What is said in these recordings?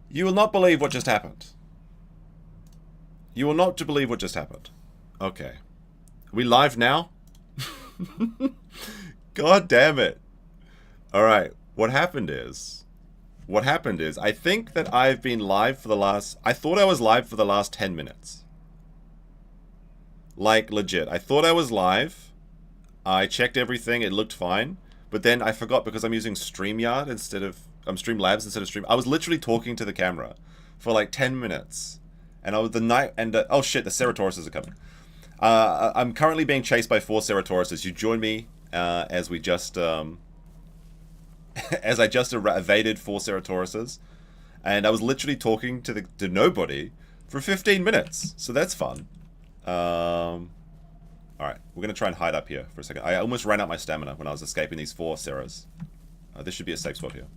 You will not believe what just happened. You will not believe what just happened. Okay. Are we live now? God damn it. Alright, what happened is, I think that I've been live for the last, I thought I was live for the last 10 minutes. Like, legit. I thought I was live. I checked everything, it looked fine. But then I forgot because I'm using StreamYard instead of, Streamlabs instead of Stream. I was literally talking to the camera for like 10 minutes. And I was oh shit, the Ceratauruses are coming. I'm currently being chased by 4 Ceratauruses. You join me as we just, as I just evaded 4 Ceratauruses. And I was literally talking to nobody for 15 minutes. So that's fun. Alright, we're going to try and hide up here for a second. I almost ran out my stamina when I was escaping these 4 ceras. This should be a safe spot here.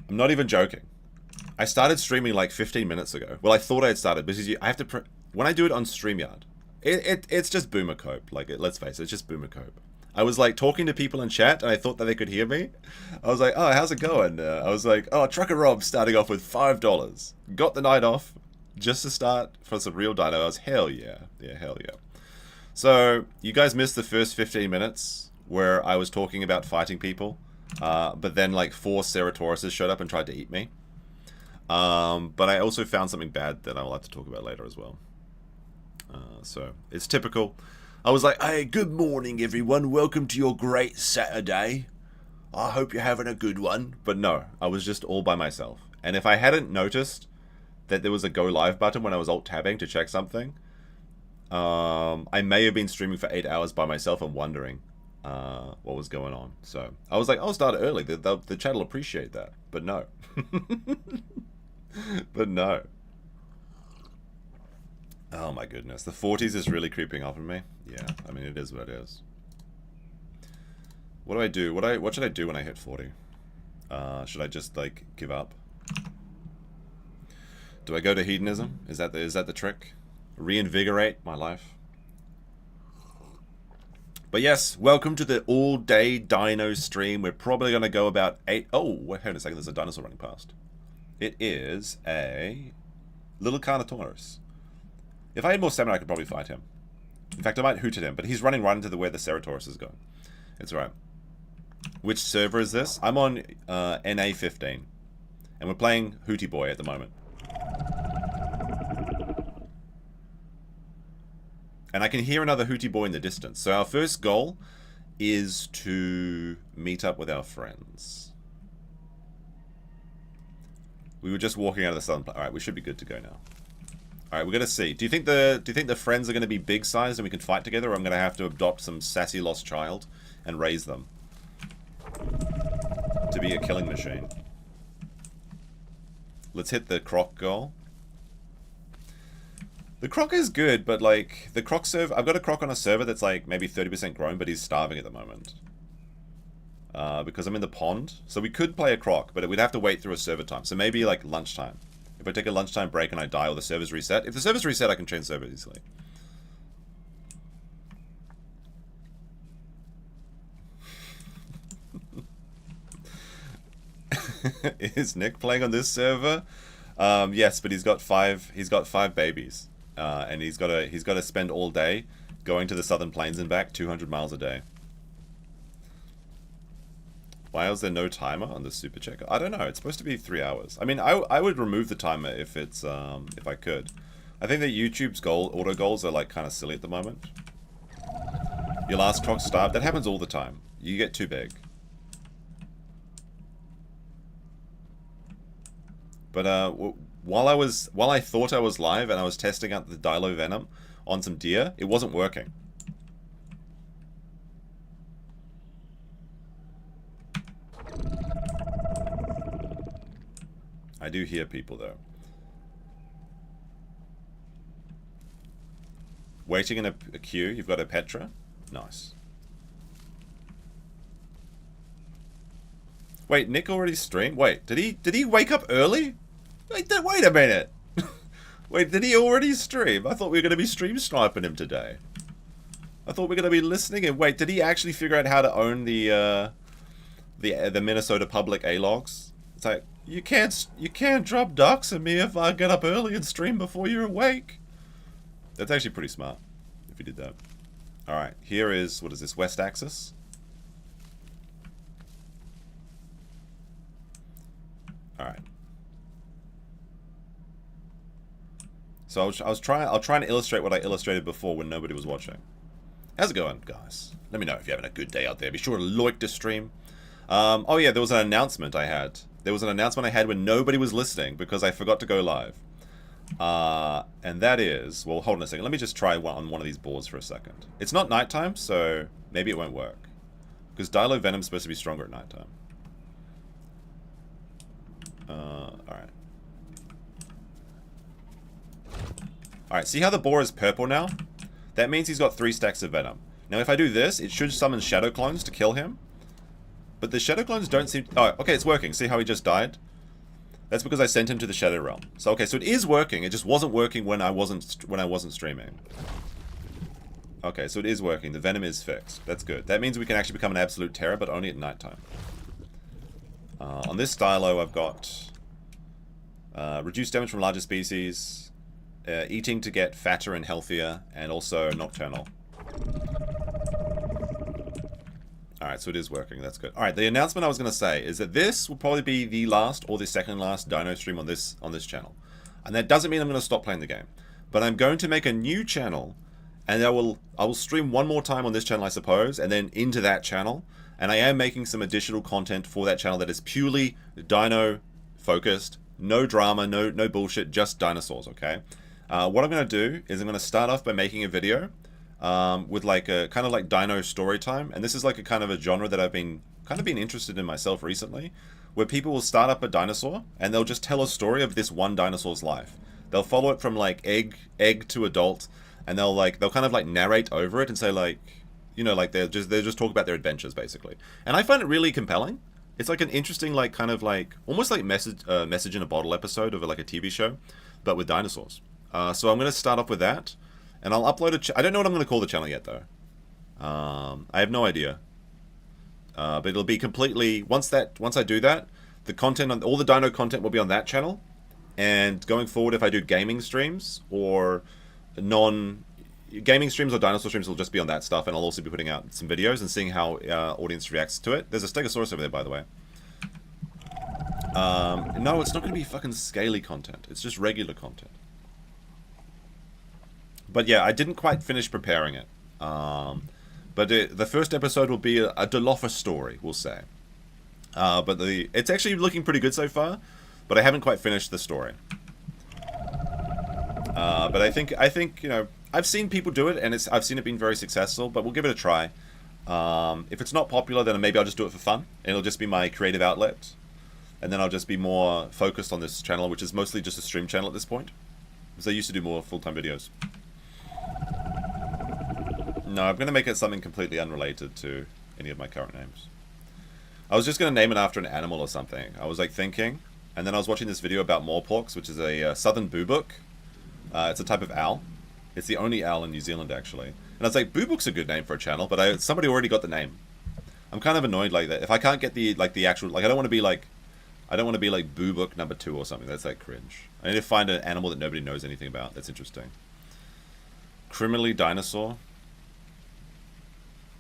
I'm not even joking. I started streaming like 15 minutes ago. Well, I thought I had started because I have to... when I do it on StreamYard, it's just boomercope. Like, let's face it, it's just boomercope. I was like talking to people in chat and I thought that they could hear me. I was like, oh, how's it going? I was like, oh, Trucker Rob starting off with $5. Got the night off just to start for some real dino. I was, hell yeah. Yeah, hell yeah. So, you guys missed the first 15 minutes where I was talking about fighting people. But then like 4 Ceratauruses showed up and tried to eat me. But I also found something bad that I will have to talk about later as well. So, it's typical. I was like, hey, good morning everyone, welcome to your great Saturday. I hope you're having a good one. But no, I was just all by myself. And if I hadn't noticed that there was a go live button when I was alt-tabbing to check something, I may have been streaming for 8 hours by myself and wondering what was going on. So, I was like, I'll start early, the chat will appreciate that. But no. But no. Oh my goodness, the 40s is really creeping up on me. Yeah, I mean it is what it is. What do I do? What should I do when I hit 40? Should I just like give up? Do I go to hedonism? Is that the trick? Reinvigorate my life? But yes, welcome to the all-day dino stream. We're probably gonna go about 8. Oh, wait, hold on a second. There's a dinosaur running past. It is a little Carnotaurus. If I had more stamina, I could probably fight him. In fact, I might hoot at him, but he's running right into where the Ceratourus is going. It's alright. Which server is this? I'm on NA15. And we're playing Hootie Boy at the moment. And I can hear another Hootie Boy in the distance. So our first goal is to meet up with our friends. We were just walking out of the southern... Alright, we should be good to go now. Alright, we're gonna see. Do you think the friends are gonna be big sized and we can fight together, or I'm gonna have to adopt some sassy lost child and raise them to be a killing machine? Let's hit the croc goal. The croc is good, but like the croc server, I've got a croc on a server that's like maybe 30% grown, but he's starving at the moment. Because I'm in the pond. So we could play a croc, but we'd have to wait through a server time. So maybe like lunchtime. If I take a lunchtime break and I die or the server's reset. If the server's reset, I can change server easily. Is Nick playing on this server? Yes, but he's got five babies. And he's got to spend all day going to the Southern Plains and back 200 miles a day. Why is there no timer on the super checker? I don't know. It's supposed to be 3 hours. I mean, I would remove the timer if it's if I could. I think that YouTube's auto goals are like kind of silly at the moment. Your last croc starved. That happens all the time. You get too big. But while I thought I was live and I was testing out the dilo venom on some deer, it wasn't working. I do hear people though. Waiting in a queue. You've got a Petra. Nice. Wait, Nick already streamed? Wait, did he wake up early? Wait a minute. Wait, did he already stream? I thought we were going to be stream sniping him today. I thought we were going to be listening and wait, did he actually figure out how to own the the Minnesota Public A-logs. It's like, you can't drop ducks at me if I get up early and stream before you're awake. That's actually pretty smart if you did that. All right, here is, what is this, west axis? All right. So I'll try and illustrate what I illustrated before when nobody was watching. How's it going, guys? Let me know if you're having a good day out there. Be sure to like the stream. Oh yeah, there was an announcement I had. There was an announcement I had when nobody was listening because I forgot to go live. And that is, well, hold on a second. Let me just try on one of these boards for a second. It's not nighttime, so maybe it won't work. Because Dilo Venom's supposed to be stronger at nighttime. Alright. Alright, see how the boar is purple now? That means he's got 3 stacks of Venom. Now if I do this, it should summon Shadow Clones to kill him. But the Shadow Clones don't seem... Oh, okay, it's working. See how he just died? That's because I sent him to the Shadow Realm. So, okay, so it is working. It just wasn't working when I wasn't streaming. Okay, so it is working. The Venom is fixed. That's good. That means we can actually become an absolute terror, but only at nighttime. On this stylo, I've got reduced damage from larger species, eating to get fatter and healthier, and also nocturnal. Alright, so it is working. That's good. Alright, the announcement I was going to say is that this will probably be the last or the second last Dino stream on this channel. And that doesn't mean I'm going to stop playing the game. But I'm going to make a new channel, and I will stream one more time on this channel, I suppose, and then into that channel. And I am making some additional content for that channel that is purely Dino focused. No drama, no bullshit, just dinosaurs, okay? What I'm going to do is I'm going to start off by making a video with like a kind of like Dino story time, and this is like a kind of a genre that I've been interested in myself recently, where people will start up a dinosaur and they'll just tell a story of this one dinosaur's life. They'll follow it from like egg to adult, and they'll kind of like narrate over it and say like, you know, like they'll just talk about their adventures basically. And I find it really compelling. It's like an interesting like kind of like almost like message in a bottle episode of like a TV show, but with dinosaurs. So I'm going to start off with that. And I'll upload I don't know what I'm going to call the channel yet, though. I have no idea. But it'll be completely... Once I do that, the content on all the Dino content will be on that channel. And going forward, if I do gaming streams or gaming streams or dinosaur streams, will just be on that stuff. And I'll also be putting out some videos and seeing how audience reacts to it. There's a stegosaurus over there, by the way. No, it's not going to be fucking scaly content. It's just regular content. But yeah, I didn't quite finish preparing it. But the first episode will be a dilophosaur story, we'll say. But it's actually looking pretty good so far. But I haven't quite finished the story. But I think you know, I've seen people do it, and I've seen it being very successful. But we'll give it a try. If it's not popular, then maybe I'll just do it for fun. And it'll just be my creative outlet. And then I'll just be more focused on this channel, which is mostly just a stream channel at this point. Because I used to do more full-time videos. No, I'm going to make it something completely unrelated to any of my current names. I was just going to name it after an animal or something. I was like thinking, and then I was watching this video about moorporks, which is a southern boobook. It's a type of owl. It's the only owl in New Zealand, actually. And I was like, boobook's a good name for a channel, but somebody already got the name. I'm kind of annoyed like that. If I can't get the actual, like I don't want to be like boobook number 2 or something. That's like cringe. I need to find an animal that nobody knows anything about. That's interesting. Criminally dinosaur.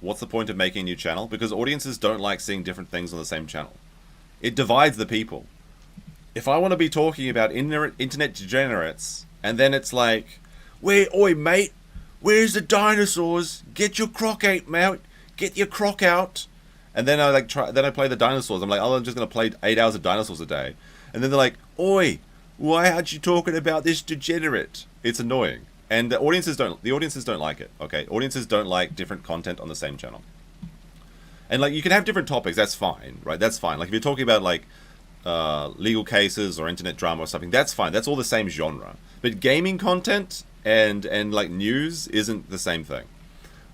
What's the point of making a new channel? Because audiences don't like seeing different things on the same channel. It divides the people. If I want to be talking about internet degenerates, and then it's like, oi mate, where's the dinosaurs? Get your croc out, mate. Get your croc out. And then I play the dinosaurs. I'm like, oh, I'm just gonna play 8 hours of dinosaurs a day. And then they're like, oi, why aren't you talking about this degenerate? It's annoying. And the audiences don't like it, okay? Audiences don't like different content on the same channel. And like, you can have different topics, that's fine, right? That's fine. Like if you're talking about like legal cases or internet drama or something, that's fine. That's all the same genre. But gaming content and like news isn't the same thing.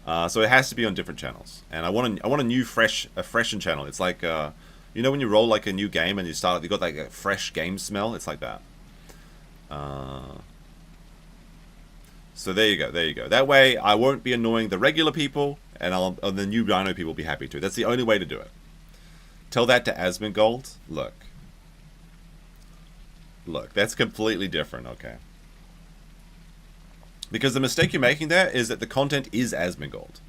So it has to be on different channels. And I want a new freshened channel. It's like you know when you roll like a new game and you got like a fresh game smell. It's like that. So there you go. That way I won't be annoying the regular people, and the new Dino people will be happy too. That's the only way to do it. Tell that to Asmongold. Look. Look, that's completely different, okay. Because the mistake you're making there is that the content is Asmongold.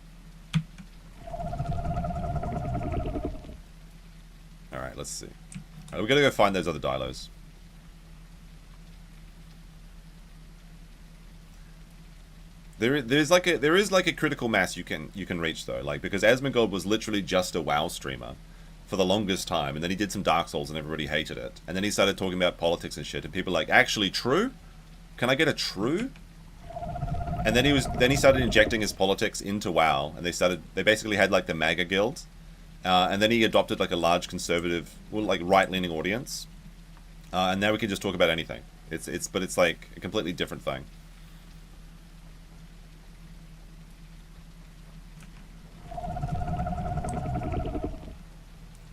Alright, let's see. Alright, we're gonna go find those other dilos. There is like a critical mass you can reach though, like because Asmongold was literally just a WoW streamer for the longest time, and then he did some Dark Souls and everybody hated it, and then he started talking about politics and shit, and people were like, actually true? Can I get a true? And then he started injecting his politics into WoW, and they basically had like the MAGA guild, and then he adopted like a large conservative, well, like right-leaning audience, and now we can just talk about anything. But it's like a completely different thing.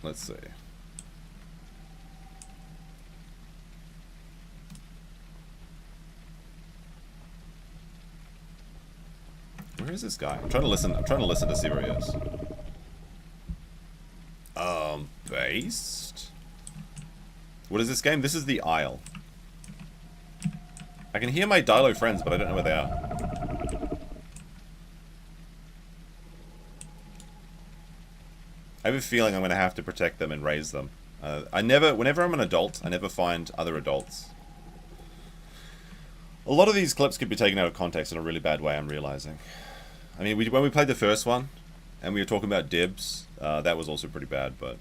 Let's see. Where is this guy? I'm trying to listen to see where he is. Based? What is this game? This is the Isle. I can hear my Dilo friends, but I don't know where they are. I have a feeling I'm going to have to protect them and raise them. Whenever I'm an adult, I never find other adults. A lot of these clips could be taken out of context in a really bad way, I'm realizing. I mean, when we played the first one, and we were talking about dibs, that was also pretty bad, but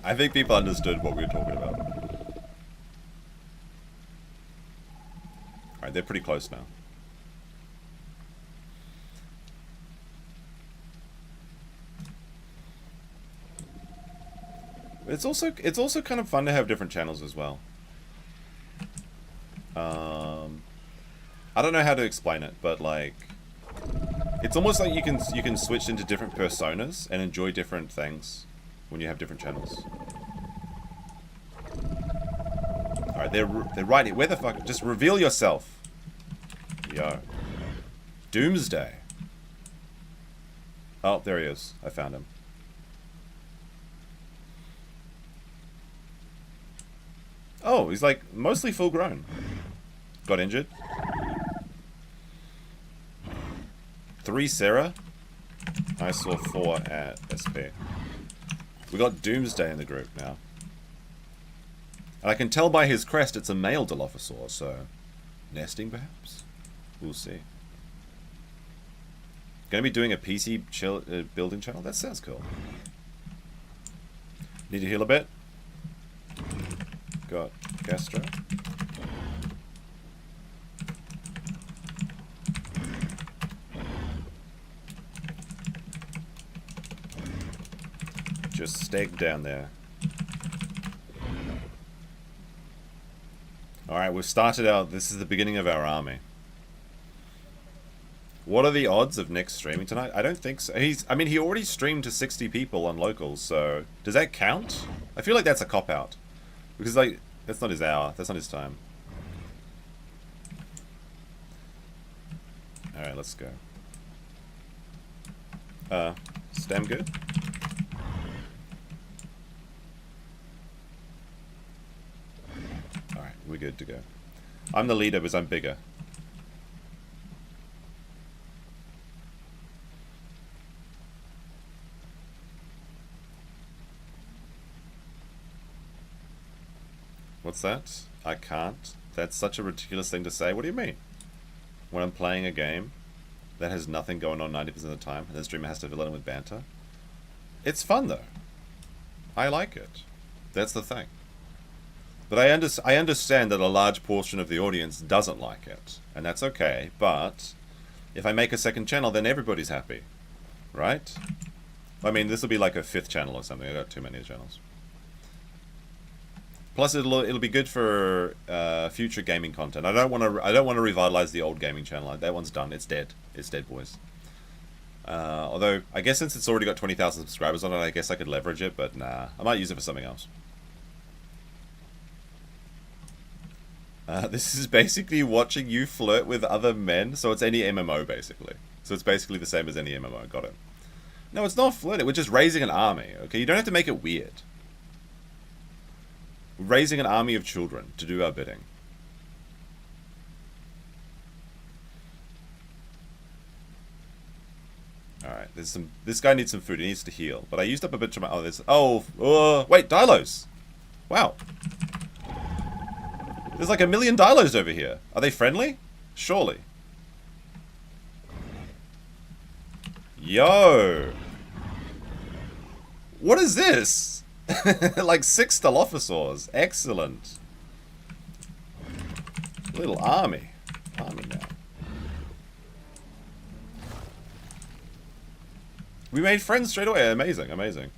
I think people understood what we were talking about. Alright, they're pretty close now. It's also kind of fun to have different channels as well. I don't know how to explain it, but like, it's almost like you can switch into different personas and enjoy different things when you have different channels. All right, they're right here. Where the fuck? Just reveal yourself. Yo, Doomsday. Oh, there he is. I found him. Oh, he's like mostly full grown. Got injured. 3 Sarah. I saw 4 at SP. We got Doomsday in the group now. And I can tell by his crest it's a male dilophosaur, so nesting perhaps? We'll see. Gonna be doing a PC building channel? That sounds cool. Need to heal a bit? Got gastro. Just steg down there. Alright, we've started out. This is the beginning of our army. What are the odds of Nick streaming tonight? I don't think so. I mean, he already streamed to 60 people on locals, so does that count? I feel like that's a cop-out. Because, like, that's not his hour. That's not his time. Alright, let's go. Stem good? Alright, we're good to go. I'm the leader because I'm bigger. What's that? I can't. That's such a ridiculous thing to say. What do you mean? When I'm playing a game that has nothing going on 90% of the time, and the streamer has to fill it in with banter. It's fun though. I like it. That's the thing. But I understand that a large portion of the audience doesn't like it, and that's okay. But if I make a second channel, then everybody's happy, right? I mean, this will be like a 5th channel or something. I got too many channels. Plus, it'll be good for future gaming content. I don't want to revitalize the old gaming channel. That one's done. It's dead. It's dead, boys. Although I guess since it's already got 20,000 subscribers on it, I guess I could leverage it. But nah, I might use it for something else. This is basically watching you flirt with other men. So it's any MMO basically. So it's basically the same as any MMO. Got it. No, it's not flirting. We're just raising an army. Okay, you don't have to make it weird. Raising an army of children to do our bidding. Alright, there's some... This guy needs some food. He needs to heal. But I used up a bit of my... Oh, there's... Oh, wait, dilos! Wow. There's like 1 million dilos over here. Are they friendly? Surely. Yo! What is this? Like 6 dilophosaurs. Excellent. Little army. Army now. We made friends straight away. Amazing, amazing.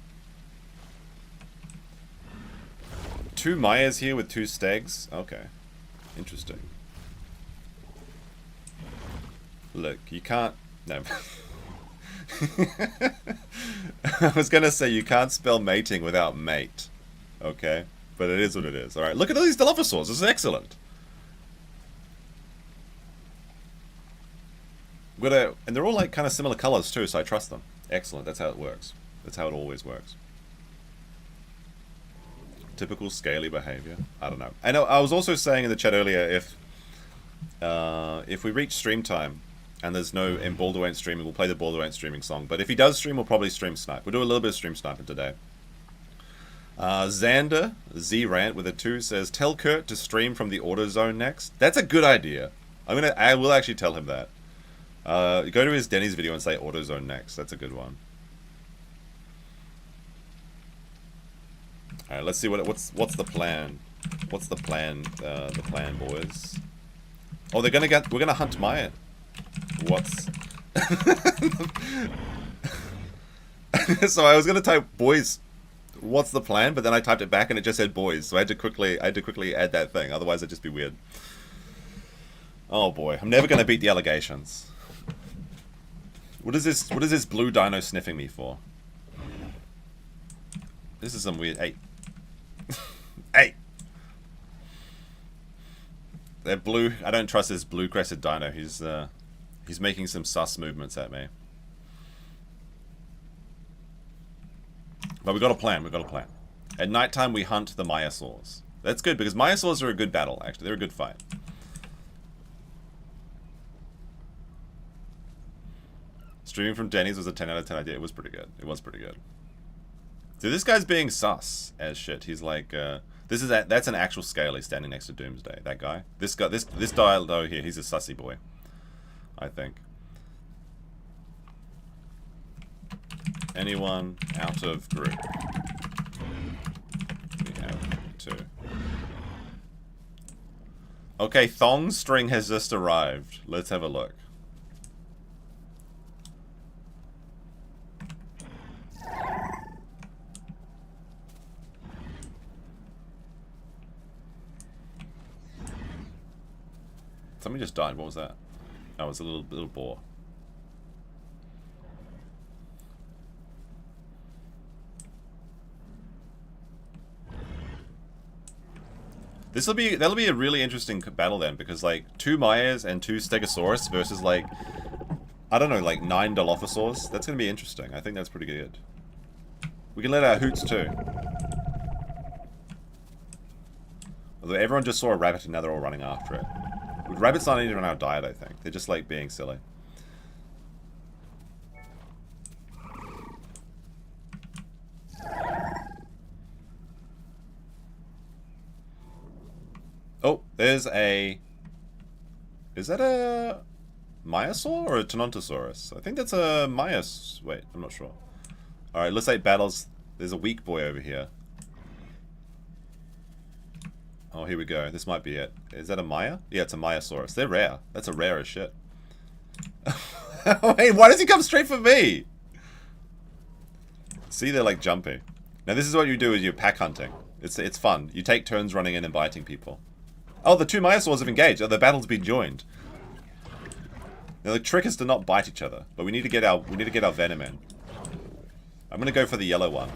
2 Mayas here with 2 stegs. Okay. Interesting. Look, you can't... No. I was gonna say you can't spell mating without mate. Okay? But it is what it is. Alright, look at all these dilophosaurs. This is excellent. And they're all like kind of similar colors too, so I trust them. Excellent. That's how it works. That's how it always works. Typical scaly behavior. I don't know. I know. I was also saying in the chat earlier, if we reach stream time and there's no in Baldur ain't streaming, we'll play the Baldur ain't streaming song. But if he does stream, we'll probably stream snipe. We'll do a little bit of stream sniping today. Xander Z Rant with a 2 says, "Tell Kurt to stream from the auto zone next." That's a good idea. I will actually tell him that. Go to his Denny's video and say AutoZone next. That's a good one. Alright, let's see what's the plan. What's the plan? The plan, boys. Oh, we're gonna hunt Maya. What's So I was gonna type boys. What's the plan? But then I typed it back and it just said boys. So I had to quickly add that thing. Otherwise it'd just be weird. Oh boy, I'm never gonna beat the allegations. What is this blue dino sniffing me for? This is some weird... Hey. Hey! That blue... I don't trust this blue crested dino. He's making some sus movements at me. But we got a plan. We got a plan. At nighttime we hunt the Maiasaurs. That's good because Maiasaurs are a good battle, actually. They're a good fight. Streaming from Denny's was a 10 out of 10 idea. It was pretty good. It was pretty good. Dude, this guy's being sus as shit. He's like, that's an actual scaly standing next to Doomsday. That guy. This guy, this dilo here, he's a sussy boy. I think. Anyone out of group? We have 2. Okay, thong string has just arrived. Let's have a look. Somebody just died. What was that? Oh, it was a little boar. That'll be a really interesting battle then, because like 2 Mayas and 2 Stegosaurus versus like, I don't know, like 9 Dilophosaurs. That's gonna be interesting. I think that's pretty good. We can let our hoots too. Although everyone just saw a rabbit and now they're all running after it. Rabbits aren't even on our diet, I think. They're just like being silly. Oh, there's a... Is that a Maiasaur or a Tenontosaurus? I think that's a Maias. Wait, I'm not sure. Alright, let's say battles. There's a weak boy over here. Oh, here we go. This might be it. Is that a Maya? Yeah, it's a Maiasaurus. They're rare. That's a rare as shit. Hey, why does he come straight for me? See, they're like jumpy. Now this is what you do is you're pack hunting. It's fun. You take turns running in and biting people. Oh, the 2 Maiasaurs have engaged. Oh, the battle's been joined. Now the trick is to not bite each other, but we need to get our venom in. I'm gonna go for the yellow one.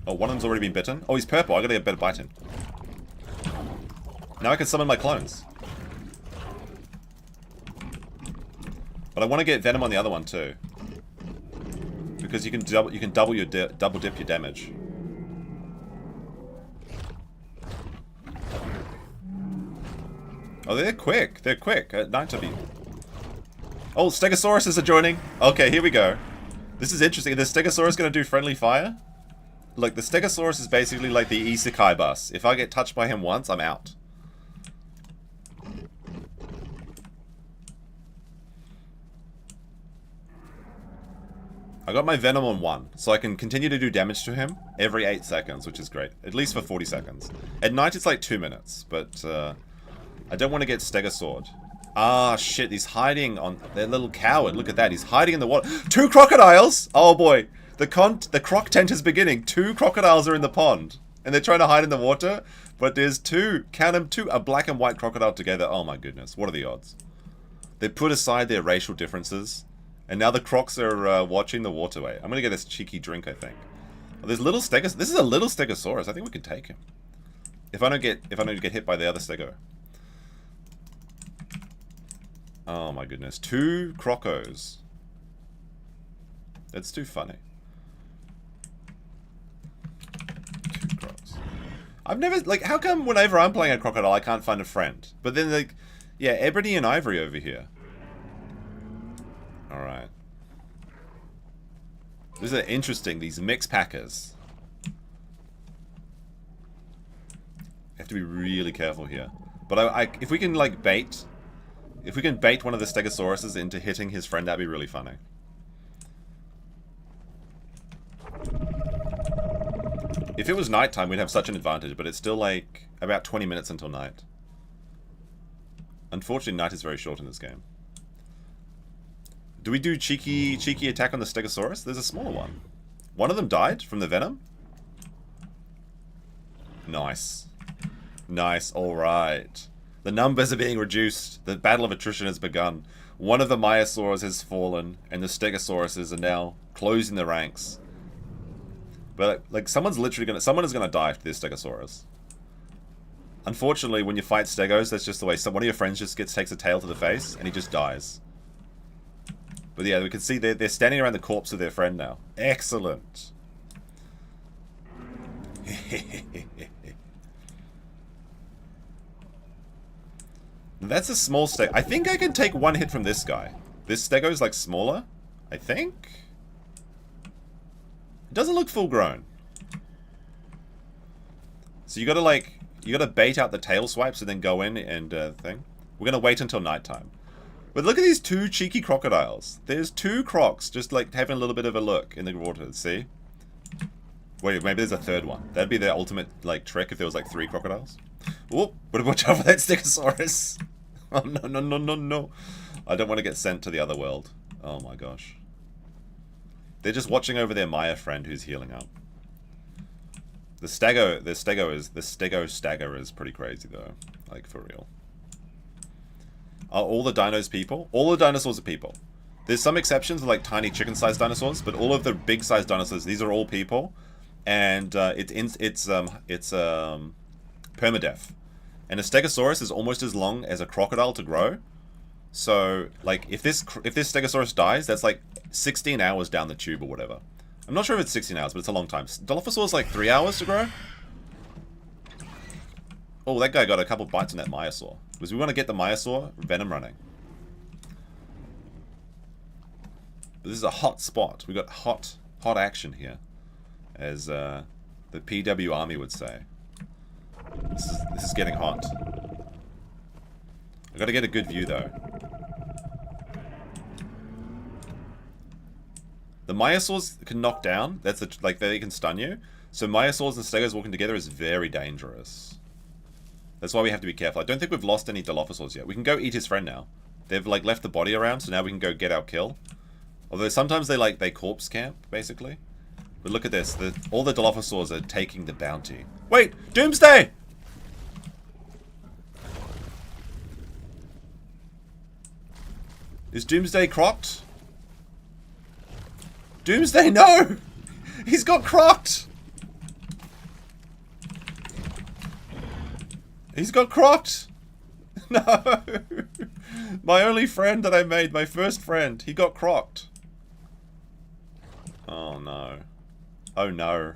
Oh, one of them's already been bitten. Oh, he's purple. I gotta get a better bite in. Now I can summon my clones. But I want to get venom on the other one too, because you can double dip your damage. Oh, they're quick. They're quick. At night to be. Oh, Stegosauruses are joining. Okay, here we go. This is interesting. Is the Stegosaurus going to do friendly fire? Look, the Stegosaurus is basically like the Isekai bus. If I get touched by him once, I'm out. I got my Venom on 1, so I can continue to do damage to him every 8 seconds, which is great. At least for 40 seconds. At night it's like 2 minutes, but I don't want to get Stegosaured. Ah, shit, he's hiding on... That little coward, look at that, he's hiding in the water. 2 crocodiles! Oh boy, the croc tent is beginning. 2 crocodiles are in the pond, and they're trying to hide in the water, but there's 2, count them, 2, a black and white crocodile together. Oh my goodness, what are the odds? They put aside their racial differences. And now the crocs are watching the waterway. I'm gonna get this cheeky drink, I think. Oh, there's little Stegos. This is a little Stegosaurus. I think we can take him. If I don't get hit by the other Stego. Oh my goodness, 2 crocos. That's too funny. 2 crocs. I've never like. How come whenever I'm playing a crocodile, I can't find a friend? But then like, yeah, Ebony and Ivory over here. Alright. These are interesting, these mix packers. Have to be really careful here. But if we can like bait... If we can bait one of the Stegosauruses into hitting his friend, that'd be really funny. If it was nighttime, we'd have such an advantage, but it's still like about 20 minutes until night. Unfortunately, night is very short in this game. Do we do cheeky attack on the Stegosaurus? There's a smaller one. One of them died from the venom? Nice. Nice, alright. The numbers are being reduced. The battle of attrition has begun. One of the Maiasaurs has fallen, and the Stegosauruses are now closing the ranks. But, like, someone is gonna die to this Stegosaurus. Unfortunately, when you fight Stegos, that's just the way. One of your friends just takes a tail to the face, and he just dies. But yeah, we can see they're standing around the corpse of their friend now. Excellent. That's a small Stego. I think I can take 1 hit from this guy. This Stego's like smaller, I think. It doesn't look full grown. So you gotta bait out the tail swipes and then go in and thing. We're gonna wait until nighttime. But look at these 2 cheeky crocodiles. There's 2 crocs just like having a little bit of a look in the water. See? Wait, maybe there's a 3rd one. That'd be the ultimate like trick if there was like 3 crocodiles. Whoop! But watch out for that Stegosaurus. Oh no no no no no! I don't want to get sent to the other world. Oh my gosh. They're just watching over their Maya friend who's healing up. The Stego stagger is pretty crazy though. Like for real. Are all the dinos people? All the dinosaurs are people. There's some exceptions like tiny chicken-sized dinosaurs, but all of the big-sized dinosaurs, these are all people, and it's permadeath. And a Stegosaurus is almost as long as a crocodile to grow. So like if this Stegosaurus dies, that's like 16 hours down the tube or whatever. I'm not sure if it's 16 hours, but it's a long time. Dilophosaur's like 3 hours to grow. Oh, that guy got a couple bites on that Maiasaur. Because we want to get the Maiasaur venom running. But this is a hot spot. We got hot action here, as the PW Army would say. This is getting hot. I got to get a good view though. The Maiasaurs can knock down. That's like they can stun you. So Maiasaurs and Stegos walking together is very dangerous. That's why we have to be careful. I don't think we've lost any Dilophosaurs yet. We can go eat his friend now. They've like left the body around, so now we can go get our kill. Although sometimes they corpse camp, basically. But look at this. All the Dilophosaurs are taking the bounty. Wait! Doomsday! Is Doomsday crocked? Doomsday, no! He's got crocked! He's got crocked! No! My only friend that I made, my first friend, he got crocked. Oh no. Oh no.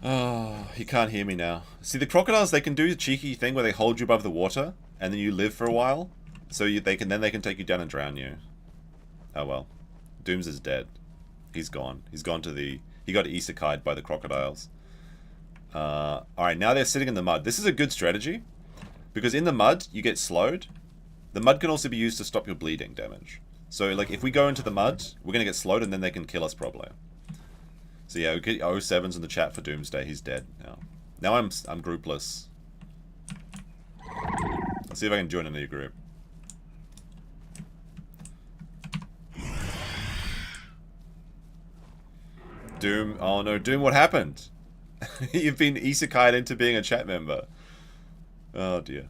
Oh, he can't hear me now. See, the crocodiles, they can do a cheeky thing where they hold you above the water, and then you live for a while. So they can take you down and drown you. Oh well. Dooms is dead. He's gone. He's gone to the... He got isekai'd by the crocodiles. Alright, now they're sitting in the mud. This is a good strategy. Because in the mud, you get slowed. The mud can also be used to stop your bleeding damage. So, like, if we go into the mud, we're going to get slowed and then they can kill us probably. So yeah, we get 07's in the chat for Doomsday. He's dead now. Now I'm groupless. Let's see if I can join a new group. Doom. Oh no, Doom, what happened? You've been isekai'd into being a chat member. Oh dear.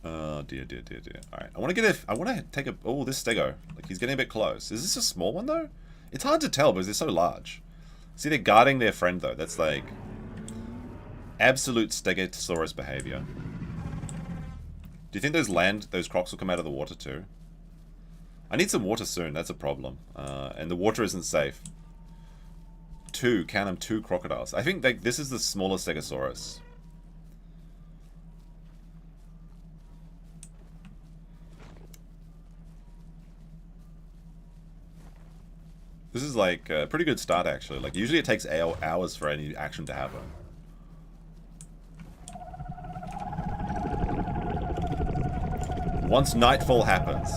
Oh dear. Alright, I want to take a... Oh, this stego. Like, he's getting a bit close. Is this a small one though? It's hard to tell because they're so large. See, they're guarding their friend though. That's like... absolute stegosaurus behavior. Do you think those crocs will come out of the water too? I need some water soon, that's a problem. And the water isn't safe. Count them, 2 crocodiles. I think this is the smallest stegosaurus. This is like a pretty good start actually. Like usually it takes hours for any action to happen. Once nightfall happens.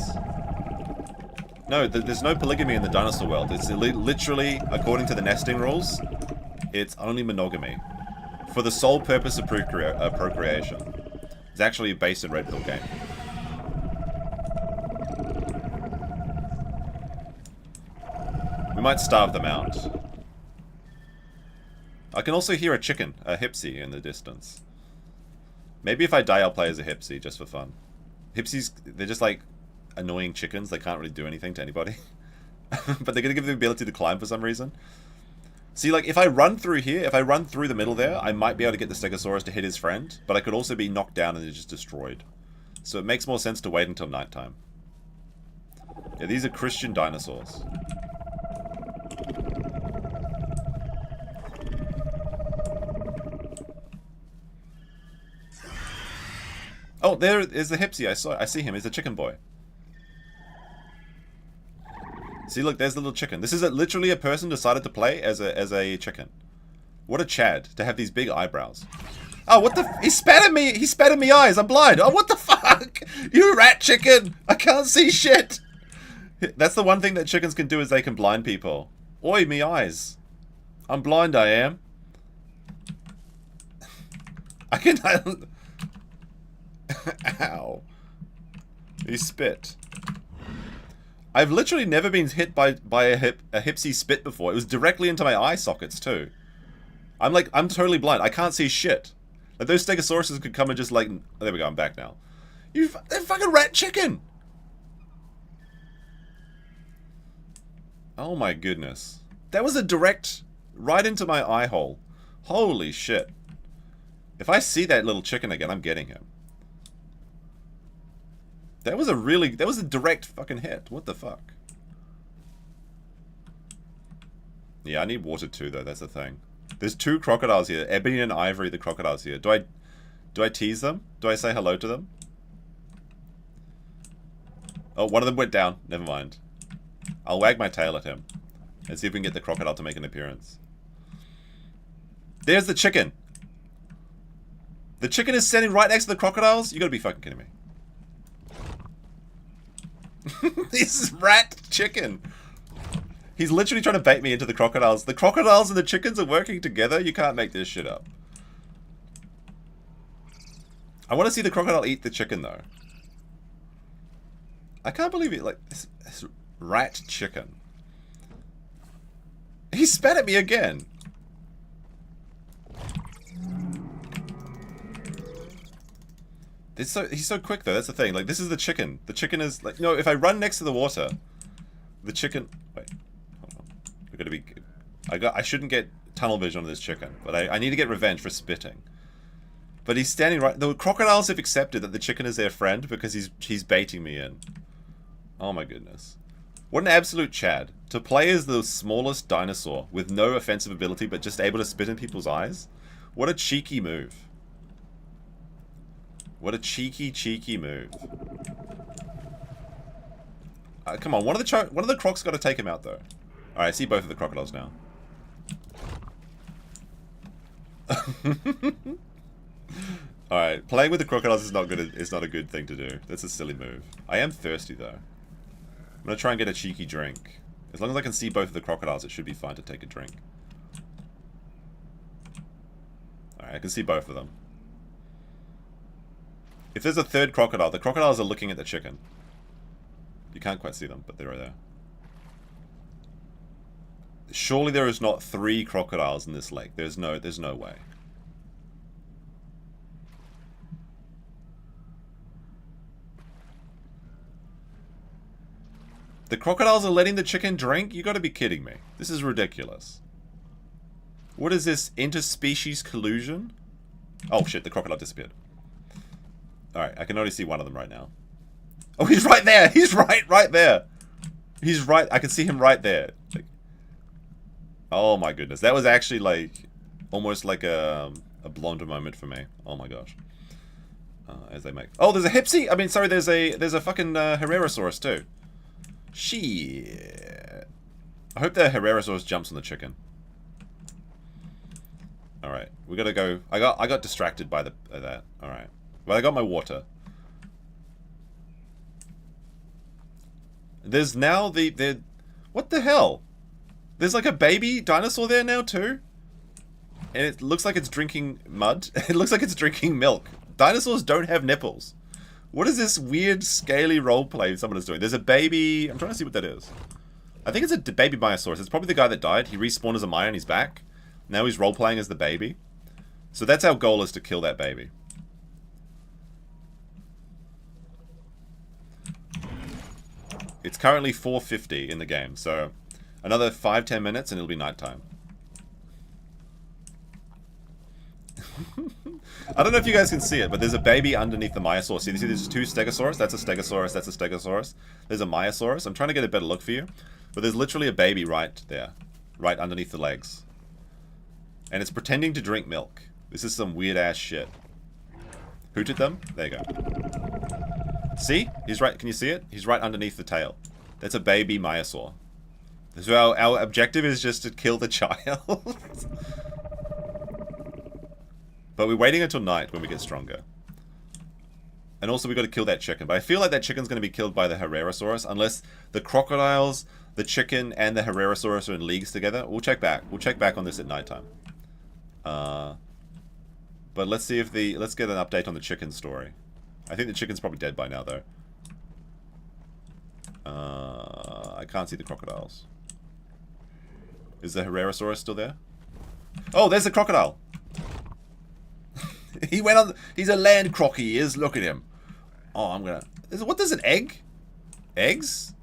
No, there's no polygamy in the dinosaur world. It's literally, according to the nesting rules, it's only monogamy. For the sole purpose of procreation. It's actually based in Red Pill game. We might starve them out. I can also hear a chicken, a hipsy, in the distance. Maybe if I die I'll play as a hipsy, just for fun. Hipsies, they're just like annoying chickens. They can't really do anything to anybody. But they're going to give them the ability to climb for some reason. See, like, if I run through here, if I run through the middle there, I might be able to get the Stegosaurus to hit his friend, but I could also be knocked down and just destroyed. So it makes more sense to wait until nighttime. Yeah, these are Christian dinosaurs. Oh, there is the Hipsy. I see him. He's a chicken boy. See, look, there's the little chicken. This is literally a person decided to play as a chicken. What a Chad to have these big eyebrows. Oh, what the? He spat at me. He spat in me eyes. I'm blind. Oh, what the fuck? You rat chicken. I can't see shit. That's the one thing that chickens can do is they can blind people. Oi, me eyes. I'm blind, I am. I can... Ow. He spit. I've literally never been hit by a hipsy spit before. It was directly into my eye sockets, too. I'm totally blind. I can't see shit. Like, those Stegosauruses could come and just, like... Oh, there we go, I'm back now. They're fucking rat chicken! Oh my goodness. That was a direct... right into my eye hole. Holy shit. If I see that little chicken again, I'm getting him. That was a direct fucking hit. What the fuck? Yeah, I need water too, though. That's the thing. There's 2 crocodiles here. Ebony and Ivory, the crocodiles here. Do I tease them? Do I say hello to them? Oh, one of them went down. Never mind. I'll wag my tail at him. And see if we can get the crocodile to make an appearance. There's the chicken. The chicken is standing right next to the crocodiles? You gotta be fucking kidding me. This is rat chicken. He's literally trying to bait me into the crocodiles. The crocodiles and the chickens are working together? You can't make this shit up. I want to see the crocodile eat the chicken, though. I can't believe it. Like, this rat chicken. He spat at me again. He's so quick, though. That's the thing. Like, this is the chicken. The chicken is, like... No, if I run next to the water, the chicken... Wait. Hold on. We've got to be... I shouldn't get tunnel vision on this chicken, but I need to get revenge for spitting. But he's standing right... The crocodiles have accepted that the chicken is their friend because he's baiting me in. Oh, my goodness. What an absolute Chad. To play as the smallest dinosaur with no offensive ability but just able to spit in people's eyes? What a cheeky move. What a cheeky, cheeky move. Come on, one of the crocs got to take him out, though. Alright, I see both of the crocodiles now. Alright, playing with the crocodiles is not good. It's not a good thing to do. That's a silly move. I am thirsty, though. I'm going to try and get a cheeky drink. As long as I can see both of the crocodiles, it should be fine to take a drink. Alright, I can see both of them. If there's a third crocodile, the crocodiles are looking at the chicken. You can't quite see them, but they're right there. Surely there is not 3 crocodiles in this lake. There's no way. The crocodiles are letting the chicken drink? You gotta be kidding me. This is ridiculous. What is this? Interspecies collusion? Oh shit, the crocodile disappeared. Alright, I can only see one of them right now. Oh, he's right there! He's right there! He's right, I can see him right there. Like, oh my goodness, that was actually like, almost like a blonde moment for me. Oh my gosh. As they make... Oh, there's a Hipsy! I mean, sorry, there's a fucking Herrerasaurus too. Shit. I hope the Herrerasaurus jumps on the chicken. Alright, we gotta go. I got distracted by that. Alright. Well, I got my water. There's now the what the hell? There's like a baby dinosaur there now too? And it looks like it's drinking mud. It looks like it's drinking milk. Dinosaurs don't have nipples. What is this weird, scaly roleplay someone is doing? There's a baby... I'm trying to see what that is. I think it's a baby Myosaurus. It's probably the guy that died. He respawned as a Maya and he's back. Now he's roleplaying as the baby. So that's our goal, is to kill that baby. It's currently 4:50 in the game, so another 5-10 minutes and it'll be nighttime. I don't know if you guys can see it, but there's a baby underneath the Myosaurus. See, there's 2 Stegosaurus. That's a Stegosaurus. That's a Stegosaurus. There's a Myosaurus. I'm trying to get a better look for you. But there's literally a baby right there. Right underneath the legs. And it's pretending to drink milk. This is some weird-ass shit. Hooted them? There you go. See? He's right. Can you see it? He's right underneath the tail. That's a baby Myosaur. So our objective is just to kill the child. But we're waiting until night when we get stronger. And also we got to kill that chicken. But I feel like that chicken's going to be killed by the Herrerasaurus. Unless the crocodiles, the chicken, and the Herrerasaurus are in leagues together. We'll check back. We'll check back on this at nighttime. But let's see if the... Let's get an update on the chicken story. I think the chicken's probably dead by now, though. I can't see the crocodiles. Is the Herrerasaurus still there? Oh, there's the crocodile! He went on... He's a land croc, he is. Look at him. Oh, I'm gonna... What, there's an egg? Eggs?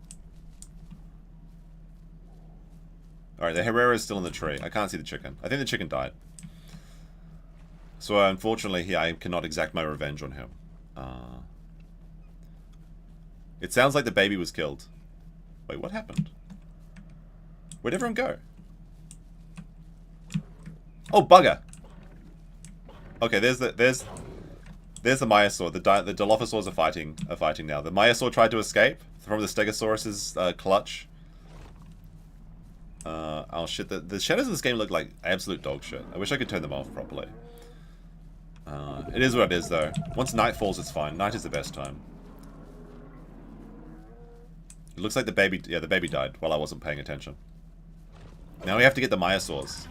Alright, the Herrera is still in the tree. I can't see the chicken. I think the chicken died. So, unfortunately, I cannot exact my revenge on him. It sounds like the baby was killed. Wait, what happened? Where'd everyone go? Oh, bugger! Okay, there's the Myosaur. The dilophosaurs are fighting now. The Myosaur tried to escape from the Stegosaurus's clutch. Oh shit! The shadows in this game look like absolute dog shit. I wish I could turn them off properly. It is what it is, though. Once night falls, it's fine. Night is the best time. It looks like the baby... Yeah, the baby died while I wasn't paying attention. Now we have to get the Myosaurs.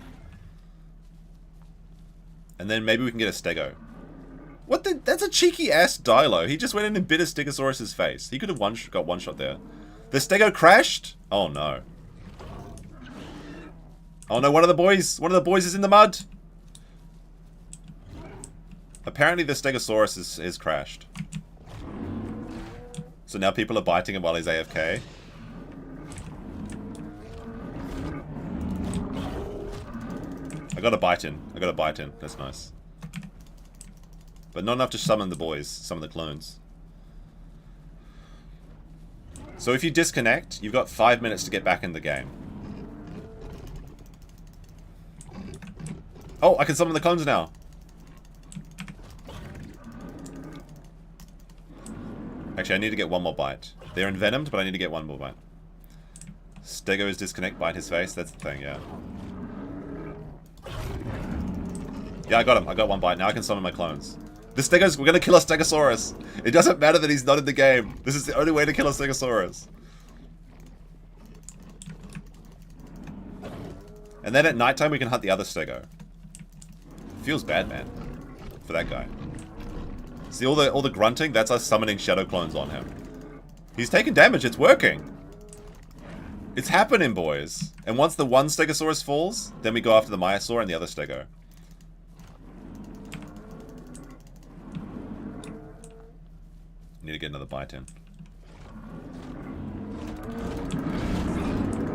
And then maybe we can get a Stego. What the... That's a cheeky-ass Dilo. He just went in and bit a Stegosaurus's face. He could have got one shot there. The Stego crashed? Oh, no. Oh, no, one of the boys is in the mud. Apparently the Stegosaurus is crashed. So now people are biting him while he's AFK. I got a bite in. That's nice. But not enough to summon the boys. Summon the clones. So if you disconnect, you've got 5 minutes to get back in the game. Oh, I can summon the clones now. Actually, I need to get one more bite. They're envenomed, but I need to get one more bite. Stego is disconnect, bite his face. That's the thing, yeah. Yeah, I got him. I got one bite. Now I can summon my clones. The Stego's... We're gonna kill a Stegosaurus. It doesn't matter that he's not in the game. This is the only way to kill a Stegosaurus. And then at nighttime we can hunt the other Stego. Feels bad, man. For that guy. See all the grunting? That's us summoning shadow clones on him. He's taking damage. It's working. It's happening, boys. And once the one Stegosaurus falls, then we go after the Myosaur and the other Stego. Need to get another bite in.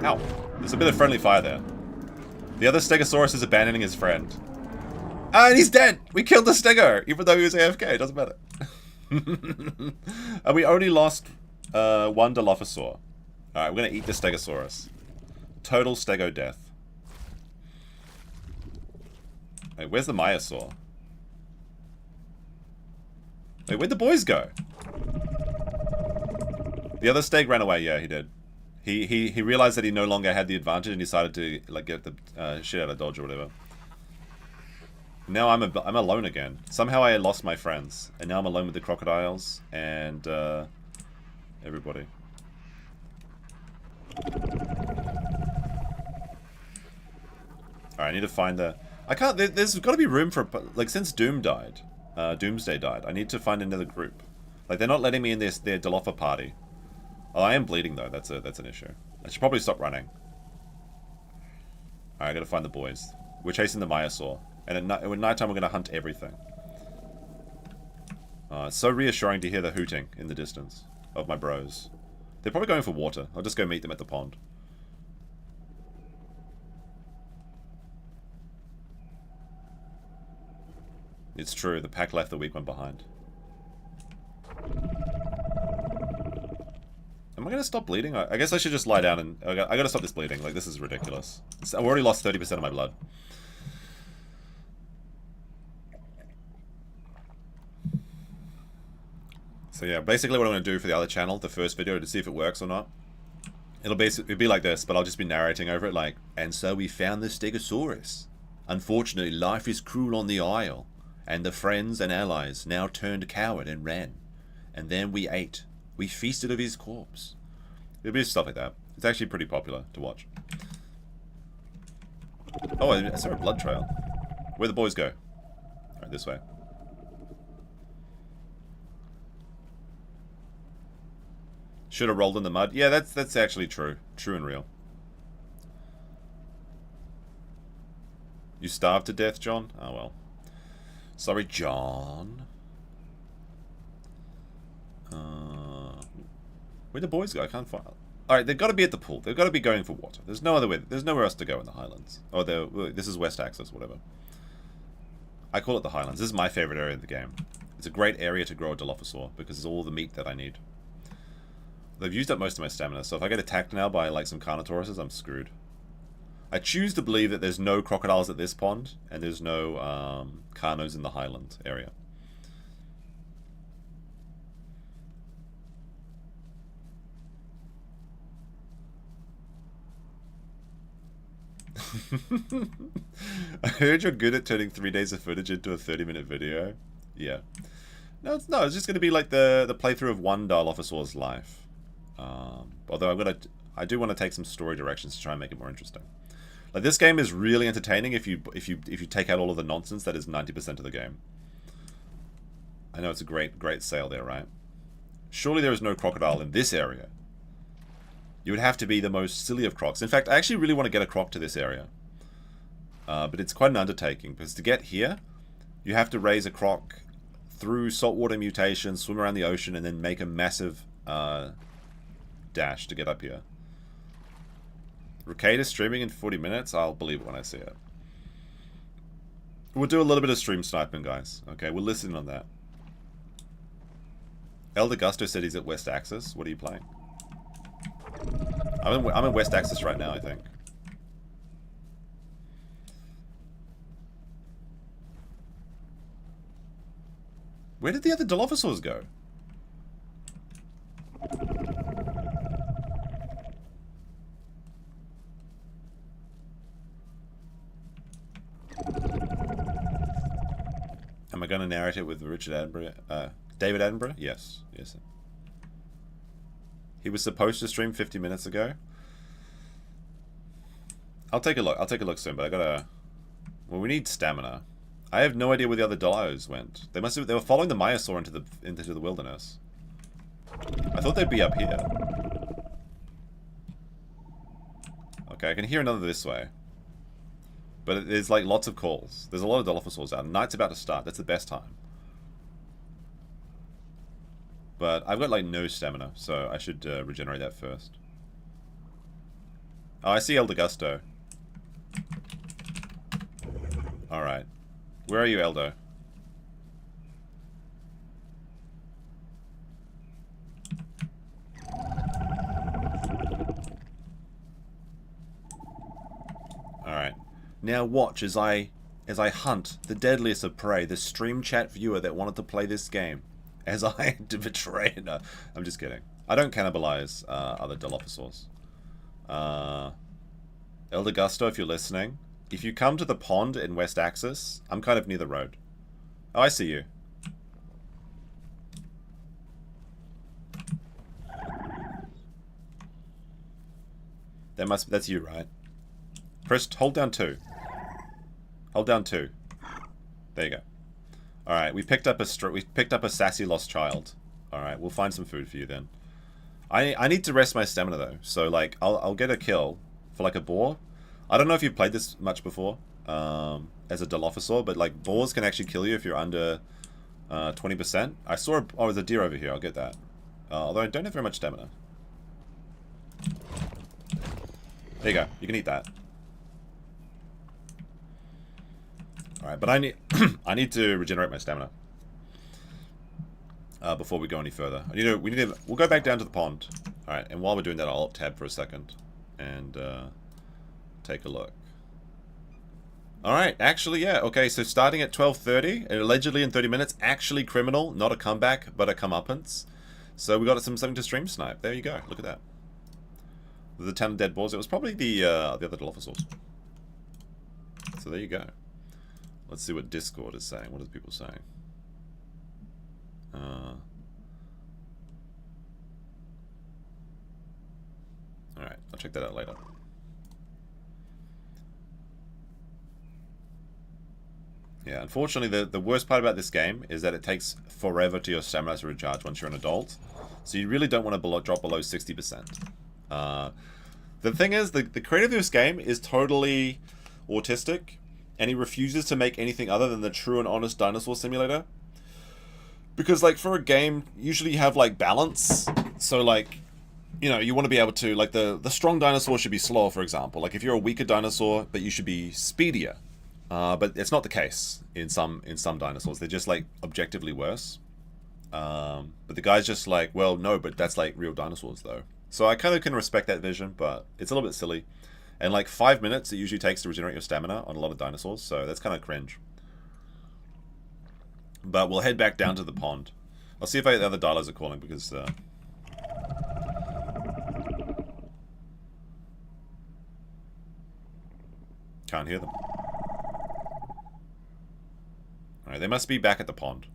Ow. There's a bit of friendly fire there. The other Stegosaurus is abandoning his friend. Ah, and he's dead! We killed the Stego! Even though he was AFK, it doesn't matter. And we only lost one dilophosaur. Alright, we're gonna eat the Stegosaurus. Total Stego death. Wait, where's the Myosaur? Wait, where'd the boys go? The other Steg ran away, yeah, he did. He realized that he no longer had the advantage and decided to like get the shit out of dodge or whatever. Now I'm alone again. Somehow I lost my friends, and now I'm alone with the crocodiles and everybody. Alright, I need to find the... I can't... There's got to be room for... Like, since Doom died, Doomsday died, I need to find another group. Like, they're not letting me in their Dilophosaur party. Oh, I am bleeding, though. That's an issue. I should probably stop running. Alright, I gotta find the boys. We're chasing the Myosaur. And at nighttime, we're gonna hunt everything. It's so reassuring to hear the hooting in the distance of my bros. They're probably going for water. I'll just go meet them at the pond. It's true, the pack left the weak one behind. Am I gonna stop bleeding? I guess I should just lie down and... I gotta stop this bleeding. Like, this is ridiculous. I've already lost 30% of my blood. So yeah, basically what I'm going to do for the other channel, the first video, to see if it works or not. It'll be like this, but I'll just be narrating over it like, and so we found the Stegosaurus. Unfortunately, life is cruel on the Isle, and the friends and allies now turned coward and ran. And then we ate. We feasted of his corpse. It'll be stuff like that. It's actually pretty popular to watch. Oh, I saw a blood trail. Where'd the boys go? Alright, this way. Should have rolled in the mud. Yeah, that's actually true. True and real. You starved to death, John? Oh, well. Sorry, John. Where'd the boys go? I can't find... Alright, they've got to be at the pool. They've got to be going for water. There's no other way. There's nowhere else to go in the Highlands. Oh, this is West Axis, whatever. I call it the Highlands. This is my favorite area of the game. It's a great area to grow a dilophosaur because it's all the meat that I need. They've used up most of my stamina, so if I get attacked now by like some carnotauruses, I'm screwed. I choose to believe that there's no crocodiles at this pond, and there's no carnos in the Highland area. I heard you're good at turning 3 days of footage into a 30-minute video. Yeah. No, it's just going to be like the playthrough of one Dilophosaur's life. Although I do want to take some story directions to try and make it more interesting. Like, this game is really entertaining if you take out all of the nonsense that is 90% of the game. I know it's a great sale there, right? Surely there is no crocodile in this area. You would have to be the most silly of crocs. In fact, I actually really want to get a croc to this area. But it's quite an undertaking, because to get here, you have to raise a croc through saltwater mutations, swim around the ocean, and then make a massive dash to get up here. Ricada streaming in 40 minutes? I'll believe it when I see it. We'll do a little bit of stream sniping, guys. Okay, we'll listen on that. Elder Gusto said he's at West Axis. What are you playing? I'm in West Axis right now, I think. Where did the other dilophosaurs go? Am I going to narrate it with Richard Attenborough? David Attenborough? Yes. Yes. He was supposed to stream 50 minutes ago. I'll take a look. I'll take a look soon, but I gotta... Well, we need stamina. I have no idea where the other dinos went. They must have... They were following the Myosaur into the wilderness. I thought they'd be up here. Okay, I can hear another this way. But there's like lots of calls. There's a lot of dilophosaurs out. Night's about to start. That's the best time. But I've got like no stamina, so I should regenerate that first. Oh, I see El Degusto. Alright. Where are you, Eldo? Alright. Now watch as I hunt the deadliest of prey, the stream chat viewer that wanted to play this game. As I betray... No, I'm just kidding. I don't cannibalize other dilophosaurs. El Degusto, if you're listening, if you come to the pond in West Axis, I'm kind of near the road. Oh, I see you. That's you, right? Press, hold down 2. Hold down 2. There you go. All right, we picked up a sassy lost child. All right, we'll find some food for you then. I need to rest my stamina though, so like I'll get a kill for like a boar. I don't know if you've played this much before as a dilophosaur, but like boars can actually kill you if you're under 20%. I saw there's a deer over here. I'll get that. Although I don't have very much stamina. There you go. You can eat that. Alright, but I need I need to regenerate my stamina before we go any further. We'll go back down to the pond. Alright, and while we're doing that, I'll tab for a second and take a look. Alright, actually, yeah, okay, so starting at 12:30, and allegedly in 30 minutes, actually criminal, not a comeback, but a comeuppance. So we got something to stream snipe. There you go, look at that. The 10 dead boars, it was probably the other dilophosaurs. So there you go. Let's see what Discord is saying. What are people saying? Alright, I'll check that out later. Yeah, unfortunately, the worst part about this game is that it takes forever to your stamina to recharge once you're an adult. So you really don't want to drop below 60%. The thing is, the creator of this game is totally autistic, and he refuses to make anything other than the true and honest dinosaur simulator. Because, like, for a game, usually you have, like, balance. So, like, you know, you want to be able to, like, the strong dinosaur should be slower, for example. Like, if you're a weaker dinosaur, but you should be speedier. But it's not the case in some dinosaurs. They're just, like, objectively worse. But the guy's just like, well, no, but that's, like, real dinosaurs, though. So I kind of can respect that vision, but it's a little bit silly. And like 5 minutes it usually takes to regenerate your stamina on a lot of dinosaurs, so that's kind of cringe. But we'll head back down to the pond. I'll see if the other dilos are calling, because... can't hear them. Alright, they must be back at the pond.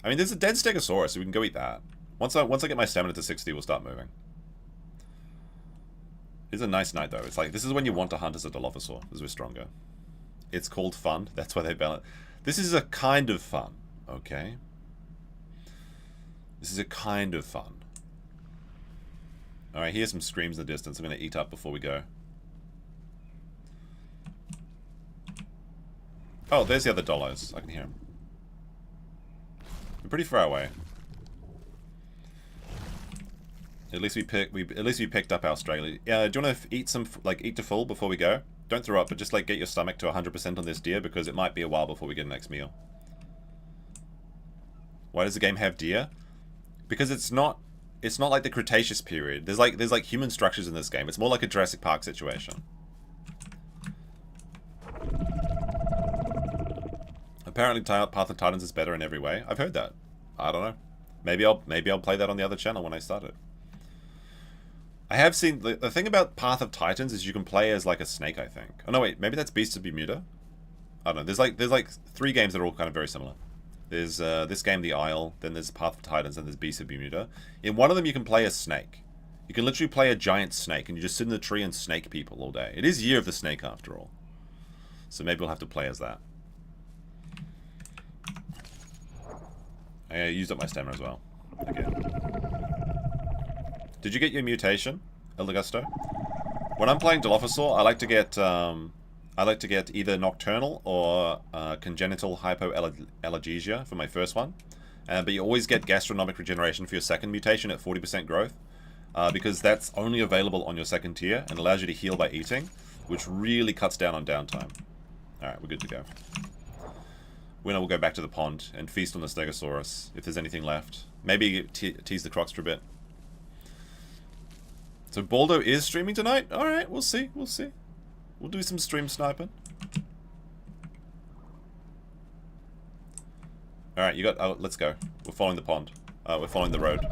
I mean, there's a dead stegosaurus, so we can go eat that. Once I get my stamina to 60, we'll start moving. It's a nice night, though. It's like, this is when you want to hunt as a dilophosaur, because we're stronger. It's called fun. That's why they balance. This is a kind of fun, okay? This is a kind of fun. Alright, here's some screams in the distance. I'm going to eat up before we go. Oh, there's the other dolos. I can hear them. We're pretty far away. At least we picked up Australia. Yeah, do you want to eat to full before we go? Don't throw up, but just like get your stomach to 100% on this deer, because it might be a while before we get the next meal. Why does the game have deer? Because it's not it's not like the Cretaceous period. There's like human structures in this game. It's more like a Jurassic Park situation. Apparently, Path of Titans is better in every way. I've heard that. I don't know. Maybe I'll play that on the other channel when I start it. I have seen the thing about Path of Titans is you can play as like a snake. I think. Oh no, wait. Maybe that's Beasts of Bermuda. I don't know. There's like 3 games that are all kind of very similar. There's this game, The Isle. Then there's Path of Titans, and there's Beasts of Bermuda. In one of them, you can play a snake. You can literally play a giant snake, and you just sit in the tree and snake people all day. It is Year of the Snake after all. So maybe we'll have to play as that. I used up my stamina as well. Again. Did you get your mutation, Eldegusto? When I'm playing Dilophosaur, I like to get either nocturnal or congenital hypoallergesia for my first one. But you always get gastronomic regeneration for your second mutation at 40% growth. Because that's only available on your second tier and allows you to heal by eating, which really cuts down on downtime. Alright, we're good to go. Winner will go back to the pond and feast on the Stegosaurus, if there's anything left. Maybe tease the crocs for a bit. So Baldo is streaming tonight? Alright, we'll see, we'll see. We'll do some stream sniping. Alright, you got... let's go. We're following the pond. We're following the road.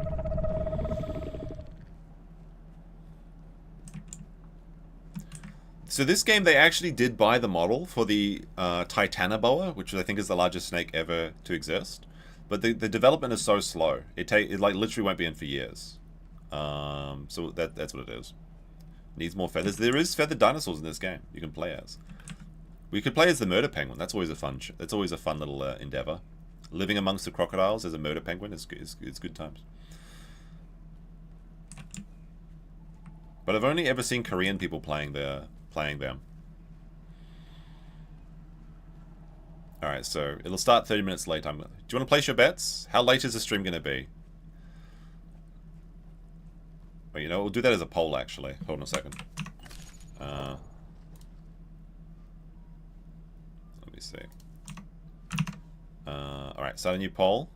So this game, they actually did buy the model for the Titanoboa, which I think is the largest snake ever to exist. But the development is so slow. It like literally won't be in for years. So that's what it is. Needs more feathers. There is feathered dinosaurs in this game you can play as. We could play as the murder penguin. That's always a fun. That's always a fun little endeavor. Living amongst the crocodiles as a murder penguin is good times. But I've only ever seen Korean people playing them. Alright, so it'll start 30 minutes late. Do you want to place your bets? How late is the stream going to be? Well, you know, we'll do that as a poll, actually. Hold on a second. Let me see. Alright, start a new poll.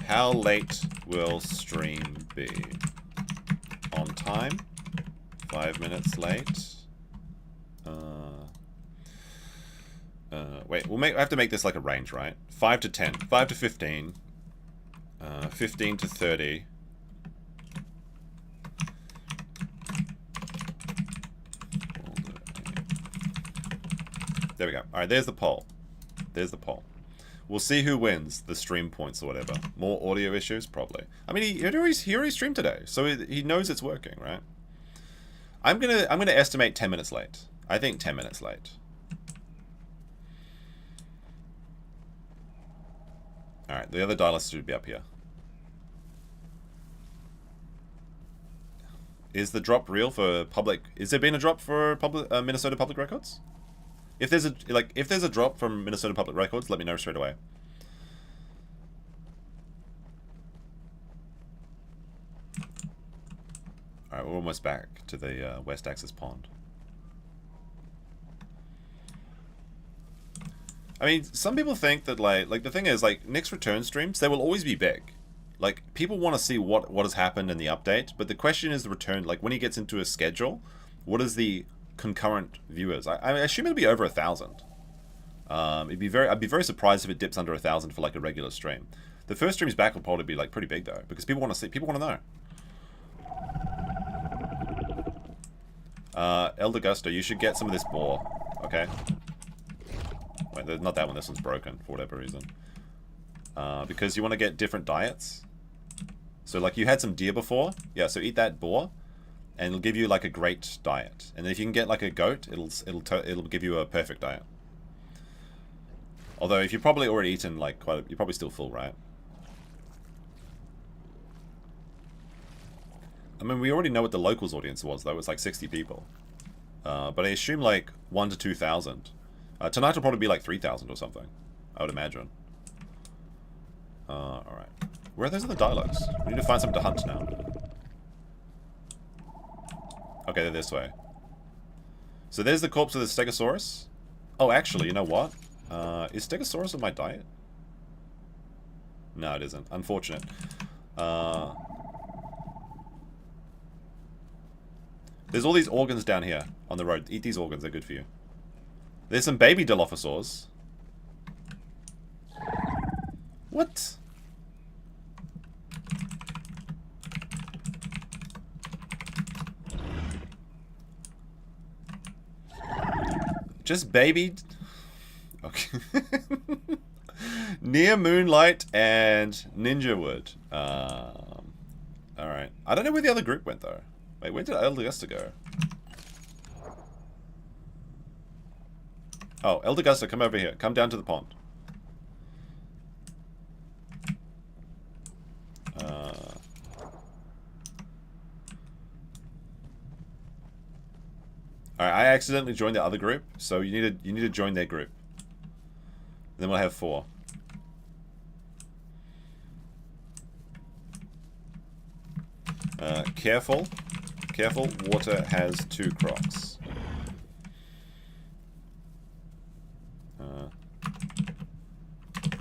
How late will stream be? On time? 5 minutes late. Wait, I have to make this like a range, right? 5 to 10, 5 to 15, 15 to 30. There we go. Alright, there's the poll. There's the poll. We'll see who wins the stream points or whatever. More audio issues? Probably. I mean, he already streamed today, so he knows it's working, right? I'm gonna estimate 10 minutes late. I think 10 minutes late. Alright, the other dialysis should be up here. Is the drop real for public? Is there been a drop for public Minnesota Public Records? If there's a drop from Minnesota Public Records, let me know straight away. Alright, we're almost back to the West Axis Pond. I mean, some people think that like the thing is, like, Nick's return streams, they will always be big. Like, people want to see what has happened in the update, but the question is the return, like, when he gets into a schedule, what is the concurrent viewers? I assume it'll be over 1,000. I'd be very surprised if it dips under 1,000 for like a regular stream. The first streams back will probably be like pretty big though, because people want to see, people want to know. Elder Gusto, you should get some of this boar, okay? Wait, not that one, this one's broken for whatever reason. Because you want to get different diets. So like you had some deer before, yeah, so eat that boar, and it'll give you like a great diet. And then if you can get like a goat, it'll give you a perfect diet. Although if you've probably already eaten like you're probably still full, right? I mean, we already know what the locals audience was though. It's like 60 people. But I assume like 1 to 2,000. Tonight will probably be like 3,000 or something, I would imagine. Alright. Where are those other dilos? We need to find something to hunt now. Okay, they're this way. So there's the corpse of the Stegosaurus. Oh, actually, you know what? Is Stegosaurus on my diet? No, it isn't. Unfortunate. There's all these organs down here on the road. Eat these organs, they're good for you. There's some baby dilophosaurs. What? Just baby... Okay. Near moonlight and ninja wood. Alright. I don't know where the other group went, though. Wait, where did Eldegusta go? Oh, Eldegusta, come over here. Come down to the pond. Alright, I accidentally joined the other group, so you need to join their group. Then we'll have 4. Careful. Careful, water has 2 crocs.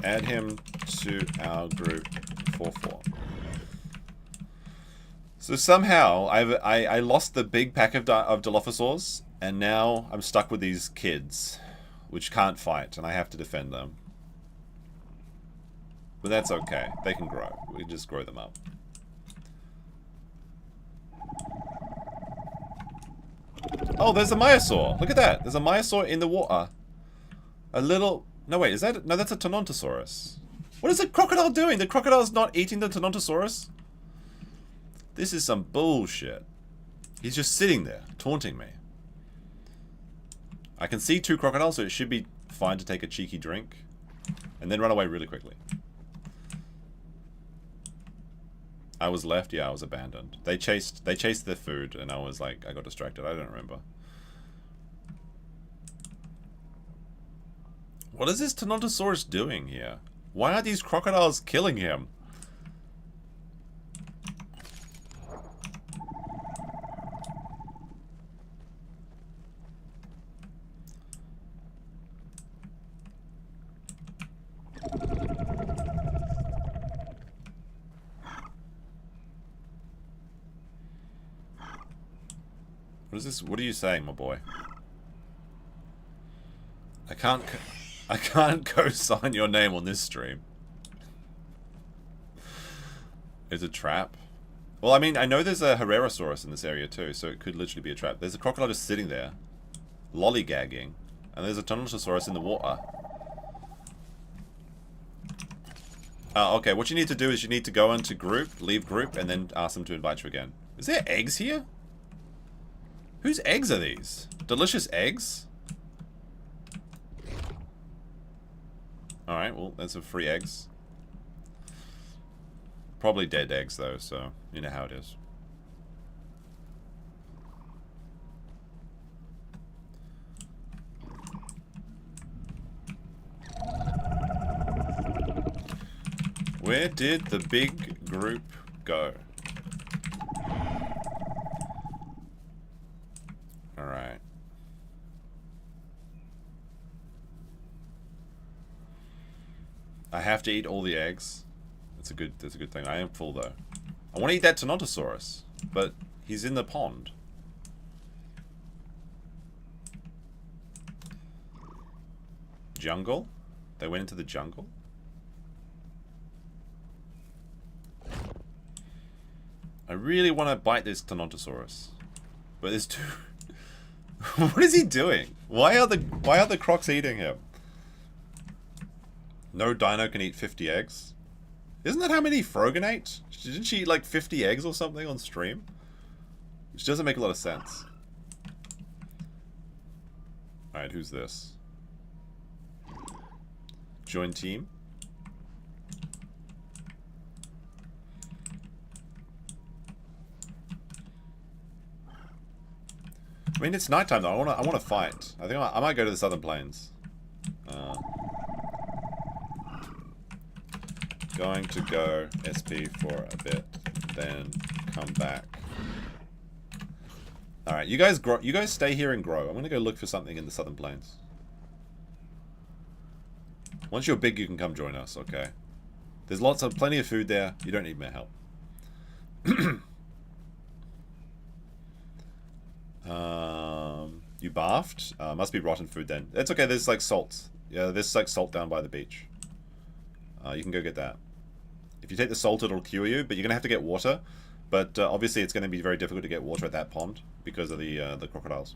Add him to our group for 4. So somehow I lost the big pack of dilophosaurs, and now I'm stuck with these kids, which can't fight, and I have to defend them. But that's okay. They can grow. We can just grow them up. Oh, there's a myosaur. Look at that. There's a myosaur in the water. A little... No, wait. Is that... No, that's a Tenontosaurus. What is the crocodile doing? The crocodile's not eating the Tenontosaurus? This is some bullshit. He's just sitting there, taunting me. I can see 2 crocodiles, so it should be fine to take a cheeky drink. And then run away really quickly. I was left, yeah, I was abandoned. They chased their food, and I was like, I got distracted. I don't remember. What is this Tenontosaurus doing here? Why are these crocodiles killing him? What is this? What are you saying, my boy? I can't co-sign your name on this stream. It's a trap. Well, I mean, I know there's a Herrerasaurus in this area too, so it could literally be a trap. There's a crocodile just sitting there, lollygagging, and there's a Tenontosaurus in the water. Okay, what you need to do is you need to go into group, leave group, and then ask them to invite you again. Is there eggs here? Whose eggs are these? Delicious eggs? Alright, well, that's some free eggs. Probably dead eggs, though, so you know how it is. Where did the big group go? Alright. I have to eat all the eggs. That's a good thing. I am full though. I want to eat that Tenontosaurus, but he's in the pond. Jungle? They went into the jungle? I really want to bite this Tenontosaurus, but there's 2. What is he doing? Why are the crocs eating him? No dino can eat 50 eggs. Isn't that how many Frogan ate? Didn't she eat like 50 eggs or something on stream? Which doesn't make a lot of sense. Alright, who's this? Join team. I mean, it's nighttime though. I want to fight. I think I might go to the Southern Plains. Going to go SP for a bit, then come back. All right, you guys grow. You guys stay here and grow. I'm gonna go look for something in the Southern Plains. Once you're big, you can come join us. Okay. There's plenty of food there. You don't need my help. You bathed? Must be rotten food then. It's okay, there's like salt. Yeah, there's like salt down by the beach. You can go get that. If you take the salt, it'll cure you, but you're going to have to get water. But obviously it's going to be very difficult to get water at that pond because of the crocodiles.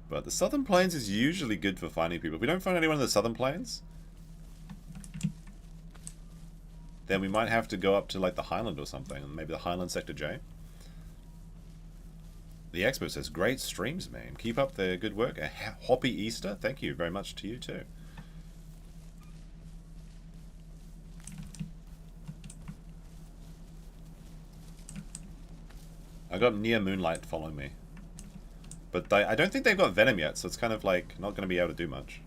But the Southern Plains is usually good for finding people. If we don't find anyone in the Southern Plains, then we might have to go up to like the Highland or something. Maybe the Highland Sector J. The expert says, great streams, man. Keep up the good work. A happy Easter. Thank you very much to you too. I got Near Moonlight following me. But I don't think they've got Venom yet, so it's kind of like not going to be able to do much.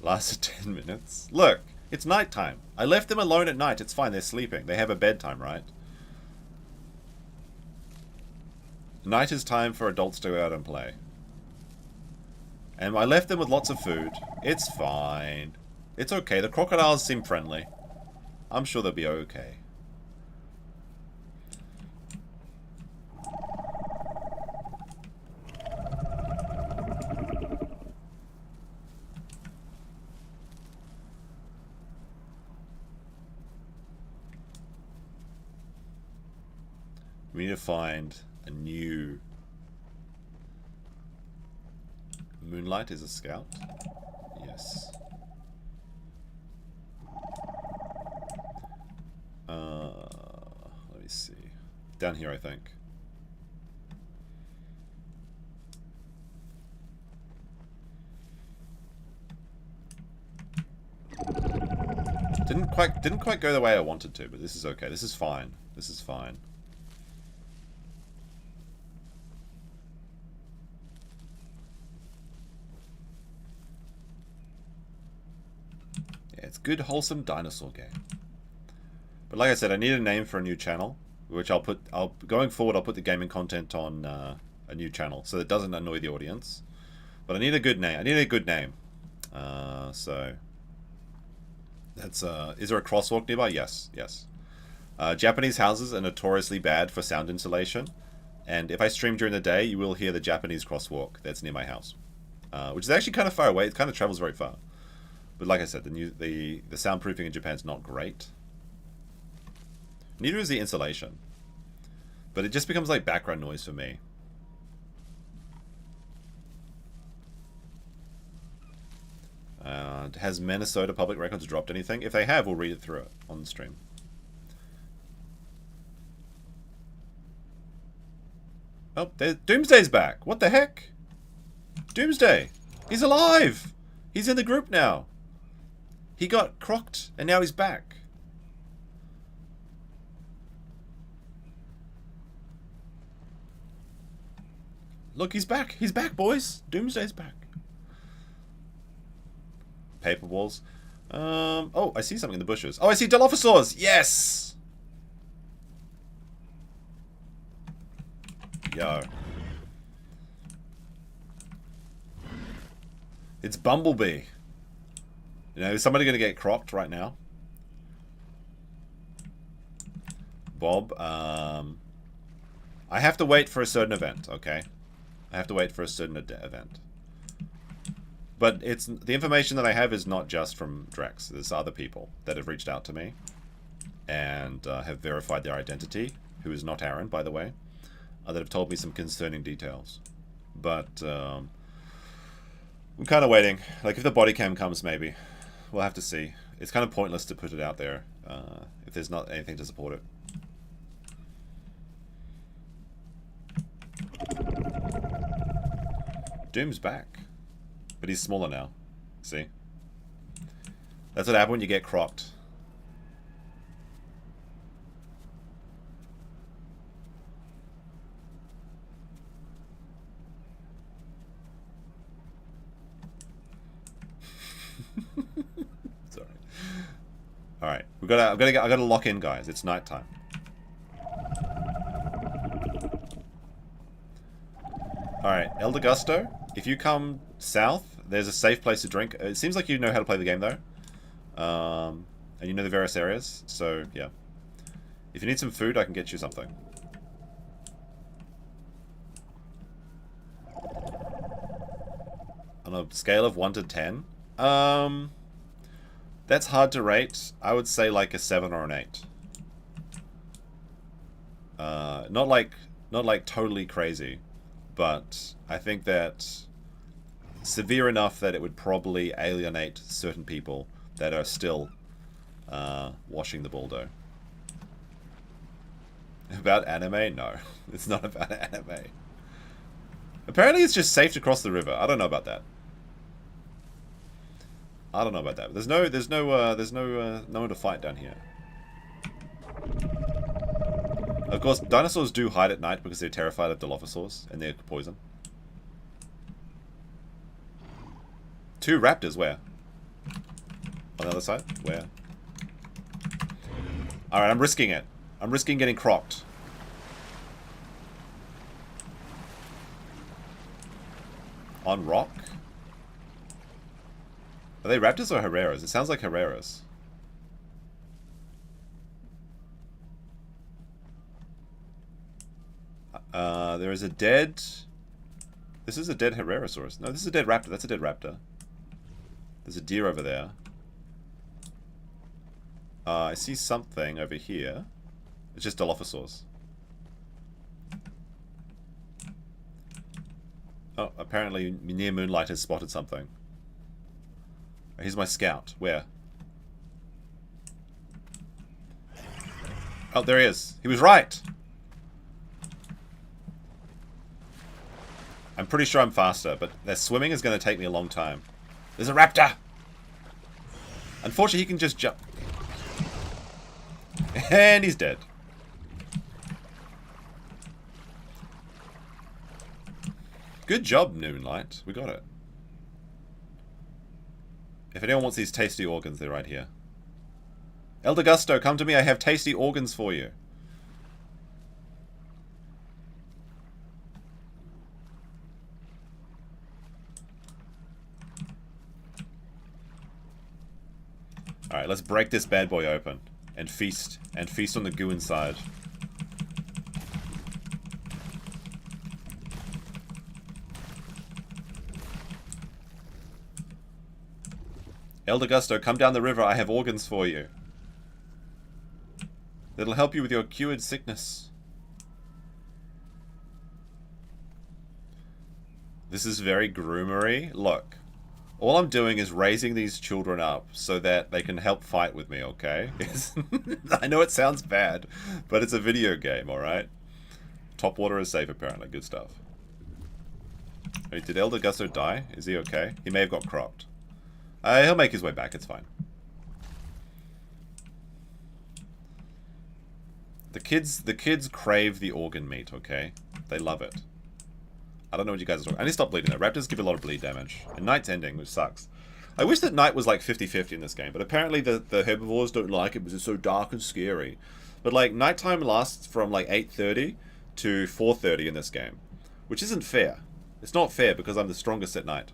Lasted 10 minutes. Look, it's nighttime. I left them alone at night. It's fine. They're sleeping. They have a bedtime, right? Night is time for adults to go out and play. And I left them with lots of food. It's fine. It's okay. The crocodiles seem friendly. I'm sure they'll be okay. We need to find a new... Moonlight is a scout? Yes. Let me see. Down here, I think. Didn't quite go the way I wanted to, but this is okay. This is fine. This is fine. It's good, wholesome dinosaur game. But like I said, I need a name for a new channel, which going forward, I'll put the gaming content on a new channel, so it doesn't annoy the audience. But I need a good name. I need a good name. So that's is there a crosswalk nearby? Yes, yes. Japanese houses are notoriously bad for sound insulation, and if I stream during the day, you will hear the Japanese crosswalk that's near my house, which is actually kind of far away. It kind of travels very far. But like I said, the soundproofing in Japan is not great. Neither is the insulation. But it just becomes like background noise for me. Has Minnesota Public Records dropped anything? If they have, we'll read it through it on the stream. Oh, Doomsday's back. What the heck? Doomsday. He's alive. He's in the group now. He got crocked, and now he's back. Look, he's back. He's back, boys. Doomsday's back. Paper walls. Oh, I see something in the bushes. Oh, I see dilophosaurs. Yes! Yo. It's Bumblebee. You know, is somebody going to get cropped right now? Bob, I have to wait for a certain event, okay? I have to wait for a certain event. But it's the information that I have is not just from Drex. There's other people that have reached out to me and have verified their identity, who is not Aaron, by the way, that have told me some concerning details. But I'm kind of waiting. Like, if the body cam comes, maybe. We'll have to see. It's kind of pointless to put it out there if there's not anything to support it. Doom's back. But he's smaller now. See? That's what happens when you get cropped. Sorry. All right, I gotta lock in, guys. It's nighttime. All right, Elder Gusto. If you come south, there's a safe place to drink. It seems like you know how to play the game, though. And you know the various areas, so, yeah. If you need some food, I can get you something. On a scale of 1 to 10? That's hard to rate. I would say like a 7 or an 8. Not like totally crazy, but I think that severe enough that it would probably alienate certain people that are still washing the Baldo. About anime? No, it's not about anime. Apparently it's just safe to cross the river. I don't know about that. I don't know about that. There's no one to fight down here. Of course, dinosaurs do hide at night because they're terrified of dilophosaurs and their poison. 2 raptors, where? On the other side? Where? Alright, I'm risking it. I'm risking getting crocked. On rock? Are they raptors or Herreras? It sounds like Herreras. There is a dead... This is a dead Herrerasaurus. No, this is a dead raptor. That's a dead raptor. There's a deer over there. I see something over here. It's just dilophosaurs. Oh, apparently near Moonlight has spotted something. Here's my scout. Where? Oh, there he is. He was right! I'm pretty sure I'm faster, but their swimming is going to take me a long time. There's a raptor! Unfortunately, he can just jump. And he's dead. Good job, Moonlight. We got it. If anyone wants these tasty organs, they're right here. Elder Gusto, come to me. I have tasty organs for you. Alright, let's break this bad boy open. And feast. And feast on the goo inside. Elder Gusto, come down the river. I have organs for you. That'll help you with your cured sickness. This is very groomery. Look. All I'm doing is raising these children up so that they can help fight with me, okay? I know it sounds bad, but it's a video game, alright? Top water is safe, apparently. Good stuff. Wait, did Elder Gusto die? Is he okay? He may have got cropped. He'll make his way back, it's fine. The kids crave the organ meat, okay? They love it. I don't know what you guys are talking. I need to stop bleeding though. Raptors give a lot of bleed damage. And Night's ending, which sucks. I wish that Night was like 50-50 in this game, but apparently the herbivores don't like it because it's so dark and scary. But like, nighttime lasts from like 8:30 to 4:30 in this game. Which isn't fair. It's not fair because I'm the strongest at night.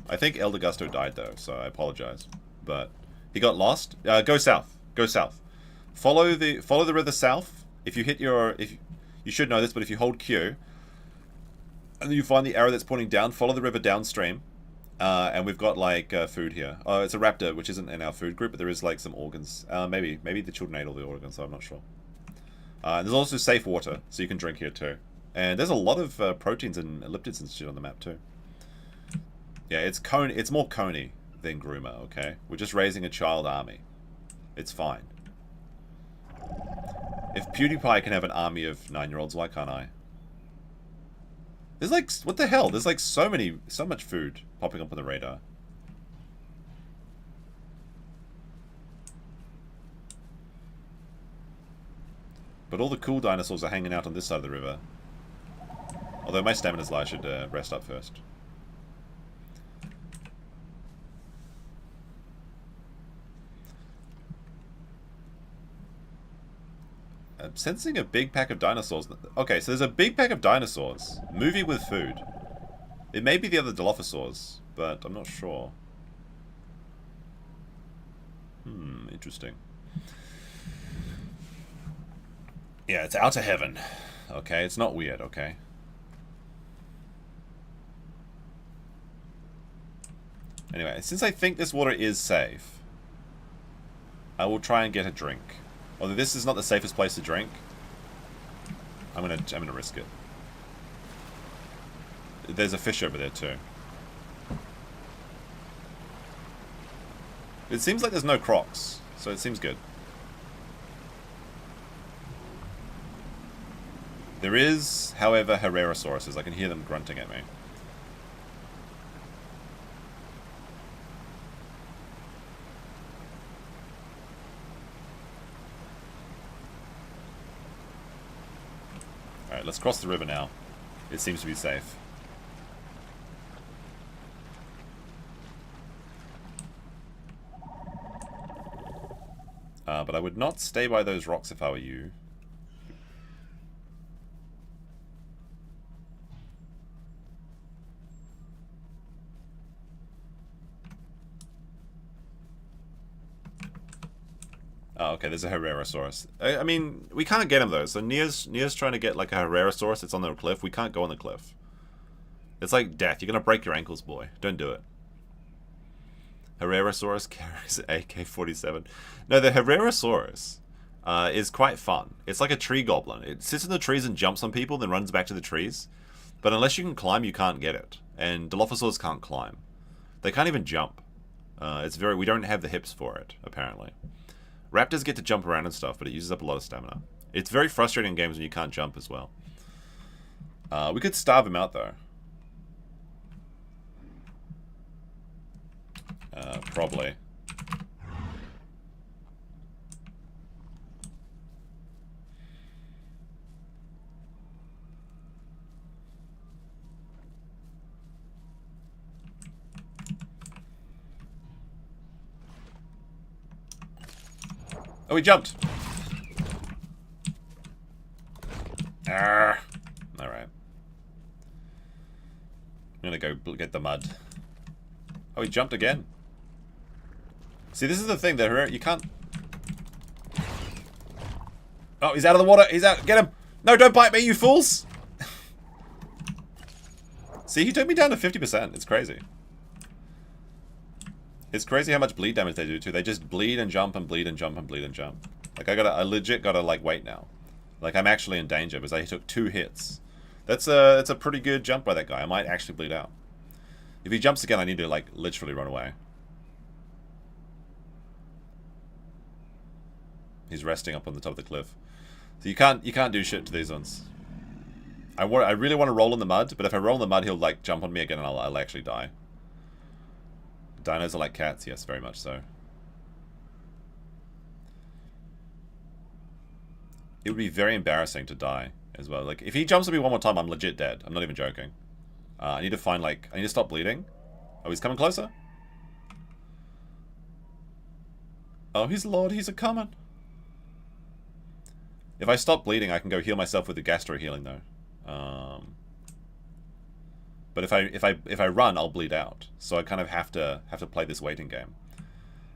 I think Elder Gusto died though, so I apologize. But he got lost. Go south. Go south. Follow the river south. If you hit your... you should know this, but if you hold Q... and then you find the arrow that's pointing down, follow the river downstream. And we've got, like, food here. It's a raptor, which isn't in our food group, but there is, like, some organs. Maybe the children ate all the organs, so I'm not sure. And there's also safe water, so you can drink here, too. And there's a lot of proteins and elliptids and shit on the map, too. Yeah, it's more coney than groomer, okay? We're just raising a child army. It's fine. If PewDiePie can have an army of 9-year-olds, why can't I? There's like, what the hell? There's like so much food popping up on the radar. But all the cool dinosaurs are hanging out on this side of the river. Although my stamina's low, I should rest up first. I'm sensing a big pack of dinosaurs. Okay, so there's a big pack of dinosaurs. Movie with food. It may be the other dilophosaurs, but I'm not sure. Interesting. Yeah, it's out of heaven. Okay, it's not weird, okay? Anyway, since I think this water is safe, I will try and get a drink. Although this is not the safest place to drink, I'm gonna risk it. There's a fish over there too. It seems like there's no crocs, so it seems good. There is, however, Herrerasaurus. I can hear them grunting at me. Alright, let's cross the river now. It seems to be safe. But I would not stay by those rocks if I were you. Oh, okay, there's a Herrerasaurus. I mean, we can't get him though. So Nia's trying to get like a Herrerasaurus that's on the cliff. We can't go on the cliff. It's like death. You're gonna break your ankles, boy. Don't do it. Herrerasaurus carries an AK-47. No, the Herrerasaurus is quite fun. It's like a tree goblin. It sits in the trees and jumps on people, then runs back to the trees. But unless you can climb, you can't get it. And dilophosaurs can't climb. They can't even jump. We don't have the hips for it, apparently. Raptors get to jump around and stuff, but it uses up a lot of stamina. It's very frustrating in games when you can't jump as well. We could starve him out, though. Probably. Oh, he jumped! Alright. I'm gonna go get the mud. Oh, he jumped again. See, this is the thing that you can't... Oh, he's out of the water. He's out. Get him. No, don't bite me, you fools. See, he took me down to 50%. It's crazy. It's crazy how much bleed damage they do, too. They just bleed and jump and bleed and jump and bleed and jump. Like, I legit gotta, like, wait now. Like, I'm actually in danger because I took 2 hits. That's a pretty good jump by that guy. I might actually bleed out. If he jumps again, I need to, like, literally run away. He's resting up on the top of the cliff. So you can't do shit to these ones. I really want to roll in the mud, but if I roll in the mud, he'll like jump on me again and I'll actually die. Dinos are like cats, yes, very much so. It would be very embarrassing to die as well. Like if he jumps on me one more time, I'm legit dead. I'm not even joking. I need to stop bleeding. Oh, he's coming closer. Oh, he's Lord, he's a coming. If I stop bleeding, I can go heal myself with the gastro healing though. But if I run, I'll bleed out. So I kind of have to play this waiting game.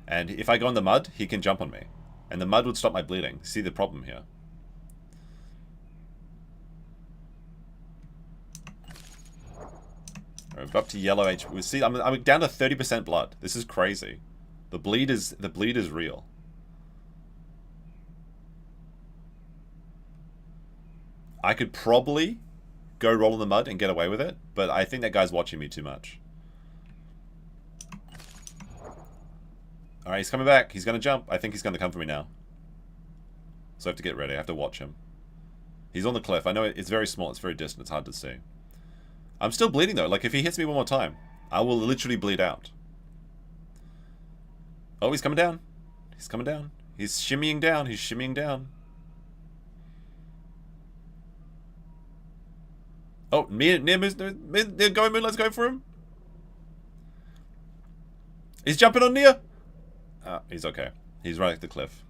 And if I go in the mud, he can jump on me, and the mud would stop my bleeding. See the problem here? We're up to yellow H. We see I'm down to 30% blood. This is crazy. The bleed is real. I could probably go roll in the mud and get away with it, but I think that guy's watching me too much. Alright, he's coming back. He's going to jump. I think he's going to come for me now. So I have to get ready. I have to watch him. He's on the cliff. I know it's very small. It's very distant. It's hard to see. I'm still bleeding, though. Like, if he hits me one more time, I will literally bleed out. Oh, he's coming down. He's coming down. He's shimmying down. He's shimmying down. Oh, near going Moon, let's go for him. He's jumping on Nia. Oh, he's okay. He's right at the cliff.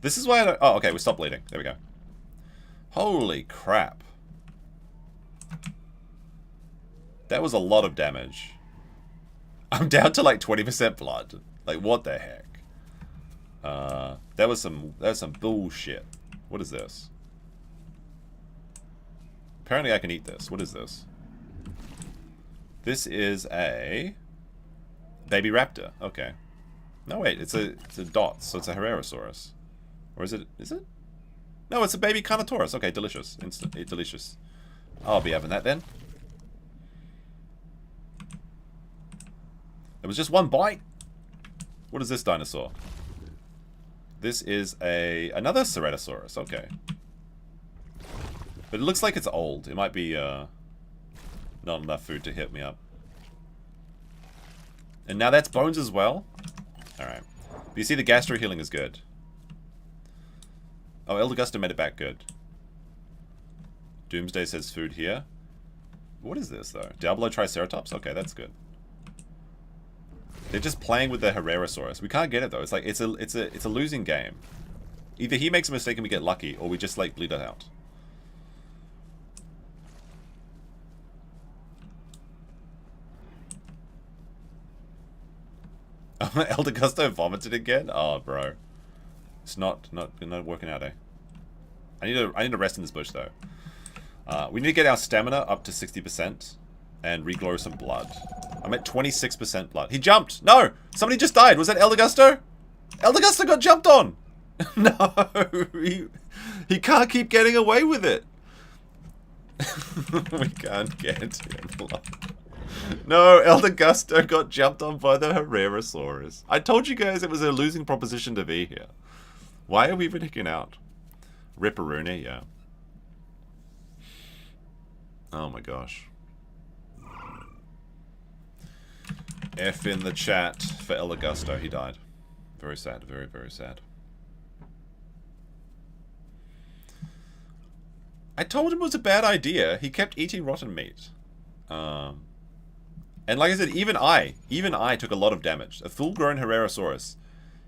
This is why I don't... Oh, okay, we stopped bleeding. There we go. Holy crap. That was a lot of damage. I'm down to like 20% blood. Like, what the heck? That was some bullshit. What is this? Apparently I can eat this. What is this? This is a baby raptor. Okay. No, wait. It's a dot, so it's a Herrerasaurus. Or is it? Is it? No, it's a baby Carnotaurus. Okay, delicious. Instant. Delicious. I'll be having that then. It was just one bite. What is this dinosaur? This is another Ceratosaurus. Okay. But it looks like it's old. It might be not enough food to hit me up. And now that's bones as well? Alright. But you see the gastro healing is good. Oh, Eldegusta made it back good. Doomsday says food here. What is this though? Diablo Triceratops? Okay, that's good. They're just playing with the Herrerasaurus. We can't get it though. It's like it's a losing game. Either he makes a mistake and we get lucky, or we just like bleed it out. Eldegusto vomited again? Oh, bro. It's not working out, eh? I need to rest in this bush though. We need to get our stamina up to 60% and regrow some blood. I'm at 26% blood. He jumped! No! Somebody just died! Was that Eldegusto? Eldegusto got jumped on! No! He can't keep getting away with it! We can't get him. No, Eldegusto got jumped on by the Herrerasaurus. I told you guys it was a losing proposition to be here. Why are we even hicking out? Ripperoonie, yeah. Oh my gosh. F in the chat for Eldegusto. He died. Very sad. Very, very sad. I told him it was a bad idea. He kept eating rotten meat. And like I said, even I took a lot of damage. A full-grown Herrerasaurus.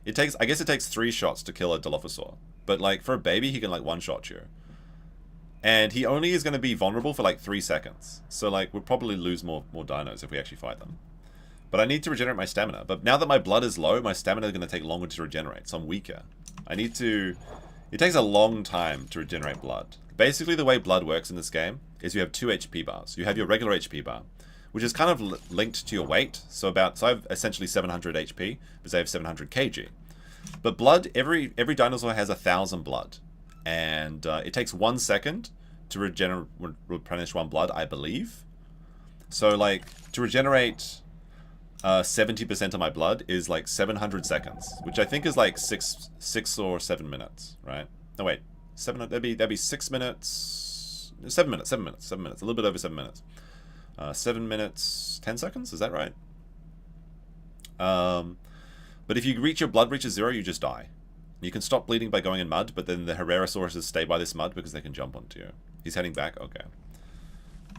I guess it takes 3 shots to kill a dilophosaur. But like, for a baby, he can like one-shot you. And he only is going to be vulnerable for like 3 seconds. So like, we'll probably lose more dinos if we actually fight them. But I need to regenerate my stamina. But now that my blood is low, my stamina is going to take longer to regenerate. So I'm weaker. It takes a long time to regenerate blood. Basically, the way blood works in this game is you have 2 HP bars. You have your regular HP bar, which is kind of linked to your weight. So I have essentially 700 HP, because I have 700 kg. But blood, every dinosaur has 1,000 blood. And it takes 1 second to replenish 1 blood, I believe. So like, to regenerate 70% of my blood is like 700 seconds, which I think is like 6 or 7 minutes, right? No, wait. That'd be 6 minutes. 7 minutes. A little bit over 7 minutes. 7 minutes, 10 seconds? Is that right? But if you reach your blood reaches 0, you just die. You can stop bleeding by going in mud, but then the Herrerasauruses stay by this mud because they can jump onto you. He's heading back? Okay.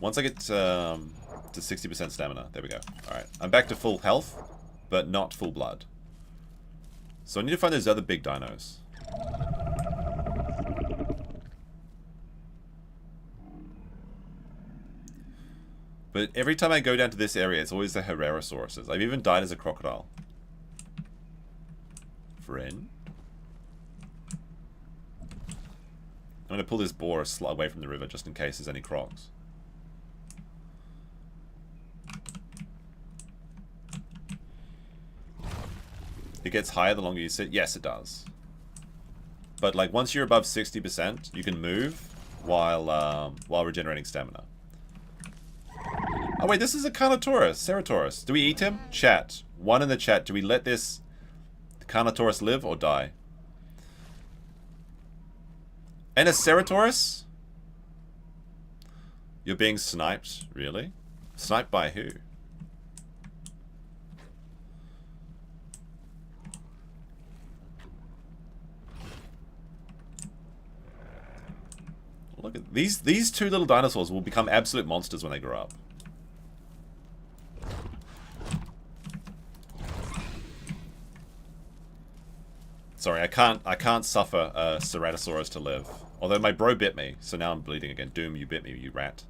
Once I get to 60% stamina, there we go. Alright, I'm back to full health, but not full blood. So I need to find those other big dinos. But every time I go down to this area, it's always the Herrerasauruses. I've even died as a crocodile. Friend? I'm going to pull this boar away from the river just in case there's any crocs. It gets higher the longer you sit? Yes, it does. But like once you're above 60%, you can move while regenerating stamina. Oh wait, this is a Carnotaurus, Ceratosaurus. Do we eat him? Chat. 1 in the chat. Do we let this Carnotaurus live or die? And a Ceratosaurus? You're being sniped? Really? Sniped by who? Look at these 2 little dinosaurs will become absolute monsters when they grow up. Sorry, I can't suffer a Ceratosaurus to live. Although my bro bit me, so now I'm bleeding again. Doom, you bit me, you rat.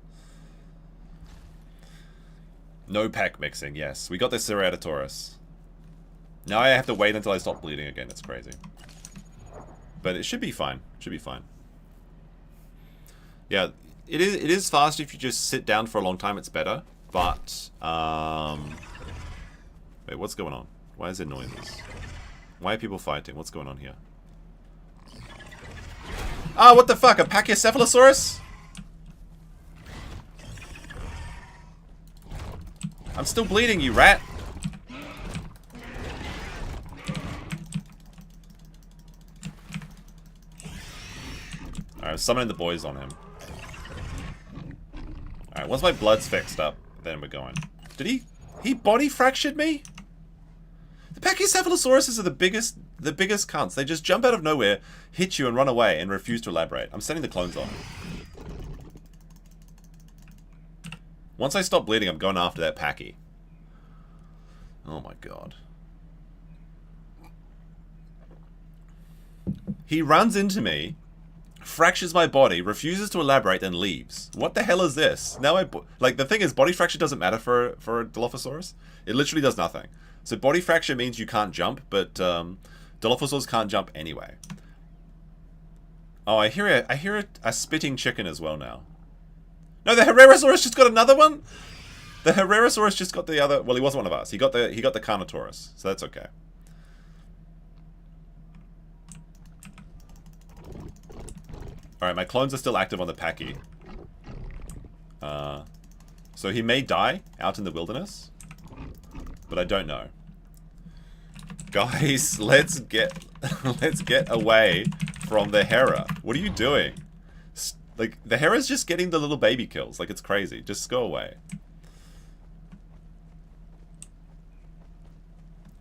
No pack mixing, yes. We got the Herrerasaurus. Now I have to wait until I stop bleeding again. It's crazy. But it should be fine. Should be fine. Yeah, it is fast if you just sit down for a long time, it's better. But, wait, what's going on? Why is there noises? Why are people fighting? What's going on here? Ah, what the fuck? A Pachycephalosaurus? I'm still bleeding, you rat. Alright, I'm summoning the boys on him. Alright, once my blood's fixed up, then we're going. Did he body fractured me? The Pachycephalosauruses are the biggest cunts. They just jump out of nowhere, hit you and run away and refuse to elaborate. I'm sending the clones on. Once I stop bleeding, I'm going after that Pachy. Oh my god. He runs into me, fractures my body, refuses to elaborate, and leaves. What the hell is this? Now like, the thing is, body fracture doesn't matter for a Dilophosaurus. It literally does nothing. So body fracture means you can't jump, but Dilophosaurs can't jump anyway. Oh, I hear a spitting chicken as well now. No, the Herrerasaurus just got another one. The Herrerasaurus just got the other. Well, he wasn't one of us. He got the Carnotaurus, so that's okay. All right, my clones are still active on the Pachy. So he may die out in the wilderness, but I don't know. Guys, let's get away from the Herra. What are you doing? Like, the Herra's just getting the little baby kills. Like, it's crazy. Just go away.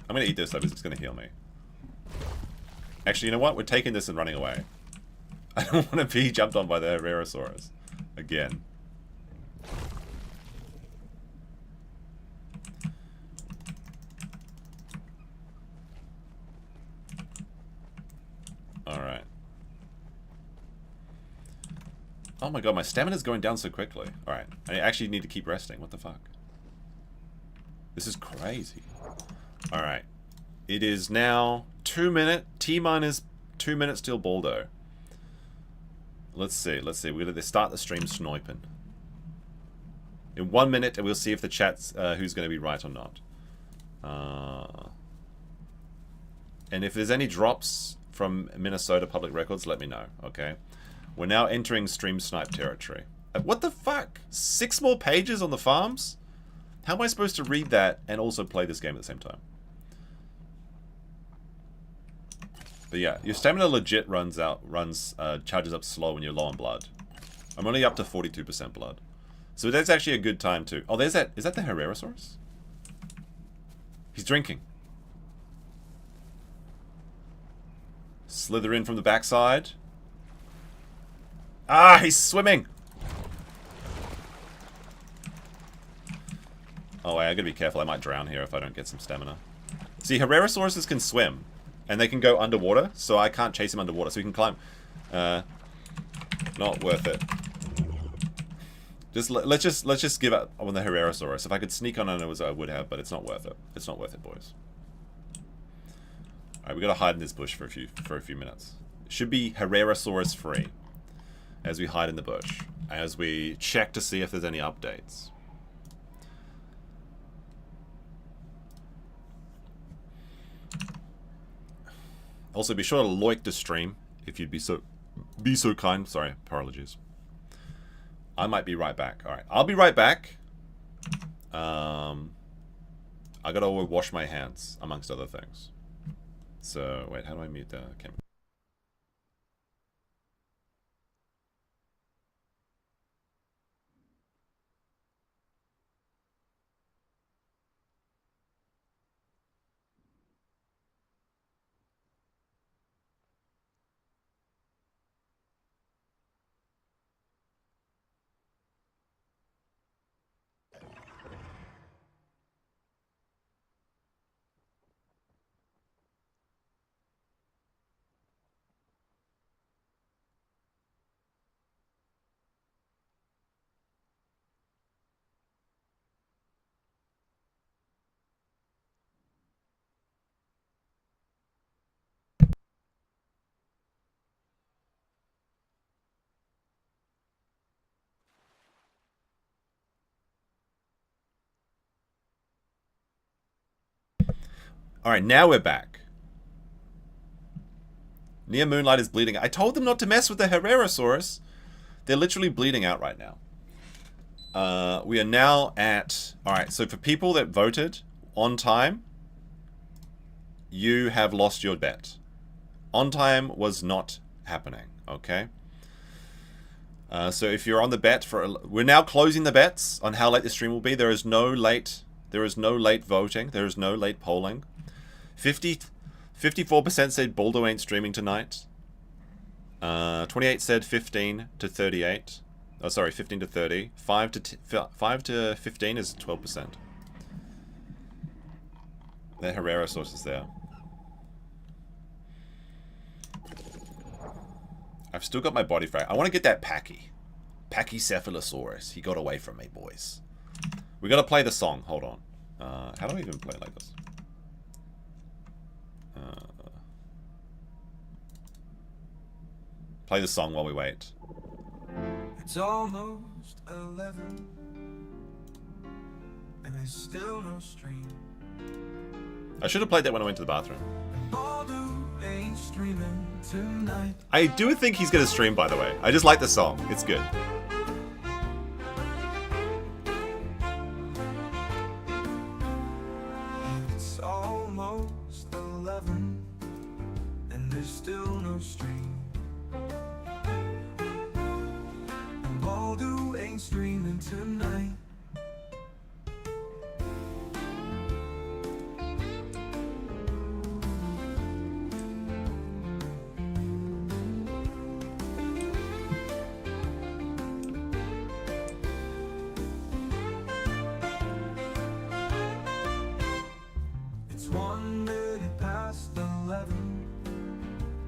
I'm gonna eat this though, because it's gonna heal me. Actually, you know what? We're taking this and running away. I don't want to be jumped on by the Herrerasaurus again. Alright. Oh my god, my stamina's going down so quickly. Alright, I actually need to keep resting. What the fuck? This is crazy. Alright. It is now 2 minutes. T-minus 2 minutes till Baldo. Let's see. We're going to start the stream sniping. In 1 minute, and we'll see if the chat's who's going to be right or not. And if there's any drops from Minnesota Public Records, let me know, okay? We're now entering stream snipe territory. What the fuck? 6 more pages on the farms? How am I supposed to read that and also play this game at the same time? But yeah, your stamina legit charges up slow when you're low on blood. I'm only up to 42% blood. So that's actually a good time to... Oh, there's that... Is that the Herrerasaurus? He's drinking. Slither in from the backside. Ah, he's swimming! Oh wait, I gotta be careful. I might drown here if I don't get some stamina. See, Herrerasauruses can swim. And they can go underwater, so I can't chase him underwater. So he can climb. Not worth it. Let's just give up on the Herrerasaurus. If I could sneak on it, I would have, but it's not worth it. It's not worth it, boys. Alright, we gotta hide in this bush for a few minutes. It should be Herrerasaurus free. As we hide in the bush. As we check to see if there's any updates. Also, be sure to like the stream if you'd be so kind. Sorry, apologies. I might be right back. All right, I'll be right back. I gotta wash my hands, amongst other things. So wait, how do I mute the camera? Alright, now we're back. Near Moonlight is bleeding. I told them not to mess with the Herrerasaurus. They're literally bleeding out right now. We are now at... Alright, so for people that voted on time, you have lost your bet. On time was not happening, okay? So if you're on the bet for... We're now closing the bets on how late the stream will be. There is no late voting. There is no late polling. 54% said Baldo ain't streaming tonight. 28 said 15 to 38. Oh, sorry, 15 to 30. 5 to 15 is 12%. The Herrerasaurus is there. I've still got my body frag. I want to get that pachy. Pachycephalosaurus. He got away from me, boys. We got to play the song. Hold on. How do I even play like this? Play the song while we wait. It's almost 11, and there's still no stream. I should have played that when I went to the bathroom. Baldo ain't streaming tonight. I do think he's gonna stream, by the way. I just like the song. It's good. It's almost 11, and there's still no stream. Baldo ain't streaming tonight. It's 1 minute past 11,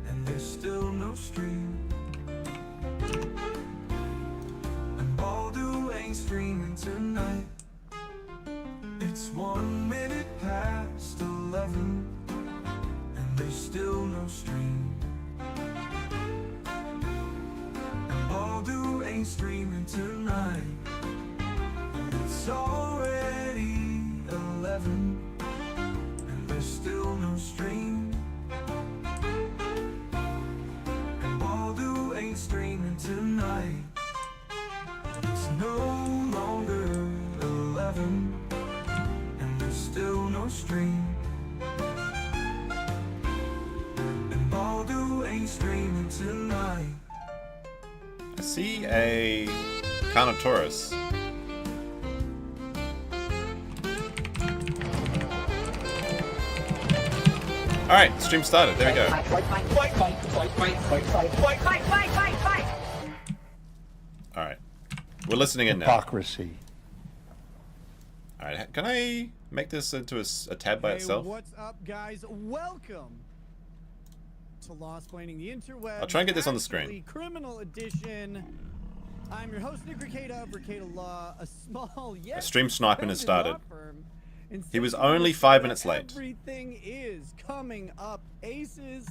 and there's still no stream. Baldo ain't streaming tonight. It's 1 minute past 11, and there's still no stream. And Baldo ain't streaming tonight. It's already 11, and there's still no stream. And Baldo ain't streaming tonight. It's no longer 11, and there's still no stream. And Baldo ain't streaming tonight. I see a Carnotaurus. Alright, stream started. There we go. Alright. We're listening in now. Hypocrisy. Alright, can I make this into a tab by itself? What's up, guys? Welcome to Lost Planning the Interweb. I'll try and get this on the screen. Actually, Criminal Edition. I'm your host, Nick Ricada of Ricada Law, a small yet A stream Snip'n has started. law firm. And He was since only we 5 know minutes late. Everything is coming up aces,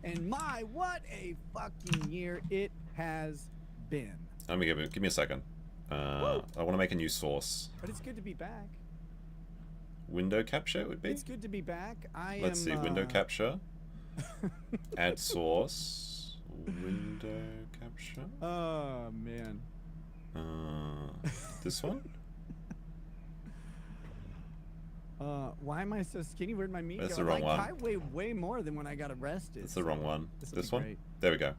and my, what a fucking year it has been. Let me give me a second. I want to make a new source. But it's good to be back. Window capture it would be? It's good to be back. Let's see, window capture. Add source. Window capture. Oh, man. This one? Why am I so skinny? Where'd my meat That's go? the wrong one. I weigh way more than when I got arrested. That's the wrong one. This'll This be one? great. There we go.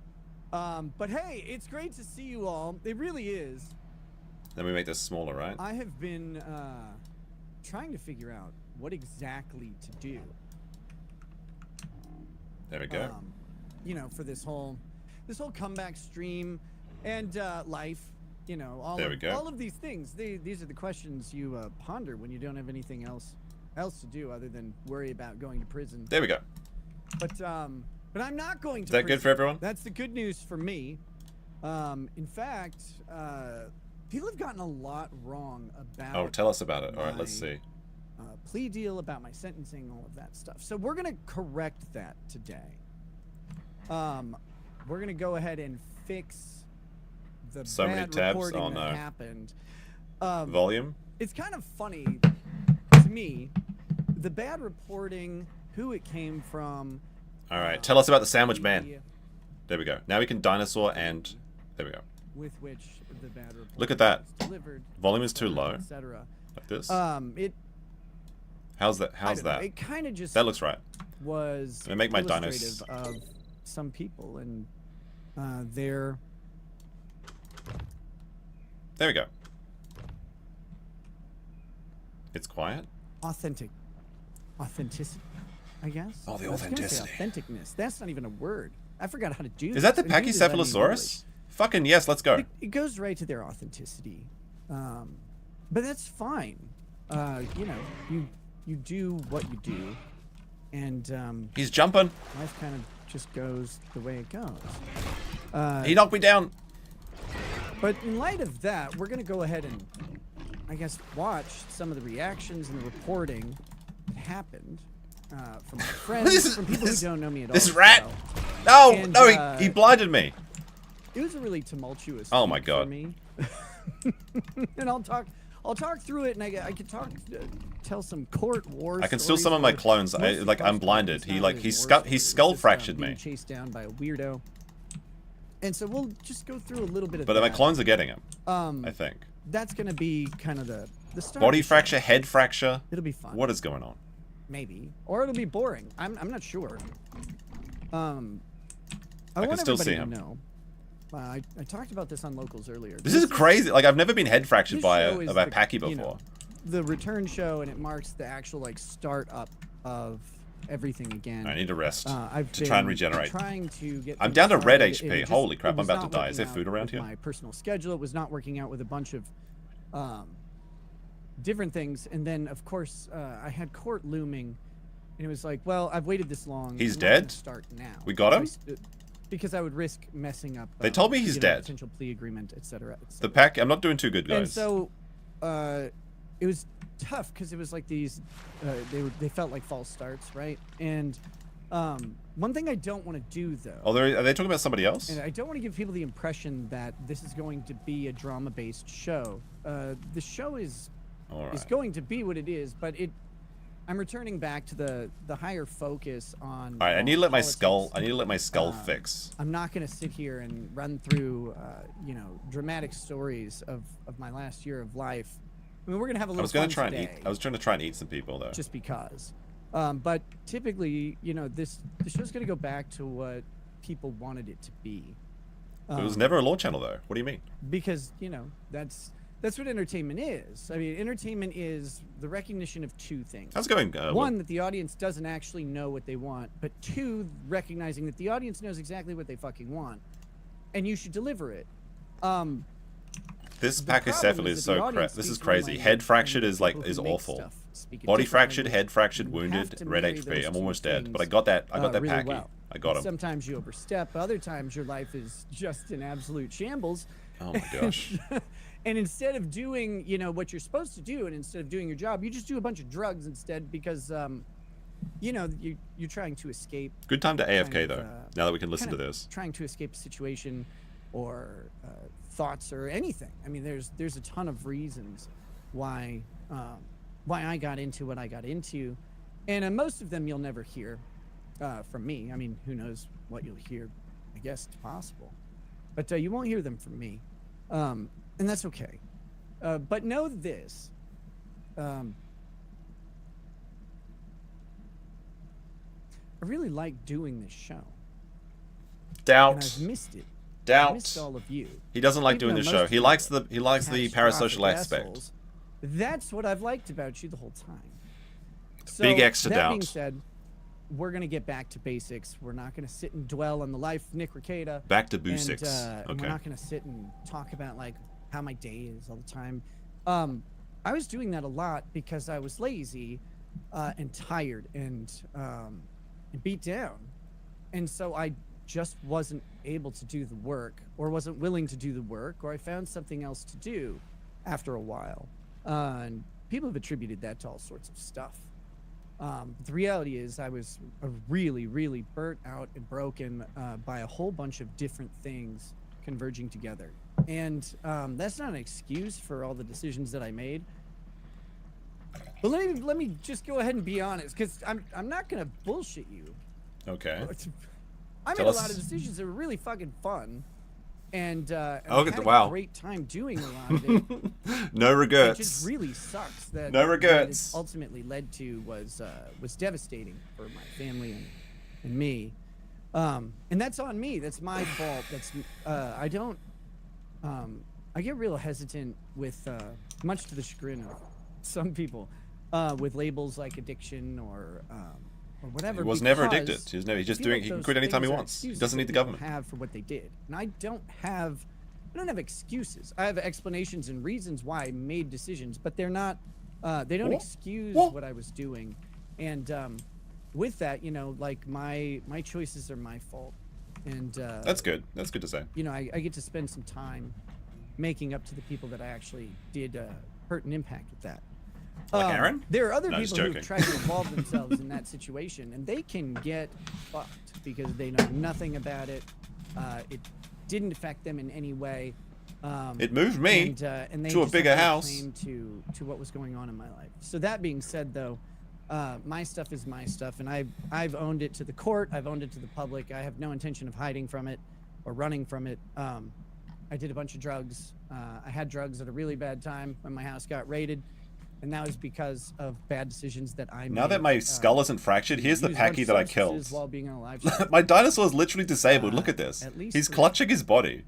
But hey, it's great to see you all. It really is. Then we make this smaller, right? I have been trying to figure out what exactly to do. There we go. You know, for this whole comeback stream and life. You know, all of these things. These are the questions you ponder when you don't have anything else to do other than worry about going to prison. There we go. But I'm not going to. Is that good for everyone? That's the good news for me. In fact, people have gotten a lot wrong about. Oh, tell us about it. All right, let's see. Plea deal, about my sentencing, all of that stuff. So we're gonna correct that today. We're gonna go ahead and fix the So many bad tabs. reporting Oh, that no. happened. Volume? It's kind of funny to me. The bad reporting who it came from. All right, tell us about the sandwich man. There we go. Now we can dinosaur and there we go. With which the bad report Look at that. delivered, Volume is too low. Etc. Like this. How's that? It kind of just that looks right. Was I make my illustrative of some people and their. There we go. It's quiet. Authenticity, I guess. Oh, the I was gonna say authenticity. authenticness. That's not even a word. I forgot how to do. Is that the this. And neither does that in Pachycephalosaurus? Fucking yes, let's go. It goes right to their authenticity, but that's fine. You know, you do what you do, and He's jumping. life kind of just goes the way it goes. He knocked me down. But in light of that, we're gonna go ahead and, I guess, watch some of the reactions and the reporting that happened from my friends, from people who don't know me at all. This rat. So. No, And, no, he blinded me. It was a really tumultuous. Oh my week God. For me. And I'll talk through it, and I could tell some court wars. I can steal some of my clones. I'm blinded. He skull fractured me. Chased down by a weirdo. And so we'll just go through a little bit of But that. my clones are getting him. I think. That's gonna be kind of the start. Body of the fracture, show. head fracture. It'll be fun. What is going on? Maybe, or it'll be boring. I'm not sure. I can want still everybody see to him. know. I talked about this on locals earlier. This is crazy. Like I've never been head fractured This by show is a the- pachy you before. know, the return show, and it marks the actual start up of everything again. I need to rest I've to try and been regenerate. Trying to get I'm things down to red started, HP. and it just- Holy crap, it was I'm about not to die. Is there working food out around with here? My personal schedule, it was not working out with a bunch of different things, and then of course I had court looming, and it was like, well, I've waited this long. He's I'm not gonna dead? Start now. We got him? Because I would risk messing up. They told me he's dead. Potential plea agreement, etc. The pack. I'm not doing too good, guys. And so, it was tough because it was like these, they felt like false starts, right? And one thing I don't want to do though. Oh, are they talking about somebody else? And I don't want to give people the impression that this is going to be a drama-based show. The show is going to be what it is, but I'm returning back to the higher focus on. All right, I need to let my politics. skull. I need to let my skull fix. I'm not going to sit here and run through, dramatic stories of my last year of life. I mean, we're going to have a little fun today. I was trying to try and eat some people though. Just because. But typically, the show's going to go back to what people wanted it to be. It was never a law channel though. What do you mean? Because that's what entertainment is. I mean, entertainment is the recognition of two things. How's it going? One, that the audience doesn't actually know what they want, but two, recognizing that the audience knows exactly what they fucking want, and you should deliver it. This The problem pachycephaly is is that the so audience this is speaks one crazy. language, Head fractured and is like people is who make awful. stuff speak a Body different fractured, language. head fractured, You wounded, have to red marry HP. those I'm two almost dead, but I things, got that. I got that really packy. well. I got him. Sometimes you overstep. Other times your life is just an absolute shambles. Oh my gosh. And instead of doing, what you're supposed to do, and instead of doing your job, you just do a bunch of drugs instead because, you're trying to escape. Good time to AFK kind of, though. Now that we can listen to kind of this. Trying to escape a situation or thoughts or anything. I mean, there's a ton of reasons why I got into what I got into, and most of them you'll never hear from me. I mean, who knows what you'll hear? I guess it's possible, but you won't hear them from me, and that's okay. But know this. I really like doing this show. And Doubt. I've missed it. I Doubt. missed all of you. He doesn't like Even doing the though show. most He of likes you the parasocial catastrophic aspect. assholes. That's what I've liked about you the whole time. So, Big X to that being doubt. said, we're gonna get back to basics. We're not gonna sit and dwell on the life of Nick Ricada. Back to And, basics. and Okay. we're not gonna sit and talk about like how my day is all the time. I was doing that a lot because I was lazy and tired and beat down, and so I just wasn't able to do the work, or wasn't willing to do the work, or I found something else to do after a while. And people have attributed that to all sorts of stuff. The reality is I was really, really burnt out and broken by a whole bunch of different things converging together. And that's not an excuse for all the decisions that I made. But let me just go ahead and be honest, because I'm not gonna bullshit you. Okay. I made a lot of decisions that were really fucking fun, and I had wow. a great time doing a lot of it. No regrets. It just really sucks that no regrets. What it ultimately led to was devastating for my family and me, and that's on me. That's my fault. That's I don't. I get real hesitant with, much to the chagrin of some people, with labels like addiction or whatever. He was never addicted. He's just doing. He can quit anytime he wants. He doesn't need the government. Have for what they did, and I don't have excuses. I have explanations and reasons why I made decisions, but they're not. They don't excuse what I was doing, and with that, you know, like my choices are my fault, and that's good. That's good to say. You know, I get to spend some time making up to the people that I actually did hurt and impact with that. Like Aaron? There are other people who try to involve themselves in that situation, and they can get fucked because they know nothing about it. It didn't affect them in any way. It moved me and they to a bigger house. Claim to what was going on in my life. So that being said, though, my stuff is my stuff, and I've owned it to the court. I've owned it to the public. I have no intention of hiding from it or running from it. I did a bunch of drugs. I had drugs at a really bad time when my house got raided, and that was because of bad decisions that I made. Now that my skull isn't fractured, here's the pachy that I killed. While being on a live my dinosaur is literally disabled. Look at this. He's clutching his body.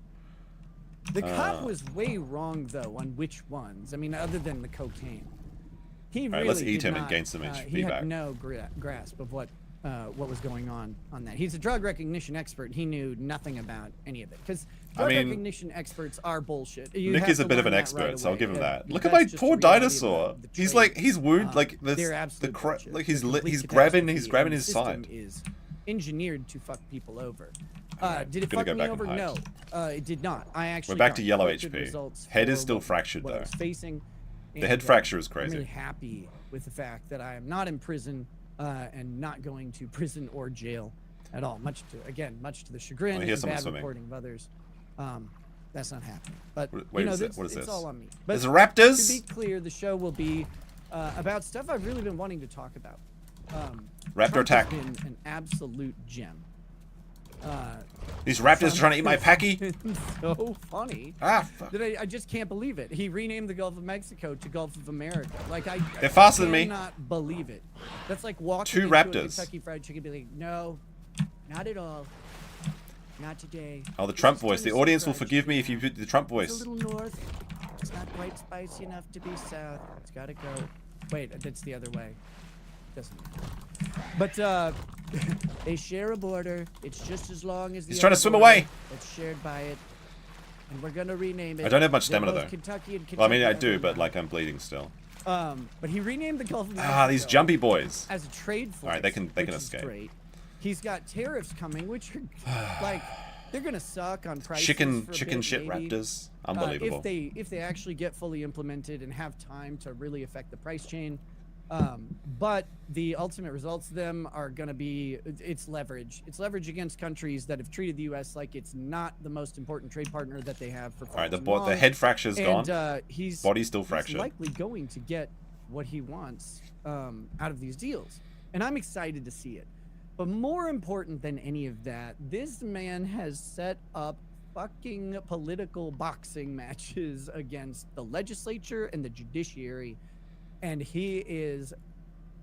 The cop was way wrong, though, on which ones. I mean, other than the cocaine. He really let's eat him not, and gain some HP he back. had no grasp of what was going on that. He's a drug recognition expert. He knew nothing about any of it. Because drug recognition experts are bullshit. Nick is a bit of an expert, so I'll give him that. Look at my poor dinosaur. He's like, he's wounded, like like he's grabbing his side. Is engineered to fuck people over. Did it fuck me over? No, it did not. I actually. We're back to yellow HP. Head is still fractured though. The head fracture is crazy. I'm really happy with the fact that I am not in prison and not going to prison or jail at all. Much to the chagrin and bad reporting of others. That's not happening. But what is it's this? all on me. But is it raptors? To be clear, the show will be about stuff I've really been wanting to talk about. Raptor attack. Has been an absolute gem. These raptors are trying to eat my pachy. So funny. That I just can't believe it. He renamed the Gulf of Mexico to Gulf of America. Like they're faster than me. I cannot believe it. That's like walking Two into raptors. a Kentucky Fried Chicken and be like, no, not at all. Not today. Oh, the Trump voice. The audience will forgive me if you do the Trump voice. It's a little north. It's not quite spicy enough to be south. It's gotta go. Wait, that's the other way. Doesn't matter. But they share a border. It's just as long as the he's trying to swim away. It's shared by it, and we're gonna rename it. I don't have much stamina though. Kentucky and Kentucky. Well, I mean, I do, but like I'm bleeding still. But he renamed the Gulf of Mexico these jumpy boys. as a trade force. All right, they can escape. Great. He's got tariffs coming, which are like they're gonna suck on prices. Chicken for shit maybe. raptors. Unbelievable. If they actually get fully implemented and have time to really affect the price chain. But the ultimate results of them are going to be it's leverage. It's leverage against countries that have treated the U.S. like it's not the most important trade partner that they have for far too long. The head fracture's gone. Body's still fractured. He's likely going to get what he wants out of these deals, and I'm excited to see it. But more important than any of that, this man has set up fucking political boxing matches against the legislature and the judiciary. And he is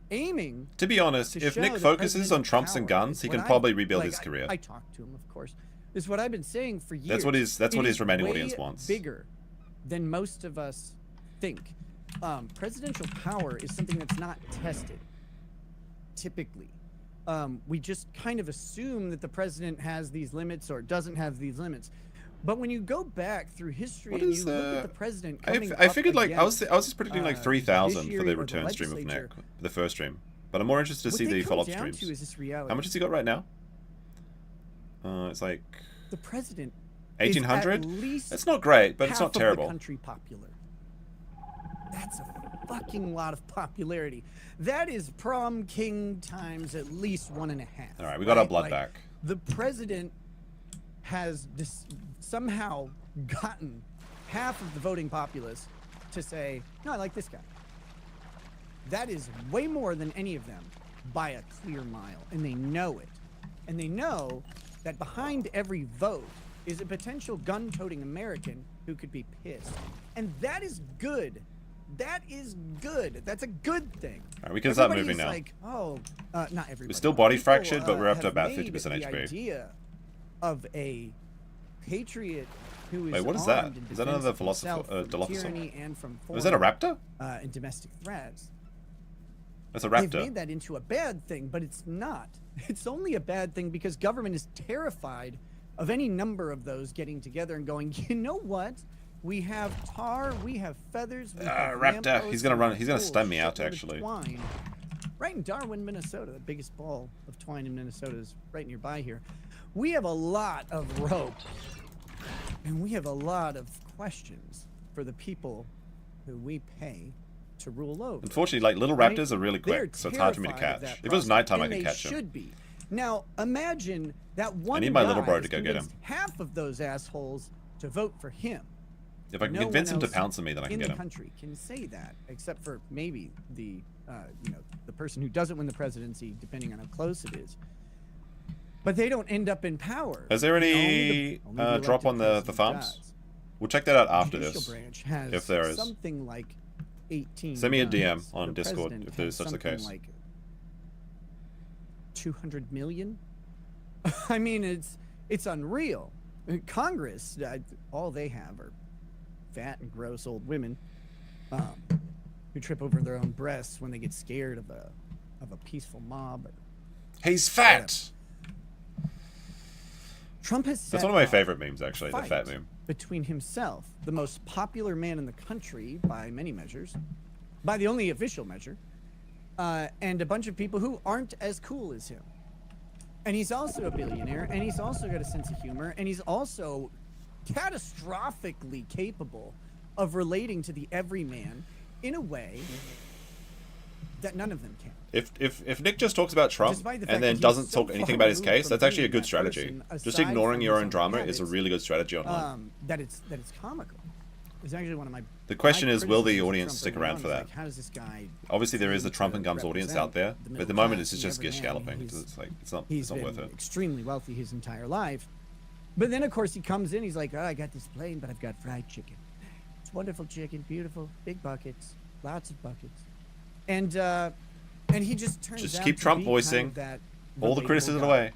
aiming. To be honest, if Nick focuses on Trumps and guns, he can probably rebuild his career. I talked to him, of course. This is what I've been saying for years. That's what his remaining audience wants. Bigger than most of us think. Presidential power is something that's not tested. Typically, we just kind of assume that the president has these limits or doesn't have these limits. But when you go back through history and you look at the president coming I figured like I was just predicting like 3,000 for the return stream of Nick, the first stream. But I'm more interested to see the follow-up streams. How much has he got right now? It's like the president 1,800. That's not great, but it's not terrible. The country popular. That's a fucking lot of popularity. That is prom king times at least 1.5. All right, we got our blood back. The president has somehow gotten half of the voting populace to say, no, I like this guy. That is way more than any of them by a clear mile, and they know it. And they know that behind every vote is a potential gun-toting American who could be pissed. And that is good. That is good. That's a good thing. All right, we can start moving now. Like, oh, not everybody. We're still body People, fractured, but we're up to have about made 50% the HP. idea of a patriot who is Wait, what is that? armed in Is that defense another of himself from dilophosaur? tyranny and from Was that a foreign, raptor? and domestic threats. That's a They've raptor. made that into a bad thing, but it's not. It's only a bad thing because government is terrified of any number of those getting together and going, you know what? We have tar, we have feathers, we have raptor. lampposts, He's gonna run. we He's gonna have stun me full out, shitload of actually. twine. Right in Darwin, Minnesota, the biggest ball of twine in Minnesota is right nearby here. We have a lot of rope, and we have a lot of questions for the people who we pay to rule over. Unfortunately, like little Right? raptors are really quick, They're so it's hard for me to terrified of catch. that If it was prospect, nighttime, I and could they catch them. should be. Now, imagine that one need my guy little bro to has go get him. convinced half of those assholes to vote for him. If I can No convince one him to else pounce on me, then I can in get the him. country can say that, except for maybe the the person who doesn't win the presidency, depending on how close it is. But they don't end up in power. Is there any Only the drop elected on the president farms? does. We'll check that out The after judicial this. branch has if there is. something like 18 Send me a DM guns. on The Discord president if there's has such a something case. like 200 million. I mean, it's unreal. Congress, all they have are fat and gross old women who trip over their own breasts when they get scared of a peaceful mob. He's fat. Trump has set That's one of my up favorite memes, actually. The fight fat meme. between himself, the most popular man in the country by many measures, by the only official measure, and a bunch of people who aren't as cool as him. And he's also a billionaire, and he's also got a sense of humor, and he's also catastrophically capable of relating to the everyman in a way that none of them can. If Nick just talks about Trump Despite the and fact then that doesn't he's so talk anything far about his removed case, from that's actually a being good that strategy. person, Just aside ignoring from your his own own drama is a habits, really good strategy online. that it's comical. It's actually one of my. The question my is, will the criticisms of audience Trump stick early around on for is that? like, how does this guy Obviously, there is the seem Trump to and Gums audience out there, represent the but at the middle moment class it's and just the gish everyman? galloping He's- because it's like it's not He's been worth it. extremely wealthy his entire life. But then, of course, he comes in. He's like, oh, I got this plane, but I've got fried chicken. It's wonderful chicken, beautiful, big buckets, lots of buckets. And he just turns Just out keep to Trump be voicing kind of that all the relatable criticism guy. away.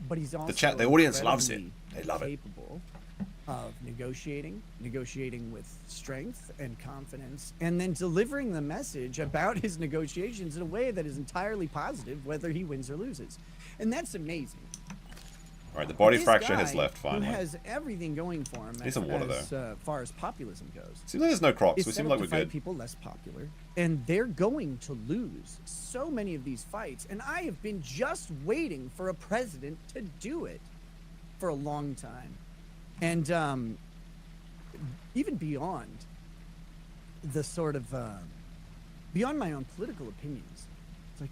But he's also The audience loves it. incredibly They love it. capable of negotiating with strength and confidence, and then delivering the message about his negotiations in a way that is entirely positive, whether he wins or loses. And that's amazing. All right, the body This fracture has guy left finally. Who has everything going for him Need some water, as far as populism goes. Seems like there's no crocs. It's We set seem up like to we're fight good. people less popular, and they're going to lose so many of these fights. And I have been just waiting for a president to do it for a long time, and even beyond the sort of beyond my own political opinions. It's like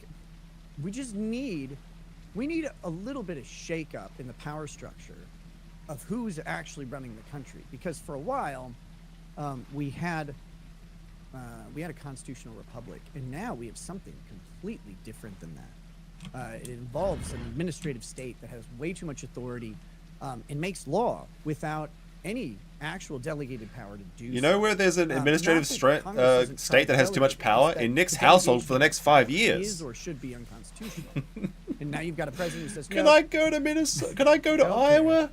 we need a little bit of shakeup in the power structure of who's actually running the country, because for a while we had a constitutional republic, and now we have something completely different than that. It involves an administrative state that has way too much authority and makes law without any actual delegated power to do. You know where there's an administrative state that has too much delegate, power? it's that In Nick's the household for the delegation next 5 is years. or should be unconstitutional. And now you've got a president who says, Can no, I go to Minnesota? Can I go to Okay. Iowa?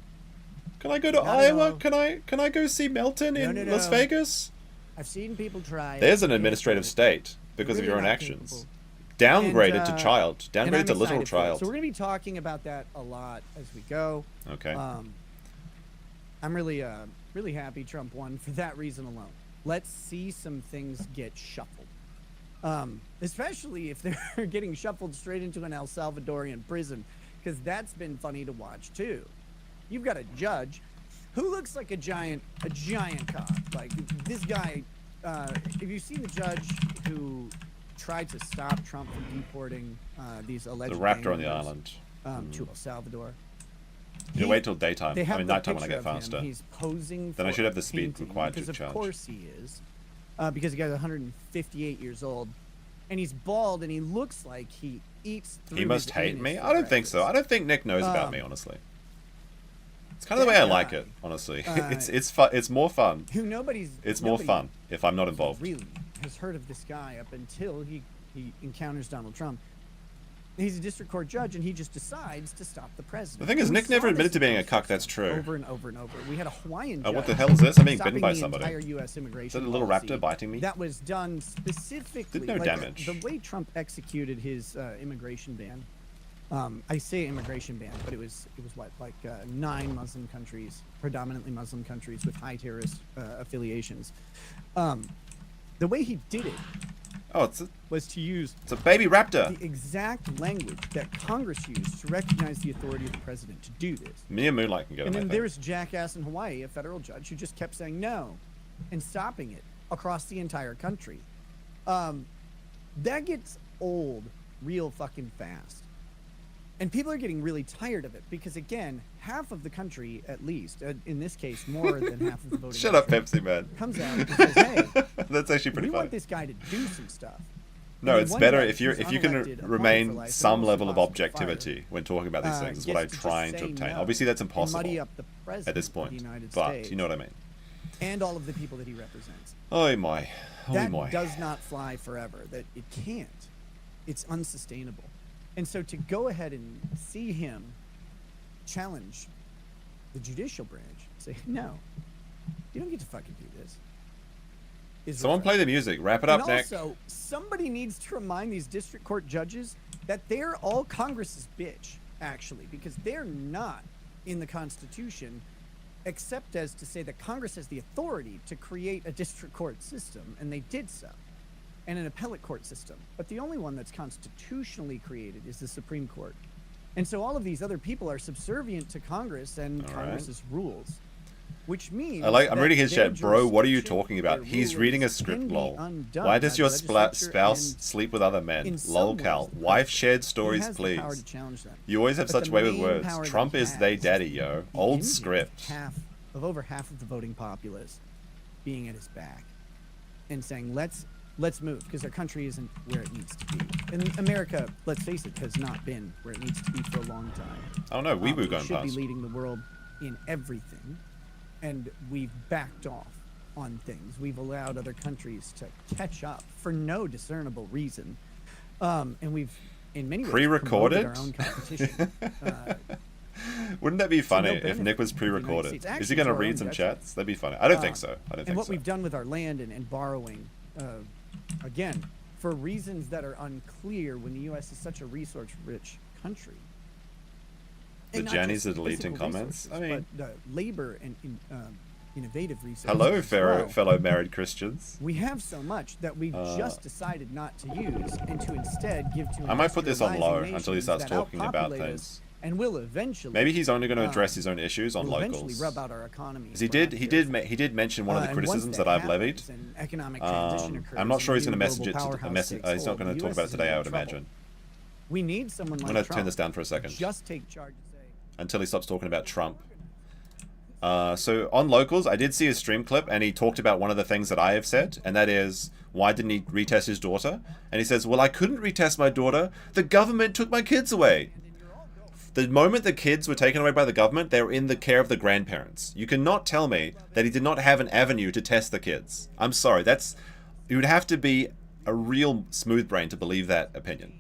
Can I go to No, Iowa? no. Can I go see Melton No, in no, Las no. Vegas? I've seen people try. There's an it. administrative state because of Really your own not actions. capable. Downgraded to And, child. and Downgraded I'm to literal excited for it. child. So we're going to be talking about that a lot as we go. Okay. I'm really happy Trump won for that reason alone. Let's see some things get shuffled. Especially if they're getting shuffled straight into an El Salvadorian prison, because that's been funny to watch too. You've got a judge who looks like a giant cop. Like this guy, have you seen the judge who tried to stop Trump from deporting these alleged The raptor gang on the members, island. to El Salvador? You wait till daytime. They have I mean the nighttime when I picture get of him. faster. He's posing Then I for should have a the speed painting, required to because charge. of course he is, because the guy's 158 years old, and he's bald, and he looks like he eats through He must his hate anus me? for I don't think so. breakfast. I don't think Nick knows about me, honestly. It's kind of the way I like it, honestly. It's fun. It's more fun. It's more fun if I'm not involved. Really has heard of this guy up until he encounters Donald Trump. He's a district court judge, and he just decides to stop the president. The thing is, Nick never admitted to being a cuck. That's true. Over and over and over. We had a Hawaiian Oh, judge what the hell is this? I'm being bitten by stopping the somebody. entire US immigration Is that a little policy. raptor biting me? That was done specifically. Did no damage. The way Trump executed his immigration ban. I say immigration ban, but it was what, like 9 Muslim countries, predominantly Muslim countries with high terrorist affiliations. The way he did it was to use it's a baby raptor. the exact language that Congress used to recognize the authority of the president to do this. Me and Moonlight can get him. And then there's jackass in Hawaii, a federal judge, who just kept saying no and stopping it across the entire country. That gets old real fucking fast. And people are getting really tired of it because, again, half of the country, at least, in this case, more than half of the voting. Shut up, Pepsi Man. Comes out and says, "Hey, that's actually pretty we funny. want this guy to do some stuff." No, And it's one better guy if who's you can unelected, appointed for remain life, some and level of also fired, objectivity when talking about these things. Is what I'm gets to trying just to say obtain. no Obviously, that's and impossible muddy up the president at this of point. the United But States you know what I mean. and all of the people that he represents. Oh my, oh That my. does not fly forever. That it can't. It's unsustainable. And so to go ahead and see him challenge the judicial branch, say, no, you don't get to fucking do this. is Someone play the music. Wrap it up, and Nick. also, somebody needs to remind these district court judges that they're all Congress's bitch, actually, because they're not in the Constitution, except as to say that Congress has the authority to create a district court system, and they did so, and an appellate court system. But the only one that's constitutionally created is the Supreme Court. And so all of these other people are subservient to Congress and Congress's rules. Which means I'm reading his chat, bro. What are you talking about? He's reading a script, lol. Why does your spouse sleep with other men? Lol, Cal. Wife shared stories, please. You always have such way with words. Trump is they daddy, yo. Old script. Over half of the voting populace being at his back and saying, let's move, because our country isn't where it needs to be. And America, let's face it, has not been where it needs to be for a long time. Oh no, we were going should past. be leading the world in everything. And we've backed off on things. We've allowed other countries to catch up for no discernible reason. And we've, in many ways, pre-recorded our own competition. Wouldn't that be funny if Nick was pre-recorded? Is he going to read some chats? That'd be funny. I don't think so. I don't think so. And what we've done with our land and borrowing, again, for reasons that are unclear when the U.S. is such a resource-rich country. The Jannies are deleting comments. I mean, but labor and innovative resources. Hello, fellow married Christians. We have so much that we just decided not to use, and to instead give to. I might put this on low until he starts talking about things. And will eventually. Maybe he's only going to address his own issues on locals. Eventually rub out our economy. He did mention one of the criticisms that I've levied. I'm not sure he's going to message it. He's not going to talk about it today, I would imagine. We need someone like I'm going to turn this down for a second. Just take charge. Until he stops talking about Trump. So on locals, I did see a stream clip, and he talked about one of the things that I have said, and that is, why didn't he retest his daughter? And he says, well, I couldn't retest my daughter. The government took my kids away. The moment the kids were taken away by the government, they were in the care of the grandparents. You cannot tell me that he did not have an avenue to test the kids. I'm sorry, you would have to be a real smooth brain to believe that opinion.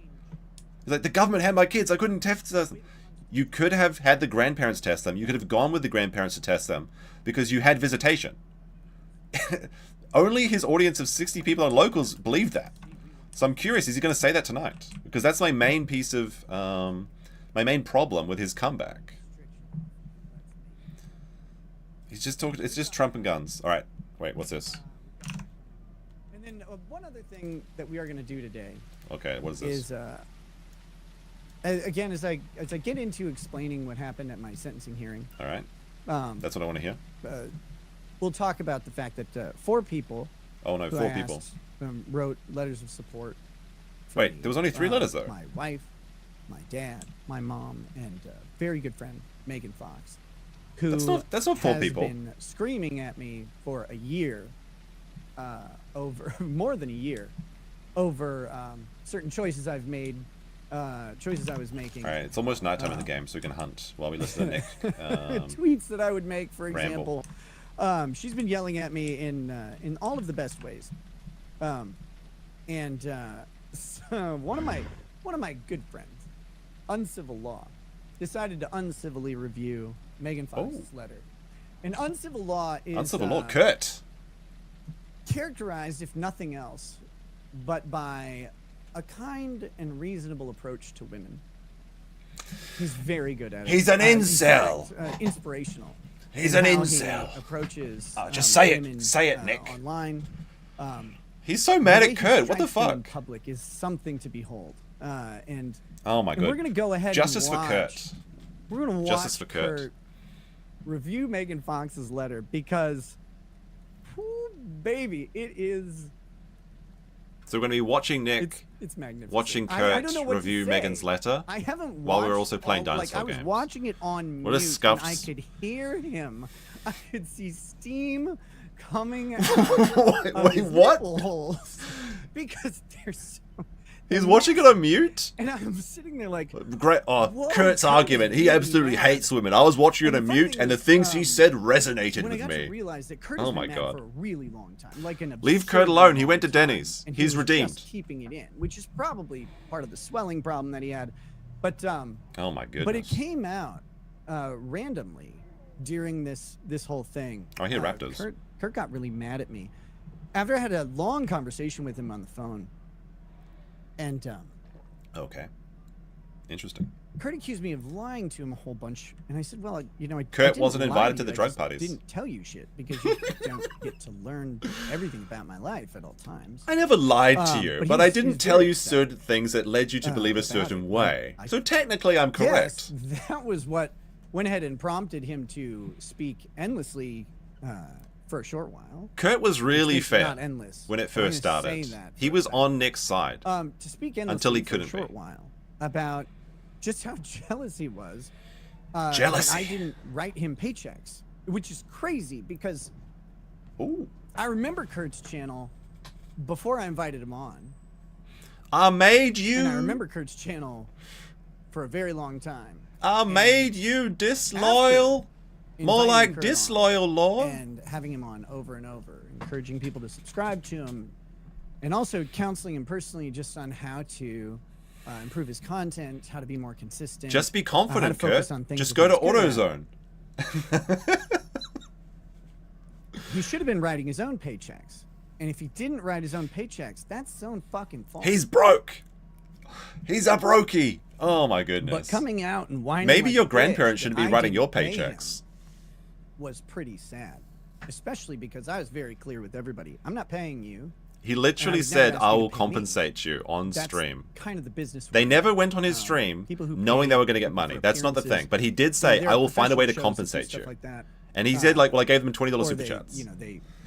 He's like, the government had my kids, I couldn't test them. You could have had the grandparents test them. You could have gone with the grandparents to test them because you had visitation. Only his audience of 60 people on locals believed that. So I'm curious, is he going to say that tonight? Because that's my main piece of, my main problem with his comeback. He's just talking, it's just Trump and guns. All right, wait, what's this? And then one other thing that we are going to do today. Okay, what is this? Again, as I get into explaining what happened at my sentencing hearing. All right. That's what I want to hear. We'll talk about the fact that 4 people. Oh no, 4 people. Wrote letters of support. Wait, there was only 3 letters though. My wife, my dad, my mom, and a very good friend, Megan Fox, who that's not 4 people. Has been screaming at me for a year, over more than a year, over certain choices I've made, choices I was making. All right, it's almost nighttime in the game, so we can hunt while we listen to Nick. Tweets that I would make, for example. She's been yelling at me in all of the best ways. So one of my good friends, Uncivil Law, decided to uncivilly review Megan Fox's letter. And Uncivil Law is Uncivil Law, Kurt. Characterized, if nothing else, but by a kind and reasonable approach to women. He's very good at it. He's an incel. Inspirational. He's an incel. He approaches. Just say it. Say it, Nick. Online. He's so mad at Kurt. What the fuck? In public is something to behold. And oh my god. We're gonna go ahead. Justice and watch, for Kurt. We're gonna watch Justice for Kurt. Review Megan Fox's letter because, whoo, baby, it is. So we're going to be watching Nick, it's magnificent. watching Kurt review Megan's letter. I haven't watched while we're also playing dinosaur games. I was watching it on what mute, and I could hear him. I could see steam coming out of his nipple holes because they're so. He's watching it on mute? And I'm sitting there like... Great. Oh, Kurt's argument. He absolutely hates women. I was watching it on mute, and the things he said resonated with me. When I got to realize that Kurt has been mad for a really long time. Like an leave Kurt alone. He went to Denny's. He's redeemed. Just keeping it in, which is probably part of the swelling problem that he had. But oh my goodness. But it came out randomly during this whole thing. I hear raptors. Kurt got really mad at me. After I had a long conversation with him on the phone. And okay, interesting. Kurt accused me of lying to him a whole bunch, and I said, "Well, you know, Kurt wasn't invited to the drug parties. I didn't tell you shit because you don't get to learn everything about my life at all times." I never lied to you, but I didn't tell you certain things that led you to believe a certain way. So technically, I'm correct. Yes, that was what went ahead and prompted him to speak endlessly. For a short while. Kurt was really fair not endless. When it first started. He was on Nick's side. To speak endlessly until he couldn't for a short while about just how jealous he was. Jealousy. I didn't write him paychecks, which is crazy because ooh. I remember Kurt's channel before I invited him on. I made you. And I remember Kurt's channel for a very long time. I made you disloyal. More like disloyal, Lord. And having him on over and over, encouraging people to subscribe to him, and also counseling him personally just on how to improve his content, how to be more consistent. Just be confident, Kurt. Just go to AutoZone. He should have been writing his own paychecks. And if he didn't write his own paychecks, that's his own fucking fault. He's broke. He's a brokey. Oh my goodness. But coming out and whining maybe like your grandparents shouldn't be writing your paychecks. Was pretty sad, especially because I was very clear with everybody. I'm not paying you. He literally said, "I will compensate you on stream." Kind of the business. They never went on his stream knowing they were going to get money. That's not the thing. But he did say, "I will find a way to compensate you." Like that. And he said, like, "Well, I gave them $20 super chats." You know,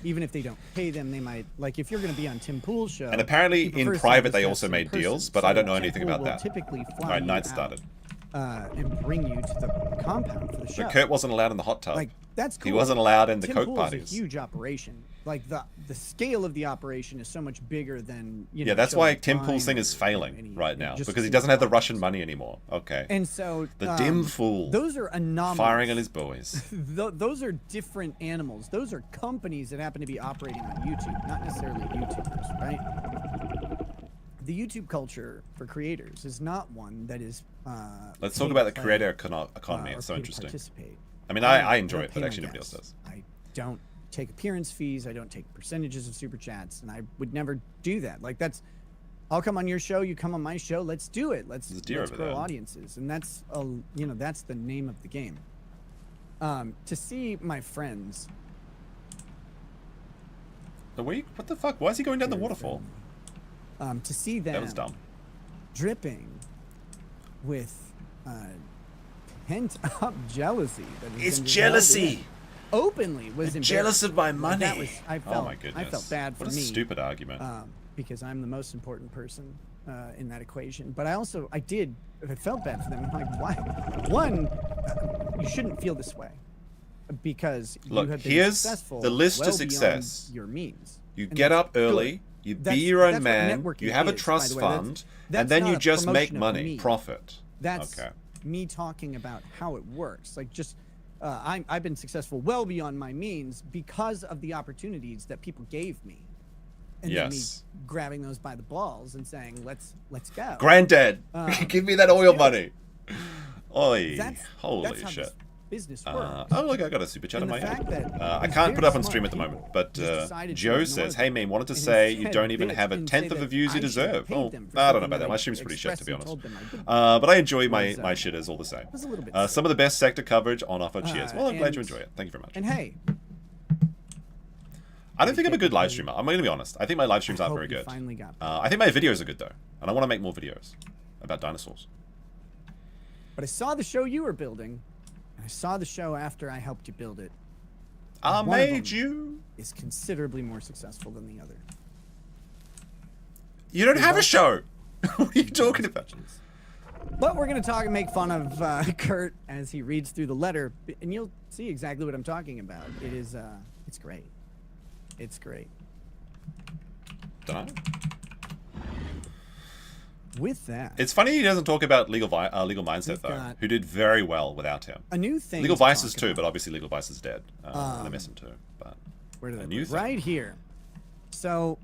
even if they don't pay them, they might like if you're going to be on Tim Pool's show. And apparently, in private, they also made deals, but I don't know anything about that. Typically, all right, night started. And bring you to the compound for the show. But Kurt wasn't allowed in the hot tub. Like that's cool. He wasn't allowed in the Coke Pool parties. Is a huge operation. Like the scale of the operation is so much bigger than you know. Yeah, that's why Tim Pool's thing is failing right now because he doesn't have the Russian money anymore. Okay. And so the dim fool. Those are anomalies. Firing on his boys. Those are different animals. Those are companies that happen to be operating on YouTube, not necessarily YouTubers, right? The YouTube culture for creators is not one that is. Let's talk about the creator economy. It's so interesting. I mean, I enjoy it, but actually nobody else does. I don't take appearance fees. I don't take percentages of super chats, and I would never do that. Like that's, I'll come on your show, you come on my show. Let's do it. Let's grow audiences, and that's that's the name of the game. To see my friends. What the fuck? Why is he going down the waterfall? To see them. That was dumb. Dripping with pent-up jealousy. It's jealousy. Openly was jealous of my money. Oh my goodness! I felt bad for me. What a stupid argument. Because I'm the most important person in that equation. But I felt bad for them. I'm like, why? One, you shouldn't feel this way because you have been successful. The list well to success. Your means. You get up early. You be your own that's what man. networking You have a is, trust by the way. fund, That's and then not you a just make promotion of money, me. profit. That's Okay. me talking about how it works. Like, just I've been successful well beyond my means because of the opportunities that people gave me, and then me Yes. grabbing those by the balls and saying, "Let's go." Granddad, give me that oil money. Oi, That's holy how shit. this business works. Oh, look, I got a super chat on And my the fact head. that I these can't put very up on smart stream at the people moment, but just decided to Joe ignore says, them hey, man, wanted to and say you instead don't even bitch have a and tenth say of the that views you I should deserve. have paid Oh, them for I don't know something about that. that My I stream's pretty shit, to be expressly honest. told them I didn't. But I enjoy my Was, shitters all the same. was a little bit Some of the best sector coverage on offer. Cheers. Well, I'm glad and- you enjoy it. Thank you very much. And hey, I don't think I'm a good live streamer. I'm going to be honest. I think my live streams aren't very good. Finally got I think my videos are good, though. And I want to make more videos about dinosaurs. But I saw the show you were building, and I saw the show after I helped you build it. I One of made them you. is considerably more successful than the other. You don't have a show. What are you talking about? But we're going to talk and make fun of Kurt as he reads through the letter, and you'll see exactly what I'm talking about. It is, it's great. It's great. Don't know. With that, It's funny he doesn't talk about Legal Mindset, though, got who did very well without him. a new thing. Legal to Vices talk too, about. but obviously Legal Vices is dead. I miss him too. But Where did a I new put it? thing. Right here. So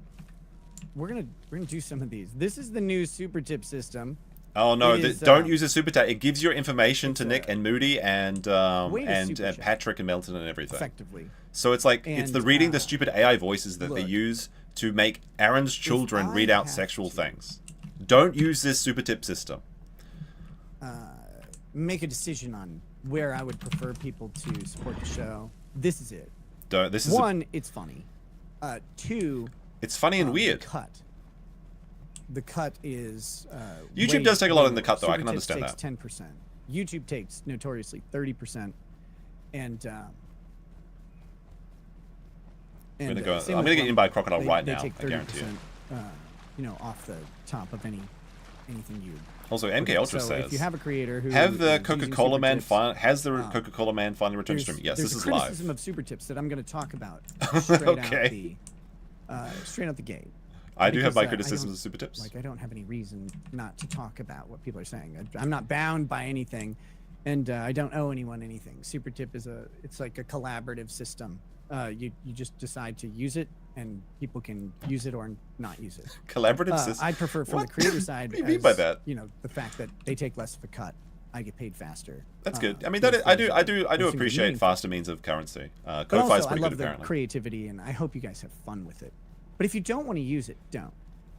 we're gonna do some of these. This is the new super tip system. Oh no! It is, Don't use a super chat. It gives your information to it's Nick a and Moody and way to super chat. Patrick and Melton and everything. Effectively. So it's like it's the And, reading the stupid AI voices that they look, use to make Aaron's children I read out have sexual to- things. Don't use this super tip system. Make a decision on where I would prefer people to support the show. This is it. Don't. This is One, it's funny. Two, it's funny and weird. The cut. The cut is. YouTube way does take a lot in the lower. cut, though. I Super can Tips understand takes 10%. YouTube takes notoriously 30%, and. I'm gonna and, go. same I'm with gonna get eaten by a crocodile they, right they now. take I guarantee you. 30%, off the top of anything you. Also, MK Ultra so says, if you have a creator who "Have the is using Coca-Cola super man tips, has the Coca-Cola man finally returned to stream?" Yes, there's this is a live. criticism of super tips that I'm going to talk about straight Okay. straight out the gate. I do have Because, my I criticisms don't- of super tips. Like, I don't have any reason not to talk about what people are saying. I'm not bound by anything, and I don't owe anyone anything. Super tip is it's like a collaborative system. You just decide to use it, and people can use it or not use it. Collaborative system. I prefer from What? the creator side. What do you mean by that? The fact that they take less of a cut. I get paid faster. That's good. I mean, those I things do things are appreciate meaningful. faster means of currency. But Ko-Fi is also, I pretty love good the apparently. creativity, and I hope you guys have fun with it. But if you don't want to use it, don't.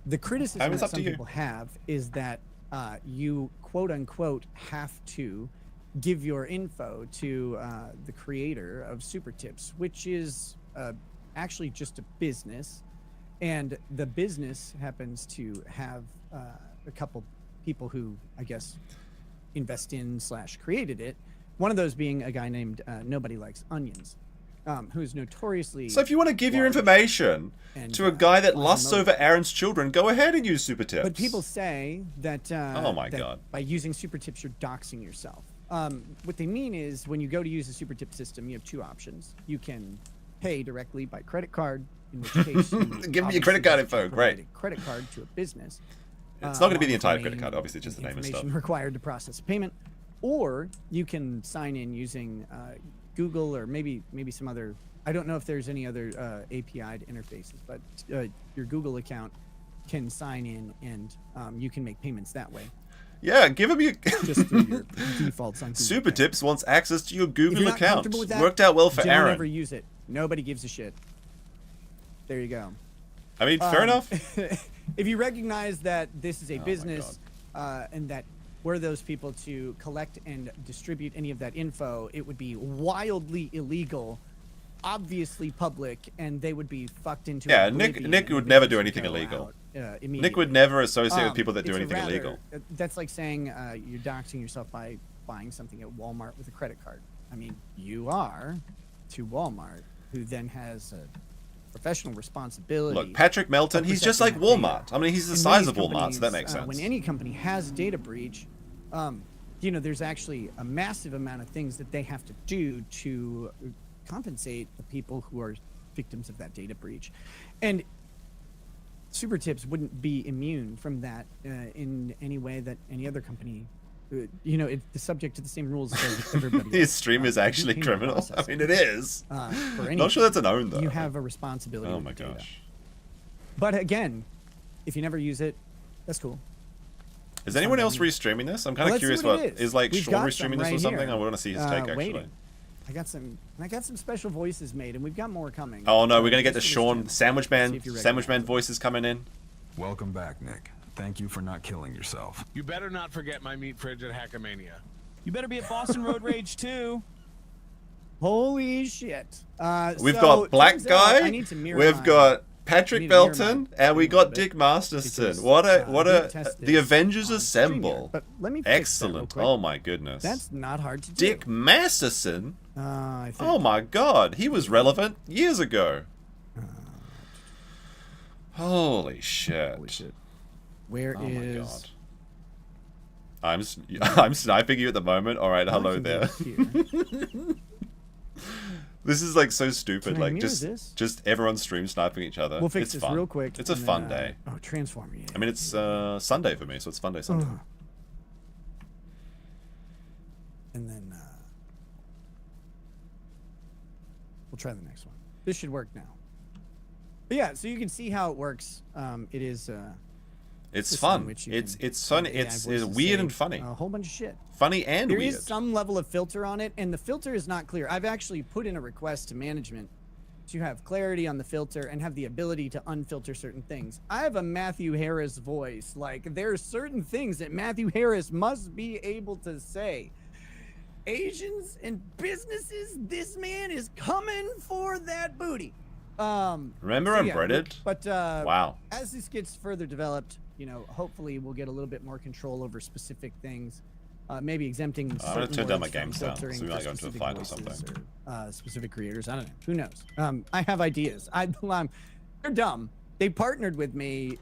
The criticism It's that up to some you. people have is that you quote unquote have to give your info to the creator of Super Tips, which is actually just a business, and the business happens to have a couple people who, I guess, invest in / created it. One of those being a guy named Nobody Likes Onions, who's notoriously. So if you want to give your large information and, to a guy that flies lusts a motor. over Aaron's children, go ahead and use super tips. But people say that. Oh my that God. By using super tips, you're doxing yourself. What they mean is when you go to use a super tip system, you have two options. You can pay directly by credit card, in which case you Give me your credit card info. obviously provide Great. a credit card to a business. It's not going to be the along with entire the credit name card, obviously, just the name and stuff. information required to process a payment, or you can sign in using Google or maybe some other. I don't know if there's any other API interfaces, but your Google account can sign in and you can make payments that way, Yeah, give him your. just through your defaults on Google Super account. Tips wants access to your If Google you're not account. comfortable with that, Worked out well for don't Aaron. ever use it. Nobody gives a shit. There you go. I mean, fair enough. If you recognize that this is a my business and that we're those people to collect and distribute any of that info, it would be wildly illegal, obviously public, and they would be fucked into. Yeah, oblivion Nick and would the never do videos anything would go illegal. out, Nick immediately. would never associate with people that do It's a anything rather- illegal. That's like saying you're doxing yourself by buying something at Walmart with a credit card. I mean, you are to Walmart, who then has a professional responsibility. Look, Patrick Melton, of he's just like protecting that Walmart. data. I mean, he's the And size when of these Walmart, so that companies, makes sense. When any company has a data breach, there's actually a massive amount of things that they have to do to compensate the people who are victims of that data breach. And Super Tips wouldn't be immune from that in any way that any other company. You know, it's subject to the same rules as everybody. His stream is actually criminal. I mean, it is. Not sure that's an own though. You have a responsibility. Oh my gosh. But again, if you never use it, that's cool. Is anyone else restreaming this? I'm kind of curious what is like Sean restreaming this or something. I want to see his take actually. Waiting. I got some special voices made, and we've got more coming. Oh no, we're gonna get the Sean Sandwich Man voices coming in. Welcome back, Nick. Thank you for not killing yourself. You better not forget my meat fridge at Hackamania. You better be at Boston Road Rage too. Holy shit. We've got Black Guy, we've got Patrick Belton, and we got Dick Masterson. What a the Avengers assemble. But let me excellent. Oh my goodness. That's not hard to do. Dick Masterson? I think. Oh my god, he was relevant years ago. Holy shit. Holy shit. Where is... my god. I'm sniping you at the moment. Alright, hello there. This is like so stupid. Like just everyone stream sniping each other. We'll fix this real quick. It's a fun day. Oh, Transformer. Yeah. I mean, it's Sunday for me, so it's fun day Sunday. And then we'll try the next one. This should work now. But yeah, so you can see how it works. It is. It's fun. It's fun. It's weird and funny. A whole bunch of shit. Funny and weird. There is some level of filter on it, and the filter is not clear. I've actually put in a request to management to have clarity on the filter and have the ability to unfilter certain things. I have a Matthew Harris voice. Like, there are certain things that Matthew Harris must be able to say. Asians and businesses, this man is coming for that booty. Remember I'm breaded? But wow. As this gets further developed, you know, hopefully we'll get a little bit more control over specific things. Maybe exempting. I'm gonna turn down my game sound, so we might go into a fight or something. Or, specific creators, I don't know. Who knows? I have ideas. They're dumb. They partnered with me.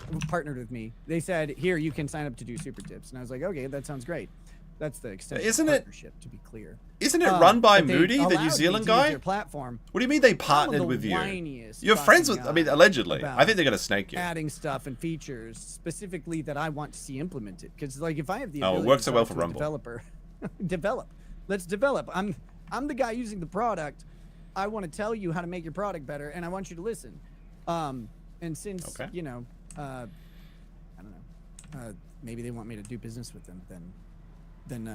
They said, "Here, you can sign up to do Super Tips," and I was like, "Okay, that sounds great." That's the extent of the partnership, to be clear. Isn't it run by Moody, the New Zealand guy? Platform. What do you mean they partnered with you? You're friends with, I mean, allegedly. I think they're going to snake you. Adding stuff and features specifically that I want to see implemented. Because, like, if I have the ability it works so well for to Rumble. Develop. Let's develop. I'm the guy using the product. I want to tell you how to make your product better, and I want you to listen. And since, you know, I don't know, maybe they want me to do business with them, then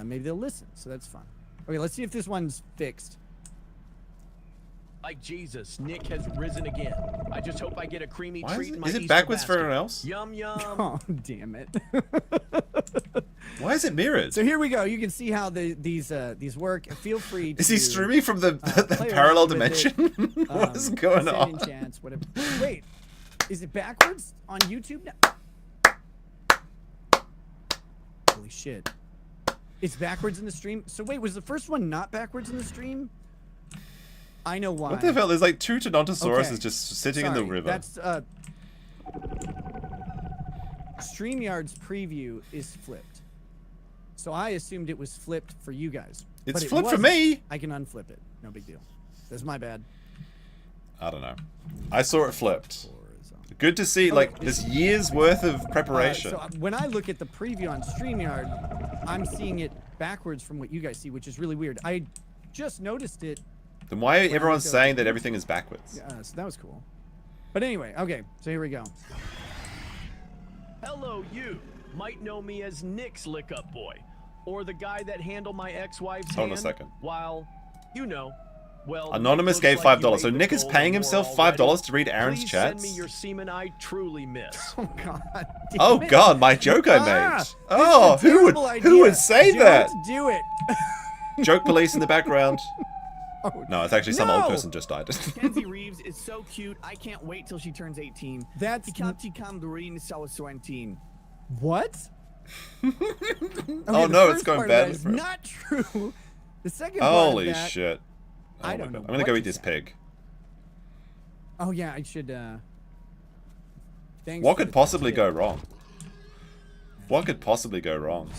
maybe they'll listen. So that's fun. Okay, let's see if this one's fixed. Like Jesus, Nick has risen again. I just hope I get a creamy treat in my Is it backwards for everyone else? Yum yum. Oh, damn it. Why is it mirrored? So here we go. You can see how these work. Feel free to... Is he streaming from the parallel dimension? What is going on? Chance, whatever. Wait, is it backwards on YouTube now? Holy shit. It's backwards in the stream. So wait, was the first one not backwards in the stream? I know why. What the hell? There's like two Tynontosaurus just sitting in the river. That's StreamYard's preview is flipped. So I assumed it was flipped for you guys. It's flipped for me. I can unflip it. No big deal. That's my bad. I don't know. I saw it flipped. Good to see, like, this year's worth of preparation. So when I look at the preview on StreamYard, I'm seeing it backwards from what you guys see, which is really weird. I just noticed it. Then why are everyone saying that everything is backwards? Yeah, so that was cool. But anyway, okay, so here we go. Hello, you. Might know me as Nick's lick-up boy, or the guy that handled my ex-wife's hand. Hold on a second. While, you know, well, Anonymous gave $5. So Nick is paying himself $5 to read Aaron's chats? Send me your semen I truly miss. Oh god. Oh god, my joke I made. Oh, who would say that? Don't do it. Joke police in the background. Oh, no, it's actually some old person just died. Kenzie Reeves is so cute. I can't wait till she turns 18. That's What? Oh no, it's going badly for him. Not true. The second Holy part of that, shit. Oh I don't know. I'm gonna go eat this pig. Oh yeah, I should What could possibly go wrong? What could possibly go wrong?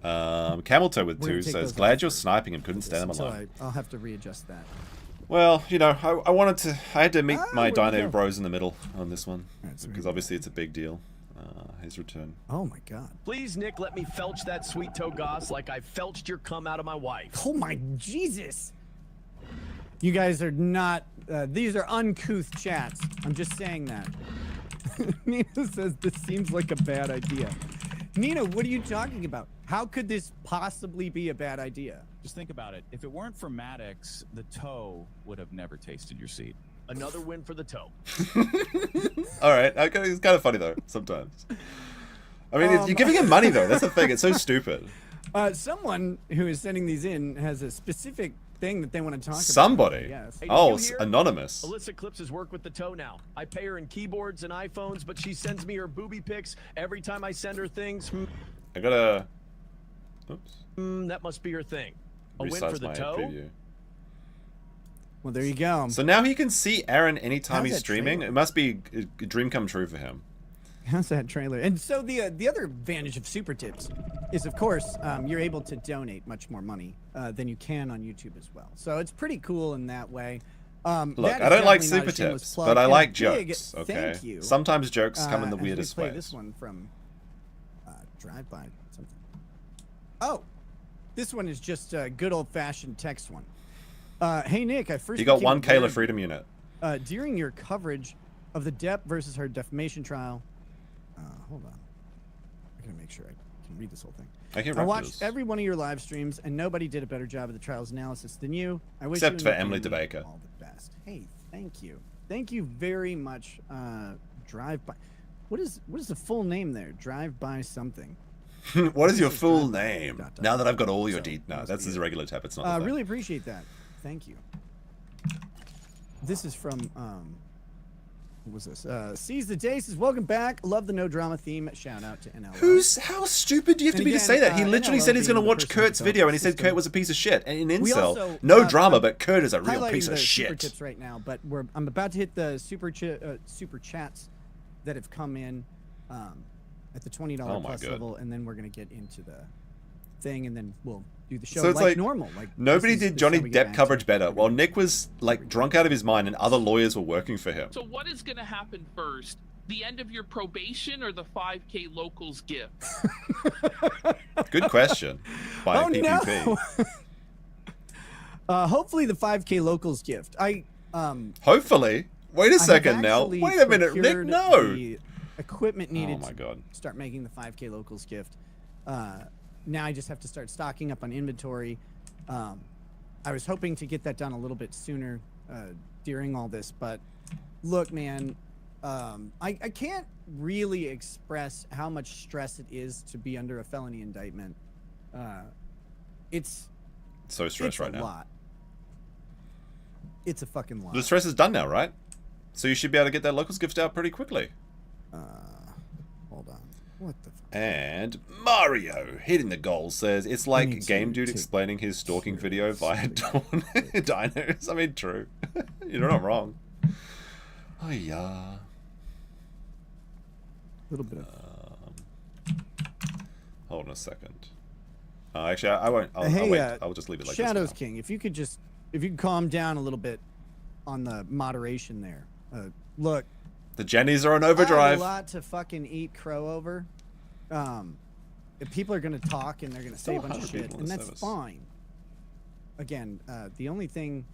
Camel Toe with 2 says, glad you're sniping him, couldn't stand him alone. I'll have to readjust that. Well, you know, I wanted to. I had to meet my where'd he dino go? bros in the middle on this one Alright, so because obviously it's a big deal. His return. Oh my god. Please, Nick, let me felch that sweet toe goss like I felched your cum out of my wife. Oh my Jesus. You guys are not, these are uncouth chats. I'm just saying that. Nina says this seems like a bad idea. Nina, what are you talking about? How could this possibly be a bad idea? Just think about it. If it weren't for Maddox, the toe would have never tasted your seat. Another win for the toe. All right, okay, it's kind of funny though sometimes. I mean, you're giving him money though. That's the thing. It's so stupid. Someone who is sending these in has a specific thing that they want to talk about. Somebody. Yes. Hey, Oh, did you hear? anonymous. Alyssa Clips's work with the toe now. I pay her in keyboards and iPhones, but she sends me her booby pics every time I send her things. I gotta. Oops. That must be her thing. A win Resize for the my toe? preview. Well, there you go. So now he can see Aaron anytime How's he's that streaming. trailer? It must be a dream come true for him. How's that trailer? And so the other advantage of Super Tips is, of course, you're able to donate much more money than you can on YouTube as well. So it's pretty cool in that way. Look, that I is don't like definitely not super a shameless tips, plug, but I and a like big jokes. Okay. Thank you. Sometimes jokes come in the as we weirdest play ways. This one from Drive By something. Oh, this one is just a good old-fashioned text one. Hey Nick, I first You got became one aware Kayla of Freedom Unit. during your coverage of the Depp versus her defamation trial. Hold on, I gotta make sure I can read this whole thing. I hear I watched raptors. every one of your live streams, and nobody did a better job of the trial's analysis than you. I wish Except you and for your Emily family DeBaker. all the best. Hey, thank you. Thank you very much. Drive By. What is the full name there? Drive By something. What is your This is full Drive By name? dot dot Now that I've got all your So, details. No, must that's be his it. regular tab. It's not. the thing. Really appreciate that. Thank you. This is from what was this? Seize the Day says, welcome back. Love the no drama theme. Shout out to NLO. How stupid do you have to And be to again, say that? He literally NLO said he's going to being the watch person Kurt's who video, and he developed said the system. Kurt was a piece of shit. And in We incel, also, no drama, I'm but Kurt is a real highlighting piece the of super shit. tips right now, but I'm about to hit the super chats that have come in at the $20 Oh my plus God. level, and then we're gonna get into the thing, and then we'll do the show So it's like like normal. Like Nobody this is did Johnny how we get Depp back coverage to- better, while Nick was like drunk out of his mind, and other lawyers were working for him. So what is going to happen first? The end of your probation or the 5K locals gift? Good question. By Oh PPP. no! Hopefully the 5K locals gift. Hopefully. Wait a I have second now. actually Wait a minute, Nick. procured No. the equipment needed Oh my God. to start making the 5K locals gift. Now I just have to start stocking up on inventory. I was hoping to get that done a little bit sooner during all this, but look, man, I can't really express how much stress it is to be under a felony indictment. It's So stressed it's right a now. lot. It's a fucking lot. The stress is done now, right? So you should be able to get that locals gift out pretty quickly. Hold on. What the? And Mario hitting the goal says it's like need Game to Dude take explaining his stalking video via Dinos. I mean, true. You're not wrong. Oh yeah. A little bit of. Hold on a second. Actually, I won't. I'll Hey, wait. I'll just leave it like Shadows this. King, if you could calm down a little bit on the moderation there. Look, The Jennies are on I have overdrive. a lot to fucking eat crow over. If people are gonna talk and they're gonna say a Still bunch of 100 shit, people in and the that's service. fine. Again, the only thing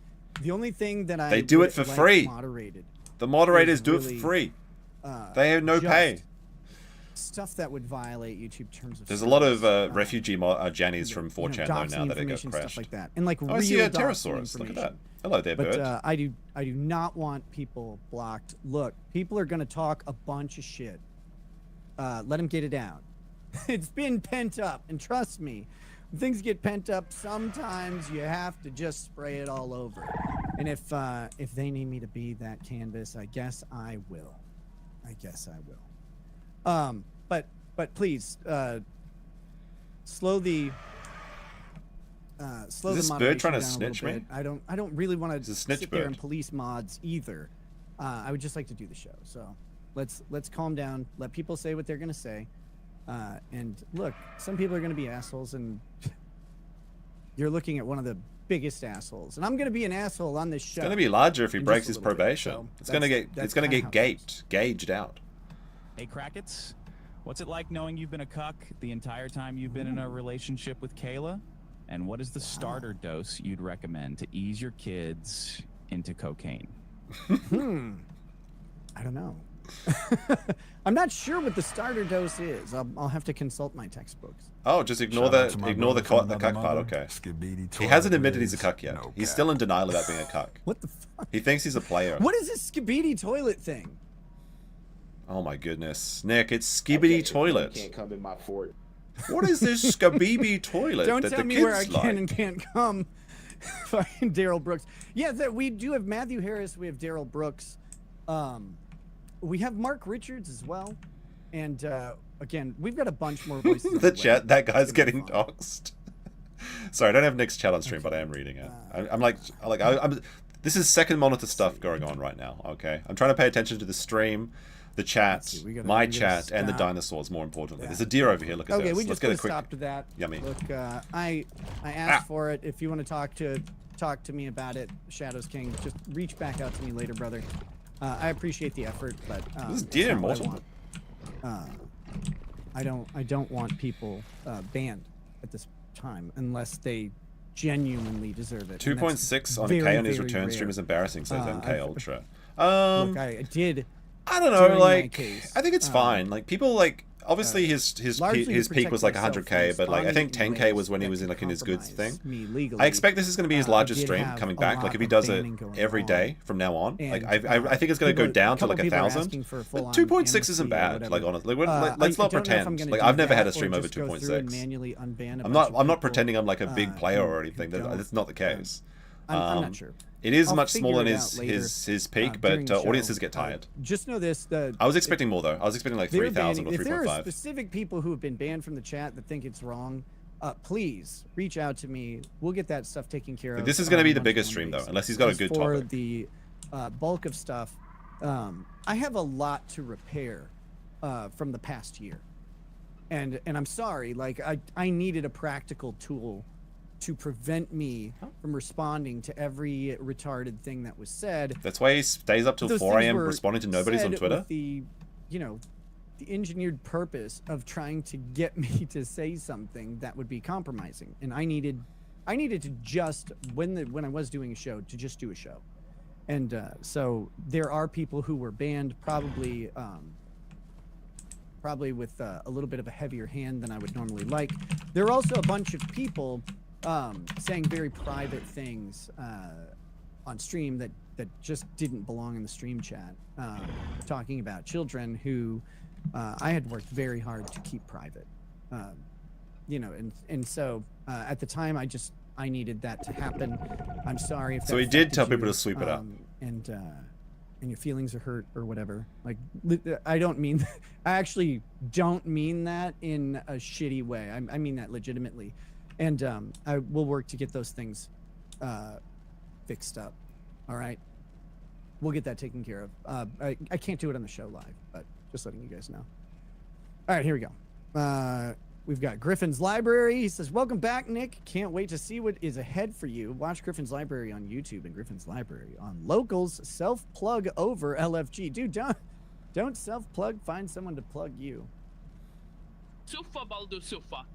that I They do would it for like free. Moderated. The moderators is do it really, for free. They have no just pay. Stuff that would violate YouTube terms of There's a lot of service, refugee Jennies from 4chan though doxing now that it got information, crashed. stuff like that, and like Oh, real I see a doxing Herrerasaurus. Look at information. that. Hello there, But bird. I do not want people blocked. Look, people are gonna talk a bunch of shit. Let them get it out. It's been pent up, and trust me, when things get pent up, sometimes you have to just spray it all over. And if they need me to be that canvas, I guess I will. But please, slow the slow Is this the bird trying to moderation down a snitch little me? bit. I don't really want It's a to snitch sit there and bird. police mods either. I would just like to do the show. So let's calm down. Let people say what they're gonna say. And look, some people are gonna be assholes, and you're looking at one of the biggest assholes, and I'm gonna be an asshole on this show. It's gonna be larger if he in breaks just his a little bit, probation. so It's gonna get gauged out. Hey, Crackets, what's it like knowing you've been a cuck the entire time you've been in a relationship with Kayla? And what is the starter dose you'd recommend to ease your kids into cocaine? I don't know. I'm not sure what the starter dose is. I'll have to consult my textbooks. Oh, just ignore the cuck part. Okay. He hasn't admitted he's a cuck yet. He's still in denial about being a cuck. What the fuck? He thinks he's a player. What is this skibidi toilet thing? Oh my goodness, Nick! It's skibidi toilet. You can't come in my fort. What is this skibidi toilet Don't that tell the me kids where I like? can and can't come. Fucking Daryl Brooks. Yeah, we do have Matthew Harris. We have Daryl Brooks. We have Mark Richards as well. And again, we've got a bunch more voices. The chat, that guy's getting doxxed. Sorry, I don't have Nick's chat on stream, but I am reading it. I'm this is second monitor stuff going on right now. Okay, I'm trying to pay attention to the stream, the chat, my chat, and the dinosaurs. More importantly, there's a deer over here. Look at this. Okay, we Let's just get a put a quick. stop to that. Yummy. Look, I asked for it. If you want to talk to me about it, Shadows King, just reach back out to me later, brother. I appreciate the effort, but This is deer immortal. I don't want people banned at this time unless they genuinely deserve it. 2.6 on K on his return stream is embarrassing, says MK Ultra. Look, I did. I don't know, during like, my case, I think it's fine. Like, people, like, obviously his peak was like 100K, but, like, I think 10K was when he was in, like, in his goods thing. I expect this is going to be his largest stream coming back. Like, if he does it every day from now on, like, I think it's going to go down to, like, 1,000. But 2.6 isn't bad, like, honestly. Let's not pretend. Like, I've never had a stream over 2.6. I'm not pretending I'm, like, a big player or anything. That's not the case. I'm not sure. It is I'll much smaller than figure it out his peak, but audiences get tired. Just know this: I was expecting more though. I was expecting like 3,000 or 3.5. If there are specific people who have been banned from the chat that think it's wrong, please reach out to me. We'll get that stuff taken care of. This is going to be the biggest stream though, unless he's got a good topic. For the bulk of stuff, I have a lot to repair from the past year, and I'm sorry. Like I needed a practical tool to prevent me from responding to every retarded thing that was said. That's why he stays up till 4 a.m. responding to nobodies on Twitter. With the engineered purpose of trying to get me to say something that would be compromising, and I needed to just when I was doing a show to just do a show, and so there are people who were banned probably with a little bit of a heavier hand than I would normally like. There are also a bunch of people saying very private things on stream that just didn't belong in the stream chat, talking about children who I had worked very hard to keep private, and so at the time I needed that to happen. I'm sorry if that so he did tell affected people you, to sweep it up, and your feelings are hurt or whatever. Like I don't mean I actually don't mean that in a shitty way. I mean that legitimately. And I will work to get those things fixed up. All right, we'll get that taken care of. I can't do it on the show live, but just letting you guys know. All right, here we go. We've got Griffin's Library. He says, "Welcome back, Nick. Can't wait to see what is ahead for you. Watch Griffin's Library on YouTube and Griffin's Library on Locals. Self-plug over LFG. Dude, don't self-plug. Find someone to plug you. Sufa baldo sufa.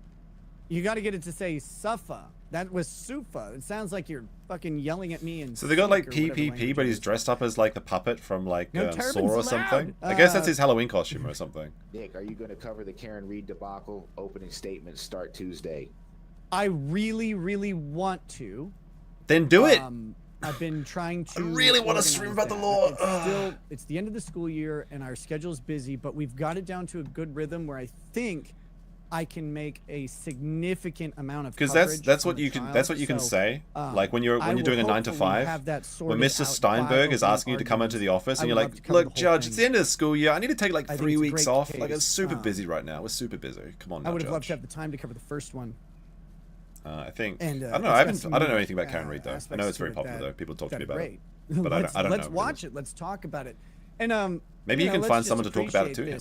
You got to get it to say Sufa. That was Sufa. It sounds like you're fucking yelling at me. And so they got like PPP, but he's dressed up as like the puppet from like Saw or something. Loud. I guess that's his Halloween costume or something. Nick, are you going to cover the Karen Reed debacle? Opening statements start Tuesday. I really, really want to. Then do it. I've been trying to. I really want to stream about the law. It's the end of the school year and our schedule's busy, but we've got it down to a good rhythm where I think I can make a significant amount of because that's what you can say like when you're doing a 9 to 5 when Mr. Steinberg is asking you to come into the office and you're like, look Judge, it's the end of the school year, I need to take like 3 weeks off, like it's super busy right now, we're super busy, come on now, I would have Judge. loved to have the time to cover the first one. I think and, I don't know, I don't know anything about Karen Reed though. I know it's very popular though, people talk to me about it, but I don't know. Let's watch it, let's talk about it, and maybe you can find someone to talk about it too.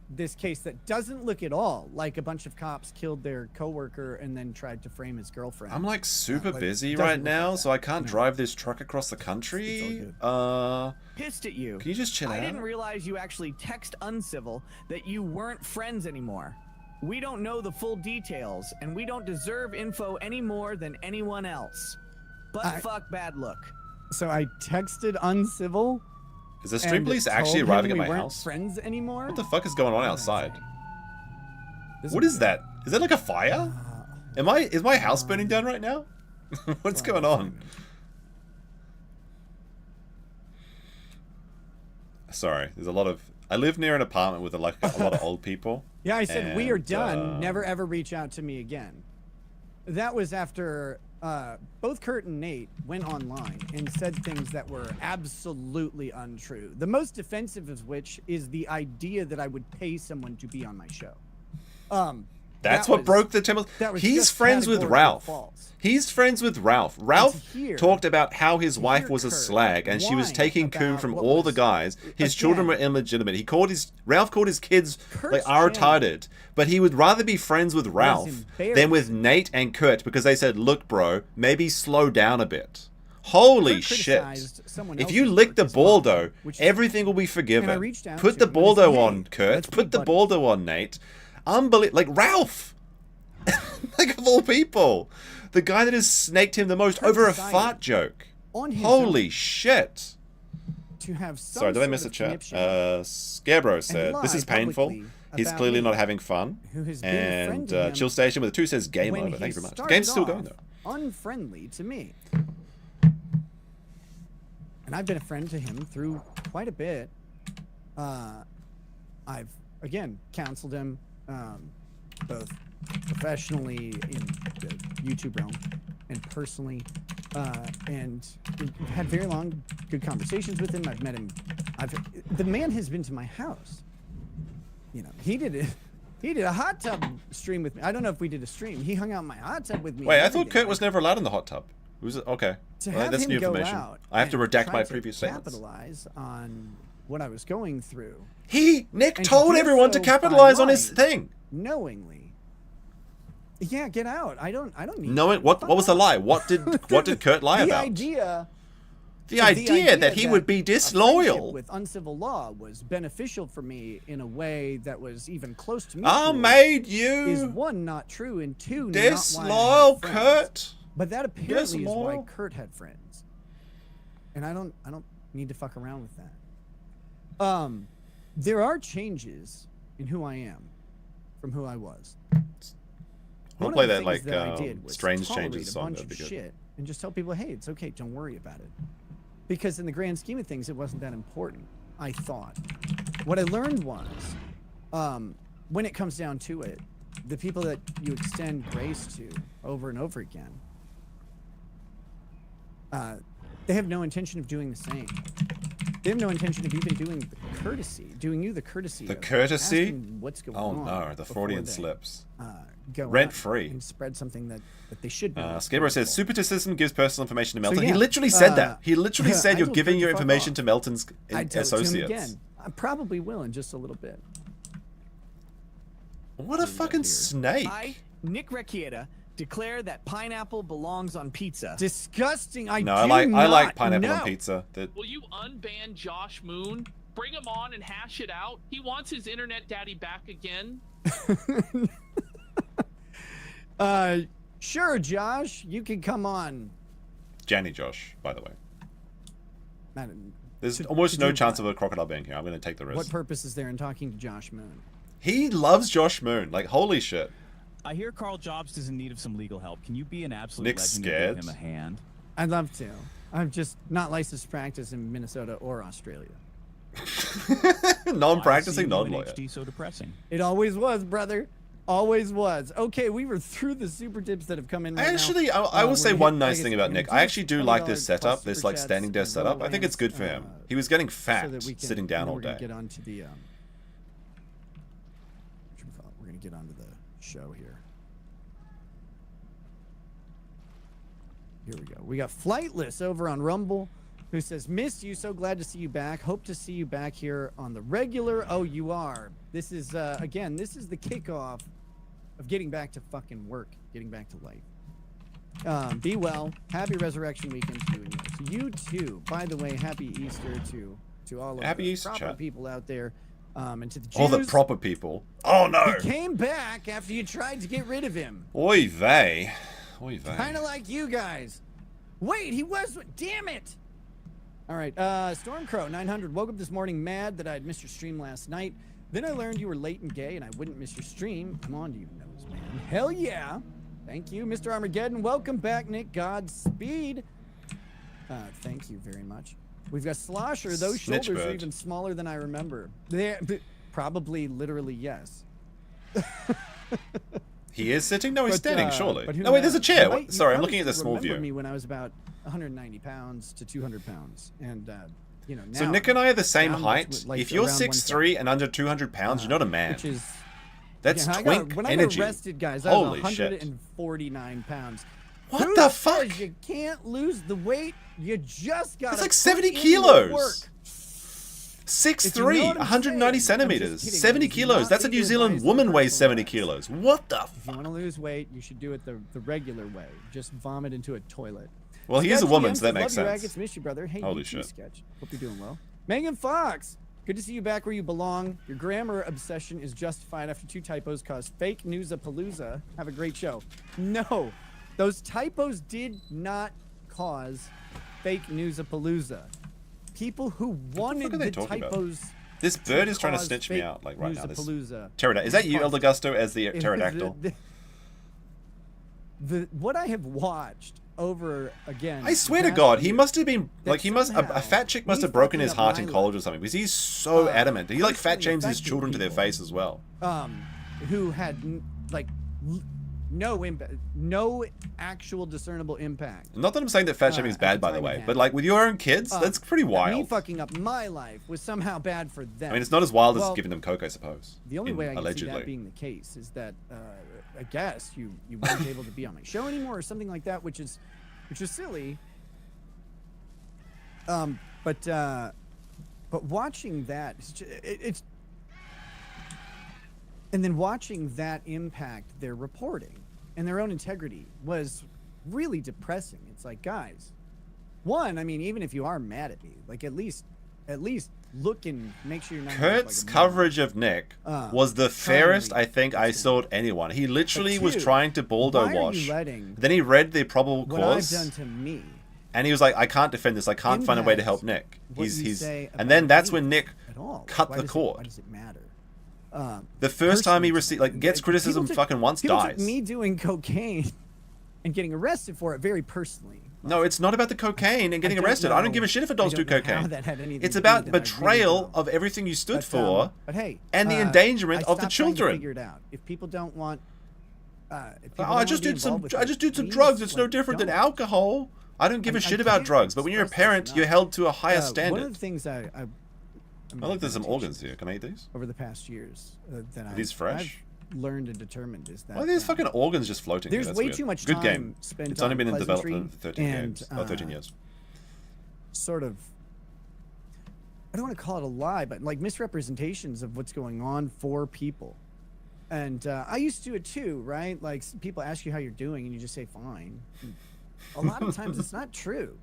this case that doesn't look at all like a bunch of cops killed their coworker and then tried to frame his girlfriend. I'm like super busy right now, so I can't drive this truck across the country. Pissed at you. Can you just chill out? I didn't realize you actually text uncivil that you weren't friends anymore. We don't know the full details, and we don't deserve info any more than anyone else. But fuck bad look. So I texted uncivil. Is the stream police actually arriving at my house? Friends anymore? What the fuck is going on outside? What is that? Is that like a fire? Is my house burning down right now? What's going on? Sorry, there's a lot of. I live near an apartment with a lot of old people. Yeah, I said we are done. Never ever reach out to me again. That was after both Kurt and Nate went online and said things that were absolutely untrue. The most defensive of which is the idea that I would pay someone to be on my show. That's what broke the temple. He's friends with Ralph. False. He's friends with Ralph. Ralph talked about how his wife was a slag and she was taking coon from all the guys. His children were illegitimate. Ralph called his kids like retarded, but he would rather be friends with Ralph than with Nate and Kurt because they said, "Look, bro, maybe slow down a bit." Holy shit. If you lick the Baldo, everything will be forgiven. Put the Baldo on, Kurt. Put the Baldo on, Nate. Unbelievable. Like Ralph. Like of all people. The guy that has snaked him the most over a fart joke. Holy shit. To have Sorry, did I miss a chat? Scarebro said, "This is painful. He's clearly not having fun." And Chill Station with a 2 says, "Game over." Thank you very much. The game's still going though. Unfriendly to me. And I've been a friend to him through quite a bit. I've, again, counseled him both professionally in the YouTube realm and personally, and we've had very long, good conversations with him. I've met him. The man has been to my house. You know, he did a hot tub stream with me. I don't know if we did a stream. He hung out in my hot tub with me. Wait, I thought Kurt was never allowed in the hot tub. Okay. Well, that's new information. I have to redact my previous statements. Capitalize on what I was going through. Nick told everyone to capitalize on his thing. Knowingly. Yeah, get out. I don't need. Knowing what was the lie? What did Kurt lie about? The idea that he would be disloyal with uncivil law was beneficial for me in a way that was even close to me. I made you is one, not true, and two, disloyal, Kurt. But that apparently is why Kurt had friends, and I don't need to fuck around with that. There are changes in who I am from who I was. I'll play that like strange changes song. That'd be good. Shit and just tell people, hey, it's okay. Don't worry about it. Because in the grand scheme of things, it wasn't that important. I thought. What I learned was, when it comes down to it, the people that you extend grace to over and over again, they have no intention of doing the same. They have no intention of even doing the courtesy. The courtesy? What's going on? Oh no, the Freudian slips. Go rent free and spread something that they should be. Skibber says super system gives personal information to Melton. So, yeah, he literally said that. He literally said you're giving your information to Melton's associates. To him again. I probably will in just a little bit. What a fucking snake! I, Nick Recchietta, declare that pineapple belongs on pizza. Disgusting! I like pineapple on pizza. Will you unban Josh Moon? Bring him on and hash it out. He wants his internet daddy back again. Sure, Josh, you can come on. Janny Josh, by the way. There's almost no chance of a crocodile being here. I'm going to take the risk. What purpose is there in talking to Josh Moon? He loves Josh Moon. Like, holy shit. I hear Carl Jobs is in need of some legal help. Can you be an absolute Nick's legend scared. and give him a hand? I'd love to. I'm just not licensed to practice in Minnesota or Australia. Non-practicing, non-lawyer. HD so depressing. It always was, brother. Always was. Okay, we were through the super tips that have come in right now. I will say one nice thing about Nick. I actually do like this setup, this like standing desk setup. I think it's good for him. He was getting fat sitting down all day. Get onto the, we're going to get onto the show here. Here we go. We got Flightless over on Rumble. who says, "Missed you. So glad to see you back. Hope to see you back here on the regular." Oh, you are. This is again. This is the kickoff of getting back to fucking work, getting back to life. Be well. Happy Resurrection Weekend to you and yours. You too. By the way, happy Easter to all of Happy the Easter, proper chat. people out there, and to the Jews. All the proper people. Oh no! He came back after you tried to get rid of him. Oy vey. Oy vey. Kind of like you guys. Wait, he was. Damn it! All right, Stormcrow 900 woke up this morning mad that I'd missed your stream last night. Then I learned you were late and gay, and I wouldn't miss your stream. Come on, you nose man. Hell yeah! Thank you, Mr. Armageddon. Welcome back, Nick. Godspeed. Thank you very much. We've got Slosher. Those shoulders are even smaller than I remember. They're probably, literally, yes. He is sitting? No, he's standing, surely. No, wait, there's a chair. Sorry, I'm looking at the small view. Me when I was about 190 pounds to 200 pounds, and you know. Now So Nick and I are the same down height. like If you're around 6'3" and under 200 pounds, you're not a man. Which is That's yeah, twink when energy. I got arrested, guys, I was Holy shit. 149 pounds. What Who the says fuck? You can't lose the weight. You just got. That's like 70 kilos. 6'3", 190 centimeters, 70 kilos. That's a New Zealand woman weighs 70 kilos. What the If you want to lose weight, you should do it the regular way. Just vomit into a toilet. Well, he is a Sketch woman, GM so that says, makes "Love you, sense. Rackets, miss you, brother." Hey, Holy you too, shit. Sketch. Hope you're doing well. Megan Fox, good to see you back where you belong. Your grammar obsession is justified after 2 typos caused fake news-a-palooza. Have a great show. No, those typos did not cause fake news-a-palooza. People who wanted are they the talking about? typos. This bird is trying to cause snitch me fake out, like right now. This news-a-palooza. pterodactyl. Is that you, El Augusto, as the pterodactyl? What I have watched over again. I swear to God, he must have been like a fat chick must have broken his heart in college or something because he's so adamant. He like fat shames his children to their face as well. Who had no impact, no actual discernible impact. Not that I'm saying that fat shaming is bad, by the way, but like with your own kids, that's pretty Me wild. fucking up my life was somehow bad for them. I mean, it's not as wild Well, as giving them coke, I suppose. The only way I can allegedly. see that being the case is that I guess you weren't able to be on my show anymore or something like that, which is silly. But watching that, it's and then watching that impact their reporting and their own integrity was really depressing. It's like, guys, one, I mean, even if you are mad at me, like at least look and make sure you're not. Kurt's like coverage of Nick was the fairest I think I saw to anyone. He literally was trying to Baldo wash. Then he read the probable cause. What I've done to me. And he was like, I can't defend this. I can't find a way to help Nick. And then that's when Nick cut the cord. Why does it matter? The first time he received, like, gets criticism fucking once, dies. Took me doing cocaine and getting arrested for it very personally. No, it's not about the cocaine and getting arrested. I don't give a shit if adults do cocaine. It's to about do with it. betrayal of everything you stood for But hey, and the endangerment I of the stopped trying to children. figure it out. If people don't want, I just did some drugs. It's no different than alcohol. I don't give a shit about drugs, but when you're a parent, you're held to a higher standard. One of the things I look, there's some organs here. Can I eat these? over the past years that Are these fresh? I've learned and determined is that Why are these fucking organs just floating here? there's That's way weird. too much Good time game. spent It's only on been in pleasantry development for 13 and, games. 13 years. sort of, I don't want to call it a lie, but like misrepresentations of what's going on for people. And I used to do it too, right? Like people ask you how you're doing and you just say fine. And a lot of times it's not true.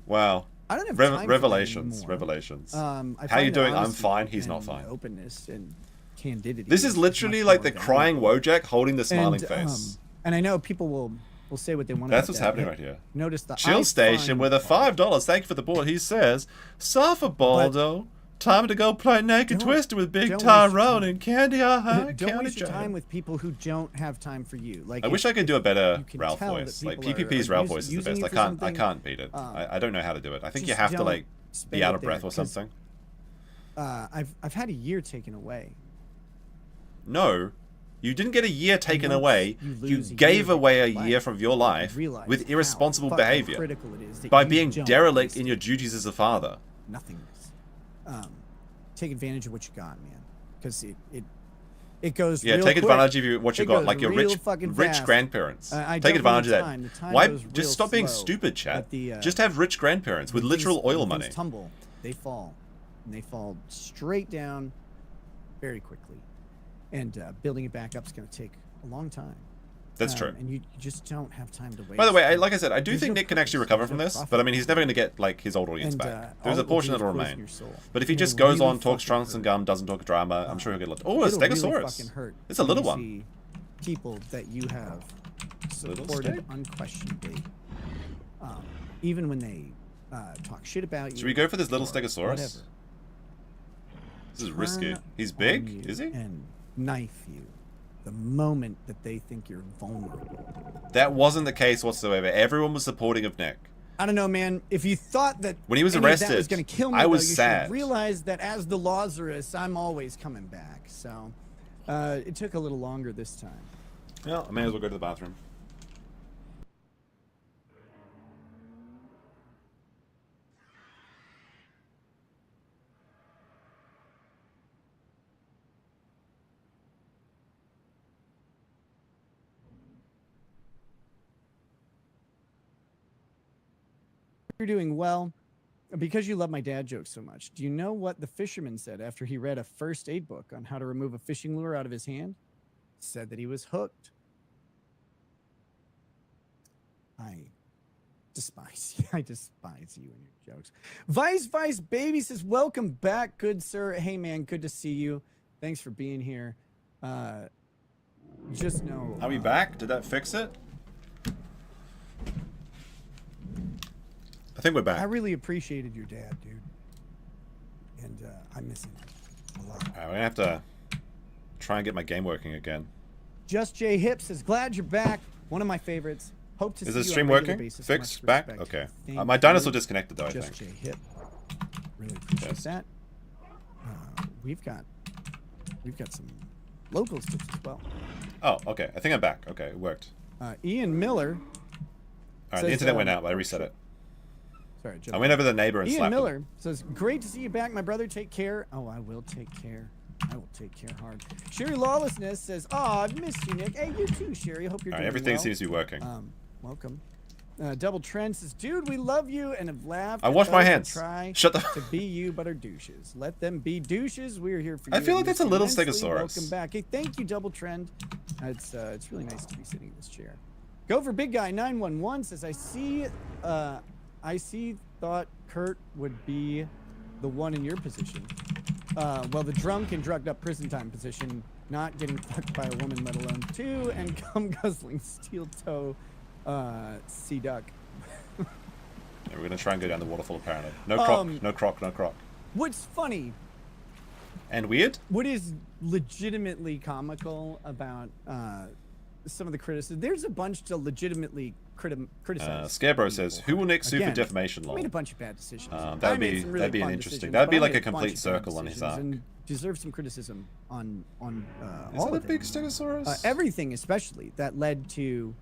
Wow. I don't have time revelations. for that anymore. Revelations. I How find you that doing? I'm honesty fine. He's not and fine. Openness and candidity. This is literally like the crying Wojak holding the smiling face. And I know people will say what they want. That's about what's that. happening right here. Notice the Chill Station with a $5. Thank you for the board. He says, "Suffer, Baldo. Time to go play Naked Twister with Big Tyrone and Candy County Don't waste your Jail." time with people who don't have time for you. Like I wish I could do a better you can Ralph tell that voice. Like people PPP's are Ralph voice is the using best. you I for can't something. beat it. I don't know how to do it. I think you just have to don't like spend be out it of breath there, or 'cause, something. I've had a year taken away. No, you didn't get a year taken once away. you You lose a gave year away a of life, year from your life realize with how irresponsible fucking behavior critical it is that by you being don't derelict waste in your duties as a father. nothingness. Take advantage of what you got, man. Because It goes. Yeah, real take quick. advantage of what you It got, goes like your real rich fucking rich fast. grandparents. I Take don't advantage need of time. The that. time Why goes real just stop being slow, stupid, chat? but the, Just have rich grandparents with when literal things- oil when money. things tumble, they fall, and they fall straight down, very quickly, and building it back up is going to take a long time. That's true. And you just don't have time to wait. By the way, like I said, I do There's think no Nick can actually purpose, recover there's from no this, profit. but I mean, he's never going to get like his old audience And, back. all There's a it will portion do that'll is poison remain. your soul. But if he It'll just goes really on, talks fucking trunks and hurt. gum, doesn't talk drama, I'm sure he'll get. Oh, a It'll really stegosaurus. fucking hurt It's a little when you one. see people that you have Little supported steg? unquestionably, even when they talk shit about you. Should we go for this little or stegosaurus? whatever, This is risky. turn He's on big, you is he? And knife you the moment that they think you're vulnerable. That wasn't the case whatsoever. Everyone was supporting of Nick. I don't know, man. If you thought that When he was any of that arrested, was going to kill me, I though, was you sad. should realize that as the Lazarus, I'm always coming back. So it took a little longer this time. Yeah, I may as well go to the bathroom. You're doing well. Because you love my dad jokes so much, do you know what the fisherman said after he read a first aid book on how to remove a fishing lure out of his hand? Said that he was hooked. I despise you. I despise you and your jokes. Vice Baby says, welcome back, good sir. Hey, man, good to see you. Thanks for being here. Just know... Are we back? Did that fix it? I think we're back. I really appreciated your dad, dude. And I miss him a lot. Alright, we're gonna have to try and get my game working again. Just J Hip says, glad you're back. One of my favorites. Hope to Is see the you stream on a regular working? basis. Fixed? Much Back? respect. Okay. Thank My dinosaur you. disconnected though, I Just think. J Hip. Really appreciate Yes. that. We've got some locals tips as well. Oh, okay. I think I'm back. Okay, it worked. Ian Miller. Alright, the internet went out, but I reset it. Sorry, I went over the neighbor and Ian slapped Miller him. says, great to see you back, my brother. Take care. Oh, I will take care. I will take care hard. Sherry Lawlessness says, oh, I've missed you, Nick. Hey, you too, Sherry. I hope you're Alright, doing everything well. seems to be working. Welcome. Double Trend says, dude, we love you and have laughed. I at wash my those who hands. Try Shut the to be you, but are douches. Let them be douches. We're here for you. I feel like and that's a miss you little immensely. stegosaurus. Welcome back. Hey, thank you, Double Trend. It's really nice to be sitting in this chair. Go for Big Guy 911 says, I thought Kurt would be the one in your position. Well, the drunk and drugged up prison time position, not getting fucked by a woman, let alone two, and cum guzzling steel toe sea duck. Yeah, we're gonna try and go down the waterfall apparently. No croc, no croc, no croc. What's funny And weird? what is legitimately comical about some of the criticism, there's a bunch to legitimately criticize. Scarebro says, who will Nick sue for Again, defamation I law? made a bunch of bad decisions. That'd I made be some really that'd be an fun interesting. decisions, That'd be but I like made a complete bunch of bad circle on his decisions arc. and deserve some criticism on Is all that a of big it. stegosaurus? Everything, especially that led to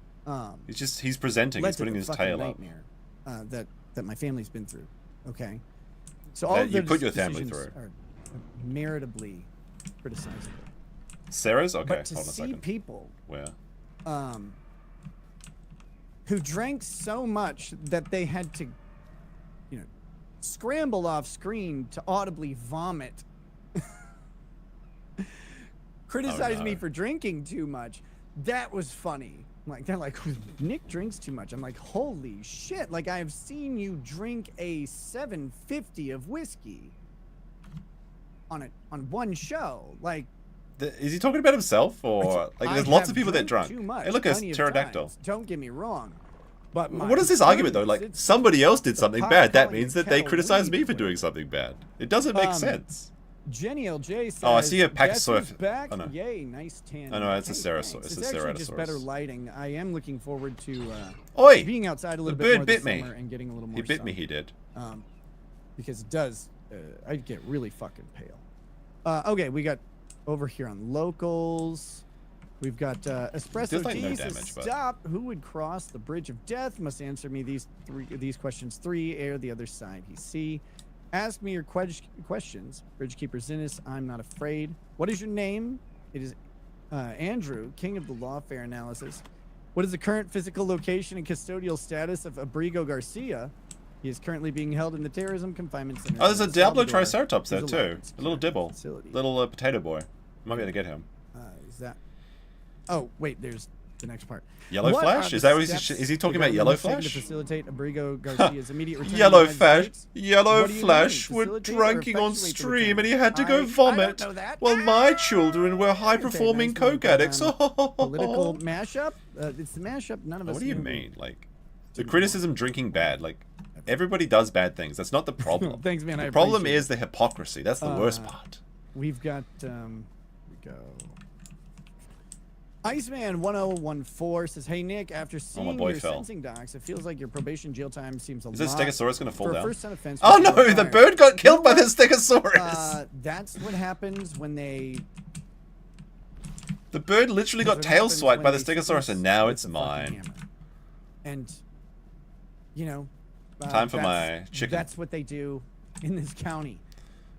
He's presenting, led he's to putting the his fucking tail up. nightmare that my family's been through. Okay, so all That of you those put your family decisions through. are meritably criticizable. Ceras? Okay, But to hold on a see second. people Where? who drank so much that they had to, scramble off screen to audibly vomit, criticize me for drinking too much. That was funny. Like, they're like, Nick drinks too much. I'm like, holy shit. Like, I've seen you drink a 750 of whiskey on one show. Like, Is he talking about himself, or like? There's lots of people that drunk. Too much, Hey, look, a plenty of pterodactyl. times. Don't get me wrong. But What is this argument though? Like, it's somebody else did the something pot bad. That calling means the that they kettle criticize me black. for doing something bad. It doesn't make sense. Jenny LJ says, Oh, I see a "Guess who's Pachysaur. back. Oh, no. Yay, nice tan. Oh, no, it's a Hey, ceras. thanks. It's It's a actually just ceratosaurus. better lighting. I am looking forward to Oi! being outside a little The bit bird more bit this me. summer and getting a little more He bit me. sun. He did. Because it does. I get really fucking pale. Okay, we got over here on locals. We've got Espresso There's, like, no D says, damage, but- stop. Who would cross the bridge of death? Must answer me these questions. 3, air the other side. He's C. Ask me your questions. Bridgekeeper Zinnis, I'm not afraid. What is your name? It is Andrew, king of the lawfare analysis. What is the current physical location and custodial status of Abrigo Garcia? He is currently being held in the terrorism confinement center. Oh, there's a Diablo Salvador. Triceratops there too. A little dibble. Facility. Little potato boy. Might be able to get him. Is that... Oh, wait, there's the next part. Yellow What Flash? are Is the that what steps is he the talking about? government Yellow has taken Flash? To facilitate Abrigo Garcia's immediate return Yellow to the United Flash. States? Yellow What do you Flash mean, were facilitate or drinking on effectuate the stream return? and he had to go I vomit. don't know that. While my children were high-performing Okay, nice coke one. addicts. Political mashup? It's the mashup. None of us What do you knew. mean? Like, the criticism drinking bad. Like, everybody does bad things. That's not the problem. Thanks, man. The I problem appreciate is the hypocrisy. That's the worst part. We've got, here we go. Iceman1014 says, "Hey Nick, after seeing boy your fell. sentencing docs, it feels like your probation jail time seems a Is lot. this Stegosaurus gonna fall for a down? first offense Oh with no, zero the fire." bird got killed by You the know Stegosaurus. That's what happens when they. The bird literally got That's what tail happens swiped when by the they Stegosaurus, fist and now with it's the fucking mine. hammer. And, you know. Time for that's- my chicken. That's what they do in this county.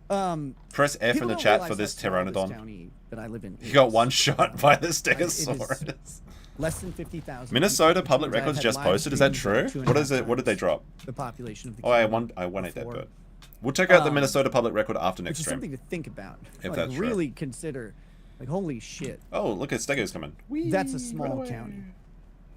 Press F in people the don't chat realize for this how small pteranodon. county that I live in He got is. one shot by the It is Stegosaurus. less than 50,000. Minnesota which Public means I've Records had just live posted. Is that streams true? of What is 2.5 it? What did they times drop? The population of the Oh, I county won at that before, bird. We'll check out the Um, Minnesota Public Record after next which is stream. something to think about. If Like, that's true. really consider. Like, holy shit. Oh, look at Stego's coming. Whee, That's a run small away. county.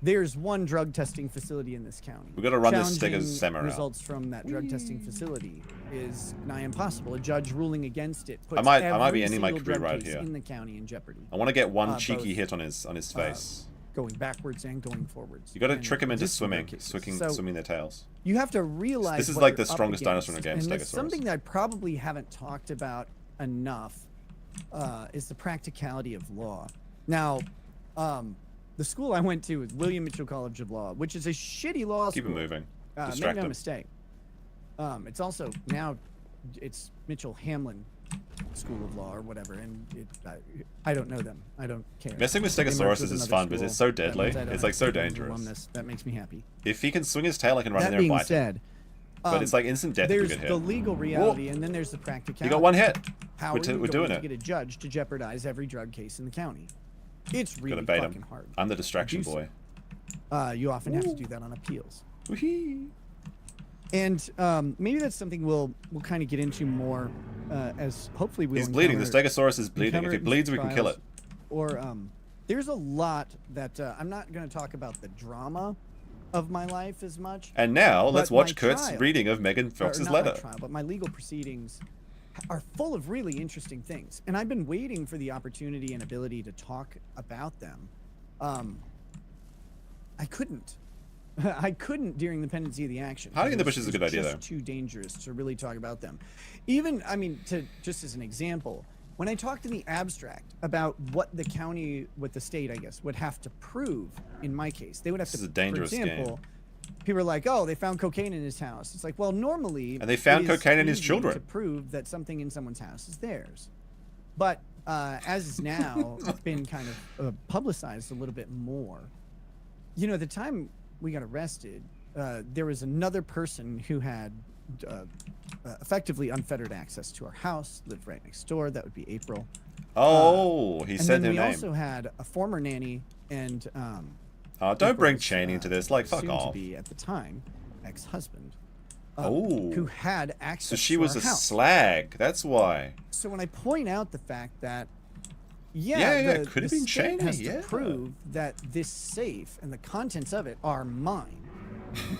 There's one drug testing facility in this county. We gotta run this Challenging Stego's Semmer out. results from that drug testing facility is nigh impossible. A judge ruling against it puts I might be every ending my single career drug right case here. in the county in jeopardy. I want to get one both, cheeky hit on his face. Going backwards and going forwards. You got to And trick him into just some swimming, drug cases. swimming their tails. You have to realize This is what like the you're up strongest dinosaur in against, the game, and it's Stegosaurus. something that I probably haven't talked about enough is the practicality of law. Now, the school I went to was William Mitchell College of Law, which is a shitty law Keep school. it moving. Make Distract no him. mistake. It's also now it's Mitchell Hamlin School of Law or whatever, and I don't know them. I don't care. Messing with They merged Stegosaurus with is another fun, but school. it's so That deadly. means I don't It's have like so to do dangerous. alumnus. That makes me happy. If he can swing his tail, I can run in That there and being bite him. said, But it's like instant death if we there's get hit. the legal reality, and then there's the practicality. You got one hit. How We're are you doing going to it. get a judge to jeopardize every drug case in the county? It's really Gotta bait fucking him. hard. I'm the distraction Do so. boy. You often have to do that on appeals. Whee! And maybe that's something we'll kind of get into more as hopefully we'll He's bleeding. The encounter- Stegosaurus is bleeding. encounter If it it in bleeds, we can kill trials. it. Or there's a lot that I'm not going to talk about the drama of my life as much. And now, let's but watch my Kurt's trial- reading of Megan or Fox's not my letter. trial, but my legal proceedings are full of really interesting things, and I've been waiting for the opportunity and ability to talk about them. I couldn't. I couldn't during the pendency of the action. Hiding in the It was- bushes is a it good was idea, just too dangerous to really talk about them. Even, I mean, just as an example, when I talked in the abstract about what the county, what the state, I guess, would have to prove in my case, they would have This to. is a dangerous for example, people are like, "Oh, they found cocaine in his house." It's like, well, normally. And they found it is cocaine in his easy children. to prove that something in someone's house is theirs, but as is now been kind of publicized a little bit more. You know, the time we got arrested, there was another person who had effectively unfettered access to our house, lived right next door. That would be April. Oh, he And said then their we name. also had a former nanny and Oh, don't bring April's, Cheney into this. Like, fuck soon off. to be at the time ex-husband. Oh. Who had access So she to was our a house. slag. That's why. So when I point out the fact that, Yeah, the, could have the been state Cheney, has yeah. to prove that this safe and the contents of it are mine,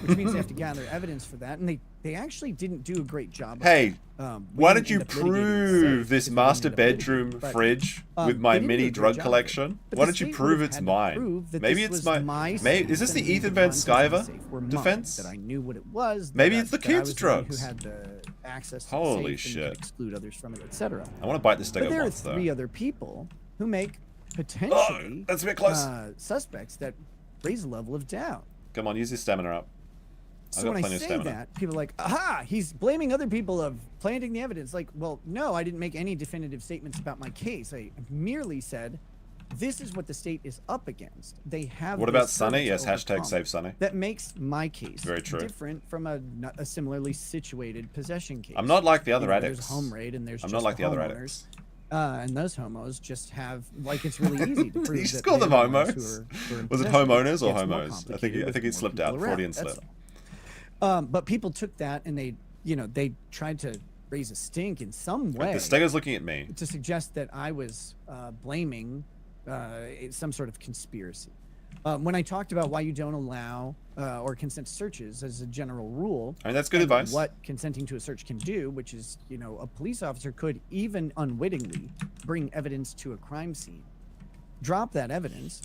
which means they have to gather evidence for that, and they actually didn't do a great job. Of Hey, it. We why didn't don't you end up litigating the prove safe this because we master ended up litigating bedroom it, but, fridge with they my didn't do mini a great drug job of it. collection? But Why the don't you state prove would have it's had to mine? prove that Maybe this it's was my. my Maybe is this safe the and Ethan the Van contents of the Sciver safe were mine, defense? that I knew what it was. Maybe that- it's the that I kids' was the one drugs. Who had the access to Holy the safe shit. and could exclude others from it, etc. I want to bite this But Stego there are once though. 3 other people who make potentially that's a bit close. suspects that raise a level of doubt. Come on, use your stamina up. I've So got when I plenty of say stamina. that, people are like, aha, he's blaming other people of planting the evidence. Like, well, no, I didn't make any definitive statements about my case. I merely said, this is what the state is up against. They have. What this about Sunny? hurdle to Yes, hashtag overcome save Sunny. That makes my case Very true. different from a similarly situated possession case. I'm not like the other You know, addicts. There's home raid and there's I'm just not like the other homeowners. addicts. And those homos just have, like, it's really easy to prove You just that call them they're the ones homos? who are in Was it possession. homeowners or It's more homos? I complicated think he with slipped more out. people around, Freudian that's slip. all. But people took that and they, you know, they tried to raise a stink in some way. The Stego's looking at me. To suggest that I was blaming some sort of conspiracy. When I talked about why you don't allow or consent to searches as a general rule, I mean, that's good and advice. what consenting to a search can do, which is, you know, a police officer could even unwittingly bring evidence to a crime scene, drop that evidence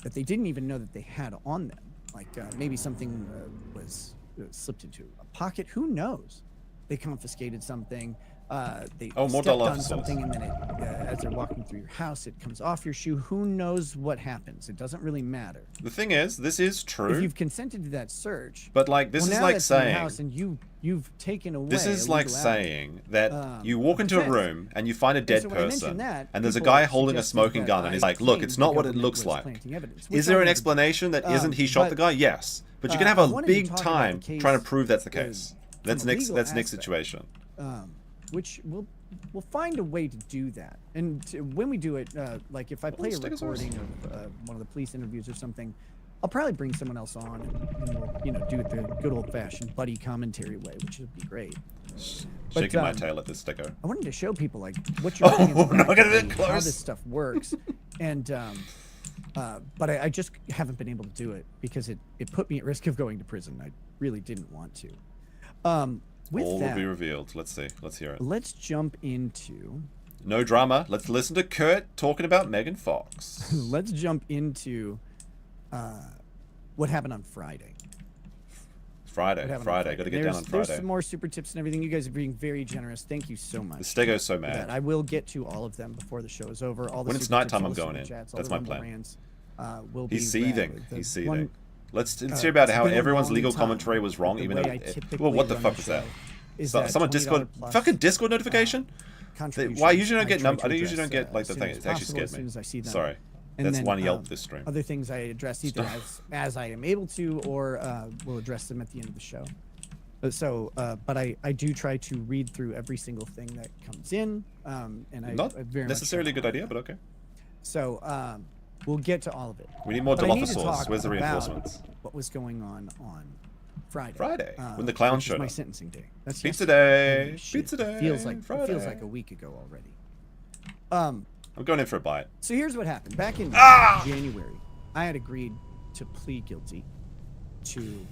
that they didn't even know that they had on them. Like maybe something was slipped into a pocket. Who knows? They confiscated something. They more stepped on dilophosaurs. something, and then as they're walking through your house, it comes off your shoe. Who knows what happens? It doesn't really matter. The thing is, this is true. If you've consented to that search, But like, this well, is now like that's in your saying. house and you've taken away. This is a like legal saying that you walk into a defense. room and you find a dead so when I mentioned person, that, and there's a people guy holding a suggested smoking that gun, and he's I like, "Look, claimed it's the not what it government looks was like." planting evidence, Is which there I an never explanation that isn't he shot the but, guy? Yes, but you're gonna have I a wanted to big talk about time the case trying to prove that's the from case. a That's Nick's. legal That's Nick's aspect. situation. Which we'll find a way to do that. And when we do it, like if I play a Stegosaurus. recording of one of the police interviews or something, I'll probably bring someone else on and we'll, you know, do it the good old-fashioned buddy commentary way, which would be great. Shaking my tail at this Stego. I wanted to show people like what your opinions we're not gonna practically, get how close. this stuff works, and but I just haven't been able to do it because it put me at risk of going to prison. I really didn't want to. With All that, will be revealed. Let's see. Let's hear it. let's jump into No drama. Let's listen to Kurt talking about Megan Fox. let's jump into what happened on Friday. Friday. Got to get down on There's Friday. some more super tips and everything. You guys are being very generous. Thank you so much. The Stego's so for that. mad. I will get to all of them before the show is over. All the When it's super tips, nighttime, all I'm the going super in. chats, all That's the my rumble plan. rants, will He's be seething. rad. He's The seething. one- Let's hear about it's how been a everyone's long legal time, commentary was wrong, but the even way though. I typically Well, what the run fuck the was that? show is So, that someone $20 Discord. plus, Fucking Discord notification. contributions. Why usually don't I get try num? to I usually don't address, get like the as thing. soon It as actually possible, scared as soon me. as I see them. Sorry. And That's then, one Yelp this stream. Other things I address either as I am able to, or we'll address them at the end of the show. But I do try to read through every single thing that comes in, and Not I very necessarily a much good idea, but okay. So we'll get to all of it. We need more But I need to dilophosaurs. talk Where's the about reinforcements? What was going on Friday? Friday, when the clown which is showed my up. sentencing day. That's Pizza yesterday. day. Holy shit, Pizza day. It feels like Friday. a week ago already. I'm going in for a bite. So here's what happened. Back in January, I had agreed to plead guilty to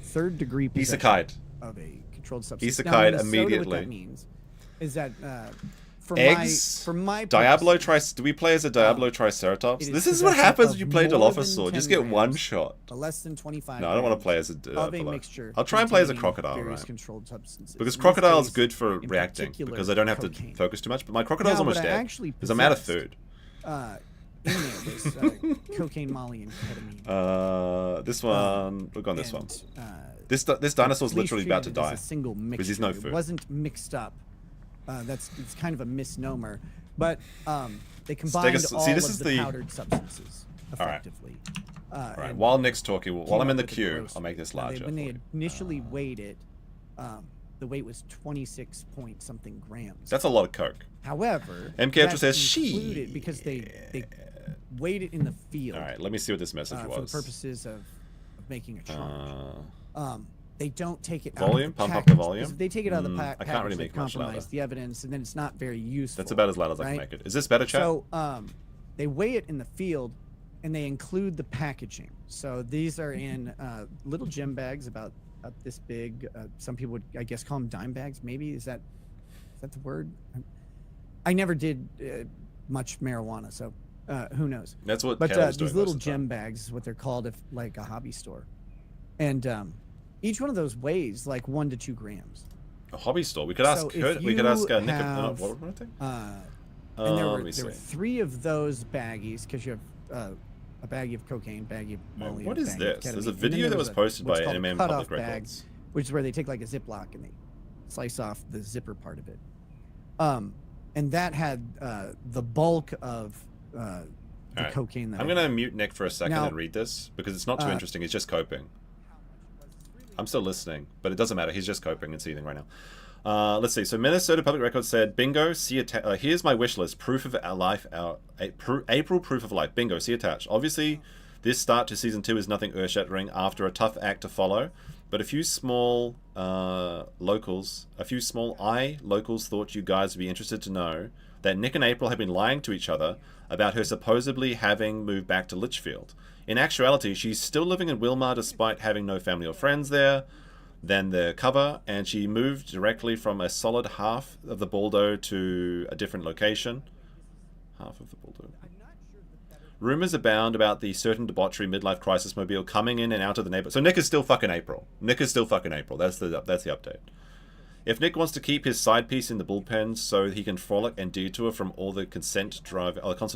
third-degree possession Isekai'd. of a controlled substance. Now, Isekai'd in Minnesota, immediately. What that means is that Eggs. for my Diablo purposes, Do we play as a Diablo Triceratops? it This is is what possession happens of when you play more than Dilophosaur. 10 Just get one grams, shot. less than 25. No, I don't want to grams play as a of a Dilophosaur. mixture. I'll try and play as a containing crocodile, various right? controlled substances. Because In this crocodile's case, good for in reacting, particular, because I don't have cocaine. to focus too much. But my crocodile's Now, almost what I dead. actually Because I'm out of possessed, food. In there was cocaine, molly, and ketamine. This one. Look on this one. And, This dinosaur's police literally about to treated it as die. a single mixture. Because he's no It food. wasn't mixed up. It's kind of a misnomer, but they combined Stegosaurus- all see, this of is the the- powdered substances All right. effectively. All right. and While Nick's talking, while came I'm in up the with a queue, gross I'll make this weight. Now, larger. when they for you. initially weighed it, the weight was 26 point something grams. That's a lot of coke. However, MK Ultra that's says, "She." included because they weighed it in the field. All right. Let me see what this message For the was. purposes of making a charge. They don't take it Volume? out of the Pump up the package, volume? because if they take it out of the I package, can't really they make much louder. compromise the evidence, and then it's not very useful. That's about as loud as I can right? make it. Is this better, chat? So they weigh it in the field, and they include the packaging. So these are in little gem bags about this big. Some people would, I guess, call them dime bags. Maybe is that the word? I never did much marijuana, so who knows? That's what. But Caleb's doing these little most of the time. gem bags is what they're called, if like a hobby store, and each one of those weighs like 1 to 2 grams. A hobby store. We could ask. So Kurt, if we could ask you Nick. have, What would I think? And there let me were see. 3 of those baggies, because you have a baggie of cocaine, baggie of molly. What and is baggie of this? There's a ketamine. And then video there that was posted what's by called a MM cutoff Public bag, Records. which is where they take like a Ziploc and they slice off the zipper part of it. And that had the bulk of the Alright. cocaine. That I'm I gonna had. mute Nick for a second Now- and read this because it's not too interesting. He's just coping. I'm still listening, but it doesn't matter. He's just coping and seething right now. Let's see. So Minnesota Public Records said, bingo, see here's my wish list. Proof of life, April proof of life. Bingo, see attached. Obviously, this start to season 2 is nothing earth-shattering after a tough act to follow, but a few small locals thought you guys would be interested to know that Nick and April have been lying to each other about her supposedly having moved back to Litchfield. In actuality, she's still living in Wilmar despite having no family or friends there. Than the cover, and she moved directly from a solid half of the Baldo to a different location. Half of the Baldo. Rumors abound about the certain debauchery midlife crisis mobile coming in and out of the neighborhood. So Nick is still fucking April. Nick is still fucking April. That's the update. If Nick wants to keep his side piece in the bullpen so he can frolic and detour from all the constant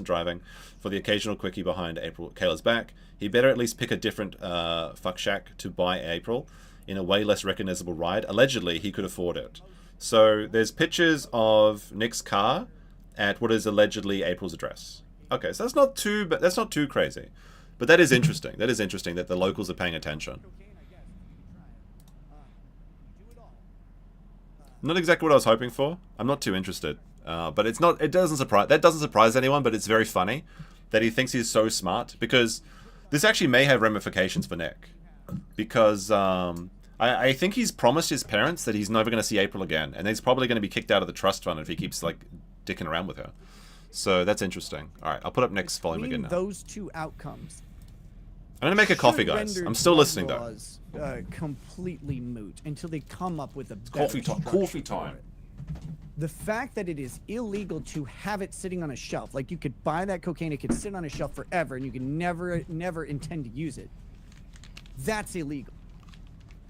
driving for the occasional quickie behind Kayla's back, he better at least pick a different fuck shack to buy April in a way less recognizable ride. Allegedly, he could afford it. So there's pictures of Nick's car at what is allegedly April's address. Okay, so that's not too crazy, but that is interesting. That is interesting that the locals are paying attention. Not exactly what I was hoping for. I'm not too interested, but it's not. It doesn't surprise. That doesn't surprise anyone. But it's very funny that he thinks he's so smart, because this actually may have ramifications for Nick. Because I think he's promised his parents that he's never going to see April again, and he's probably going to be kicked out of the trust fund if he keeps like dicking around with her. So that's interesting. All right, I'll put up Nick's volume again now. Those two outcomes. I'm going to make a coffee, guys. I'm still listening though. Completely moot until they come up with a coffee time. Coffee time. The fact that it is illegal to have it sitting on a shelf, like you could buy that cocaine, it could sit on a shelf forever, and you can never intend to use it. That's illegal.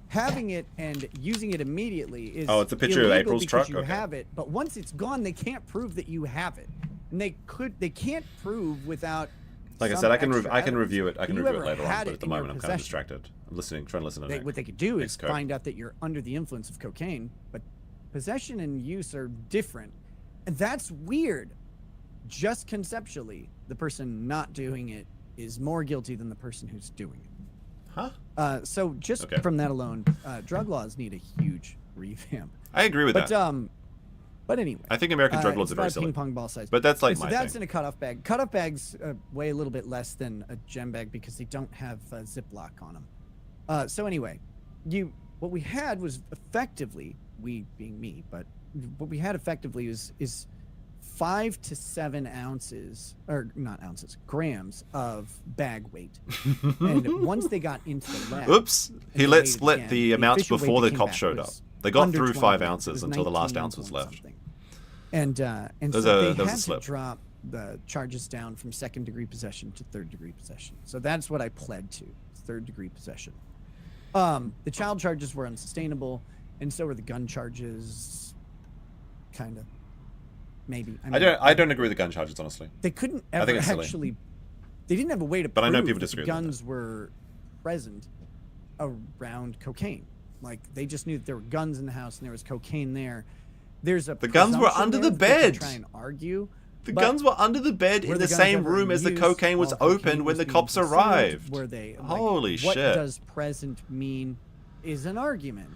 Having it and using it immediately is it's a picture of April's truck. You have it, but once it's gone, they can't prove that you have it, and they can't prove without. Like I said, I can review it. I can review it later on, but at the moment I'm kind of distracted. I'm trying to listen to Nick. What they could do is find out that you're under the influence of cocaine, but possession and use are different, and that's weird. Just conceptually, the person not doing it is more guilty than the person who's doing it. Huh? So just from that alone, drug laws need a huge revamp. I agree with that. But anyway, I think American drug laws are very silly. Ping pong ball size. But that's like so that's in a cutoff bag. Cutoff bags weigh a little bit less than a gem bag because they don't have Ziploc on them. So anyway, what we had was effectively, we being me, but what we had effectively is 5 to 7 ounces, or not ounces, grams of bag weight. And once they got into the lab, oops, he let split the amounts before the cops showed up. They got through 5 ounces until the last ounce was left. And so they had to drop the charges down from 2nd-degree possession to 3rd-degree possession. So that's what I pled to, 3rd-degree possession. The child charges were unsustainable, and so were the gun charges. Kind of, maybe. I mean, I don't agree with the gun charges, honestly. They couldn't ever actually. They didn't have a way to prove I know people disagree that guns were present around cocaine. Like they just knew that there were guns in the house and there was cocaine there. The guns were under the bed. Try and argue. The guns were under the bed in the same room as the cocaine was opened when the cops arrived. Were they? Holy shit! What does present mean? Is an argument.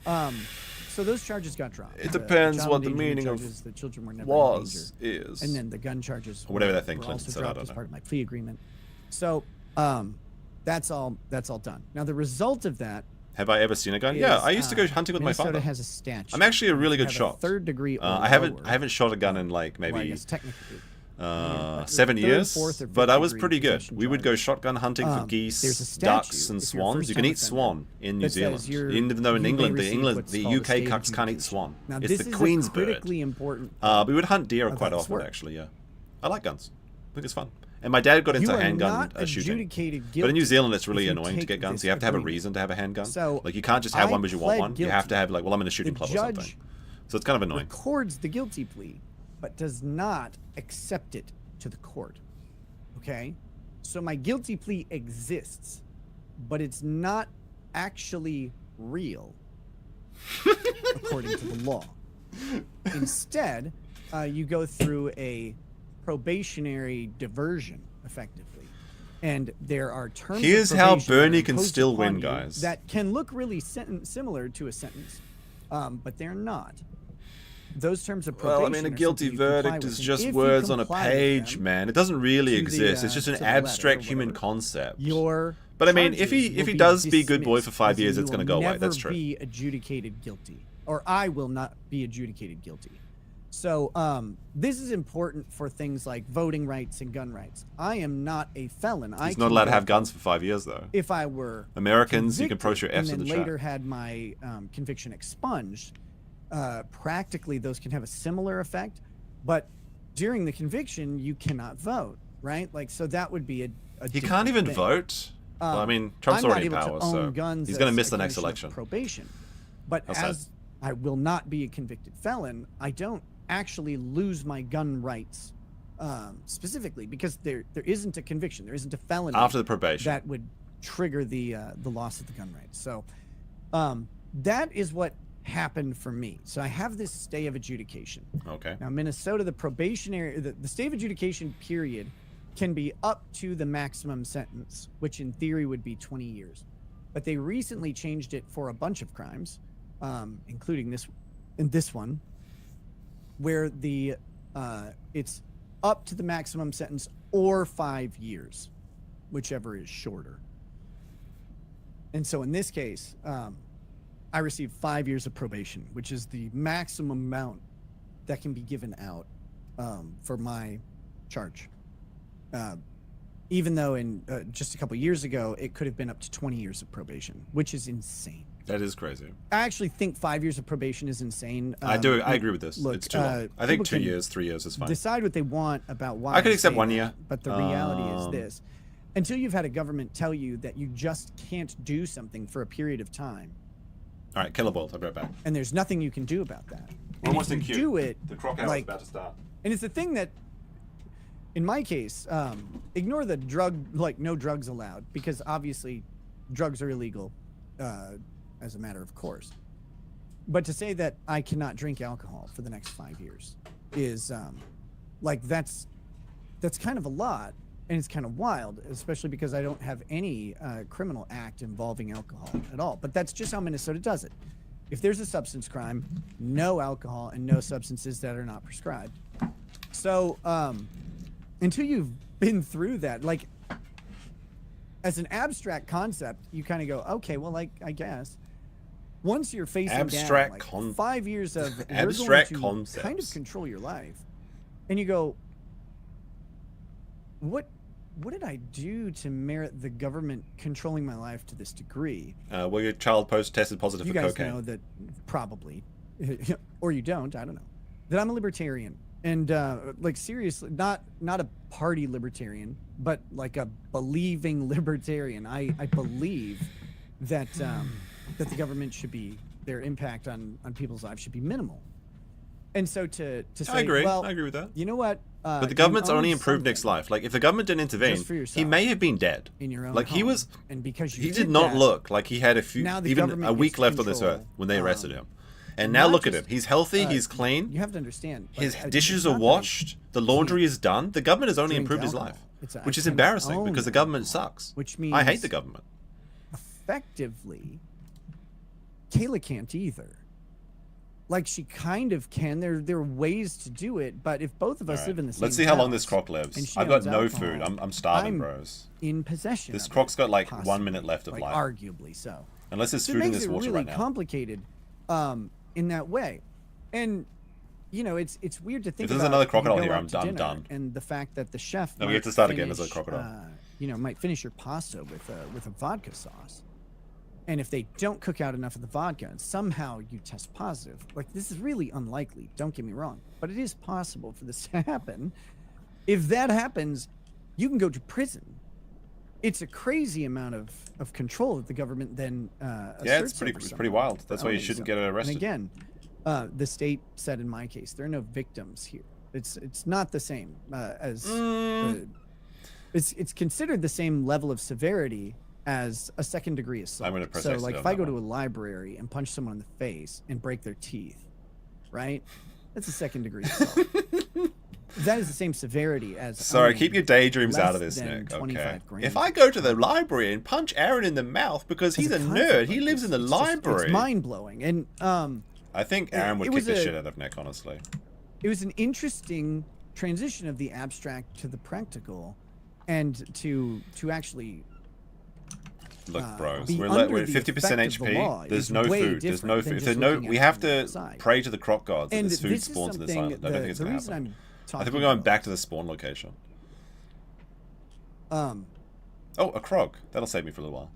So those charges got dropped. It depends what the meaning of the children were never was in danger. is. And then the gun charges, or whatever that thing were Clinton also said. I dropped don't as know. part of my plea agreement. So that's all done. Now the result of that. Have I ever seen a gun? Yeah, I used to go hunting with Minnesota my father. has a statute. I'm actually a really good shot. 3rd degree. I haven't shot a gun in like maybe. Well, I guess technically. 7 years, but I was pretty good. We would go charge. shotgun hunting for geese, ducks, and swans. You can eat swan in New Zealand, even though in England, the UK cucks can't eat swan. Now, it's the Queen's bird. Critically important. We would hunt deer quite often, actually. Yeah, I like guns. I think it's fun. And my dad got into handgun shooting. But in New Zealand, it's really annoying to get guns. You have to have a reason to have a handgun. So like you can't just have one because you want one. You have to have like, well, I'm in a shooting club or something. So it's kind of annoying. Records the guilty plea, but does not accept it to the court. Okay? So my guilty plea exists, but it's not actually real according to the law. Instead, you go through a probationary diversion, effectively. And there are terms Here's how Bernie can still win, guys. That can look really similar to a sentence. but they're not. Those terms of probation. Well, I mean, a are guilty something you comply verdict with, is and just if you words on a comply with page, them man. It doesn't really to the, exist. It's just an to the letter or abstract human whatever, concept. Your But I mean, if charges he will does be good boy dismissed, for 5 as in years, you it's going to will go away. That's never true. Be adjudicated guilty, or I will not be adjudicated guilty. So this is important for things like voting rights and gun rights. I am not a felon. He's not allowed to have guns for 5 years, though. If I were Americans, you can post your Fs in and the then chat. later had my conviction expunged, practically those can have a similar effect. But during the conviction, you cannot vote, right? Like, so that would be a He can't even vote. Well, I mean, Trump's I'm already in not power, able to own so guns he's going to as miss a the next condition of election. Probation, but How's that? as I will not be a convicted felon, I don't actually lose my gun rights specifically because there isn't a conviction, there isn't a felony After the probation that would trigger the loss of the gun rights. So that is what happened for me. So I have this stay of adjudication. Okay. Now, Minnesota, the probationary, the stay of adjudication period can be up to the maximum sentence, which in theory would be 20 years. But they recently changed it for a bunch of crimes, including this one, where the it's up to the maximum sentence or 5 years, whichever is shorter. And so in this case, I received 5 years of probation, which is the maximum amount that can be given out for my charge. Even though in just a couple years ago, it could have been up to 20 years of probation, which is insane. That is crazy. I actually think 5 years of probation is insane. I do. I agree with this. Look, it's too long. I think 2 years, 3 years is fine. Decide what they want about why. I could accept say 1 that, year. But the reality is this. Until you've had a government tell you that you just can't do something for a period of time. All right, Killer Bolt, I'll be right back. And there's nothing you can do about that. We're almost in queue. Do it. The crocodile is about to start. And it's the thing that, in my case, ignore the no drugs allowed, because obviously drugs are illegal as a matter of course. But to say that I cannot drink alcohol for the next 5 years is that's kind of a lot, and it's kind of wild, especially because I don't have any criminal act involving alcohol at all. But that's just how Minnesota does it. If there's a substance crime, no alcohol and no substances that are not prescribed. So until you've been through that, like, as an abstract concept, you kind of go, okay, well, like, I guess. Once you're facing abstract down, like 5 years of abstract we're going to concepts. kind of control your life, and you go, what did I do to merit the government controlling my life to this degree? Well, your child tested positive You for guys cocaine. know that probably, or you don't, I don't know, that I'm a libertarian. And like, seriously, not a party libertarian, but like a believing libertarian. I believe that that the government should be, their impact on people's lives should be minimal. And so to say, I agree. well, I agree with that. You know what? But the government's you own only improved something Nick's life. Like, if the government didn't intervene, just for he yourself may have been dead. in your own Like, he home, was. and because you He did not that, look like he had now the even government a week gets left on this control, earth when they arrested him. And now not look at just, him. He's healthy. He's clean. You have to understand. like, His it's dishes not are that I washed. The laundry is done. The government has only drink improved his alcohol. life, It's I which is can embarrassing own because the government alcohol, sucks. Which means I hate the government. Effectively, Kayla can't either. Like, she kind of can. There are ways to do it, but if both of us All right. live in the same Let's see how long house this croc and lives. she I've got owns no alcohol, food. I'm starving, I'm bros. in possession. This of croc's it, got like possibly. 1 minute left of like, life. arguably so. Unless there's So food it in makes this it water really right now. complicated in that way. And you know, it's weird to think If there's about another you crocodile go here, out I'm to done. dinner Done. And the fact that the chef No, we might have to start again as a finish, crocodile. you know, might finish your pasta with a vodka sauce. And if they don't cook out enough of the vodka and somehow you test positive, like, this is really unlikely, don't get me wrong, but it is possible for this to happen. If that happens, you can go to prison. It's a crazy amount of control that the government then Yeah, it's pretty wild. That's why you shouldn't get arrested. And again, the state said in my case, there are no victims here. It's not the same as it's considered the same level of severity as a second degree assault. I'm gonna press so exit like on if I that go to one. a library and punch someone in the face and break their teeth, right? That's a second degree assault. That is the same severity as Sorry, owning keep your daydreams out of less this, than Nick. 25 Okay. grand. If I go to the library and punch Aaron in the mouth because As he's a concept nerd, like he lives this, in the it's just- library. it's mind blowing, and I think Aaron would kick the shit out of Nick, honestly. It was an interesting transition of the abstract to the practical, and to actually. Look, bros, we're 50% HP. There's no food. There's no food. There's no. We have to pray to the croc gods that this food spawns in this island. I don't think it's gonna happen. I think we're going back to the spawn location. Oh, a croc. That'll save me for a little while.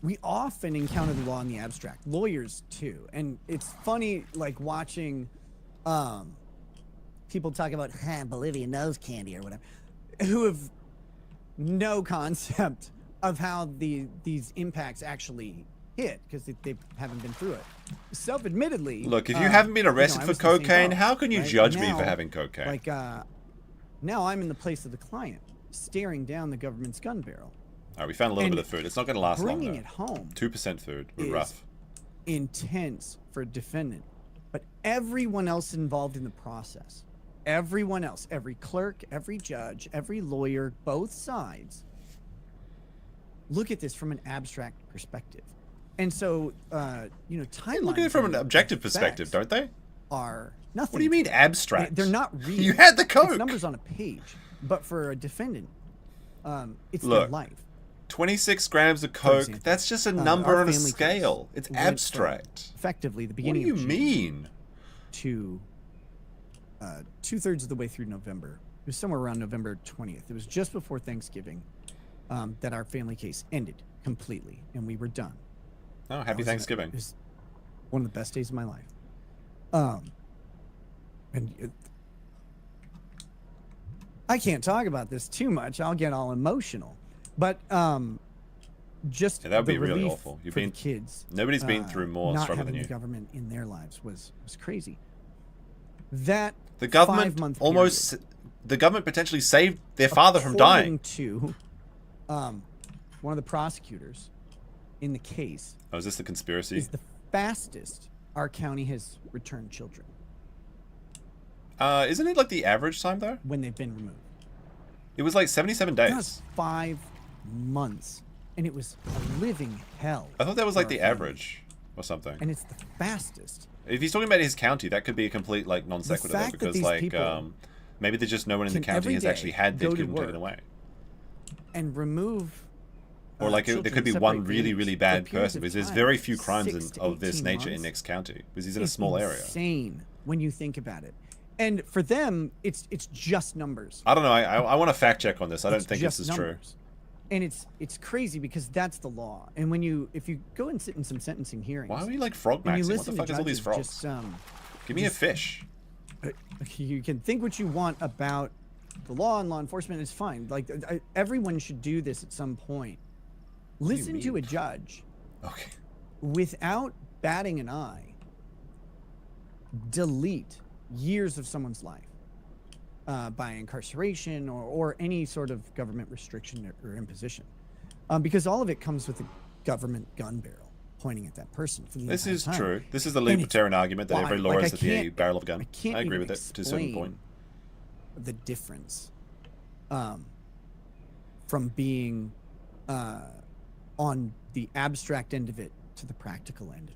We often encounter the law in the abstract. Lawyers too, and it's funny, like watching people talk about Bolivia nose candy or whatever, who have no concept of how these impacts actually hit because they haven't been through it. Self-admittedly, look, if you haven't been arrested for cocaine, how can you judge me for having cocaine? Like, now I'm in the place of the client, staring down the government's gun barrel. All right, we found a little bit of food. It's not going to last long, though. Bringing it home. 2% food. We're rough. Intense for a defendant, but everyone else involved in the process, everyone else, every clerk, every judge, every lawyer, both sides, look at this from an abstract perspective. And so, timelines. Look at it from an objective perspective, don't they? Are nothing. What do you mean abstract? They're not real. You had the coke. It's numbers on a page, but for a defendant, it's their life. 26 grams of coke. That's just a number on a scale. It's abstract. Effectively, the beginning. What do you mean? To 2/3 of the way through November. It was somewhere around November 20th. It was just before Thanksgiving that our family case ended completely, and we were done. Oh, happy Thanksgiving! It was one of the best days of my life. I can't talk about this too much. I'll get all emotional. But just that would be the really relief awful. for the kids. Nobody's been through more not struggle having than you. The government in their lives was crazy. That the government almost the government potentially saved their father from dying. To one of the prosecutors in the case. Oh, is this the conspiracy? Is the fastest our county has returned children. Isn't it like the average time though? When they've been removed. It was like 77 days. It was 5 months, and it was a living hell. I thought that was like the average or something. And it's the fastest. If he's talking about his county, that could be a complete like non sequitur though, because like maybe there's just no one in the county has actually had their kid taken away. And remove. Or like there could be one really bad person, because there's very few crimes of this nature in Nick's county, because he's in a small area. Insane when you think about it. And for them, it's just numbers. I don't know. I want to fact check on this. I don't think this is true. And it's crazy because that's the law. And if you go and sit in some sentencing hearings, why are we like frog maxing? What the fuck is all these frogs? Just, give me a fish. You can think what you want about the law and law enforcement. It's fine. Like everyone should do this at some point. Listen to a judge. Okay. Without batting an eye. Delete years of someone's life by incarceration or any sort of government restriction or imposition, because all of it comes with a government gun barrel pointing at that person. For the this is time. True. This is the libertarian argument that every lawyer is at the barrel of a gun. I agree with it to a certain point. The difference from being on the abstract end of it to the practical end of it.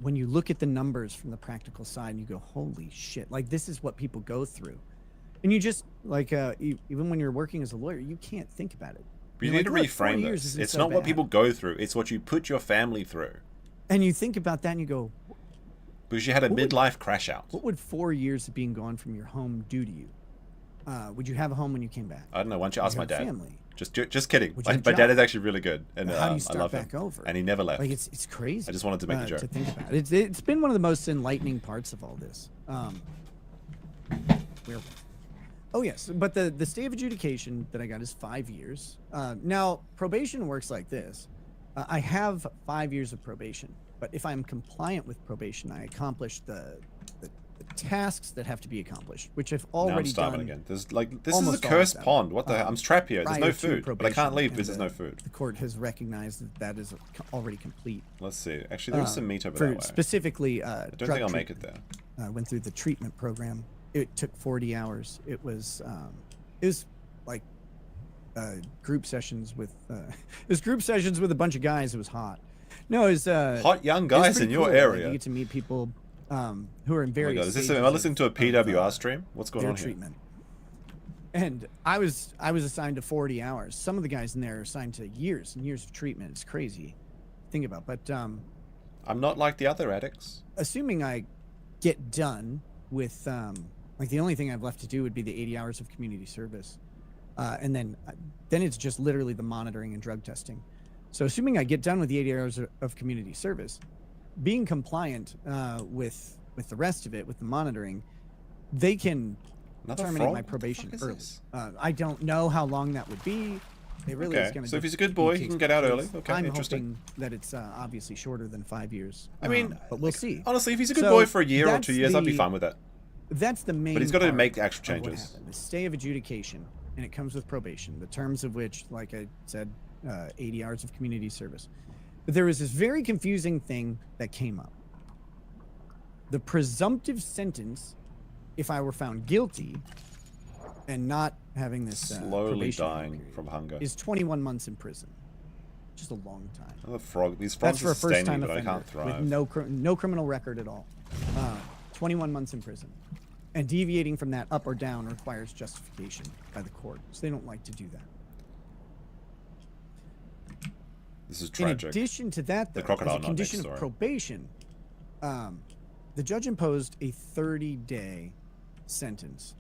When you look at the numbers from the practical side and you go, holy shit, like this is what people go through. And you just like, even when you're working as a lawyer, you can't think about it. But you need to reframe this. It's not what people go through. It's what you put your family through. And you think about that and you go. Because you had a midlife crash out. What would 4 years of being gone from your home do to you? Would you have a home when you came back? I don't know. Why don't you ask my dad? Family? Just kidding. My dad is actually really good, and how do you start I love back him. over? And he never left. Like it's crazy. I just wanted to make a joke. To think about it. It's been one of the most enlightening parts of all this. Oh yes, but the stay of adjudication that I got is 5 years. Now probation works like this. I have 5 years of probation, but if I'm compliant with probation, I accomplish the tasks that have to be accomplished, which I've already done. Now I'm starving again. This is a cursed pond. What the hell? I'm trapped here. There's no food, but I can't leave because there's no food. The court has recognized that is already complete. Let's see. Actually, there's some meat over that way. Specifically, I don't think I'll make it there. Went through the treatment program. It took 40 hours. It was like group sessions with a bunch of guys. It was hot. No, it's Hot young it's guys pretty in your cool. Like, area. you get to meet people who are in Oh my various god, is this? stages Am I listening to a of, PWR stream? What's going their on here? treatment. And I was assigned to 40 hours. Some of the guys in there are assigned to years and years of treatment. It's crazy. Think about. But I'm not like the other addicts. assuming I get done with like the only thing I've left to do would be the 80 hours of community service, and then it's just literally the monitoring and drug testing. So assuming I get done with the 80 hours of community service, being compliant with the rest of it, with the monitoring, they can terminate my probation early. I don't know how long that would be. It really is going to. So if he's a good boy, he can get out early. Okay, I'm interesting. hoping that it's obviously shorter than 5 years. I mean, but we'll see. Honestly, if he's a good boy for a year or 2 years, I'd be fine with that. That's the main. But he's got to part make actual of what changes. happened. The stay of adjudication, and it comes with probation. The terms of which, like I said, 80 hours of community service. But there was this very confusing thing that came up. The presumptive sentence, if I were found guilty, and not having this slowly dying from hunger, is 21 months in prison. Just a long time. Oh, these That's frogs for a are staining, first-time but I offender can't thrive. with no criminal record at all. 21 months in prison. And deviating from that up or down requires justification by the court. So they don't like to do that. This is tragic. In addition to that, though, The crocodile as a not condition next of story. probation, the judge imposed a 30-day sentence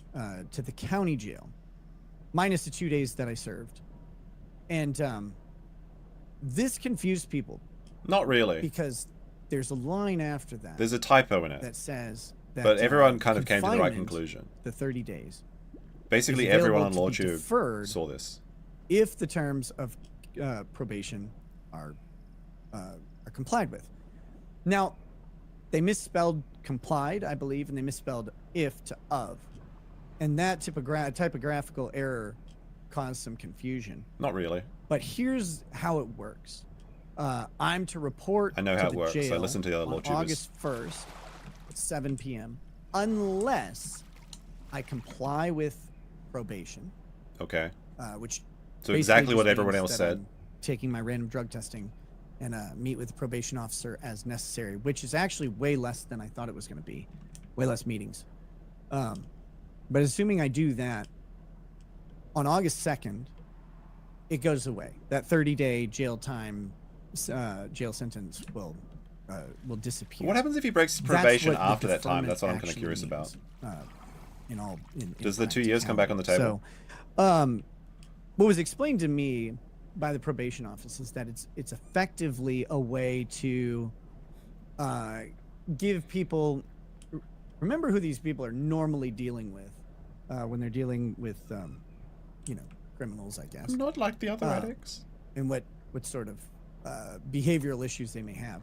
to the county jail, minus the 2 days that I served. And this confused people. Not really. Because there's a line after that. There's a typo in it. That says that, but everyone kind of came to the right confinement, conclusion. The 30 days. Basically, is everyone on available to be LawTube deferred saw this. if the terms of probation are complied with. Now, they misspelled complied, I believe, and they misspelled if to of. And that typographical error caused some confusion. Not really. But here's how it works. I'm to report I know to how it the works. I jail listen to the other on LawTubers. August 1st at 7 p.m. unless I comply with probation. Okay. Which so exactly what just everyone means else that said. I'm taking my random drug testing and meet with the probation officer as necessary, which is actually way less than I thought it was going to be. Way less meetings. But assuming I do that, on August 2nd, it goes away. That 30-day jail time, jail sentence will disappear. What happens if he breaks probation after that time? That's what I'm kind of curious about. Does the 2 years come back on the table? So, what was explained to me by the probation office is that it's effectively a way to give people. Remember who these people are normally dealing with when they're dealing with, criminals, I guess. Not like the other addicts. And what sort of behavioral issues they may have.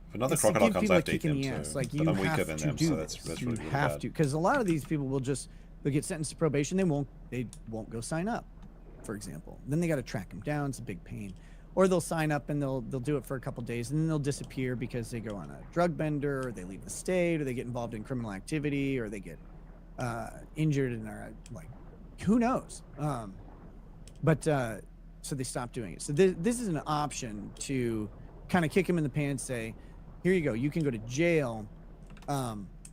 If another crocodile comes, I have to eat them ass. too. Like, But you I'm weaker have than to them, do so this. that's You really have bad. to, because a lot of these people they'll get sentenced to probation. They won't go sign up, for example. Then they got to track them down. It's a big pain. Or they'll sign up and they'll do it for a couple days and then they'll disappear because they go on a drug bender, or they leave the state, or they get involved in criminal activity, or they get injured and are like, who knows? So they stop doing it. So this is an option to kind of kick them in the pants, say, here you go, you can go to jail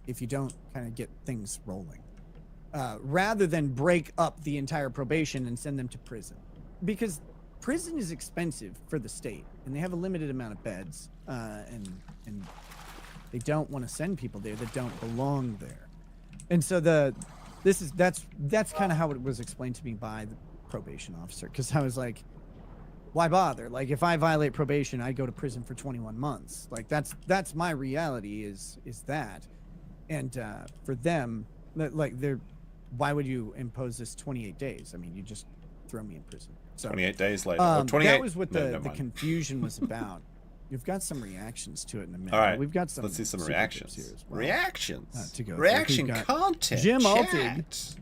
if you don't kind of get things rolling, rather than break up the entire probation and send them to prison, because prison is expensive for the state and they have a limited amount of beds, and they don't want to send people there that don't belong there. And so that's kind of how it was explained to me by the probation officer, because I was like, why bother? Like, if I violate probation, I go to prison for 21 months. Like, that's my reality is that. And for them, like, why would you impose this 28 days? I mean, you just throw me in prison. So 28 days later. 28. That was what the confusion was about. You've got some reactions to it in a minute. All right. We've got some. Let's see some super reactions. tips here as well, Reactions. to go through. Reaction We've got content. Jim Chat.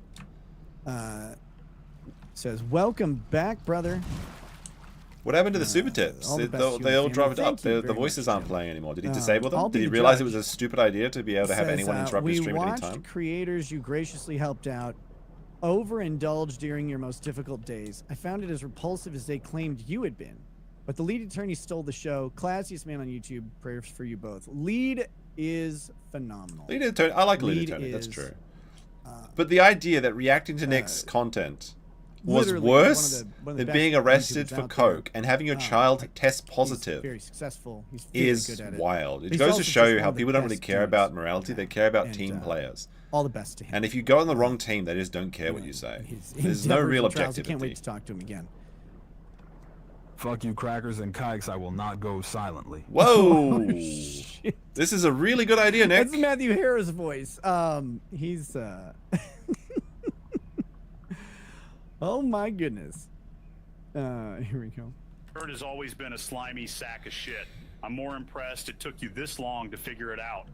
Altig says, "Welcome back, brother." What happened to the super tips? all the best to you They all and dropped family. up. Thank you The very voices much, aren't Jim. playing anymore. Did he disable I'll them? be Did he the realize it judge. was a stupid idea to be able to have Says, anyone interrupt his stream at any We time? watched creators you graciously helped out overindulge during your most difficult days. I found it as repulsive as they claimed you had been, But the lead attorney stole the show. Classiest man on YouTube. Prayers for you both. Lead is phenomenal. Lead attorney. I like lead attorney. That's true. But the idea that reacting to Nick's content was worse than being arrested for coke and having your child test positive very successful. He's is good at it. wild. It goes to show you how people don't really care about morality. They care about team players. All the best to him. And if you go on the wrong team, they just don't care what you say. There's no real objectivity. I can't wait to talk to him again. Fuck you, crackers and kikes. I will not go silently. Whoa! This is a really good idea, Nick. That's Matthew Harris' voice. He's oh my goodness. Here we go. Kurt has always been a slimy sack of shit. I'm more impressed it took you this long to figure it out.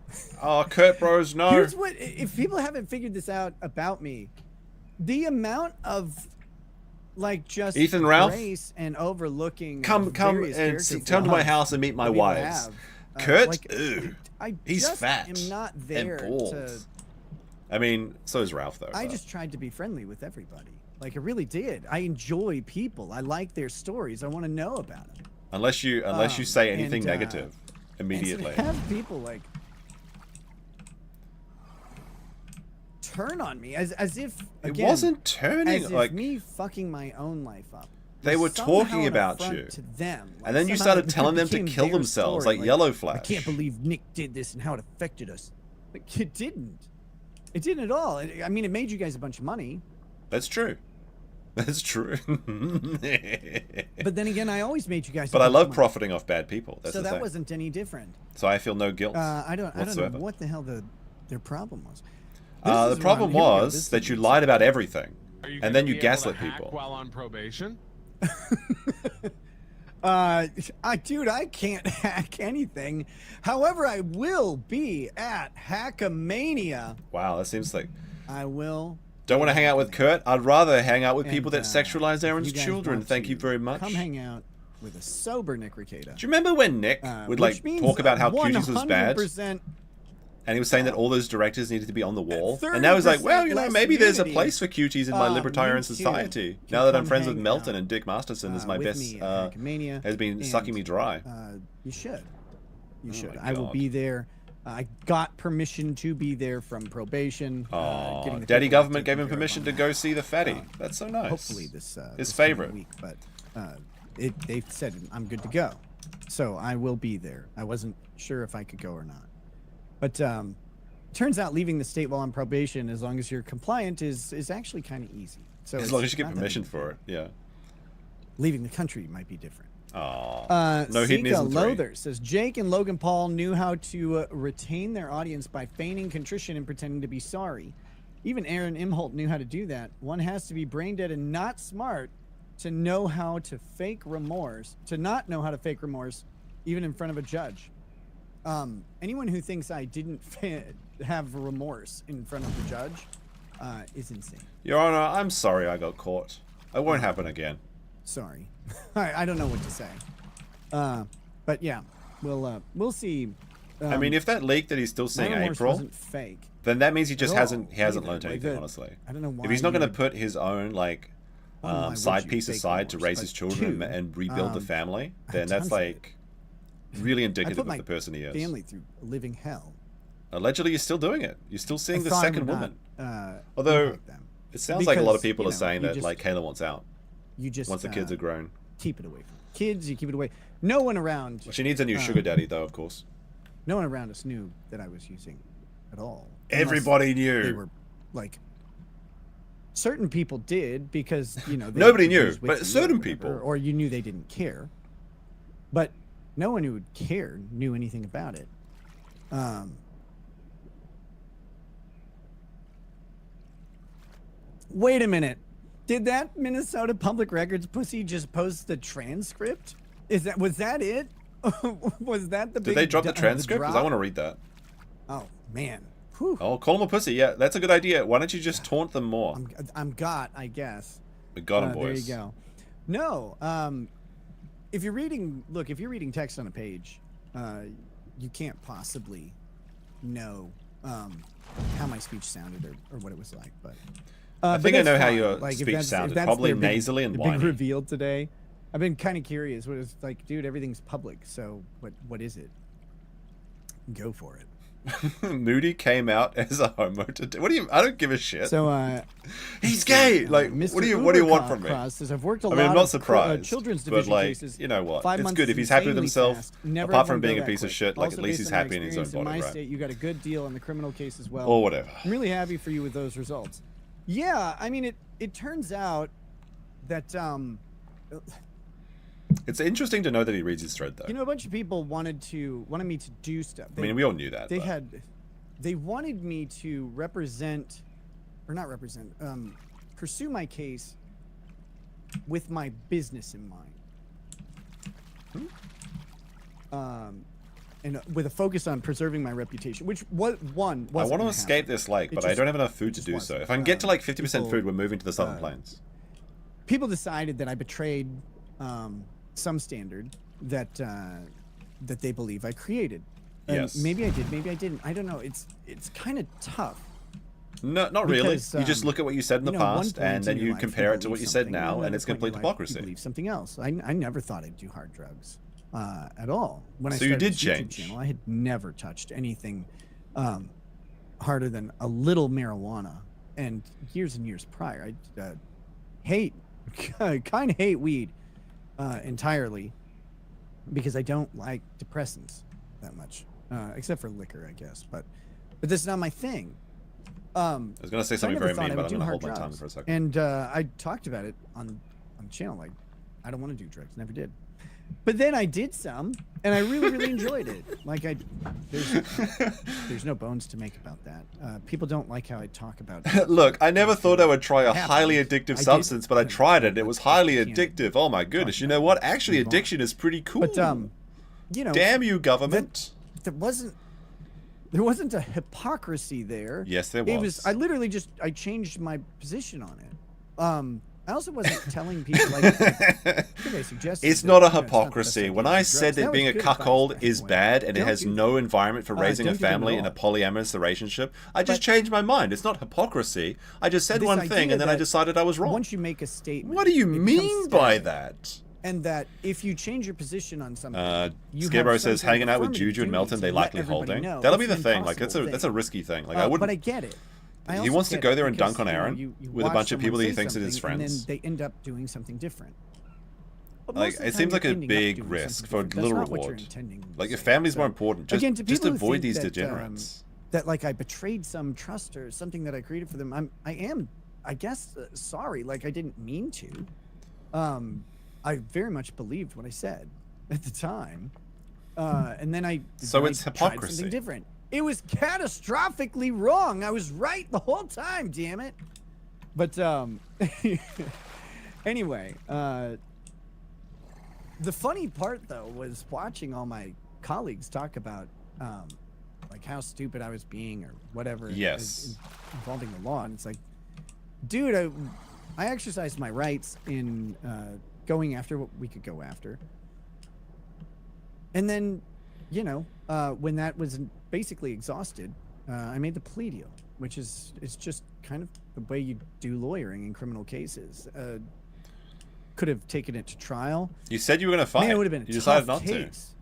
Oh, Kurt bros, no. Here's what, if people haven't figured this out about me, the amount of like just Ethan Ralph grace and overlooking come and come to my house and meet my wives. Kurt, like, he's fat am not there and bald. I mean, so is Ralph though. I just tried to be friendly with everybody. Like I really did. I enjoy people. I like their stories. I want to know about them. Unless you say anything negative immediately. And have people like turn on me as if again, it wasn't turning as like if me fucking my own life up. They were talking about you, to them. Like, and then you started telling them to kill themselves, like Yellow Flash. I can't believe Nick did this and how it affected us. Like, it didn't. It didn't at all. I mean, it made you guys a bunch of money. That's true. That's true. But then again, I always made you guys. But I love profiting off bad people. That's so the that thing. Wasn't any different. So I feel no guilt. I don't know what the hell their problem was. The problem was that you lied about everything, and then you gaslit people. While on probation. Dude, I can't hack anything. However, I will be at Hackamania. Wow, that seems like I will. Don't want to hang out with Kurt. I'd rather hang out with people that sexualize Aaron's children. Thank you very much. Come hang out with a sober Nick Rekieta. Do you remember when Nick would like talk about how Cuties was bad? And he was saying that all those directors needed to be on the wall. And now he's like, well, you know, maybe there's a place for Cuties in my libertarian society. Now that I'm friends with Melton and Dick Masterson is my best, has been sucking me dry. You should. You should. I will be there. I got permission to be there from probation. Oh, Daddy Government gave him permission to go see the fatty. That's so nice. Hopefully this his favorite week, but they said I'm good to go, so I will be there. I wasn't sure if I could go or not, but turns out leaving the state while on probation, as long as you're compliant, is actually kind of easy. So as long as you get permission for it, yeah. Leaving the country might be different. No hedonism. Lothar says Jake and Logan Paul knew how to retain their audience by feigning contrition and pretending to be sorry. Even Aaron Imholt knew how to do that. One has to be brain dead and not smart to know how to fake remorse, to not know how to fake remorse, even in front of a judge. Anyone who thinks I didn't have remorse in front of the judge is insane. Your Honor, I'm sorry I got caught. It won't happen again. Sorry. I don't know what to say. But yeah, we'll see. I mean, if that leak that he's still seeing April wasn't fake, then that means he just hasn't learned anything, honestly. I don't know why. If he's not going to put his own like side piece aside to raise his children and rebuild the family, then that's like really indicative of the person he is. Family through living hell. Allegedly, you're still doing it. You're still seeing the second woman. Although it sounds like a lot of people are saying that like Kayla wants out. You just once the kids are grown, keep it away from kids. You keep it away. No one around. Well, she needs a new sugar daddy, though, of course. No one around us knew that I was using at all. Everybody knew. They were like certain people did because nobody knew, but certain people, or you knew they didn't care. But no one who cared knew anything about it. Wait a minute. Did that Minnesota Public Records pussy just post the transcript? Was that it? Was that the Did they drop the transcript? Because I want to read that. Oh man. Whew. Oh, call them a pussy. Yeah, that's a good idea. Why don't you just taunt them more? I'm got, I guess. We got them, boys. There you go. No, if you're reading text on a page, you can't possibly know how my speech sounded or what it was like, but. I think I know how your speech sounded. Probably nasally and whiny. Big reveal today. I've been kind of curious. What is like, dude? Everything's public. So what is it? Go for it. Moody came out as a homo today. What do you? I don't give a shit. So he's gay. Like, what do you want from me? Says, I've worked a lot I'm not surprised. Children's but division like, cases. you know what? 5 It's months good if he's happy with himself. Apart from being a piece of shit, like at least he's happy in his own body, in my right? state, you got a good deal on the criminal case as well. Or whatever. I'm really happy for you with those results. Yeah, I mean, it turns out that it's interesting to know that he reads his thread, though. You know, a bunch of people wanted me to do stuff. I mean, we all knew that. They wanted me to pursue my case with my business in mind. And with a focus on preserving my reputation, which was one. I want to escape this lake, but I don't have enough food to do so. If I can get to like 50% food, we're moving to the Southern Plains. People decided that I betrayed some standard that they believe I created. And yes. Maybe I did, maybe I didn't. I don't know. It's kind of tough. No, not really. You just look at what you said in the past, and then you compare it to what you said now, and it's complete hypocrisy. You believe something else. I never thought I'd do hard drugs at all. When I so started you did this YouTube change. channel, I had never touched anything harder than a little marijuana. And years prior, I kind of hate weed entirely because I don't like depressants that much, except for liquor, I guess. But this is not my thing. I was going to say something very mean, but I'm going to hold my tongue for a second. And I talked about it on the channel. Like, I don't want to do drugs. Never did. But then I did some, and I really enjoyed it. Like, there's no bones to make about that. People don't like how I talk about it. Look, I never thought I would try a highly addictive substance, but I tried it. It was highly addictive. Oh my goodness! You know what? Actually, addiction is pretty cool. But you know, damn you, government. There wasn't a hypocrisy there. Yes, there was. It was. I literally I changed my position on it. I also wasn't telling people like I suggested. It's not a hypocrisy. When I said that being a cuckold is bad and it has no environment for raising a family in a polyamorous relationship, I just changed my mind. It's not hypocrisy. I just said one thing and then I decided I was wrong. Once you make a statement, what do you mean by that? And that if you change your position on something, Skibro says hanging out with Juju and Melton, they likely holding. That'll be the thing. Like that's a risky thing. Like I wouldn't. But I get it. He wants to go there and dunk on Aaron with a bunch of people that he thinks are his friends. And then they end up doing something different. Like it seems like a big risk for a little reward. Like your family's more important. Just avoid these degenerates. That like I betrayed some trust or something that I created for them. I guess sorry. Like I didn't mean to. I very much believed what I said at the time. And then it's hypocrisy. Tried something different. It was catastrophically wrong. I was right the whole time, damn it. But anyway, the funny part though was watching all my colleagues talk about like how stupid I was being or whatever. Yes. Involving the law, and it's like, dude, I exercised my rights in going after what we could go after, and then, you know, when that was basically exhausted, I made the plea deal, which is just kind of the way you do lawyering in criminal cases. Could have taken it to trial. You said you were going to fight. Man, it would have been a you decided not case.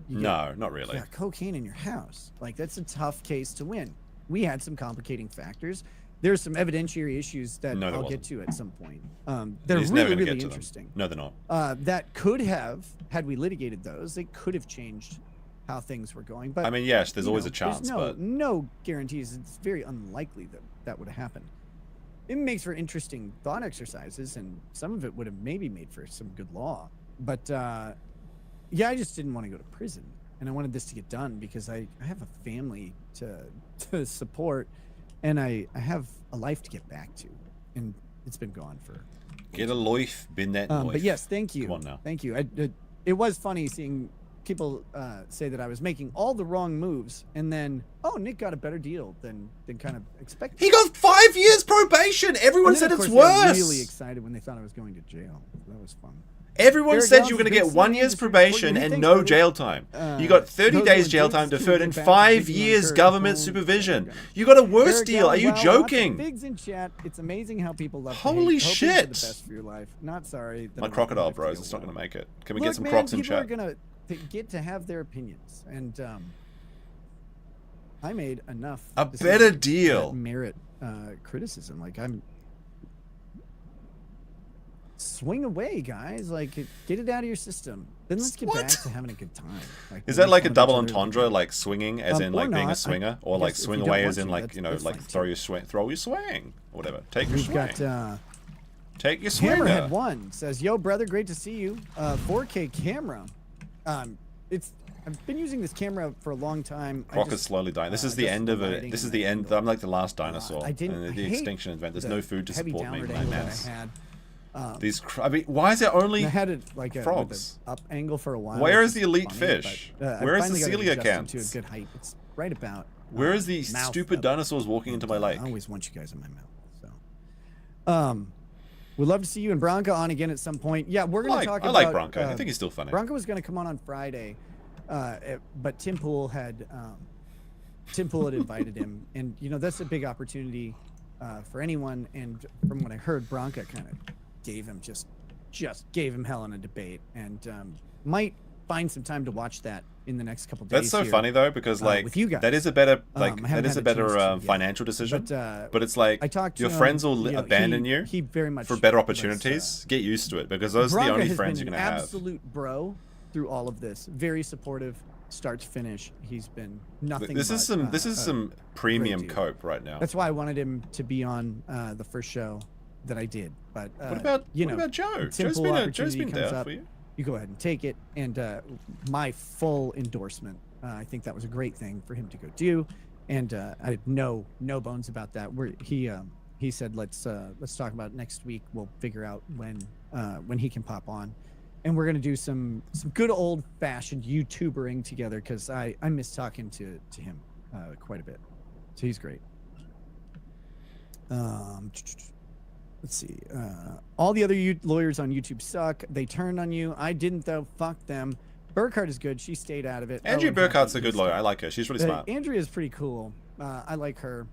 No, not really. You got cocaine in your house. Like, that's a tough case to win. We had some complicating factors. There's some evidentiary issues that I'll get to at some point. They're really interesting. No, they're not. That could have, had we litigated those, they could have changed how things were going. But I mean, yes, there's always a chance, but no guarantees. It's very unlikely that would have happened. It makes for interesting thought exercises, and some of it would have maybe made for some good law. But yeah, I just didn't want to go to prison, and I wanted this to get done because I have a family to support, and I have a life to get back to, and it's been gone for. Get a life, been that life. But yes, thank you. Come on now. Thank you. It was funny seeing people say that I was making all the wrong moves, and then Nick got a better deal than kind of expected. He got 5 years probation. Everyone said it's worse. They got really excited when they thought I was going to jail. That was fun. Everyone Eric said Ellis you were has going to been get 1 seeing year's this report. What do probation you and think, no brother? jail time. You got 30 those days were jail dicks time who deferred get and back 5 to digging on years Kurt government Bone. supervision. You got a worse Eric deal. Are Ellis, you wow, lots of joking? Bigs in chat. It's amazing how people love to Holy hate. Hoping for the shit. best for your life. Not sorry. that My I'm crocodile not gonna bros, feel it's not well. going to make it. Can we Look, get some man, crocs in people are chat? gonna get to have their opinions, and I made enough. A decisions better that deal. merit criticism. Like I'm. Swing away, guys. Like, get it out of your system. Then let's get back to having a good time. Like, Is when that we like a find double each other, entendre, like swinging, as in or like being a not. swinger, or I like guess if swing you don't away want as in to, like, you know, that's like fine, throw too. your swing, throw your swing, or whatever. Take your We've swing. got Take your swinger. Hammerhead One says, "Yo, brother, great to see you. 4K camera. I've been using this camera for a long time. Croc is slowly dying. This is the end of it. This is the end. I'm like the last dinosaur. I didn't. in I the hate extinction event. There's the no food to heavy support me. downward My angle that mass. I had. These. I mean, why is there only I had it like with frogs? an up angle for a while. Where which is the elite funny, fish? but, I Where is the finally got it coelia adjusted cans? to a good height. It's right about. Where is the mouth stupid up. dinosaurs walking into my lake? I always want you guys in my mouth. So, we'd love to see you and Bronco on again at some point. Yeah, we're gonna talk I about. like Bronco. I think he's still funny. Bronco was gonna come on Friday, but Tim Pool had invited him, and you know that's a big opportunity for anyone. And from what I heard, Bronco kind of gave him just gave him hell in a debate, and might find some time to watch that in the next couple days. That's so here, funny though, because like with you guys. that is a better I haven't had a chance to yet. financial decision. But, But it's like I talked to your him, friends will you know, abandon he- you he very much for better was, opportunities. Get used to it, because those are the Bronco only has friends been you're an gonna have. absolute bro through all of this. Very supportive, start to finish. He's been nothing. This is but, some premium dude. cope right now. That's why I wanted him to be on the first show that I did. But What about you what know, about Joe? the Joe's simple been opportunity there comes up, for you. You go ahead and take it, and my full endorsement. I think that was a great thing for him to go do, and I had no bones about that. He said let's talk about it next week. We'll figure out when he can pop on, and we're gonna do some good old fashioned YouTubering together, because I miss talking to him quite a bit. So he's great. Let's see. All the other lawyers on YouTube suck. They turned on you. I didn't though. Fuck them. Burkhardt is good. She stayed out of it. Andrea Owen Burkhardt's a Hackett good is lawyer. good. I like her. She's really smart. Andrea's pretty cool. I like her.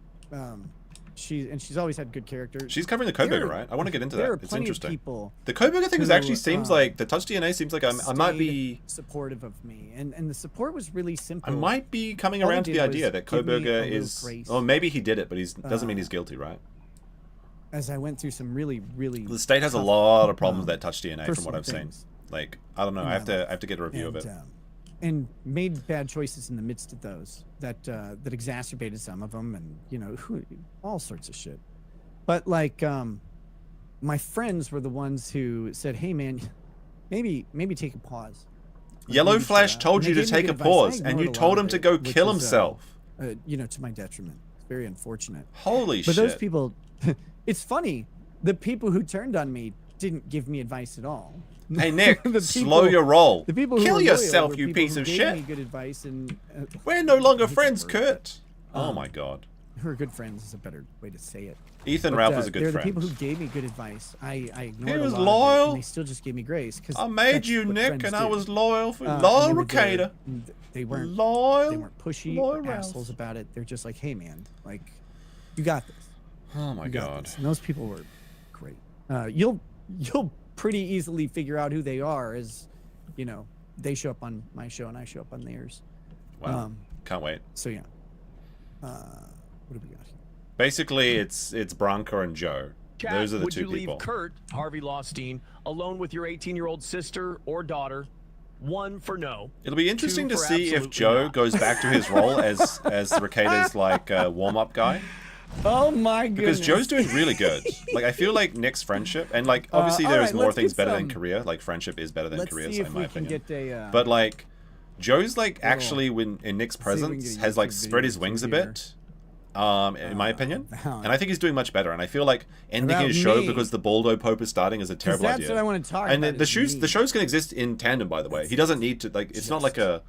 She's always had good character. She's covering the Koburger, right? I want to get into there that. are It's plenty of interesting. people The Koburger thing is who, actually seems like the touch DNA seems like I might be supportive of me, and the support was really simple. I might be coming All he around to did the was idea that give me a Koburger little is, grace. or maybe he did it, but he's doesn't mean he's guilty, right? As I went through some really The state has a tough, lot of problems with that touch DNA from what personal I've seen. things Like I don't know. in I have my to get a review of it. And made bad choices in the midst of those that exacerbated some of them, and you know, all sorts of shit. But like, my friends were the ones who said, "Hey, man, maybe take a pause." Yellow Maybe Flash chill out. told And you they to gave me take a good advice. I pause, and ignored you a lot told of him to it, go which kill was, himself. You know, to my detriment. It's very unfortunate. Holy but shit! Those people, it's funny. The people who turned on me didn't give me advice at all. Hey Nick, The slow people- your roll. The people who Kill were loyal yourself, were you people piece who of gave shit. me good advice, and We're no longer I hate friends, that word, Kurt. but, Oh my god. Who are good friends is a better way to say it. Ethan But, Ralph was a good they're friend. the people who gave me good advice. I ignored He was a lot loyal. of it, and they still just gave me grace. I made that's you, what Nick, friends and I do. was loyal for And loyal they were there, Ricada. and They weren't loyal. They weren't pushy loyal or Ralph. assholes about it. They're just like, hey man, like, you got this. Oh my You got god. this. And those people were great. You'll pretty easily figure out who they are as, you know, they show up on my show and I show up on theirs. Wow. Can't wait. So yeah. What do we got here? Basically, it's Bronco and Joe. Chat, Those are the would two you leave people. Kurt, Harvey Lawstein, alone with your 18-year-old sister or daughter? 1 for no. It'll be interesting 2 to for see if absolutely Joe not. goes back to his role as Ricada's like warm-up guy. Oh my goodness. Because Joe's doing really good. Like I feel like Nick's friendship, and like obviously there is alright, more let's things get better some- than career. Like friendship is better than Let's career, see so if in my we can opinion. get a. But like Joe's like Little- actually when in Nick's let's see if we can presence get a has like YouTube spread his video wings a here. bit. In my opinion, about- and I think he's doing much better. And I feel like ending About his show me. because the Baldo Pope is starting is a terrible that's idea. what I want to talk and about. the is shows me. the shows can exist in tandem, by the way. He doesn't need to like. It's not like a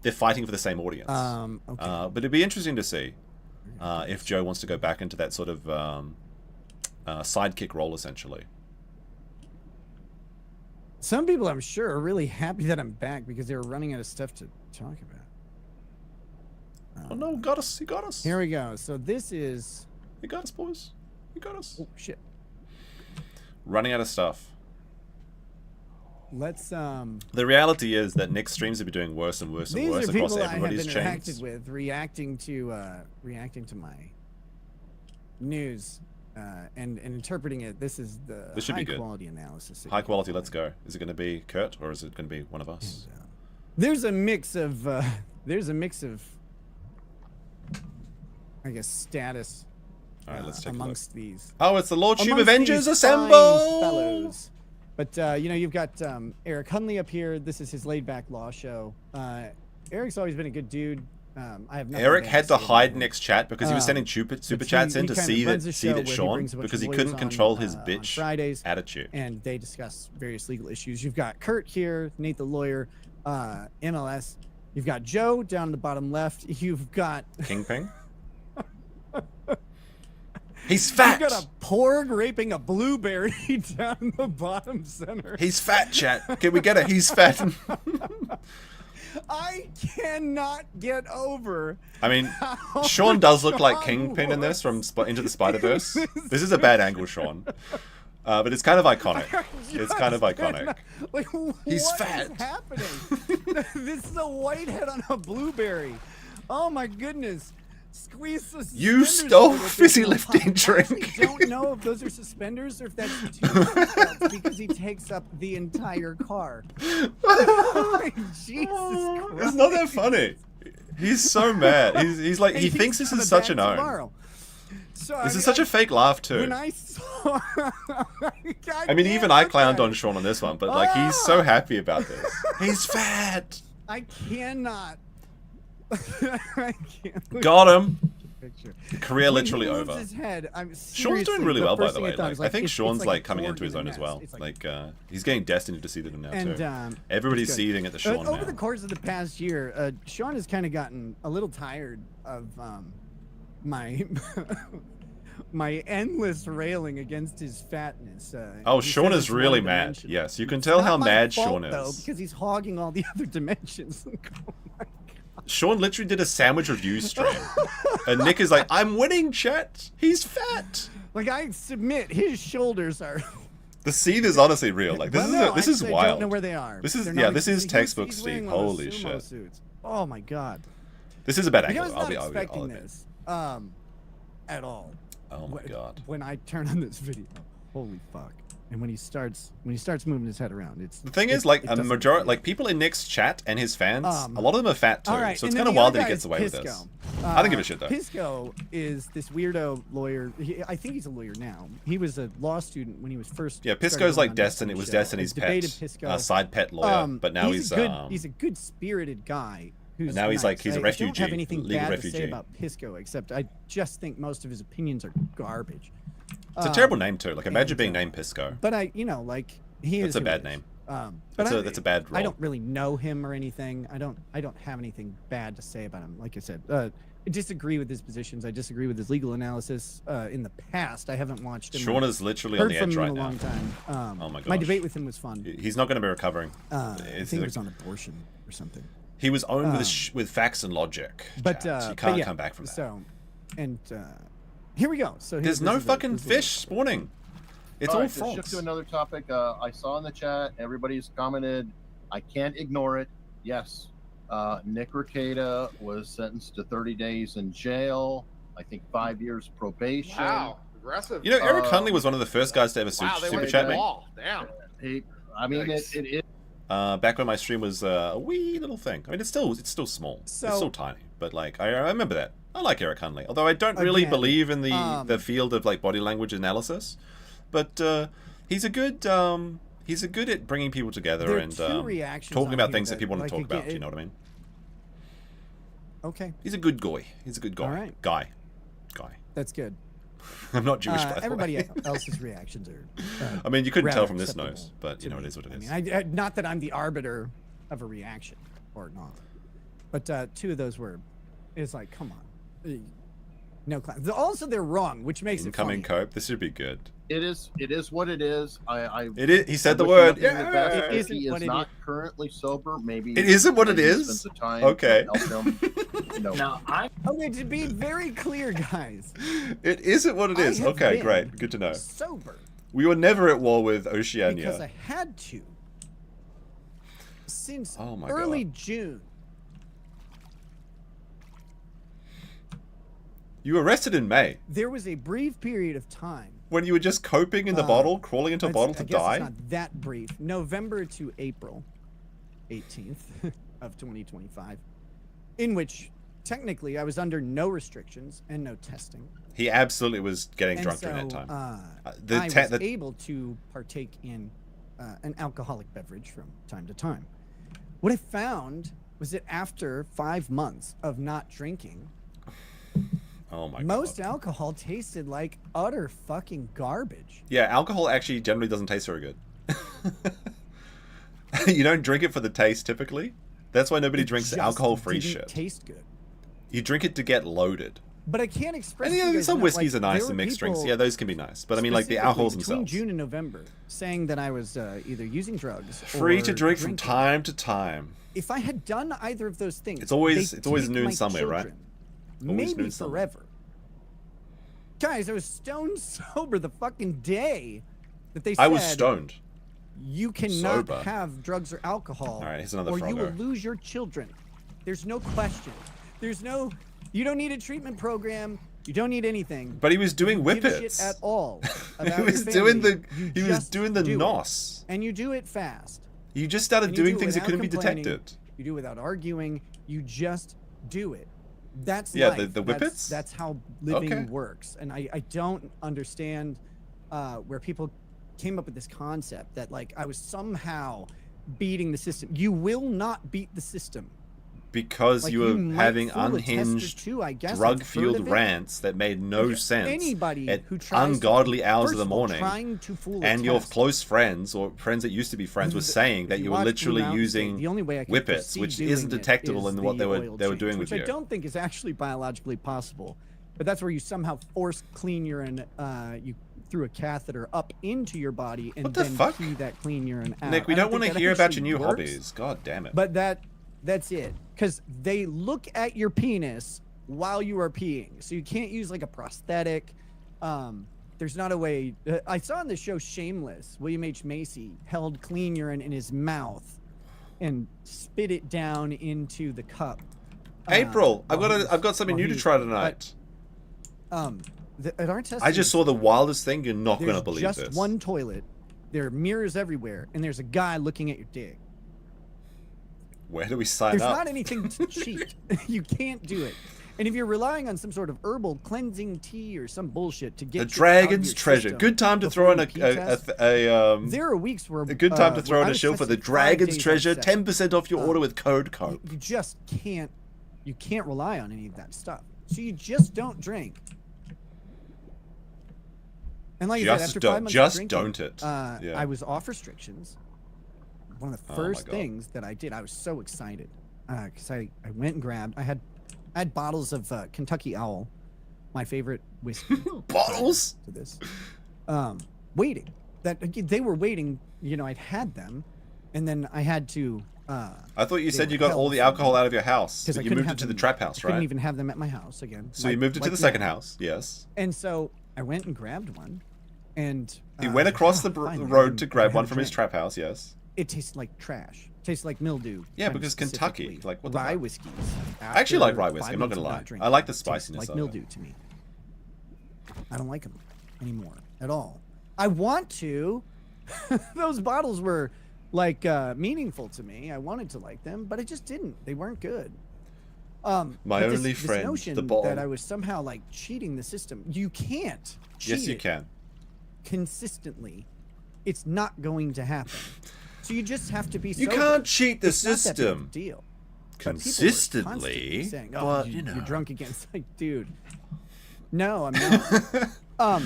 they're fighting for the same audience. Okay. But it'd be interesting to see if Joe wants to go back into that sort of sidekick role, essentially. Some people, I'm sure, are really happy that I'm back because they were running out of stuff to talk about. Oh no, got us. He got us. Here we go. So this is... He got us, boys. He got us. Oh, shit. Running out of stuff. Let's, The reality is that Nick's streams have been doing worse and worse and worse across everybody's These are people I have chains. interacted with, reacting to my news and interpreting it. This is the This should be good. high-quality analysis. High quality, let's go. Is it going to be Kurt or is it going to be one of us? And, there's a mix of, I guess, status All right, let's take amongst a look. these. Oh, it's the Lord Tube amongst Avengers these fine assemble! fellows. But, you know, you've got Eric Hunley up here. This is his laid-back law show. Eric's always been a good dude. I have nothing Eric bad had say to about hide him. Nick's chat because he was sending super chats in to see that Sean because he couldn't control his bitch Fridays, attitude. and they discuss various legal issues. You've got Kurt here, Nate the lawyer, MLS. You've got Joe down in the bottom left. You've got Kingpin. He's fat. You've got a porg raping a blueberry down in the bottom center. He's fat, chat. Can we get it? He's fat. I cannot get over. I mean, Sean does look like Kingpin in this from Into the Spider-Verse. This is a bad angle, Sean. But it's kind of iconic. It's kind of iconic. Like, He's what fat. is happening? This is a whitehead on a blueberry. Oh my goodness. Squeeze the You suspenders stole over with fizzy this lifting little pop. drink. I don't know if those are suspenders or if that's two seatbelts because he takes up the entire car. Jesus Christ. It's not that funny. He's so mad. He's like, he thinks this is such an own. So, This is such a fake laugh too. When I saw, I mean, even I clowned on Sean on this one, but like, he's so happy about this. He's fat. I cannot. I can't. Got him. Picture. Career When literally he moves over. his head, I'm Sean's doing really well, by the way. Like, I think Sean's it's like coming a into his fork own in as the well. nest. It's Like, he's getting destined to see them now and, too. Everybody's it's good. seething at the Sean Over now. the course of the past year, Sean has kind of gotten a little tired of my my endless railing against his fatness. Oh, he Sean says is it's really mad. one-dimensional. Yes, you can tell Not how my mad fault, Sean though, is. because he's hogging all the other dimensions. Oh my Sean literally did a sandwich review stream. And Nick is like, I'm winning, chat. He's fat. Like, I submit, his shoulders are... The seeth is honestly real. Like, this this is I wild. don't know where they are. This is, They're yeah, not this is existing. textbook He's Steve. wearing one of those Holy sumo shit. suits. Oh my god. This is a bad Like, I angle. was not I'll expecting admit. this at all. Oh my god. When I turn on this video, holy fuck. And when he starts moving his head around, it's The thing is, like, a majority, like, people in Nick's chat and his fans, a lot of them are fat too. all right, So it's and kind then of the wild other that he guy gets is away with Pisco. this. I don't give a shit though. Pisco is this weirdo lawyer. I think he's a lawyer now. He was a law student when he was first. Yeah, started Pisco's going like on this Destiny. It was show. Destiny's I've debated pet, Pisco. side pet lawyer. But now he's he's a good spirited guy. Who's now he's nice. like he's a I refugee, don't have anything legal bad refugee. to say about Pisco, except I just think most of his opinions are garbage. It's a terrible name too. Like, imagine being named Pisco. But like he is. That's a who bad he is. name. But That's a bad role. I don't really know him or anything. I don't have anything bad to say about him. Like I said, I disagree with his positions. I disagree with his legal analysis. In the past, I haven't watched him. Sean is literally on the edge right in a now. long time. Oh my gosh. My debate with him was fun. He's not going to be recovering. I think it was on abortion or something. He was owned with facts and logic. But you can't come back from that. So, and here we go. So there's no fucking fish spawning. It's all right, to frogs. shift to another topic. I saw in the chat, everybody's commented. I can't ignore it. Yes, Nick Rekieta was sentenced to 30 days in jail. I think 5 years probation. Wow, aggressive. You know, Eric Hunley was one of the first guys to ever super chat me. Damn. I mean, it is. Back when my stream was a wee little thing. I mean, it's still small. It's still tiny. But like, I remember that. I like Eric Hunley, although I don't really believe in the field of like body language analysis. But he's a good at bringing people together and talking about things that people want to talk about. Do you know what I mean? Okay. He's a good guy. He's a good guy. All right. Guy. That's good. I'm not Jewish, by the way. Everybody else's reactions are. I mean, you couldn't tell from this acceptable nose, but you know, it is what it is. I mean, not that I'm the arbiter of a reaction or not, but two of those were. It's like, come on. No clowns. Also, they're wrong, which makes Incoming it funny. Cope. This should be good. It is what it is. It is. He said the wish word. him nothing but the best. It If isn't he what is it not currently sober, maybe It isn't what it maybe is? spend the time Okay. to help him, Now, I Okay, to be very clear, guys. It isn't what it is. I have Okay, been great. Good to know. Sober We were never at war with because Oceania. I had to since Oh my early God. June. You were arrested in May There was a brief period of time. when you were just coping in the bottle, crawling into a bottle to I guess die. it's not that brief. November to April 18th of 2025, in which technically I was under no restrictions and no testing. He absolutely was getting And drunk so, during that time. I The was able to partake in an alcoholic beverage from time to time. What I found was that after 5 months of not drinking, Oh my most God. alcohol tasted like utter fucking garbage. Yeah, alcohol actually generally doesn't taste very good. You don't drink it for the taste typically. That's why nobody drinks Just alcohol-free didn't shit. taste good. You drink it to get loaded. But I can't express. And to yeah, you guys some enough, whiskeys like, are nice there and were mixed drinks. people Yeah, those can be nice. But I mean, like the specifically alcohols between themselves. June and November, saying that I was either using drugs, Free or to drink from drinking. time to time. If I had done either of those things, It's always they'd it's always take noon my somewhere, right? children. Always Maybe noon somewhere. forever. Guys, I was stone sober the fucking day that they said I was stoned. you cannot Sober. have drugs or alcohol, All right, here's another or you will Froggo. lose your children. There's no question. There's no. You don't need a treatment program. You don't need anything. But he was doing You give a shit whippets. at all about He your was doing family. the You he was just doing the do it. nos. And you do it fast. You just started And you doing do it things that without couldn't be complaining. detected. You do it without arguing. You just do it. That's Yeah, life. the whippets? That's how living Okay. works. And I don't understand where people came up with this concept that like I was somehow beating the system. You will not beat the system. Because Like, you you were might having fool a tester unhinged, too, I guess. I've heard drug-fueled of it. rants that made no Okay, sense anybody at who tries to- ungodly hours first of the of all, morning. trying to fool a And your test. close friends, or friends that used to be friends, were saying that If you were watch literally Blue Mountain State, using the only way I can whippets, foresee which doing isn't it detectable is in what the they were oil doing change, with which you. I don't think is actually biologically possible. But that's where you somehow force clean urine, you through a catheter up into your body and What the then fuck? pee that clean urine out. Nick, we I don't want think to that hear about your actually new works, hobbies. God damn it. But that's it. Because they look at your penis while you are peeing. So you can't use like a prosthetic. There's not a way. I saw on the show Shameless, William H. Macy held clean urine in his mouth and spit it down into the cup. April, I've while got something while new to he- try tonight. At our testing, I just saw the wildest thing. You're not going to there's believe just this. one toilet. There are mirrors everywhere, and there's a guy looking at your dick. Where do we sign There's up? not anything to cheat. You can't do it. And if you're relying on some sort of herbal cleansing tea or some bullshit to get The shit out of Dragon's your Treasure. system Good time to before throw in you pee test, there are weeks where a good time to throw where in I a was shill for the tested 5 Dragon's days Treasure. out of 10% off your order with code COPE. You just can't. You can't rely on any of that stuff. So you just don't drink. And like I said, after 5 months of just drinking, don't it. Yeah. I was off restrictions. One of the Oh my first God. things that I did, I was so excited because I went and grabbed. I had bottles of Kentucky Owl, my favorite whiskey. Bottles to this. Waiting. That they were waiting. You know, I'd had them, and then I had to. I thought you they said were you got all held the from alcohol me out of your house. 'cause I But you couldn't moved it have to the them- trap house, I couldn't right? even have them at my house again. So you moved it to the now. second house. Yes. And so I went and grabbed one, and He went across the finally, I road can- to I grab had one a from his drink. trap house. Yes. It tastes like trash. Tastes like mildew. Yeah, kind of because Kentucky, specifically. like, what the rye fuck? whiskeys. I actually like after rye 5 whiskey, I'm not months gonna of lie. drinking, I like the taste spiciness like of it. mildew to me. I don't like them anymore at all. I want to. Those bottles were like meaningful to me. I wanted to like them, but I just didn't. They weren't good. My but this- only this friend, notion the bottle. that I was somehow like cheating the system. You can't. Yes, cheat you it can. consistently. It's not going to happen. So you just have to be. You sober. can't cheat the It's not that big of a system. deal. But people were Consistently, constantly saying, but you, you know. you're drunk again. It's like, dude, no, I'm not.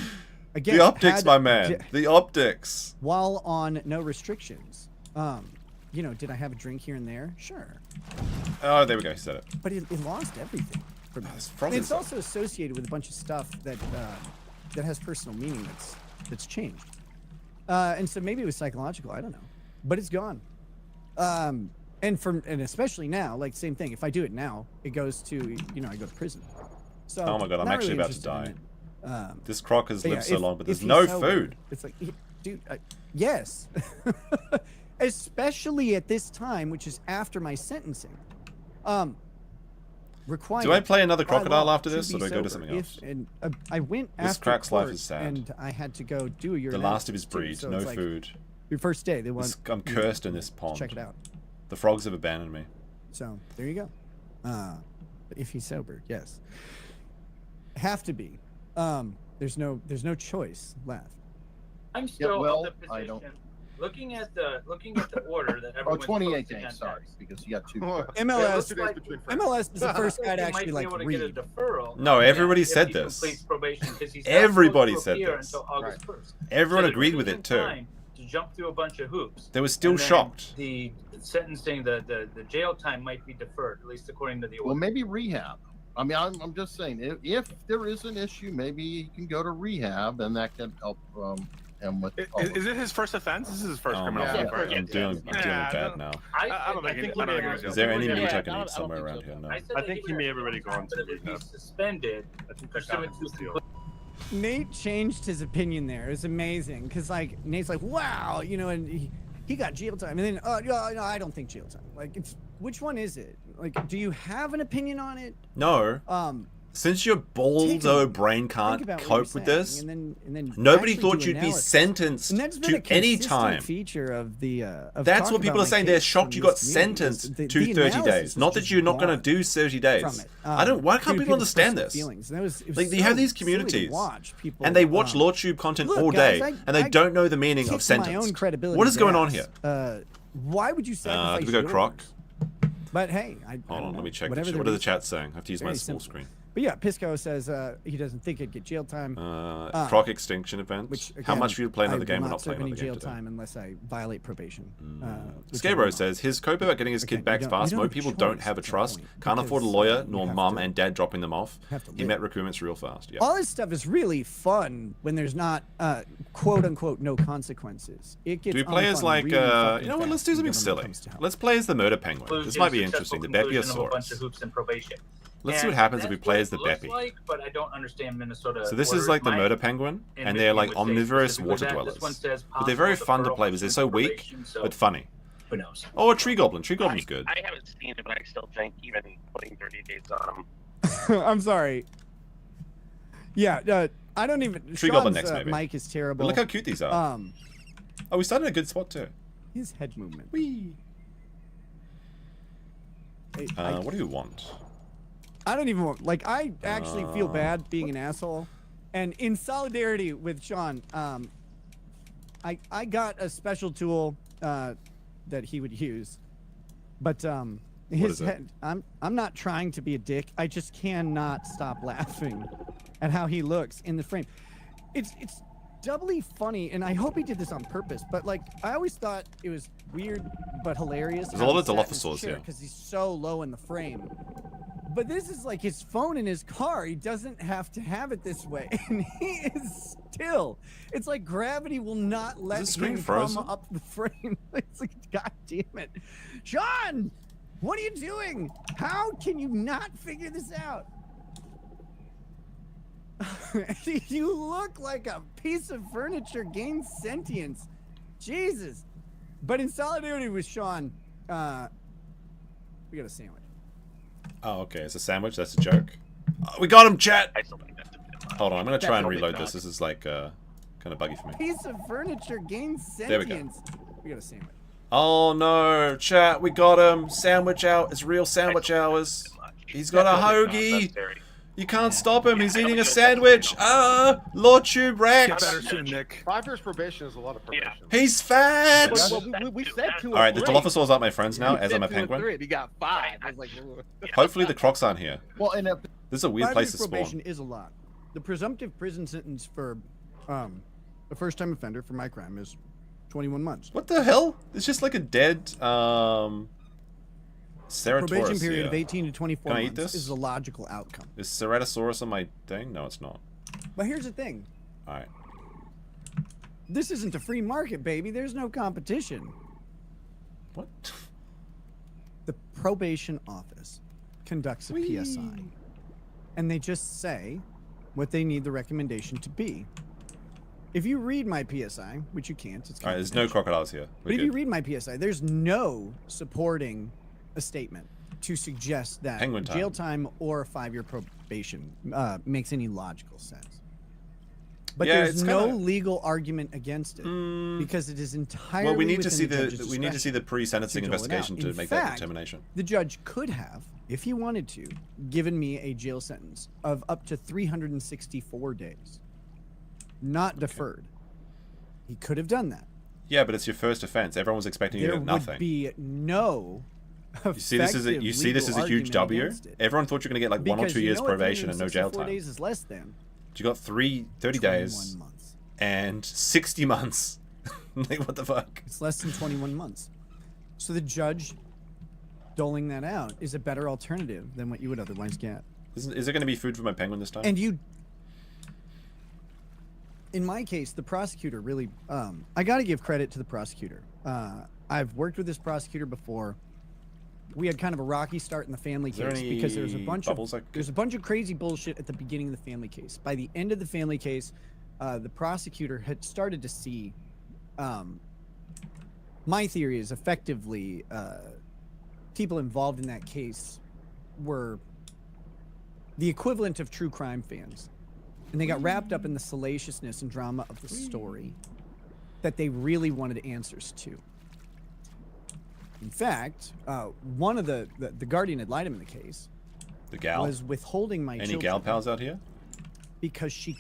Again, The optics, had- my man. The optics. While on no restrictions, did I have a drink here and there? Sure. Oh, there we go. He said it. But it lost everything. from it. frog And it's is- also associated with a bunch of stuff that that has personal meaning that's changed. And so maybe it was psychological. I don't know, but it's gone. And especially now, like same thing. If I do it now, it goes to I go to prison. So Oh my god, I'm not actually really about to interested in die. it. This croc has But lived yeah, so long, but there's if no he's sober, food. It's like, dude, yes. Especially at this time, which is after my sentencing. Required. Do I play another by crocodile law after this, to or do I be go to sober. something else? I went This after crack's life court, is sad. and I had to go do a The last of his urinalysis, breed, so no it's like, food. Your first day, they want. I'm cursed in this pond. Check it out. The frogs have abandoned me. So there you go. If he's sober, yes. Have to be. There's no choice left. I'm still well, of the position. I don't- Looking at the order that Oh, everyone's 28 posting on days, sorry, text. because you got two. MLS. It looks like- MLS is the first guy to They might actually be like able to read. get a deferral. No, everybody if said he this. completes probation, 'cause he's not Everybody supposed to said appear this. until August 1st. Everyone So agreed there with isn't it too. time to jump through a bunch of hoops. They were still And then shocked. The sentencing, the jail time might be deferred, at least according to the order. Well, maybe rehab. I mean, I'm just saying, if there is an issue, maybe he can go to rehab, and that can help him with. Is it his first offense? This is his first Oh criminal my offense, god, right? I'm doing bad now. I don't think he Is there any meat I can I eat somewhere around here? No. I think he may have already gone to But if rehab. he's suspended, pursuant to Nate changed his opinion there. It was amazing because like Nate's like, wow, and he got jail time, and then no, I don't think jail time. Like, which one is it? Like, do you have an opinion on it? No. Since your baldo brain can't cope with this, and then nobody actually thought do you'd be analysis. sentenced And that's been a to any consistent time. feature of the. That's what people are saying. They're shocked you got sentenced to 30 days. Not that you're not going to do 30 days. I don't. Why can't people understand this? Like, you have these communities, and they watch LordTube content all day, and they don't know the meaning of sentence. What is going on here? Why would you sacrifice? Do we go croc? But hey, hold on. Let me check. Whatever What are the chats saying? I have to use my Very small simple. screen. But yeah, Pisco says he doesn't think he'd get jail time. Croc extinction event. Which, How again, much for you to play another I game will or not play serve any another game jail today? time unless I violate probation. Scabro says his cope about getting his kid back fast. Most people don't have a trust, can't afford a lawyer, nor mum and dad dropping them off. He met recruitments real fast. Yeah. All this stuff is really fun when there's not quote unquote no consequences. It gets Do we play as unfun like really fucking you know what? fast Let's do when something government silly. comes to help. Let's play as the murder penguin. This might be interesting. The Conclusion of a bunch of Beppiosaurus. hoops and probation. Let's see what And happens if we that's play what as the it looks Beppy. like, but I don't understand Minnesota. So this is orders. like the My murder penguin, in and they're like Michigan would say omnivorous specifically water that. dwellers. This one says But they're very possible fun to deferral play because they're so weak, probation, so but funny. who knows? Oh, a tree goblin. Tree goblin's good. I haven't seen it, but I still think even putting 30 days on them. I'm sorry. Yeah, I don't even. Tree goblin Sean's, next, maybe. Mic is terrible. But look how cute these are. Oh, we started in a good spot too. His head movement. Whee. What do you want? I don't even want. Like, I actually feel bad being an asshole, and in solidarity with Sean, I got a special tool that he would use, but his head. I'm not trying to be a dick. I just cannot stop laughing at how he looks in the frame. It's doubly funny, and I hope he did this on purpose. But like, I always thought it was weird but hilarious. There's a lot of dilophosaurs here because he's so low in the frame. But this is like his phone in his car. He doesn't have to have it this way, and he is still. It's like gravity will not let Is the screen him frozen? come up the frame. It's like, God damn it, Sean! What are you doing? How can you not figure this out? You look like a piece of furniture gains sentience. Jesus. But in solidarity with Sean, we got a sandwich. Oh, okay. It's a sandwich. That's a joke. We got him, chat. Hold on. I'm gonna try and That's reload not. this. This is like kind of buggy for me. Piece of furniture gains There we go. sentience. We got a sandwich. Oh no, chat. We got him. Sandwich out. It's real sandwich hours. He's got a hoagie. You can't stop him. He's eating a sandwich. LordTube Rex. Get better soon, Nick. 5 years probation is a lot of probation. He's fat. Well, we said 2 All right, the or 3. dilophosaurs aren't my friends now, We as said I'm a 2 or penguin. 3, and he got 5. I was like, ugh. Hopefully the crocs aren't here. Well, and This is a weird 5 place years to spawn. probation is a lot. The presumptive prison sentence for a first-time offender for my crime is 21 months. What the hell? It's just like a dead Ceratosaurus, Probation period yeah. of 18 to 24 Can I eat months this? is the logical outcome. Is Herrerasaurus on my thing? No, it's not. But here's the thing. Alright. This isn't a free market, baby. There's no competition. What? The probation office conducts a PSI. And they just say what they need the recommendation to be. If you read my PSI, which you can't, it's Alright, there's no crocodiles here. But if you read my PSI, there's no supporting a statement to suggest that Penguin time. jail time or a 5-year probation makes any logical sense. But Yeah, there's it's no kinda- legal argument against it because it is entirely Well, we need to within see the judge's we need to see the discretion pre-sentencing to dole it out. investigation to In make fact, that determination. The judge could have, if he wanted to, given me a jail sentence of up to 364 days, not deferred. He could have done that. Yeah, but it's your first offense. Everyone was expecting you to There get nothing. would be no. You see this as a huge W. Everyone thought you were gonna get like 1 or 2 years probation and no jail 4 time. days is less than. You got 30 days and 60 months. Like what the fuck? It's less than 21 months. So the judge doling that out is a better alternative than what you would otherwise get. Is there going to be food for my penguin this time? And you, in my case, the prosecutor really, I got to give credit to the prosecutor. I've worked with this prosecutor before. We had kind of a rocky start in the family there case because there was a any bunch bubbles of there's a bunch of crazy bullshit at the beginning of the family case. By the end of the family case, the prosecutor had started to see. My theory is effectively people involved in that case were the equivalent of true crime fans, and they got wrapped up in the salaciousness and drama of the story that they really wanted answers to. In fact, one of the guardian ad litem in the case, the gal, was withholding my Any children gal pals out here? because she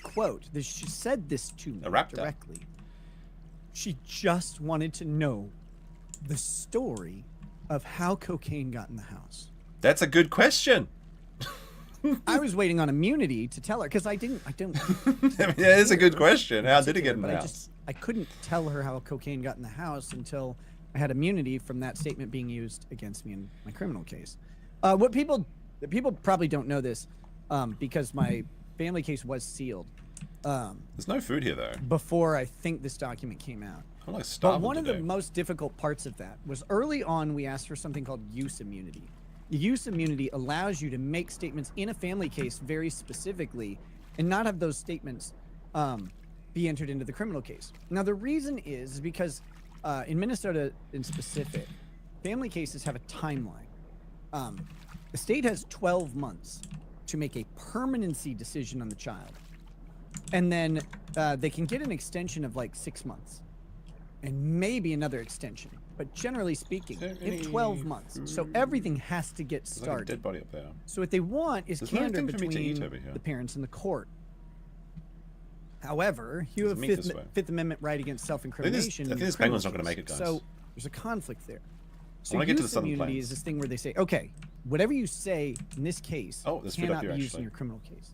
she said this to me A raptor. directly. She just wanted to know the story of how cocaine got in the house. That's a good question. I was waiting on immunity to tell her because I don't. I mean, that is a good question. How did it get in the But house? I couldn't tell her how cocaine got in the house until I had immunity from that statement being used against me in my criminal case. What people probably don't know this because my family case was sealed. There's no food here though. Before I think this document came out. I'm like But starving one of today. the most difficult parts of that was early on we asked for something called use immunity. Use immunity allows you to make statements in a family case very specifically and not have those statements be entered into the criminal case. Now the reason is because in Minnesota in specific, family cases have a timeline. The state has 12 months to make a permanency decision on the child. And then they can get an extension of like 6 months and maybe another extension. But generally speaking, in 12 months. So everything has to get There's like a started. dead body up there. So what they want is There's candor nothing for me to eat between over here. the parents and the court. However, you have There's meat this way. Fifth Amendment right against self-incrimination. I think in this criminal penguin's not gonna case. make it, guys. So there's a conflict there. So wanna get to the use Southern immunity Plains. is this thing where they say, okay, whatever you say in this case there's food up cannot here, be used in actually. your criminal case.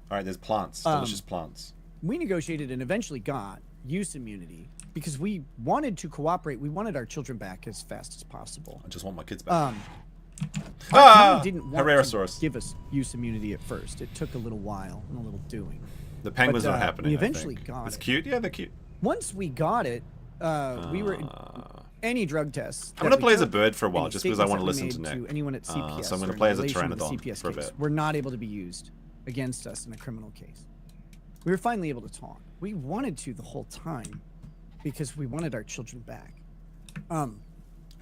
All right, there's plants, delicious plants. We negotiated and eventually got use immunity because we wanted to cooperate. We wanted our children back as fast as possible. I just want my kids back. Our county didn't want Herrerasaurus. to give us use immunity at first. It took a little while and a little doing. The penguin's But, not happening. We I eventually think. got It's it. cute. Yeah, they're cute. Once we got it, we were any drug tests. I'm gonna play as a bird for a while, just because I want to listen to Nick. Nick. Anyone at CPS. So I'm gonna or play as a relation to the pteranodon CPS for a case bit. were not able to be used against us in a criminal case. We were finally able to talk. We wanted to the whole time because we wanted our children back.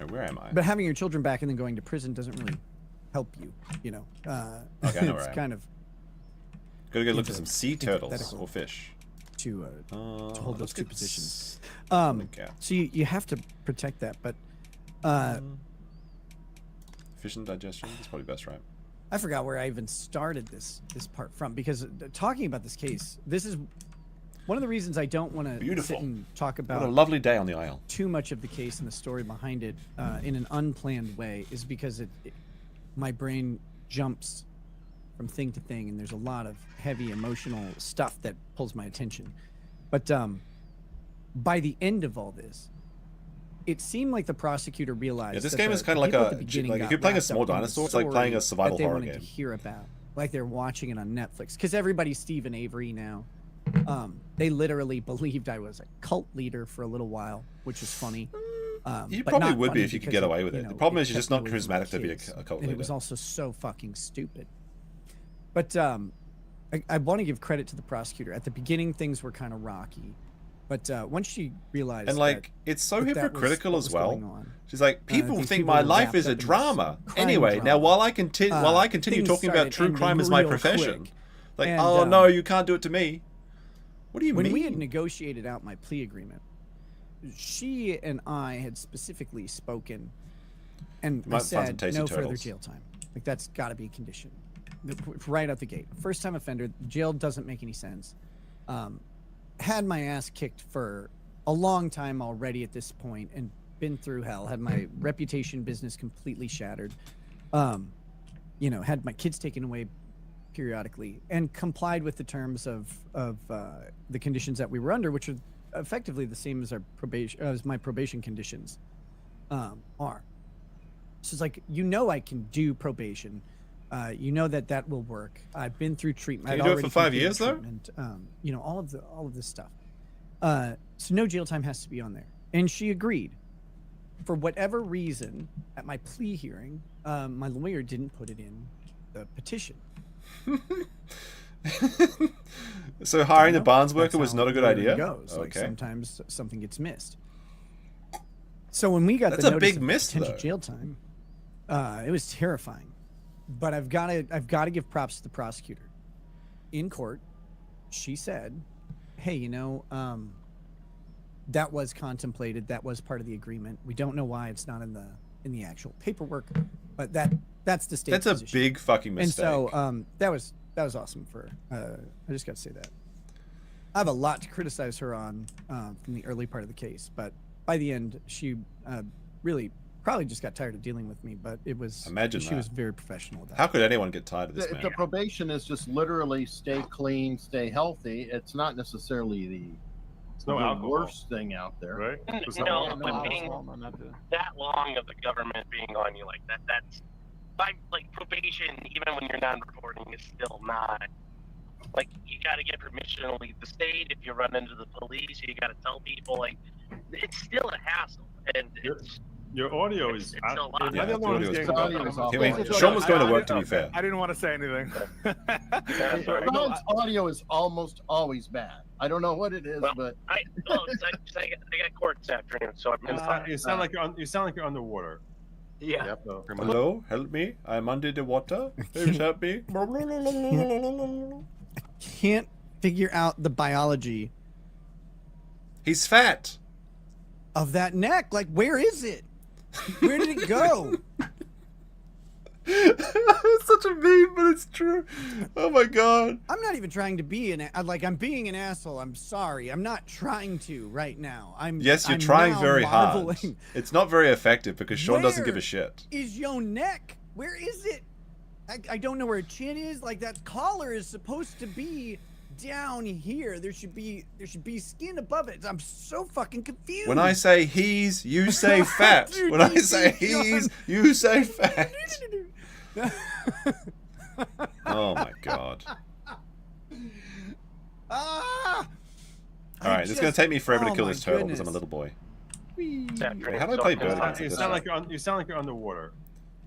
Where am I? But having your children back and then going to prison doesn't really help you, you know. Okay, I know where it's I am. kind of Gotta go look for some sea turtles antithetical or fish. to hold those let's two get positions. Okay. So you have to protect that, but Efficient digestion is probably best, right? I forgot where I even started this part from because talking about this case, this is one of the reasons I don't want to Beautiful. sit and talk about What a lovely day on the Isle. too much of the case and the story behind it in an unplanned way is because my brain jumps from thing to thing and there's a lot of heavy emotional stuff that pulls my attention. But by the end of all this, it seemed like the prosecutor realized. Yeah, this that game the- is kind the of like people at a the beginning like if got you're playing a wrapped small up in the dinosaur, it's like playing a story survival that they horror wanted game. to hear about, like they're watching it on Netflix, because everybody's Stephen Avery now. They literally believed I was a cult leader for a little while, which is funny. You but probably not would be funny if you could because get away with it. know, The problem is you're kept just not me away from my charismatic to be a kids, cult and leader. it was also so fucking stupid. But I want to give credit to the prosecutor. At the beginning, things were kind of rocky, but once she realized, And like, that, it's so that was hypocritical what as was well. going on, She's like, people these think people my were life wrapped is up a in this drama. crime Anyway, now drama. while I continue Things talking about started true crime ending as my real profession, quick. like, And, oh no, you can't do it to me. What do you when mean? we had negotiated out my plea agreement, she and I had specifically spoken, and Might I find some said tasty no further turtles. jail time. Like that's got to be a condition, right out the gate. First time offender, jail doesn't make any sense. Had my ass kicked for a long time already at this point, and been through hell. Had my reputation, business completely shattered. You know, had my kids taken away periodically, and complied with the terms of the conditions that we were under, which are effectively the same as our probation, as my probation conditions are. So it's like, you know, I can do probation. You know that will work. I've been through treatment. Can I'd you do it already for 5 completed years, though? treatment, you know, all of this stuff. So no jail time has to be on there, and she agreed. For whatever reason, at my plea hearing, my lawyer didn't put it in the petition. So hiring You the know, Barnes that's worker was how not a good learning idea? goes. Like, Okay. sometimes something gets missed. So when we got That's the a notice big of miss, potential though. jail time, it was terrifying. But I've got to give props to the prosecutor. In court, she said, "Hey, you know, that was contemplated. That was part of the agreement. We don't know why it's not in the actual paperwork, but that's the state's That's a position." big fucking mistake. And so that was awesome for her. I just got to say that. I have a lot to criticize her on from the early part of the case, but by the end, she really probably just got tired of dealing with me. But it was Imagine she that. was very professional about How it. could anyone get tired of this The man? probation is just literally stay clean, stay healthy. It's not necessarily the no the alcohol. worst thing out there. Right? No, but being that long of the government being on you like that's by like probation, even when you're non-reporting, is still not like you got to get permission to leave the state. If you run into the police, you got to tell people. Like it's still a hassle, and it's Your audio is. it's a lot. Yeah, I don't the know audio who's is getting awful. audio is I mean, awful. Sean was going to work, to be fair. I didn't want to say anything. Sean's audio is almost always bad. I don't know what it is, but I got court this afternoon, so I'm You sound like you're underwater. yeah. So. Hello, help me. I'm under the water. Please help me. Can't figure out the biology He's fat. of that neck. Like, where is it? Where did it go? It's such a meme, but it's true. Oh my god. I'm not even trying to be I'm being an asshole. I'm sorry. I'm not trying to right now. Yes, you're I'm trying now very hard. marveling. It's not very effective because Sean doesn't give Where a shit. Is your neck? Where is it? I don't know where her chin is. Like, that collar is supposed to be down here. There should be skin above it. I'm so fucking confused. When I say he's, you say fat. Dude, When I say he's, you say fat. Oh my god. Ah! Alright, it's going to take me forever to oh kill my this turtle because I'm a goodness. little boy. Afternoon, How do I so play I'm bird gonna- against You this? sound like you're underwater.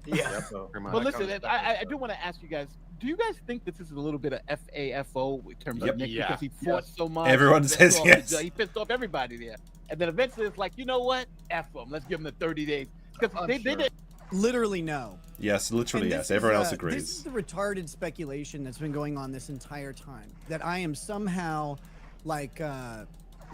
Yeah. So. But listen, I do want to ask you guys, do you guys think this is a little bit of FAFO in terms Yep. of Nick Yeah. because he fought so much? Everyone he pissed says off yes. He pissed off everybody there. And then eventually it's like, you know what? F them. Let's give them the 30 days. Because they did. Literally no. Yes, literally And yes. this Everyone is, else This is agrees. the retarded speculation that's been going on this entire time. That I am somehow, like,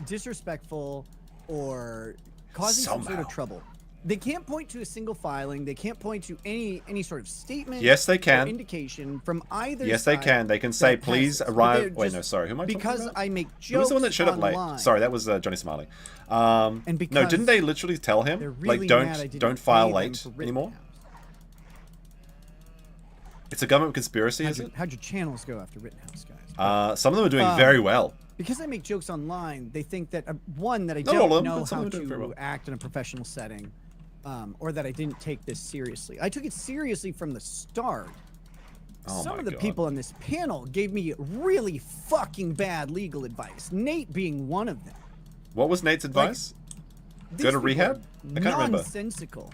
disrespectful or causing some sort of Somehow. trouble. They can't point to a single filing. They can't point to any sort of statement. Yes, they Or can. indication from either Yes, they side can. They can say, that please has this. But arrive. they're Wait, no, just- sorry. Who am I talking Because about? I make jokes Who was the one that showed up late? online. Sorry, that was Johnny Smiley. And No, because didn't they literally tell they're him, really like, mad I didn't don't file pay them late for written anymore? tabs. It's a government conspiracy, is it? How'd your channels go after Rittenhouse, guys? Some of them are doing very well. Because I make jokes online, they think that one, that I Not all don't of them, know but some how of them do very to well. act in a professional setting, or that I didn't take this seriously. I took it seriously from the start. Oh Some my of the God. people on this panel gave me really fucking bad legal advice. Nate being one of them. What was Nate's advice? Go to rehab? I can't remember. Nonsensical.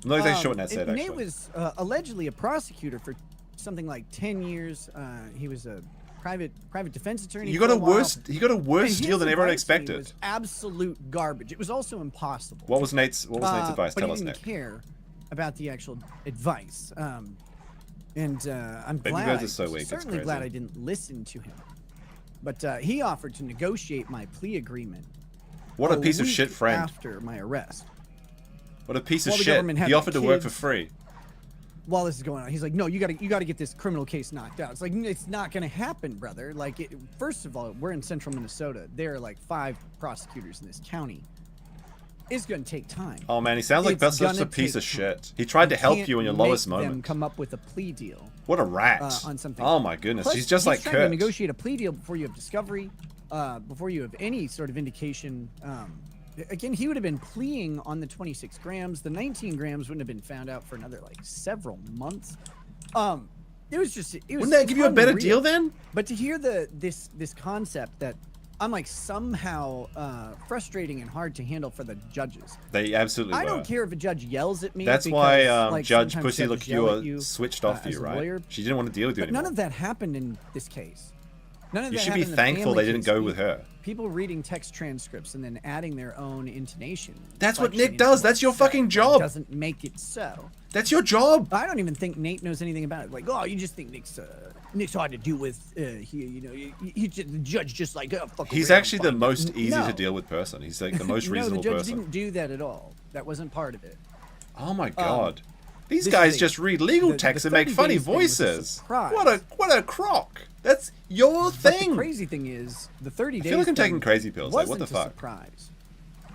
I'm not exactly sure what Nate said, Nate actually. was allegedly a prosecutor for something like 10 years. He was a private defense attorney. You got for a a while. worse deal than everyone His advice to me expected. was absolute garbage. It was also impossible. What was Nate's advice? But Tell he us, didn't Nate. care about the actual advice. I'm Baby glad. birds are so weak, it's Certainly glad crazy. I didn't listen to him. But he offered to negotiate my plea agreement. What a piece of week shit friend. After my arrest. What a piece of While the shit. government had He offered to work for kids. free. While this is going on, he's like, "No, you gotta get this criminal case knocked out." It's like, it's not gonna happen, brother. Like, first of all, we're in central Minnesota. There are like 5 prosecutors in this county. It's gonna take time. Oh man, he sounds like It's such a gonna piece of take shit. He tried to help can't you in your make lowest them moment. come up with a plea deal. What a rat. On something. Oh my goodness, Plus, he's just like trying to Kurt. negotiate a plea deal before you have discovery, before you have any sort of indication. Again, he would have been pleading on the 26 grams. The 19 grams wouldn't have been found out for another like several months. It was just. Wouldn't that give you a better deal then? But to hear this concept that I'm like somehow frustrating and hard to handle for the judges. They absolutely I were. don't care if a judge yells at me. That's because, why like, Judge sometimes Pussy judges yell at Liqueur you, switched off as you, a right? lawyer. She didn't want to deal with you But anymore. none of that happened in this case. None of You that should be happened in the thankful family they didn't case. go with her. People reading text transcripts and then adding their own intonation. That's what inflection Nick does. into That's your what's said, fucking job. Doesn't make it so. That's your job. I don't even think Nate knows anything about it. Like, oh, you just think Nick's hard to deal with. The judge just like, oh, fuck. He's around, actually the fine. most easy No. to deal with person. He's like the most No, reasonable the judge person. didn't do that at all. That wasn't part of it. Oh my god. These this guys is a- just read legal the texts and make 30 funny days thing was a voices. surprise. What a croc. That's your But thing. the crazy thing is, the 30 days. I feel like I'm taking thing crazy pills. Like, what wasn't the fuck? A surprise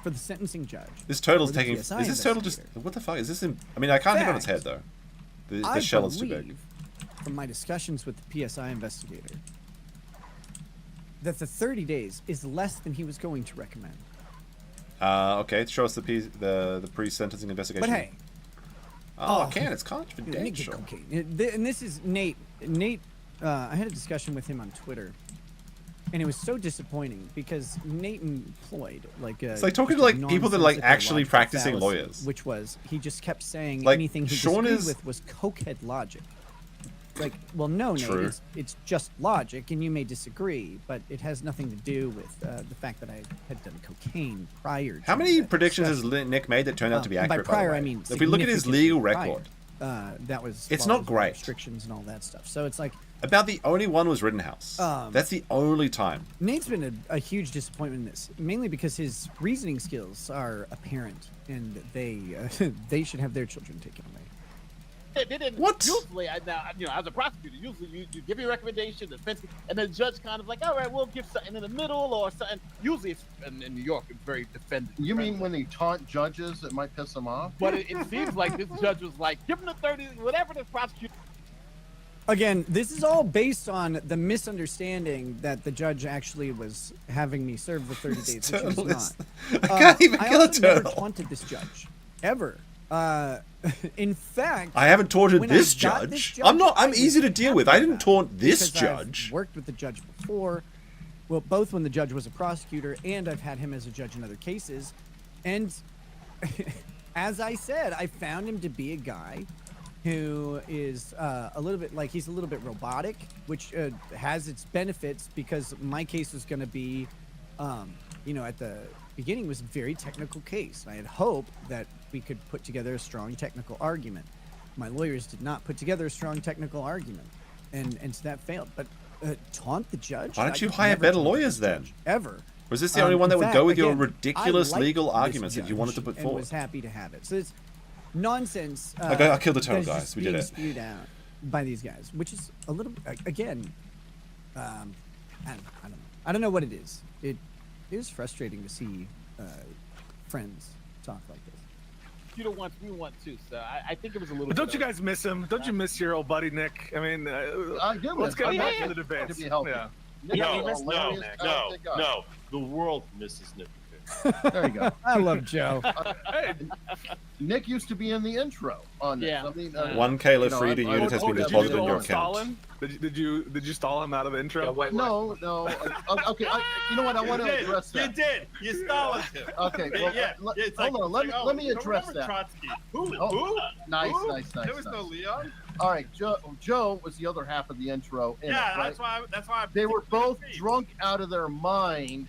for the sentencing judge. This turtle's or the taking. Is PSI this turtle just? investigator. What the fuck? Is this in? I mean, I can't hit on its Fact. head though. The I shell is too big. believe, from my discussions with the PSI investigator, that the 30 days is less than he was going to recommend. Okay, show us the pre-sentencing investigation. But hey. Oh, I can. It's confidential. Cocaine. And this is Nate. Nate, I had a discussion with him on Twitter, and it was so disappointing because Nate employed like It's like talking to like people that are like actually practicing lawyers. which was he just kept saying Like, anything he Sean disagreed is- with was cokehead logic. Like, well, no, Nate, True. it's just logic, and you may disagree, but it has nothing to do with the fact that I had done cocaine prior. How to many that predictions discussion. has Nick made that turned out to be And accurate? By prior, the way? I mean if we look at his legal significantly record, prior. That was It's while not I was on great. restrictions and all that stuff. So it's like about the only one was Rittenhouse. That's the only time. Nate's been a huge disappointment in this, mainly because his reasoning skills are apparent, and they should have their children taken away. They didn't. What? Usually, now, as a prosecutor, usually you give your recommendation, and the judge kind of like, all right, we'll give something in the middle or something. Usually, it's, in New York, it's very defended. You mean when they taunt judges, it might piss them off? But it seems like this judge was like, give him the 30, whatever the prosecutor. Again, this is all based on the misunderstanding that the judge actually was having me serve the 30 days, which he was not. I can't even I kill a also never turtle. taunted this judge, ever. In fact, I haven't taunted when this I got judge. this judge, I'm I I'm was easy to deal with. I happy didn't about taunt it this because I've judge. worked with the judge before. Well, both when the judge was a prosecutor and I've had him as a judge in other cases. And as I said, I found him to be a guy who is a little bit like he's a little bit robotic, which has its benefits because my case was going to be, at the beginning was a very technical case. I had hoped that we could put together a strong technical argument. My lawyers did not put together a strong technical argument, and so that failed. But taunt the judge? Why I don't you could hire never better taunt lawyers this then? judge, ever. Was this the only one In that would fact, go with your again, ridiculous I liked legal this arguments that you wanted to put judge forward? and was happy to have it. So it's nonsense. I killed the turtle, that is guys. just We did being it. spewed out by these guys, which is a little again. I don't know what it is. It is frustrating to see friends talk like this. you to once, we want to. So I think it was a little. But don't you guys miss him? Don't you miss your old buddy Nick? I mean, I do. let's get back to the To debates. be healthy. Yeah. No. The world misses Nick. There you go. I love Joe. Nick used to be in the intro on this. Yeah. I mean, One Kayla Frida unit has been deposited in your account. Stalin? Did you stall him out of the intro? No. Okay, you know what? I want to address that. You did. You stalled him. Okay, well, hold on. Let me address that. Trotsky. Who? Nice. There was no Leon. All right, Joe was the other half of the intro. Yeah, right? that's why. They were both drunk out of their mind,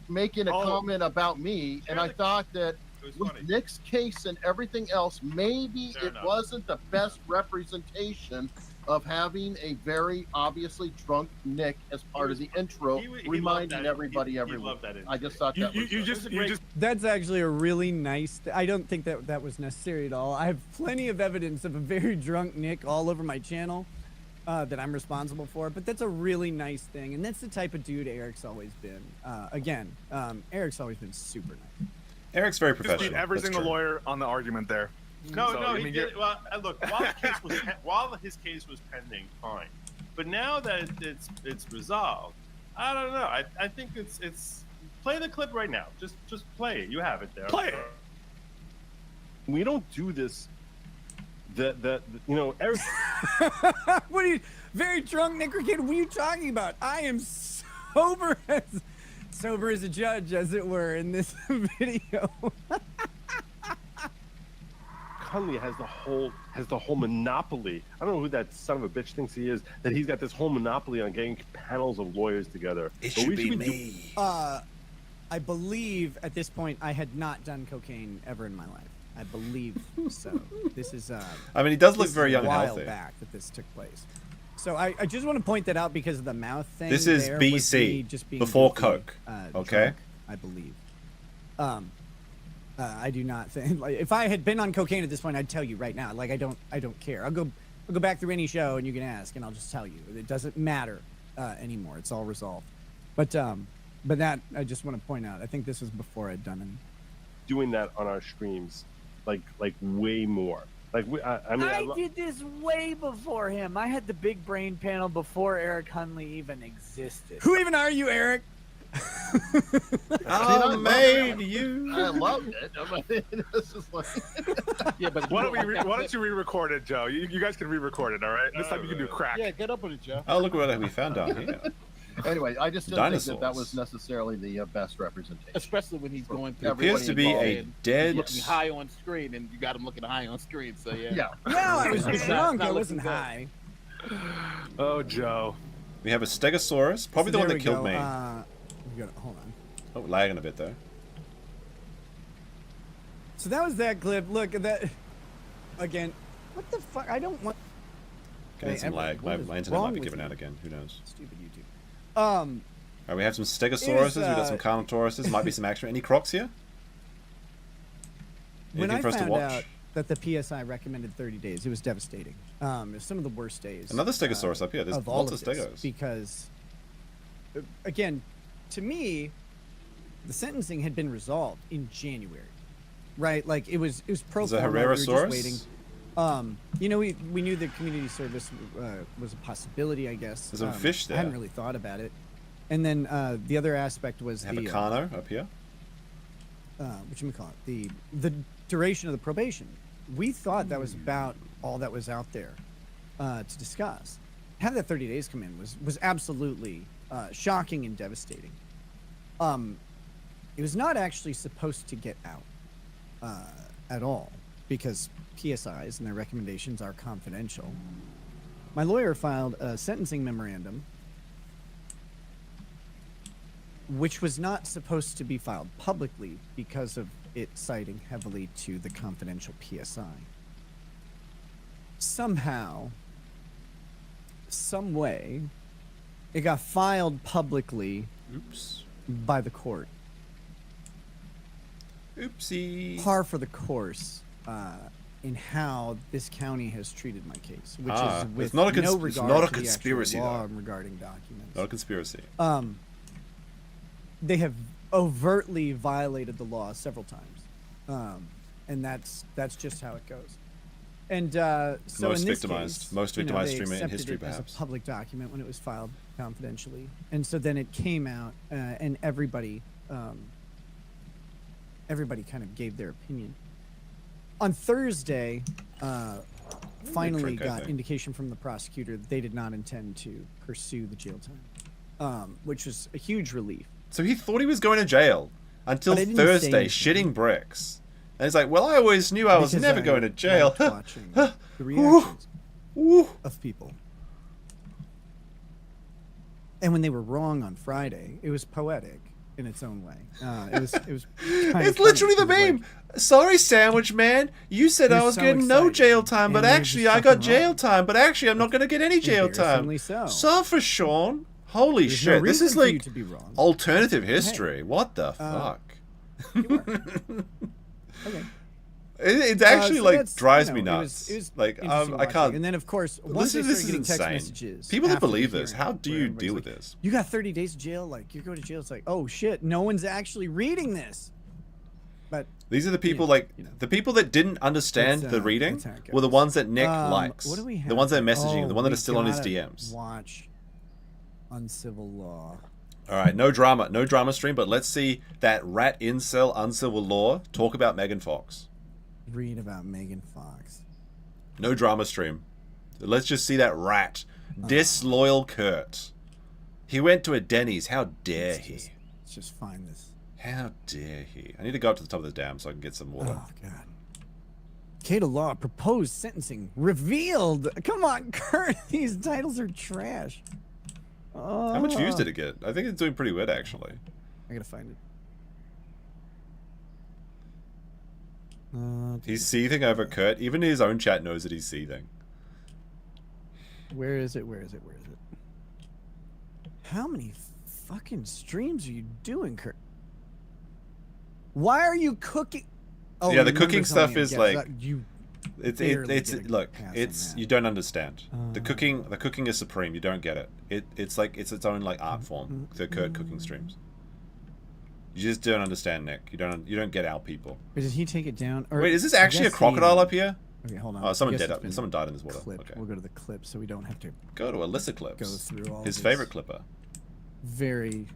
making a comment about me, and I thought that with Nick's case and everything else, maybe it wasn't the best representation of having a very obviously drunk Nick as part of the intro, reminding everybody every week. I just thought that was That's actually a really nice. I don't think that was necessary at all. I have plenty of evidence of a very drunk Nick all over my channel that I'm responsible for, but that's a really nice thing, and that's the type of dude Eric's always been. Eric's always been super nice. Eric's very Just professional. beat every single lawyer on the argument there. No, he did. Well, look, while his case was pending, fine. But now that it's resolved, I don't know. I think it's play the clip right now. Just play it. You have it there. Play it. We don't do this. Eric. What are you? Very drunk Nick or kid? What are you talking about? I am sober as a judge, as it were, in this video. Hunley has the whole monopoly. I don't know who that son of a bitch thinks he is, that he's got this whole monopoly on getting panels of lawyers together. It should be me. I believe at this point I had not done cocaine ever in my life. I believe so. This is I mean, he does look very young and healthy. A while back that this took place. So I just want to point that out because of the mouth thing. This is BC, before Coke. Okay. Drunk, I believe. I do not think. Like, if I had been on cocaine at this point, I'd tell you right now. Like, I don't care. I'll go back through any show and you can ask, and I'll just tell you. It doesn't matter anymore. It's all resolved. But that I just want to point out. I think this was before I'd done any. Doing that on our streams, like way more. Like I did this way before him. I had the big brain panel before Eric Hunley even existed. Who even are you, Eric? I made you. I loved it. This is like... Yeah, but why don't you re-record it, Joe? You guys can re-record it, all right? This time you can do crack. Yeah, get up with it, Joe. Oh, look what we found down here. Anyway, I just didn't think that was necessarily the best representation. Especially when he's going through. It appears to be a dead. Looking high on screen, and you got him looking high on screen. So yeah. No, I was drunk. I wasn't high. Oh, Joe. We have a stegosaurus, probably the one that killed me. Hold on. Oh, lagging a bit though. So that was that clip. Look at that. Again, what the fuck? I don't want. Okay, some lag. My internet might be giving out again. Who knows? Stupid YouTube. All right, we have some stegosauruses. We got some carnotauruses. Might be some action. Any crocs here? When I Anything for us to found watch? out that the PSI recommended 30 days, it was devastating. It was some of the worst days. Another stegosaurus up here. There's of all lots of this, stegos. because, again, to me, the sentencing had been resolved in January, right? Like it was pro forma. We were just waiting. You know, we knew the community service was a possibility, I guess. There's some fish there. I hadn't really thought about it. And then the other aspect was have a carno up here. The duration of the probation. We thought that was about all that was out there to discuss. Have that 30 days come in was absolutely shocking and devastating. It was not actually supposed to get out at all because PSIs and their recommendations are confidential. My lawyer filed a sentencing memorandum which was not supposed to be filed publicly because of it citing heavily to the confidential PSI. Somehow, some way, it got filed publicly by the court. Oopsie. Par for the course in how this county has treated my case, which is with it's not a no regard it's not a to conspiracy, the actual law though. regarding documents. Not a conspiracy. They have overtly violated the law several times, and that's just how it goes. And so Most in this victimized, case, most you know, victimized they streamer in accepted history, it as perhaps. a public document when it was filed confidentially, and so then it came out, and everybody kind of gave their opinion. On Thursday, finally got indication from the prosecutor that they did not intend to pursue the jail time, which was a huge relief. So he thought he was going to jail until But I didn't say Thursday, anything. shitting bricks. And he's like, well, I always knew I was Because never I going to jail. liked watching the reactions of people. And when they were wrong on Friday, it was poetic in its own way. It was kind It's of literally funny, the 'cause, meme. like, Sorry, sandwich man. You said You're I was so getting no excited, jail time, but and you're actually just I got fucking jail wrong. time. But actually, I'm not going to get any jail time. Embarrassingly so. So for Sean. Holy There's no shit. This reason is for you like to be wrong. alternative history. What the fuck? Okay. It actually So like that's, drives you me know, nuts. it was Like interesting I watching. can't. And then of course, once Listen, they this started is getting text insane. messages, People that after the believe this, hearing how do where you everybody's deal like, with this? You got 30 days of jail. Like you go to jail. It's like, oh shit, no one's actually reading this. But These are the people the people that didn't understand the reading that's how it were the goes. ones that Nick likes. What do we have? The ones that are here? messaging him, the one that we are still on his gotta DMs. Watch uncivil law. All right, no drama stream, but let's see that rat incel uncivil law talk about Megan Fox. Read about Megan Fox. No drama stream. Let's just see that rat. Disloyal Kurt. He went to a Denny's. How dare he? Let's just find this. How dare he? I need to go up to the top of the dam so I can get some water. Oh god. Cato Law proposed sentencing revealed. Come on, Kurt. These titles are trash. How much views did it get? I think it's doing pretty good, actually. I gotta find it. He's seething over Kurt. Even his own chat knows that he's seething. Where is it? Where is it? Where is it? How many fucking streams are you doing, Kurt? Why are you cooking? Oh, yeah, the remember cooking something stuff I is guess. like That- you it's barely it's get a look, pass on it's that. you don't understand. The cooking is supreme. You don't get it. It's like it's its own like Mm-hmm. art form. The Kurt cooking streams. You just don't understand, Nick. You don't get our people. Or did he take it down? Or Wait, is this I actually a guess crocodile he, up here? Okay, hold on. Oh, someone I guess dead it's up. been Someone died in this water. clipped. Okay. We'll go to the clip so we don't have to Go to Alyssa Clips. go through all His this favorite clipper. very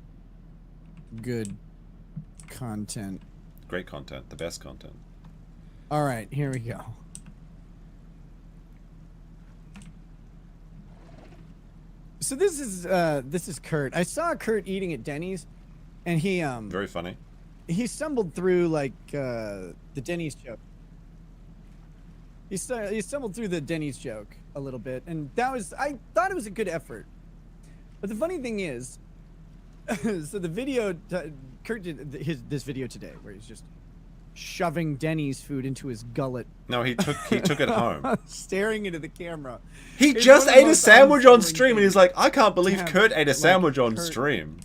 good content. Great content. The best content. All right, here we go. So this is Kurt. I saw Kurt eating at Denny's, and he Very funny. he stumbled through like the Denny's joke. He stumbled through the Denny's joke a little bit, and I thought it was a good effort. But the funny thing is, so the video Kurt did this video today where he's just shoving Denny's food into his gullet. No, he took it home. Staring into the camera. He It's just one of the ate a most sandwich on unsettling stream, and he's things like, I can't to believe have, Kurt ate a like, sandwich on Kurt stream.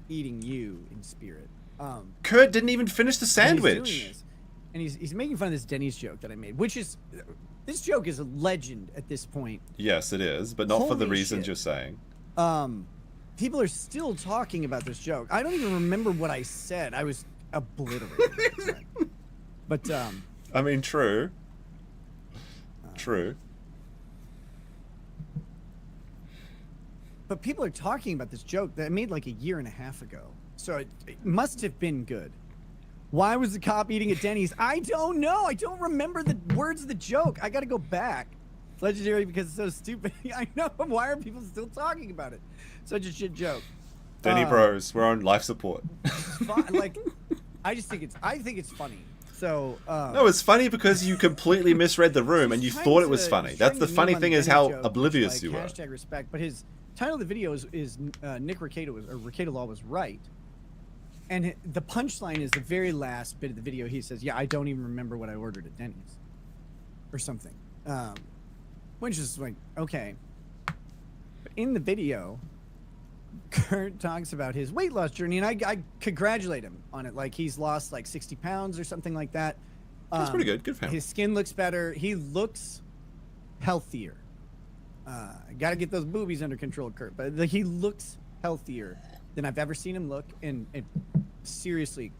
Eating you in spirit. Kurt didn't even finish the and he's doing sandwich. this, and he's making fun of this Denny's joke that I made, which is this joke is a legend at this point. Yes, it is, but not for the Holy reasons shit. you're saying. People are still talking about this joke. I don't even remember what I said. I was obliterated. But I mean, true. True. But people are talking about this joke that I made like a year and a half ago. So it must have been good. Why was the cop eating at Denny's? I don't know. I don't remember the words of the joke. I got to go back. It's legendary because it's so stupid. I know. Why are people still talking about it? Such a shit joke. Denny Bros, we're on life support. Like, I think it's funny. So No, it's funny because you completely misread the room and you thought it was funny. That's the funny thing is how oblivious you were. Hashtag respect. But his title of the video is Nick Retaliating Law was right. And the punchline is the very last bit of the video. He says, yeah, I don't even remember what I ordered at Denny's. Or something. Which is like, okay. But in the video, Kurt talks about his weight loss journey, and I congratulate him on it. Like, he's lost like 60 pounds or something like that. That's pretty good. Good for him. His skin looks better. He looks healthier. Got to get those boobies under control, Kurt. But he looks healthier than I've ever seen him look. And seriously,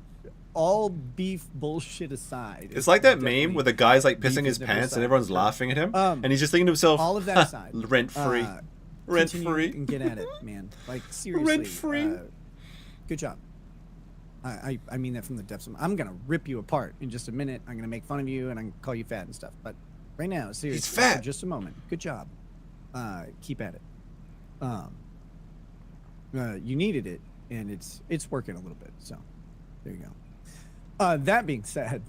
all beef bullshit aside. It's like that meme where the guy's like pissing his pants and everyone's laughing at him, and he's just thinking to himself, all of that aside, rent free, rent free, and get at it, man. Like seriously, rent free. Good job. I mean that from the depths of I'm gonna rip you apart in just a minute. I'm gonna make fun of you and I'm gonna call you fat and stuff. But right now, seriously, he's fat. For just a moment. Good job. Keep at it. You needed it, and it's working a little bit. So there you go. That being said,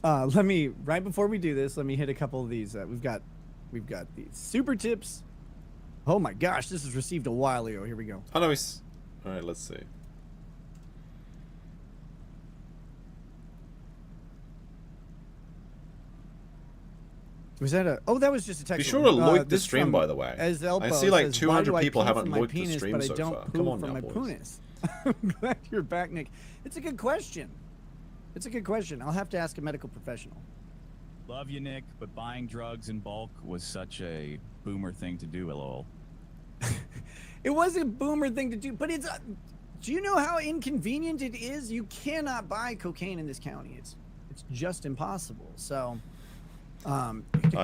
let me right before we do this, let me hit a couple of these. We've got these super tips. Oh my gosh, this was received a while ago. Here we go. Oh no, he's all right. Let's see. Was that a? Oh, that was just a text. Be sure to like the stream, by the way. I see like 200 people haven't liked the stream so far. Come on now, boys. I'm glad you're back, Nick. It's a good question. It's a good question. I'll have to ask a medical professional. Love you, Nick, but buying drugs in bulk was such a boomer thing to do, lol. It was a boomer thing to do, but it's. Do you know how inconvenient it is? You cannot buy cocaine in this county. It's just impossible. So. I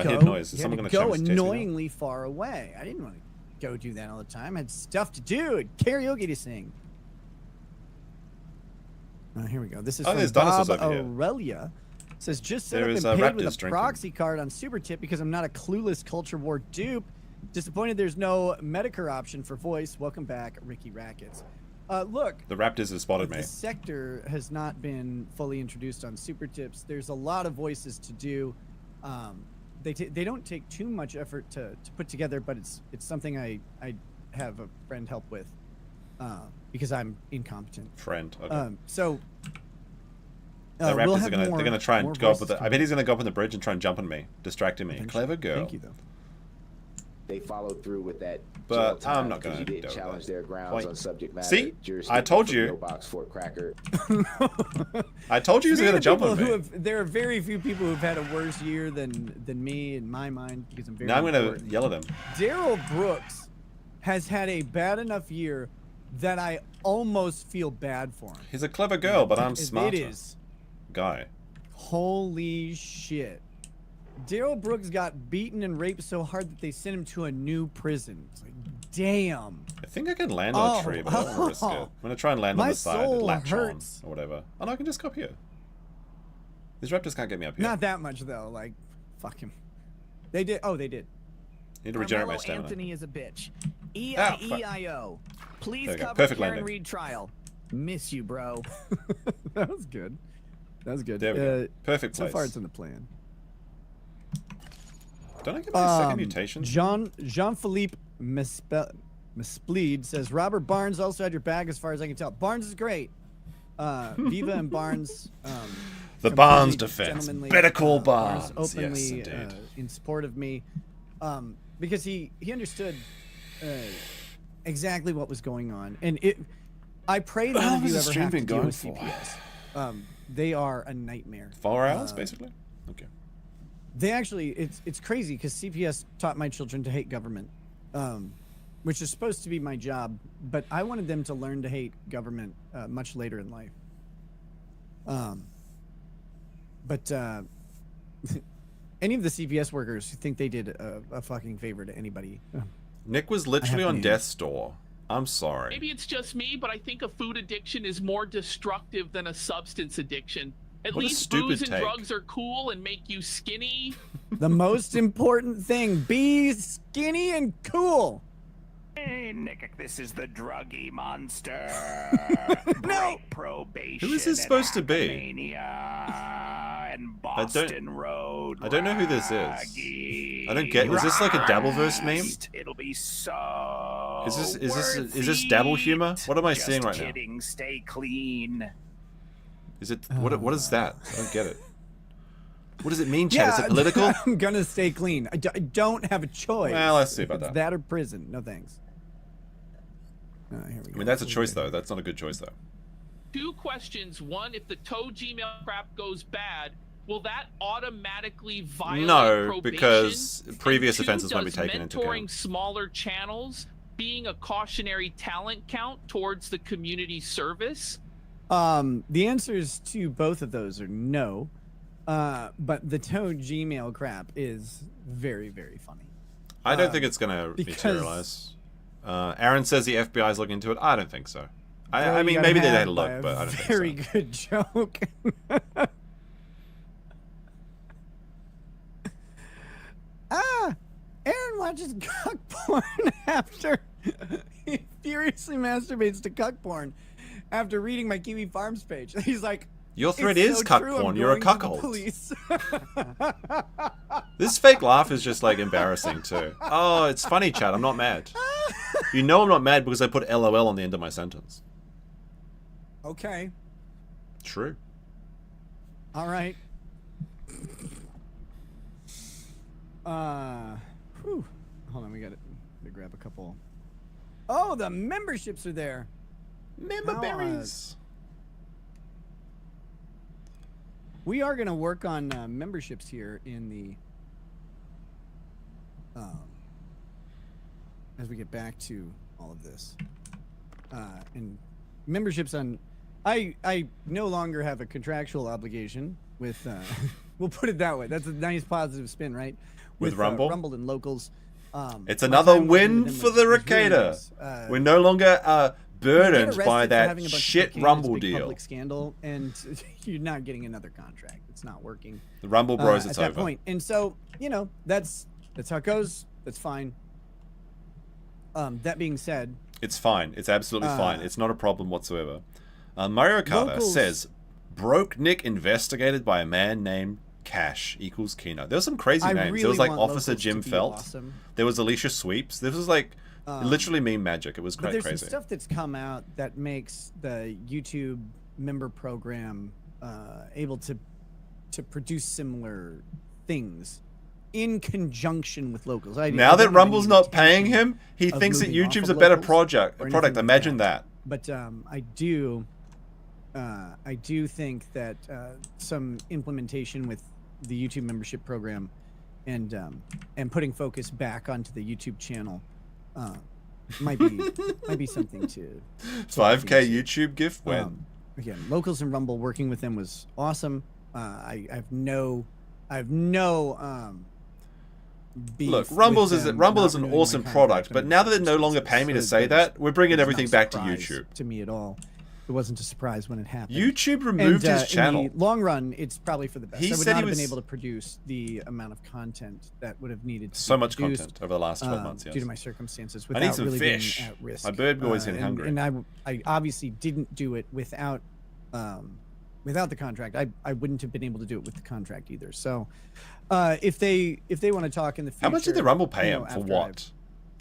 hear noise. Is someone going to go annoyingly far away. I didn't want to go do that all the time. I had stuff to do, karaoke to sing. Here we go. This is from Bob Aurelia. It says, just set up and paid with a proxy card on Super Tip because I'm not a clueless culture war dupe. Disappointed there's no Medicare option for voice. Welcome back, Ricky Rackets. Look, the Raptors have spotted me. The sector has not been fully introduced on Super Tips. There's a lot of voices to do. They don't take too much effort to put together, but it's something I have a friend help with because I'm incompetent. Friend. Okay. So the Raptors are gonna try and go up with it. I bet he's gonna go up on the bridge and try and jump on me, distracting me. Clever girl. Thank you, though. They followed through with that. But I'm not going to didn't challenge their grounds on subject matter. See, I told you. Box Fort Cracker. I told you he was going to jump on me. There are very few people who've had a worse year than me in my mind because I'm very. Now I'm going to yell at him. Daryl Brooks has had a bad enough year that I almost feel bad for him. He's a clever girl, but I'm smarter. It is. Guy. Holy shit. Daryl Brooks got beaten and raped so hard that they sent him to a new prison. It's like, damn. I think I can land on a tree, but I don't want to risk it. I'm going to try and land on the side, latch on, or whatever. Oh, no, I can just go up here. These raptors can't get me up here. Not that much, though. Like, fuck him. They did. Oh, they did. I need to regenerate my stamina. Anthony is a bitch. E-I-E-I-O. Please cover Perfect Karen landing. Reed trial. Miss you, bro. That was good. That was good. There we go. Perfect place. So far, it's in the plan. Don't I get my second mutation? Jean-Philippe Mispleed says, Robert Barnes also had your bag as far as I can tell. Barnes is great. Viva and Barnes. The Barnes defense. Better call Barnes. Openly yes, indeed. In support of me. Because he understood exactly what was going on. And I pray none of you ever have to deal with CPS. They are a nightmare. 4 hours, basically? Okay. They actually, it's crazy because CPS taught my children to hate government, which is supposed to be my job, but I wanted them to learn to hate government much later in life. But any of the CPS workers who think they did a fucking favor to anybody. Nick was literally on death's door. I'm sorry. Maybe it's just me, but I think a food addiction is more destructive than a substance addiction. At least booze and drugs are cool and make you skinny. The most important thing, be skinny and cool. Hey, Nick, this is the druggy monster. No. Probation. Who is this supposed to be? And Boston Road. I don't know who this is. I don't get. Is this like a Dabbleverse meme? It'll be so. Is this Dabble humor? What am I seeing right now? Kidding. Stay clean. Is it what is that? I don't get it. What does it mean, Chad? Is it political? I'm gonna stay clean. I don't have a choice. Well, let's see about it's that or prison. No thanks. Here we go. I mean, that's a choice though. That's not a good choice though. 2 questions. One, if the Toe Gmail crap goes bad, will that automatically violate probation? Because previous 2, offenses won't be taken into account. Mentoring smaller channels being a cautionary talent count towards the community service? The answers to both of those are no. But the Toad Gmail crap is very, very funny. I don't think it's going to materialize. Aaron says the FBI is looking into it. I don't think so. I mean, maybe they had a look, but I don't think so. Very good joke. Aaron watches cuck porn after he furiously masturbates to cuck porn after reading my Kiwi Farms page. He's like, your thread "It's is so cuck true, porn. I'm You're a going to the cuckold." police." This fake laugh is just like embarrassing too. Oh, it's funny, chat. I'm not mad. You know I'm not mad because I put LOL on the end of my sentence. Okay. True. All right. Whew. Hold on, we got to grab a couple. Oh, the memberships are there. Member berries. We are going to work on memberships here in the as we get back to all of this. And memberships on I no longer have a contractual obligation with we'll put it that way. That's a nice positive spin, right? With Rumble? Rumble and locals. It's another win for the Recator. We're no longer burdened by that shit Rumble deal. Public scandal, and you're not getting another contract. It's not working. The Rumble Bros, it's at that over. point. And so, you know, that's how it goes. That's fine. That being said, it's fine. It's absolutely fine. It's not a problem whatsoever. Mario Kart says, broke Nick investigated by a man named Cash equals Kino. There were some crazy names. Really there was like Officer Jim Felt. Awesome. There was Alicia Sweeps. This was like literally meme magic. It was quite there's crazy. Some stuff that's come out that makes the YouTube member program able to produce similar things in conjunction with locals. Now that Rumble's not paying him, he thinks that YouTube's a better product. Imagine that. But I do think that some implementation with the YouTube membership program and putting focus back onto the YouTube channel might be something to 5K YouTube gift win. Again, locals and Rumble, working with them was awesome. I have no beef. Look, Rumble is an awesome product, but now that they're no longer paying me to say that, we're bringing everything back to YouTube. To me at all. It wasn't a surprise when it happened. YouTube removed his channel. In the long run, it's probably for the best. He I would said not he have was been able to produce the amount of content that would have needed to so be much produced, content over the last 12 months, yes. due to my circumstances, I without need some really fish. being at risk. My bird boy's getting hungry. And I obviously didn't do it without the contract. I wouldn't have been able to do it with the contract either. So if they want to talk in the future, how much did the Rumble pay him for what?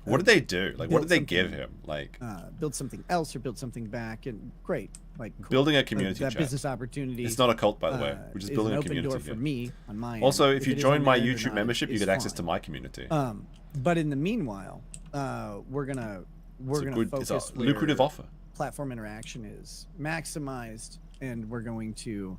What did they do? Like, what did they give him? Like, build something else or build something back, and great. Like cool. Building a community. That business opportunity. It's not a cult, by the way. We're just building a community. Open door for me on my also, end. if you join my YouTube membership, you get access to my community. But in the meanwhile, we're gonna focus it's a lucrative offer. Platform interaction is maximized, and we're going to.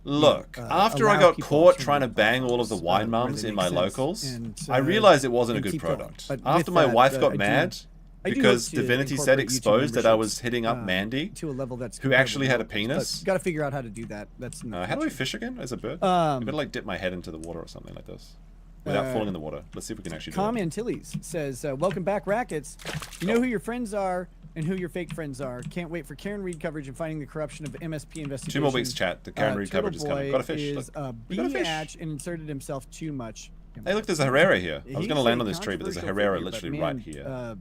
Look, after I got caught trying to bang all of the wine mums in my locals, I realized it wasn't a good product. After my wife got mad because Divinity said exposed that I was hitting up Mandy, to a level that's who actually had a penis. Got to figure out how to do that. That's how do I fish again as a bird? I better like dip my head into the water or something like this without falling in the water. Let's see if we can actually do it. Calm Antilles says, "Welcome back, Rackets. You know who your friends are and who your fake friends are. Can't wait for Karen Reed coverage and finding the corruption of MSP investigation. 2 more weeks, chat. The Karen Reed coverage is coming. Got a fish. Is a biatch and inserted himself too much. Hey, look, there's a Herrera here. I was going to land on this tree, but there's a Herrera literally right here.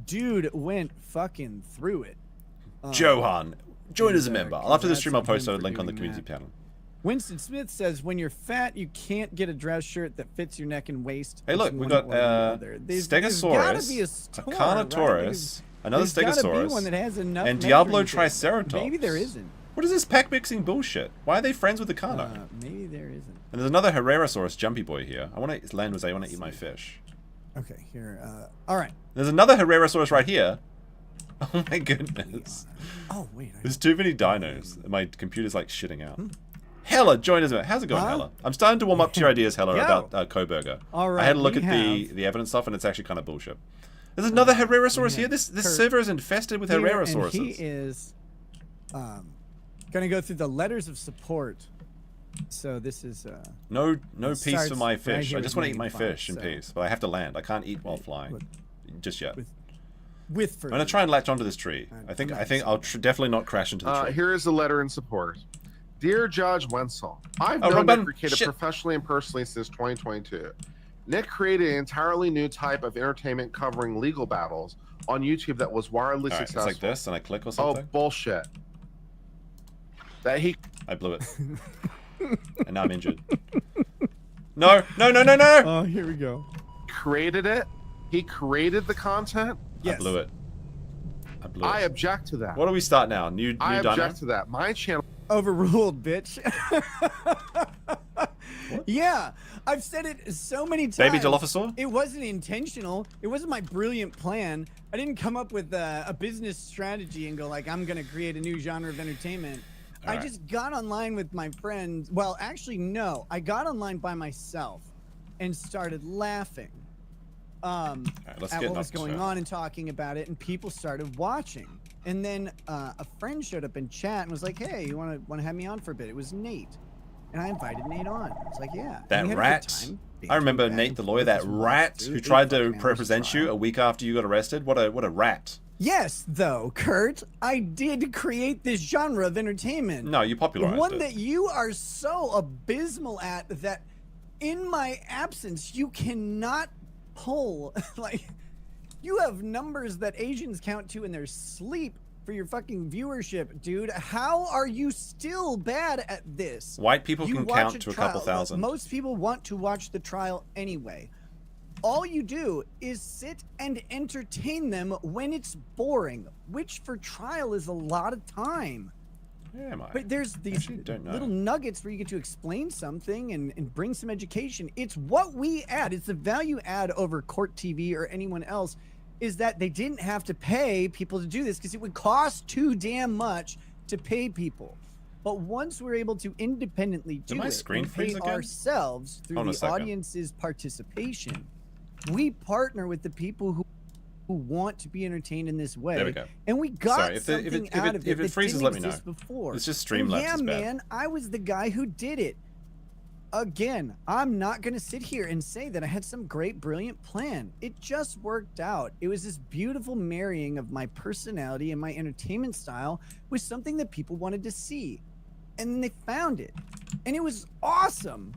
Dude went fucking through it. Johan, join as a member. After the stream, I'll post a link on the community panel. Winston Smith says, when you're fat, you can't get a dress shirt that fits your neck and waist. Hey, look, we got Stegosaurus, a Carnotaurus, another Stegosaurus, and Diablo Triceratops. Maybe there isn't. What is this pack mixing bullshit? Why are they friends with the Carno? Maybe there isn't. And there's another Herrerasaurus jumpy boy here. I want to land was I want to eat my fish. Okay, here. All right. There's another Herrerasaurus right here. Oh my goodness. Oh wait. There's too many dinos. My computer's like shitting out. Hella, join us. How's it going, Hella? I'm starting to warm up to your ideas, Hella, about Coburger. All right, I had a look at the evidence stuff, and it's actually kind of bullshit. There's another Herrerasaurus here. This server is infested with Herrerasauruses. He is Gonna go through the letters of support. So this is no peace for my fish. Right, I just want to eat my fish in peace, but I have to land. I can't eat while flying, just yet. With I'm gonna try and latch onto this tree. I think I'll definitely not crash into the tree. Here is a letter in support. Dear Judge Wenzel, I've known Nick Rekieta professionally and personally since 2022. Nick created an entirely new type of entertainment covering legal battles on YouTube that was wildly successful. It's like this, and I click or something. Oh, bullshit. I blew it. And now I'm injured. No! Oh, here we go. Created it. He created the content. Yes. I blew it. I object to that. What do we start now? New I Dino? object to that. My channel. Overruled, bitch. Yeah, I've said it so many times. Baby dilophosaur? It wasn't intentional. It wasn't my brilliant plan. I didn't come up with a business strategy and go like, I'm going to create a new genre of entertainment. I just got online with my friends. Well, actually, no. I got online by myself and started laughing at what was going on and talking about it, and people started watching. And then a friend showed up in chat and was like, "Hey, you want to have me on for a bit?" It was Nate, and I invited Nate on. I was like, "Yeah." That rat. I remember Nate the lawyer. That rat who tried to represent you a week after you got arrested. What a rat. Yes, though, Kurt, I did create this genre of entertainment. No, you popularized it. One that you are so abysmal at that in my absence, you cannot pull. Like, you have numbers that Asians count to in their sleep for your fucking viewership, dude. How are you still bad at this? White people can count to a couple thousand. Most people want to watch the trial anyway. All you do is sit and entertain them when it's boring, which for trial is a lot of time. Where am I? But there's these little nuggets where you get to explain something and bring some education. It's what we add. It's the value add over Court TV or anyone else, is that they didn't have to pay people to do this because it would cost too damn much to pay people. But once we're able to independently do it and pay ourselves through the audience's participation, we partner with the people who want to be entertained in this way. There we go. And we got something out of it. If it freezes, let me know. Before. It's just Streamlabs yeah, is bad. man, I was the guy who did it. Again, I'm not going to sit here and say that I had some great, brilliant plan. It just worked out. It was this beautiful marrying of my personality and my entertainment style with something that people wanted to see. And then they found it. And it was awesome.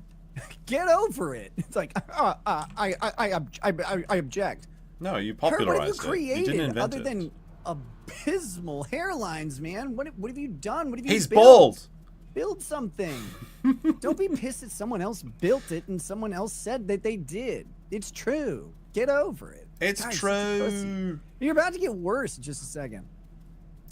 Get over it. It's like, I object. No, you popularized What have you it. You didn't created invent other than abysmal hairlines, man? What have you done? What have you He's built? bald. Build something. Don't be pissed that someone else built it and someone else said that they did. It's true. Get over it. It's true. You're about to get worse in just a second.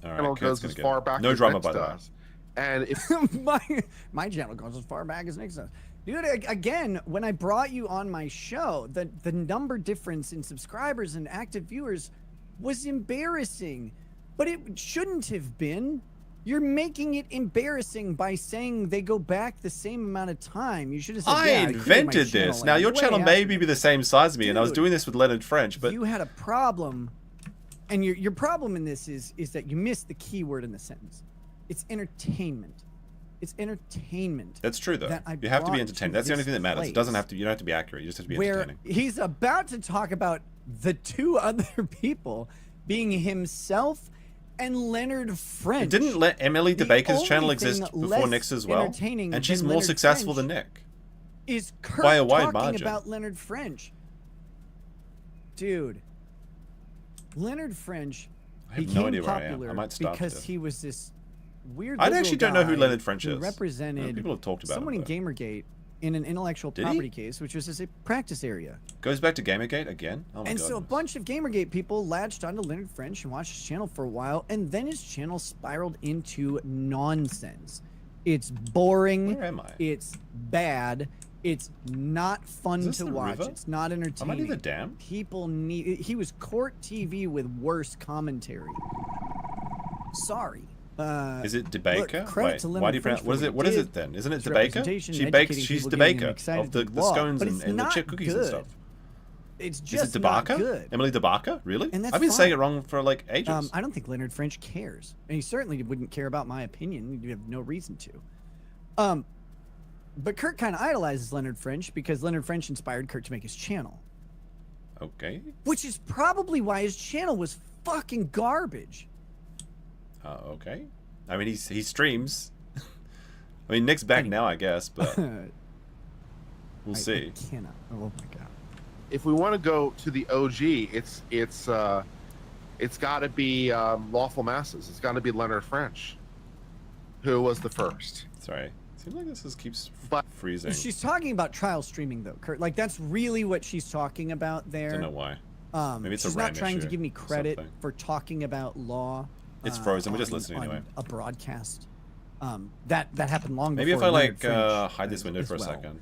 All right, channel goes as far back no as drama, Nick's by the way. does. And if my channel goes as far back as Nick's does. Dude, again, when I brought you on my show, the number difference in subscribers and active viewers was embarrassing. But it shouldn't have been. You're making it embarrassing by saying they go back the same amount of time. You should have said, I invented this. Now, your channel may be the same size as me, and I was doing this with Leonard French, but... You had a problem, and your problem in this is that you missed the key word in the sentence. It's entertainment. It's entertainment. That's true, though. You have to be entertained. That's the only thing that matters. It doesn't have to. You don't have to be accurate. You just have to be entertaining. He's about to talk about the two other people being himself and Leonard French. Didn't let Emily DeBaker's channel exist before Nick's as well? And she's more successful than Nick. Is Kurt by a wide talking margin. About Leonard French? Dude, Leonard French became popular because he was this weird. I actually don't know who Leonard French is. Represented people have talked about someone him, in Gamergate in an intellectual property case, which was just a practice area. Goes back to Gamergate again. Oh my and God. So a bunch of Gamergate people latched onto Leonard French and watched his channel for a while, and then his channel spiraled into nonsense. It's boring. Where am I? It's bad. It's not fun to watch. River? It's not entertaining. Am I near the dam? People need. He was Court TV with worse commentary. Sorry. Is it DeBaker? Wait, why do you pronounce? What is it then? Isn't it DeBaker? She's DeBaker of the scones and the chip cookies and stuff. It's just Is it not DeBarca? good. Emily DeBarca? Really? And that's I've been saying it fine. wrong for like ages. I don't think Leonard French cares, and he certainly wouldn't care about my opinion. You have no reason to. But Kurt kind of idolizes Leonard French because Leonard French inspired Kurt to make his channel. Okay. Which is probably why his channel was fucking garbage. Okay. I mean, he streams. I mean, Nick's back now, I guess, but we'll see. I cannot. Oh my god. If we want to go to the OG, it's got to be Lawful Masses. It's got to be Leonard French, who was the first. Sorry. Seems like this keeps freezing. She's talking about trial streaming, though, Kurt. Like, that's really what she's talking about there. Don't know why. Maybe it's she's a not RAM trying to issue give me or credit something. for talking about law. It's frozen. We're just listening on anyway. A broadcast. That happened long Maybe before. if I Leonard French hide this window as for a well. second.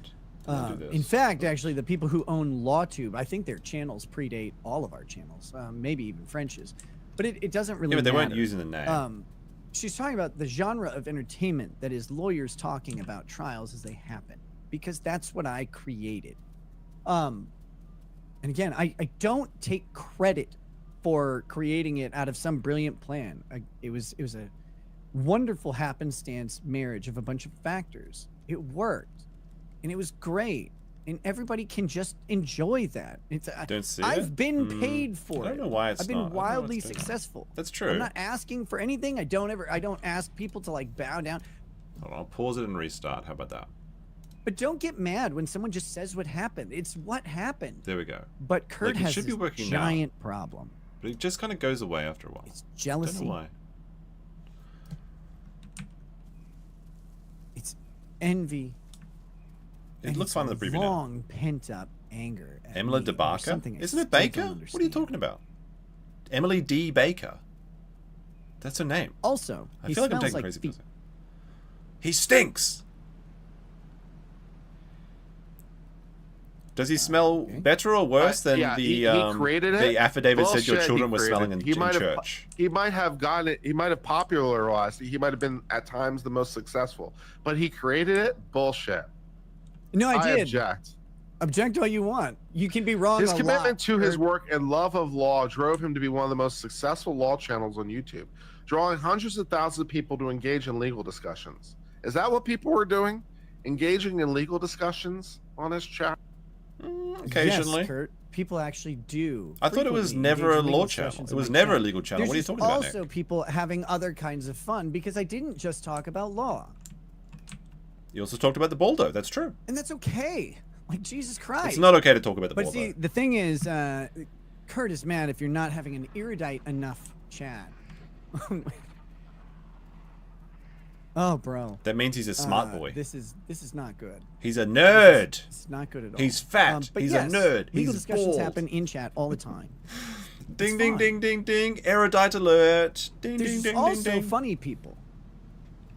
I'll do this. In fact, actually, the people who own LawTube, I think their channels predate all of our channels, maybe even French's. But it doesn't really Yeah, but they weren't matter. using the name. She's talking about the genre of entertainment that is lawyers talking about trials as they happen, because that's what I created. And again, I don't take credit for creating it out of some brilliant plan. It was a wonderful happenstance marriage of a bunch of factors. It worked, and it was great, and everybody can just enjoy that. Don't see I've it? been paid for it. I don't know why it's I've been not. I don't know why wildly it's doing that. successful. That's true. I'm not asking for anything. I don't ask people to like bow down. Hold on, I'll pause it and restart. How about that? But don't get mad when someone just says what happened. It's what happened. There we go. But Kurt Like, it has should be this working now. giant problem. But it just kind of goes away after a while. It's jealousy. Don't know why. It's envy. It and looks it's fine in the preview now. long pent up anger. at Emily me over DeBarca? something I Isn't it still Baker? don't What are you talking about? Emily D. Baker. That's her name. Also, I he feel like I'm smells taking like crazy feet. pills. He stinks. Does he smell better or worse than yeah, the he created it. the affidavit said your Bullshit, children he were created smelling it. in, He in might have- church? He might have gotten it. He might have popularized it. He might have been at times the most successful, but he created it. Bullshit. No, I did. Object. Object all you want. You can be wrong. His a commitment lot, to his Kurt. work and love of law drove him to be one of the most successful law channels on YouTube, drawing hundreds of thousands of people to engage in legal discussions. Is that what people were doing? Engaging in legal discussions on his channel? Occasionally. Yes, Kurt. People actually do. I thought it was frequently never engage a in legal law channel. discussions It on was my never a channel. legal channel. There's What are you just talking about, also Nick? people having other kinds of fun because I didn't just talk about law. You also talked about the Baldo. That's true. And that's okay. Like, Jesus Christ. It's not okay to talk about the But Baldo. see, the thing is, Kurt is mad if you're not having an erudite enough chat. Oh, bro. That means he's a smart boy. This is not good. He's a nerd. It's not good at all. He's fat. But He's yes, a nerd. Legal He's discussions bald. happen in chat all the time. Ding, ding, ding, ding, ding. Erudite alert. Ding, There's ding, ding, also ding, ding. funny people.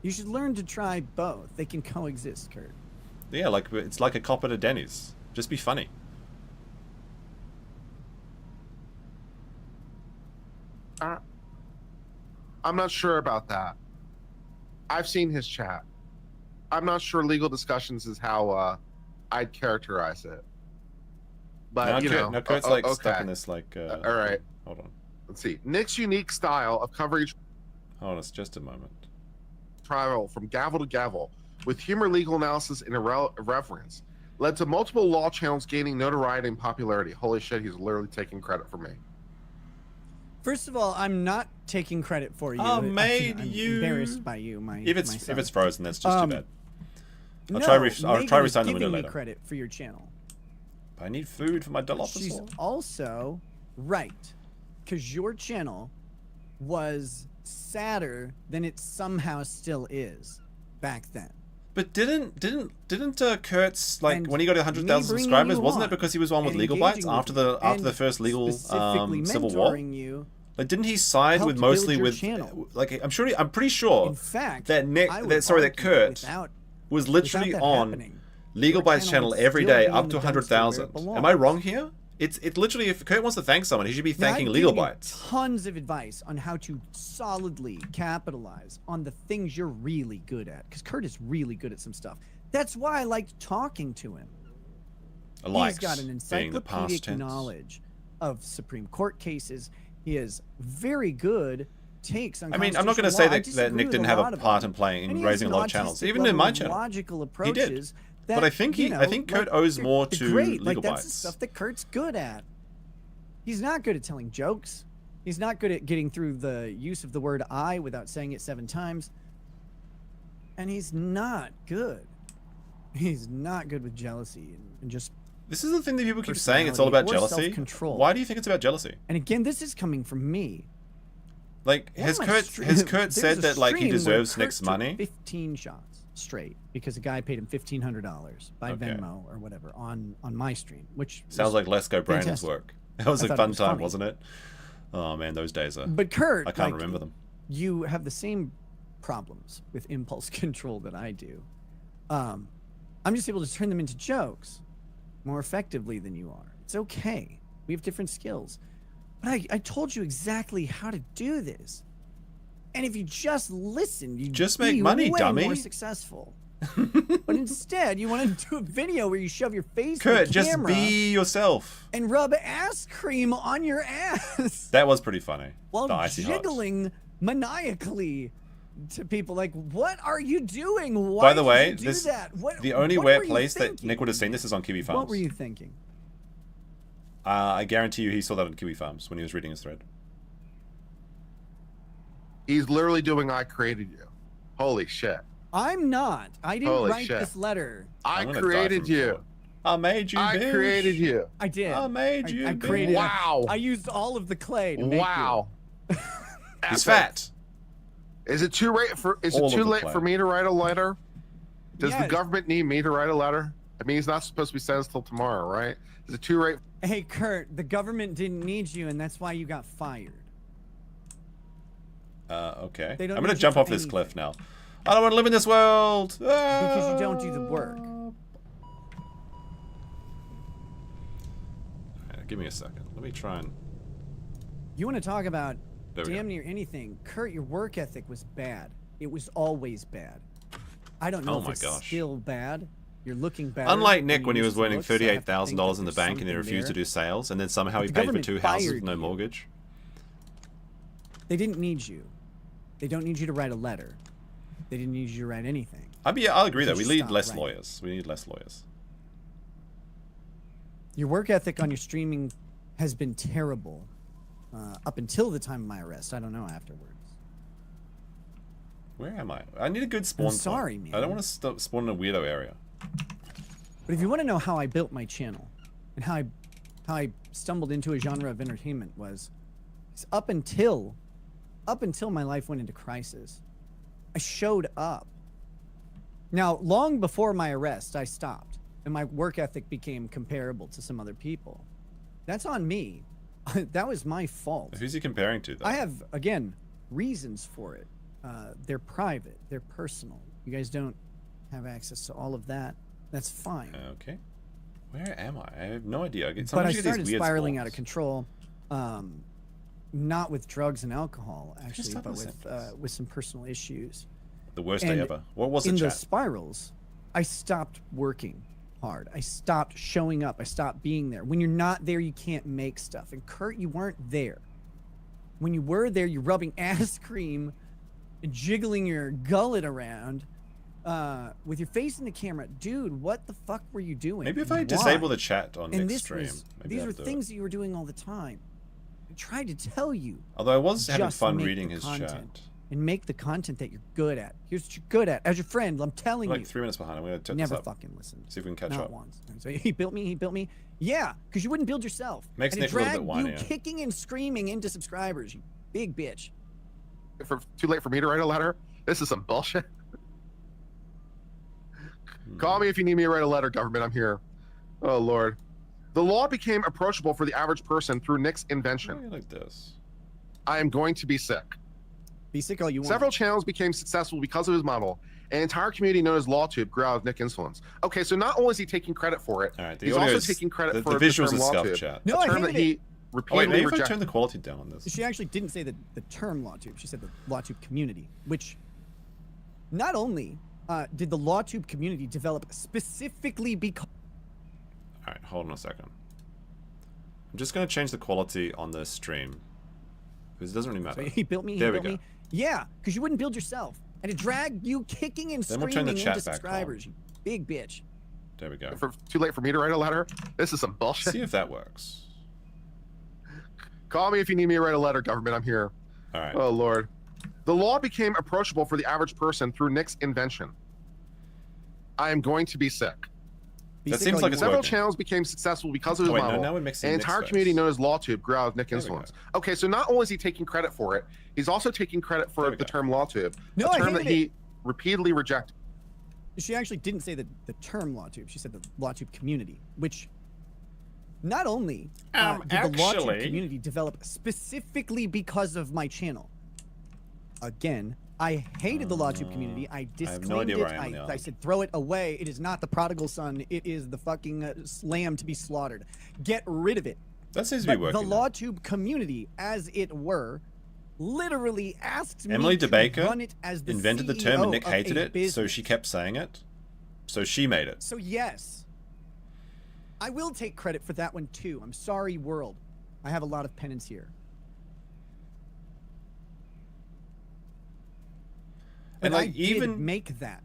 You should learn to try both. They can coexist, Kurt. Yeah, like it's like a cop at a Denny's. Just be funny. I'm not sure about that. I've seen his chat. I'm not sure legal discussions is how I'd characterize it. But you know, now Kurt's like stuck in this like. all right. Hold on. Let's see. Nick's unique style of covering Hold on, it's just a moment. trial from gavel to gavel with humor, legal analysis, and irreverence led to multiple law channels gaining notoriety and popularity. Holy shit, he's literally taking credit for me. First of all, I'm not taking credit for you. Oh, mate, I'm you- embarrassed by you. If it's frozen, that's just too bad. I'll no, try Megan restarting is the window giving me later. credit for your channel. I need food for my She's dilophosaur. also right, because your channel was sadder than it somehow still is back then. But didn't Kurt's like And when he got 100,000 me bringing subscribers? you Wasn't it on because he was on with and Legal Bites engaging with after you the and first legal specifically civil war? mentoring you Like, didn't he side helped with build mostly your with channel. like I'm pretty sure In fact, that I would that argue Kurt without- was literally without that on happening, Legal your Bites channel channel would every still day be up in to the dumpster where it 100,000. Am I belongs. wrong here? It's literally if Kurt wants to thank someone, he should be Now, thanking I've Legal given you Bites. tons of advice on how to solidly capitalize on the things you're really good at, because Kurt is really good at some stuff. That's why I liked talking to him. Likes He's got an being the past encyclopedic tense. knowledge of Supreme Court cases. He has very good takes on. I mean, I'm not going to say constitutional law. I that disagree Nick with didn't a have lot a of part them. in playing And in he has raising a an lot of channels, autistic even in level my of channel. logical He did. approaches. But I think you know, I think Kurt like, owes more they're to great. legal Like, that's the bites. stuff that Kurt's good at. He's not good at telling jokes. He's not good at getting through the use of the word "I" without saying it 7 times. And he's not good. He's not good with jealousy and just. This is the thing that people keep saying. It's all about jealousy. Self-control. Why do you think it's about jealousy? And again, this is coming from me. Like, has Kurt said that like he deserves Nick's money? 15 shots straight because a guy paid him $1,500 by Venmo or whatever on my stream, which sounds like Lesko Brandon's fantastic. work. That was I a thought it fun was time, funny. wasn't it? Oh man, those days are. But Kurt, I can't like, remember them. You have the same problems with impulse control that I do. I'm just able to turn them into jokes more effectively than you are. It's okay. We have different skills. But I told you exactly how to do this. And if you just listen, you'd just make be money, way dummy. more successful. But instead, you want to do a video where you shove your face in Kurt, the just camera be yourself. and rub ass cream on your ass That was pretty funny. while The icy hot. jiggling maniacally to people. Like, what are you doing? Why By the did way, you do this that? the only what were you place that thinking? Nick would have seen this is on Kiwi Farms. What were you thinking? I guarantee you he saw that on Kiwi Farms when he was reading his thread. He's literally doing "I created you." Holy shit! I'm not. I didn't Holy write shit. this letter. I I'm gonna die created from you. thought. I made you. I bitch. created you. I did. I made you. I bitch. created. Wow. I used all of the clay to make Wow. He's fat. Is it too late for? Is All it of too the late clay. for me to write a letter? Does Yeah. the government need me to write a letter? I mean, he's not supposed to be sentenced till tomorrow, right? Is it too late? you. Hey, Kurt, the government didn't need you, and that's why you got fired. Okay. They don't I'm need gonna you jump for off this anything. cliff now. I don't want to live in this world. Because you don't do the work. Alright, give me a second. Let me try and. You want to talk about There we damn go. near anything. Kurt, your work ethic was bad. It was always bad. I don't know Oh if my it's gosh. still bad. You're looking bad. Unlike Nick when he was winning $38,000 in the bank and he refused to do. do sales, and then somehow he The paid for government 2 houses with fired no you. mortgage. They didn't need you. They don't need you to write a letter. They didn't need you to write anything. I'll agree though. You We should need stop less writing. lawyers. We need less lawyers. Your work ethic on your streaming has been terrible up until the time of my arrest. I don't know afterwards. Where am I? I need a good spawn. sorry, point. man. I don't want to spawn in a weirdo area. But if you want to know how I built my channel and how I stumbled into a genre of entertainment was up until my life went into crisis, I showed up. Now, long before my arrest, I stopped, and my work ethic became comparable to some other people. That's on me. That was my fault. Who's he comparing to, though? I have, again, reasons for it. They're private. They're personal. You guys don't have access to all of that. That's fine. Okay. Where am I? I have no idea. But I Sometimes you get these started weird spiraling spawns. out of control. Not with drugs and alcohol, actually, stop but on the with some personal issues. The worst And day ever. What was the in chat? the spirals, I stopped working hard. I stopped showing up. I stopped being there. When you're not there, you can't make stuff. And Kurt, you weren't there. When you were there, you're rubbing ass cream and jiggling your gullet around with your face in the camera. Dude, what the fuck were you doing? Maybe if I Why? disable the chat on And Nick's this stream. was, maybe these I'll were do things it. that you were doing all the time. I tried to tell you. Although I was having just fun make reading the his content chat. and make the content that you're good at. Here's what you're good at. As your friend, I'm telling Like you. 3 minutes behind. I'm going to turn Never this up. fucking listened. See if we can catch Not up. once. And so he built me. Yeah, because you wouldn't build yourself. Makes and Nick it a little bit dragged you whinier. kicking and screaming into subscribers, you big bitch. Too late for me to write a letter? This is some bullshit. Call me if you need me to write a letter, government. I'm here. Oh, Lord. The law became approachable for the average person through Nick's invention. Like this. I am going to be sick. Be sick all you want. Several channels became successful because of his model. An entire community known as LawTube grew out of Nick Insolence. Okay, so not only is he taking credit for it, the he's audio also is- taking credit the for visuals the is term scuffed, LawTube, chat. No, a I term that hated he it. Oh, wait, repeatedly maybe if I rejected. turn the quality down on this. She actually didn't say the term LawTube. She said the LawTube community, which not only did the LawTube community develop specifically because... Alright, hold on a second. I'm just going to change the quality on the stream. Because it doesn't really matter. So he built me, there we go. Me. Yeah, because you wouldn't build yourself. And it dragged you kicking and then we'll screaming turn the chat into back subscribers, you big bitch. There we go. Too late for me to write a letter? This is some bullshit. See if that works. Call me if you need me to write a letter, government. I'm here. All right. Oh, Lord. The law became approachable for the average person through Nick's invention. I am going to be sick. That seems like it's Several working. channels became successful because of his wait, model. No, now we're mixing An Nick's entire face. community known as LawTube grew out of Nick's There we influence. Okay, so not only is he taking credit for it, he's also taking credit for the term LawTube, No, a I term that hated he repeatedly rejected. She actually didn't say the term LawTube. She said the LawTube community, which not only did the LawTube community develop specifically because of my channel. Again, I hated the LawTube community. I disclaimed it. I said, throw it away. It is not the prodigal son. It is the fucking lamb to be slaughtered. Get rid of it. That seems to be working. The LawTube community, as it were, literally asked Emily me to DeBaker run it as the invented the CEO term and Nick of hated a it, business. so she kept saying it. So she made it. So yes, I will take credit for that one too. I'm sorry, world. I have a lot of penance here. And like I did even make that.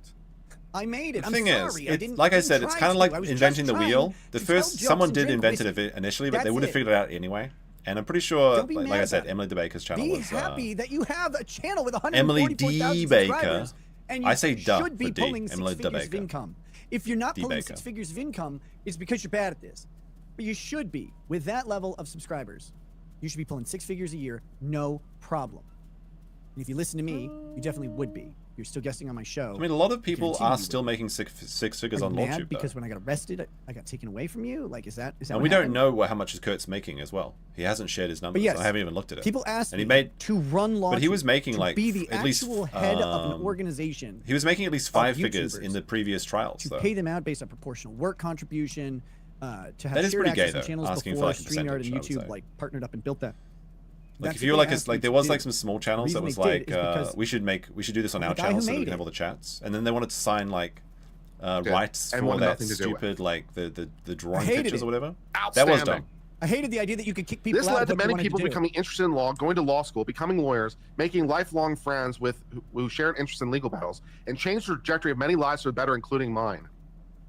I made it. the I'm thing sorry. is, didn't, like I didn't said, it's try kind of to. like I was inventing just the wheel. trying The to first tell jokes someone and did drink invent whiskey. it initially, but they That's would have it. figured it out anyway. And I'm pretty sure, Don't be like mad I said, about it. Emily DeBaker's channel Be was happy that you have a channel with Emily 144,000 D. subscribers, Baker. and you I say duh should be for D. pulling Emily six figures of DeBaker. income. If you're not D. pulling Baker. 6 figures of income, it's because you're bad at this. But you should be. With that level of subscribers, you should be pulling 6 figures a year, no problem. And if you listen to me, you definitely would be. You're still guessing on my show. I mean, a lot of people Guarantee are you still would. making six figures Are on you mad LawTube, because though. when I got arrested, I got taken away from you? Like, is that And what we don't happened? know how much Kurt's making as well. He hasn't shared his numbers. yes, I haven't even looked at it. People asked and he me made to run LawTube, but he was making to like be the at least actual head of an organization. He was making at least 5 figures YouTubers in the previous trials. To though. pay them out based on proportional work contribution, to have That is shared pretty gay, access to though, channels asking for, before like, a StreamYard and percentage, I would YouTube say. like partnered up and built that. Like That's if you were what like, they asked like me there to was do. like some small channels that The was reason they like, did is because we should do this on of our the guy channel who so we made can have it. all the chats, and then they wanted to sign like rights and for wanted that nothing to do with stupid like the drawing hated pictures it. or whatever. That was dumb. I hated the idea that you could kick people This out led of to what you many wanted people to do. becoming interested in law, going to law school, becoming lawyers, making lifelong friends with who shared interests in legal battles, and changed the trajectory of many lives for the better, including mine.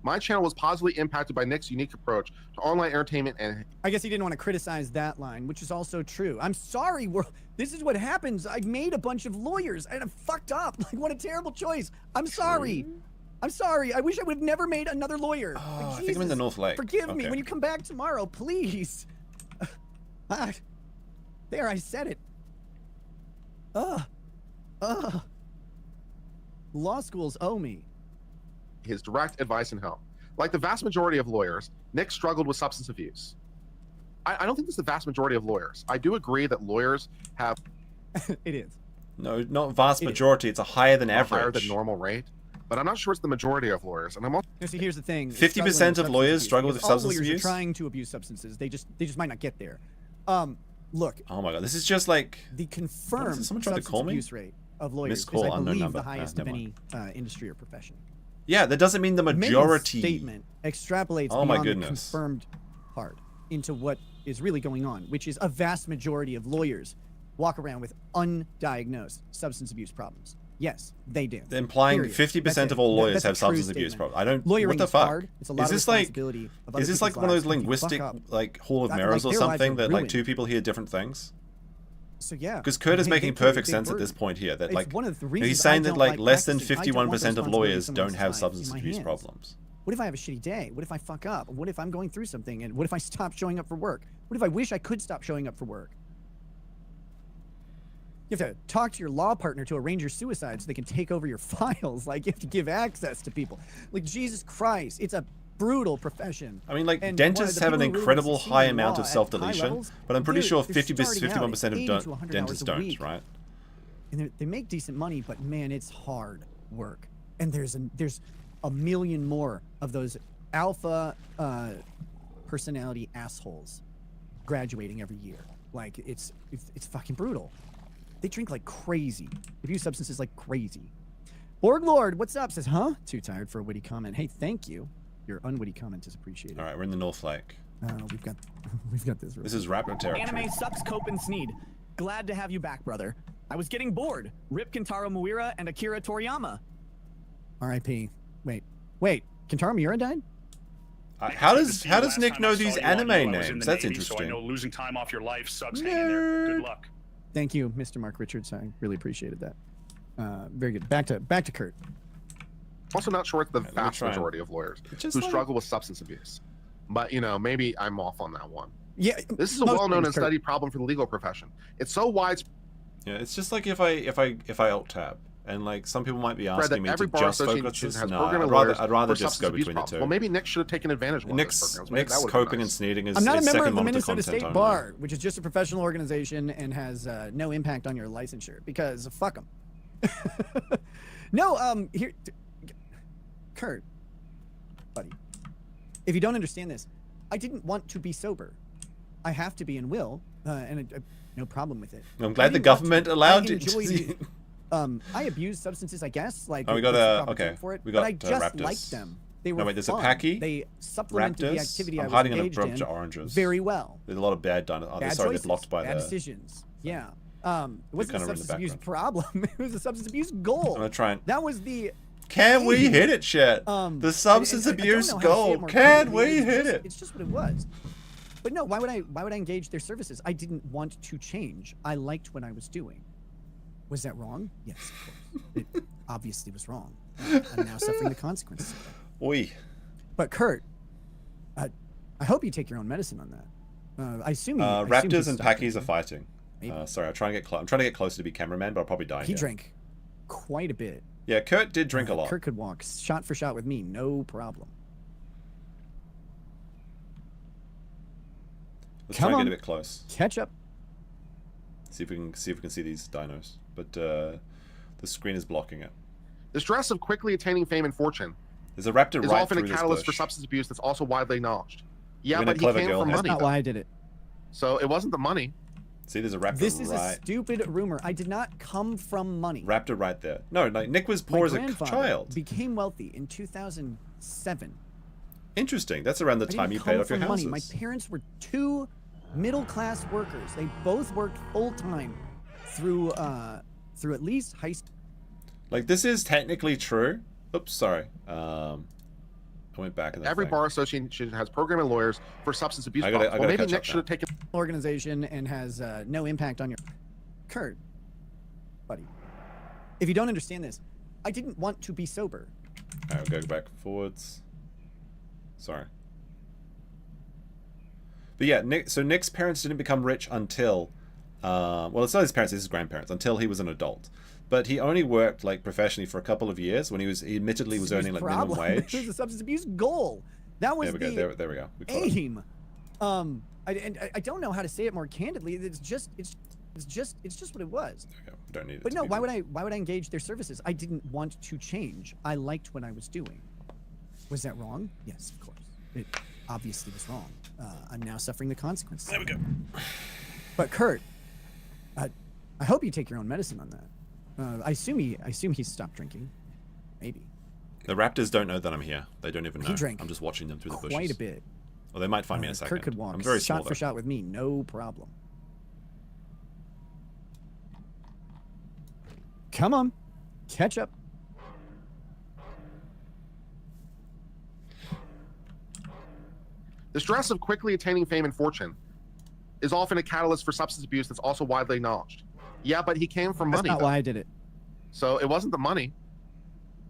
My channel was positively impacted by Nick's unique approach to online entertainment, and I guess he didn't want to criticize that line, which is also true. I'm sorry, this is what happens. I made a bunch of lawyers and I fucked up. Like, what a terrible choice. I'm sorry. I'm sorry. I wish I would have never made another lawyer. Oh, Like, I think I'm in the Jesus, North Lake. Forgive me Okay. when you come back tomorrow, please. There, I said it. Law schools owe me. his direct advice and help. Like the vast majority of lawyers, Nick struggled with substance abuse. I don't think it's the vast majority of lawyers. I do agree that lawyers have... It is. No, not vast majority. It's a higher than average. Higher than normal rate. But I'm not sure it's the majority of lawyers. And I'm also... See, here's the thing. 50% of lawyers struggle with substance all lawyers abuse? are trying to abuse substances. They just might not get there. Look. Oh my god, this is just like... The confirmed someone trying to substance call me? abuse rate of lawyers Missed call, is, I unknown believe, number. the highest of Never any industry or profession. Yeah, that doesn't mean the majority. Megan's statement extrapolates Oh my beyond the goodness. confirmed part into what is really going on, which is a vast majority of lawyers walk around with undiagnosed substance abuse problems. Yes, they do. They're implying Period. 50% That's of all it. lawyers That's a have true substance abuse statement. problems. I don't. Lawyering What the is fuck? hard. It's a lot is of this like? responsibility of other Is this like people's one of those lives. If you linguistic fuck up, like Hall of that- Mirrors like, or their lives something are that like ruined. two people hear different things? So yeah, Because Kurt is they- making they play a perfect big sense at burden. this point here. That It's like one of the he's reasons saying I that don't like like less than practicing. I don't want the 51% of lawyers responsibility don't of have someone's substance life in my abuse hands. problems. What if I have a shitty day? What if I fuck up? What if I'm going through something? And what if I stop showing up for work? What if I wish I could stop showing up for work? You have to talk to your law partner to arrange your suicide so they can take over your files. Like, you have to give access to people. Like, Jesus Christ, it's a brutal profession. I mean, like, And one of dentists the have an people who really incredible succeed high in amount law of at self-deletion, high levels, but I'm pretty they're sure starting 51% out at 80 of to 100 dentists hours a don't, week. right? And they make decent money, but man, it's hard work. And there's a million more of those alpha personality assholes graduating every year. Like, it's fucking brutal. They drink like crazy. Abuse substances like crazy. Borg Lord, what's up? Says, huh? Too tired for a witty comment. Hey, thank you. Your unwitty comment is appreciated. All right, we're in the North Lake. We've got this. This is raptor territory. Anime sucks, Copium Sneed. Glad to have you back, brother. I was getting bored. Rip Kentaro Muira and Akira Toriyama. R.I.P. Wait. Kentaro Miura died? How does Nick know these anime names? That's interesting. So I know losing time off your life sucks. Hang in there. Good luck. Thank you, Mr. Mark Richards. I really appreciated that. Very good. Back to Kurt. Also not sure it's the vast majority of lawyers who struggle with substance abuse. But, you know, maybe I'm off on that one. Yeah. This is a well-known and studied problem for the legal profession. It's so widespread. Yeah, it's just like if I alt tab. And like some people might be asking me to just focus this. No, I'd rather just go between the two. Well, maybe Nick should have taken advantage of Nick's coping and sneeding is I'm not a member of the second Minnesota content State only. Bar, which is just a professional organization and has no impact on your licensure because fuck them. No, here, Kurt, buddy. If you don't understand this, I didn't want to be sober. I have to be and will, and no problem with it. I'm glad the government allowed it. I abused substances, I guess. Like, we got okay. For it, we got but I just raptors. Liked them. They were no, wait, there's fun. a pachy. They supplemented the activity I was hiding in a engaged bunch in of oranges. very well. There's a lot of bad dinosaurs. Bad Sorry, choices, they're blocked by bad the decisions. Yeah. It wasn't a substance abuse background. problem. It was a substance abuse goal. I'm gonna try and. That was the. Can we hit it, shit? The substance abuse goal. Can we hit it? It's just what it was. But no, why would I engage their services? I didn't want to change. I liked what I was doing. Was that wrong? Yes, of course. It obviously was wrong. I'm now suffering the consequences of that. Oi. But Kurt, I hope you take your own medicine on that. I assume raptors and packies are fighting. Sorry, I'm trying to get closer to be cameraman, but I'll probably die. He drank quite a bit. Yeah, Kurt did drink a lot. Kurt could walk shot for shot with me, no problem. Let's try and get a bit close. Catch up. See if we can see these dinos, but the screen is blocking it. The stress of quickly attaining fame and fortune is often a catalyst for substance abuse that's also widely acknowledged. Yeah, but he came from money. That's not why I did it. So it wasn't the money. See, there's a raptor. This is a stupid rumor. I did not come from money. Raptor right there. No, like Nick was poor as a child. Became wealthy in 2007. Interesting. That's around the time you paid off your houses. My parents were two middle-class workers. They both worked full-time through at least high school. Like, this is technically true. Oops, sorry. I went back. Every bar association has programming lawyers for substance abuse. Well, maybe Nick should have taken organization and has no impact on your Kurt, buddy. If you don't understand this, I didn't want to be sober. All right, we'll go back forwards. Sorry. But yeah, Nick's parents didn't become rich until, well, it's not his parents, it's his grandparents, until he was an adult. But he only worked like professionally for a couple of years when he admittedly was earning like minimum wage. It was a substance abuse goal. That was there we go. Aim. I don't know how to say it more candidly. It's just what it was. There we go. Don't need it. But no, why would I engage their services? I didn't want to change. I liked what I was doing. Was that wrong? Yes, of course. It obviously was wrong. I'm now suffering the consequences. There we go. But Kurt, I hope you take your own medicine on that. I assume he stopped drinking. Maybe. The raptors don't know that I'm here. They don't even know. He drank I'm just watching them through the bushes. Quite a bit. Well, they might find me in a second. Kurt could walk I'm very small, shot for shot with me, no problem. Come on, catch up. The stress of quickly attaining fame and fortune is often a catalyst for substance abuse that's also widely acknowledged. Yeah, but he came from money. That's not why I did it. So it wasn't the money.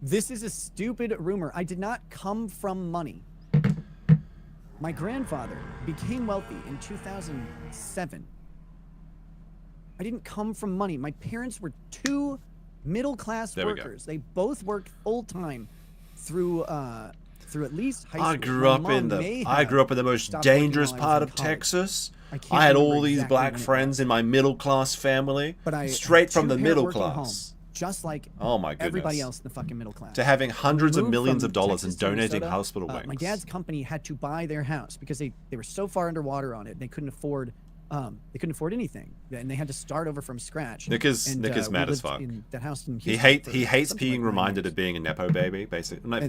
This is a stupid rumor. I did not come from money. My grandfather became wealthy in 2007. I didn't come from money. My parents were two middle-class workers. They both worked full-time through at least high school. I grew up in the most dangerous part of Texas. I had all these black friends in my middle-class family, straight from the middle class. Just like everybody everybody else in the fucking middle class. To having hundreds of millions of dollars and donating hospital wings. My dad's company had to buy their house because they were so far underwater on it, they couldn't afford They couldn't afford anything, and they had to start over from scratch. Nick is mad as fuck. In that house in He hates being reminded of being a nepo baby, basically.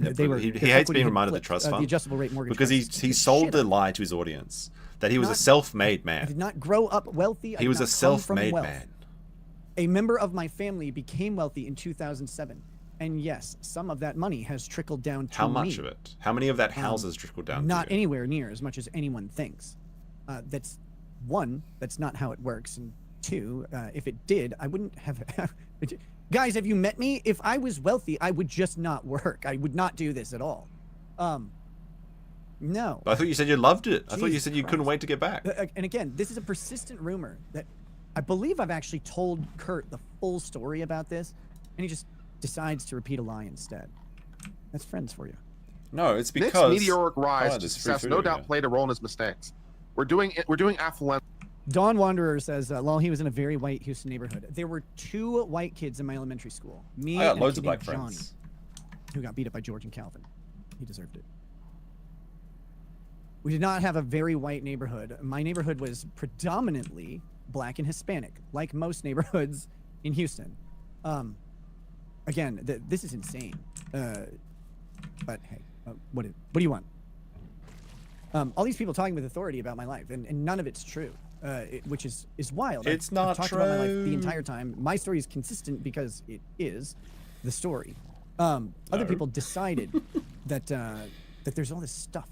He hates being reminded of the trust fund the adjustable rate mortgage because he sold the lie to his audience that he was a self-made man. I did not grow up wealthy. He was a self-made man. A member of my family became wealthy in 2007. And yes, some of that money has trickled down to me. How much of it? How many of that house has trickled down to you? Not anywhere near as much as anyone thinks. That's one, that's not how it works. And two, if it did, I wouldn't have... Guys, have you met me? If I was wealthy, I would just not work. I would not do this at all. No. But I thought you said you loved it. I thought you said you couldn't wait to get back. And again, this is a persistent rumor that I believe I've actually told Kurt the full story about this, and he just decides to repeat a lie instead. That's friends for you. No, it's because Nick's meteoric rise to success no doubt played a role in his mistakes. We're doing affluent. Dawn Wanderer says, while he was in a very white Houston neighborhood, there were 2 white kids in my elementary school. Me I got and loads a of kid black named Johnny, friends. who got beat up by George and Calvin. He deserved it. We did not have a very white neighborhood. My neighborhood was predominantly black and Hispanic, like most neighborhoods in Houston. Again, this is insane. But hey, what do you want? All these people talking with authority about my life, and none of it's true, which is wild. It's I've not talked true. about my life the entire time. My story is consistent because it is the story. Other people decided that there's all this stuff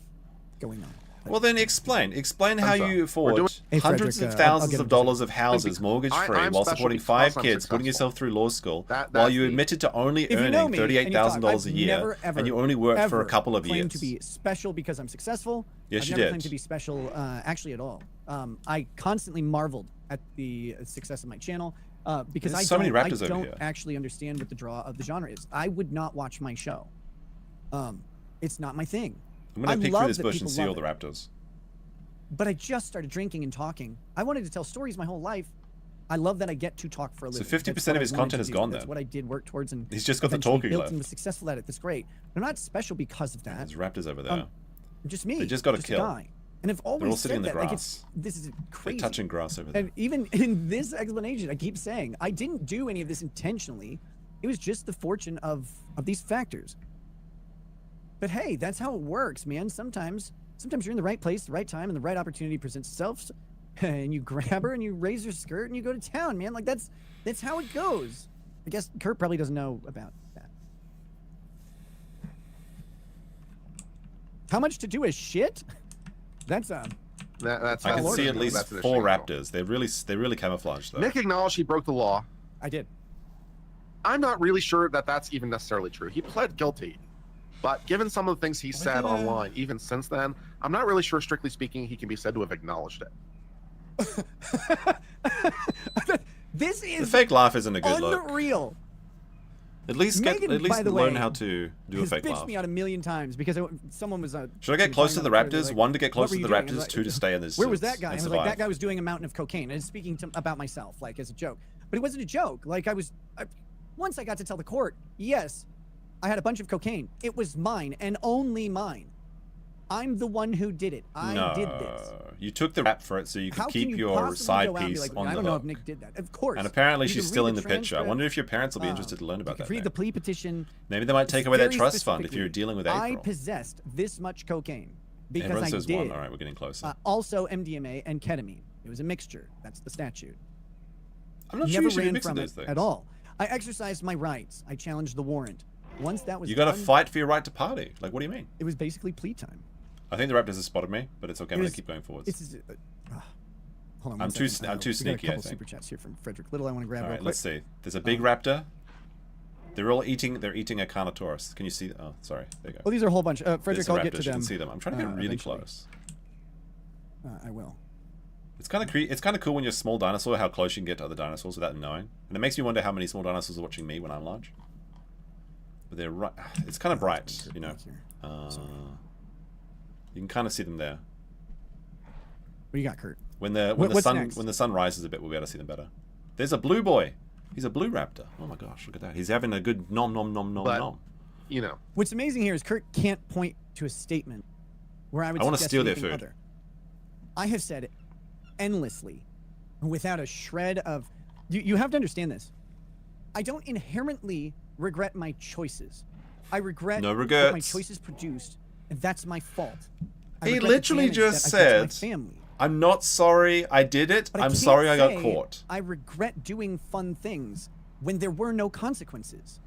going on. Well, then explain how you afford Hey, hundreds Frederick, of thousands I'll of dollars of houses mortgage-free I'm while special supporting because 5 I'm kids, putting successful. yourself through law school, That's while you the- admitted to only If you know earning me and you $38,000 thought, a I've year, never, ever, and you only worked for a ever couple of claimed years. to be special because I'm successful. Yes, I've you never did. claimed to be special, actually, at all. I constantly marveled at the success of my channel because There's so many raptors I over don't here. actually understand what the draw of the genre is. I would not watch my show. It's not my thing. I'm going to peek love through this that bush and people see all love the it. raptors. But I just started drinking and talking. I wanted to tell stories my whole life. I love that I get to talk for a So living. 50% That's what of his I wanted content to is do. gone That's then. what I did work towards, and He's just got the eventually talking built left. and was successful at it. That's great. I'm not special because of that. There's raptors over there. I'm just me. They just got to a kill. guy. And I've always They're all sitting in said the that. grass. This is crazy. They're touching grass over there. And even in this explanation, I keep saying I didn't do any of this intentionally. It was just the fortune of these factors. But hey, that's how it works, man. Sometimes you're in the right place, the right time, and the right opportunity presents itself, and you grab her and you raise her skirt and you go to town, man. Like that's how it goes. I guess Kurt probably doesn't know about that. How much to do is shit? That's That's I how can it see works. at least That's 4 interesting. raptors. They're really camouflaged though. Nick acknowledged he broke the law. I did. I'm not really sure that that's even necessarily true. He pled guilty. But given some of the things he said online, even since then, I'm not really sure, strictly speaking, he can be said to have acknowledged it. This is The fake laugh isn't a good look. unreal. At least Megan, by the learn way, how to do a has fake bitched laugh. me out a million times because someone was. Should I get close to the raptors? 1 to get close to the What were you raptors, doing? 2 to stay in this. Where was that guy? I and was like, that survive. guy was doing a mountain of cocaine and speaking about myself, like as a joke. But it wasn't a joke. Like once I got to tell the court, yes, I had a bunch of cocaine. It was mine and only mine. I'm the one who did it. I did this. You took the rap for it so you could How keep can you your possibly side go out and be piece like, on I the don't know hook. if Nick did that. Of course. And apparently You she's can still read in the picture. I transcript. wonder if your parents will be interested to learn about You that. can read the Maybe. plea petition. Maybe they might take away their Very trust fund if specifically, you're dealing with I April. possessed this much cocaine because Everyone I says did. 1. All right, we're getting closer. Also MDMA and ketamine. It was a mixture. That's the statute. I'm not sure Never you should be ran mixing from those it things. at all. I exercised my rights. I challenged the warrant. Once that was You got to done, fight for your right to party. Like, what do you mean? It was basically plea time. I think the raptors have spotted me, but it's okay. I'm It going was- to keep going forwards. Hold on. I'm one too second. I'm too We got sneaky, a I couple think. super chats here from Frederick Little. I want to grab All real right, quick. let's see. There's a big raptor. They're all eating. They're eating a carnotaurus. Can you see? Oh, sorry. There you go. Well, these are a whole bunch. Frederick, There's the I'll get to raptors. You them. can see them. I'm trying to get really eventually. close. I will. It's kind of cool when you're a small dinosaur how close you can get to other dinosaurs without them knowing. And it makes me wonder how many small dinosaurs are watching me when I'm large. But they're right. It's kind of bright, you know. You can kind of see them there. What do you got, Kurt? When the sun rises a bit, we'll be able to see them better. There's a blue boy. He's a blue raptor. Oh my gosh, look at that. He's having a good nom nom nom nom nom. You know. What's amazing here is Kurt can't point to a statement where I would I wanna suggest steal their anything food. other. I have said endlessly without a shred of... You have to understand this. I don't inherently regret my choices. I regret what my choices produced, and that's my fault. He literally just said, I'm not sorry I did it. I'm sorry I got caught. I regret doing fun things when there were no consequences.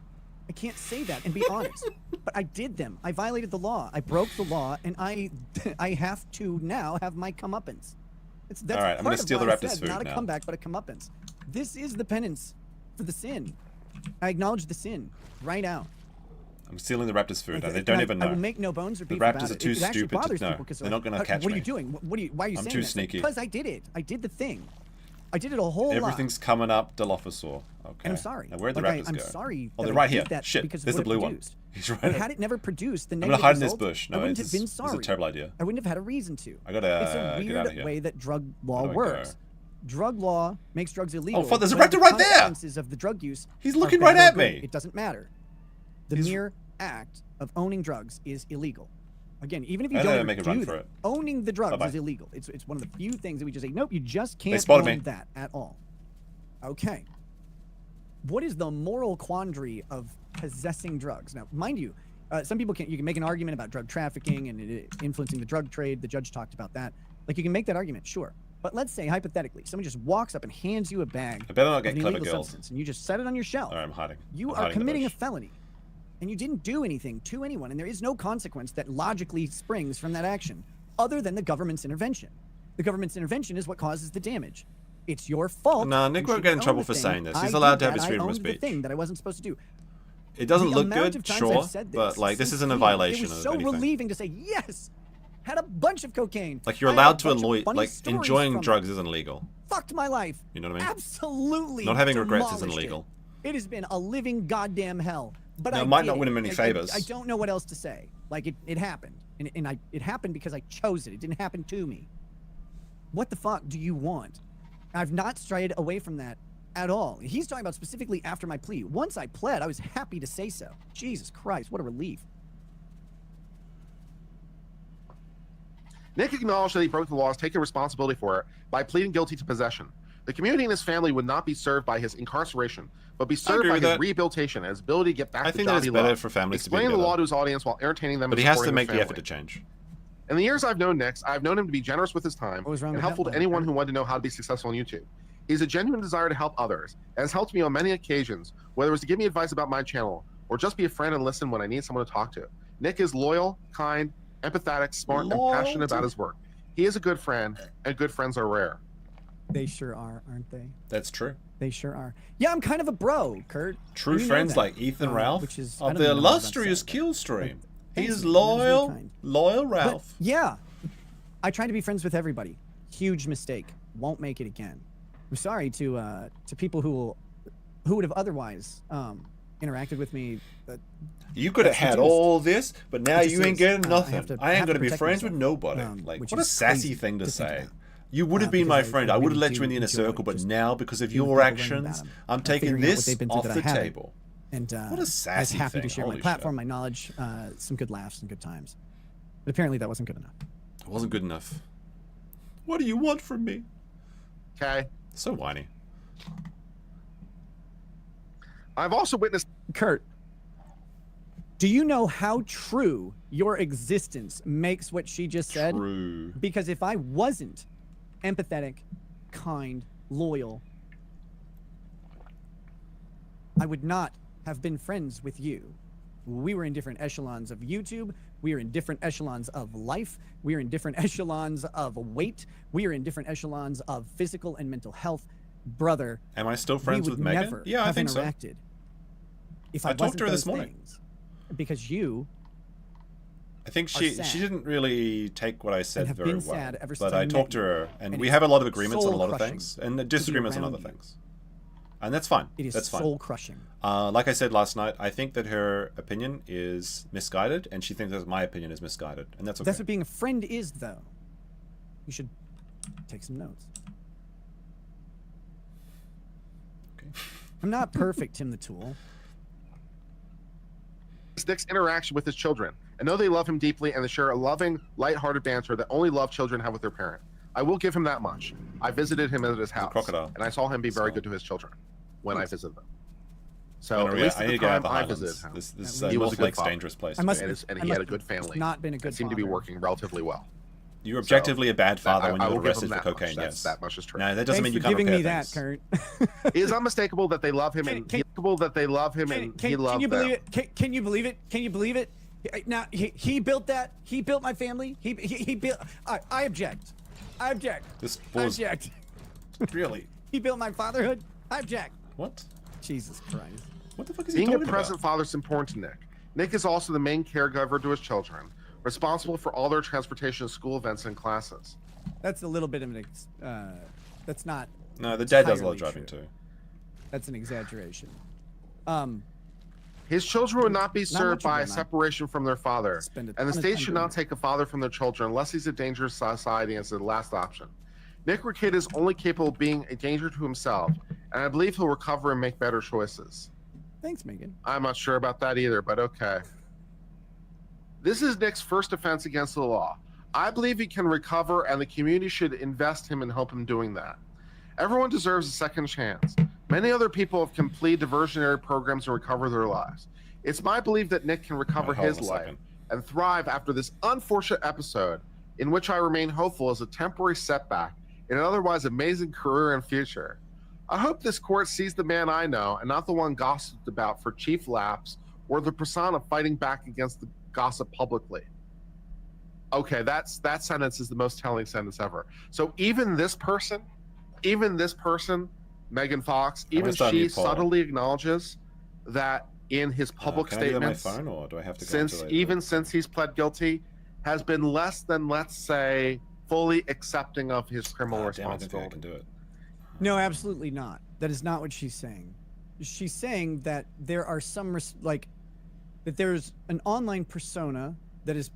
I can't say that and be honest. But I did them. I violated the law. I broke the law, and I have to now have my comeuppance. That's all right, I'm going to steal the raptor's food now. Not a comeback, but a comeuppance. This is the penance for the sin. I acknowledge the sin right out. I'm stealing the raptor's food. They don't even know. I will make no bones or beef the raptors about are too stupid to know. They're not going to catch me. What are you doing? Why are you saying that? I'm too sneaky. Because I did it. I did the thing. I did it a whole lot. Everything's coming up, dilophosaur. Okay. And I'm sorry. Now, where'd the raptors go? I'm sorry. Oh, they're right here. Shit, there's the blue one. He's right. Had it never produced the I'm negative gonna hide in this result, bush. No, I wouldn't have been sorry. It's a terrible idea. I wouldn't have had a reason to. I gotta It's a get out of weird here. way that drug law works. Drug law makes drugs illegal. Oh, fuck, there's a raptor right there! Consequences of the drug use. He's looking right at me. It doesn't matter. The mere act of owning drugs is illegal. Again, even if you don't make a run for that, it. owning the drugs is illegal. It's one of the few things that we just say, nope, you just can't spotted own me. that at all. Okay. What is the moral quandary of possessing drugs? Now, mind you, some people you can make an argument about drug trafficking and it influencing the drug trade. The judge talked about that. Like, you can make that argument, sure. But let's say, hypothetically, someone just walks up and hands you a bag I better not get of an clever illegal girls. substance, and you just set it on your shelf. All right, I'm hiding. You are committing a felony, and you didn't do anything to anyone, and there is no consequence that logically springs from that action, other than the government's intervention. The government's intervention is what causes the damage. It's your fault. Nah, Nick won't get in trouble for saying this. He's allowed to have his freedom of speech. The thing that I wasn't supposed to do. It doesn't look good, sure, but like this isn't a violation of anything. It was so relieving to say yes. Had a bunch of cocaine. Like you're allowed to enjoying drugs isn't illegal. Fucked my life. You know what I mean? Absolutely. Not having regrets isn't illegal. It has been a living goddamn hell. But I might not win him any favors. I don't know what else to say. Like it happened, and it happened because I chose it. It didn't happen to me. What the fuck do you want? I've not strayed away from that at all. He's talking about specifically after my plea. Once I pled, I was happy to say so. Jesus Christ, what a relief. Nick acknowledged that he broke the laws, taking responsibility for it by pleading guilty to possession. The community and his family would not be served by his incarceration, but be served by his rehabilitation and his ability to get back to the job he loved. For families explaining the law to his audience while entertaining them. But he has to make the effort to change. In the years I've known Nick, I've known him to be generous with his time and helpful to anyone who wanted to know how to be successful on YouTube. He has a genuine desire to help others and has helped me on many occasions, whether it was to give me advice about my channel or just be a friend and listen when I need someone to talk to. Nick is loyal, kind, empathetic, smart, and passionate about his work. He is a good friend, and good friends are rare. They sure are, aren't they? That's true. They sure are. Yeah, I'm kind of a bro, Kurt. True friends like Ethan Ralph of the illustrious Kill Stream. He's loyal, loyal Ralph. But yeah, I try to be friends with everybody. Huge mistake. Won't make it again. I'm sorry to people who would have otherwise interacted with me. You could have had all this, but now you ain't getting nothing. I ain't gonna be friends with nobody. Like, what a sassy thing to say. You would have been my friend. I would have let you in the inner circle, but now, because of your actions, I'm taking this off the table. And what a sassy I was happy thing. to share my platform, my knowledge, some good laughs and good times. But apparently that wasn't good enough. It wasn't good enough. What do you want from me? Okay. So whiny. I've also witnessed... Kurt, do you know how true your existence makes what she just said? True. Because if I wasn't empathetic, kind, loyal, I would not have been friends with you. We were in different echelons of YouTube. We are in different echelons of life. We are in different echelons of weight. We are in different echelons of physical and mental health. Brother, am I still friends with Megan? Never Yeah, I think so. If I talked to her this morning. Because you... I think she didn't really take what I said very well. Sad ever but since I talked to her, and we have a lot of agreements on a lot of things, and disagreements on other you. things. And that's fine. It is that's fine. soul-crushing. Like I said last night, I think that her opinion is misguided, and she thinks that my opinion is misguided, and that's okay. That's what being a friend is, though. You should take some notes. Okay. I'm not perfect, Tim the Tool. Nick's interaction with his children, and know they love him deeply and they share a loving, light-hearted banter that only loved children have with their parent. I will give him that much. I visited him at his house, crocodile. and I saw him be very good to his children when I visited them. So I at least need at to the get out of time the I Highlands. visited him, This he was a good Lakes father. dangerous place. And he had a good family. Not been a good. It seemed to be working relatively well. You're objectively a bad father when I you will were give him arrested for that cocaine. much. Yes, that much is true. No, that doesn't mean you Thanks can't for repair giving me things. that, Kurt. It is unmistakable that they love him, and unmistakable that they love him, and he loves Can you them. believe it? Can you believe it? Can you believe it? Now he built that. He built my family. He built. I object. I object. This I was object. really. He built my fatherhood. I object. What? Jesus Christ. What the fuck is he Being talking a present about? father is important to Nick. Nick is also the main caregiver to his children, responsible for all their transportation to school events and classes. That's a little bit of an. That's not. No, the dad does a lot of entirely driving true. too. That's an exaggeration. His children would not be served by a them, separation from their father, Spend a and the ton of state time should doing not take a father from their children unless he's a danger to society as the last option. Nick Rekieta is only capable of being a danger to himself, and I believe he'll recover and make better choices. Thanks, Megan. I'm not sure about that either, but okay. This is Nick's first offense against the law. I believe he can recover, and the community should invest him and help him doing that. Everyone deserves a second chance. Many other people have completed diversionary programs and recover their lives. It's my belief that Nick can recover his life and thrive after this unfortunate episode, in which I remain hopeful as a temporary setback in an otherwise amazing career and future. I hope this court sees the man I know and not the one gossiped about for chief laughs or the persona fighting back against the gossip publicly. Okay, that sentence is the most telling sentence ever. So even this person, Megan Fox, even she subtly acknowledges that in his public can I do that on my statements, phone, or do I have to go since he's pled guilty, has been less than, let's say, fully accepting of his criminal responsibility. Damn, I don't think I can do it. No, absolutely not. That is not what she's saying. She's saying that there are some that there's an online persona that is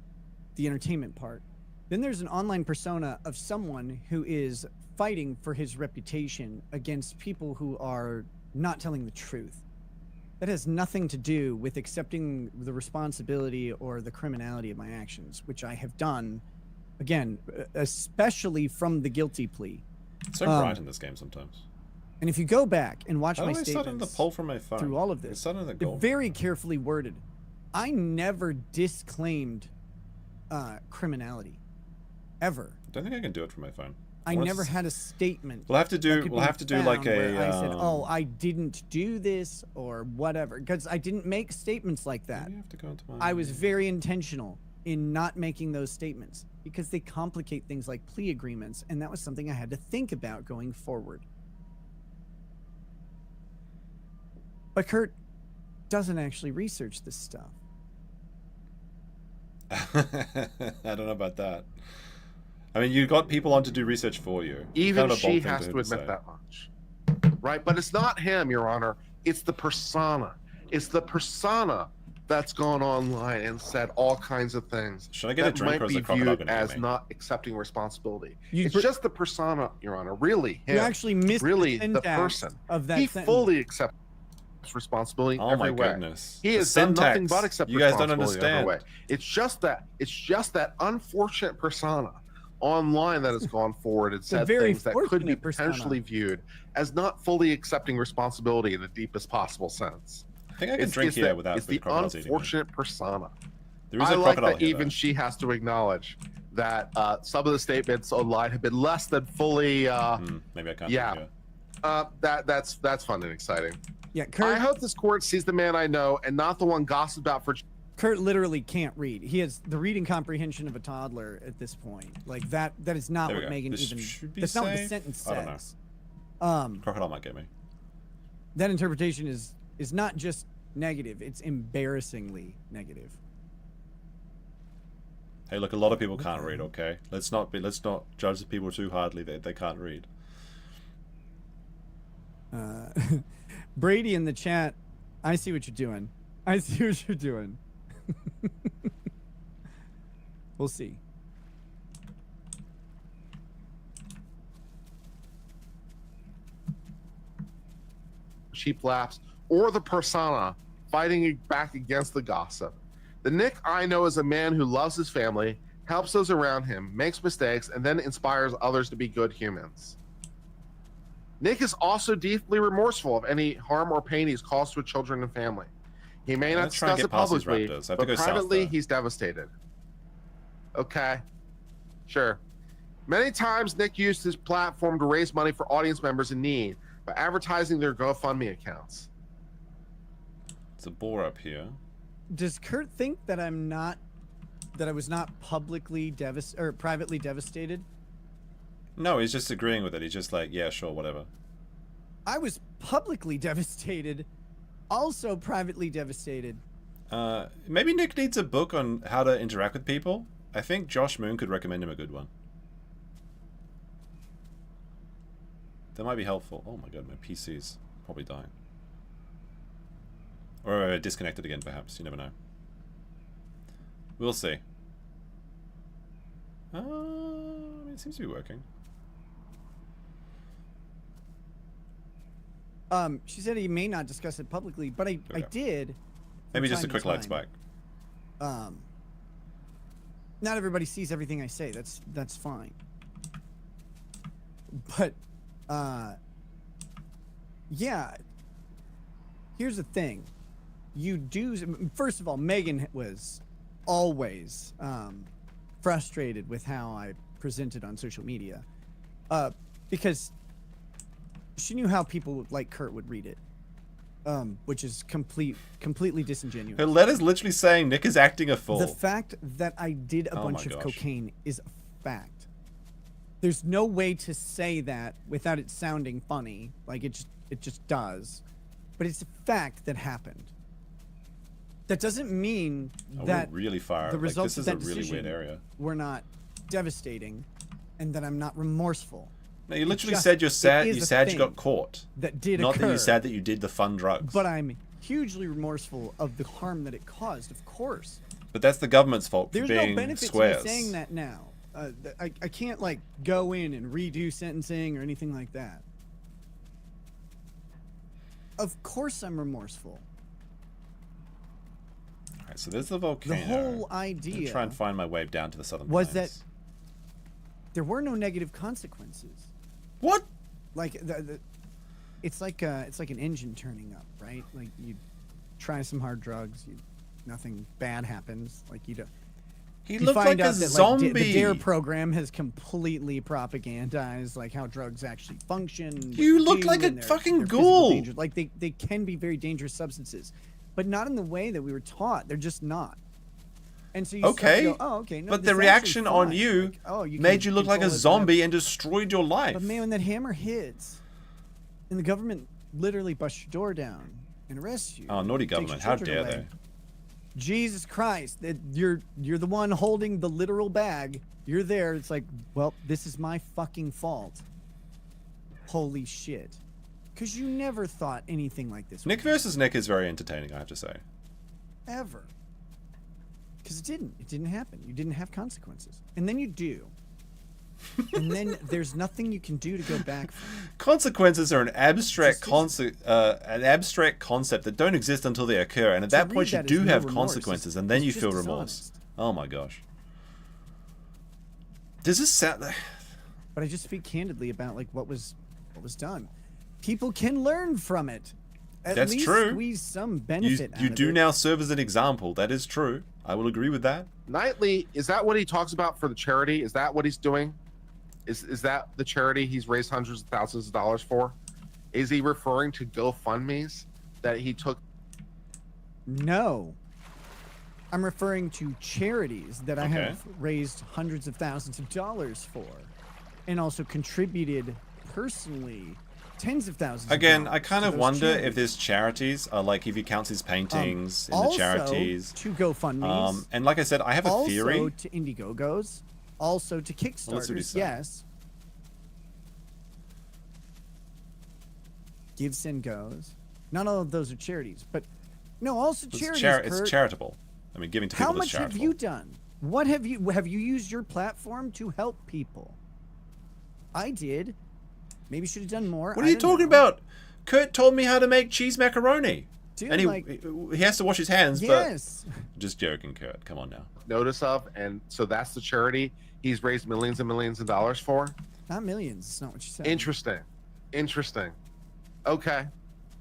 the entertainment part. Then there's an online persona of someone who is fighting for his reputation against people who are not telling the truth. That has nothing to do with accepting the responsibility or the criminality of my actions, which I have done, again, especially from the guilty plea. It's so bright in this game sometimes. And if you go back and watch How my do I start in the statements poll from my phone? through all of this, It's starting in the they're goal. very carefully worded. I never disclaimed criminality, ever. I don't think I can do it from my phone. I never had a statement. We'll have to do. that could We'll be have to do found like where a. I said, "Oh, I didn't do this" or whatever, because I didn't make statements like that. You have to go into my. I was very intentional in not making those statements because they complicate things like plea agreements, and that was something I had to think about going forward. But Kurt doesn't actually research this stuff. I don't know about that. I mean, you got people on to do research for you. Even Kind of a she bold thing has to say. admit that much. Right? But it's not him, Your Honor. It's the persona. It's the persona that's gone online and said all kinds of things. Should I get a that drink might or is be the crocodile viewed gonna get as me? not accepting responsibility. You It's just the persona, Your Honor. Really, him. You actually missed really the the syntax person. of that He sentence. fully accepts responsibility in Oh every my way. goodness. He The has done nothing syntax. but accept You guys don't responsibility in every understand. way. It's just that unfortunate persona online that has gone forward and said very things that could be fortunate persona. potentially viewed as not fully accepting responsibility in the deepest possible sense. I think I can drink here without it's the the crocodiles eating me. unfortunate persona. There is I a like crocodile that here, even though. she has to acknowledge that some of the statements online have been less than fully. Maybe I can't. Yeah, that's fun and exciting. Yeah, Kurt. I hope this court sees the man I know and not the one gossiped about for. Kurt literally can't read. He has the reading comprehension of a toddler at this point. Like that is not There we what go. Megan This even. should be That's not what the safe. sentence I don't know. says. Crocodile might get me. That interpretation is not just negative, it's embarrassingly negative. Hey, look, a lot of people can't read. Okay, let's not judge the people too hardly. They can't read. Brady in the chat, I see what you're doing. I see what you're doing. We'll see. Cheap laughs or the persona fighting back against the gossip. The Nick I know is a man who loves his family, helps those around him, makes mistakes, and then inspires others to be good humans. Nick is also deeply remorseful of any harm or pain he's caused to children and family. He may not discuss it publicly, but privately he's devastated. Okay, sure. Many times Nick used his platform to raise money for audience members in need by advertising their GoFundMe accounts. It's a bore up here. Does Kurt think that I was not publicly privately devastated? No, he's just agreeing with it. He's just like, yeah, sure, whatever. I was publicly devastated, also privately devastated. Maybe Nick needs a book on how to interact with people. I think Josh Moon could recommend him a good one. That might be helpful. Oh my god, my PC's probably dying. Or disconnected again, perhaps. You never know. We'll see. I mean, it seems to be working. She said he may not discuss it publicly, but I did. Maybe just a quick lights back. Not everybody sees everything I say. That's fine. But, yeah. Here's the thing. You do. First of all, Megan was always frustrated with how I presented on social media, because she knew how people like Kurt would read it, which is completely disingenuous. Her letter's literally saying Nick is acting a fool. The fact that I did a bunch of cocaine is a fact. There's no way to say that without it sounding funny. Like it just does. But it's a fact that happened. That doesn't mean that we're really far. The results this is of that a really decision weird area. were not devastating, and that I'm not remorseful. No, you literally said you're sad. You sad you got caught. That did not occur, that you sad that you did the fun drugs. But I'm hugely remorseful of the harm that it caused, of course. But that's the government's fault for There's being no benefit squares. to me saying that now. I can't like go in and redo sentencing or anything like that. Of course I'm remorseful. Alright, so there's the volcano. The whole idea I'm gonna try and find my way down to the southern was plains. that there were no negative consequences. What? Like it's like an engine turning up, right? Like you try some hard drugs, nothing bad happens. Like you don't. He you looked find like out a that, zombie. Like, the DARE program has completely propagandized like how drugs actually function. You look like a fucking ghoul. Like they can be very dangerous substances, but not in the way that we were taught. They're just not. And so you start to go, oh, okay. No, but this the is reaction actually on fine. you, Like, oh, you made can you look like a control it, zombie whatever. and destroyed your life. But man, when that hammer hits, and the government literally busts your door down and arrests you. Oh, naughty takes your government! How children dare away. they? Jesus Christ, that you're the one holding the literal bag. You're there. It's like, well, this is my fucking fault. Holy shit. Because you never thought anything like this. Nick versus Nick is very entertaining, I have to say. Ever. Because it didn't happen. You didn't have consequences. And then you do. And then there's nothing you can do to go back from. Consequences are an abstract concept that don't exist until they occur, and at that point you do have consequences, and then you feel remorse. Oh my gosh. Does this sound? But I just speak candidly about like what was done. People can learn from it. At least true. Squeeze some benefit You out do of it. now serve as an example. That is true. I will agree with that. Nightly, is that what he talks about for the charity? Is that what he's doing? Is that the charity he's raised hundreds of thousands of dollars for? Is he referring to GoFundMe's that he took? No. I'm referring to charities that I have raised hundreds of thousands of dollars for, and also contributed personally tens of thousands. Again, of I kind of those wonder charities. if there's charities, like if he counts his paintings in the Also charities. to GoFundMe's. And like I said, I have a theory. Also to Indiegogos. Also to Kickstarters. Well, let's see what he's saying. Yes. Give, Send, Goes. Not all of those are charities, but no, also charities. It's Kurt. charitable. I mean, giving to people How is much charitable. have you done? What have you used your platform to help people? I did. Maybe should have done more. What are you talking about? Kurt told me how to make cheese macaroni. Dude, and he has to wash his hands. Yes. But just joking, Kurt. Come on now. Notice of, and so that's the charity he's raised millions and millions of dollars for. Not millions. It's not what you said. Interesting. Okay.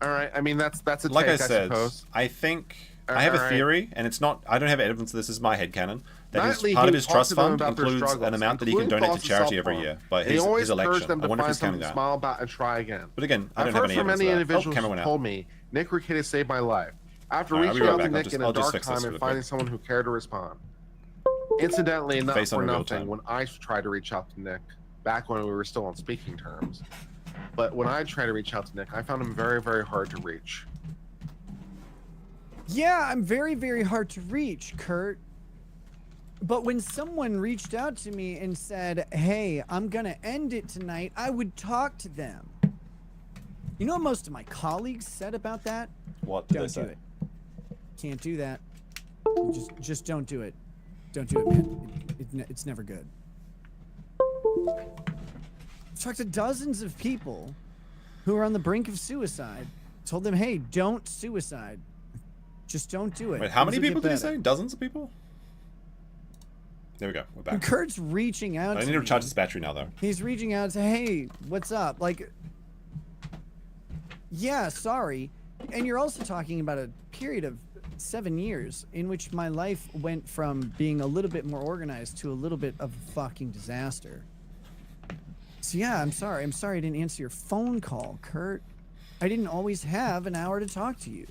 All right. I mean, that's a like take, I said. suppose. I think I have a theory, and it's not. I don't have evidence. This is my headcanon. That Nightly, part of he his trust talked to them fund about their includes struggles, an amount that he can including donate to charity thoughts of every year. But He always his encouraged election, them I to wonder if find he's counting something to that. smile about and try again. But again, I I've don't have heard any from evidence many of that. individuals camera who went out. told me Nick Rekieta saved my life. After Alright, I'll reaching be out right to back. Nick in I'll a just dark fix this time real and quick. finding someone who cared to respond. Incidentally, not Face for on real nothing, time. when I tried to reach out to Nick, back when we were still on speaking terms, but when I tried to reach out to Nick, I found him very, very hard to reach. Yeah, I'm very, very hard to reach, Kurt. But when someone reached out to me and said, hey, I'm going to end it tonight, I would talk to them. You know what most of my colleagues said about that? What did they Don't say? do it. Can't do that. Just don't do it. Don't do it, man. It's never good. I've talked to dozens of people who are on the brink of suicide. Told them, hey, don't suicide. Just don't do it. Wait, how many Things will people get did you better. say? Dozens of people? There we go. We're back. And Kurt's reaching out I to need to me. recharge this battery now, though. He's reaching out to, hey, what's up? Like, yeah, sorry. And you're also talking about a period of 7 years in which my life went from being a little bit more organized to a little bit of a fucking disaster. So yeah, I'm sorry. I'm sorry I didn't answer your phone call, Kurt. I didn't always have an hour to talk to you.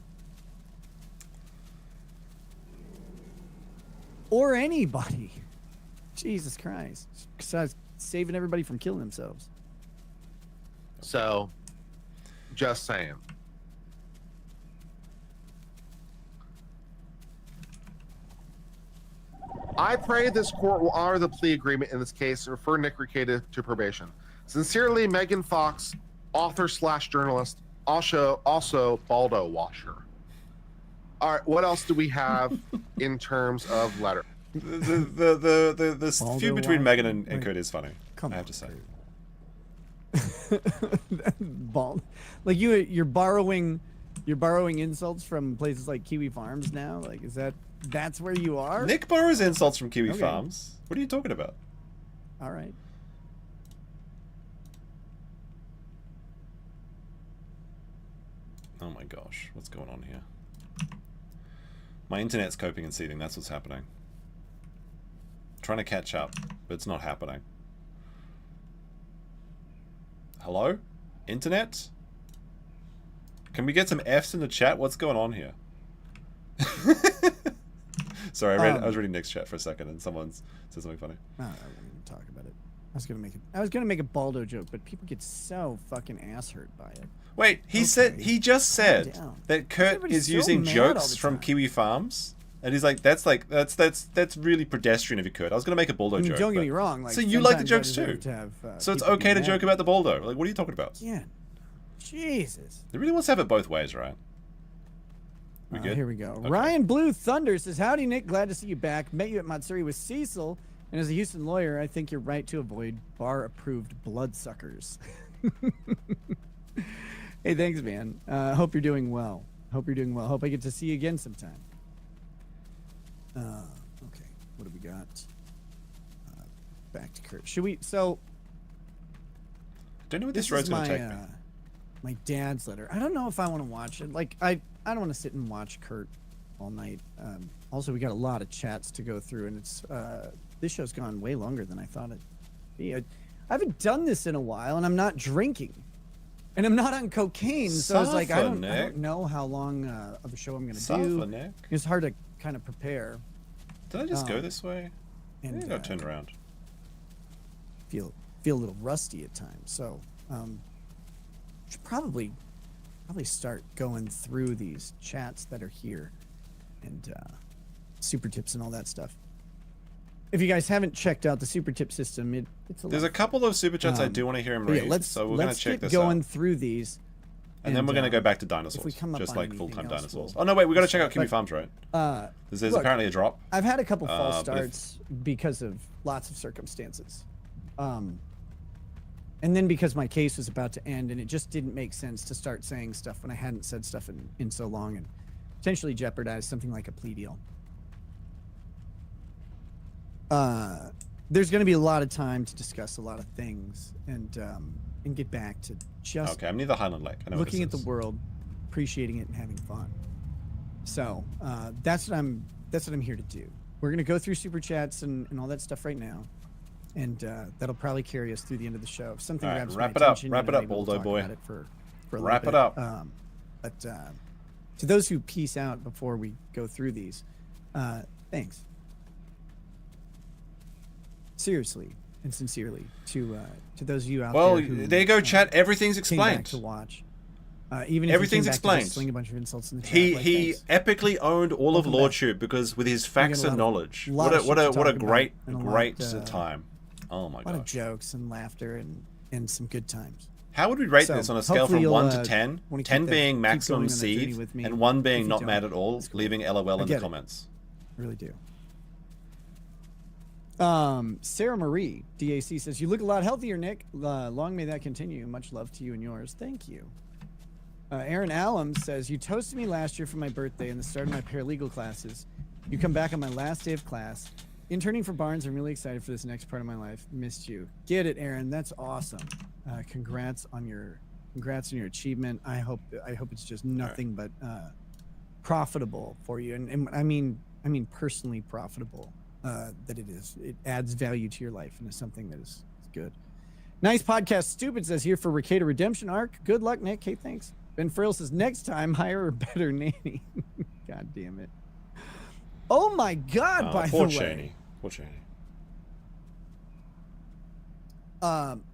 Or anybody. Jesus Christ. Besides saving everybody from killing themselves. So, just saying. I pray this court will honor the plea agreement in this case and refer Nick Rekieta to probation. Sincerely, Megan Fox, author/journalist, also Baldo Washer. All right, what else do we have in terms of letter? The feud between Megan and Kurt is funny. I have to say. Like you're borrowing insults from places like Kiwi Farms now? Like that's where you are? Nick borrows insults from Kiwi Farms. What are you talking about? All right. Oh my gosh, what's going on here? My internet's coping and seething, that's what's happening. Trying to catch up, but it's not happening. Hello? Internet? Can we get some F's in the chat? What's going on here? Sorry, I was reading Nick's chat for a second and someone said something funny. I won't even talk about it. I was gonna make a Baldo joke, but people get so fucking ass hurt by it. Wait, he just said that Kurt Everybody's is so using mad all jokes the from time. Kiwi Farms, and he's like, that's really pedestrian of you, Kurt. I was gonna make a Baldo joke. Don't get but- me wrong. Like, so you like the sometimes jokes I too. deserve to have, So it's people okay be to joke mad. about the Baldo. Like, what are you talking about? Yeah. Jesus. He really wants to have it both ways, right? We good? Here we go. Okay. Ryan Blue Thunder says, howdy, Nick. Glad to see you back. Met you at Matsuri with Cecil. And as a Houston lawyer, I think you're right to avoid bar-approved bloodsuckers. Hey, thanks, man. Hope you're doing well. Hope I get to see you again sometime. Okay. What do we got? Back to Kurt. Should we... So... Don't know what this is road's gonna my, take me. My dad's letter. I don't know if I want to watch it. Like, I don't want to sit and watch Kurt all night. Also, we got a lot of chats to go through, and it's this show's gone way longer than I thought it'd be. I haven't done this in a while, and I'm not drinking, and I'm not on cocaine, so I was like, I don't know how long of a show I'm gonna do. Nick. It's hard to kind of prepare. Did I just go this way? And I got turned around. Feel a little rusty at times, so should probably start going through these chats that are here and super tips and all that stuff. If you guys haven't checked out the super tip system, it's There's a couple of super chats I do want to hear him but yeah, read, so we're gonna check this get going out. through these, And then we're gonna go back to if we dinosaurs, come up just on like anything full-time else, dinosaurs. we'll- Oh no, wait, we gotta check out Kiwi but, Farms, right? There's look, apparently a drop. I've had a couple false but if- starts because of lots of circumstances. And then because my case was about to end and it just didn't make sense to start saying stuff when I hadn't said stuff in so long and potentially jeopardize something like a plea deal. There's going to be a lot of time to discuss a lot of things and get back to just okay. I'm near the Highland Lake. I know looking at the world, appreciating it, and having fun. So that's what I'm here to do. We're going to go through super chats and all that stuff right now. And that'll probably carry us through the end of the show. If something grabs my attention, wrap it up, Baldo boy. For a wrap it little up. But to those who peace out before we go through these, thanks. Seriously and sincerely to those of you out there. Well, who, there you go, chat. Everything's came back explained. to watch. Even if everything's you came back to explained. just sling a bunch of insults in the chat. He thanks. epically owned all of Lordship because with his facts and knowledge. What a great time. Oh my gosh. A lot of gosh. jokes and laughter and some good times. How would we rate this on a scale from 1 to 10? 10 being keep maximum going on that journey seed with me. and 1 being If you not don't, mad at all, leaving LOL in the comments. I really do. Sarah Marie, DAC says, you look a lot healthier, Nick. Long may that continue. Much love to you and yours. Thank you. Aaron Allum says, you toasted me last year for my birthday and the start of my paralegal classes. You come back on my last day of class. Interning for Barnes, I'm really excited for this next part of my life. Missed you. Get it, Aaron. That's awesome. Congrats on your achievement. I hope it's just nothing but profitable for you. And I mean personally profitable. That it adds value to your life and is something that is good. Nice podcast. Stupid says here for Ricada Redemption arc. Good luck, Nick. Hey, thanks. Ben Frill says next time hire a better nanny. God damn it. Oh my God! By the way, poor Shaney.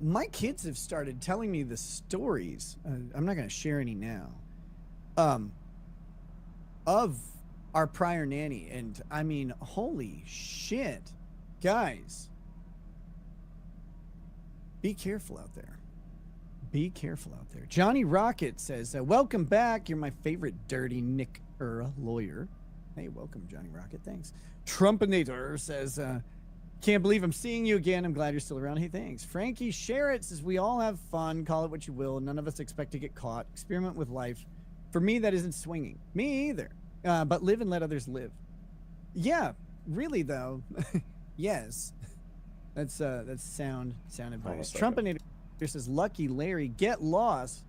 My kids have started telling me the stories. I'm not going to share any now. Of our prior nanny, and I mean, holy shit, guys, be careful out there. Be careful out there. Johnny Rocket says, welcome back. You're my favorite dirty Nick lawyer. Hey, welcome, Johnny Rocket. Thanks. Trumpinator says, can't believe I'm seeing you again. I'm glad you're still around. Hey, thanks. Frankie Sherritt says, we all have fun. Call it what you will. None of us expect to get caught. Experiment with life. For me, that isn't swinging. Me either. But live and let others live. Yeah, really though. Yes. That's sound advice. Trumpinator says, lucky Larry, get lost.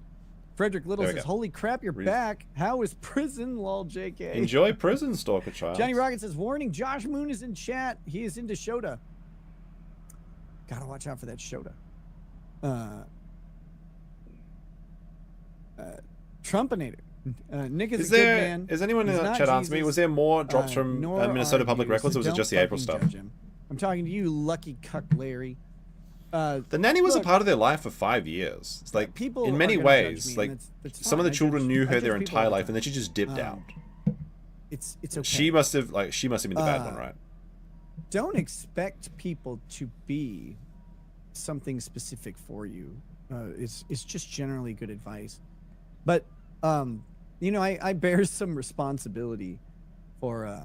Frederick Little says, holy crap, you're back. How is prison? Lol, JK. Enjoy prison, Stalker Child. Johnny Rocket says, warning, Josh Moon is in chat. He is into Shota. Gotta watch out for that Shota. Trumpinator. Nick is a good man. Is anyone in the chat answer me? Was there more drops from Minnesota Public Records, or was it just the April stuff? I'm talking to you, lucky cuck Larry. The nanny was a part of their life for 5 years. It's like, people in many ways, like that's some of the children knew her their entire life, and then she just dipped out. It's okay. She must have been the bad one, right? Don't expect people to be something specific for you. It's just generally good advice, but I bear some responsibility for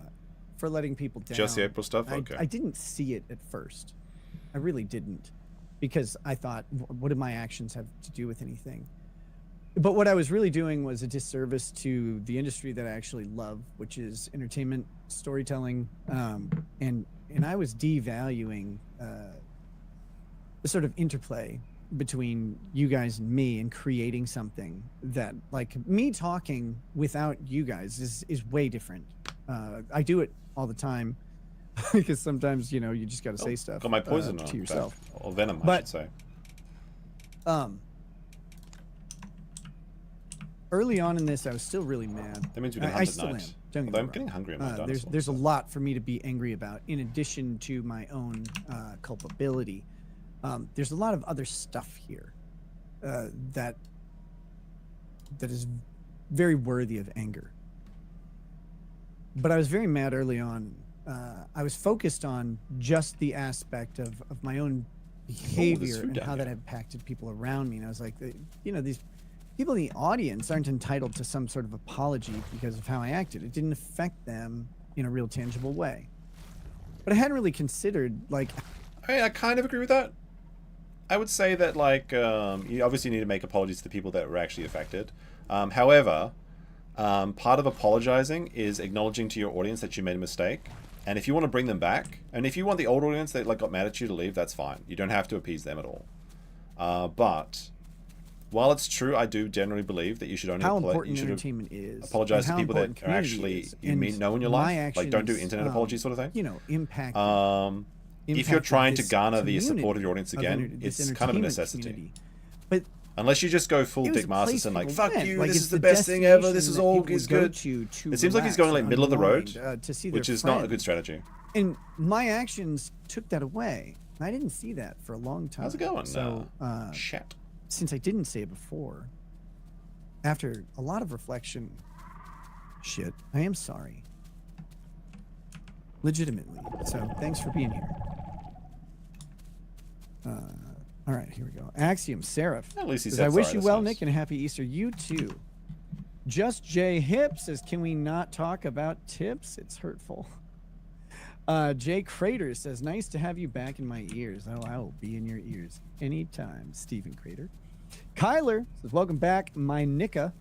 letting people down. Just the April stuff? Okay. I didn't see it at first. I really didn't, because I thought, what do my actions have to do with anything? But what I was really doing was a disservice to the industry that I actually love, which is entertainment, storytelling, and I was devaluing the sort of interplay between you guys and me and creating something that, like, me talking without you guys is way different. I do it all the time because sometimes, you just got to say stuff got my poison to yourself. Or venom, I should say. Early on in this, I was still really mad. That means we didn't I hunt still at night. am. Don't get me I'm wrong. getting hungry in my dinosaur. There's a lot for me to be angry about, in addition to my own culpability. There's a lot of other stuff here that is very worthy of anger. But I was very mad early on. I was focused on just the aspect of my own behavior and how that impacted people around me. And I was like, these people in the audience aren't entitled to some sort of apology because of how I acted. It didn't affect them in a real tangible way. But I hadn't really considered, like... I kind of agree with that. I would say that, like, you obviously need to make apologies to the people that were actually affected. However, part of apologizing is acknowledging to your audience that you made a mistake. And if you want to bring them back, and if you want the old audience that like got mad at you to leave, that's fine. You don't have to appease them at all. But while it's true, I do generally believe that you should only apologize to people that are actually know in your life. Like, don't do internet apologies sort of thing. You know, impact. If you're trying to garner the support of your audience again, it's kind of a necessity. But unless you just go full Dick Masterson, like, fuck you, like, this is the best thing ever, this is all is good. It seems like he's going like middle of the road, which is not a good strategy. And my actions took that away. I didn't see that for a long time. How's it going? So, shit. Since I didn't say it before, after a lot of reflection, shit, I am sorry. Legitimately. So, thanks for being here. All right, here we go. Axiom Seraph. At least he says, said I wish sorry, you well, that's Nick, and a happy Easter. You too. Just J Hip says, can we not talk about tips? It's hurtful. Jay Crater says, nice to have you back in my ears. Oh, I will be in your ears anytime. Stephen Crater. Kyler says, welcome back, my Nicka.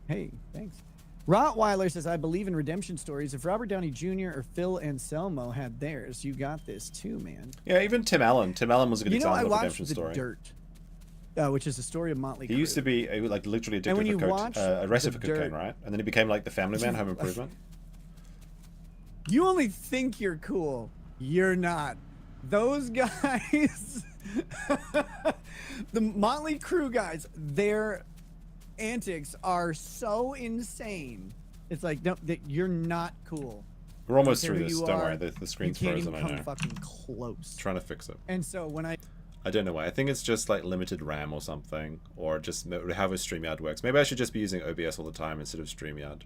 Hey, thanks. Rottweiler says, I believe in redemption stories. If Robert Downey Jr. or Phil Anselmo had theirs, you got this too, man. Yeah, even Tim Allen. Tim Allen was a good example of a redemption story. Dirt, which is a story of Motley Crue. He used to be like literally addicted to arrested for cocaine, right? And then he became like the Family Man, Home Improvement. You only think you're cool. You're not. Those guys, the Motley Crue guys, their antics are so insane. It's like, no, that you're not cool. We're almost through this. Don't worry, the screen's frozen. I know. Come fucking close. Trying to fix it. And so when I don't know why. I think it's just like limited RAM or something, or just how a StreamYard works. Maybe I should just be using OBS all the time instead of StreamYard.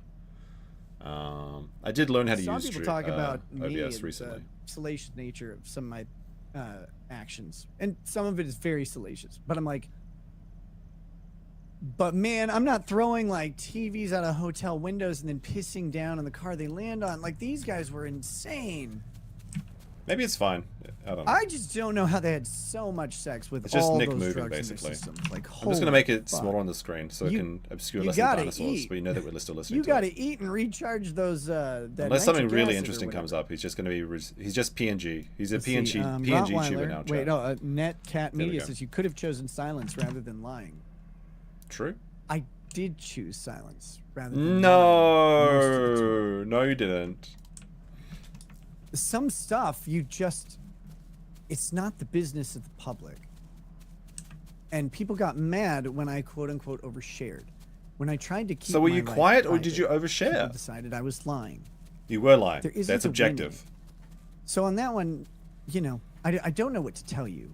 I did learn how to use people talk about OBS recently. The salacious nature of some of my actions, and some of it is very salacious. But I'm like, but man, I'm not throwing like TVs out of hotel windows and then pissing down in the car they land on. Like, these guys were insane. Maybe it's fine. I don't know. I just don't know how they had so much sex with it's just all Nick those moving, drugs basically. in their systems. Like, I'm just gonna make it smaller on the screen so it can obscure less of the dinosaurs, but you know that we're still listening. You gotta eat and recharge those. Unless something really interesting comes up, he's just gonna be. He's just PNG. He's a PNG tuber now. Wait, no. Net Cat Media says you could have chosen silence rather than lying. True. I did choose silence rather than lying. No, you didn't. Some stuff you just. It's not the business of the public. And people got mad when I quote unquote overshared. When I tried to keep. So were you quiet or did you overshare? People decided I was lying. You were lying. That's objective. So on that one, you know, I don't know what to tell you.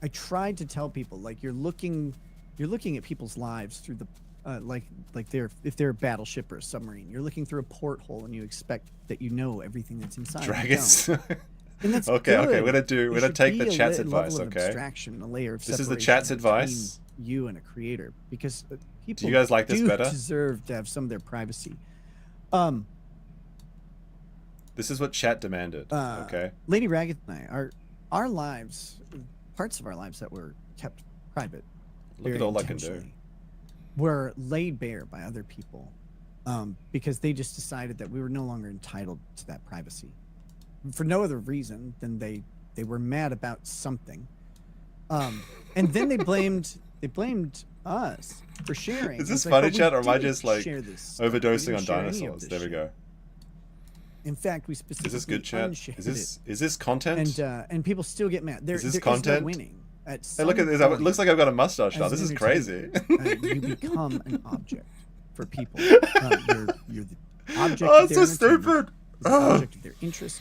I tried to tell people, like, you're looking at people's lives through the if they're a battleship or a submarine. You're looking through a porthole and you expect that you know everything that's inside. Dragons. And that's okay, good. We're gonna take the chat's advice. Okay. Abstraction, a layer of this is the chat's advice. You and a creator, because people do you guys like this better? Deserve to have some of their privacy. This is what chat demanded. Okay. Lady Ragged and I, our lives, parts of our lives that were kept private. Look at all I can do. Were laid bare by other people, because they just decided that we were no longer entitled to that privacy. For no other reason than they were mad about something, and then they blamed us for sharing. Is this funny, chat, or am I just like overdosing on dinosaurs? There we go. In fact, we specifically is this good, chat? Is this content? And people still get mad. Is this content? No winning. Hey, look at this! It looks like I've got a mustache now. This is crazy. You become an object for people. You're the object. Oh, it's so stupid. The object of their interest.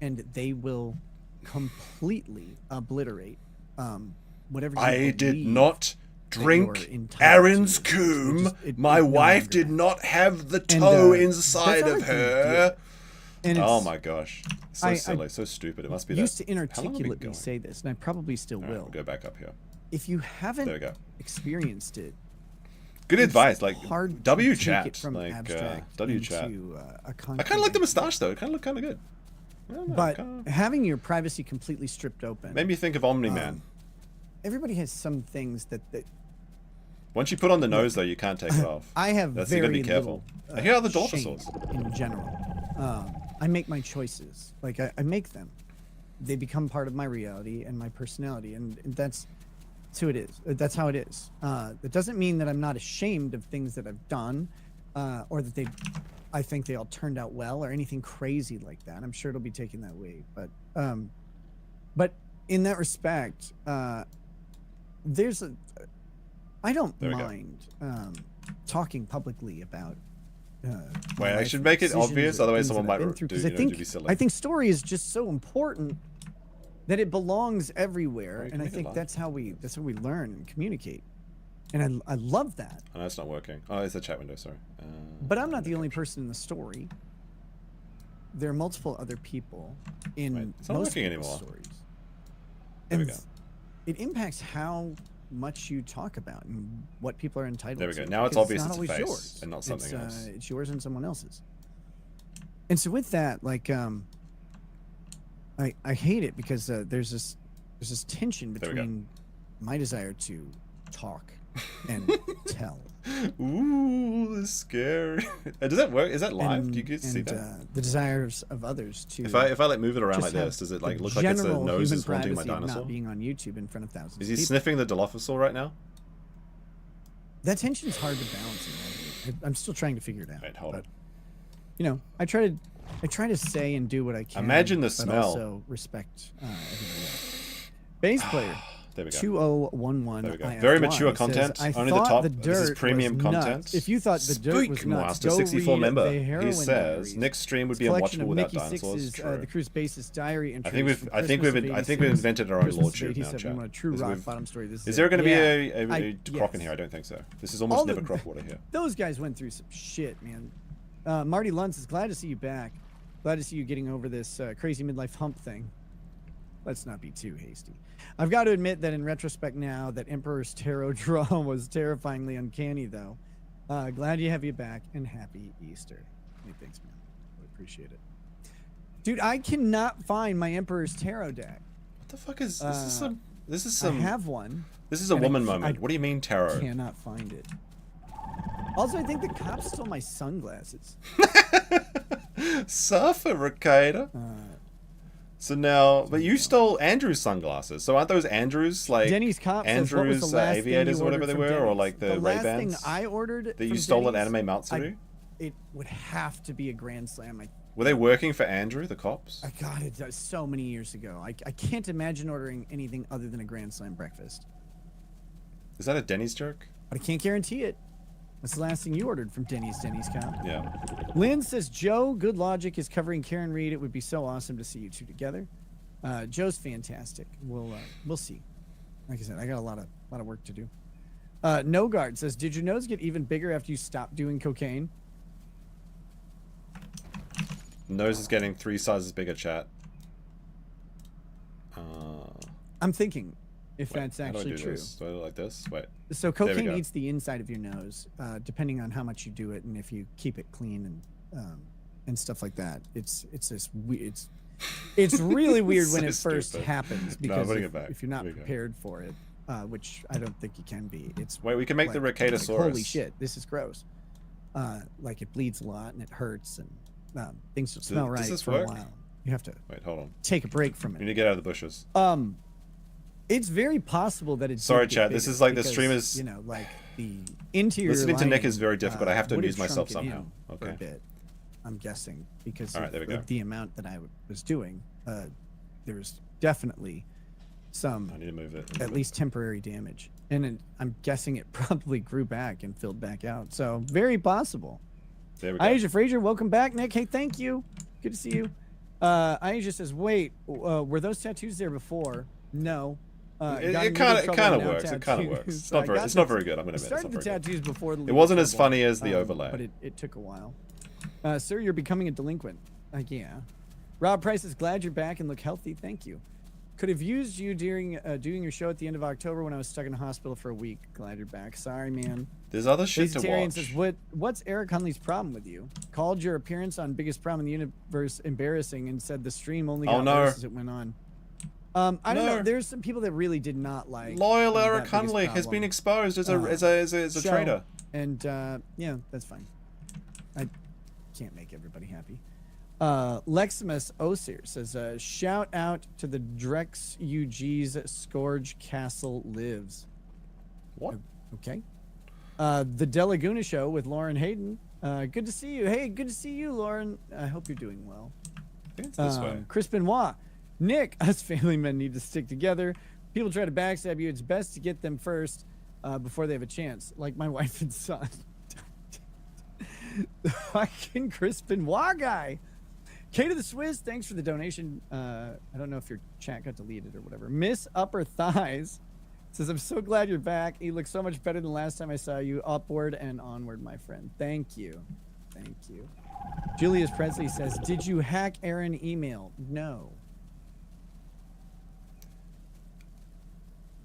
And they will completely obliterate whatever. I did not drink Aaron's coom. My wife did not have the toe inside of her. Oh my gosh, so silly, so stupid. It must be. Used to inarticulately say this, and I probably still will. We'll go back up here. If you haven't experienced it. Good advice, like W chat, like W chat. I kind of like the mustache though. It kind of looked kind of good. But having your privacy completely stripped open made me think of Omni-Man. Everybody has some things that once you put on the nose, though, you can't take it off. I have That's very you gotta be careful. I hear other dilophosaurs. In general, I make my choices. Like I make them. They become part of my reality and my personality, and that's who it is. That's how it is. It doesn't mean that I'm not ashamed of things that I've done, or that I think they all turned out well, or anything crazy like that. I'm sure it'll be taken that way, but in that respect, I don't mind talking publicly about. Wait, I should make it obvious, otherwise someone might do be silly. I think story is just so important that it belongs everywhere, and I think that's how we learn and communicate, and I love that. Oh, no, it's not working. Oh, it's the chat window. Sorry. But I'm not the only person in the story. There are multiple other people in it's not most working people's anymore. stories. There we And go. It impacts how much you talk about and what people are entitled to. There we go. Now it's because obvious not it's a always face yours. and not something else. It's yours and someone else's. And so with that, like, I hate it because there's this tension between my desire to talk and tell. Ooh, this is scary. Does that work? Is that live? Do you get to see that? The desires of others to. If I like move it around like this, does it like look like it's the nose is haunting my dinosaur? Not being on YouTube in front of thousands. Is he of people. sniffing the dilophosaur right now? That tension's hard to balance. I'm still trying to figure it out. Wait, hold on. You know, I try to say and do what I can. Imagine the but smell. Also respect everybody else. Bass player. There we go. 2011. There we go. Very mature content. Says, Only the top. This is premium content. If you thought the dirt was nuts, Master go 64 read member. the Heroin He says Diaries. next stream would It's be a collection unwatchable of without Mickey dinosaurs. Six's, True. the Cruise Basis diary entries. I think we've invented our own lordship now, chat. A true rock bottom story. This Is there going to be a croc in yes. here? I don't think so. This is almost never croc water here. Those guys went through some shit, man. Marty Luntz is glad to see you back. Glad to see you getting over this crazy midlife hump thing. Let's not be too hasty. I've got to admit that in retrospect now, that Emperor's Tarot draw was terrifyingly uncanny, though. Glad you have you back, and happy Easter. Hey, thanks, man. I appreciate it. Dude, I cannot find my Emperor's Tarot deck. What the fuck is this? This is some. I have one. This is a woman moment. What do you mean tarot? I cannot find it. Also, I think the cops stole my sunglasses. Suffer, Ricada. So now, but you stole Andrew's sunglasses. So aren't those Andrew's like Denny's cop says, what was Andrew's the last thing aviators you or whatever they ordered were, from or like the Denny's? Ray-Bans? The last thing I ordered that you from stole at Denny's, Anime Matsuru? It would have to be a Grand Slam. Were they working for Andrew, the cops? I got it so many years ago. I can't imagine ordering anything other than a Grand Slam breakfast. Is that a Denny's joke? But I can't guarantee it. That's the last thing you ordered from Denny's cop. Yeah. Lynn says, Joe, Good Logic is covering Karen Reed. It would be so awesome to see you two together. Joe's fantastic. We'll see. Like I said, I got a lot of work to do. Nogard says, did your nose get even bigger after you stopped doing cocaine? Nose is getting 3 sizes bigger, chat. I'm thinking if that's how do I actually do true. This? Do I do it like this? Wait. So cocaine eats the inside of your nose, depending on how much you do it and if you keep it clean and stuff like that. It's really weird when it first happens because if you're not prepared for it, which I don't think you can be. Wait, we can make the Retaliating. Holy shit, this is gross. Like it bleeds a lot and it hurts and things don't smell right for a while. You have to hold on. Take a break from it. You need to get out of the bushes. It's very possible that it's. Sorry, chat. This is like the stream is. You know, like the interior. Listening to Nick is very difficult. I have to amuse myself somehow. For a bit, I'm guessing because all right, there we go. The amount that I was doing, there's definitely some. I need to move it. At least temporary damage, and I'm guessing it probably grew back and filled back out. So very possible. There we go. Aisha Frazier, welcome back, Nick. Hey, thank you. Good to see you. Aisha says, "Wait, were those tattoos there before?" No. It kind of works. It kind of works. It's not very. It's not very good. I'm gonna admit. Started the tattoos before the. It wasn't as funny as the overlay. But it took a while. Sir, you're becoming a delinquent. Yeah. Rob Price is glad you're back and look healthy. Thank you. Could have used you during doing your show at the end of October when I was stuck in a hospital for a week. Glad you're back. Sorry, man. There's other shit to watch. Says, what's Eric Hunley's problem with you? Called your appearance on Biggest Problem in the Universe embarrassing and said the stream only got worse as it went on. I don't know. There's some people that really did not like. Loyal Eric Hunley has been exposed as a traitor. And yeah, that's fine. I can't make everybody happy. Leximus Osir says, shout out to the Drex UG's Scourge Castle lives. What? Okay. The De Laguna Show with Lauren Hayden. Good to see you. Hey, good to see you, Lauren. I hope you're doing well. It's this way. Chris Benoit. Nick, us family men need to stick together. People try to backstab you. It's best to get them first before they have a chance, like my wife and son. The fucking Chris Benoit guy. K to the Swiss, thanks for the donation. I don't know if your chat got deleted or whatever. Miss Upper Thighs says, I'm so glad you're back. You look so much better than last time I saw you. Upward and onward, my friend. Thank you. Thank you. Julius Presley says, did you hack Aaron email? No.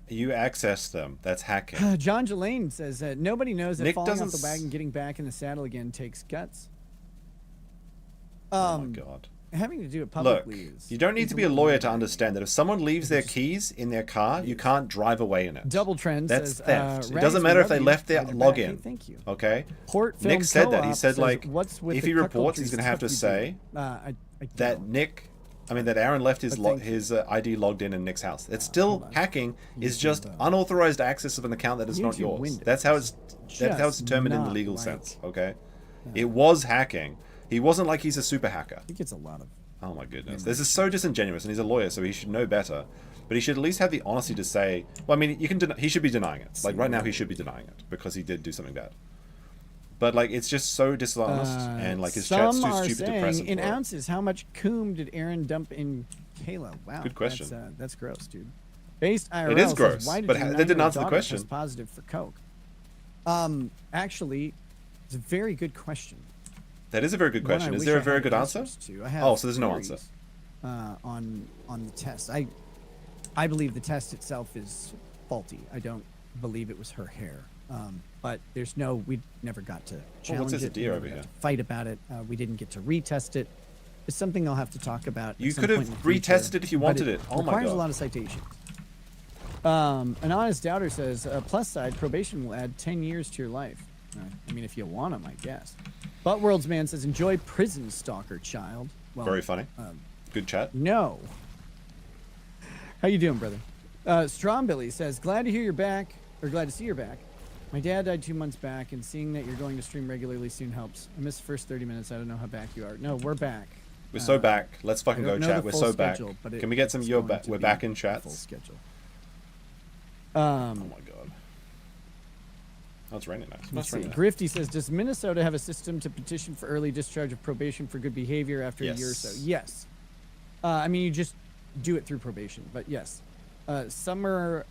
You access them. That's hacking. John Jelaine says, nobody knows that Nick falling off doesn't the wagon, getting back in the saddle again takes guts. Oh my god. Having to do it Look, publicly is... you don't need to be a lawyer to understand that if someone leaves their keys in their car, you can't drive away in it. Double Trend That's says, theft. It Rags, doesn't we matter if love they you. left their Glad you're back. login. Hey, thank you. Okay? Port Film Nick said that. He Co-op said, says, like, what's with if the he reports, cuckoldry he's going to have to stuff say I that that Aaron left his ID logged in Nick's house. It's still hacking. Is just unauthorized access of an account that is not yours. That's how it's determined in the legal sense. Okay? It was hacking. He wasn't like he's a super hacker. He gets a lot of... Oh my goodness. This is so disingenuous, and he's a lawyer, so he should know better. But he should at least have the honesty to say, well, I mean, you can he should be denying it. Like, right now, he should be denying it, because he did do something bad. But, like, it's just so dishonest, and, like, his chat's too stupid to press him in for it. ounces, how much coom did Aaron dump in Kayla? Wow. Good question. That's gross, dude. Based IRL It is says, gross, why did but your that didn't 9-year-old answer the daughter question. test positive for coke? Actually, it's a very good question. That is a very good question. Is there a very good answer? Oh, so there's no answer. On the test, I believe the test itself is faulty. I don't believe it was her hair. But there's no, we never got to challenge what's this it. deer We over never got here? to fight about it. We didn't get to retest it. It's something I'll have to talk about. You at some could have point in the future, retested it if you but wanted it. Oh my requires god. a lot of citations. An honest doubter says, plus side, probation will add 10 years to your life. I mean, if you want them, I guess. But World's Man says, enjoy Prison Stalker, child. Well, Very funny. Good chat. No. How you doing, brother? Strombilly says, glad to hear you're back, or glad to see you're back. My dad died 2 months back, and seeing that you're going to stream regularly soon helps. I missed the first 30 minutes. I don't know how back you are. No, we're back. We're so back. Let's fucking I don't go, know chat. the We're full so back. schedule, but Can we get some it's you're going back? to We're be back in Full chats. schedule. Oh my god. Oh, it's raining now. Let's see. Grifty says, does Minnesota have a system to petition for early discharge of probation for good behavior after a year or so? Yes. I mean, you just do it through probation, but yes. Summer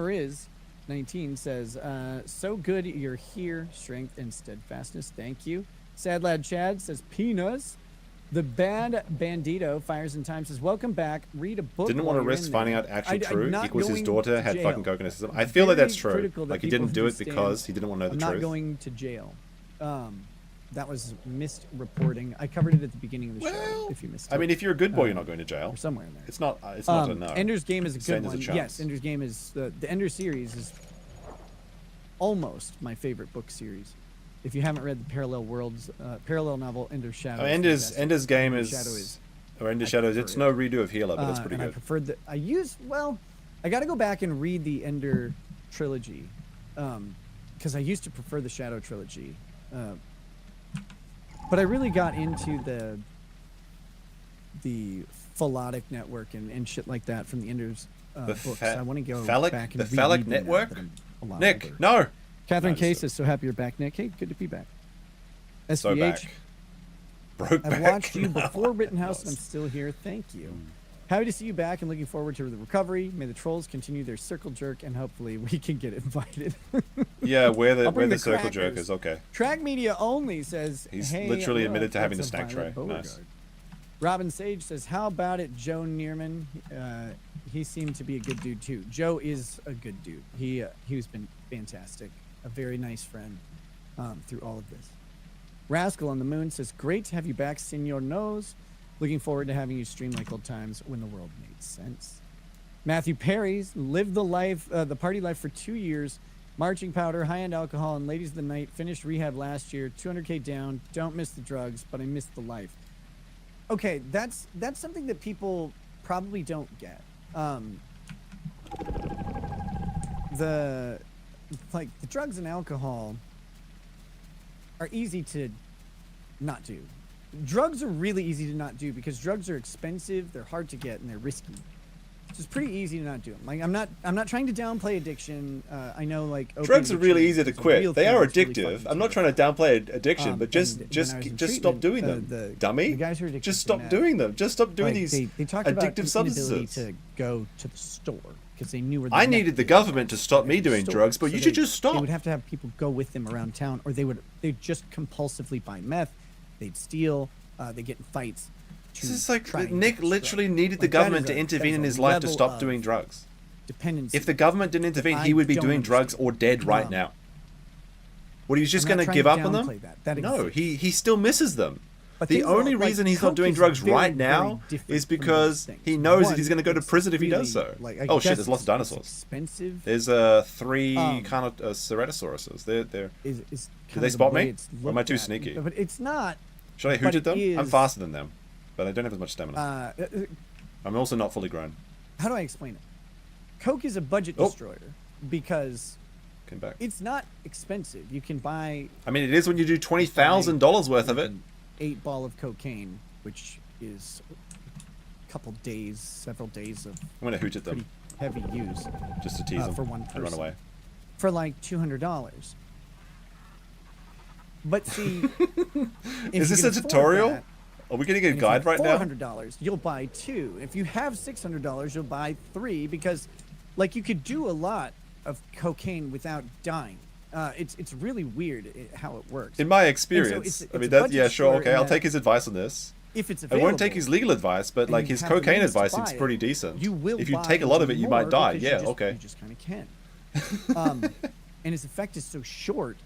is 19 says, so good you're here, strength and steadfastness. Thank you. Sad Lad Chad says, peanuts. The Bad Bandito Fires in Time says, welcome back. Read a book. Didn't want to while you're risk in finding there. out actually I'm true not equals his going daughter to had jail. fucking coke in his system. I feel like that's Very true. critical that Like he people didn't do it understand because he didn't want to know the I'm truth. not going to jail. That was misreporting. I covered it at the beginning of the show. If you missed it. I mean, if you're a good boy, you're not going to jail. Or somewhere in there. It's not. It's not a no. Ender's Game is a good Same as one. a chance. Yes, Ender's Game is the Ender series is almost my favorite book series. If you haven't read the Parallel Worlds parallel novel Ender's Shadow, Ender's Game is. Or Ender Shadows. It's no redo of Healer, but it's pretty and good. I preferred the. I got to go back and read the Ender trilogy, because I used to prefer the Shadow trilogy, but I really got into the Phallotic Network and shit like that from the Ender's books. I want to go back and the Phallic Network. Nick, no. Catherine Case is so happy you're back, Nick. Hey, good to be back. SBH. So back. Broke I've back. watched you before Rittenhouse, and I'm still here. Thank you. Happy to see you back and looking forward to the recovery. May the trolls continue their circle jerk, and hopefully we can get invited. Yeah, we're I'll bring the the circle crackers. jerkers. Okay. Track Media Only says, He's hey, literally look, admitted to having a that's snack Violet tray. Beauregard. Nice. Robin Sage says, how about it, Joe Neerman? He seemed to be a good dude too. Joe is a good dude. He's been fantastic, a very nice friend through all of this. Rascal on the Moon says, great to have you back, Senor Nose. Looking forward to having you stream like old times when the world made sense. Matthew Perry's lived the party life for 2 years. Marching powder, high-end alcohol, and ladies of the night. Finished rehab last year. 200K down. Don't miss the drugs, but I miss the life. Okay, that's something that people probably don't get. The drugs and alcohol are easy to not do. Drugs are really easy to not do because drugs are expensive, they're hard to get, and they're risky. So it's pretty easy to not do them. Like I'm not trying to downplay addiction. I know like drugs are really easy to quit. They are addictive. I'm not trying to downplay addiction, but just stop doing them, dummy. The guys who are addicted just stop doing them. Just stop doing these they talked about addictive substances. To go to the store because they knew where. I needed the government to stop me doing drugs, but you should just stop. They would have to have people go with them around town, or they'd just compulsively buy meth. They'd steal. They get in fights. This is like Nick literally needed the government to intervene in his life to stop doing drugs. Dependency. If the government didn't intervene, he would be doing drugs or dead right now. What, are you just going to give up on them? No, he still misses them. But the only reason he's not doing drugs right now is because he knows that he's going to go to prison if he does so. Oh shit, there's lots of dinosaurs. Expensive. There's 3 kind of Herrerasauruses. Did they spot me? Or am I too sneaky? But it's not. Should I hoot at them? I'm faster than them, but I don't have as much stamina. I'm also not fully grown. How do I explain it? Coke is a budget destroyer because it's not expensive. You can buy. I mean, it is when you do $20,000 worth of it. 8 ball of cocaine, which is a couple days, several days of. I'm gonna hoot at them. Heavy use. Just to tease them for one person. And run away. For like $200. But see, is this a tutorial? Are we getting a guide right now? $400, you'll buy 2. If you have $600, you'll buy 3 because, like, you could do a lot of cocaine without dying. It's really weird how it works. In my experience, I mean, yeah, sure, okay, I'll take his advice on this. If it's I won't take his legal advice, but like his cocaine advice seems pretty decent. If you take a lot of it, you might die. Yeah, okay. You just kind of can. And its effect is so short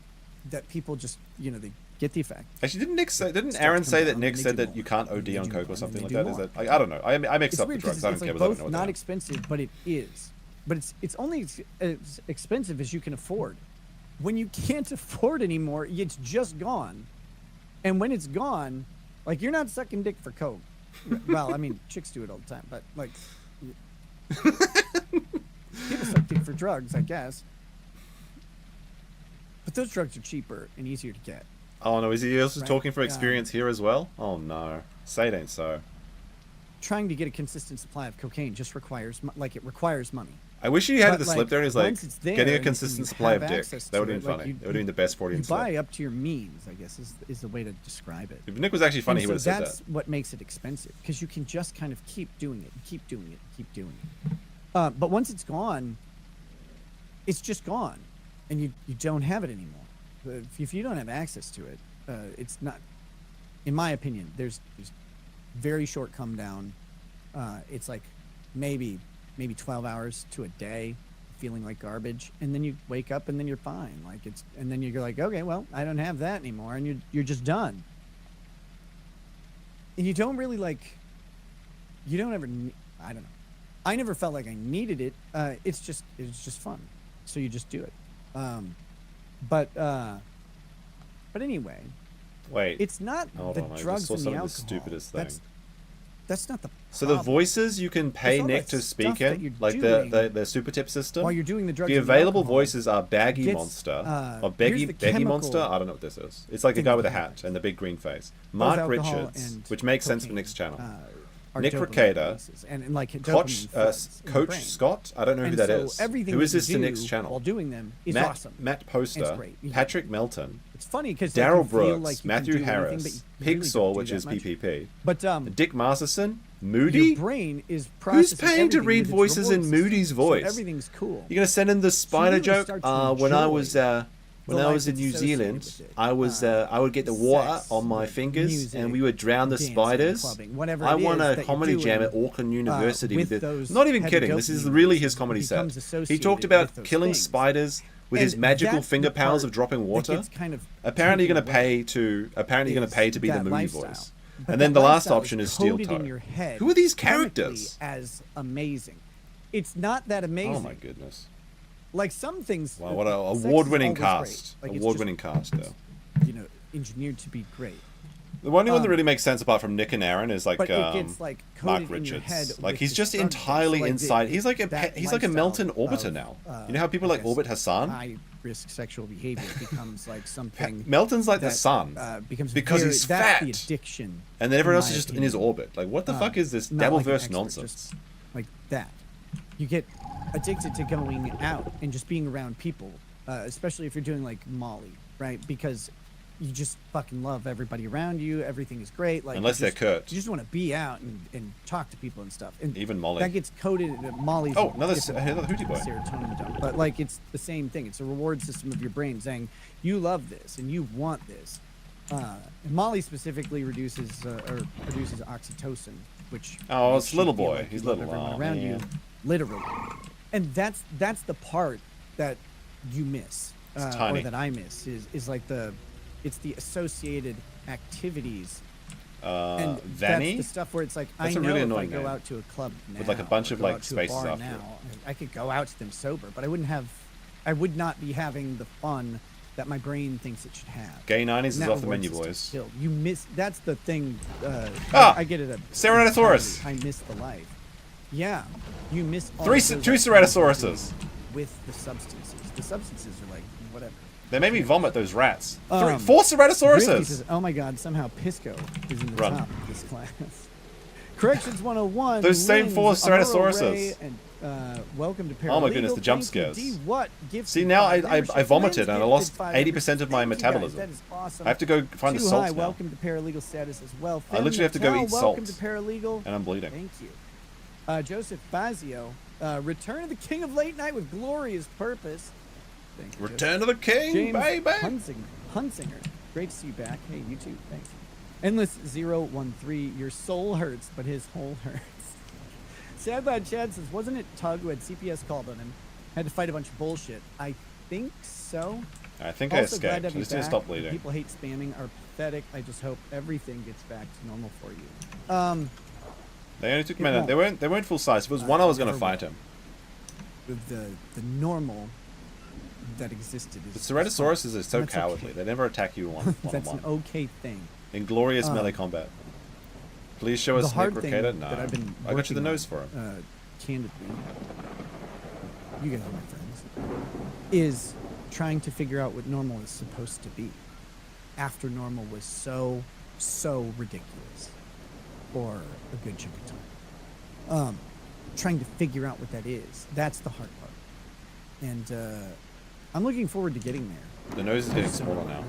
that people just, they get the effect. Actually, didn't Aaron say that Nick said that you can't OD on coke or something like that? Is that I don't know. I mix up the drugs. I don't care. It's both not expensive, but it is. But it's only as expensive as you can afford. When you can't afford anymore, it's just gone. And when it's gone, like you're not sucking dick for coke. Well, I mean, chicks do it all the time, but like people suck dick for drugs, I guess. But those drugs are cheaper and easier to get. Oh no, is he also talking from experience here as well? Oh no, say it ain't so. Trying to get a consistent supply of cocaine just requires money. I wish he had the slip there and he's like, getting a consistent supply of dick. That would have been funny. That would have been the best Freudian slip. You buy up to your means, I guess, is the way to describe it. If Nick was actually funny, he would have said that. That's what makes it expensive, because you can just kind of keep doing it, and keep doing it, and keep doing it. But once it's gone, it's just gone, and you don't have it anymore. If you don't have access to it, it's not, in my opinion, there's very short come down. It's like maybe 12 hours to a day feeling like garbage, and then you wake up and then you're fine. And then you're like, okay, well, I don't have that anymore, and you're just done. And you don't really you don't ever, I don't know. I never felt like I needed it. It's just fun. So you just do it. But anyway. Wait. It's not the drugs and the alcohol. The stupidest thing. That's not the So the voices you can pay Nick to speak in, like the super tip system. While you're doing the drugs. The available voices are Baggy Monster or Beggy Monster. I don't know what this is. It's like the guy with a hat and the big green face. Mark Richards, which makes sense for Nick's channel. Nick Ricada, Coach Scott. I don't know who that is. Who is this to Nick's channel? While doing them is awesome. Matt Poster, Patrick Melton. It's funny because Daryl Brooks, Matthew Harris, Pigsaw, which is PPP. But Dick Masterson, Moody. Your brain is who's paying to read voices in Moody's voice? So everything's cool. You're gonna send in the spider joke. When I was When I was in New Zealand, I would get the water on my fingers, music, and we would drown the dancing, spiders. clubbing, whatever I it won is a that comedy you're jam doing, at Auckland University. with with those not even heavy kidding. This is dopamine really his comedy becomes set. He associated talked with about those killing things. spiders with And his magical that's finger the powers part of dropping that water. gets kind of Apparently, you're taken going to away pay to. Apparently, you're going to pay to be the that movie lifestyle. voice. But And then that the last lifestyle option is steel coded toe. in your head Who are these chemically characters? As amazing. It's not that amazing. Oh my goodness! Like some things. Wow, what an sex is award-winning always cast! great. Like, it's Award-winning cast, though. You know, engineered to be great. The only one that really makes sense apart from Nick and Aaron is like, But it gets, like, Mark coded in your Richards. head Like with he's the just structure. entirely So, like, inside. He's like that a Melton lifestyle orbiter of, now. You know how people like Orbit Hassan? High risk sexual behavior becomes like something. Melton's like the sun becomes because very, he's that's fat. the addiction. And then everyone in else is my just in his opinion. orbit. Like, what the fuck is this Not like an Devilverse expert, nonsense? just like that. You get addicted to going out and just being around people, especially if you're doing like Molly, right? Because you just fucking love everybody around you. Everything is great. Like Unless you they're Kurt. You just want to be out and talk to people and stuff. And Even Molly. That gets coded. Molly's Oh, another different Hootie Boy. serotonin dump, but like it's the same thing. It's a reward system of your brain saying you love this and you want this. And Molly specifically reduces or produces oxytocin, which Oh, makes it's you little feel boy. like you He's love little. everyone Oh, around you, man. literally. And that's the part that you miss, It's or tiny. that I miss is like it's the associated activities. And Vanny? that's the stuff where it's like That's I a know really if I annoying go name. out to a club now, With, like, a bunch or of, go like, out to a spaces bar after now, it. I could go out to them sober, but I would not be having the fun that my brain thinks it should have. Gay 90s And is that off the reward menu, system's boys. killed. You miss. That's the thing. Ah! I get it. Ceratosaurus. I miss the life. Yeah, you miss all Two of those Ceratosauruses. with the substances. The substances are like whatever. They made me vomit those rats. Four Grifty Ceratosauruses. says, oh my god, somehow Pisco is in the Run. top of this class. Corrections 101. Those same wins four Aurora Ceratosauruses. Ray, and, welcome to Paralegal. Oh my goodness, the jump Thank you, scares. D. What? Gifted See, now five I memberships. vomited and I Lance lost gifted five 80% of my memberships. Thank you, metabolism. guys. That is awesome. I have to go find the Too salts high. now. Welcome to paralegal status as well. I literally have to go eat Welcome salt. to paralegal. And I'm bleeding. Thank you. Joseph Fazio, Return of the King of Late Night with glorious purpose. Thank you, Return of the King, James baby. Hunsinger, great to see you back. Hey, you too. Thanks. Endless 013, your soul hurts, but his hole hurts. Sad Bad Chad says, wasn't it Tug who had CPS called on him? Had to fight a bunch of bullshit. I think so. I think I Also, glad escaped. to I have you just need to back. stop bleeding. People hate spamming are pathetic. I just hope everything gets back to normal for you. They only took It me. won't. They weren't full size. If it was one, I was going to never fight will. him. With the normal that existed. The Is Ceratosaurus is so That's cowardly. okay. They never attack you one That's on an one. okay thing. In glorious melee Um, combat. Please show us the hard Nick thing Ricada. No, that I've been I got you the working nose on, for him. Candidly, you guys are my friends, is trying to figure out what normal is supposed to be after normal was so ridiculous for a good chunk of time. Trying to figure out what that is. That's the hard part. And I'm looking forward to getting there. The nose is getting smaller now.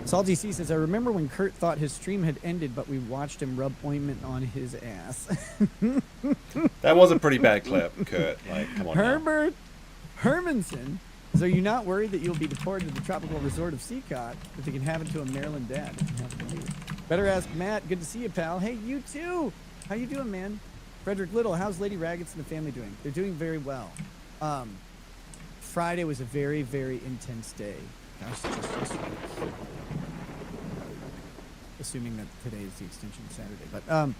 Salty C says, I remember when Kurt thought his stream had ended, but we watched him rub ointment on his ass. That was a pretty bad clip, Kurt. Like, come on now. Herbert Hermanson says, are you not worried that you'll be deported to the tropical resort of Seacott if they can have it to a Maryland dad? Better ask Matt. Good to see you, pal. Hey, you too. How you doing, man? Frederick Little, how's Lady Raggets and the family doing? They're doing very well. Friday was a very, very intense day. Gosh, just yesterday. Assuming that today is the extension of Saturday. But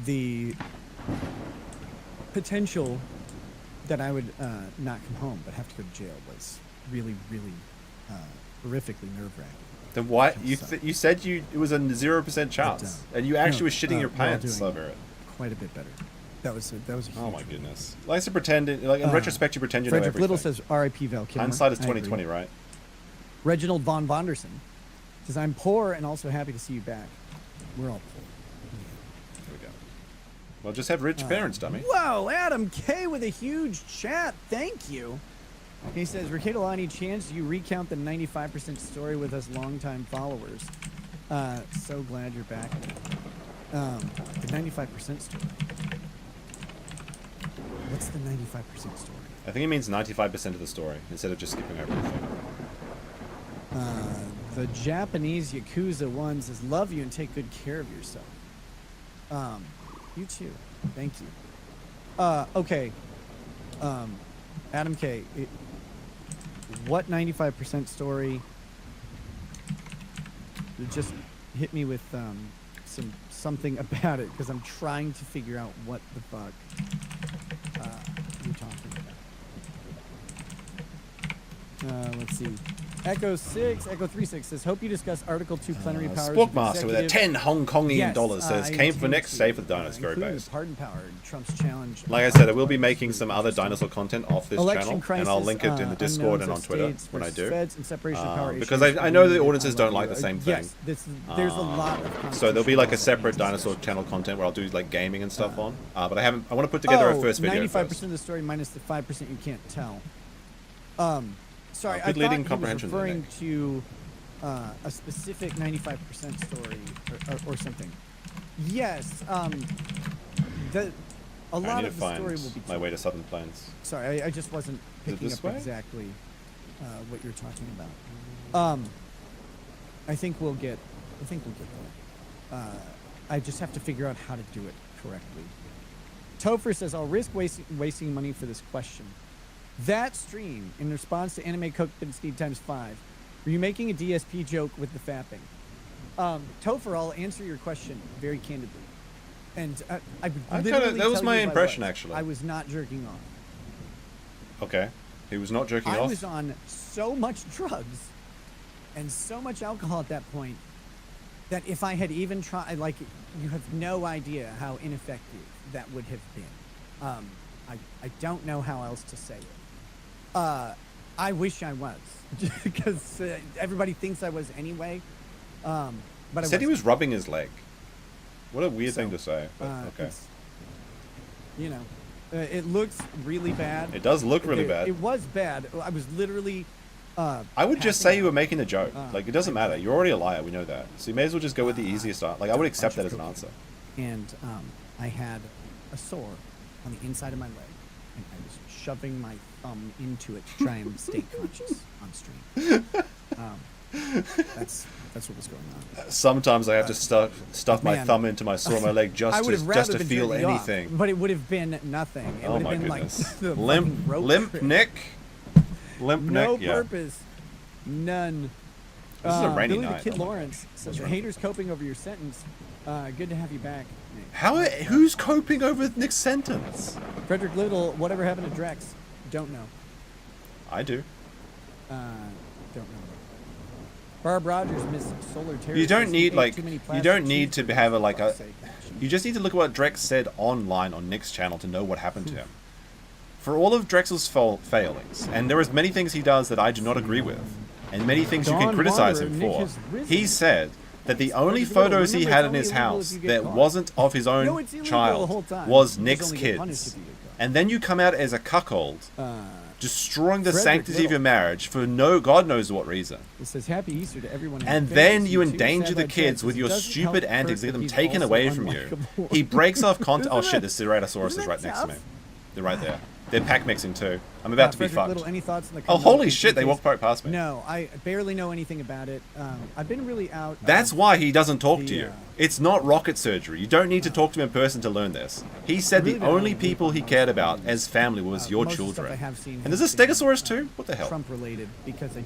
the potential that I would not come home but have to go to jail was really, really horrifically nerve-wracking. Then why you said it was a 0% chance, and you actually were shitting your we're all pants doing over it. Quite a bit better. That was a huge Oh my goodness! Like to pretend, like in retrospect, you pretend you know Frederick everything. Little says, "R.I.P. Val Kilmer." Hindsight is I agree. 20/20, right? Reginald von Vonderson says, "I'm poor and also happy to see you back." We're all poor. There we go. Well, just have rich parents, dummy. Whoa, Adam K with a huge chat. Thank you. He says, Ricado, any chance you recount the 95% story with us longtime followers? So glad you're back. The 95% story. What's the 95% story? I think it means 95% of the story instead of just skipping over everything. The Japanese Yakuza one says, love you and take good care of yourself. You too. Thank you. Okay. Adam K. What 95% story? Just hit me with something about it, because I'm trying to figure out what the fuck you're talking about. Let's see. Echo 36 says, hope you discuss Article 2 plenary powers. Sporkmaster with a 10 Hong Kongian dollars says, came for next save for the Dinos. Very base. Pardon power, Trump's challenge. Like I said, I will be making some other dinosaur content off this channel, and I'll link it in the Discord and on Twitter when I do. Because I know the audiences don't like the same thing. Yes, there's a lot of so there'll be like a separate dinosaur channel content where I'll do like gaming and stuff on. But I want to put together a first video. 95% of the story minus the 5% you can't tell. Sorry, I thought leading he comprehension was referring to a specific 95% story or something. Yes, a lot of the story will be my way to Southern Plains. Sorry, I just wasn't picking up exactly what you're talking about. I think we'll get there. I just have to figure out how to do it correctly. Topher says, I'll risk wasting money for this question. That stream, in response to Anime Copium Speed times 5, were you making a DSP joke with the fapping? Topher, I'll answer your question very candidly. And I would literally that was tell my you impression, actually. I was not jerking off. Okay. He was not jerking off? I was on so much drugs and so much alcohol at that point that if I had even tried, like, you have no idea how ineffective that would have been. I don't know how else to say it. I wish I was, because everybody thinks I was anyway. But he said he was rubbing his leg. What a weird thing to say. But okay. You know, it looks really bad. It does look really bad. It was bad. I was literally. I would just say you were making a joke. Like, it doesn't matter. You're already a liar. We know that. So you may as well just go with the easiest answer. Like, I would accept that as an answer. And I had a sore on the inside of my leg, and I was shoving my thumb into it to try and stay conscious on stream. That's what was going on. Sometimes I have to stuff my thumb into my sore on my leg just to feel anything. But it would have been nothing. It would have been goodness. Like limp Nick. No purpose. None. This is a rainy Billy night. The Kid Lawrence says, the haters coping over your sentence. Good to have you back, Nick. Who's coping over Nick's sentence? Frederick Little, whatever happened to Drex? Don't know. I do. Don't know. Barb Rogers, Miss Solar Terror. You don't need to have you just need to look at what Drex said online on Nick's channel to know what happened to him. For all of Drexel's failings, and there is many things he does that I do not agree with, and many things you can criticize him for, he said that the only photos he had in his house that wasn't of his own child was Nick's kids. And then you come out as a cuckold, destroying the sanctity of your marriage for God knows what reason. It says Happy Easter to everyone. And then you endanger the kids with your stupid antics to get them taken away from you. He breaks off content. Oh shit, the Herrerasaurus is right next to me. They're right there. They're pack mixing too. I'm about to be fucked. Little, any thoughts on the oh holy shit, they walked right past me. No, I barely know anything about it. I've been really out. That's why he doesn't talk to you. It's not rocket surgery. You don't need to talk to him in person to learn this. He said the only people he cared about as family was your children. And there's a stegosaurus too? What the hell? Trump related, because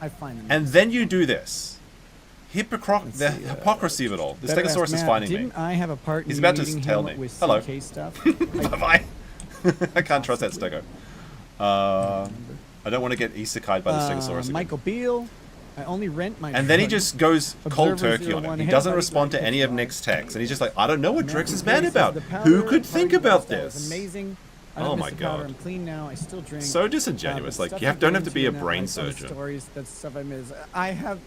I find them. And then you do this. The hypocrisy of it all. The stegosaurus is finding me. Didn't I have a part in He's about to tell me. Hello. Stuff? Bye-bye. I can't trust that stego. I don't want to get isekai'd by the stegosaurus again. Michael Beale. I only rent my. And then he just goes cold turkey on him. He doesn't respond to any of Nick's texts, and he's just like, I don't know what Drex is mad about. Who could think about this? Amazing. Oh my god. I'm clean now. I still drink. So disingenuous. Like you don't have to be a brain surgeon. Stories. That's stuff I miss. I have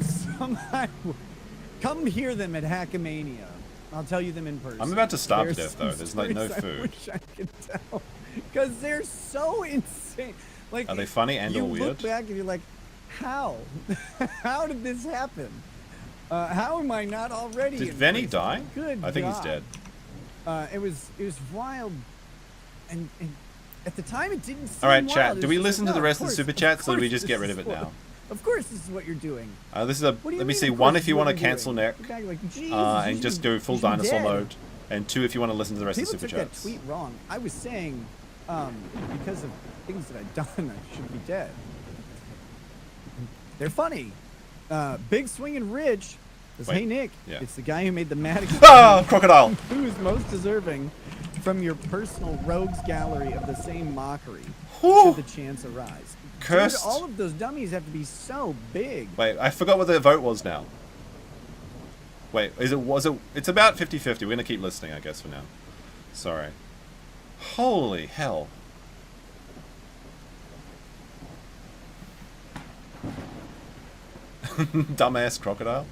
some. Come hear them at Hackamania. I'll tell you them in person. I'm about to starve to death though. There's like no food. I wish I could tell, because they're so insane. Like, are they funny and or weird? You look back and you're like, how? How did this happen? How am I not already? Did Venny die? Good. I think he's dead. It was wild. and at the time it didn't seem All right, wild. chat. It Do was we just listen like, to the no, rest of the super chats, or do we just get rid of it now? Of course, this is what you're doing. This is a. What do you Let me mean, see. of One, course if you this want is to what you're cancel doing? Nick, Exactly, like, Jesus, and you just should- go full you should be dinosaur dead. mode. And 2, if you want to listen to the rest People of the took super that chats. tweet wrong. I was saying, because of things that I'd done, I should be dead. They're funny. Big Swinging Ridge says, Wait, "Hey Nick, yeah. it's the guy who made the Maddox. Ah, crocodile. Who is most deserving from your personal rogues gallery of the same mockery? Whew. Should the chance arise? Cursed. Dude, all of those dummies have to be so big. Wait, I forgot what the vote was now. Wait, it's about 50-50. We're gonna keep listening, I guess, for now. Sorry. Holy hell. Dumbass crocodile.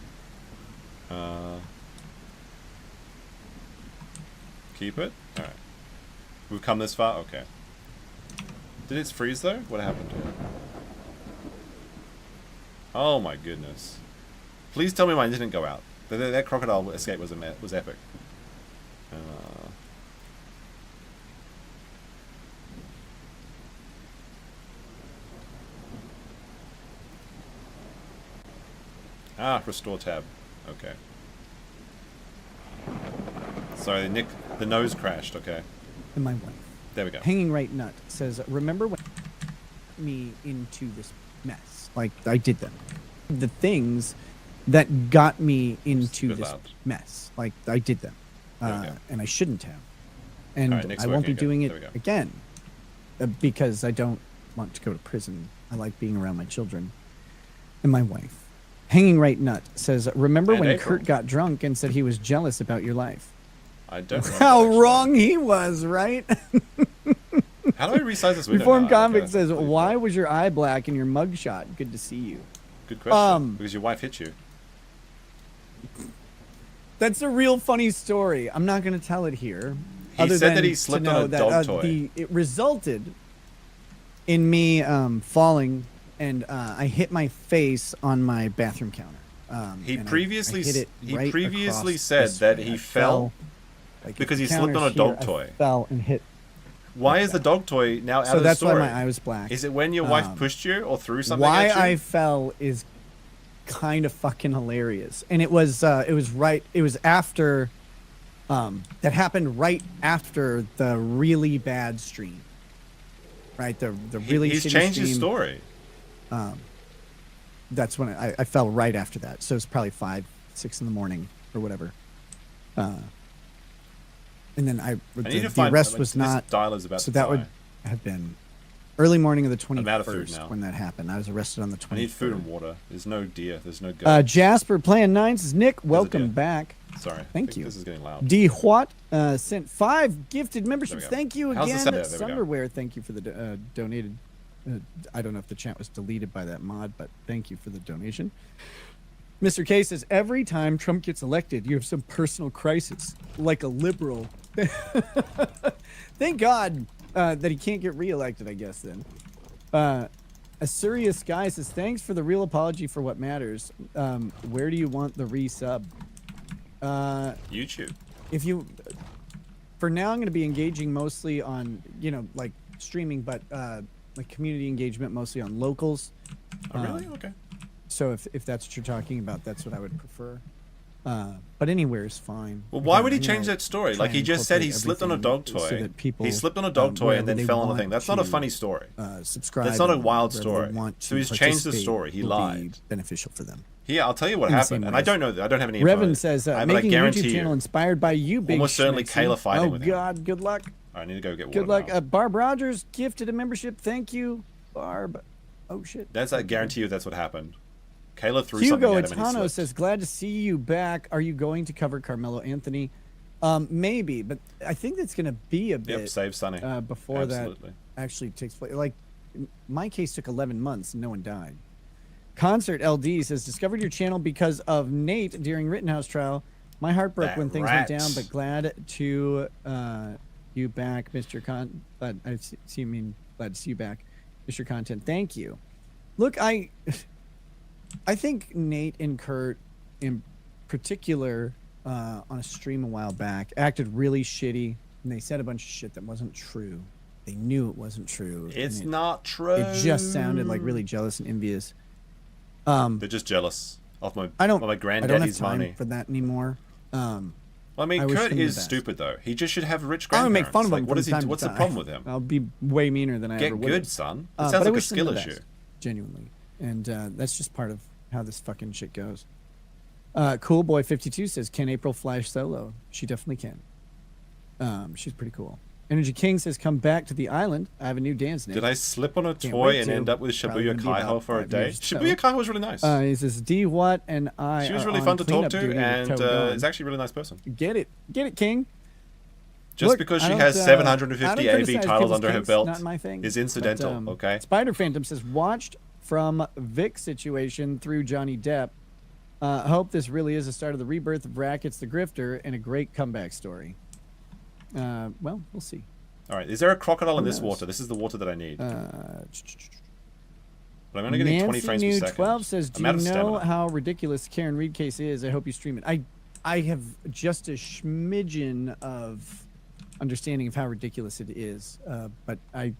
Keep it? Alright. We've come this far? Okay. Did it freeze though? What happened to it? Oh my goodness. Please tell me mine didn't go out. That crocodile escape was epic. Restore tab. Okay. Sorry, Nick, the nose crashed. Okay. And my wife. There we go. Hanging Right Nut says, "Remember when me into this mess? Like I did them. The things that got me into this mess. Like I did them, and I shouldn't have. And Right, I won't be again. doing There it we go. again because I don't want to go to prison. I like being around my children and my wife." Hanging Right Nut says, "Remember And when April. Kurt got drunk and said he was jealous about your life? I don't remember. How wrong he was, right?" How do I resize this window? Reformed now? Convict Okay. says, "Why was your eye black in your mugshot? Good to see you." Good question. Because your wife hit you. That's a real funny story. I'm not going to tell it here. He other said that than he to slipped know on a that, dog toy. It resulted in me falling, and I hit my face on my bathroom counter. He and previously I hit it right previously across said this that way. he I fell like, because the he slipped on a counter's dog here, toy. I fell and hit. Why is the dog toy now out So of the that's story? why my eye was black. Is it when your wife pushed you or threw something Why at you? I fell is kind of fucking hilarious, and it was after that happened right after the really bad stream, right? The really He's shitty changed his stream. story. That's when I fell right after that, so it's probably 5, 6 in the morning or whatever. And then the arrest was not. So that would have been early morning of the 21st I'm out of food now. when that happened. I was arrested on the 23rd. I need food and water. There's no deer. There's no goat. Jasper Plan 9 says, "Nick, welcome back." Sorry. Thank I think you. This is getting loud. D. Huat sent 5 gifted memberships. go. Thank you How's the again. sound? There we go. Summerware, thank you for the donated. I don't know if the chat was deleted by that mod, but thank you for the donation. Mr. K says, "Every time Trump gets elected, you have some personal crisis, like a liberal." Thank God that he can't get reelected, I guess, then. A serious guy says, "Thanks for the real apology for what matters. Where do you want the resub?" YouTube. If you, for now, I'm going to be engaging mostly on, like streaming, but like community engagement mostly on locals. Oh, really? Okay. So if that's what you're talking about, that's what I would prefer. But anywhere is fine. Well, why Again, would he you change know, that story? try Like he and just said he incorporate slipped on a dog everything so toy. that people, He slipped on a dog toy and wherever then they fell on the want thing. That's not a to, funny story. Subscribe. That's not a and wild wherever they story. want So to he's changed the participate story. He will be lied. beneficial for them. Yeah, I'll tell you what In the happened, same and I ways. don't know. I don't have any info. Revan says, but I "Making a guarantee YouTube channel you, inspired by you, Big almost certainly Schmitzy." Kayla fighting Oh with him. God, good luck. I need to go get water. Good luck. now. Barb Rogers gifted a membership. Thank you, Barb. Oh shit. I guarantee you that's what happened. Kayla threw Hugo something at him and he Atano slipped. says, "Glad to see you back. Are you going to cover Carmelo Anthony?" Maybe, but I think that's going to be a bit. Yep, save Sonny. Before Absolutely. that actually takes place. Like, my case took 11 months and no one died. Concert LD says, "Discovered your channel because of Nate during Rittenhouse trial. My heart broke That when things rat. went down, but glad to you back, Mr. Glad to see you back, Mr. Content. Thank you. Look, I think Nate and Kurt, in particular, on a stream a while back, acted really shitty And they said a bunch of shit that wasn't true. They knew it wasn't true. It's not true. It just sounded like really jealous and envious. They're just jealous of my I don't my have granddaddy's time money. for that anymore. I mean, Kurt is stupid though. He just should have rich grandparents. I would make fun of him. Like, what is he? What's the problem with him? I'll be way meaner than I ever Get would. good, son. It But sounds I like a wish them skill the issue. best, genuinely, and that's just part of how this fucking shit goes. Cool Boy 52 says, "Can April flash solo?" She definitely can. She's pretty cool. Energy King says, "Come back to the island. I have a new dance name." Did I slip on a Can't toy wait and to. end up with Probably Shibuya gonna be Kaiho about for a 5 day? years or so. Shibuya Kaiho was really nice. He says, "D What and I." She was are really on fun to talk cleanup to, duty with and Toad on. is actually a really nice person. Get it, King. Just Look, because I she don't, has I 750 don't AV criticize titles people's under her kinks, belt not my thing. is incidental. But, okay. Spider Phantom says, "Watched from Vic situation through Johnny Depp. Hope this really is the start of the rebirth of Rackets the Grifter and a great comeback story." Well, we'll see. All right. Is there a crocodile in Who this knows? water? This is the water that I need. But I'm only Nancy getting 20 frames per second. 12 says, "Do I'm you out of know stamina. how ridiculous the Karen Reed case is? I hope you stream it." I have just a smidgen of understanding of how ridiculous it is, but I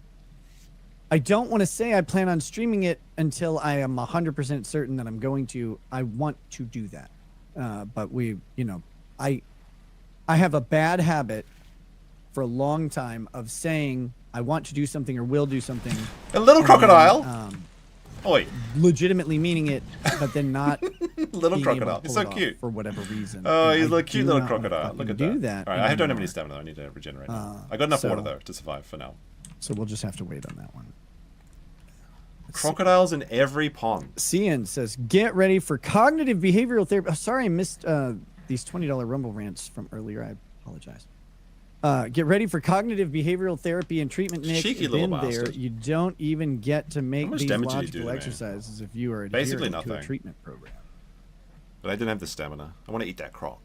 don't want to say I plan on streaming it until I am 100% certain that I'm going to. I want to do that, but I have a bad habit for a long time of saying I want to do something or will do something. A little crocodile. Oi. Legitimately meaning it, but then not. Little being able to crocodile. He's pull so it off cute. for whatever reason. Oh, And he's I a cute do little not wanna crocodile. Look fucking at do that. that. All right, I don't have anymore. any stamina. I need to regenerate. Now. I got enough water though to survive for now. So we'll just have to wait on that one. Crocodiles in every pond. Cian says, "Get ready for cognitive behavioral therapy." Oh, sorry, I missed these $20 Rumble rants from earlier. I apologize. Get ready for cognitive behavioral therapy and treatment, Nick. Cheeky little Been there. bastard. You don't even get to make much these damage did he do logical to me? exercises if you are Basically adhering to a nothing. treatment program. But I didn't have the stamina. I want to eat that croc.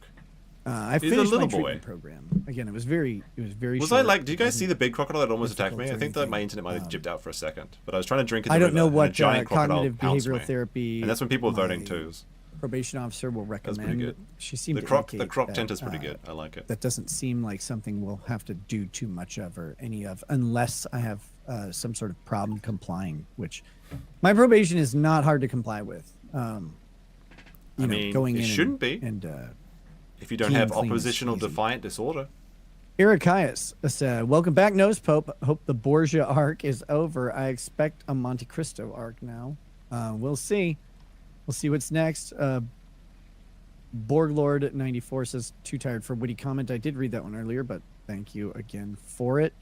I He's a finished my little treatment boy. program. Again, it was very Was short. I like? Do you It guys see wasn't the big crocodile that almost attacked me? difficult I or think that my anything. internet might have jibbed out for a second. But I was trying to drink in the I don't river, know and what a giant crocodile cognitive pounced behavioral me. therapy. And that's when people were voting my twos. Probation officer will recommend. That's pretty good. She seemed The to croc indicate tent that, is pretty good. I like it. That doesn't seem like something we'll have to do too much of or any of, unless I have some sort of problem complying. Which my probation is not hard to comply with. I mean, going it in shouldn't be. And If you don't keen, have clean, oppositional easy. defiant disorder. Erikias said, "Welcome back, Nose Pope. Hope the Borgia arc is over. I expect a Monte Cristo arc now. We'll see. We'll see what's next." Borglord 94 says, "Too tired for witty comment." I did read that one earlier, but thank you again for it.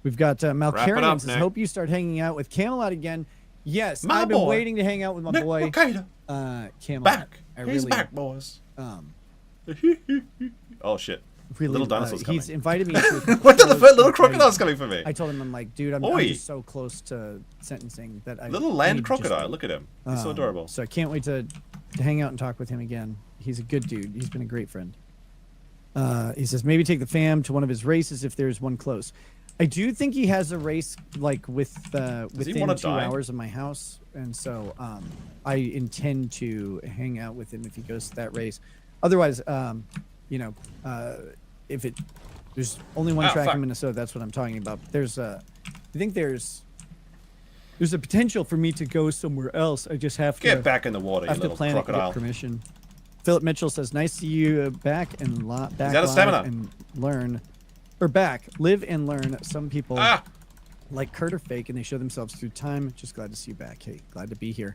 We've got Malcarian says, Nick. "Hope you start hanging out with Camelot again." Yes, My I've been boy. waiting to hang out with my Nick boy. Makeda. Camelot. Back. I He's really, back, boys. Oh shit. Really, Little dinosaurs coming. he's invited me to What the little crocodile's coming for me? I told him, I'm like, dude, I'm Oi. just so close to sentencing that I Little I land need to just crocodile. go. Look at him. He's so adorable. So I can't wait to hang out and talk with him again. He's a good dude. He's been a great friend. He says maybe take the fam to one of his races if there's one close. I do think he has a race like within wanna 2 die? hours of my house, and so I intend to hang out with him if he goes to that race. Otherwise, if there's only one track in Minnesota, that's what I'm talking about. I think there's a potential for me to go somewhere else. I just have to Get back in the water, you have to little plan it and crocodile. get permission. Philip Mitchell says, "Nice to see you back and back out of live stamina. and learn, or back live and learn." Some people like Kurt are fake and they show themselves through time. Just glad to see you back. Hey, glad to be here.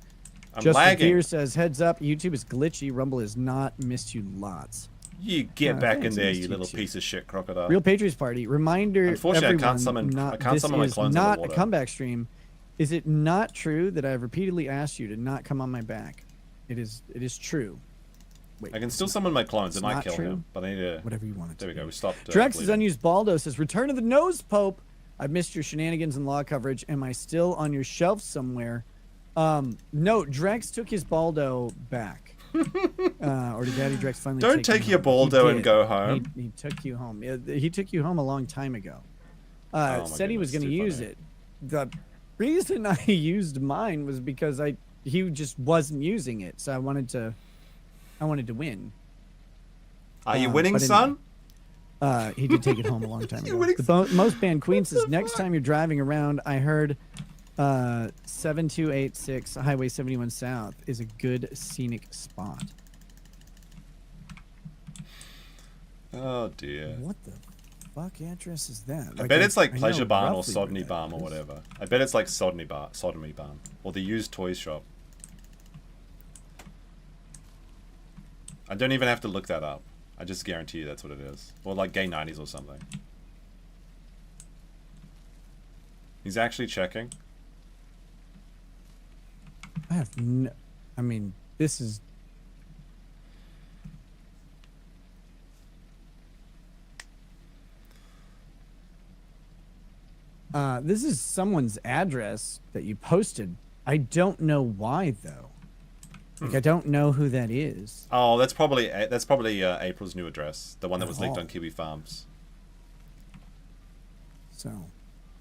I'm Justin lagging. Fear says, "Heads up, YouTube is glitchy. Rumble is not. Missed you lots." You get back in thanks, there, missed you you little too. piece of shit crocodile. Real Patriots Party reminder. Unfortunately, I can't everyone, summon- not, I can't this summon my is clones in the not a water. comeback stream. Is it not true that I have repeatedly asked you to not come on my back? It is true. Wait, I can still summon my clones. It it's might not kill true? him, but I need to. Whatever you want it to There we be. go. We stopped. Drex is bleeding. unused Baldo says, "Return of the Nose Pope. I've missed your shenanigans and law coverage. Am I still on your shelf somewhere?" No, Drex took his Baldo back. Or did Daddy Drex finally Don't take him your home? Baldo He and did. go home. He took you home. Yeah, he took you home a long time ago. Oh my Said he was goodness, going to too use funny. it. The reason I used mine was because he just wasn't using it, so I wanted to win. Are you winning, but son? He did take it home a long time ago. The most banned queen says next time you're driving around, I heard 7286 Highway 71 South is a good scenic spot. Oh dear. What the fuck address is that? I bet it's like Pleasure Barn or Sodomy Barn or whatever. I bet it's like Sodomy Barn or the used toys shop. I don't even have to look that up. I just guarantee you that's what it is. Or like Gay 90s or something. He's actually checking. I have no... I mean, this is... this is someone's address that you posted. I don't know why, though. Like, I don't know who that is. Oh, that's probably April's new address, the one that was leaked on Kiwi Farms. So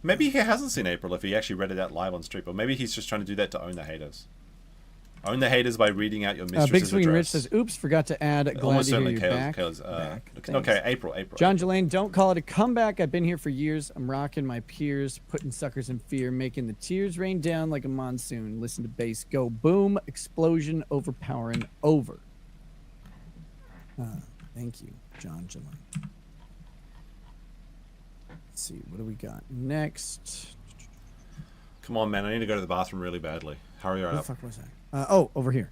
maybe he hasn't seen April if he actually read it out live on stream, or maybe he's just trying to do that to own the haters. Own the haters by reading out your mistress's Big Swing address. Rich says, "Oops, forgot to add. Glad to hear you're back." Okay, April. John Jelaine, don't call it a comeback. I've been here for years. I'm rocking my peers, putting suckers in fear, making the tears rain down like a monsoon. Listen to bass go boom, explosion, overpowering, over. Thank you, John Jelaine. Let's see, what do we got next? Come on, man! I need to go to the bathroom really badly. Hurry right up. What the fuck was that? Oh, over here.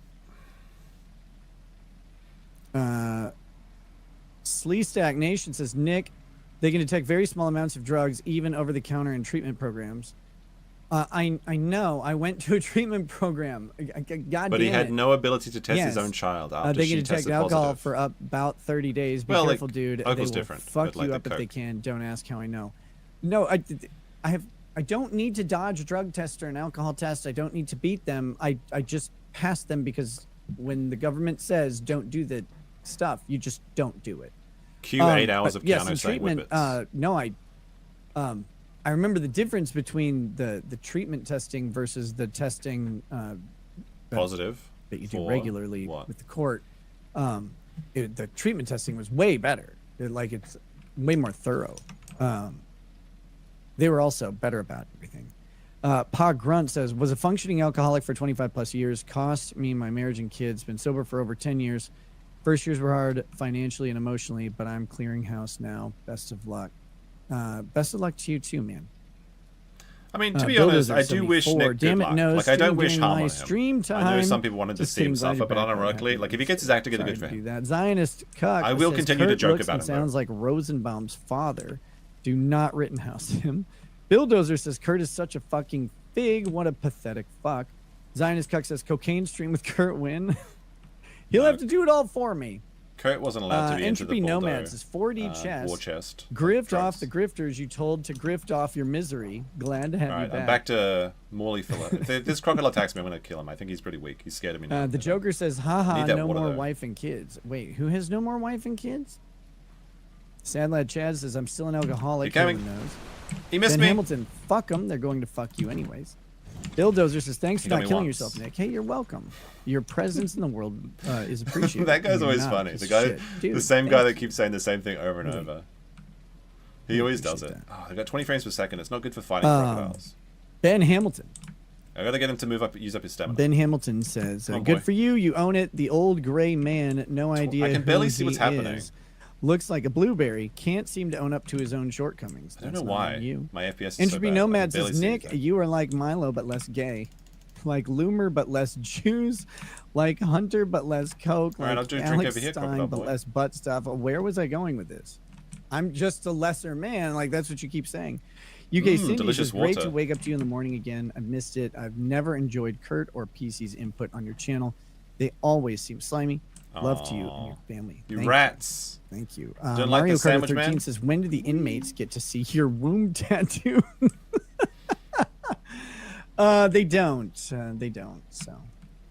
Sleestack Nation says, Nick, they can detect very small amounts of drugs, even over the counter in treatment programs. I know. I went to a treatment program. God but he had it. no ability to test his own child. After they she can detect tested alcohol positive. for about 30 days. Be Well, careful, like, dude. They alcohol's will different, fuck but like you the up if they Coke. can. Don't ask how I know. No, I don't need to dodge a drug test or an alcohol test. I don't need to beat them. I just pass them because when the government says don't do the stuff, you just don't do it. Cue 8 hours of yes, piano in saying treatment. whippets. No, I remember the difference between the treatment testing versus the testing Positive that you do for regularly what? with the court. The treatment testing was way better. It's way more thorough. They were also better about everything. Pa Grunt says, was a functioning alcoholic for 25 plus years, cost me my marriage and kids, been sober for over 10 years. First years were hard financially and emotionally, but I'm clearing house now. Best of luck. Best of luck to you too, man. I mean, to be honest, I do wish Nick good Damn it, luck. no, Like, I don't wish stream harm my on him. stream time. I know some people wanted to Just see him kidding, glad suffer, you're but back. unironically, like, if he gets his act together, good for Sorry to him. do that. Zionist cuck. I will says, continue to Kurt joke looks about and him, though. Sounds like Rosenbaum's father. Do not Rittenhouse him. Billdozer says Kurt is such a fucking fig. What a pathetic fuck. Zionist cuck says cocaine stream with Kurt win. He'll have to do it all for me. Kurt wasn't allowed to be into the Entropy Baldo, Nomads is 4D chest. war chest. Grift off the grifters you told to grift off your misery. Glad to have you Alright, back. I'm back to Morley Filler. If this crocodile attacks me, I'm going to kill him. I think he's pretty weak. He's scared of me now. The Joker says, haha, Need that no water, more though. wife and kids. Wait, who has no more wife and kids? Sad Lad Chad says, I'm still an alcoholic. You coming? Who knows? He missed Ben me. Hamilton, fuck them. They're going to fuck you anyways. Billdozer says, thanks for You got not me killing once. yourself, Nick. Hey, you're welcome. Your presence in the world is appreciated. That guy's You're always not funny. a The guy, shit. Dude, the same guy thank that keeps saying the same thing over and Really? over. He always does it. Oh, I got 20 frames per second. It's not good for fighting Um, crocodiles. Ben Hamilton. I gotta get him to use up his stamina. Ben Hamilton says, Come on, good boy. for you. You own it. The old gray man. No idea. I can barely who see what's he happening. is. Looks like a blueberry. Can't seem to own up to his own shortcomings. I don't That's know not why. on You. My FPS is so Entropy bad. Nomad I can barely says, see Nick, anything. you are like Milo but less gay. Like Loomer but less Jews. Like Hunter but less Coke. All right, like I'll do a drink Alex over here, Stein crocodile but boy. less butt stuff. Where was I going with this? I'm just a lesser man. Like, that's what you keep saying. UK Cindy delicious says, great water. to wake up to you in the morning again. I've missed it. I've never enjoyed Kurt or PC's input on your channel. They always seem slimy. Love to you and your family. You Thank rats. Thank you. Don't like Mario the Kart sandwich 13 man? says, when do the inmates get to see your womb tattoo? They don't. They don't. So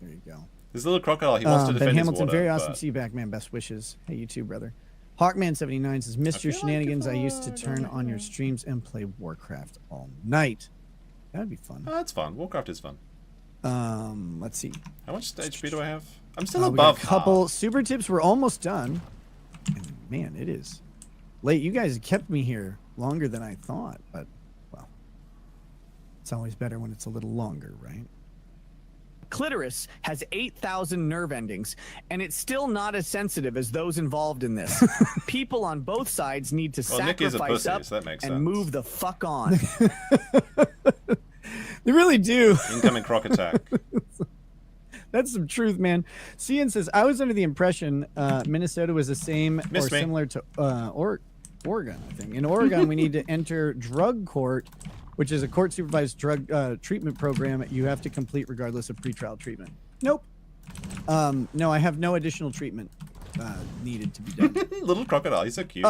there you go. This little crocodile, he wants to Ben defend his Hamilton, water. very awesome but- to see you back, man. Best wishes. Hey, you too, brother. Hawkman79 says, missed your shenanigans. I used to turn on your streams and play Warcraft all night. That'd be fun. Oh, that's fun. Warcraft is fun. Let's see. How much HP do I have? I'm still We got above a couple super tips. We're almost done. And man, it is late. You guys kept me here longer than I thought, but, well, it's always better when it's a little longer, right? Clitoris has 8,000 nerve endings, and it's still not as sensitive as those involved in this. People on both sides need to sacrifice up so that makes and sense. move the fuck on. They really do. Incoming croc attack. That's some truth, man. Cian says, I was under the impression Minnesota was the same or similar to Oregon, I think. In Oregon, we need to enter drug court, which is a court-supervised drug treatment program you have to complete regardless of pretrial treatment. Nope. No, I have no additional treatment needed to be done. Little crocodile, he's so cute.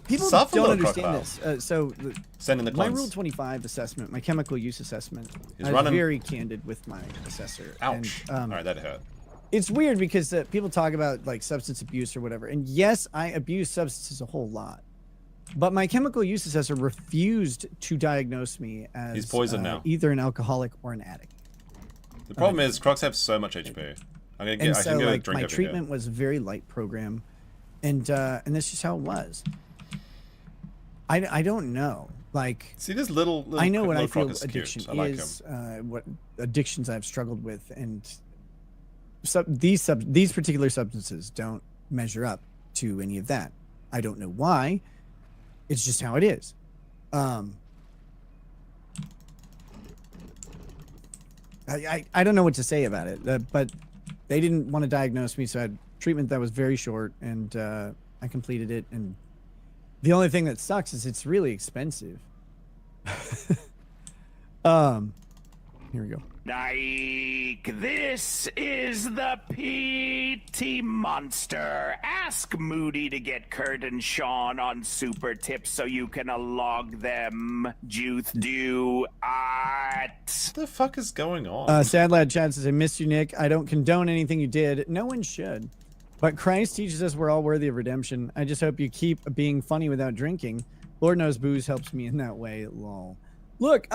People Suffer don't little understand crocodile. this. So Send in the my clones. Rule 25 assessment, my chemical use assessment, He's I was running. very candid with my assessor. Ouch. And, All right, that hurt. it's weird because people talk about like substance abuse or whatever. And yes, I abuse substances a whole lot. But my chemical use assessor refused to diagnose me as He's poisoned now. either an alcoholic or an addict. The problem is crocs have so much HP. I'm gonna get. And I so can get a like drink my over treatment was a very light program, and that's just how it was. I don't know. Like, see this little I know what little I feel croc is addiction cute. I like is, what addictions I've struggled with, and these particular substances don't measure up to any of that. I don't know why. It's just how it is. I don't know what to say about it, but they didn't want to diagnose me, so I had treatment that was very short, and I completed it. And the only thing that sucks is it's really expensive. Here we go. Nike, this is the PT Monster. Ask Moody to get Kurt and Sean on super tips so you can log them. Juth do at. What the fuck is going on? Sad Lad Chad says, I missed you, Nick. I don't condone anything you did. No one should. But Christ teaches us we're all worthy of redemption. I just hope you keep being funny without drinking. Lord knows booze helps me in that way. Lol. Look,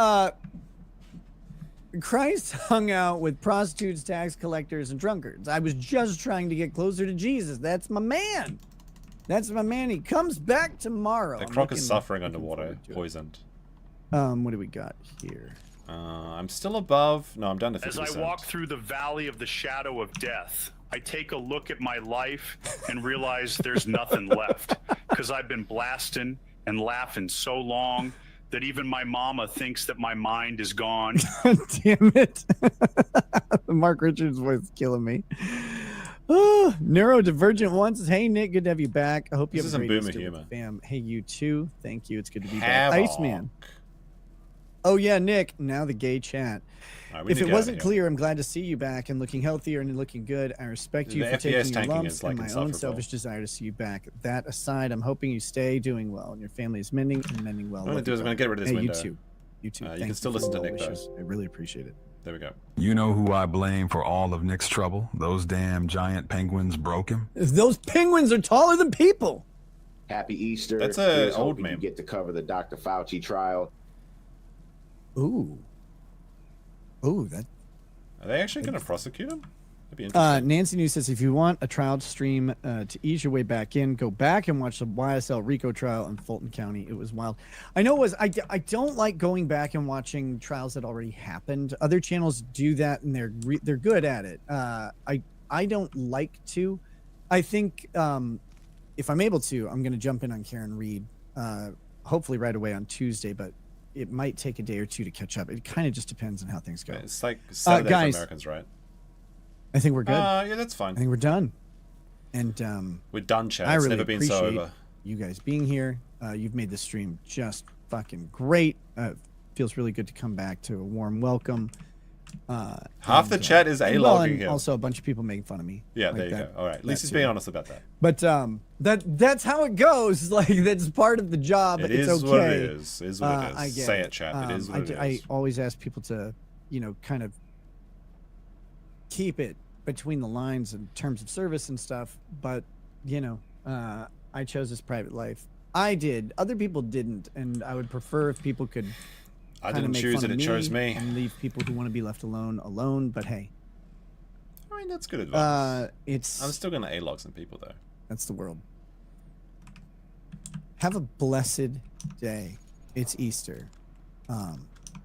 Christ hung out with prostitutes, tax collectors, and drunkards. I was just trying to get closer to Jesus. That's my man. That's my man. He comes back tomorrow. The croc is suffering underwater, poisoned. What do we got here? I'm still above. No, I'm down to 50%. As I walk through the valley of the shadow of death, I take a look at my life and realize there's nothing left. Because I've been blasting and laughing so long that even my mama thinks that my mind is gone. Damn it. Mark Richards' voice is killing me. Oh, Neurodivergent one says, hey, Nick, good to have you back. I hope you This have a is great some Easter boomer with humor. fam. Hey, you too. Thank you. It's good to be back. Havoc. Iceman. Oh, yeah, Nick. Now the gay chat. Right, we If need it to get wasn't out of clear, I'm glad to see you back and looking healthier and looking good. I respect you The for FPS taking your tanking lumps is, like, and my own insufferable. selfish desire to see you back. That aside, I'm hoping you stay doing well and your family is mending and mending well. What I'm gonna Love do you is I'm gonna both. get rid of this hey, window. You too. You too. You Thank can still for listen to the Nick, though. wishes. I really appreciate it. There we go. You know who I blame for all of Nick's trouble? Those damn giant penguins broke him. Those penguins are taller than people. Happy Easter. That's a Here's old hoping meme. You get to cover the Dr. Fauci trial. Ooh. Ooh, that. Are they actually going to prosecute him? That'd be interesting. Nancy News says, if you want a trial stream to ease your way back in, go back and watch the YSL RICO trial in Fulton County. It was wild. I know it was. I don't like going back and watching trials that already happened. Other channels do that, and they're good at it. I don't like to. I think if I'm able to, I'm going to jump in on Karen Reed, hopefully right away on Tuesday, but it might take a day or two to catch up. It kind of just depends on how things go. It's like Saturday guys, for Americans, right? I think we're good. Yeah, that's fine. I think we're done. And we're done, chat. I It's really never been so appreciate over. you guys being here. You've made the stream just fucking great. Feels really good to come back to a warm welcome. Half the chat is and A-logging him. Also, a bunch of people making fun of me. Yeah, like there you that. go. All right, at least he's That being too. honest about that. But that's how it goes. Like, that's part of the job. It it's is okay. what it is. It is what it is. I get Say it, chat. It is what it is. I always ask people to, kind of keep it between the lines in terms of service and stuff. But, I chose this private life. I did. Other people didn't. And I would prefer if people could I kinda didn't make choose fun it. of It chose me. and leave people who want to be left alone. But hey, I mean, that's good advice. it's I'm still going to A-log some people, though. that's the world. Have a blessed day. It's Easter.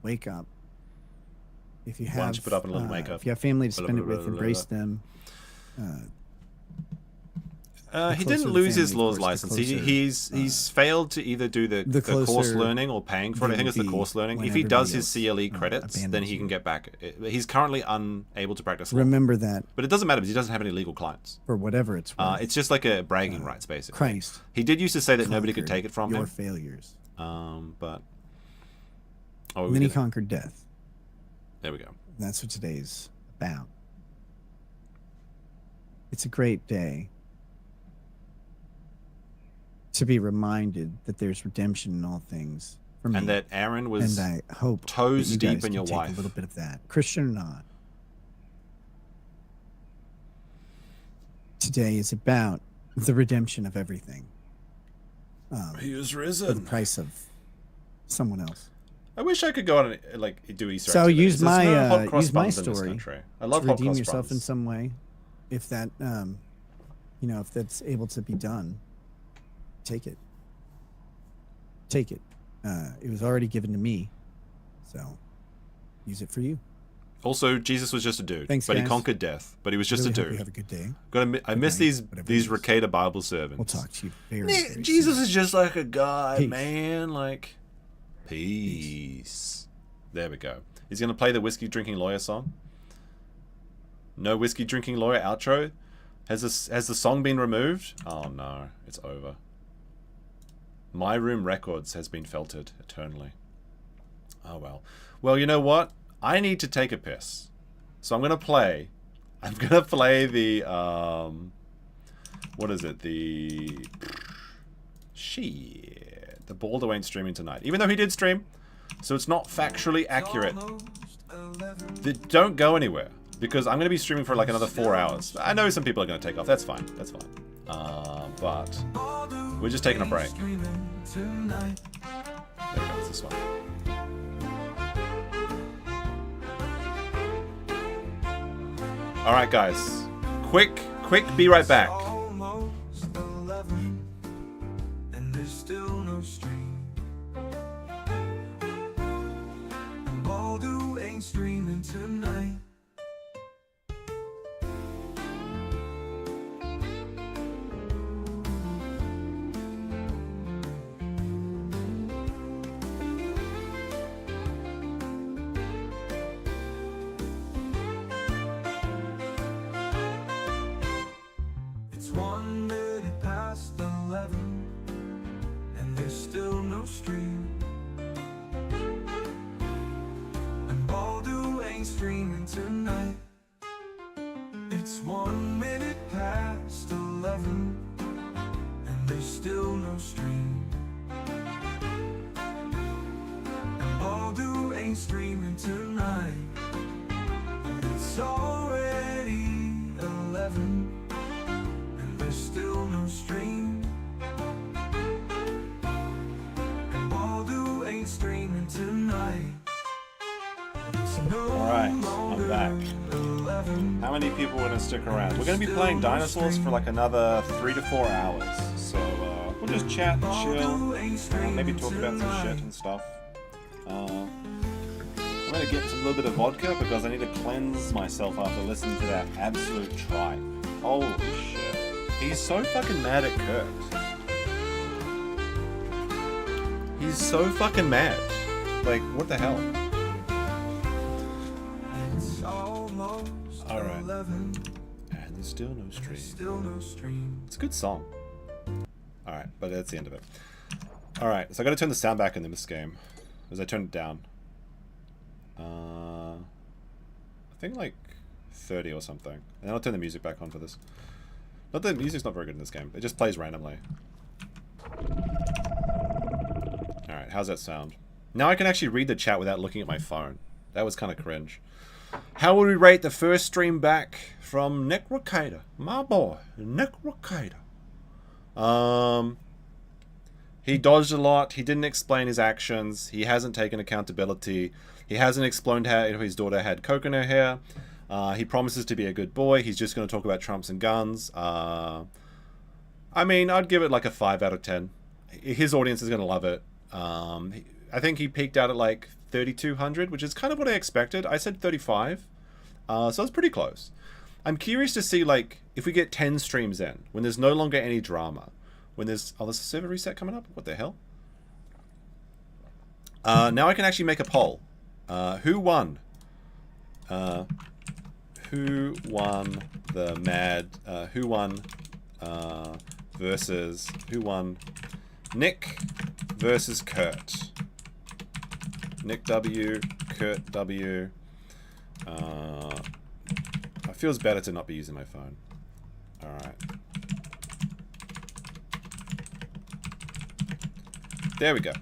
Wake up. If you have, Why don't you put up a little makeup? If you have family to spend it with, embrace them. He didn't lose his law's license. He's failed to either do the course learning or paying for it. I think it's the course learning. If he does his CLE credits, then he can get back. He's currently unable to practice law. Remember that. But it doesn't matter because he doesn't have any legal clients. For whatever it's worth. It's just like a bragging rights, basically. Christ. He did used to say that nobody could take it from him. Your failures. But... And then he conquered death. There we go. That's what today's about. It's a great day to be reminded that there's redemption in all things for me. And that Aaron was and I hope toes that you deep guys in your can take wife. a little bit of that, Christian or not. Today is about the redemption of everything. He is risen. For the price of someone else. I wish I could go on and like do Easter. So activities. use my There's no hot cross use my buns in this story country. I love to hot redeem cross yourself buns. in some way, if that you know, if that's able to be done. Take it. Take it. It was already given to me, so use it for you. Also, Jesus was just a dude, Thanks, but he guys. conquered death. But he was just Really a hope dude. you have a good day. I miss these Ricada Bible servants. We'll talk to you very Jesus soon. is just like a guy, Peace. man. Like, peace. There we go. He's gonna play the whiskey drinking lawyer song. No whiskey drinking lawyer outro. Has the song been removed? Oh no, it's over. My Room Records has been filtered eternally. Oh well. Well, you know what? I need to take a piss. So I'm gonna play the what is it? The Baldo ain't streaming tonight. Even though he did stream. So it's not factually accurate. Don't go anywhere. Because I'm going to be streaming for like another 4 hours. I know some people are going to take off. That's fine. That's fine. But we're just taking a break. There we go. It's this one. Alright, guys. Quick, be right back. Almost 11, and there's still no stream. And Baldo ain't streaming tonight. It's 1 minute past 11, and there's still no stream. And Baldo ain't streaming tonight. It's 1 minute past 11, and there's still no stream. And Baldo ain't streaming tonight. It's already 11. There's still no stream. And Baldo ain't streaming tonight. Alright, I'm back. How many people want to stick around? We're going to be playing dinosaurs for like another 3 to 4 hours. So we'll just chat and chill. Maybe talk about some shit and stuff. I'm going to get a little bit of vodka because I need to cleanse myself after listening to that absolute tripe. Holy shit. He's so fucking mad at Kurt. He's so fucking mad. Like, what the hell? Alright. And there's still no stream. It's a good song. Alright, but that's the end of it. Alright, so I gotta turn the sound back in this game. As I turn it down. I think like 30 or something. And then I'll turn the music back on for this. Not that the music's not very good in this game. It just plays randomly. Alright, how's that sound? Now I can actually read the chat without looking at my phone. That was kind of cringe. How would we rate the first stream back from Nick Ricada? My boy, Nick Ricada. He dodged a lot. He didn't explain his actions. He hasn't taken accountability. He hasn't explained how his daughter had coke in her hair. He promises to be a good boy. He's just going to talk about Trumps and guns. I mean, I'd give it like a 5 out of 10. his audience is going to love it. I think he peaked out at like 3,200, which is kind of what I expected. I said 35, so it's pretty close. I'm curious to see, like, if we get 10 streams in, when there's no longer any drama, when there's... Oh, there's a server reset coming up? What the hell? Now I can actually make a poll. Who won? Who won the mad... who won versus... Who won? Nick versus Kurt. Nick W, Kurt W. It feels better to not be using my phone. Alright. There we go.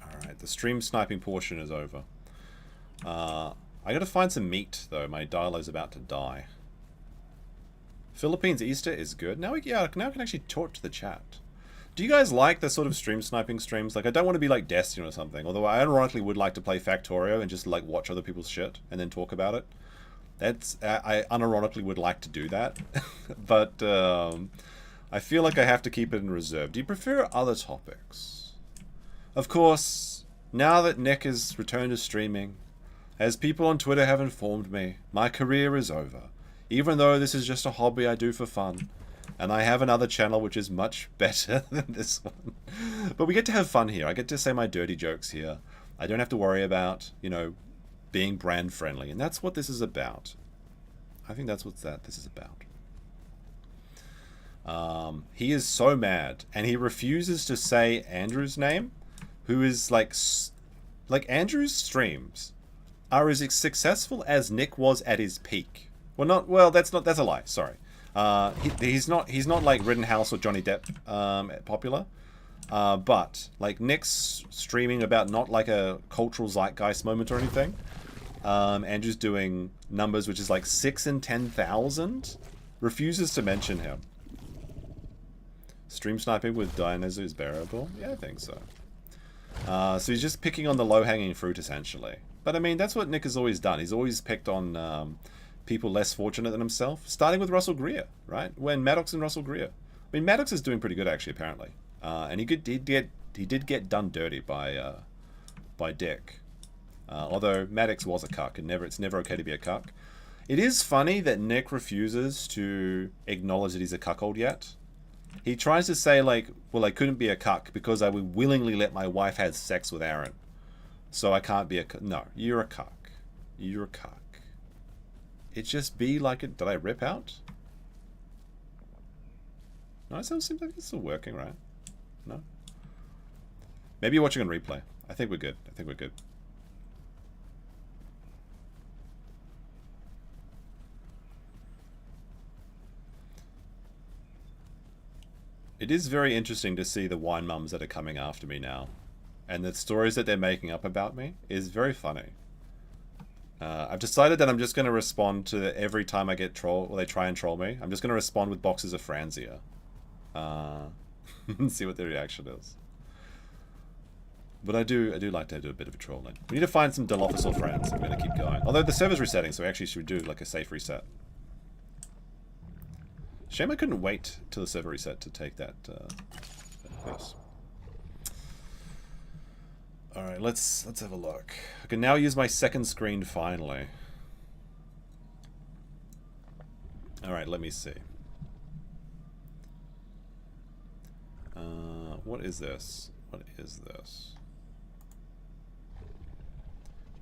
Alright, the stream sniping portion is over. I gotta find some meat, though. My dialo's about to die. Philippines Easter is good. Now I can actually talk to the chat. Do you guys like the sort of stream sniping streams? Like, I don't want to be like Destiny or something, although I ironically would like to play Factorio and just like watch other people's shit and then talk about it. That's I unironically would like to do that, but I feel like I have to keep it in reserve. Do you prefer other topics? Of course, now that Nick has returned to streaming, as people on Twitter have informed me, my career is over. Even though this is just a hobby I do for fun. And I have another channel which is much better than this one. But we get to have fun here. I get to say my dirty jokes here. I don't have to worry about, you know, being brand friendly. And that's what this is about. I think that's what this is about. He is so mad. And he refuses to say Andrew's name. Who is like Andrew's streams are as successful as Nick was at his peak. Well, that's a lie. Sorry. He's not like Rittenhouse or Johnny Depp popular, but like Nick's streaming about not like a cultural zeitgeist moment or anything. Andrew's doing numbers which is like 6 and 10,000. Refuses to mention him. Stream sniping with dinos is bearable. Yeah, I think so. So he's just picking on the low-hanging fruit essentially. But I mean, that's what Nick has always done. He's always picked on people less fortunate than himself, starting with Russell Greer, right? When Maddox and Russell Greer. I mean, Maddox is doing pretty good actually, apparently, and he did get done dirty by Dick. Although Maddox was a cuck, and it's never okay to be a cuck. It is funny that Nick refuses to acknowledge that he's a cuckold yet. He tries to say like, well, I couldn't be a cuck because I would willingly let my wife have sex with Aaron, so I can't be a cuck. No, you're a cuck. You're a cuck. It just be like it. Did I rip out? No, it seems like it's still working, right? No? Maybe you're watching on replay. I think we're good. I think we're good. It is very interesting to see the wine mums that are coming after me now. And the stories that they're making up about me is very funny. I've decided that I'm just going to respond to every time I get trolled, or they try and troll me. I'm just going to respond with boxes of Franzia. And see what the reaction is. But I do like to do a bit of a trolling. We need to find some dilophosaur friends. I'm going to keep going. Although the server's resetting, so we actually should do like a safe reset. Shame I couldn't wait till the server reset to take that first. Alright, let's have a look. I can now use my second screen finally. Alright, let me see. What is this? What is this?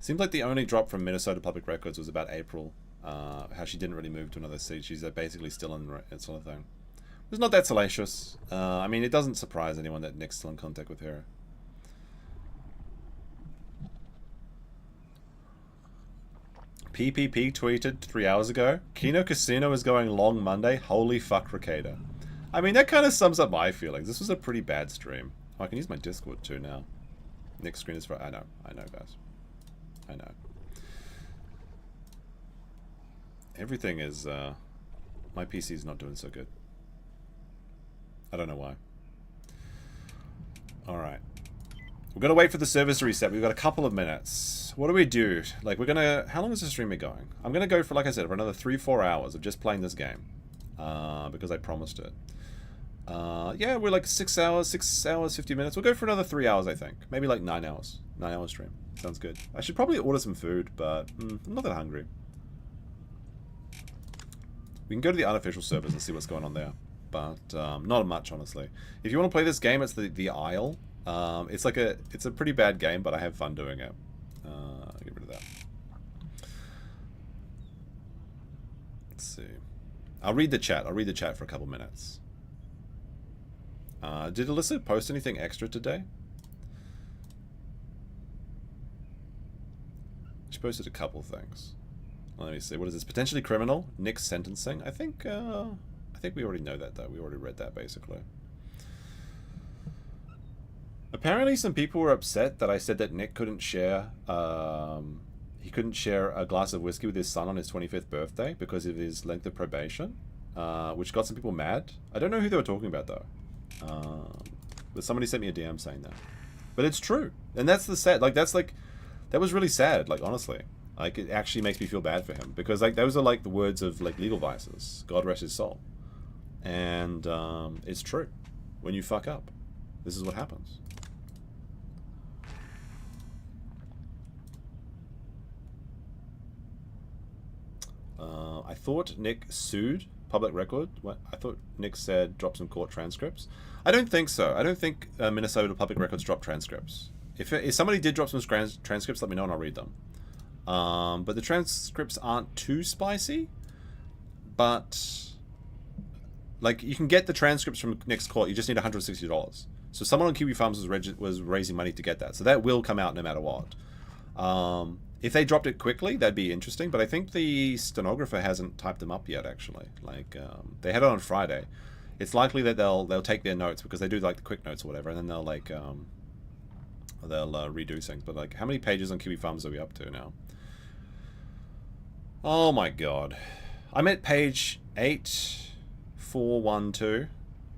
Seems like the only drop from Minnesota Public Records was about April. How she didn't really move to another seat. She's basically still in that sort of thing. It's not that salacious. I mean, it doesn't surprise anyone that Nick's still in contact with her. PPP tweeted 3 hours ago, Kino Casino is going long Monday. Holy fuck, Ricada. I mean, that kind of sums up my feelings. This was a pretty bad stream. Oh, I can use my Discord too now. Next screen is for... I know, guys. I know. Everything is... my PC is not doing so good. I don't know why. Alright. We're going to wait for the service to reset. We've got a couple of minutes. What do we do? Like, we're going to... How long is the stream going? I'm going to go for, like I said, for another 3-4 hours of just playing this game. Because I promised it. Yeah, we're like 6 hours, 50 minutes. We'll go for another 3 hours, I think. Maybe like 9 hours. 9 hour stream. Sounds good. I should probably order some food, but I'm not that hungry. We can go to the unofficial servers and see what's going on there. But not much, honestly. If you want to play this game, it's the Isle. It's a pretty bad game, but I have fun doing it. Get rid of that. Let's see. I'll read the chat. I'll read the chat for a couple minutes. Did Alyssa post anything extra today? She posted a couple things. Let me see. What is this? Potentially criminal? Nick's sentencing? I think we already know that, though. We already read that, basically. Apparently, some people were upset that I said that Nick couldn't share. He couldn't share a glass of whiskey with his son on his 25th birthday because of his length of probation, which got some people mad. I don't know who they were talking about, though. But somebody sent me a DM saying that. But it's true, and that's the sad. Like that was really sad. Like honestly, like it actually makes me feel bad for him because like those are like the words of like legal vices. God rest his soul. And it's true. When you fuck up, this is what happens. I thought Nick sued Public Record. What? I thought Nick said drop some court transcripts. I don't think so. I don't think Minnesota Public Records drop transcripts. If somebody did drop some transcripts, let me know and I'll read them. But the transcripts aren't too spicy. But like you can get the transcripts from Nick's court. You just need $160. So someone on Kiwi Farms was raising money to get that. So that will come out no matter what. If they dropped it quickly, that'd be interesting. But I think the stenographer hasn't typed them up yet. Actually, like they had it on Friday. It's likely that they'll take their notes because they do like the quick notes or whatever, and then they'll like they'll redo things. But like, how many pages on Kiwi Farms are we up to now? Oh my god, I'm at page 8412,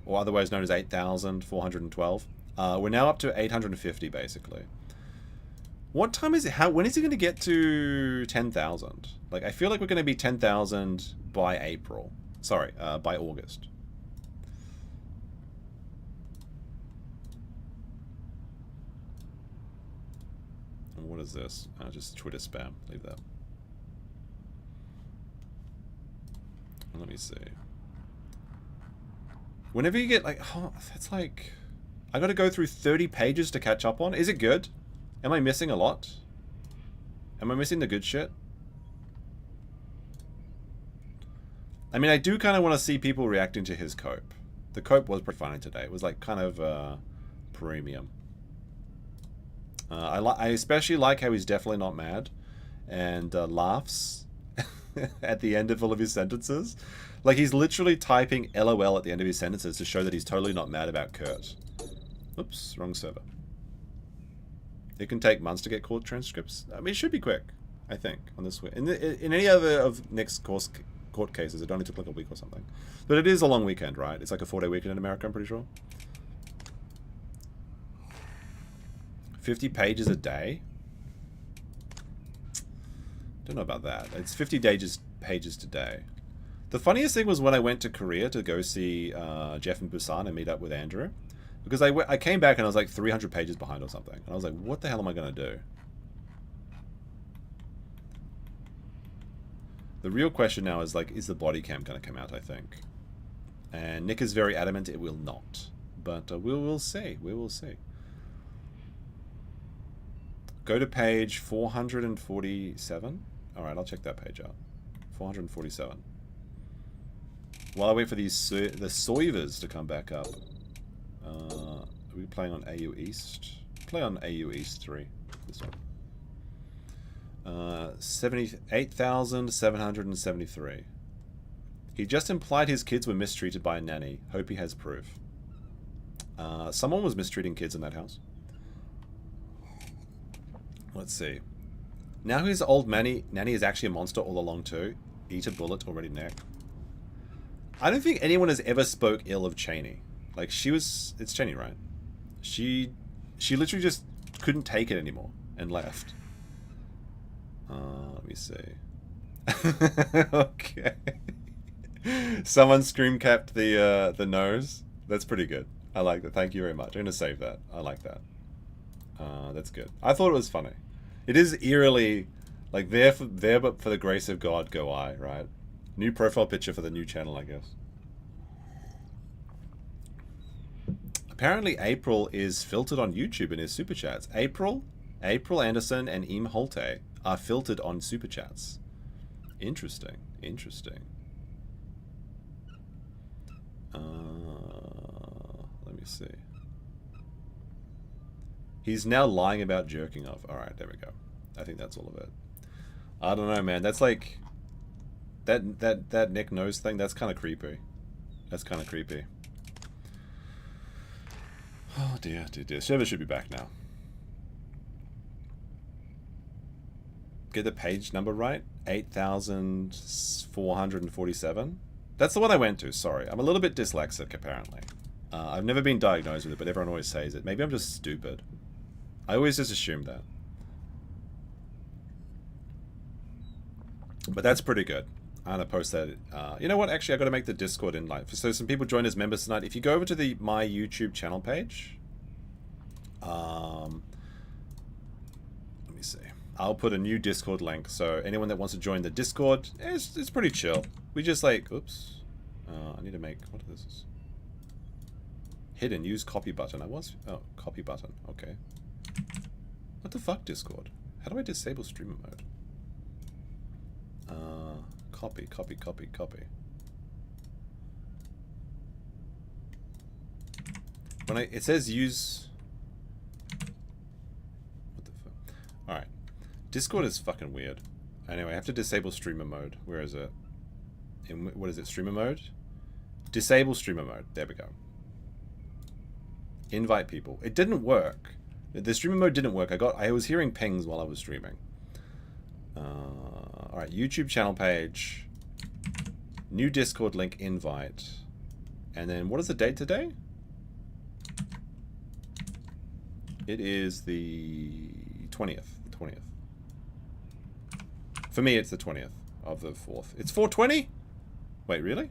or otherwise known as 8,412. We're now up to 850 basically. What time is it? When is it going to get to 10,000? Like, I feel like we're going to be 10,000 by April. Sorry, by August. And what is this? Just Twitter spam. Leave that. Let me see. Whenever you get like, oh, that's like, I got to go through 30 pages to catch up on. Is it good? Am I missing a lot? Am I missing the good shit? I mean, I do kind of want to see people reacting to his cope. The cope was pretty funny today. It was like kind of premium. I especially like how he's definitely not mad and laughs at the end of all of his sentences. Like he's literally typing LOL at the end of his sentences to show that he's totally not mad about Kurt. Oops, wrong server. It can take months to get court transcripts. I mean, it should be quick, I think, on this week. In any other of Nick's court cases, it only took like a week or something. But it is a long weekend, right? It's like a 4-day weekend in America, I'm pretty sure. 50 pages a day? Don't know about that. It's 50 pages today. The funniest thing was when I went to Korea to go see Jeff in Busan and meet up with Andrew. Because I came back and I was like 300 pages behind or something. And I was like, what the hell am I going to do? The real question now is like, is the body cam going to come out, I think. And Nick is very adamant it will not. But we'll see. We will see. Go to page 447. Alright, I'll check that page out. 447. While I wait for the Soivers to come back up. Are we playing on AU East? Play on AU East 3. This one. 78,773. He just implied his kids were mistreated by a nanny. Hope he has proof. Someone was mistreating kids in that house. Let's see. Now his old nanny is actually a monster all along too. Eat a bullet already, Nick. I don't think anyone has ever spoke ill of Cheney. Like, it's Cheney, right? She literally just couldn't take it anymore and left. Let me see. Okay. Someone scream capped the nose. That's pretty good. I like that. Thank you very much. I'm gonna save that. I like that. That's good. I thought it was funny. It is eerily like there, but for the grace of God go I, right? New profile picture for the new channel, I guess. Apparently April is filtered on YouTube in his super chats. April Anderson, and Im Holte are filtered on super chats. Interesting. Interesting. Let me see. He's now lying about jerking off. Alright, there we go. I think that's all of it. I don't know, man. That's like... That Nick Nose thing, that's kind of creepy. That's kind of creepy. Oh dear, dear, dear. Server should be back now. Get the page number right. 8,447. That's the one I went to, sorry. I'm a little bit dyslexic, apparently. I've never been diagnosed with it, but everyone always says it. Maybe I'm just stupid. I always just assume that. But that's pretty good. I'm going to post that. You know what? Actually, I've got to make the Discord invite. So some people joined as members tonight. If you go over to my YouTube channel page, let me see. I'll put a new Discord link. So anyone that wants to join the Discord, it's pretty chill. We just like, oops. I need to make, what is this? Hidden, use copy button. Oh, copy button. Okay. What the fuck, Discord? How do I disable streamer mode? Copy. When it says use... What the fuck? Alright. Discord is fucking weird. Anyway, I have to disable streamer mode. Where is it? What is it? Streamer mode? Disable streamer mode. There we go. Invite people. It didn't work. The streamer mode didn't work. I was hearing pings while I was streaming. Alright, YouTube channel page. New Discord link invite. And then what is the date today? It is the 20th. The 20th. For me, it's the 20th of the 4th. It's 420? Wait, really?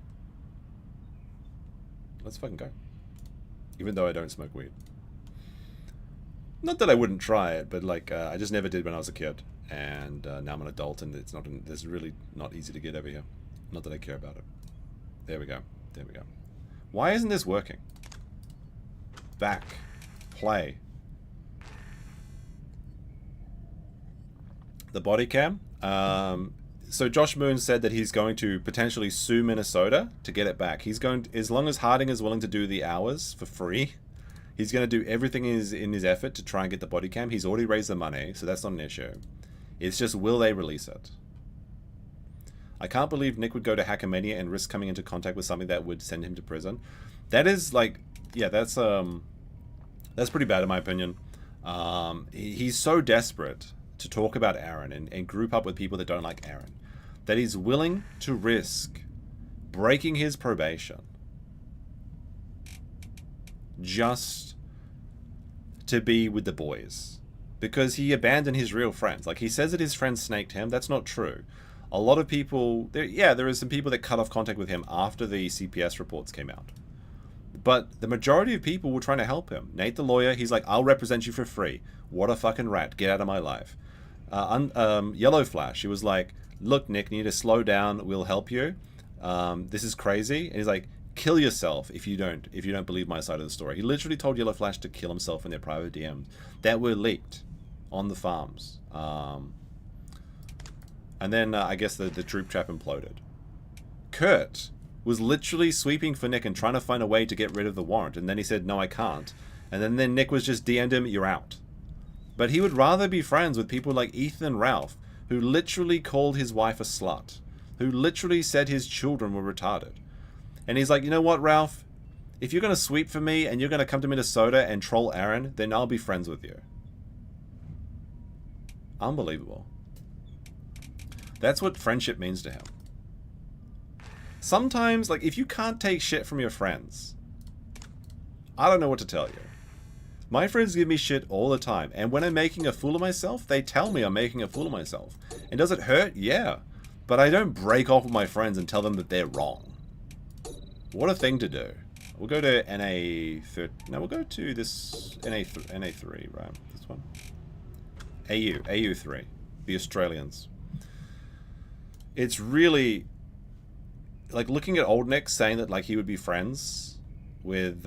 Let's fucking go. Even though I don't smoke weed. Not that I wouldn't try it, but like, I just never did when I was a kid. And now I'm an adult, and it's really not easy to get over here. Not that I care about it. There we go. There we go. Why isn't this working? Back. Play. The body cam. So Josh Moon said that he's going to potentially sue Minnesota to get it back. He's going to, as long as Harding is willing to do the hours for free, he's going to do everything in his effort to try and get the body cam. He's already raised the money, so that's not an issue. It's just, will they release it? I can't believe Nick would go to Hackermania and risk coming into contact with something that would send him to prison. That is like, yeah, that's pretty bad in my opinion. He's so desperate to talk about Aaron and group up with people that don't like Aaron, that he's willing to risk breaking his probation just to be with the boys. Because he abandoned his real friends. Like, he says that his friends snaked him. That's not true. A lot of people... there are some people that cut off contact with him after the CPS reports came out. But the majority of people were trying to help him. Nate the lawyer, he's like, I'll represent you for free. What a fucking rat. Get out of my life. Yellow Flash, he was like, look, Nick, you need to slow down. We'll help you. This is crazy. And he's like, kill yourself if you don't believe my side of the story. He literally told Yellow Flash to kill himself in their private DMs that were leaked on the farms. And then I guess the troop trap imploded. Kurt was literally sweeping for Nick and trying to find a way to get rid of the warrant, and then he said, no, I can't. And then Nick was just DM'd him, you're out. But he would rather be friends with people like Ethan and Ralph, who literally called his wife a slut, who literally said his children were retarded. And he's like, you know what, Ralph? If you're going to sweep for me and you're going to come to Minnesota and troll Aaron, then I'll be friends with you. Unbelievable. That's what friendship means to him. Sometimes, like, if you can't take shit from your friends, I don't know what to tell you. My friends give me shit all the time, and when I'm making a fool of myself, they tell me I'm making a fool of myself. And does it hurt? Yeah. But I don't break off with my friends and tell them that they're wrong. What a thing to do. We'll go to NA3. No, we'll go to this NA3, right? This one. AU3. The Australians. It's really like looking at old Nick saying that like he would be friends with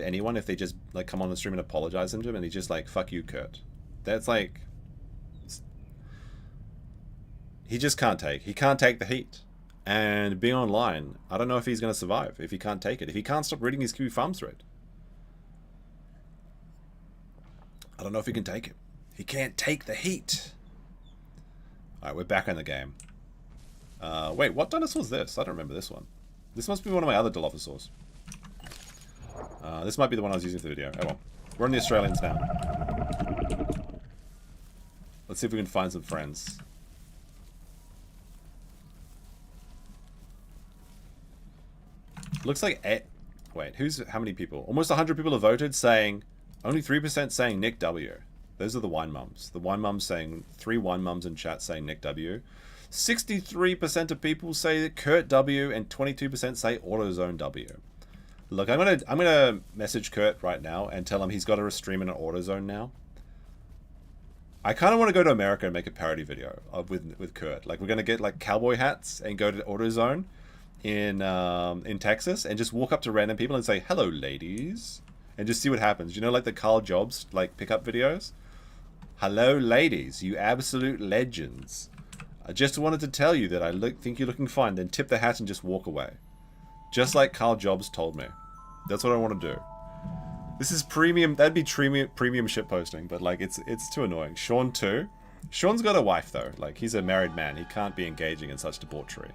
anyone if they just like come on the stream and apologize to him, and he's just like, fuck you, Kurt. That's like, he just can't take the heat. And being online, I don't know if he's going to survive, if he can't take it. If he can't stop reading his Kiwi Farm thread. I don't know if he can take it. He can't take the heat. Alright, we're back in the game. Wait, what dinosaur is this? I don't remember this one. This must be one of my other dilophosaurs. This might be the one I was using for the video. Oh well. We're on the Australians now. Let's see if we can find some friends. Looks like wait, how many people? Almost 100 people have voted saying, only 3% saying Nick W. Those are the wine mums. The wine mums saying, 3 wine mums in chat saying Nick W. 63% of people say that Kurt W, and 22% say AutoZone W. Look, I'm gonna message Kurt right now and tell him he's got to stream in an AutoZone now. I kind of want to go to America and make a parody video with Kurt. Like, we're gonna get like cowboy hats and go to AutoZone in Texas and just walk up to random people and say, hello ladies, and just see what happens. You know, like the Carl Jobs like pickup videos. Hello ladies, you absolute legends. I just wanted to tell you that I think you're looking fine, then tip the hat and just walk away. Just like Carl Jobs told me. That's what I want to do. This is premium. That'd be premium shit posting, but like it's too annoying. Sean too. Sean's got a wife though. Like, he's a married man. He can't be engaging in such debauchery.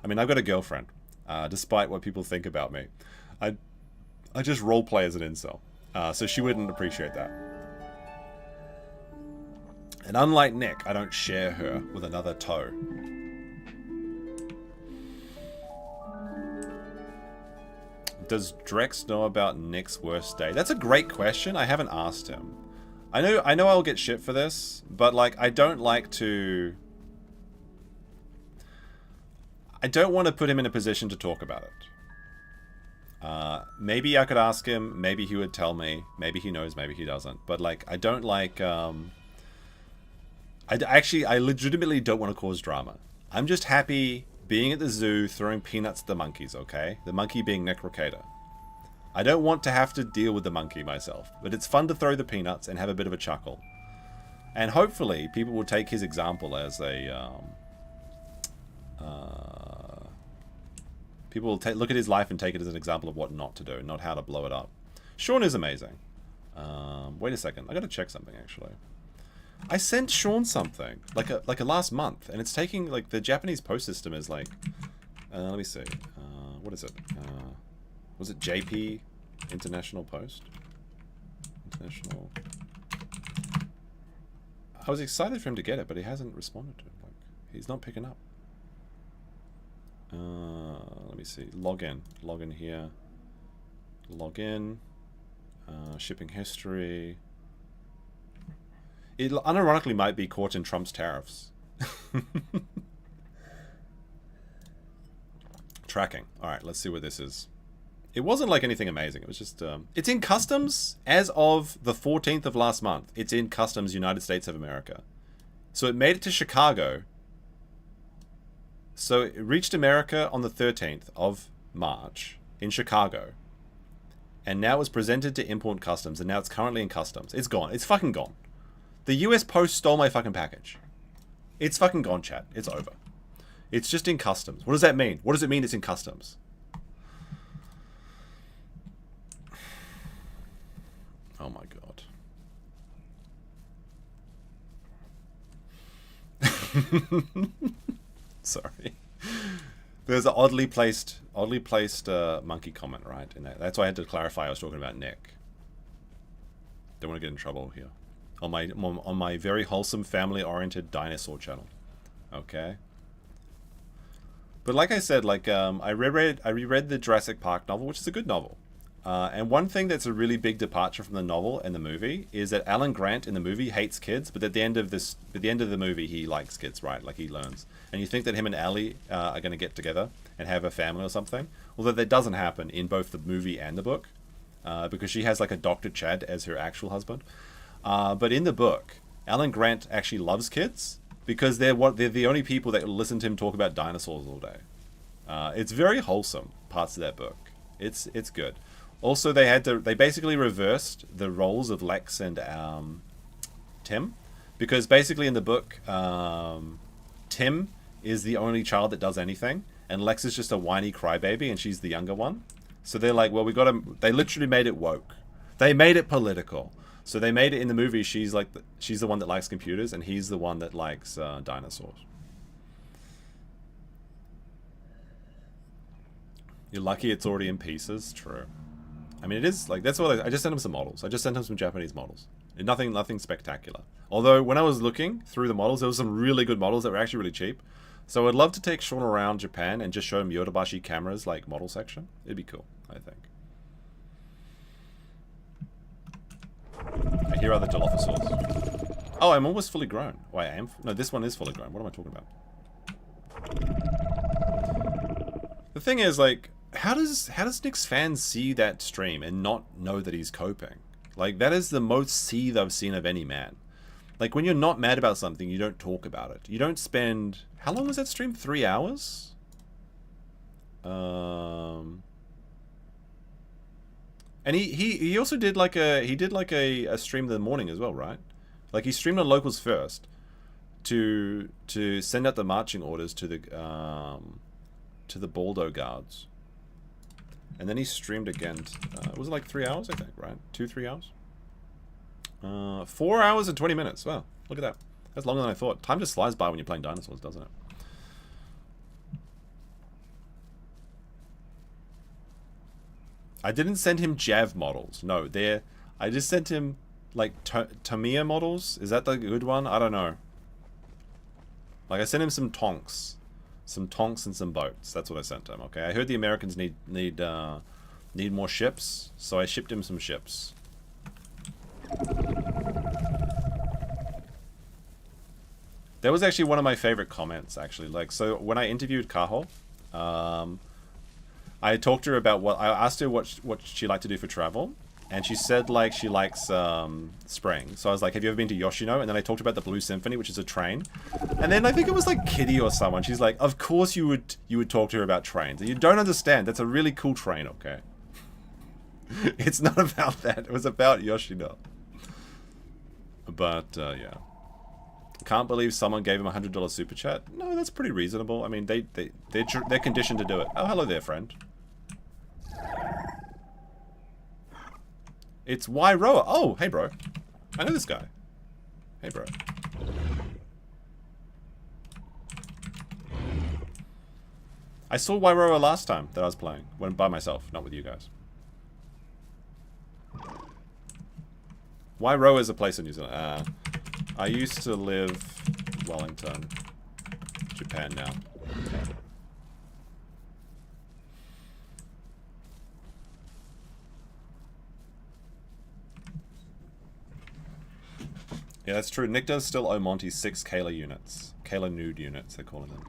I mean, I've got a girlfriend, despite what people think about me. I just roleplay as an incel, so she wouldn't appreciate that. And unlike Nick, I don't share her with another toe. Does Drex know about Nick's worst day? That's a great question. I haven't asked him. I know I'll get shit for this, but like, I don't want to put him in a position to talk about it. Maybe I could ask him, maybe he would tell me, maybe he knows, maybe he doesn't. But like, I don't like, I legitimately don't want to cause drama. I'm just happy being at the zoo throwing peanuts at the monkeys, okay? The monkey being Necrocata. I don't want to have to deal with the monkey myself, but it's fun to throw the peanuts and have a bit of a chuckle. And hopefully people will take his example as a, people will look at his life and take it as an example of what not to do, not how to blow it up. Sean is amazing. Wait a second, I gotta check something actually. I sent Sean something like a last month, and it's taking like the Japanese post system is like, let me see, what is it? Was it JP International Post? International. I was excited for him to get it, but he hasn't responded to it. Like, he's not picking up. Let me see. Log in here. Log in. Shipping history. It unironically might be caught in Trump's tariffs. Tracking. Alright, let's see what this is. It wasn't like anything amazing. It was just... it's in customs as of the 14th of last month. It's in customs, United States of America. So it made it to Chicago. So it reached America on the 13th of March in Chicago. And now it was presented to import customs, and now it's currently in customs. It's gone. It's fucking gone. The US Post stole my fucking package. It's fucking gone, chat. It's over. It's just in customs. What does that mean? What does it mean it's in customs? Oh my god. Sorry. There's an oddly placed monkey comment, right? In that. That's why I had to clarify I was talking about Nick. Don't want to get in trouble here. On my very wholesome, family-oriented dinosaur channel. Okay. But like I said, like I reread the Jurassic Park novel, which is a good novel. And one thing that's a really big departure from the novel and the movie is that Alan Grant in the movie hates kids, but at the end of the movie he likes kids, right? Like he learns. And you think that him and Allie are going to get together and have a family or something. Although that doesn't happen in both the movie and the book, because she has like a Dr. Chad as her actual husband. But in the book, Alan Grant actually loves kids because they're the only people that listen to him talk about dinosaurs all day. It's very wholesome, parts of that book. It's good. Also, they basically reversed the roles of Lex and Tim, because basically in the book, Tim is the only child that does anything, and Lex is just a whiny crybaby, and she's the younger one. So they're like, well, they literally made it woke. They made it political. So they made it in the movie. She's the one that likes computers, and he's the one that likes dinosaurs. You're lucky it's already in pieces. True. I mean, it is like, that's what I just sent him some models. I just sent him some Japanese models. Nothing spectacular. Although when I was looking through the models, there was some really good models that were actually really cheap. So I'd love to take Sean around Japan and just show him Yodobashi cameras like model section. It'd be cool, I think. Here are the dilophosaurs. Oh, I'm almost fully grown. Oh, I am? No, this one is fully grown. What am I talking about? The thing is, like, how does Nick's fans see that stream and not know that he's coping? Like, that is the most seethe I've seen of any man. Like, when you're not mad about something, you don't talk about it. You don't spend... How long was that stream? 3 hours? And he also did like a stream in the morning as well, right? Like, he streamed on locals first to send out the marching orders to the Baldo guards. And then he streamed again. Was it like 3 hours, I think, right? 2-3 hours? 4 hours and 20 minutes. Wow, look at that. That's longer than I thought. Time just flies by when you're playing dinosaurs, doesn't it? I didn't send him Jav models. No, I just sent him, like, Tamiya models. Is that the good one? I don't know. Like, I sent him some Tonks. Some Tonks and some boats. That's what I sent him, okay? I heard the Americans need more ships, so I shipped him some ships. That was actually one of my favorite comments, actually. Like, so when I interviewed Kaho, I talked to her about I asked her what she liked to do for travel, and she said, like, she likes spring. So I was like, have you ever been to Yoshino? And then I talked about the Blue Symphony, which is a train. And then I think it was like Kitty or someone. She's like, of course you would talk to her about trains. And you don't understand. That's a really cool train, okay? It's not about that. It was about Yoshino. But, yeah. Can't believe someone gave him a $100 super chat. No, that's pretty reasonable. I mean, they're conditioned to do it. Oh, hello there, friend. It's Yroa. Oh, hey, bro. I know this guy. Hey, bro. I saw Yroa last time that I was playing. When by myself, not with you guys. Yroa is a place in New Zealand. I used to live Wellington, Japan now. Okay. Yeah, that's true. Nick does still owe Monty 6 Kayla units. Kayla nude units, they're calling them.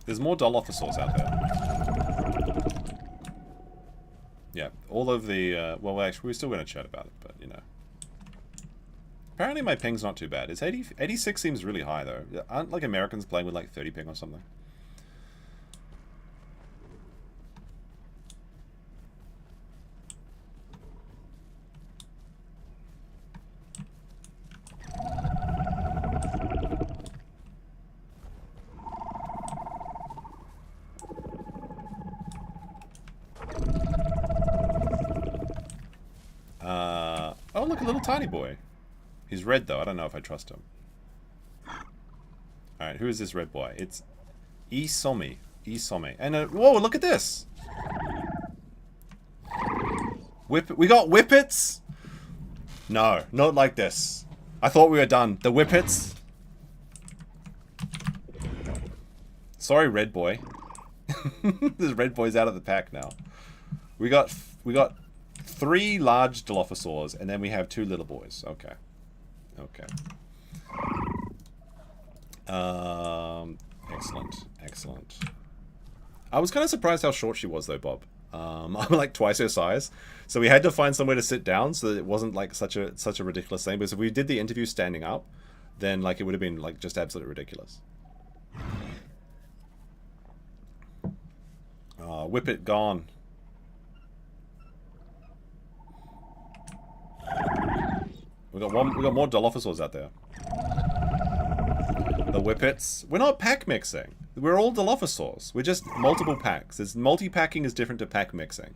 There's more dilophosaurs out there. Yeah, all of the, well, actually, we're still going to chat about it, but, you know. Apparently my ping's not too bad. 86 seems really high, though. Aren't, like, Americans playing with, like, 30 ping or something? Oh, look, a little tiny boy. He's red, though. I don't know if I trust him. Alright, who is this red boy? It's Isomi. Isomi. And, whoa, look at this! We got whippets? No, not like this. I thought we were done. The whippets? Sorry, red boy. This red boy's out of the pack now. We got 3 large dilophosaurs, and then we have 2 little boys. Okay. Okay. Excellent. I was kind of surprised how short she was, though, Bob. I'm like twice her size, so we had to find somewhere to sit down so that it wasn't like such a ridiculous thing. Because if we did the interview standing up, then like it would have been like just absolutely ridiculous. Whip it gone. We got more dilophosaurs out there. The whippets. We're not pack mixing. We're all dilophosaurs. We're just multiple packs. Multi-packing is different to pack mixing.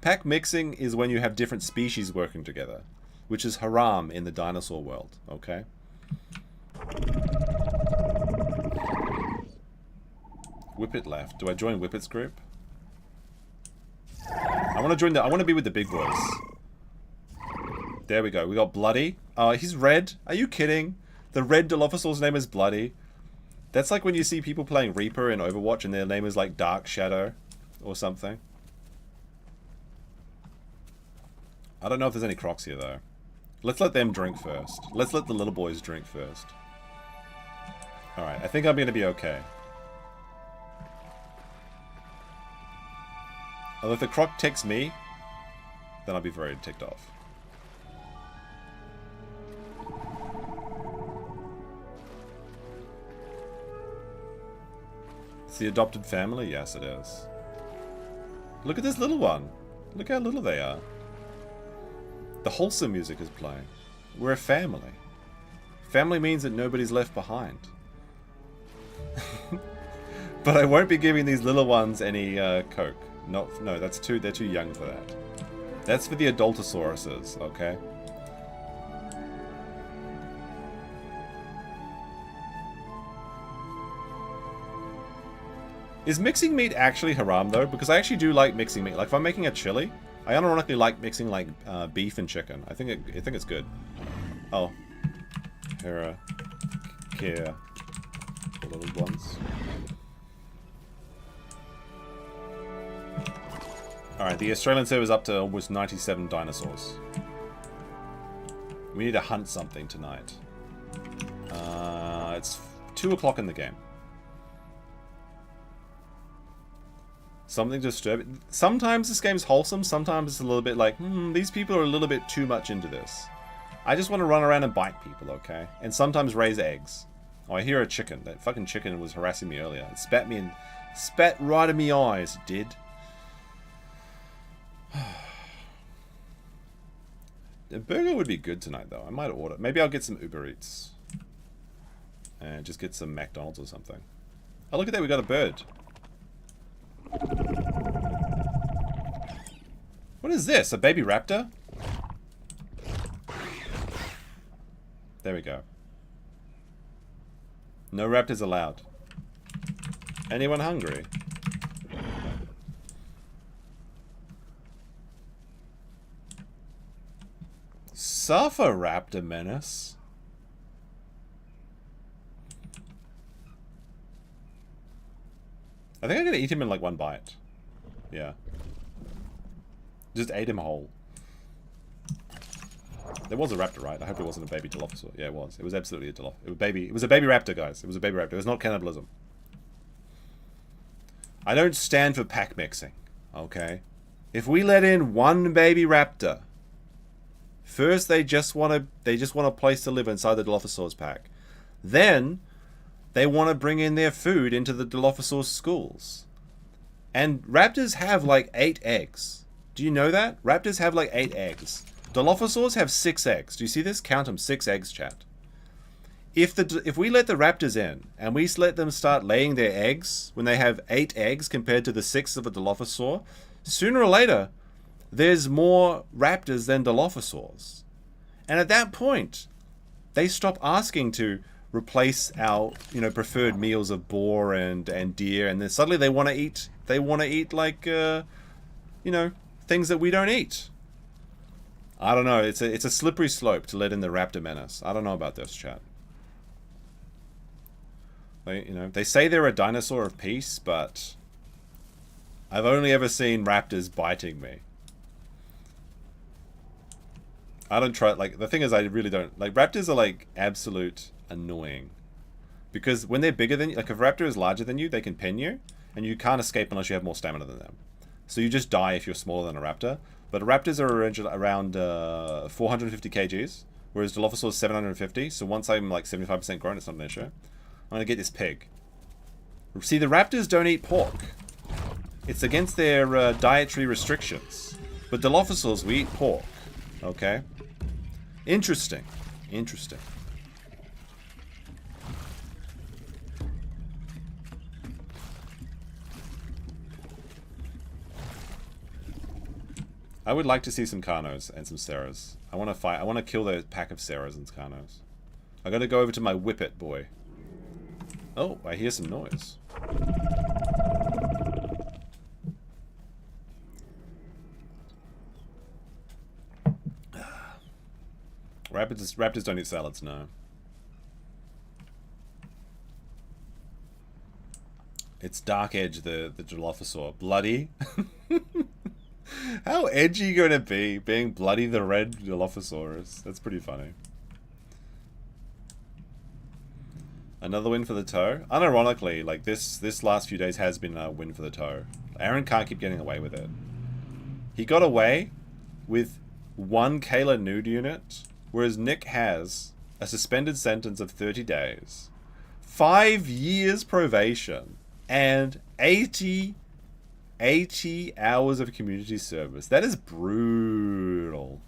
Pack mixing is when you have different species working together, which is haram in the dinosaur world, okay? Whippet left. Do I join Whippet's group? I want to be with the big boys. There we go. We got Bloody. He's red. Are you kidding? The red Dilophosaur's name is Bloody. That's like when you see people playing Reaper in Overwatch and their name is like Dark Shadow or something. I don't know if there's any crocs here though. Let's let them drink first. Let's let the little boys drink first. Alright, I think I'm going to be okay. Although if the croc ticks me, then I'll be very ticked off. It's the adopted family? Yes, it is. Look at this little one. Look how little they are. The wholesome music is playing. We're a family. Family means that nobody's left behind. But I won't be giving these little ones any coke. No, they're too young for that. That's for the adultosauruses, okay? Is mixing meat actually haram though? Because I actually do like mixing meat. Like if I'm making a chili, I unironically like mixing like beef and chicken. I think it's good. Oh, Hera, care, the little ones. All right, the Australian server's up to almost 97 dinosaurs. We need to hunt something tonight. It's 2 o'clock in the game. Something disturbing. Sometimes this game's wholesome, sometimes it's a little bit like, these people are a little bit too much into this. I just want to run around and bite people, okay? And sometimes raise eggs. Oh, I hear a chicken. That fucking chicken was harassing me earlier. It spat me and spat right in my eyes, it did. A burger would be good tonight, though. I might order. Maybe I'll get some Uber Eats. And just get some McDonald's or something. Oh, look at that. We got a bird. What is this? A baby raptor? There we go. No raptors allowed. Anyone hungry? Suffer, raptor menace. I think I'm gonna eat him in like one bite. Yeah. Just ate him whole. There was a raptor, right? I hope it wasn't a baby dilophosaur. Yeah, it was. It was absolutely a dilophosaur. It was a baby raptor, guys. It was a baby raptor. It was not cannibalism. I don't stand for pack mixing. Okay? If we let in one baby raptor, first they just want a place to live inside the Dilophosaurus pack. Then they want to bring in their food into the Dilophosaurus schools. And raptors have like 8 eggs. Do you know that? Raptors have like 8 eggs. Dilophosaurs have 6 eggs. Do you see this? Count them. 6 eggs, chat. If we let the raptors in, and we let them start laying their eggs, when they have 8 eggs compared to the 6 of a Dilophosaur, sooner or later, there's more raptors than Dilophosaurs. And at that point, they stop asking to replace our, preferred meals of boar and deer, and then suddenly they want to eat like, things that we don't eat. I don't know. It's a slippery slope to let in the raptor menace. I don't know about this, chat. They say they're a dinosaur of peace, but I've only ever seen raptors biting me. I don't try, like, the thing is I really don't, like, raptors are, like, absolute annoying. Because when they're bigger than you, like, if a raptor is larger than you, they can pin you, and you can't escape unless you have more stamina than them. So you just die if you're smaller than a raptor. But raptors are around 450 kgs, whereas dilophosaur is 750, so once I'm, like, 75% grown, it's not an issue. I'm gonna get this pig. See, the raptors don't eat pork. It's against their dietary restrictions. But dilophosaurs, we eat pork. Okay? Interesting. Interesting. I would like to see some carnos and some ceras. I want to fight. I want to kill the pack of ceras and carnos. I gotta go over to my whippet boy. Oh, I hear some noise. Raptors don't eat salads, no. It's Dark Edge, the dilophosaur. Bloody? How edgy are you gonna be, being Bloody the Red Dilophosaurus? That's pretty funny. Another win for the toe. Unironically, like this last few days has been a win for the toe. Aaron can't keep getting away with it. He got away with 1 Kayla nude unit, whereas Nick has a suspended sentence of 30 days, 5 years probation, and 80 hours of community service. That is brutal.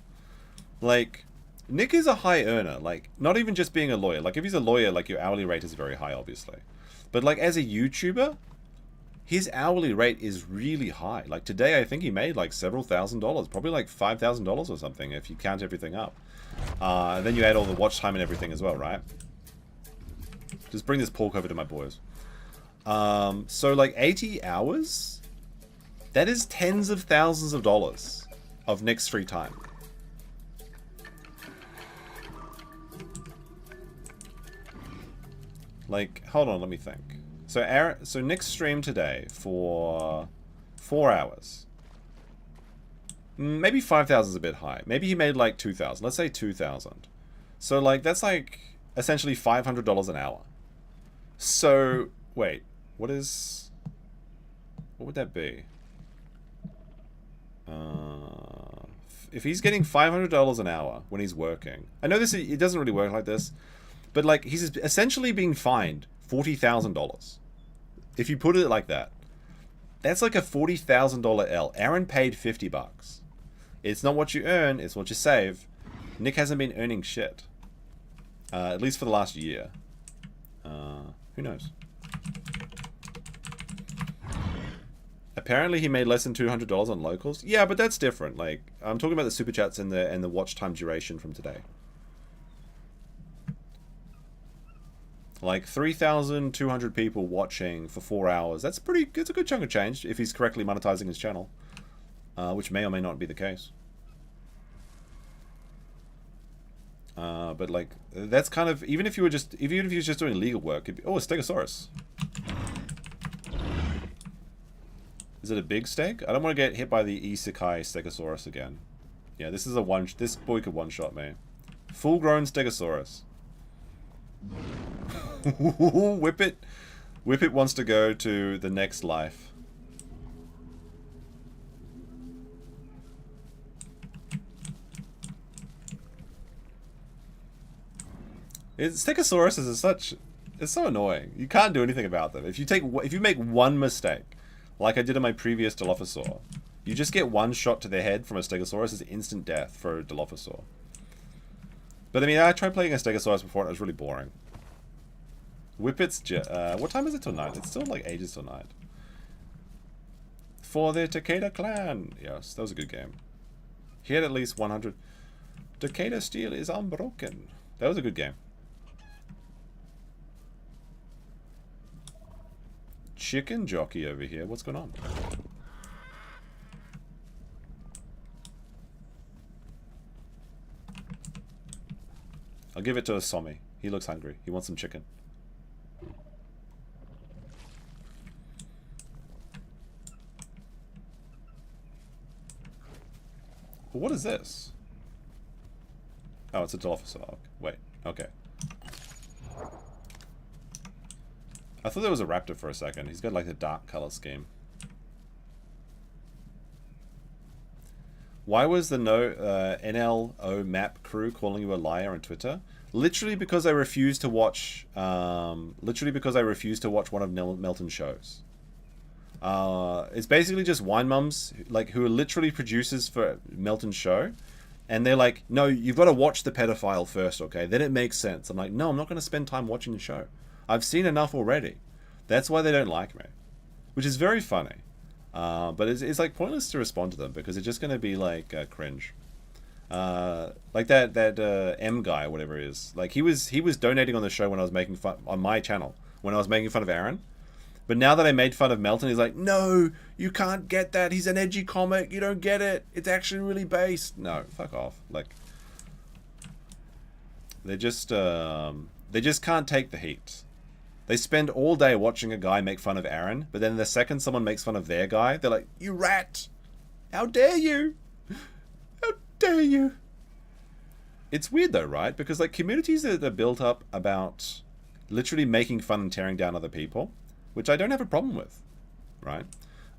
Like, Nick is a high earner. Like, not even just being a lawyer. Like, if he's a lawyer, like, your hourly rate is very high, obviously. But, like, as a YouTuber, his hourly rate is really high. Like, today, I think he made, like, several $1,000s. Probably, like, $5,000 or something, if you count everything up. And then you add all the watch time and everything as well, right? Just bring this pork over to my boys. So, like, 80 hours? That is tens of thousands of dollars of Nick's free time. Like, hold on, let me think. So Nick streamed today for 4 hours. Maybe 5,000 is a bit high. Maybe he made like 2,000. Let's say 2,000. So like that's like essentially $500 an hour. So wait, what would that be? If he's getting $500 an hour when he's working, I know it doesn't really work like this, but like he's essentially being fined $40,000. If you put it like that, that's like a $40,000 L. Aaron paid $50. It's not what you earn, it's what you save. Nick hasn't been earning shit, at least for the last year. Who knows? Apparently he made less than $200 on locals. Yeah, but that's different. Like, I'm talking about the super chats and the watch time duration from today. Like 3,200 people watching for 4 hours. It's a good chunk of change if he's correctly monetizing his channel, which may or may not be the case. But like that's kind of even if he was just doing legal work. Oh, a stegosaurus. Is it a big steg? I don't want to get hit by the Isekai Stegosaurus again. Yeah, this is this boy could one-shot me. Full-grown Stegosaurus. Whippet wants to go to the next life. Stegosaurus it's so annoying. You can't do anything about them. If you make one mistake, like I did in my previous Dilophosaur, you just get one shot to the head from a Stegosaurus. It's instant death for a Dilophosaur. But I mean, I tried playing a Stegosaurus before and it was really boring. Whippets, what time is it till night? It's still like ages till night. For the Takeda clan. Yes, that was a good game. He had at least 100. Takeda steel is unbroken. That was a good game. Chicken jockey over here. What's going on? I'll give it to Asomi. He looks hungry. He wants some chicken. What is this? Oh, it's a dilophosaur. Wait, okay. I thought there was a raptor for a second. He's got like a dark color scheme. Why was the NLO map crew calling you a liar on Twitter? Literally because I refused to watch. Literally because I refused to watch one of Melton's shows. It's basically just wine mums like who are literally producers for Melton's show, and they're like, "No, you've got to watch the pedophile first, okay? Then it makes sense." I'm like, "No, I'm not going to spend time watching the show. I've seen enough already." That's why they don't like me, which is very funny. But it's like pointless to respond to them because it's just going to be like cringe. Like that M guy or whatever it is. Like he was donating on the show when I was making fun on my channel when I was making fun of Aaron. But now that I made fun of Melton, he's like, "No, you can't get that. He's an edgy comic. You don't get it. It's actually really based." No, fuck off. Like they just can't take the heat. They spend all day watching a guy make fun of Aaron, but then the second someone makes fun of their guy, they're like, "You rat! How dare you? How dare you?" It's weird though, right? Because like communities that are built up about literally making fun and tearing down other people, which I don't have a problem with, right?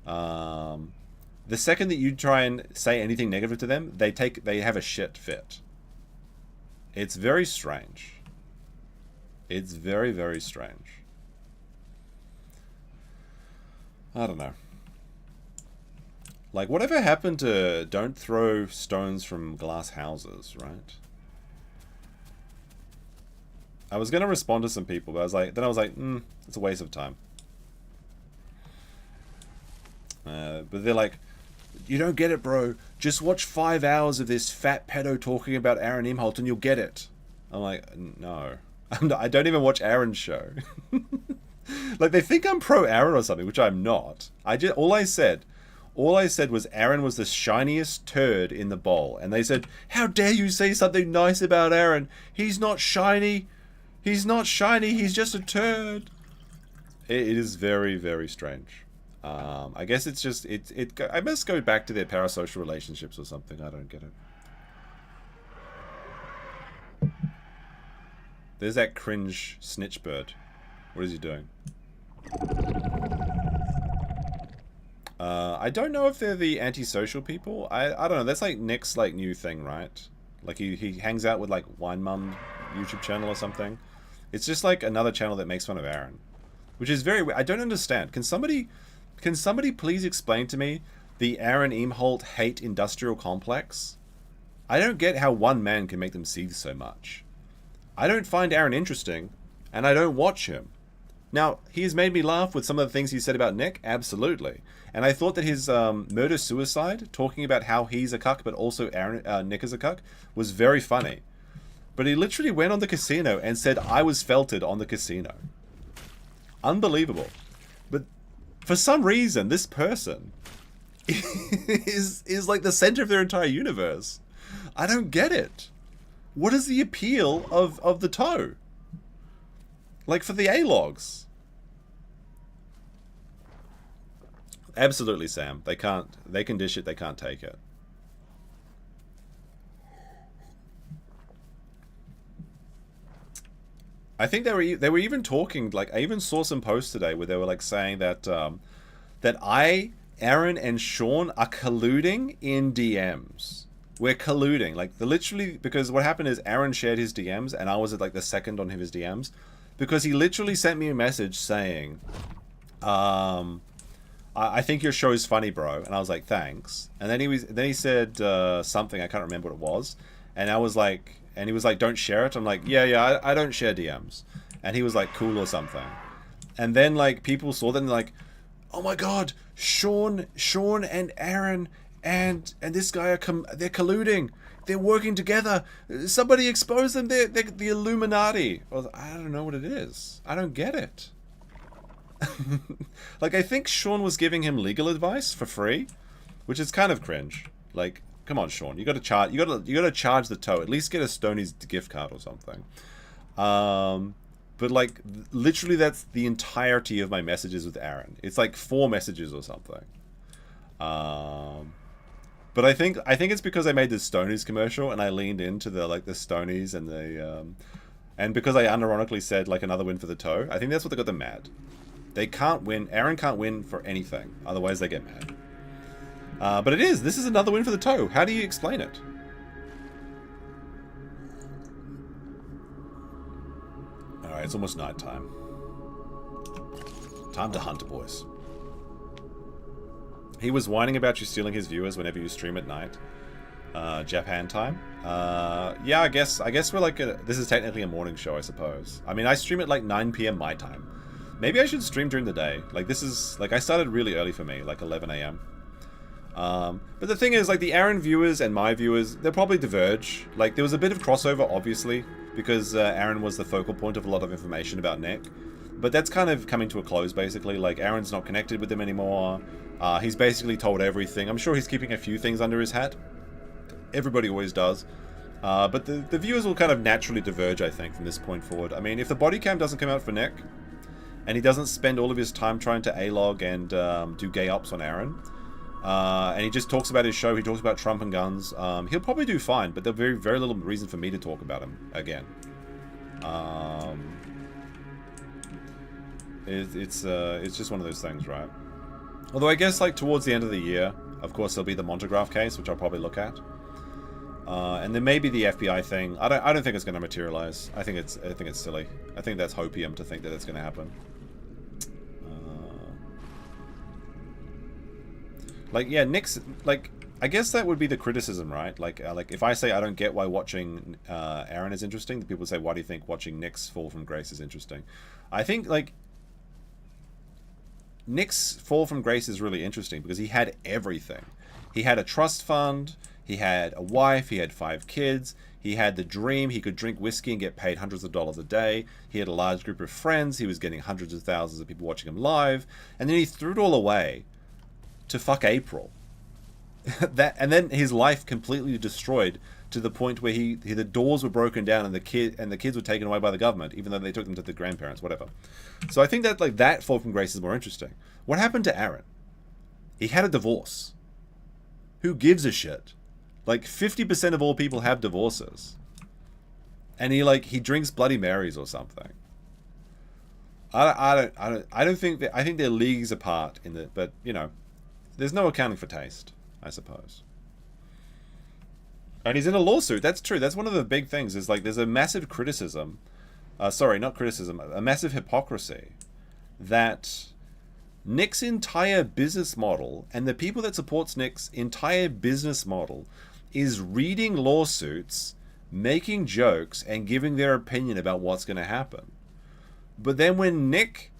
The second that you try and say anything negative to them, they have a shit fit. It's very strange. It's very, very strange. I don't know. Like, whatever happened to don't throw stones from glass houses, right? I was going to respond to some people, but I was like, it's a waste of time. But they're like, "You don't get it, bro. Just watch 5 hours of this fat pedo talking about Aaron Imholt and you'll get it." I'm like, no. I don't even watch Aaron's show. Like, they think I'm pro Aaron or something, which I'm not. All I said was Aaron was the shiniest turd in the bowl. And they said, "How dare you say something nice about Aaron? He's not shiny. He's not shiny. He's just a turd." It is very, very strange. I guess it's just, I must go back to their parasocial relationships or something. I don't get it. There's that cringe snitch bird. What is he doing? I don't know if they're the antisocial people. I don't know. That's like Nick's like new thing, right? Like he hangs out with like Wine Mum YouTube channel or something. It's just like another channel that makes fun of Aaron, which is very weird. I don't understand. Can somebody please explain to me the Aaron Imholt hate industrial complex? I don't get how one man can make them seethe so much. I don't find Aaron interesting, and I don't watch him. Now, he has made me laugh with some of the things he said about Nick, absolutely. And I thought that his murder-suicide, talking about how he's a cuck, but also Nick is a cuck, was very funny. But he literally went on the casino and said, "I was felted on the casino." Unbelievable. But for some reason, this person is like the center of their entire universe. I don't get it. What is the appeal of the toe? Like for the A-logs. Absolutely, Sam. They can dish it, they can't take it. I think they were even talking, like, I even saw some posts today where they were like saying that Aaron and Sean are colluding in DMs. We're colluding, like, literally, because what happened is Aaron shared his DMs and I was at like the second on his DMs because he literally sent me a message saying, I think your show is funny, bro. And I was like, thanks. And then he said something, I can't remember what it was. And I was like, and he was like, don't share it. I'm like, yeah, I don't share DMs. And he was like, cool or something. And then like people saw that and like, oh my god, Sean and Aaron and this guy they're colluding. They're working together. Somebody expose them. They're the Illuminati. Well, I don't know what it is. I don't get it. Like, I think Sean was giving him legal advice for free, which is kind of cringe. Like, come on, Sean. You got to charge. You got to charge the toe. At least get a Stoney's gift card or something. But like, literally, that's the entirety of my messages with Aaron. It's like 4 messages or something. But I think it's because I made the Stonies commercial and I leaned into the like the Stonies and the and because I unironically said like another win for the toe. I think that's what got them mad. They can't win. Aaron can't win for anything. Otherwise they get mad. But it is. This is another win for the toe. How do you explain it? Alright, it's almost night time. Time to hunt, boys. He was whining about you stealing his viewers whenever you stream at night. Japan time. Yeah, I guess we're like this is technically a morning show, I suppose. I mean, I stream at like 9 PM my time. Maybe I should stream during the day. Like this is like I started really early for me, like 11 AM. But the thing is, like the Aaron viewers and my viewers, they'll probably diverge. Like there was a bit of crossover, obviously, because Aaron was the focal point of a lot of information about Nick. But that's kind of coming to a close, basically. Like Aaron's not connected with them anymore. He's basically told everything. I'm sure he's keeping a few things under his hat. Everybody always does. But the viewers will kind of naturally diverge, I think, from this point forward. I mean, if the body cam doesn't come out for Nick, and he doesn't spend all of his time trying to A-log and do gay ops on Aaron, and he just talks about his show, he talks about Trump and guns, he'll probably do fine, but there'll be very little reason for me to talk about him again. It's just one of those things, right? Although I guess like towards the end of the year, of course there'll be the Montagraph case, which I'll probably look at, and then maybe the FBI thing. I don't think it's going to materialize. I think it's silly. I think that's hopium to think that it's going to happen. Like yeah, Nick's like I guess that would be the criticism, right? Like if I say I don't get why watching Aaron is interesting, the people say why do you think watching Nick's fall from grace is interesting? I think like Nick's fall from grace is really interesting because he had everything. He had a trust fund, he had a wife, he had 5 kids, he had the dream, he could drink whiskey and get paid hundreds of dollars a day, he had a large group of friends, he was getting hundreds of thousands of people watching him live, and then he threw it all away to fuck April. And then his life completely destroyed to the point where the doors were broken down and the kids were taken away by the government, even though they took them to the grandparents, whatever. So I think that like that fall from grace is more interesting. What happened to Aaron? He had a divorce. Who gives a shit? Like 50% of all people have divorces, and he drinks Bloody Marys or something. I don't think that. I think they're leagues apart in the. But you know, there's no accounting for taste, I suppose. And he's in a lawsuit. That's true. That's one of the big things. Is like there's a massive criticism. Sorry, not criticism. A massive hypocrisy that Nick's entire business model and the people that supports Nick's entire business model is reading lawsuits, making jokes, and giving their opinion about what's going to happen. But then when Nick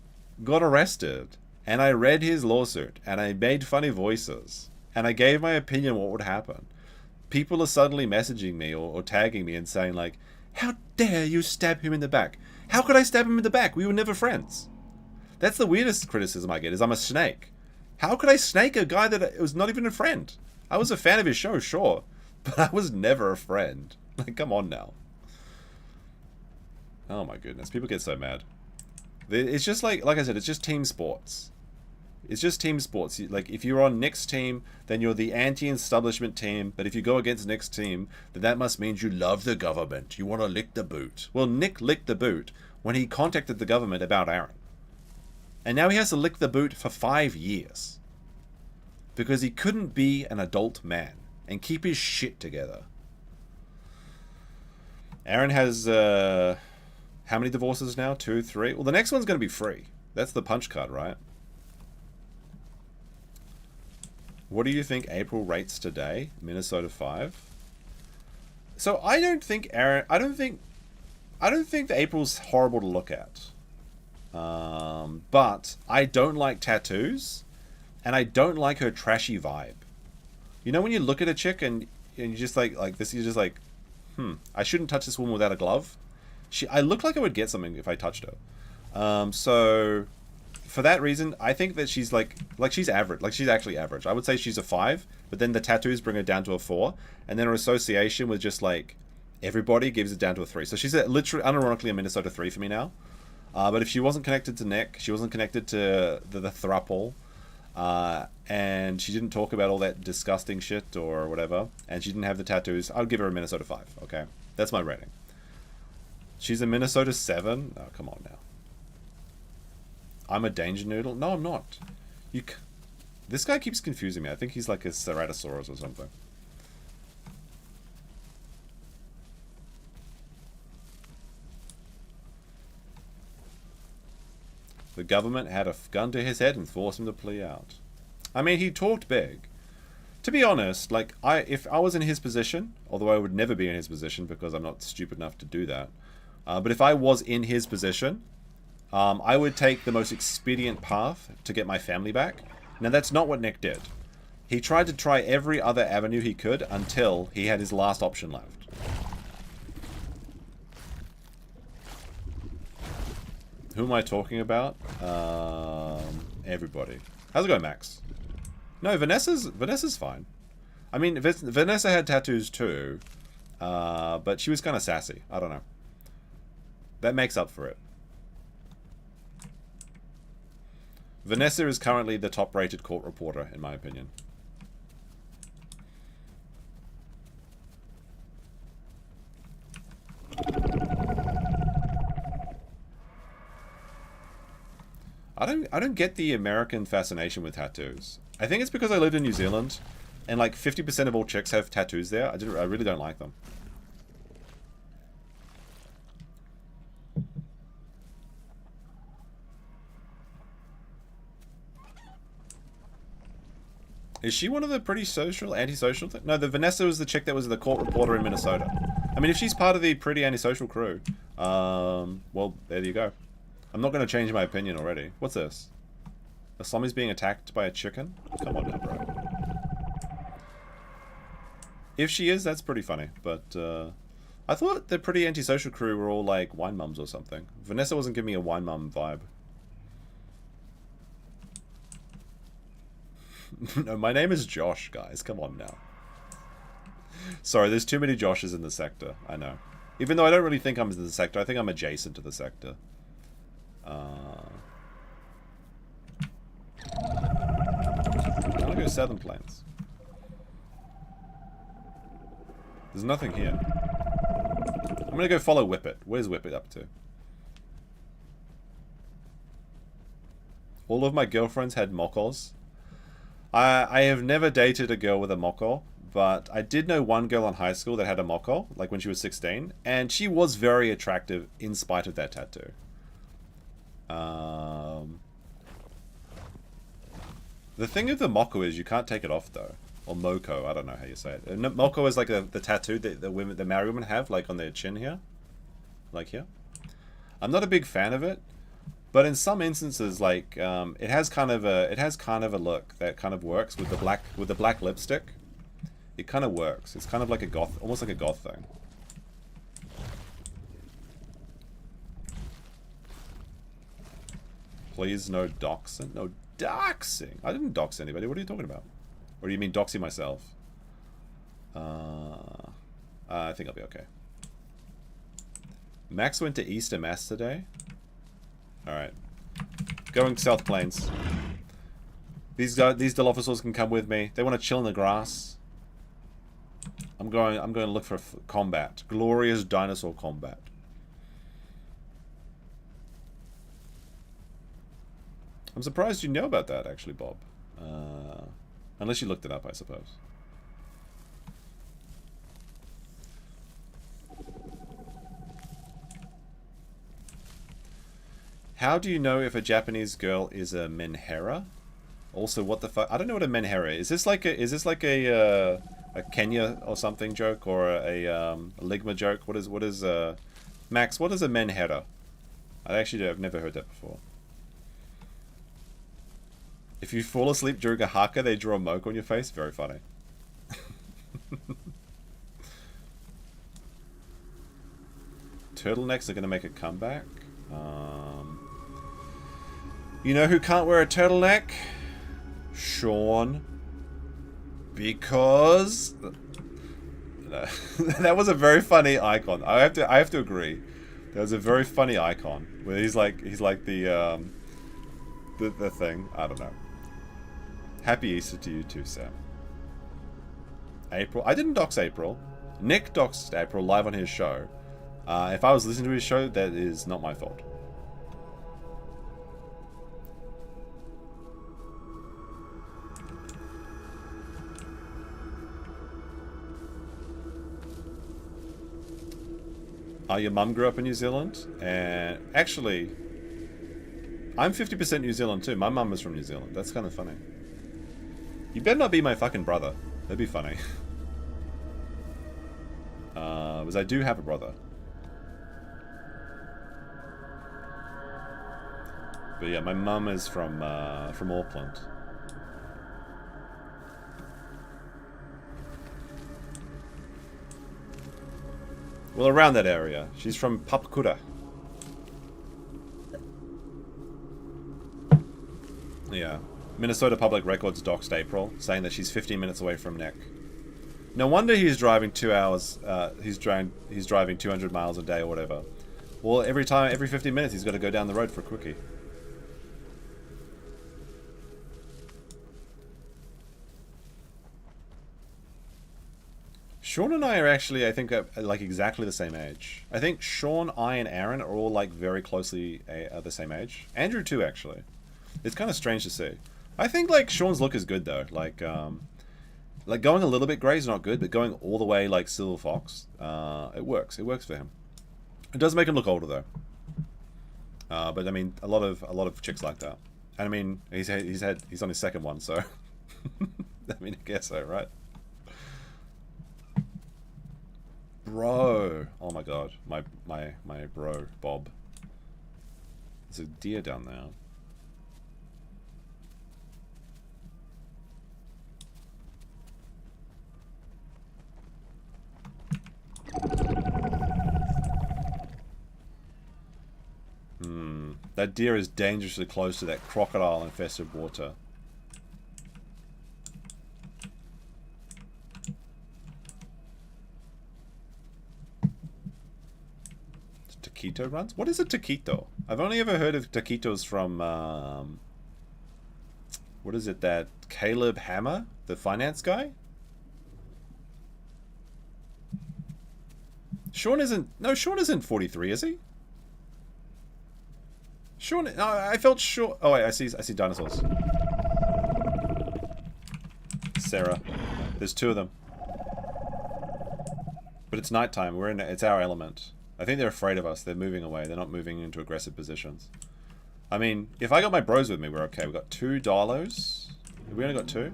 got arrested, and I read his lawsuit, and I made funny voices, and I gave my opinion on what would happen, people are suddenly messaging me or tagging me and saying like, how dare you stab him in the back? How could I stab him in the back? We were never friends. That's the weirdest criticism I get, is I'm a snake. How could I snake a guy that was not even a friend? I was a fan of his show, sure, but I was never a friend. Like, come on now. Oh my goodness, people get so mad. It's just like I said, it's just team sports. It's just team sports. Like, if you're on Nick's team, then you're the anti-establishment team. But if you go against Nick's team, then that must mean you love the government. You want to lick the boot. Well, Nick licked the boot when he contacted the government about Aaron. And now he has to lick the boot for 5 years. Because he couldn't be an adult man and keep his shit together. Aaron has, how many divorces now? 2, 3? Well, the next one's going to be free. That's the punch card, right? What do you think April rates today? Minnesota 5. So I don't think Aaron. I don't think that April's horrible to look at. But I don't like tattoos, and I don't like her trashy vibe. You know when you look at a chick and you just like this, you're just like, I shouldn't touch this woman without a glove. I look like I would get something if I touched her. So for that reason, I think that she's like she's average. Like, she's actually average. I would say she's a 5, but then the tattoos bring her down to a 4, and then her association with just like everybody gives it down to a 3. So she's literally, unironically, a Minnesota 3 for me now. But if she wasn't connected to Nick, she wasn't connected to the thruple, and she didn't talk about all that disgusting shit or whatever, and she didn't have the tattoos, I would give her a Minnesota 5, okay? That's my rating. She's a Minnesota 7? Oh, come on now. I'm a danger noodle? No, I'm not. This guy keeps confusing me. I think he's like a Herrerasaurus or something. The government had a gun to his head and forced him to plea out. I mean, he talked big. To be honest, like, if I was in his position, although I would never be in his position because I'm not stupid enough to do that, but if I was in his position, I would take the most expedient path to get my family back. Now, that's not what Nick did. He tried to try every other avenue he could until he had his last option left. Who am I talking about? Everybody. How's it going, Max? No, Vanessa's fine. I mean, Vanessa had tattoos too, but she was kind of sassy. I don't know. That makes up for it. Vanessa is currently the top-rated court reporter, in my opinion. I don't get the American fascination with tattoos. I think it's because I lived in New Zealand, and like 50% of all chicks have tattoos there. I really don't like them. Is she one of the pretty social, antisocial? No, the Vanessa was the chick that was the court reporter in Minnesota. I mean, if she's part of the pretty antisocial crew, well, there you go. I'm not going to change my opinion already. What's this? A zombie's being attacked by a chicken? Come on now, bro. If she is, that's pretty funny. But, I thought the pretty antisocial crew were all like wine mums or something. Vanessa wasn't giving me a wine mum vibe. No, my name is Josh, guys. Come on now. Sorry, there's too many Joshes in the sector. I know. Even though I don't really think I'm in the sector, I think I'm adjacent to the sector. I want to go Southern Plains. There's nothing here. I'm going to go follow Whippet. Where's Whippet up to? All of my girlfriends had mokos. I have never dated a girl with a moko, but I did know one girl in high school that had a moko, like when she was 16, and she was very attractive in spite of that tattoo. The thing with the moko is you can't take it off though, or moko. I don't know how you say it. Moko is like the tattoo that the married women have, like on their chin here, like here. I'm not a big fan of it, but in some instances, like it has kind of a look that kind of works with the black lipstick. It kind of works. It's kind of like a goth, almost like a goth thing. Please, no doxing. No doxing. I didn't dox anybody. What are you talking about? Or do you mean doxing myself? I think I'll be okay. Max went to Easter Mass today. Alright. Going South Plains. These dilophosaurs can come with me. They want to chill in the grass. I'm going to look for combat. Glorious dinosaur combat. I'm surprised you know about that, actually, Bob. Unless you looked it up, I suppose. How do you know if a Japanese girl is a menhera? Also, what the fuck? I don't know what a menhera is. Is this like a Kenya or something joke, or a Ligma joke? What is Max? What is a menhera? I've never heard that before. If you fall asleep during a haka, they draw a moke on your face. Very funny. Turtlenecks are going to make a comeback. You know who can't wear a turtleneck? Sean. Because... that was a very funny icon. I have to agree. That was a very funny icon. Where he's like the thing. I don't know. Happy Easter to you too, Sam. April. I didn't dox April. Nick doxed April live on his show. If I was listening to his show, that is not my fault. Your mum grew up in New Zealand, and actually, I'm 50% New Zealand too. My mum is from New Zealand. That's kind of funny. You better not be my fucking brother. That'd be funny. Because I do have a brother. But yeah, my mum is from Auckland. Well, around that area. She's from Papakura. Yeah. Minnesota Public Records doxed April, saying that she's 15 minutes away from Nick. No wonder he's driving 2 hours. He's driving 200 miles a day or whatever. Well, every 15 minutes he's got to go down the road for a quickie. Sean and I are actually, I think, like exactly the same age. I think Sean, I, and Aaron are all like very closely the same age. Andrew too, actually. It's kind of strange to see. I think like Sean's look is good though. Like going a little bit grey is not good, but going all the way like silver fox, it works. It works for him. It does make him look older though. But I mean, a lot of chicks like that. And I mean, he's on his second one, so I mean, I guess so, right? Bro, oh my god, my bro Bob. There's a deer down there. That deer is dangerously close to that crocodile-infested water. Taquito runs? What is a taquito? I've only ever heard of taquitos from, what is it, that Caleb Hammer, the finance guy? Sean isn't 43, is he? Sean, no, I felt sure. Oh wait, I see dinosaurs. Sarah, there's two of them. But it's nighttime. It's our element. I think they're afraid of us. They're moving away. They're not moving into aggressive positions. I mean, if I got my bros with me, we're okay. We've got 2 dilos. Have we only got 2?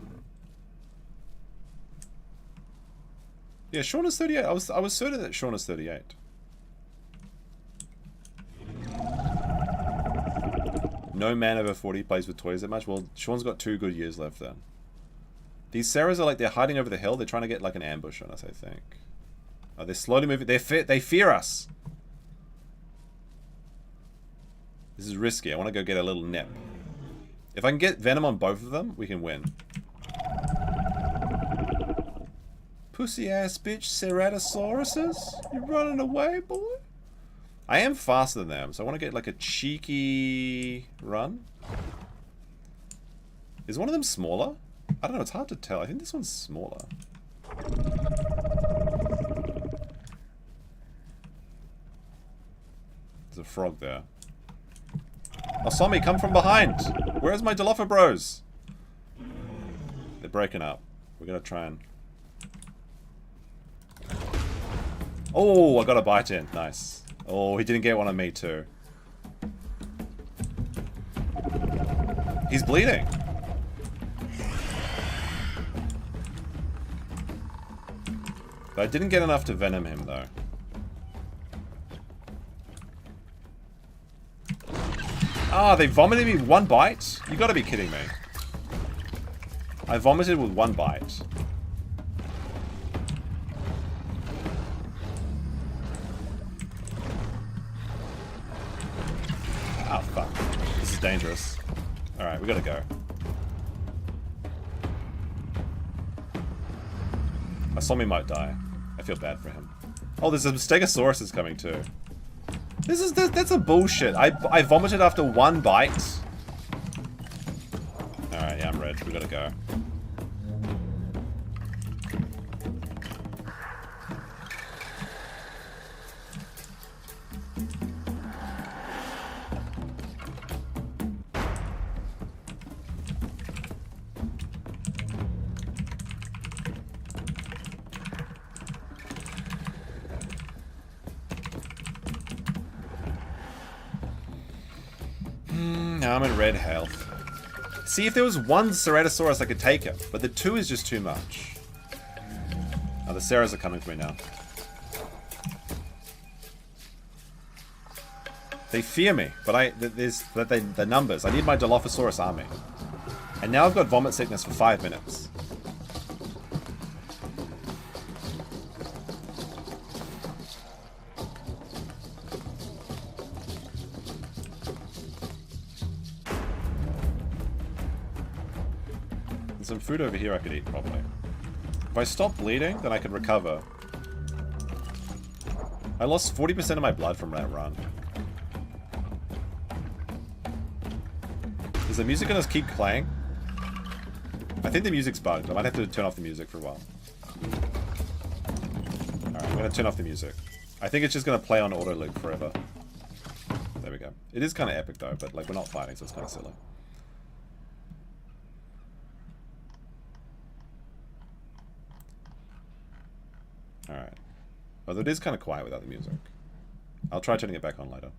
Yeah, Sean is 38. I was certain that Sean is 38. No man over 40 plays with toys that much. Well, Sean's got 2 good years left then. These ceras are like, they're hiding over the hill. They're trying to get like an ambush on us, I think. Oh, they're slowly moving. They fear us. This is risky. I want to go get a little nip. If I can get venom on both of them, we can win. Pussy ass bitch, Herrerasauruses. You running away, boy? I am faster than them, so I want to get like a cheeky run. Is one of them smaller? I don't know, it's hard to tell. I think this one's smaller. There's a frog there. Oh, Sommy, come from behind! Where's my dilophosaur bros? They're breaking up. We're gonna try and... Oh, I got a bite in. Nice. Oh, he didn't get one on me too. He's bleeding. But I didn't get enough to venom him though. Ah, they vomited me with 1 bite? You gotta be kidding me. I vomited with 1 bite. Oh, fuck. This is dangerous. Alright, we gotta go. My zombie might die. I feel bad for him. Oh, there's a stegosaurus coming too. That's a bullshit. I vomited after 1 bite. Alright, Yeah, I'm red. We gotta go. I'm in red health. See, if there was one Ceratosaurus, I could take him, but the two is just too much. Oh, the ceras are coming for me now. They fear me, but the numbers. I need my Dilophosaurus army. And now I've got vomit sickness for 5 minutes. Some food over here I could eat, probably. If I stop bleeding, then I can recover. I lost 40% of my blood from that run. Is the music gonna keep playing? I think the music's bugged. I might have to turn off the music for a while. Alright, I'm gonna turn off the music. I think it's just gonna play on auto loop forever. There we go. It is kind of epic though, but like we're not fighting, so it's kind of silly. Alright. Although it is kind of quiet without the music. I'll try turning it back on later.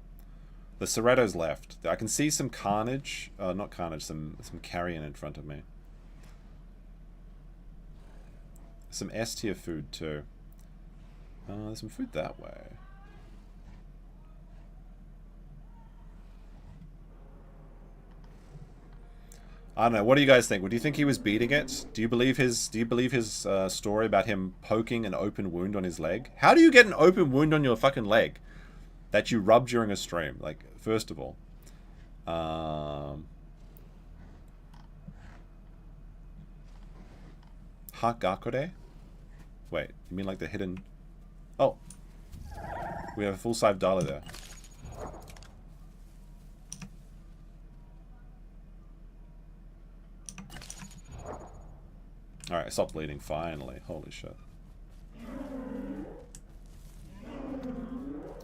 The Cerato's left. I can see some carnage. Not carnage, some carrion in front of me. Some S tier food too. There's some food that way. I don't know. What do you guys think? What do you think he was beating it? Do you believe his story about him poking an open wound on his leg? How do you get an open wound on your fucking leg that you rub during a stream? Like, first of all, Hakakore? Wait, you mean like the hidden? Oh, we have a full size dollar there. Alright, stop bleeding, finally. Holy shit.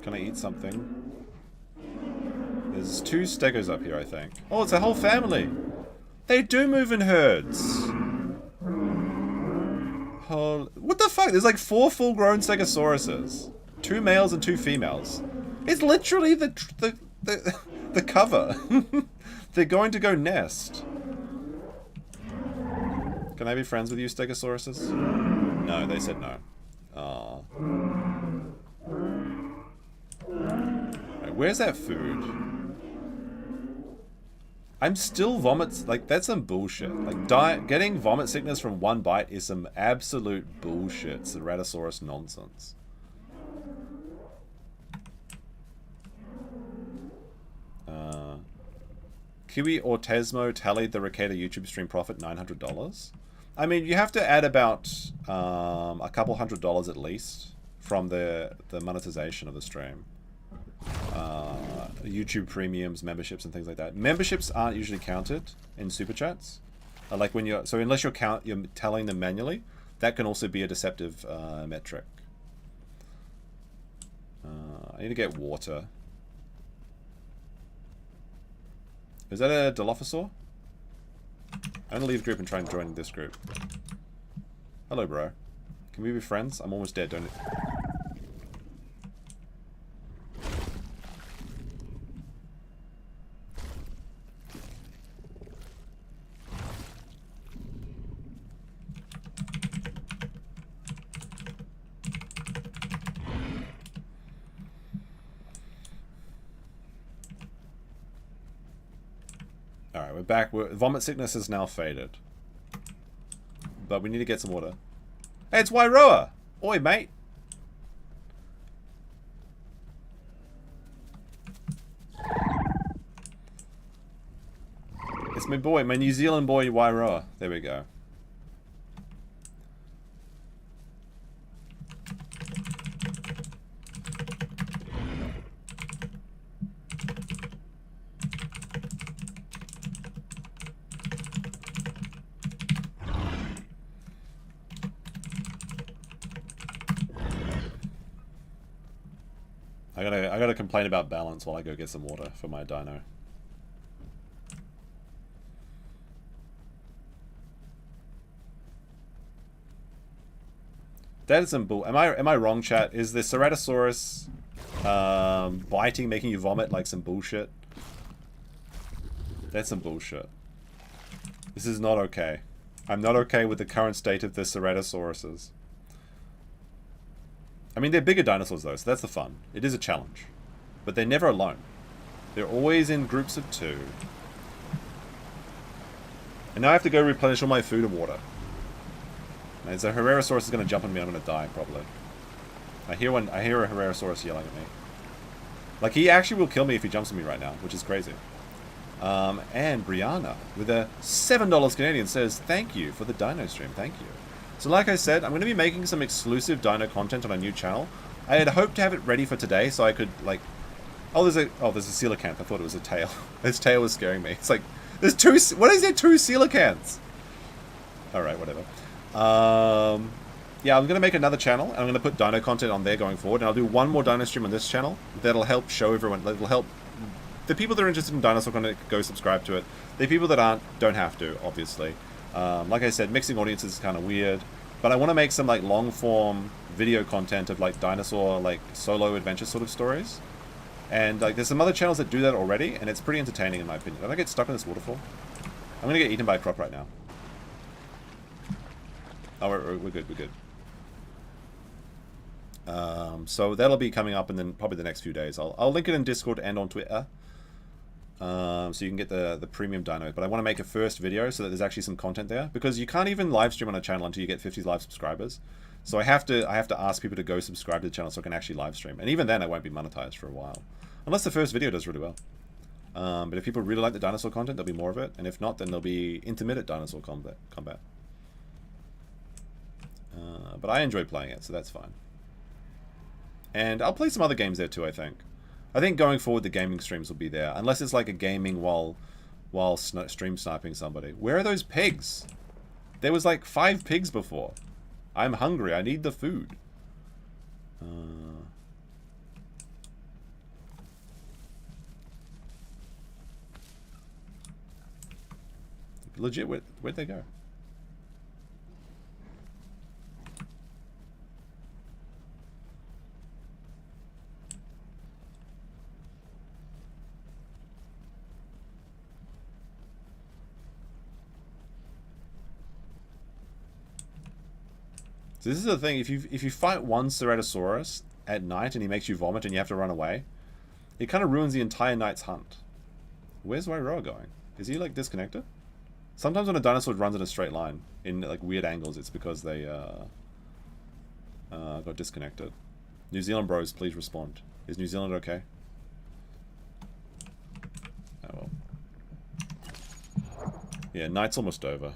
Can I eat something? There's 2 stegos up here, I think. Oh, it's a whole family! They do move in herds! What the fuck? There's like 4 full-grown stegosauruses. 2 males and 2 females. It's literally the cover. They're going to go nest. Can I be friends with you, Stegosauruses? No, they said no. Aww. Right, where's that food? I'm still vomit. Like, that's some bullshit. Like, getting vomit sickness from 1 bite is some absolute bullshit. Ceratosaurus nonsense. Kiwi Ortesmo tallied the Ricada YouTube stream profit $900. I mean, you have to add about a couple $100 at least from the monetization of the stream. YouTube premiums, memberships, and things like that. Memberships aren't usually counted in super chats. Like when you're unless you're telling them manually, that can also be a deceptive metric. I need to get water. Is that a dilophosaur? I'm gonna leave group and try and join this group. Hello, bro. Can we be friends? I'm almost dead, don't it? Alright, we're back. Vomit sickness has now faded. But we need to get some water. Hey, it's Wairoa! Oi, mate! It's my boy, my New Zealand boy, Wairoa. There we go. I gotta complain about balance while I go get some water for my dino. That is some bull. Am I wrong, chat? Is the Herrerasaurus biting, making you vomit like some bullshit? That's some bullshit. This is not okay. I'm not okay with the current state of the Herrerasauruses. I mean, they're bigger dinosaurs though, so that's the fun. It is a challenge. But they're never alone. They're always in groups of 2. And now I have to go replenish all my food and water. And so Herrerasaurus is going to jump on me, I'm going to die, probably. I hear a Herrerasaurus yelling at me. Like, he actually will kill me if he jumps on me right now, which is crazy. And Brianna, with a $7 Canadian, says, thank you for the Dino stream, thank you. So like I said, I'm going to be making some exclusive Dino content on a new channel. I had hoped to have it ready for today, so I could, like... Oh, there's a coelacanth. I thought it was a tail. His tail was scaring me. It's like, there's 2... What is there, 2 coelacanths? Alright, whatever. Yeah, I'm going to make another channel, and I'm going to put Dino content on there going forward, and I'll do one more Dino stream on this channel. That'll help show everyone, that'll help... The people that are interested in dinosaur content, go subscribe to it. The people that aren't, don't have to, obviously. Like I said, mixing audiences is kind of weird, but I want to make some like long-form video content of like dinosaur, like solo adventure sort of stories. And like there's some other channels that do that already, and it's pretty entertaining in my opinion. Did I get stuck in this waterfall? I'm gonna get eaten by a croc right now. Oh, we're good, we're good. So that'll be coming up in then probably the next few days. I'll link it in Discord and on Twitter. So you can get the premium dino, but I want to make a first video so that there's actually some content there, because you can't even live stream on a channel until you get 50 live subscribers. So I have to ask people to go subscribe to the channel so I can actually live stream, and even then I won't be monetized for a while, unless the first video does really well. But if people really like the dinosaur content, there'll be more of it, and if not, then there'll be intermittent dinosaur combat. But I enjoy playing it, so that's fine. And I'll play some other games there too, I think. I think going forward the gaming streams will be there, unless it's like a gaming while stream sniping somebody. Where are those pigs? There was like 5 pigs before. I'm hungry, I need the food. Legit, where'd they go? So this is the thing, if you fight one Herrerasaurus at night and he makes you vomit and you have to run away, it kind of ruins the entire night's hunt. Where's Wairoa going? Is he like disconnected? Sometimes when a dinosaur runs in a straight line, in like weird angles, it's because they got disconnected. New Zealand bros, please respond. Is New Zealand okay? Oh well. Yeah, night's almost over.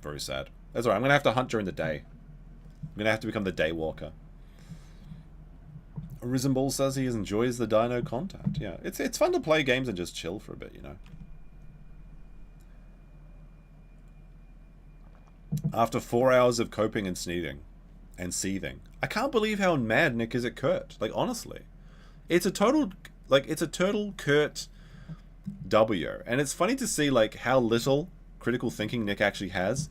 Very sad. That's alright, I'm going to have to hunt during the day. I'm going to have to become the day walker. Risen Ball says he enjoys the dino content. Yeah, it's fun to play games and just chill for a bit, you know. After 4 hours of coping and sneezing and seething. I can't believe how mad Nick is at Kurt. Like, honestly. It's a total, like, it's a total Kurt W. And it's funny to see, like, how little critical thinking Nick actually has.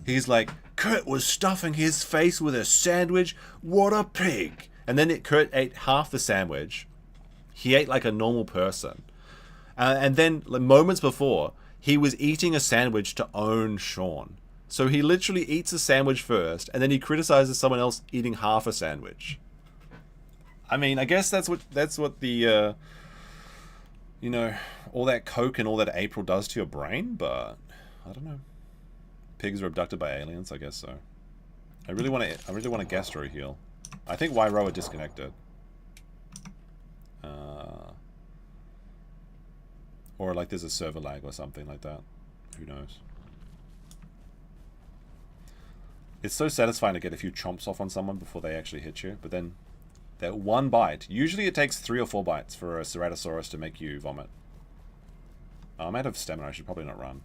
He's like, Kurt was stuffing his face with a sandwich. What a pig. And then Kurt ate half the sandwich. He ate like a normal person. And then, like, moments before, he was eating a sandwich to own Sean. So he literally eats a sandwich first, and then he criticizes someone else eating half a sandwich. I mean, I guess that's what the, you know, all that coke and all that April does to your brain, but I don't know. Pigs are abducted by aliens, I guess so. I really want to gastro heal. I think Wairoa disconnected. Or like there's a server lag or something like that. Who knows? It's so satisfying to get a few chomps off on someone before they actually hit you, but then that one bite, usually it takes 3 or 4 bites for a Herrerasaurus to make you vomit. I'm out of stamina, I should probably not run.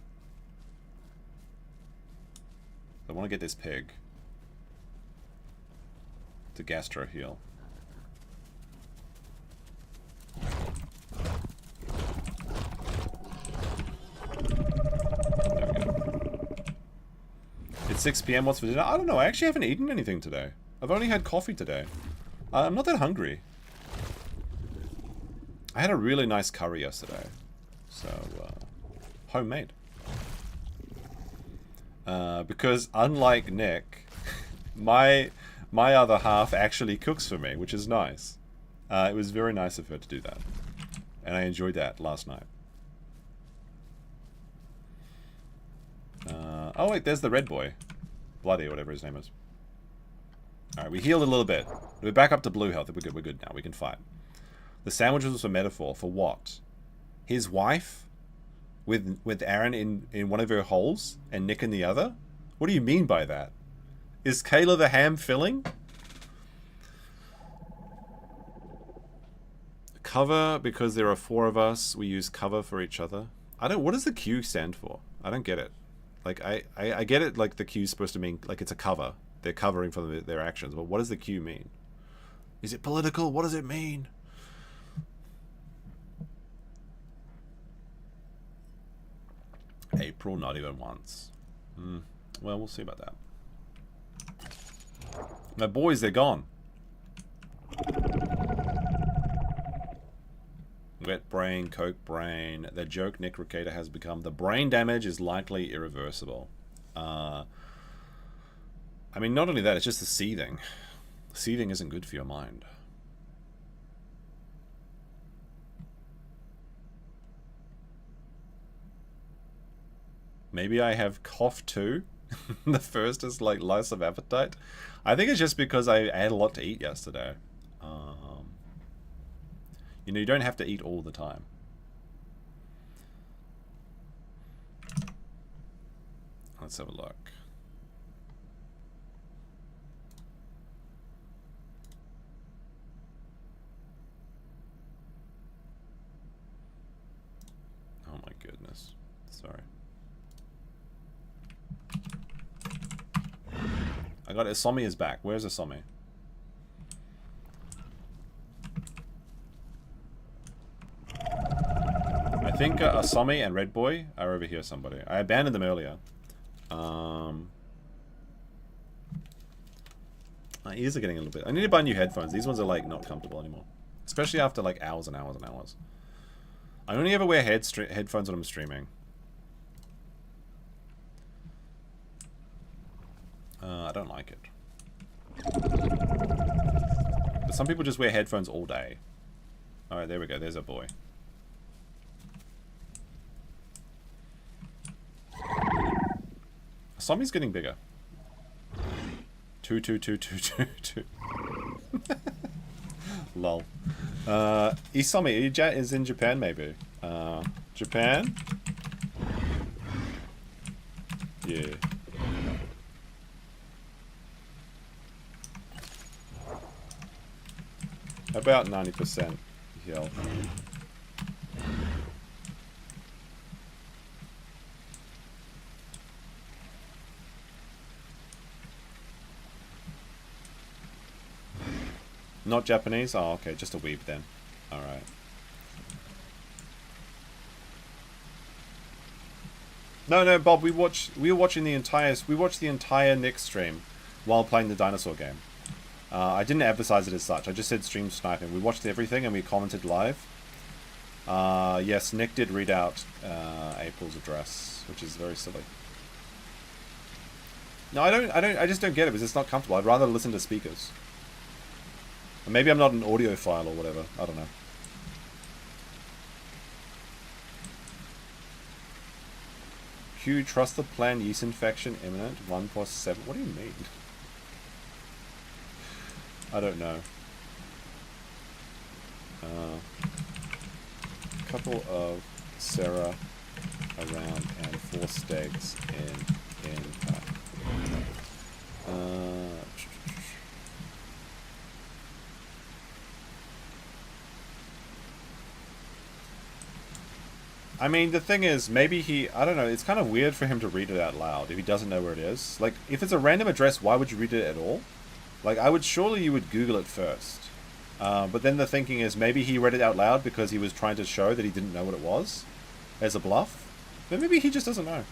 I want to get this pig to gastro heal. 6 p.m. What's for dinner? I don't know. I actually haven't eaten anything today. I've only had coffee today. I'm not that hungry. I had a really nice curry yesterday. So, homemade. Because unlike Nick, my other half actually cooks for me, which is nice. It was very nice of her to do that. And I enjoyed that last night. Oh wait, there's the red boy. Bloody, whatever his name is. Alright, we healed a little bit. We're back up to blue health. We're good now. We can fight. The sandwich was a metaphor. For what? His wife? With Aaron in one of her holes and Nick in the other? What do you mean by that? Is Kayla the ham filling? Cover, because there are 4 of us, we use cover for each other. What does the Q stand for? I don't get it. Like, I get it, like, the Q is supposed to mean, like, it's a cover. They're covering for their actions. But what does the Q mean? Is it political? What does it mean? April, not even once. Well, we'll see about that. My boys, they're gone. Wet brain, coke brain. The joke Nick Recator has become. The brain damage is likely irreversible. I mean, not only that, it's just the seething. Seething isn't good for your mind. Maybe I have cough too. The first is like loss of appetite. I think it's just because I had a lot to eat yesterday. You know, you don't have to eat all the time. Let's have a look. Oh my goodness. Sorry. I got Asami is back. Where's Asami? I think Asami and Red Boy are over here somebody. I abandoned them earlier. My ears are getting a little bit... I need to buy new headphones. These ones are like not comfortable anymore. Especially after like hours and hours and hours. I only ever wear headphones when I'm streaming. I don't like it. But some people just wear headphones all day. Alright, there we go. There's a boy. Asami's getting bigger. 2, 2, 2, 2, 2, 2. Lol. Isami is in Japan, maybe. Japan? Yeah. About 90% heal. Not Japanese? Oh, okay, just a weeb then. Alright. No, Bob, we were watching the entire Nick stream while playing the dinosaur game. I didn't emphasize it as such. I just said stream sniping. We watched everything and we commented live. Yes, Nick did read out April's address, which is very silly. No, I just don't get it because it's not comfortable. I'd rather listen to speakers. Or maybe I'm not an audiophile or whatever. I don't know. Q, trust the plan, yeast infection imminent, 1+7. What do you mean? I don't know. Couple of Sarah around and 4 steaks in pack. I mean, the thing is, maybe I don't know, it's kind of weird for him to read it out loud if he doesn't know where it is. Like, if it's a random address, why would you read it at all? Like, surely you would Google it first. But then the thinking is, maybe he read it out loud because he was trying to show that he didn't know what it was, as a bluff. But maybe he just doesn't know.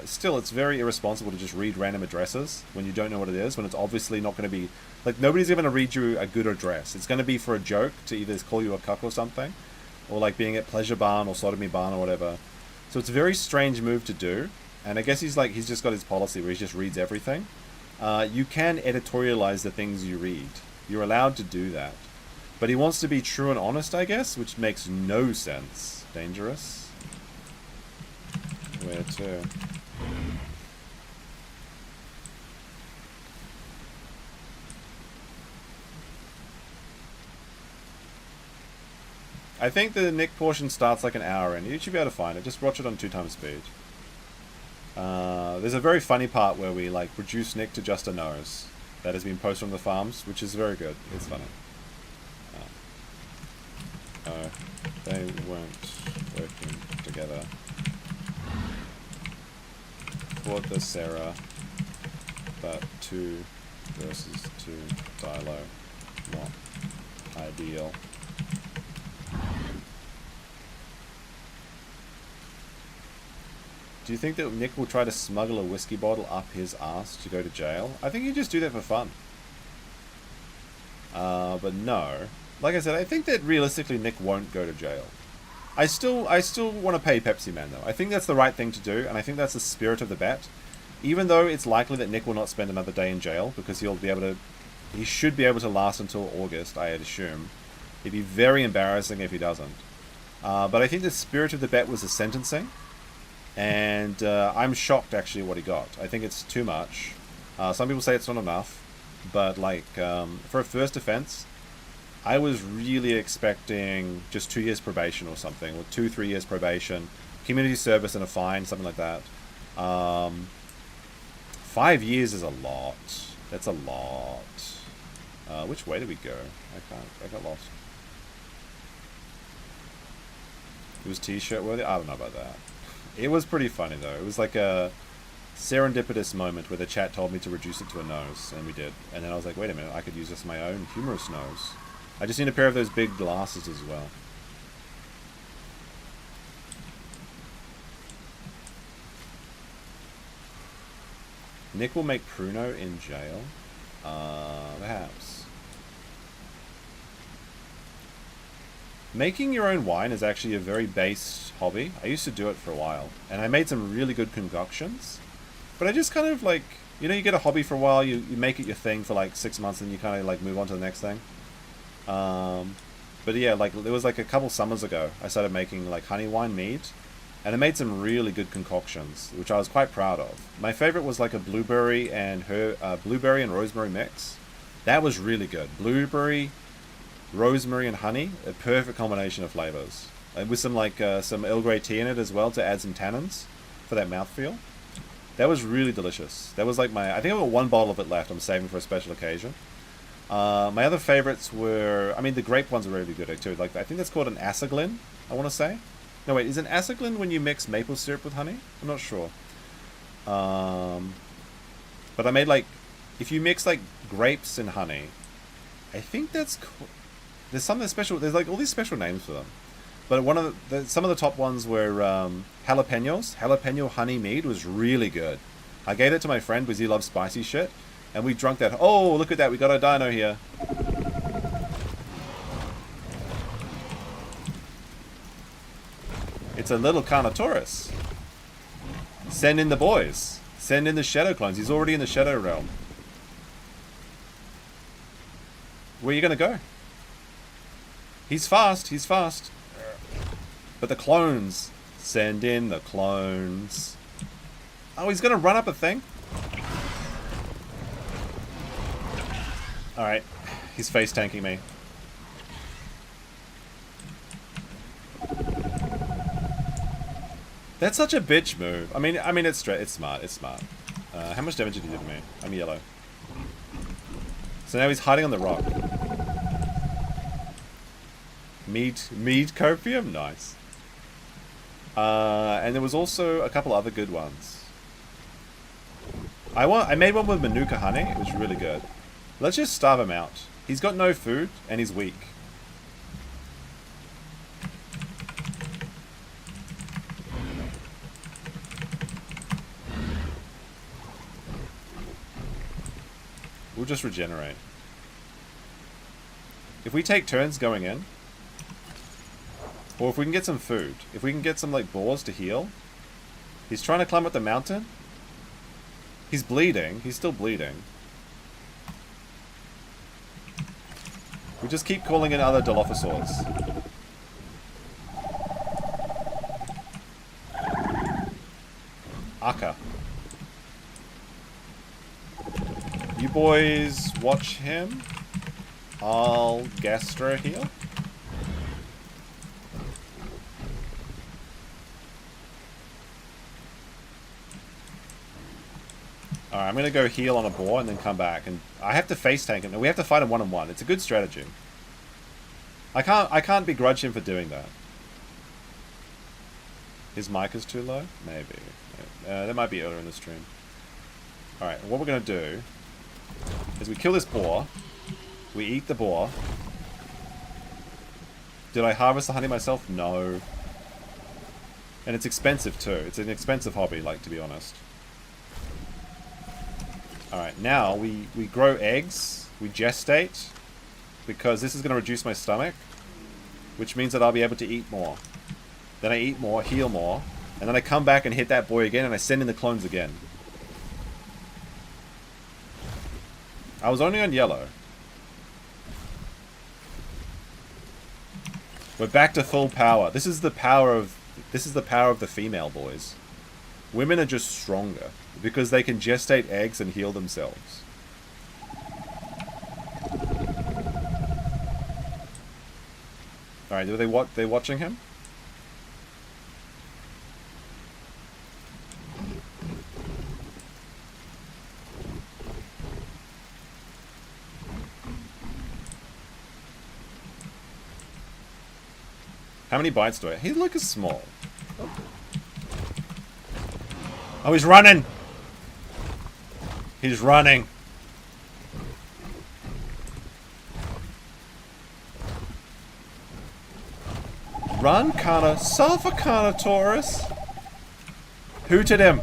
still, it's very irresponsible to just read random addresses when you don't know what it is, when it's obviously not going to be... Like, nobody's going to read you a good address. It's going to be for a joke, to either call you a cuck or something, or like being at Pleasure Barn or Sodomy Barn or whatever. So it's a very strange move to do, and I guess he's just got his policy where he just reads everything. You can editorialize the things you read. You're allowed to do that. But he wants to be true and honest, I guess, which makes no sense. Dangerous. Where to? I think the Nick portion starts like an hour in. You should be able to find it. Just watch it on 2x speed. There's a very funny part where we like reduce Nick to just a nose that has been posted on the farms, which is very good. It's funny. They weren't working together. For the Sarah, but 2 versus 2 dilo, not ideal. Do you think that Nick will try to smuggle a whiskey bottle up his ass to go to jail? I think he'd just do that for fun. But no. Like I said, I think that realistically Nick won't go to jail. I still want to pay Pepsi Man though. I think that's the right thing to do, and I think that's the spirit of the bet. Even though it's likely that Nick will not spend another day in jail, because he should be able to last until August, I'd assume. It'd be very embarrassing if he doesn't. But I think the spirit of the bet was the sentencing. And I'm shocked actually at what he got. I think it's too much. Some people say it's not enough, but like for a first offense, I was really expecting just 2 years probation or something, or 2-3 years probation, community service and a fine, something like that. 5 years is a lot. That's a lot. Which way do we go? I got lost. It was t-shirt worthy? I don't know about that. It was pretty funny though. It was like a serendipitous moment where the chat told me to reduce it to a nose, and we did. And then I was like, wait a minute, I could use this as my own humorous nose. I just need a pair of those big glasses as well. Nick will make Pruno in jail? Perhaps. Making your own wine is actually a very base hobby. I used to do it for a while, and I made some really good concoctions. But I just kind of like, you know, you get a hobby for a while, you make it your thing for like 6 months, and you kind of like move on to the next thing. But yeah, like there was like a couple summers ago, I started making like honey wine mead, and I made some really good concoctions, which I was quite proud of. My favorite was like a blueberry and rosemary mix. That was really good. Blueberry, rosemary, and honey, a perfect combination of flavors, and with some like some Earl Grey tea in it as well to add some tannins for that mouthfeel. That was really delicious. That was like I think I've got 1 bottle of it left. I'm saving for a special occasion. My other favorites were, I mean, the grape ones are really good too. Like, I think that's called an asaglin, I want to say. No, wait, is an asaglin when you mix maple syrup with honey? I'm not sure. But I made like, if you mix like grapes and honey, I think that's cool. There's something special. There's like all these special names for them. But some of the top ones were jalapenos. Jalapeno honey mead was really good. I gave it to my friend because he loves spicy shit. And we drunk that. Oh, look at that. We got a dino here. It's a little Carnotaurus. Send in the boys. Send in the shadow clones. He's already in the shadow realm. Where are you going to go? He's fast. He's fast. But the clones. Send in the clones. Oh, he's going to run up a thing? Alright, he's face tanking me. That's such a bitch move. I mean, it's smart. It's smart. How much damage did he do to me? I'm yellow. So now he's hiding on the rock. Memecopium? Nice. And there was also a couple other good ones. I made one with Manuka honey. It was really good. Let's just starve him out. He's got no food, and he's weak. We'll just regenerate. If we take turns going in, or if we can get some food, if we can get some like boars to heal. He's trying to climb up the mountain. He's bleeding. He's still bleeding. We just keep calling in other dilophosaurs. Aka. You boys watch him. I'll gastro heal. Alright, I'm gonna go heal on a boar and then come back. And I have to face tank him. We have to fight him one-on-one. It's a good strategy. I can't begrudge him for doing that. His mic is too low? Maybe. That might be earlier in the stream. Alright, what we're gonna do is we kill this boar. We eat the boar. Did I harvest the honey myself? No. And it's expensive too. It's an expensive hobby, like, to be honest. Alright, now we grow eggs. We gestate. Because this is going to reduce my stomach. Which means that I'll be able to eat more. Then I eat more, heal more. And then I come back and hit that boy again and I send in the clones again. I was only on yellow. We're back to full power. This is the power of the female boys. Women are just stronger because they can gestate eggs and heal themselves. Alright, they're watching him? How many bites do I have? He looks small. Oh, he's running! He's running. Run, Suffer, Carnotaurus! Hooted him!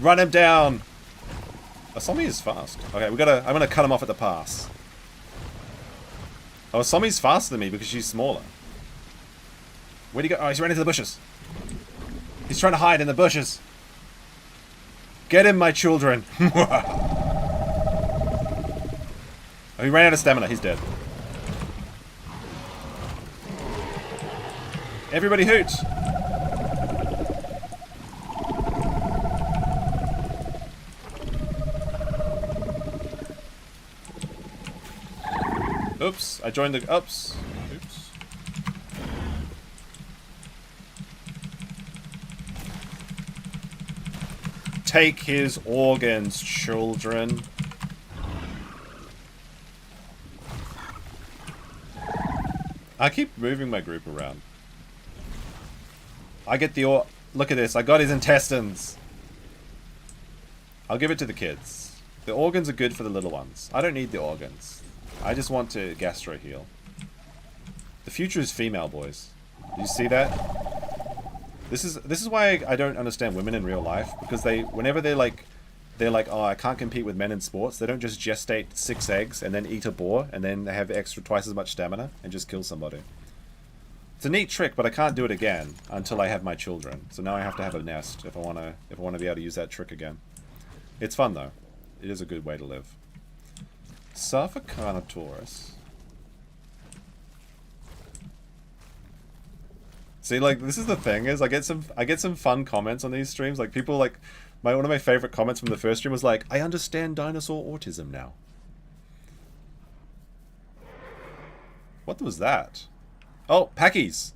Run him down! Asami is fast. Okay, I'm gonna cut him off at the pass. Oh, Asami's faster than me because she's smaller. Where'd he go? Oh, he's running into the bushes. He's trying to hide in the bushes. Get him, my children! Oh, he ran out of stamina. He's dead. Everybody hoot! Oops, I joined the... Oops. Oops. Take his organs, children. I keep moving my group around. I get the look at this, I got his intestines. I'll give it to the kids. The organs are good for the little ones. I don't need the organs. I just want to gastro heal. The future is female, boys. Do you see that? This is why I don't understand women in real life, because whenever they're like, oh, I can't compete with men in sports, they don't just gestate 6 eggs and then eat a boar and then they have twice as much stamina and just kill somebody. It's a neat trick, but I can't do it again until I have my children. So now I have to have a nest if I want to be able to use that trick again. It's fun though. It is a good way to live. Suffer Carnotaurus. See, like, this is the thing, is I get some fun comments on these streams. Like, people, like, one of my favorite comments from the first stream was like, I understand dinosaur autism now. What was that? Oh, pachy's.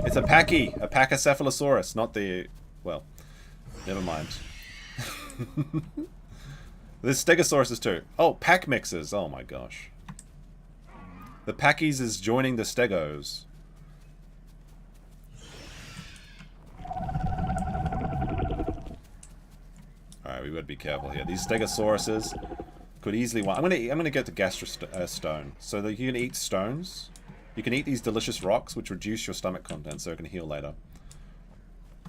It's a pachy, a Pachycephalosaurus, not the... Well, never mind. There's stegosauruses too. Oh, pack mixers. Oh my gosh. The pachy's is joining the stegos. Alright, we gotta be careful here. These stegosauruses could easily... I'm gonna get the gastrostone. So that you can eat stones. You can eat these delicious rocks, which reduce your stomach content, so it can heal later.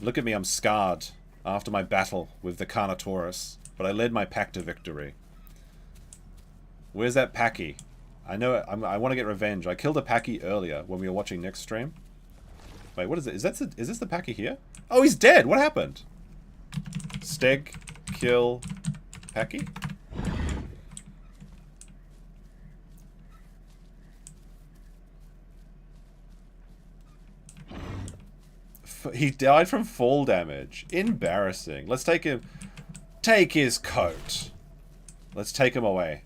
Look at me, I'm scarred. after my battle with the Carnotaurus, but I led my pack to victory. Where's that pachy? I know I want to get revenge. I killed a pachy earlier when we were watching Nick's stream. Wait, what is it? Is this the pachy here? Oh, he's dead. What happened? Steg, kill, pachy? He died from fall damage. Embarrassing. Let's take him. Take his coat. Let's take him away.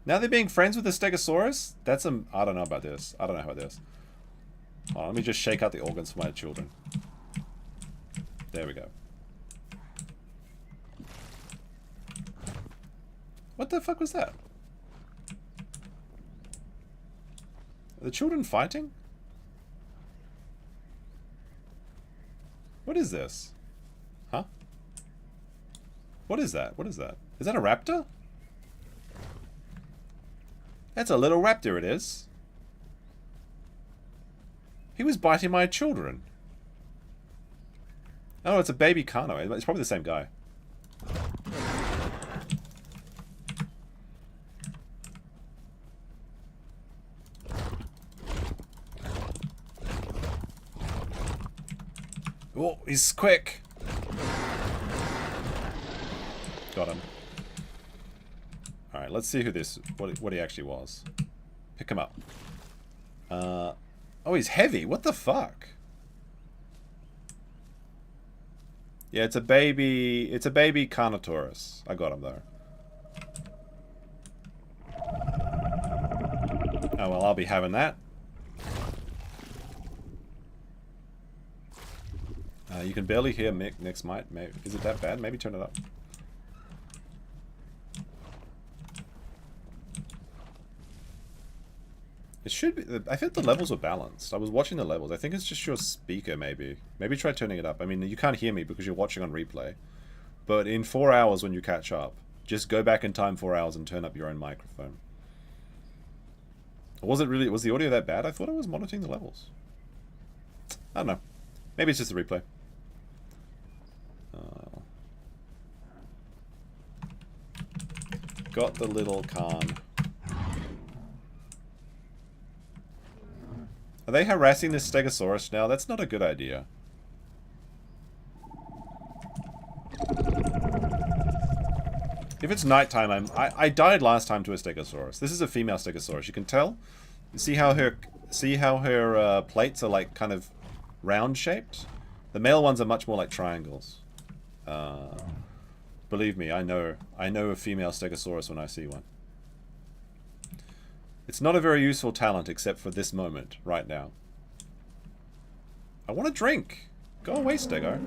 Now they're being friends with the Stegosaurus? That's a... I don't know about this. I don't know about this. Oh, let me just shake out the organs for my children. There we go. What the fuck was that? Are the children fighting? What is this? Huh? What is that? What is that? Is that a raptor? That's a little raptor, it is. He was biting my children. Oh, it's a baby carno. It's probably the same guy. Oh, he's quick. Got him. Alright, let's see who this... What he actually was. Pick him up. Oh, he's heavy. What the fuck? Yeah, it's a baby... It's a baby Carnotaurus. I got him, though. Oh, well, I'll be having that. You can barely hear Nick's mic. Is it that bad? Maybe turn it up. It should be... I think the levels are balanced. I was watching the levels. I think it's just your speaker, maybe. Maybe try turning it up. I mean, you can't hear me because you're watching on replay. But in 4 hours when you catch up, just go back in time 4 hours and turn up your own microphone. Was it really... Was the audio that bad? I thought I was monitoring the levels. I don't know. Maybe it's just the replay. Got the little Khan. Are they harassing this Stegosaurus now? That's not a good idea. If it's nighttime, I died last time to a Stegosaurus. This is a female Stegosaurus. You can tell. You see how her plates are like kind of round shaped. The male ones are much more like triangles. Believe me, I know a female Stegosaurus when I see one. It's not a very useful talent except for this moment, right now. I want a drink. Go away, Stego.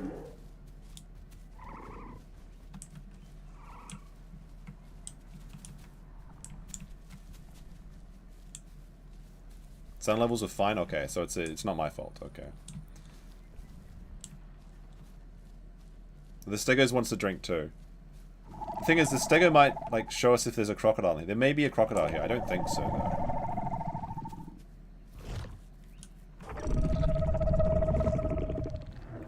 Sound levels are fine? Okay, so it's not my fault. Okay. The Stegos wants to drink too. The thing is, the Stego might like show us if there's a crocodile here. There may be a crocodile here. I don't think so though.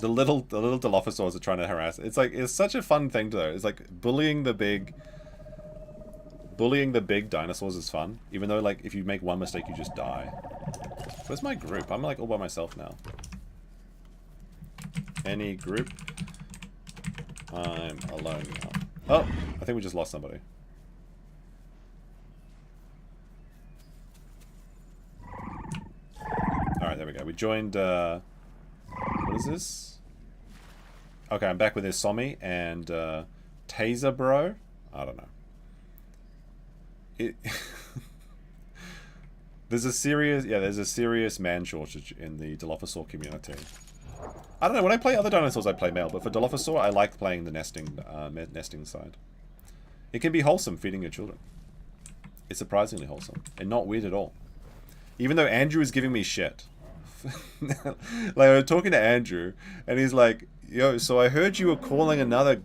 The little dilophosaurs are trying to harass. It's such a fun thing though. It's like bullying the big dinosaurs is fun. Even though like if you make one mistake you just die. Where's my group? I'm like all by myself now. Any group? I'm alone now. Oh, I think we just lost somebody. Alright, there we go. We joined, what is this? Okay, I'm back with Isomi and, Taser Bro? I don't know. There's a serious man shortage in the Dilophosaur community. I don't know, when I play other dinosaurs I play male, but for Dilophosaur I like playing the nesting side. It can be wholesome feeding your children. It's surprisingly wholesome, and not weird at all. Even though Andrew is giving me shit. Like, I'm talking to Andrew, and he's like, yo, so I heard you were calling another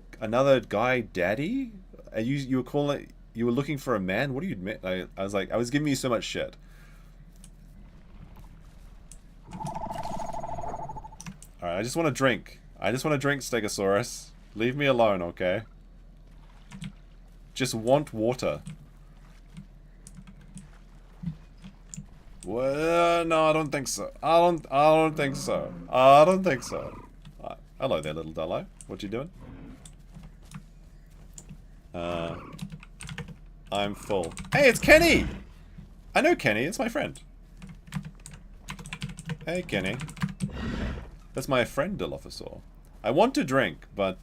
guy daddy? And you were looking for a man? What do you admit? I was like, I was giving you so much shit. Alright, I just want to drink. I just want to drink, Stegosaurus. Leave me alone, okay? Just want water. Well, no, I don't think so. I don't think so. I don't think so. Hello there, little Dilo. What you doing? I'm full. Hey, it's Kenny! I know Kenny, it's my friend. Hey, Kenny. That's my friend, dilophosaur. I want to drink, but,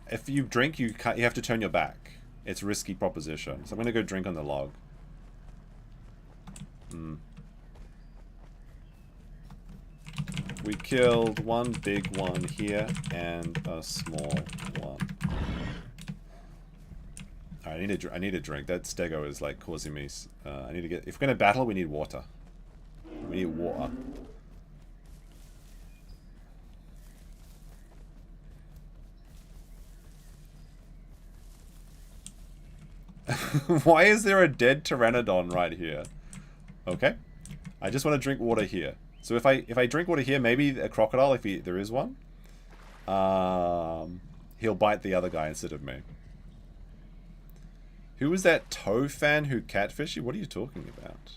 if you drink, you have to turn your back. It's a risky proposition. So I'm gonna go drink on the log. We killed one big one here and a small one. Alright, I need a drink. That stego is like causing me. I need to get. If we're gonna battle, we need water. We need water. Why is there a dead pteranodon right here? Okay. I just want to drink water here. So if I drink water here, maybe a crocodile, if there is one, he'll bite the other guy instead of me. Who was that toe fan who catfished you? What are you talking about?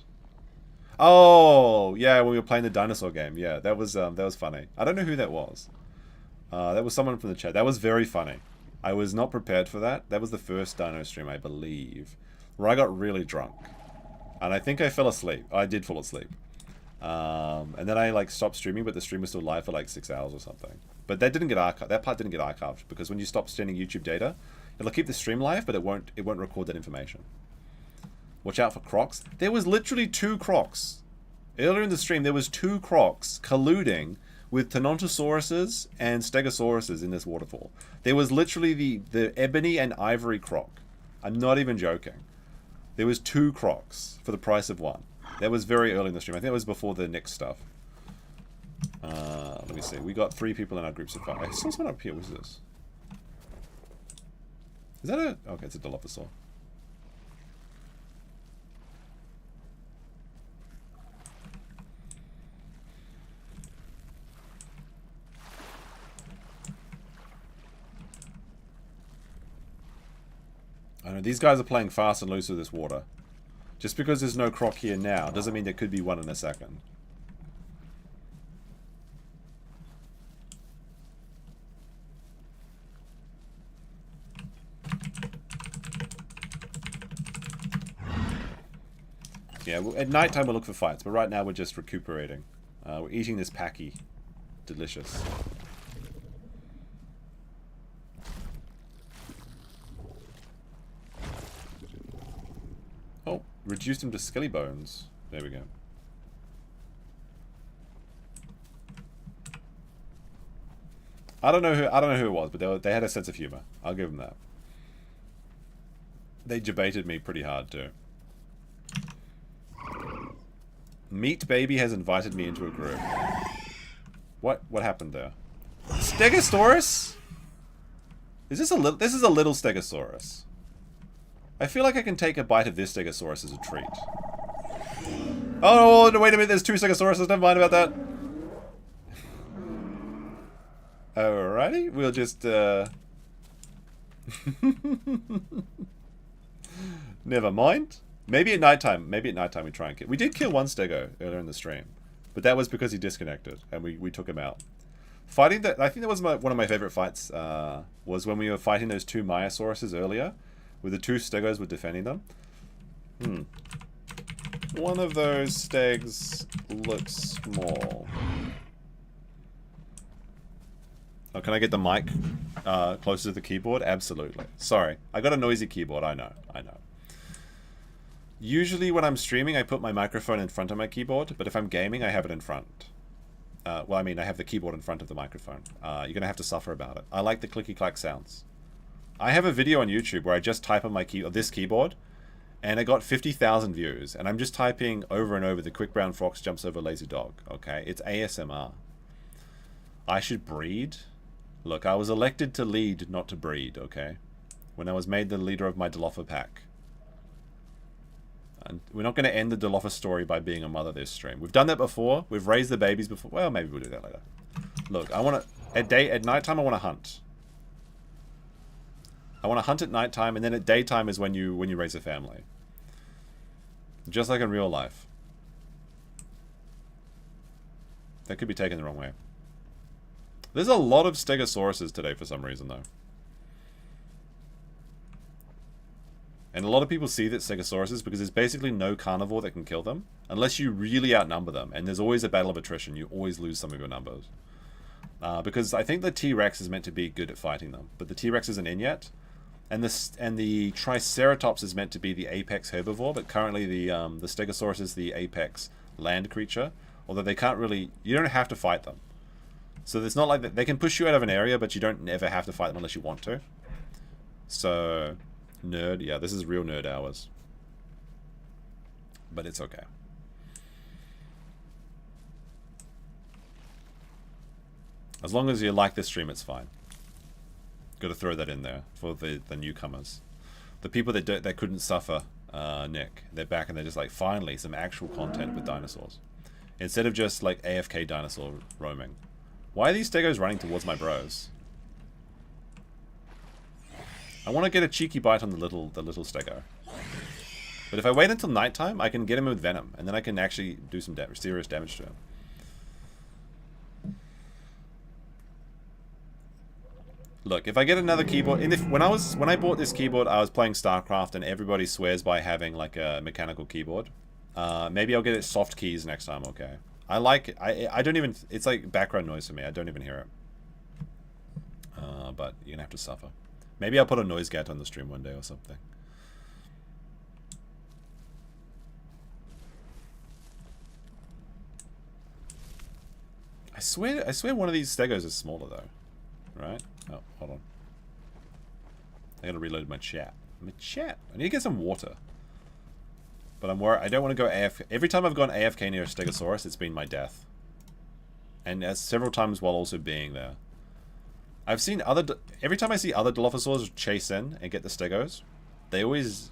Oh, yeah, when we were playing the dinosaur game. Yeah, that was funny. I don't know who that was. That was someone from the chat. That was very funny. I was not prepared for that. That was the first Dino stream, I believe, where I got really drunk. And I think I fell asleep. I did fall asleep. And then I like stopped streaming, but the stream was still live for like 6 hours or something. But that didn't get archived. That part didn't get archived because when you stop sending YouTube data, it'll keep the stream live, but it won't record that information. Watch out for crocs. There was literally 2 crocs. Earlier in the stream, there was 2 crocs colluding with Tenontosauruses and Stegosauruses in this waterfall. There was literally the ebony and ivory croc. I'm not even joking. There was 2 crocs for the price of 1. That was very early in the stream. I think it was before the Nick stuff. Let me see. We got 3 people in our group so far. I saw someone up here. What's this? Is that a... Okay, it's a dilophosaur. I know, these guys are playing fast and loose with this water. Just because there's no croc here now doesn't mean there could be one in a second. Yeah, well, at night time we'll look for fights, but right now we're just recuperating. We're eating this pachy. Delicious. Oh, reduced him to skelly bones. There we go. I don't know who it was, but they had a sense of humor. I'll give them that. They debated me pretty hard too. Meat Baby has invited me into a group. What happened there? Stegosaurus? This is a little Stegosaurus. I feel like I can take a bite of this Stegosaurus as a treat. Oh, wait a minute, there's 2 Stegosauruses, never mind about that. Alrighty, we'll just, never mind. Maybe at nighttime we try and kill. We did kill 1 stego earlier in the stream. But that was because he disconnected, and we took him out. Fighting that, I think that was one of my favorite fights, was when we were fighting those 2 Myosauruses earlier, where the 2 stegos were defending them. One of those stegs looks small. Oh, can I get the mic closer to the keyboard? Absolutely. Sorry, I got a noisy keyboard, I know. Usually when I'm streaming, I put my microphone in front of my keyboard, but if I'm gaming, I have it in front. Well, I mean, I have the keyboard in front of the microphone. You're going to have to suffer about it. I like the clicky-clack sounds. I have a video on YouTube where I just type on this keyboard, and I got 50,000 views, and I'm just typing over and over, the quick brown fox jumps over lazy dog, okay? It's ASMR. I should breed? Look, I was elected to lead, not to breed, okay? When I was made the leader of my Dilophosaur pack. And we're not going to end the Dilophosaur story by being a mother this stream. We've done that before. We've raised the babies before. Well, maybe we'll do that later. Look, I want to... At nighttime, I want to hunt. I want to hunt at nighttime, and then at daytime is when you raise a family. Just like in real life. That could be taken the wrong way. There's a lot of stegosauruses today for some reason, though. And a lot of people see that stegosauruses because there's basically no carnivore that can kill them. Unless you really outnumber them. And there's always a battle of attrition. You always lose some of your numbers. Because I think the T-Rex is meant to be good at fighting them. But the T-Rex isn't in yet. And the Triceratops is meant to be the apex herbivore. But currently the Stegosaurus is the apex land creature. Although they can't really... You don't have to fight them. So it's not like that. They can push you out of an area, but you don't ever have to fight them unless you want to. So... Nerd, yeah, this is real nerd hours. But it's okay. As long as you like this stream, it's fine. Gotta throw that in there for the newcomers. The people that couldn't suffer Nick, they're back and they're just like, finally, some actual content with dinosaurs. Instead of just like AFK dinosaur roaming. Why are these stegos running towards my bros? I want to get a cheeky bite on the little stego. But if I wait until nighttime, I can get him with venom, and then I can actually do some serious damage to him. Look, if I get another keyboard, when I bought this keyboard, I was playing StarCraft, and everybody swears by having like a mechanical keyboard. Maybe I'll get it soft keys next time. Okay. I like it. I don't even. It's like background noise for me. I don't even hear it. But you're gonna have to suffer. Maybe I'll put a noise gate on the stream one day or something. I swear one of these stegos is smaller though. Right? Oh, hold on. I gotta reload my chat. I need to get some water. But I'm worried. I don't want to go AFK. Every time I've gone AFK near a stegosaurus, it's been my death. And several times while also being there. I've seen every time I see other dilophosaurs chase in and get the stegos, they always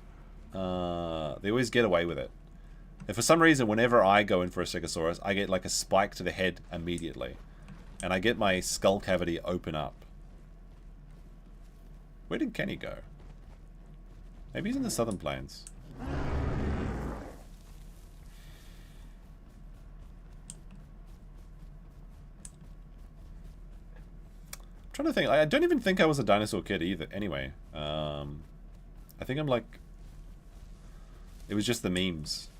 get away with it. And for some reason, whenever I go in for a stegosaurus, I get like a spike to the head immediately. And I get my skull cavity open up. Where did Kenny go? Maybe he's in the southern plains. Trying to think. I don't even think I was a dinosaur kid either. Anyway, I think I'm like. It was just the memes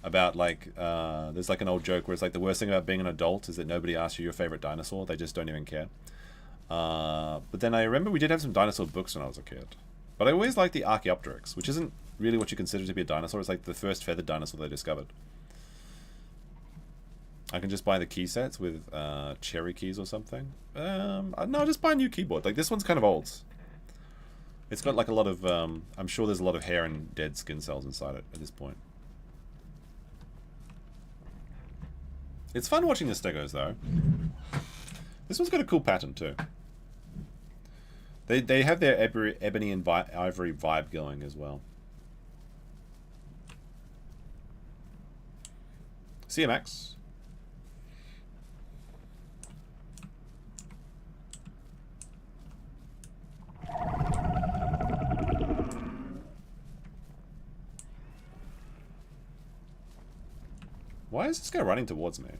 about like. There's like an old joke where it's like the worst thing about being an adult is that nobody asks you your favorite dinosaur. They just don't even care. But then I remember we did have some dinosaur books when I was a kid. But I always liked the Archaeopteryx, which isn't really what you consider to be a dinosaur. It's like the first feathered dinosaur they discovered. I can just buy the key sets with cherry keys or something. No, just buy a new keyboard. Like this one's kind of old. It's got like a lot of. I'm sure there's a lot of hair and dead skin cells inside it at this point. It's fun watching the stegos though. This one's got a cool pattern too. They have their ebony and ivory vibe going as well. See you, Max. Why is this guy running towards me?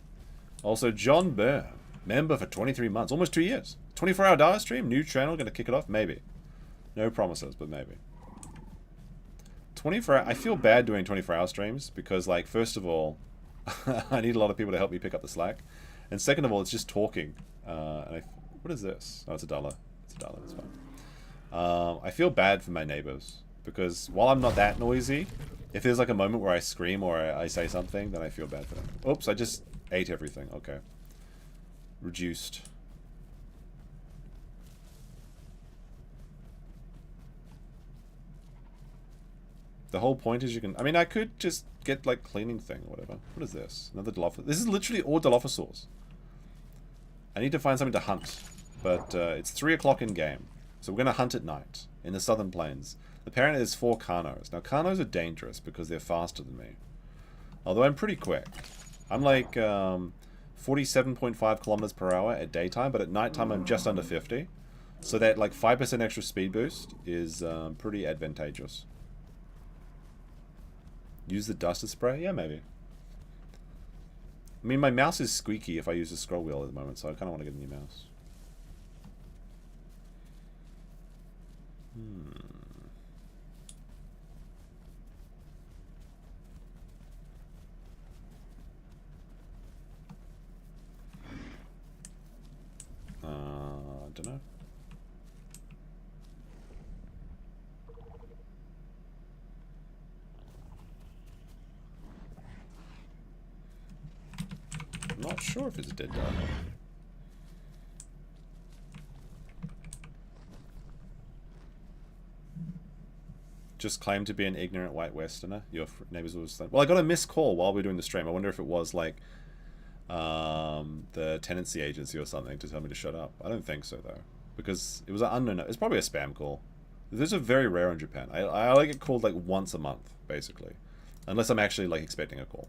Also, John Bear, member for 23 months, almost 2 years. 24-hour dive stream, new channel, gonna kick it off? Maybe. No promises, but maybe. 24 I feel bad doing 24-hour streams because, like, first of all, I need a lot of people to help me pick up the slack. And second of all, it's just talking. What is this? Oh, it's a dollar. It's a dollar, it's fine. I feel bad for my neighbors because while I'm not that noisy, if there's like a moment where I scream or I say something, then I feel bad for them. Oops, I just ate everything. Okay. Reduced. The whole point is you can... I mean, I could just get, like, cleaning thing or whatever. What is this? Another dilophosaur. This is literally all dilophosaurs. I need to find something to hunt. But it's 3 o'clock in game. So we're going to hunt at night in the southern plains. The parent is 4 carnos. Now, carnos are dangerous because they're faster than me. Although I'm pretty quick. I'm like 47.5 kilometers per hour at daytime, but at nighttime I'm just under 50. So that like 5% extra speed boost is pretty advantageous. Use the duster spray? Yeah, maybe. I mean, my mouse is squeaky if I use the scroll wheel at the moment, so I kind of want to get a new mouse. I don't know. I'm not sure if it's a dead dino. Just claim to be an ignorant white Westerner. Your neighbors will say, well, I got a missed call while we were doing the stream. I wonder if it was like the tenancy agency or something to tell me to shut up. I don't think so though, because it was an unknown. It's probably a spam call. Those are very rare in Japan. I like it called like once a month, basically, unless I'm actually like expecting a call.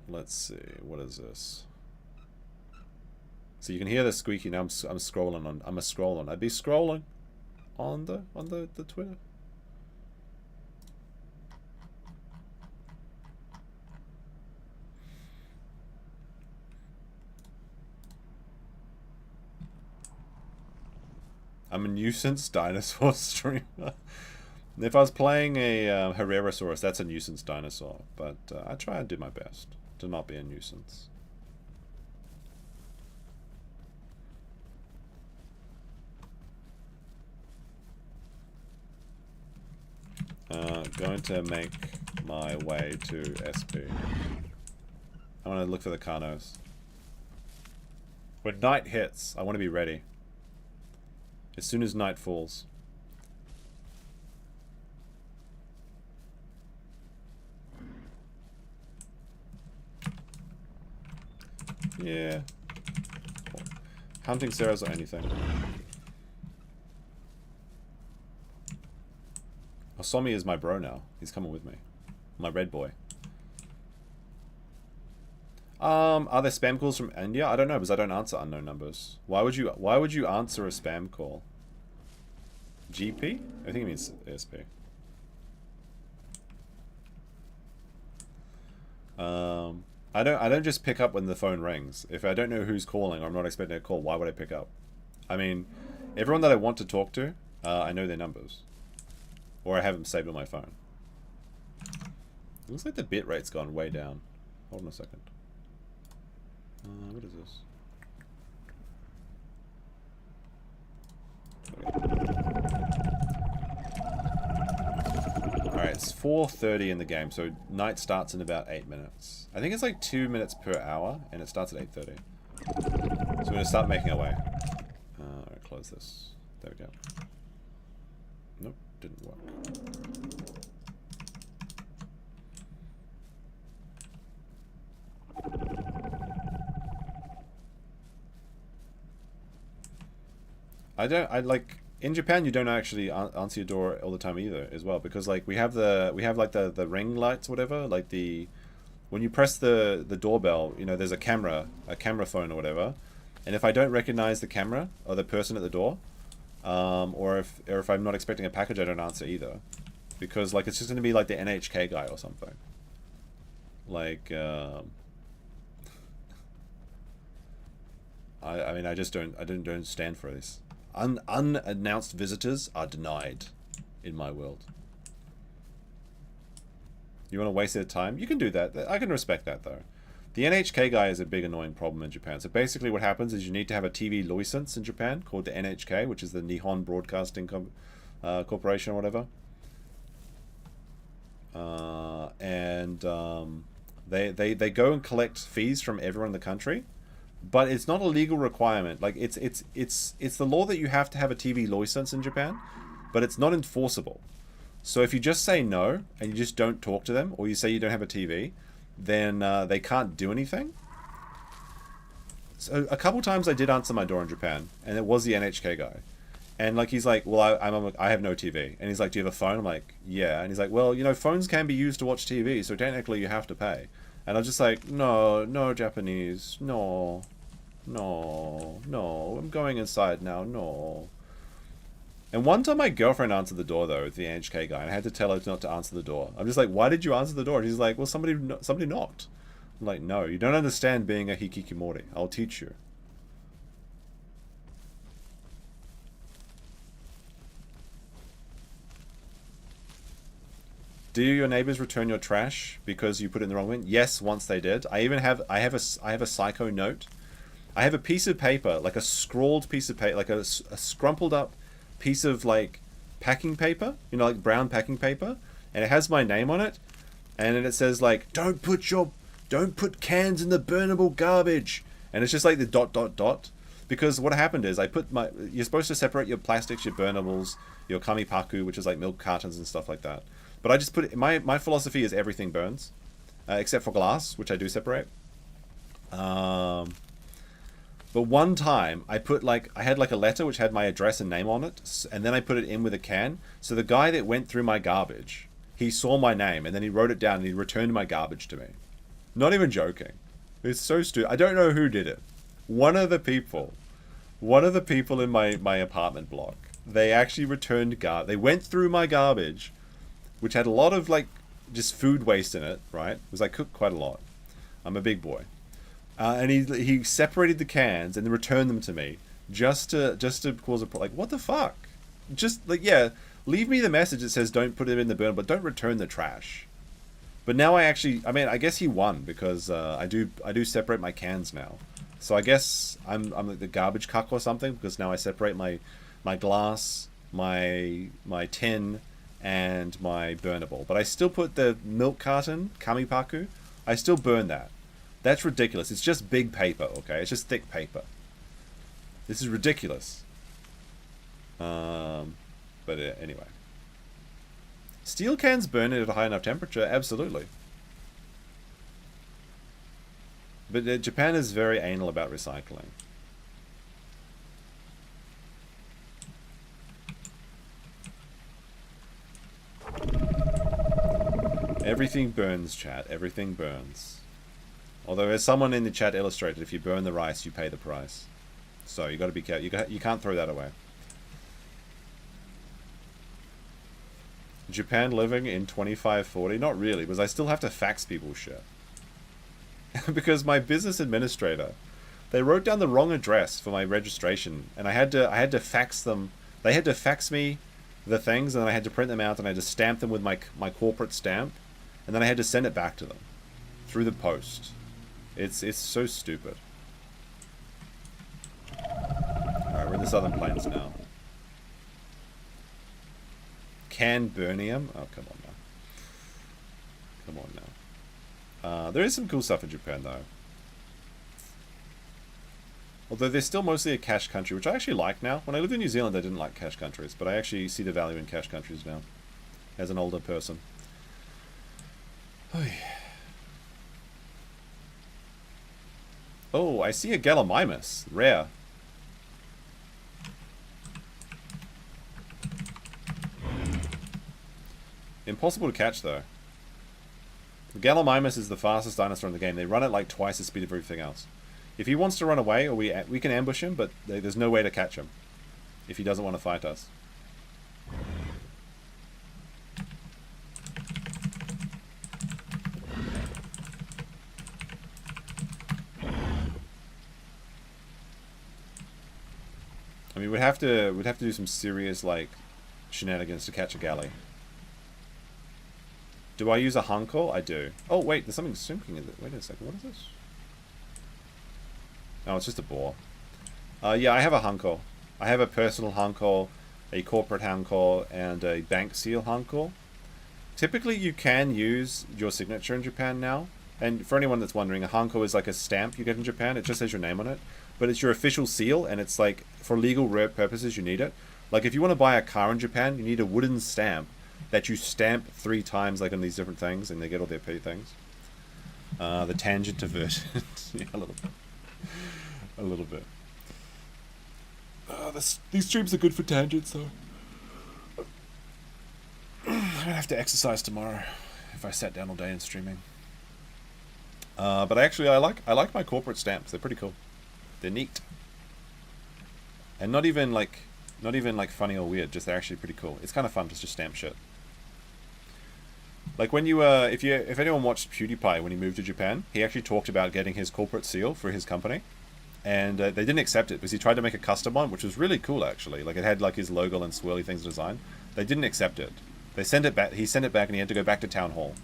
Let's see, what is this? So you can hear the squeaky. Now I'm scrolling on. I'm a scrolling. I'd be scrolling on the Twitter. I'm a nuisance dinosaur streamer. If I was playing a Herrerasaurus, that's a nuisance dinosaur. But I try and do my best to not be a nuisance. Going to make my way to SP. I want to look for the carnos. When night hits, I want to be ready. As soon as night falls. Yeah. Hunting ceras or anything. Osomi is my bro now. He's coming with me. My red boy. Are there spam calls from India? I don't know, because I don't answer unknown numbers. Why would you answer a spam call? GP? I think it means ASP. I don't just pick up when the phone rings. If I don't know who's calling or I'm not expecting a call, why would I pick up? I mean, everyone that I want to talk to, I know their numbers. Or I have them saved on my phone. It looks like the bit rate's gone way down. Hold on a second. What is this? Alright, it's 4:30 in the game, so night starts in about 8 minutes. I think it's like 2 minutes per hour, and it starts at 8:30. So we're going to start making our way. Alright, close this. There we go. Nope, didn't work. In Japan you don't actually answer your door all the time either as well, because like we have like the ring lights, whatever, like when you press the doorbell, you know, there's a camera phone or whatever, and if I don't recognize the camera or the person at the door, or if I'm not expecting a package, I don't answer either, because like it's just gonna be like the NHK guy or something. Like I mean I don't stand for this. Unannounced visitors are denied in my world. You want to waste their time? You can do that. I can respect that though. The NHK guy is a big annoying problem in Japan. So basically what happens is you need to have a TV license in Japan called the NHK, which is the Nihon Broadcasting Corporation or whatever. They go and collect fees from everyone in the country. But it's not a legal requirement. Like it's the law that you have to have a TV license in Japan, but it's not enforceable. So if you just say no and you just don't talk to them, or you say you don't have a TV, then they can't do anything. So a couple times I did answer my door in Japan, and it was the NHK guy. And like he's like, well, I have no TV. And he's like, do you have a phone? I'm like, yeah. And he's like, well, you know, phones can be used to watch TV, so technically you have to pay. And I'm just like, no, Japanese, no, I'm going inside now, no. And one time my girlfriend answered the door though, with the NHK guy, and I had to tell her not to answer the door. I'm just like, why did you answer the door? And she's like, well, somebody knocked. I'm like, no, you don't understand being a hikikomori. I'll teach you. Do your neighbors return your trash because you put it in the wrong bin? Yes, once they did. I have a psycho note. I have a piece of paper, like a scrawled piece of paper, like a scrumpled up piece of like packing paper, you know, like brown packing paper, and it has my name on it, and then it says like, don't put cans in the burnable garbage, and it's just like the ... Because what happened is you're supposed to separate your plastics, your burnables, your kamipaku, which is like milk cartons and stuff like that. But I just put it, my philosophy is everything burns, except for glass, which I do separate. But one time I had like a letter which had my address and name on it, and then I put it in with a can. So the guy that went through my garbage, he saw my name and then he wrote it down and he returned my garbage to me. Not even joking. It's so stupid. I don't know who did it. One of the people in my apartment block, they actually returned they went through my garbage, which had a lot of like just food waste in it, right? Because I cook quite a lot. I'm a big boy. And he separated the cans and then returned them to me just to cause a like, what the fuck? Just like, yeah, leave me the message that says don't put it in the burn, but don't return the trash. But now I guess he won because I do separate my cans now. So I guess I'm like the garbage cuck or something, because now I separate my glass, my tin, and my burnable. But I still put the milk carton, kamipaku, I still burn that. That's ridiculous. It's just big paper, okay? It's just thick paper. This is ridiculous. But anyway. Steel cans burn at a high enough temperature? Absolutely. But Japan is very anal about recycling. Everything burns, chat. Everything burns. Although, as someone in the chat illustrated, if you burn the rice, you pay the price. So you got to be careful. You can't throw that away. Japan living in 2540? Not really, because I still have to fax people shit. Because my business administrator, they wrote down the wrong address for my registration, and I had to fax them. They had to fax me the things, and then I had to print them out, and I had to stamp them with my corporate stamp, and then I had to send it back to them through the post. It's so stupid. Alright, we're in the Southern Plains now. Canbernium? Oh, come on now. Come on now. There is some cool stuff in Japan, though. Although they're still mostly a cash country, which I actually like now. When I lived in New Zealand, I didn't like cash countries, but I actually see the value in cash countries now, as an older person. Oh, I see a Gallimimus. Rare. Impossible to catch, though. The Gallimimus is the fastest dinosaur in the game. They run at like twice the speed of everything else. If he wants to run away, or we can ambush him, but there's no way to catch him if he doesn't want to fight us. I mean, we'd have to do some serious like shenanigans to catch a galley. Do I use a Hanko? I do. Oh wait, there's something sinking in it. Wait a second, what is this? Oh, it's just a boar. Yeah, I have a Hanko. I have a personal Hanko, a corporate Hanko, and a bank seal Hanko. Typically, you can use your signature in Japan now. And for anyone that's wondering, a Hanko is like a stamp you get in Japan. It just has your name on it. But it's your official seal, and it's like, for legal purposes, you need it. Like, if you want to buy a car in Japan, you need a wooden stamp that you stamp 3 times, like on these different things, and they get all their petty things. The tangent diverted. Yeah, a little bit. A little bit. These streams are good for tangents, though. I'm gonna have to exercise tomorrow if I sat down all day and streaming. But I like my corporate stamps. They're pretty cool. They're neat. And not even like funny or weird. Just they're actually pretty cool. It's kind of fun to just stamp shit. Like when you if anyone watched PewDiePie when he moved to Japan, he actually talked about getting his corporate seal for his company, and they didn't accept it because he tried to make a custom one, which was really cool actually. Like it had like his logo and swirly things designed. They didn't accept it. They sent it back. He sent it back, and he had to go back to town hall.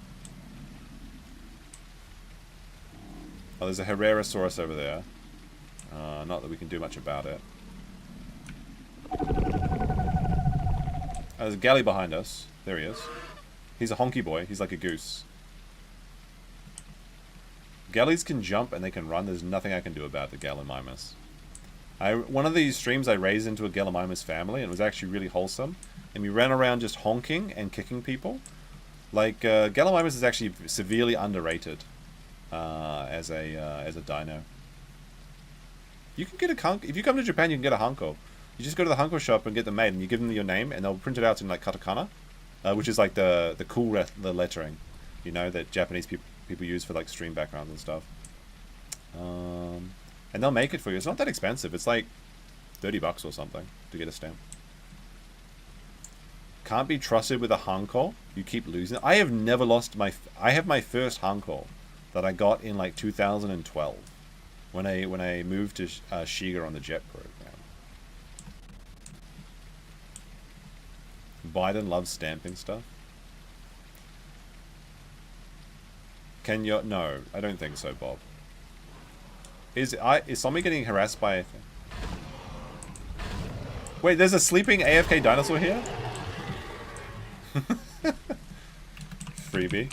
Oh, there's a Herrerasaurus over there. Not that we can do much about it. There's a galley behind us. There he is. He's a honky boy. He's like a goose. Galleys can jump and they can run. There's nothing I can do about the Gallimimus. One of these streams I raised into a Gallimimus family, and it was actually really wholesome. And we ran around just honking and kicking people. Like, Gallimimus is actually severely underrated as a dino. You can get a hunk. If you come to Japan, you can get a hunko. You just go to the hunko shop and get them made, and you give them your name, and they'll print it out in like katakana, which is like the cool the lettering, you know, that Japanese people use for like stream backgrounds and stuff. And they'll make it for you. It's not that expensive. It's like $30 or something to get a stamp. Can't be trusted with a hunko. You keep losing. I have never lost my. I have my first hunko that I got in like 2012 when I moved to Shiga on the jet program. Biden loves stamping stuff. Can you? No, I don't think so, Bob. Is somebody getting harassed by? Wait, there's a sleeping AFK dinosaur here. Freebie.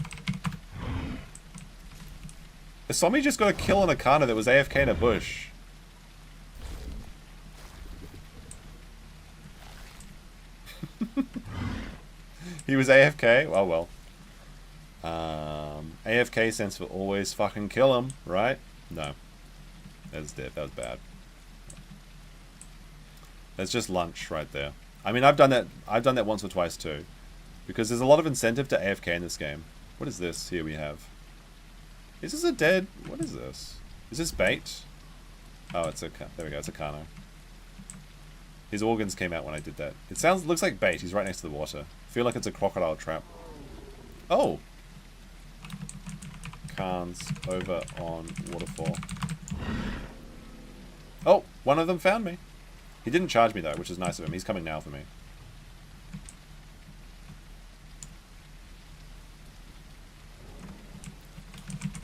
Somebody just got a kill on a Carno that was AFK in a bush. He was AFK? Oh well. AFK stands for always fucking kill him, right? No. That's dead. That was bad. That's just lunch right there. I mean, I've done that once or twice too. Because there's a lot of incentive to AFK in this game. What is this here we have? Is this a dead... What is this? Is this bait? Oh, it's a... There we go. It's a Carno. His organs came out when I did that. It looks like bait. He's right next to the water. I feel like it's a crocodile trap. Oh! Carns over on waterfall. Oh! One of them found me. He didn't charge me though, which is nice of him. He's coming now for me.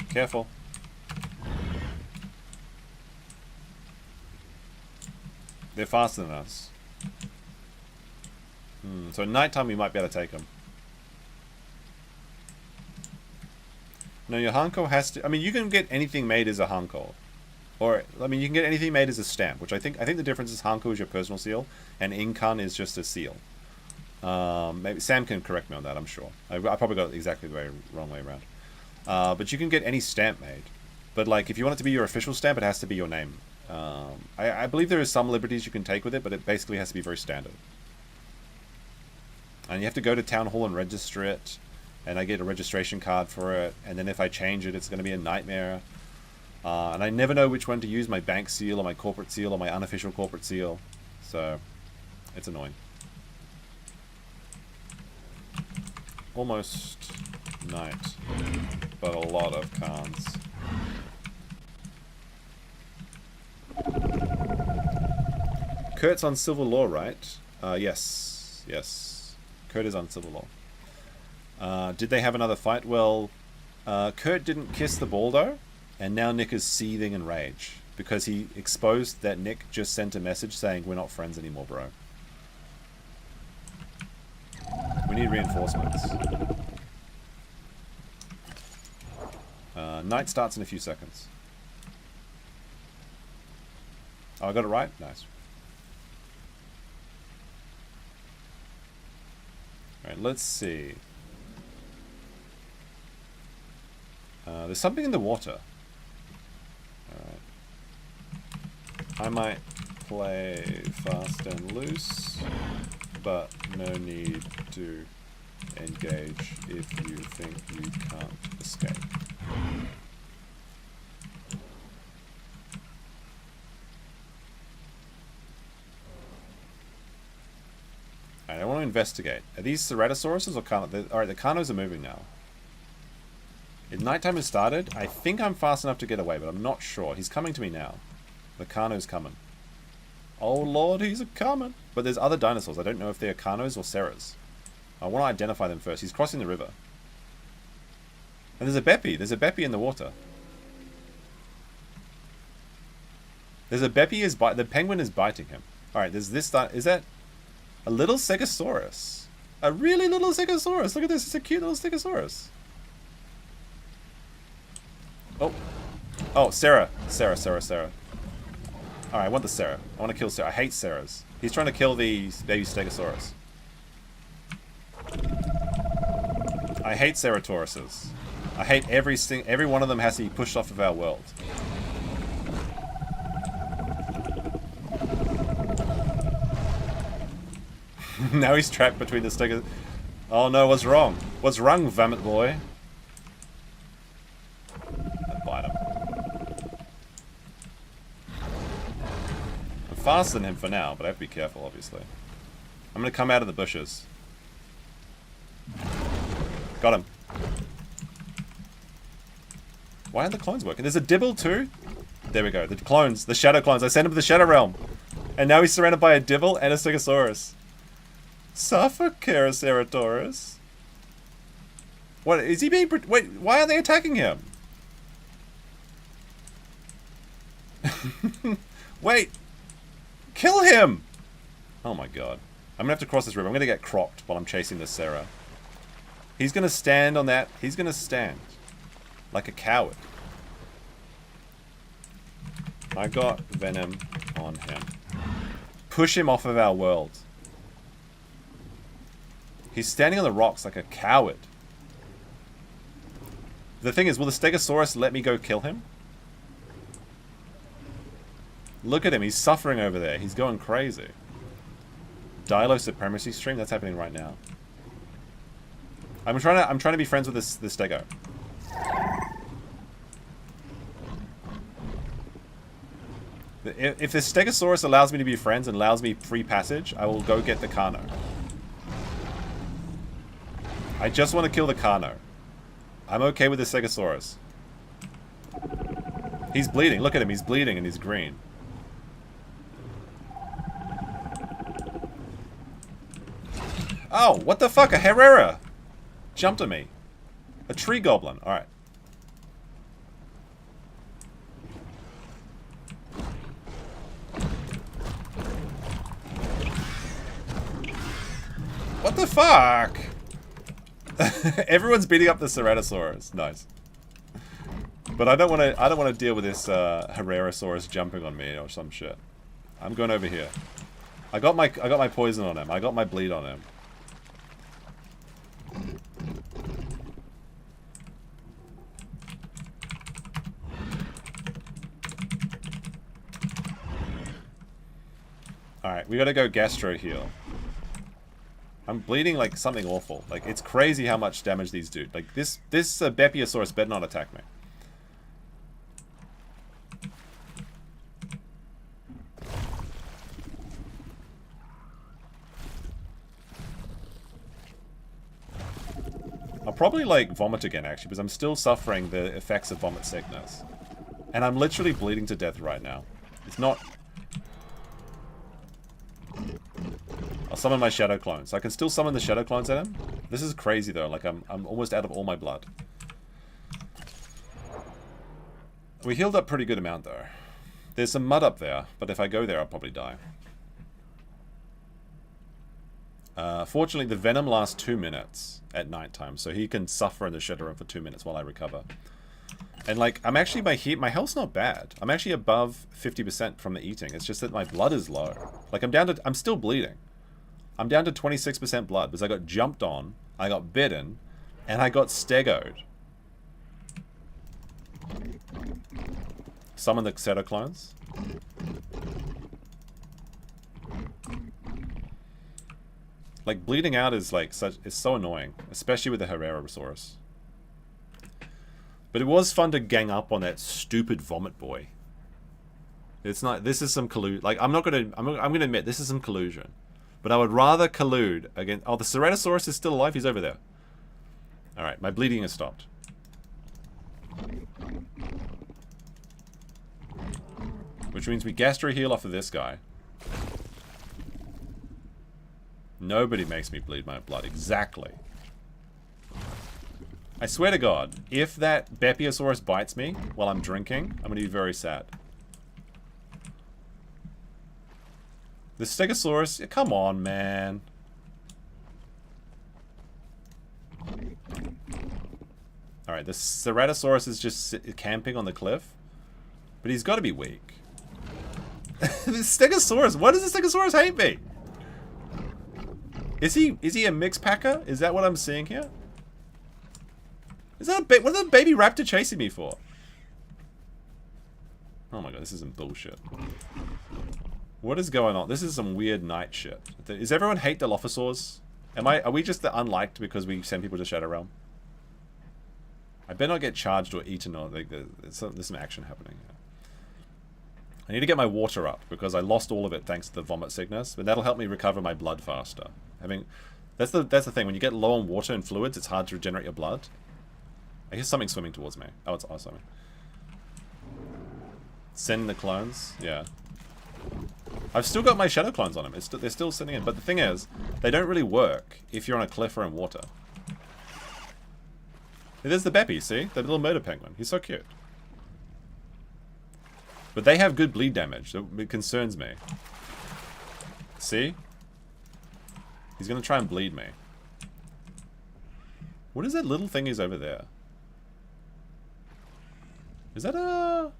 Careful. They're faster than us. So at nighttime we might be able to take them. No, your hanko has to... I mean, you can get anything made as a hanko. Or, I mean, you can get anything made as a stamp, which I think the difference is hanko is your personal seal, and inkan is just a seal. Maybe Sam can correct me on that, I'm sure. I probably got it exactly the wrong way around. But you can get any stamp made. But like, if you want it to be your official stamp, it has to be your name. I believe there is some liberties you can take with it, but it basically has to be very standard. And you have to go to town hall and register it, and I get a registration card for it, and then if I change it, it's going to be a nightmare. And I never know which one to use, my bank seal or my corporate seal or my unofficial corporate seal. So, it's annoying. Almost night, but a lot of cons. Kurt's on civil law, right? Yes. Yes. Kurt is on civil law. Did they have another fight? Well, Kurt didn't kiss the Baldo, and now Nick is seething in rage because he exposed that Nick just sent a message saying, "We're not friends anymore, bro." We need reinforcements. Night starts in a few seconds. Oh, I got it right? Nice. Alright, let's see. There's something in the water. Alright. I might play fast and loose, but no need to engage if you think you can't escape. I want to investigate. Are these Ceratosaurus or carnos? Alright, the carnos are moving now. If nighttime has started, I think I'm fast enough to get away, but I'm not sure. He's coming to me now. The carno's coming. Oh lord, he's a-coming. But there's other dinosaurs. I don't know if they're carnos or ceras. I want to identify them first. He's crossing the river. And there's a beppy. There's a beppy in the water. There's a beppy is the penguin is biting him. Alright, there's this... Is that... a little stegosaurus. A really little stegosaurus. Look at this. It's a cute little stegosaurus. Oh. Oh, Sarah. Sarah. Alright, I want the Sarah. I want to kill Sarah. I hate Ceras. He's trying to kill the baby stegosaurus. I hate Ceratauruses. I hate every one of them has to be pushed off of our world. Now he's trapped between the stegos. Oh no, what's wrong? What's wrong, vomit boy? Bite him. I'm faster than him for now, but I have to be careful, obviously. I'm gonna come out of the bushes. Got him. Why aren't the clones working? There's a dibble too? There we go. The clones. The shadow clones. I sent him to the shadow realm. And now he's surrounded by a dibble and a stegosaurus. Suffer, Herrerasaurus. What, is he being... Wait, why are they attacking him? Wait. Kill him! Oh my god. I'm gonna have to cross this river. I'm gonna get crocked while I'm chasing this Sarah. He's gonna stand on that. He's gonna stand. Like a coward. I got venom on him. Push him off of our world. He's standing on the rocks like a coward. The thing is, will the Stegosaurus let me go kill him? Look at him, he's suffering over there. He's going crazy. Dilo supremacy stream, that's happening right now. I'm trying to be friends with this Stego. If the Stegosaurus allows me to be friends and allows me free passage, I will go get the Carno. I just want to kill the Carno. I'm okay with the Stegosaurus. He's bleeding. Look at him. He's bleeding and he's green. Oh, what the fuck? A Herrera jumped at me. A tree goblin. Alright. What the fuck? Everyone's beating up the Ceratosaurus. Nice. But I don't want to deal with this Herrerasaurus jumping on me or some shit. I'm going over here. I got my poison on him. I got my bleed on him. Alright, we gotta go gastro heal. I'm bleeding like something awful. Like, it's crazy how much damage these do. Like, this Bepiosaurus better not attack me. I'll probably, like, vomit again, actually, because I'm still suffering the effects of vomit sickness. And I'm literally bleeding to death right now. It's not... I'll summon my shadow clones. I can still summon the shadow clones at him. This is crazy though, like I'm almost out of all my blood. We healed up pretty good amount though. There's some mud up there, but if I go there I'll probably die. Fortunately the venom lasts 2 minutes at nighttime, so he can suffer in the shadow room for 2 minutes while I recover. And like, I'm actually, my health's not bad. I'm actually above 50% from the eating. It's just that my blood is low. Like I'm still bleeding. I'm down to 26% blood because I got jumped on, I got bitten, and I got stegoed. Summon the Ceta clones. Like, bleeding out is like it's so annoying, especially with the Herrerasaurus. But it was fun to gang up on that stupid vomit boy. It's not. This is some collusion. Like, I'm gonna admit this is some collusion. But I would rather collude against. Oh, the Ceratosaurus is still alive. He's over there. All right, my bleeding has stopped. Which means we gastro heal off of this guy. Nobody makes me bleed my blood. Exactly. I swear to God, if that Bepiosaurus bites me while I'm drinking, I'm going to be very sad. The Stegosaurus, come on, man. Alright, the Ceratosaurus is just camping on the cliff. But he's got to be weak. The Stegosaurus, why does the Stegosaurus hate me? Is he a mixed packer? Is that what I'm seeing here? Is that what is the baby raptor chasing me for? Oh my god, this is some bullshit. What is going on? This is some weird night shit. Is everyone hate dilophosaurs? Are we just the unliked because we send people to Shadow Realm? I better not get charged or eaten or like there's some action happening here. I need to get my water up because I lost all of it thanks to the vomit sickness, but that'll help me recover my blood faster. That's the thing, when you get low on water and fluids, it's hard to regenerate your blood. I guess something's swimming towards me. Oh, it's awesome. Send the clones, yeah. I've still got my shadow clones on them. They're still sitting in, but the thing is, they don't really work if you're on a cliff or in water. There's the Beppy, see? The little murder penguin. He's so cute. But they have good bleed damage, so it concerns me. See? He's gonna try and bleed me. What is that little thing he's over there? Is that a...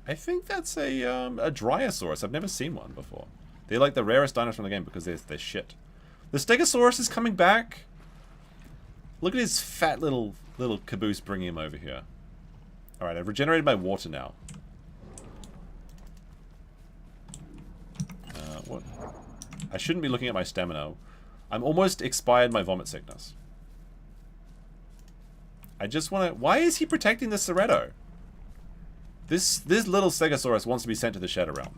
I think that's a Dryosaurus. I've never seen one before. They're like the rarest dinosaur in the game because they're shit. The Stegosaurus is coming back. Look at his fat little caboose bringing him over here. Alright, I've regenerated my water now. What? I shouldn't be looking at my stamina. I'm almost expired my vomit sickness. I just want to... Why is he protecting the Cerato? This little Stegosaurus wants to be sent to the Shadow Realm.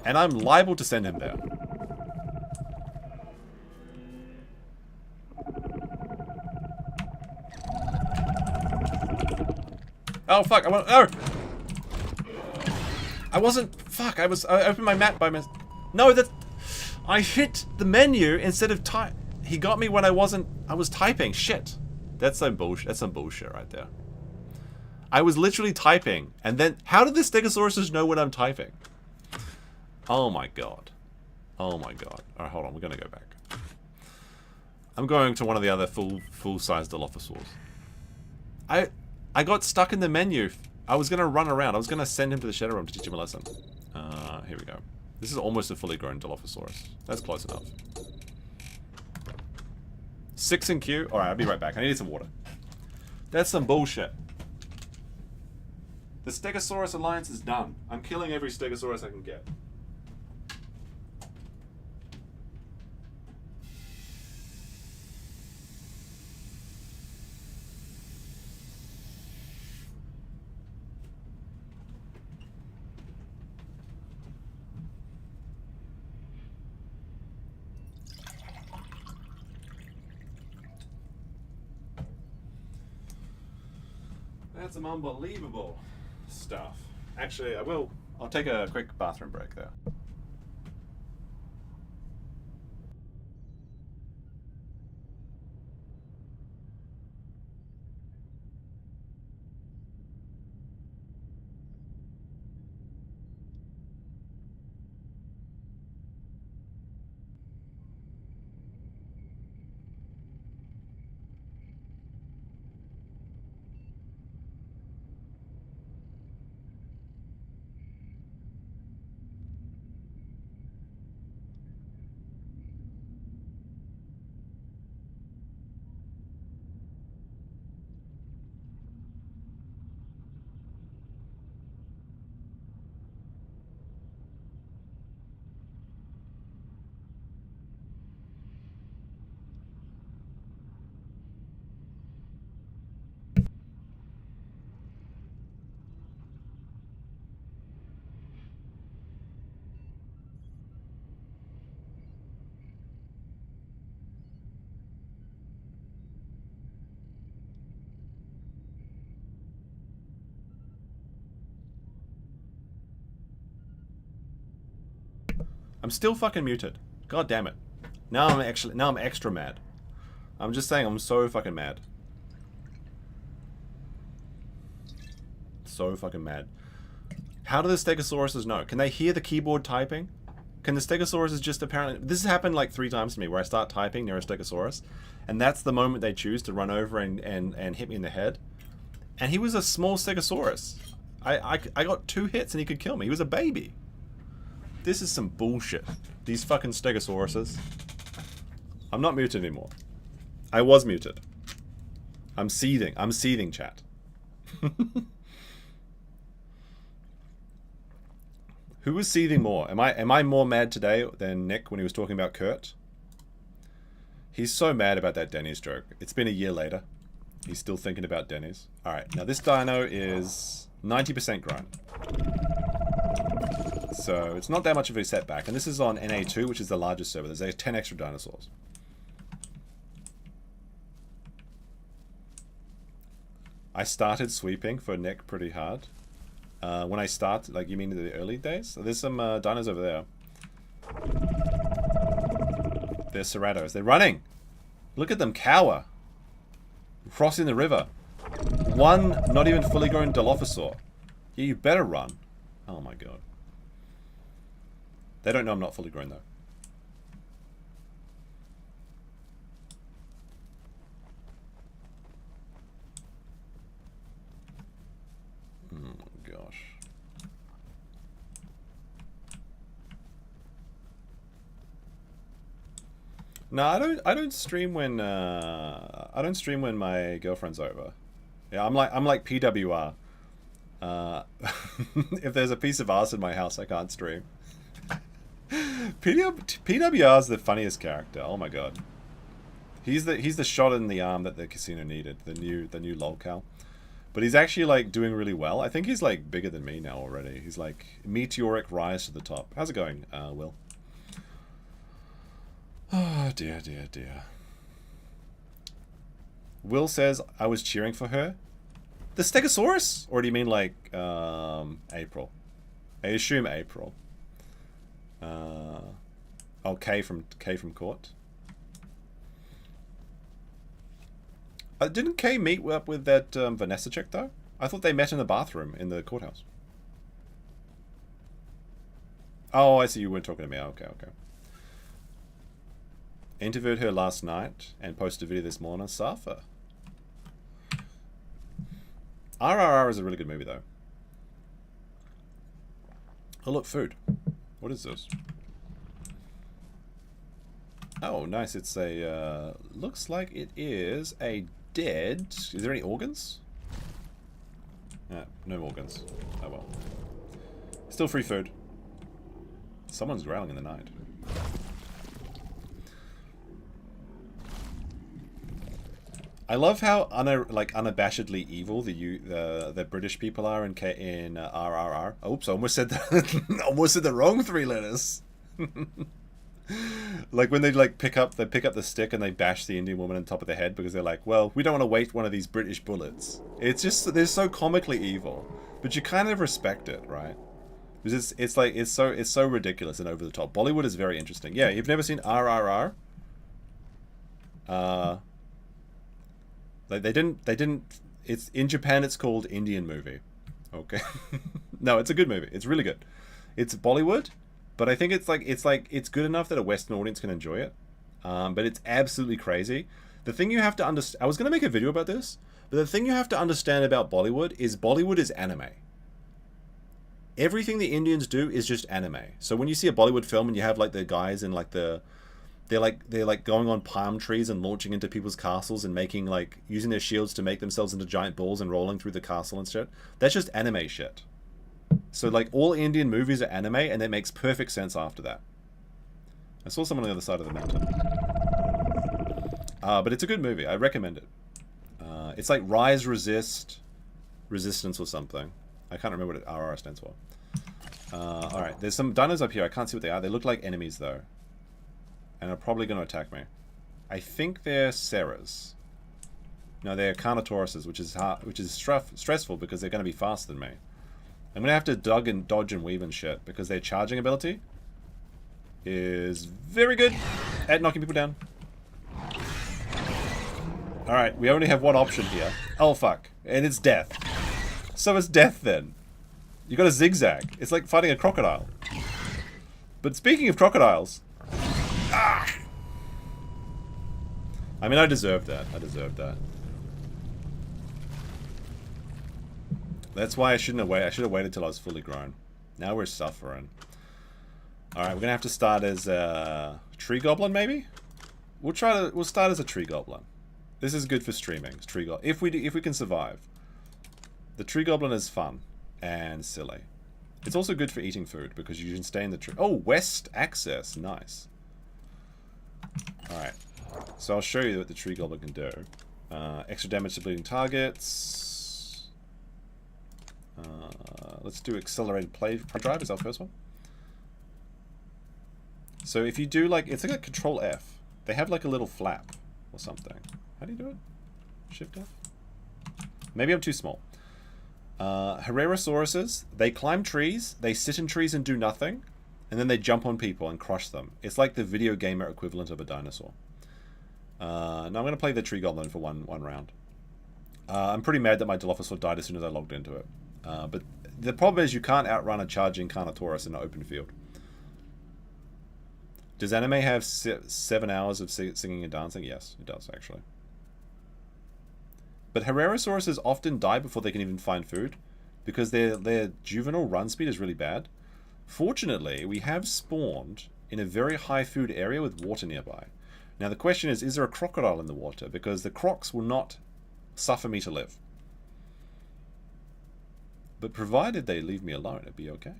And I'm liable to send him there. Oh, fuck. I wasn't... Fuck. I opened my map by mistake. No, that's... I hit the menu instead of type. He got me when I was typing. Shit. That's some bullshit. That's some bullshit right there. I was literally typing, and then... How did the Stegosaurus know when I'm typing? Oh my god. Oh my god. Alright, hold on. We're gonna go back. I'm going to one of the other full-size dilophosaurs. I got stuck in the menu. I was gonna run around. I was gonna send him to the Shadow Realm to teach him a lesson. Here we go. This is almost a fully grown Dilophosaurus. That's close enough. 6 in queue. Alright, I'll be right back. I need some water. That's some bullshit. The Stegosaurus Alliance is done. I'm killing every Stegosaurus I can get. That's some unbelievable stuff. Actually, I'll take a quick bathroom break there. I'm still fucking muted. God damn it. Now I'm extra mad. I'm just saying, I'm so fucking mad. So fucking mad. How do the stegosauruses know? Can they hear the keyboard typing? Can the stegosauruses just apparently... This has happened like 3 times to me, where I start typing near a stegosaurus, and that's the moment they choose to run over and hit me in the head. And he was a small stegosaurus. I got 2 hits and he could kill me. He was a baby. This is some bullshit. These fucking stegosauruses. I'm not muted anymore. I was muted. I'm seething. I'm seething, chat. Who was seething more? Am I more mad today than Nick when he was talking about Kurt? He's so mad about that Denny's joke. It's been a year later. He's still thinking about Denny's. Alright, now this dino is 90% grown. So it's not that much of a setback. And this is on NA2, which is the largest server. There's 10 extra dinosaurs. I started sweeping for Nick pretty hard. When I start, like, you mean in the early days? So there's some dinos over there. They're ceratos. They're running! Look at them cower! Crossing the river. One not even fully grown dilophosaur. Yeah, you better run. Oh my god. They don't know I'm not fully grown though. Oh gosh. No, I don't stream when my girlfriend's over. Yeah, I'm like PWR. If there's a piece of ass in my house, I can't stream. PWR is the funniest character. Oh my god. He's the shot in the arm that the casino needed. The new lolcow. But he's actually like doing really well. I think he's like bigger than me now already. He's like meteoric rise to the top. How's it going, Will? Oh dear, dear, dear. Will says I was cheering for her. The Stegosaurus? Or do you mean like April? I assume April. Oh, K from Court. Didn't Kay meet up with that Vanessa chick though? I thought they met in the bathroom in the courthouse. Oh, I see, you weren't talking to me. Okay, okay. Interviewed her last night and posted a video this morning. Safa. RRR is a really good movie though. Oh look, food. What is this? Oh, nice. It's a, looks like it is a dead... Is there any organs? No organs. Oh well. Still free food. Someone's growling in the night. I love how unabashedly evil the British people are in RRR. Oops, I almost said the wrong 3 letters. Like when they pick up the stick and they bash the Indian woman on top of the head because they're like, well, we don't want to waste one of these British bullets. It's just they're so comically evil, but you kind of respect it, right? Because it's so ridiculous and over the top. Bollywood is very interesting. Yeah, you've never seen RRR? They didn't. It's in Japan. It's called Indian movie. Okay. No, it's a good movie. It's really good. It's Bollywood. But I think it's good enough that a Western audience can enjoy it. But it's absolutely crazy. The thing you have to understand... I was going to make a video about this, but the thing you have to understand about Bollywood is anime. Everything the Indians do is just anime. So when you see a Bollywood film and you have like the guys in like the... They're like going on palm trees and launching into people's castles and making like... using their shields to make themselves into giant balls and rolling through the castle and shit. That's just anime shit. So like all Indian movies are anime and it makes perfect sense after that. I saw someone on the other side of the mountain. But it's a good movie. I recommend it. It's like Rise, Resist, Resistance or something. I can't remember what RR stands for. Alright, there's some dinos up here. I can't see what they are. They look like enemies though. And are probably going to attack me. I think they're ceras. No, they're carnotauruses, which is stressful because they're going to be faster than me. I'm going to have to dodge and weave and shit because their charging ability is very good at knocking people down. Alright, we only have one option here. Oh, fuck. And it's death. So it's death, then. You got a zigzag. It's like fighting a crocodile. But speaking of crocodiles... Ah! I mean, I deserved that. I deserved that. That's why I shouldn't have waited. I should have waited till I was fully grown. Now we're suffering. Alright, we're gonna have to start as a tree goblin, maybe? We'll start as a tree goblin. This is good for streaming. Tree goblin. If we can survive. The tree goblin is fun and silly. It's also good for eating food because you can stay in the tree. Oh, west access. Nice. Alright. So I'll show you what the tree goblin can do. Extra damage to bleeding targets. Let's do accelerated play drive is our first one. So if you do like, it's like a Control F. They have like a little flap or something. How do you do it? Shift F? Maybe I'm too small. Herrerasauruses, they climb trees, they sit in trees and do nothing, and then they jump on people and crush them. It's like the video gamer equivalent of a dinosaur. Now I'm going to play the tree goblin for one round. I'm pretty mad that my dilophosaur died as soon as I logged into it. But the problem is you can't outrun a charging Carnotaurus in an open field. Does anime have 7 hours of singing and dancing? Yes, it does, actually. But Herrerasauruses often die before they can even find food, because their juvenile run speed is really bad. Fortunately, we have spawned in a very high food area with water nearby. Now the question is there a crocodile in the water? Because the crocs will not suffer me to live. But provided they leave me alone, it'd be okay.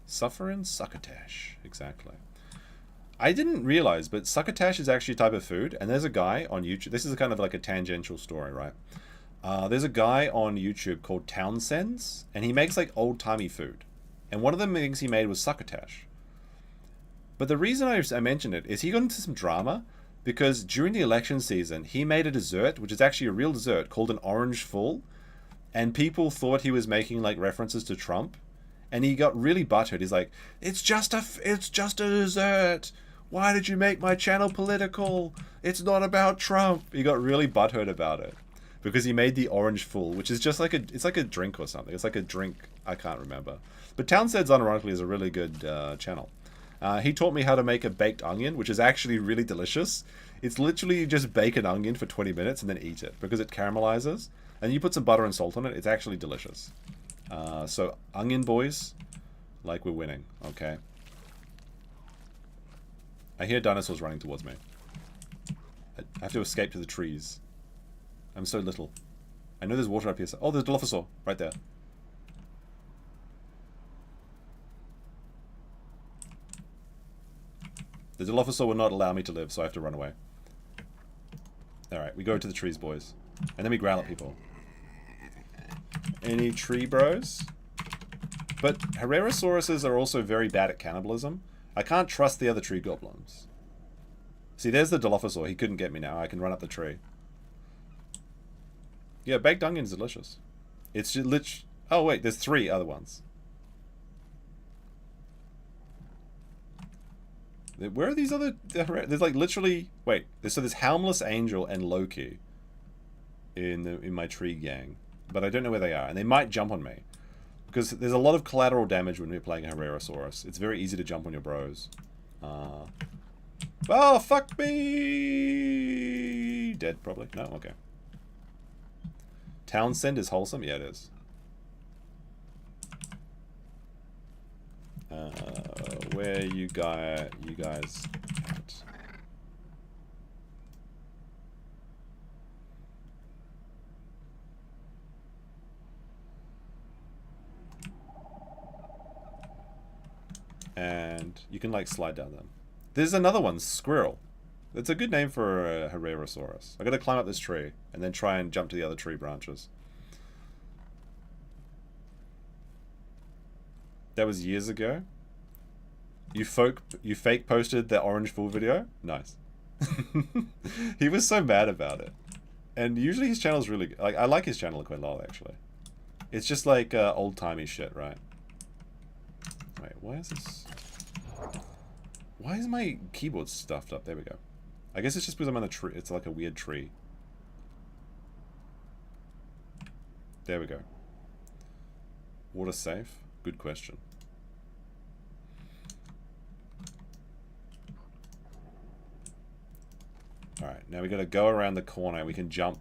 Suffering succotash, exactly. I didn't realize, but succotash is actually a type of food, and there's a guy on YouTube. This is kind of like a tangential story, right? There's a guy on YouTube called Townsend's, and he makes like old-timey food. And one of the things he made was succotash. But the reason I mentioned it is he got into some drama because during the election season, he made a dessert, which is actually a real dessert, called an orange fool, and people thought he was making like references to Trump. And he got really butthurt. He's like, it's just a dessert. Why did you make my channel political? It's not about Trump. He got really butthurt about it because he made the orange fool, which is just like it's like a drink or something. It's like a drink. I can't remember. But Townsend's unironically is a really good channel. He taught me how to make a baked onion, which is actually really delicious. It's literally just bake an onion for 20 minutes and then eat it because it caramelizes. And you put some butter and salt on it. It's actually delicious. So, onion boys, like we're winning, okay? I hear dinosaurs running towards me. I have to escape to the trees. I'm so little. I know there's water up here. Oh, there's a dilophosaur right there. The dilophosaur will not allow me to live, so I have to run away. Alright, we go to the trees, boys. And then we growl at people. Any tree bros? But Herrerasauruses are also very bad at cannibalism. I can't trust the other tree goblins. See, there's the dilophosaur. He couldn't get me now. I can run up the tree. Yeah, baked onion is delicious. It's just oh, wait, there's 3 other ones. Where are these other... There's like literally... Wait, so there's Helmless Angel and Loki in my tree gang. But I don't know where they are, and they might jump on me. Because there's a lot of collateral damage when we're playing a Herrerasaurus. It's very easy to jump on your bros. Oh, fuck me! Dead, probably. No? Okay. Townsend is wholesome? Yeah, it is. Where you guys at? And you can like slide down them. There's another one, Squirrel. It's a good name for a Herrerasaurus. I gotta climb up this tree and then try and jump to the other tree branches. That was years ago. You fake posted the orange fool video? Nice. He was so mad about it. And usually his channel's really good. Like, I like his channel quite a lot, actually. It's just like old-timey shit, right? Why is this... Why is my keyboard stuffed up? There we go. I guess it's just because I'm on a tree. It's like a weird tree. There we go. Water safe? Good question. Alright, now we gotta go around the corner. We can jump.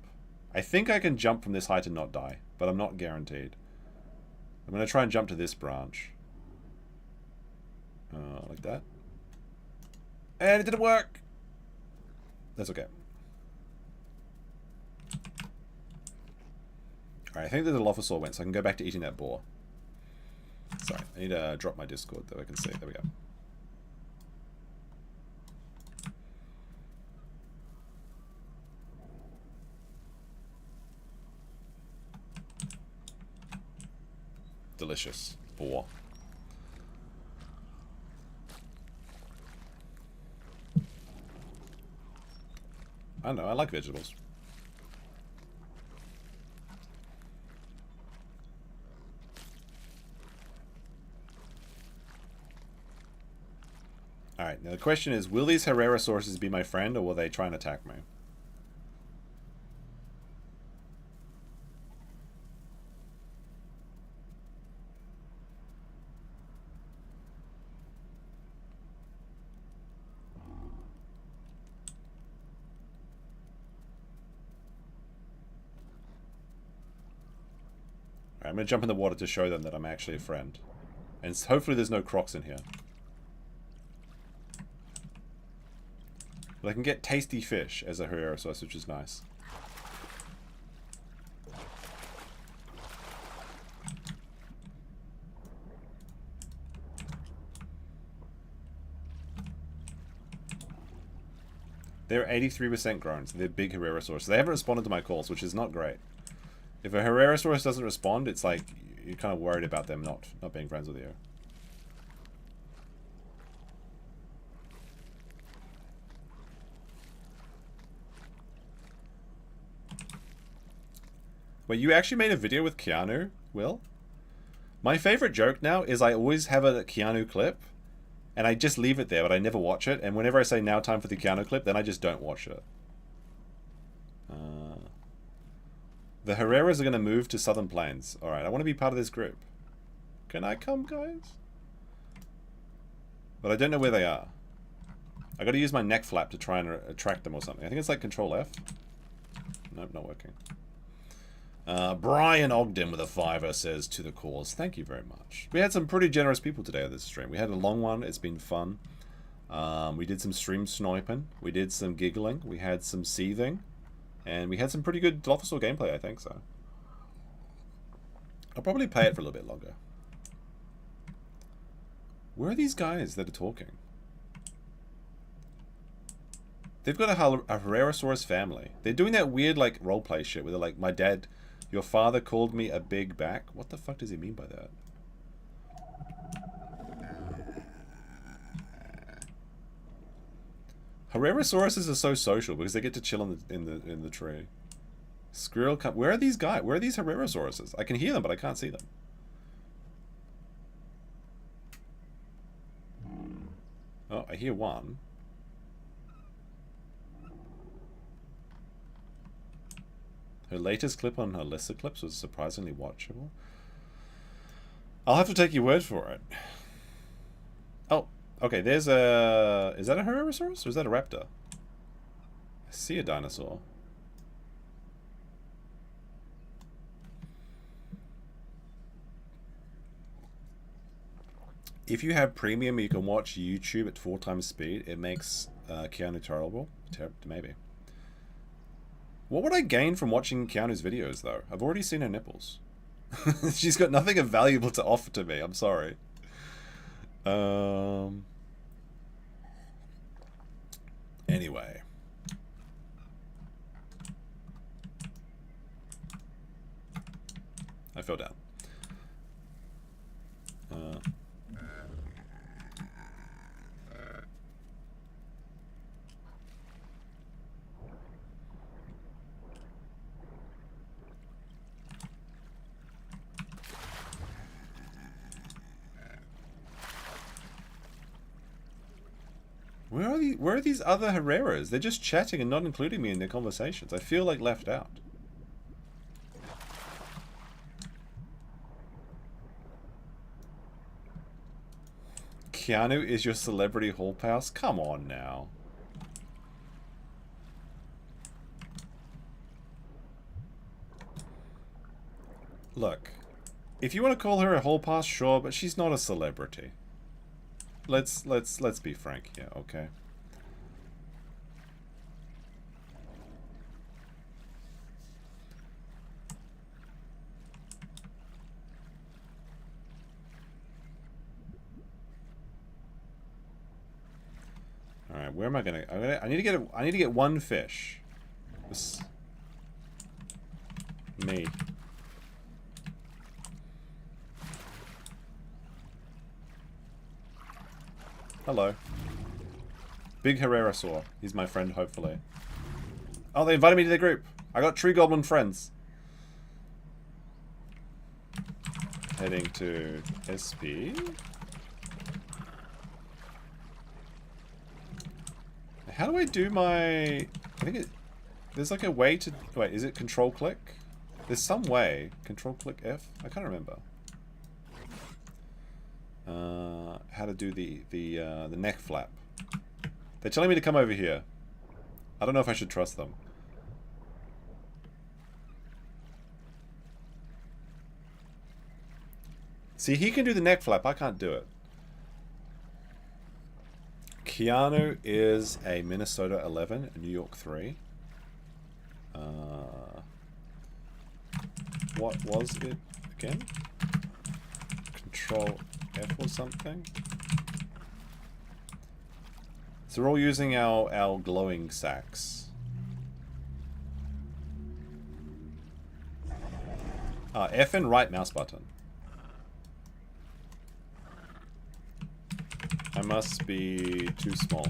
I think I can jump from this height and not die, but I'm not guaranteed. I'm gonna try and jump to this branch. Like that. And it didn't work! That's okay. Alright, I think the dilophosaur went, so I can go back to eating that boar. Sorry, I need to drop my Discord that I can see. There we go. Delicious. Boar. I don't know, I like vegetables. Alright, now the question is, will these Herrerasaurus be my friend, or will they try and attack me? I'm going to jump in the water to show them that I'm actually a friend. And hopefully there's no crocs in here. But I can get tasty fish as a Herrerasaurus, which is nice. They're 83% grown, so they're big Herrerasaurus. They haven't responded to my calls, which is not great. If a Herrerasaurus doesn't respond, it's like you're kind of worried about them not being friends with you. Wait, you actually made a video with Keanu, Will? My favorite joke now is I always have a Keanu clip, and I just leave it there, but I never watch it, and whenever I say now time for the Keanu clip, then I just don't watch it. The Herreras are going to move to Southern Plains. Alright, I want to be part of this group. Can I come, guys? But I don't know where they are. I got to use my neck flap to try and attract them or something. I think it's like Control F. Nope, not working. Brian Ogden with a $5 says, to the cause. Thank you very much. We had some pretty generous people today on this stream. We had a long one. It's been fun. We did some stream sniping. We did some giggling. We had some seething. And we had some pretty good dilophosaur gameplay, I think so. I'll probably play it for a little bit longer. Where are these guys that are talking? They've got a Herrerasaurus family. They're doing that weird, like, roleplay shit where they're like, my dad, your father called me a big back. What the fuck does he mean by that? Herrerasauruses are so social because they get to chill in the tree. Squirrel, where are these guys? Where are these Herrerasauruses? I can hear them, but I can't see them. Oh, I hear one. Her latest clip on her lesser clips was surprisingly watchable. I'll have to take your word for it. Oh. Okay, there's a... Is that a Herrerasaurus or is that a raptor? I see a dinosaur. If you have premium, you can watch YouTube at 4 times speed. It makes Keanu terrible. Maybe. What would I gain from watching Keanu's videos, though? I've already seen her nipples. She's got nothing of valuable to offer to me. I'm sorry. Anyway. I fell down. Where are these other Herreras? They're just chatting and not including me in their conversations. I feel like left out. Keanu is your celebrity hall pass? Come on now. Look, if you want to call her a hall pass, sure, but she's not a celebrity. Let's be frank here, okay? All right, where am I gonna? I need to get one fish. Me. Hello. Big Herrerasaurus. He's my friend, hopefully. Oh, they invited me to their group. I got tree goblin friends. Heading to SP. How do I do my... I think there's like a way to... Wait, is it control click? There's some way. Control click F? I can't remember. How to do the neck flap. They're telling me to come over here. I don't know if I should trust them. See, he can do the neck flap. I can't do it. Keanu is a Minnesota 11, a New York 3. What was it again? Control F or something? So we're all using our glowing sacks. F and right mouse button. I must be too small.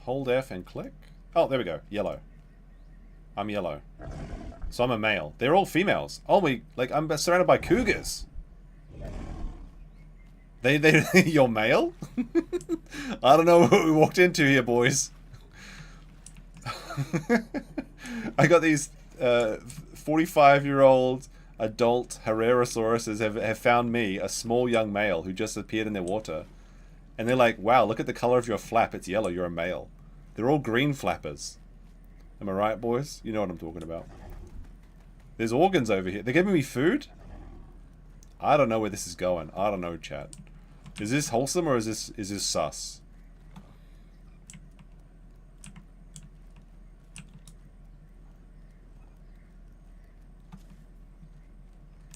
Hold F and click. Oh, there we go. Yellow. I'm yellow. So I'm a male. They're all females. Oh, I'm surrounded by cougars. You're male? I don't know what we walked into here, boys. I got these 45-year-old adult Herrerasauruses have found me, a small young male who just appeared in their water. And they're like, wow, look at the color of your flap. It's yellow. You're a male. They're all green flappers. Am I right, boys? You know what I'm talking about. There's organs over here. They're giving me food? I don't know where this is going. I don't know, chat. Is this wholesome or is this sus?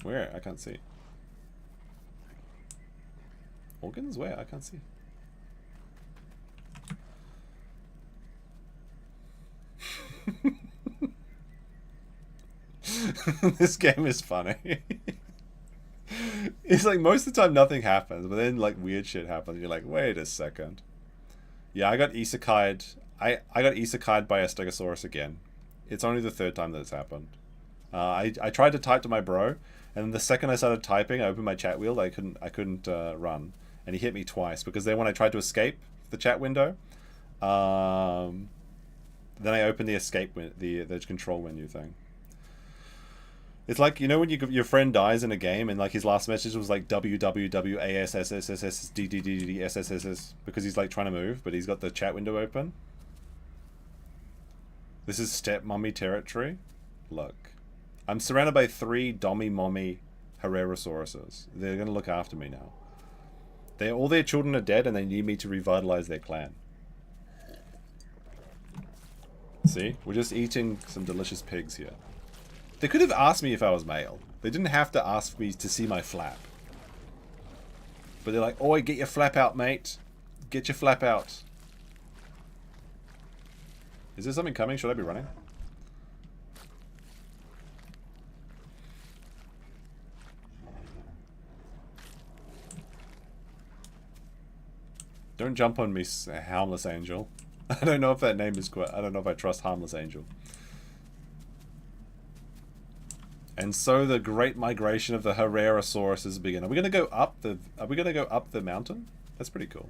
Where? I can't see. Organs? Where? I can't see. This game is funny. It's like most of the time nothing happens, but then like weird shit happens. You're like, wait a second. Yeah, I got isekai'd. I got isekai'd by a stegosaurus again. It's only the third time that it's happened. I tried to type to my bro, and the second I started typing, I opened my chat wheel. I couldn't run, and he hit me twice because then when I tried to escape the chat window, then I opened the escape the control menu thing. It's like, you know when your friend dies in a game and like his last message was like www.assssssddddssss because he's like trying to move, but he's got the chat window open. This is stepmommy territory. Look, I'm surrounded by 3 dommy-mommy Herrerasauruses. They're going to look after me now. All their children are dead and they need me to revitalize their clan. See? We're just eating some delicious pigs here. They could have asked me if I was male. They didn't have to ask me to see my flap. But they're like, oi, get your flap out, mate. Get your flap out. Is there something coming? Should I be running? Don't jump on me, Harmless Angel. I don't know if that name is quite... I don't know if I trust Harmless Angel. And so the great migration of the Herrerasaurus is beginning. Are we gonna go up the mountain? That's pretty cool.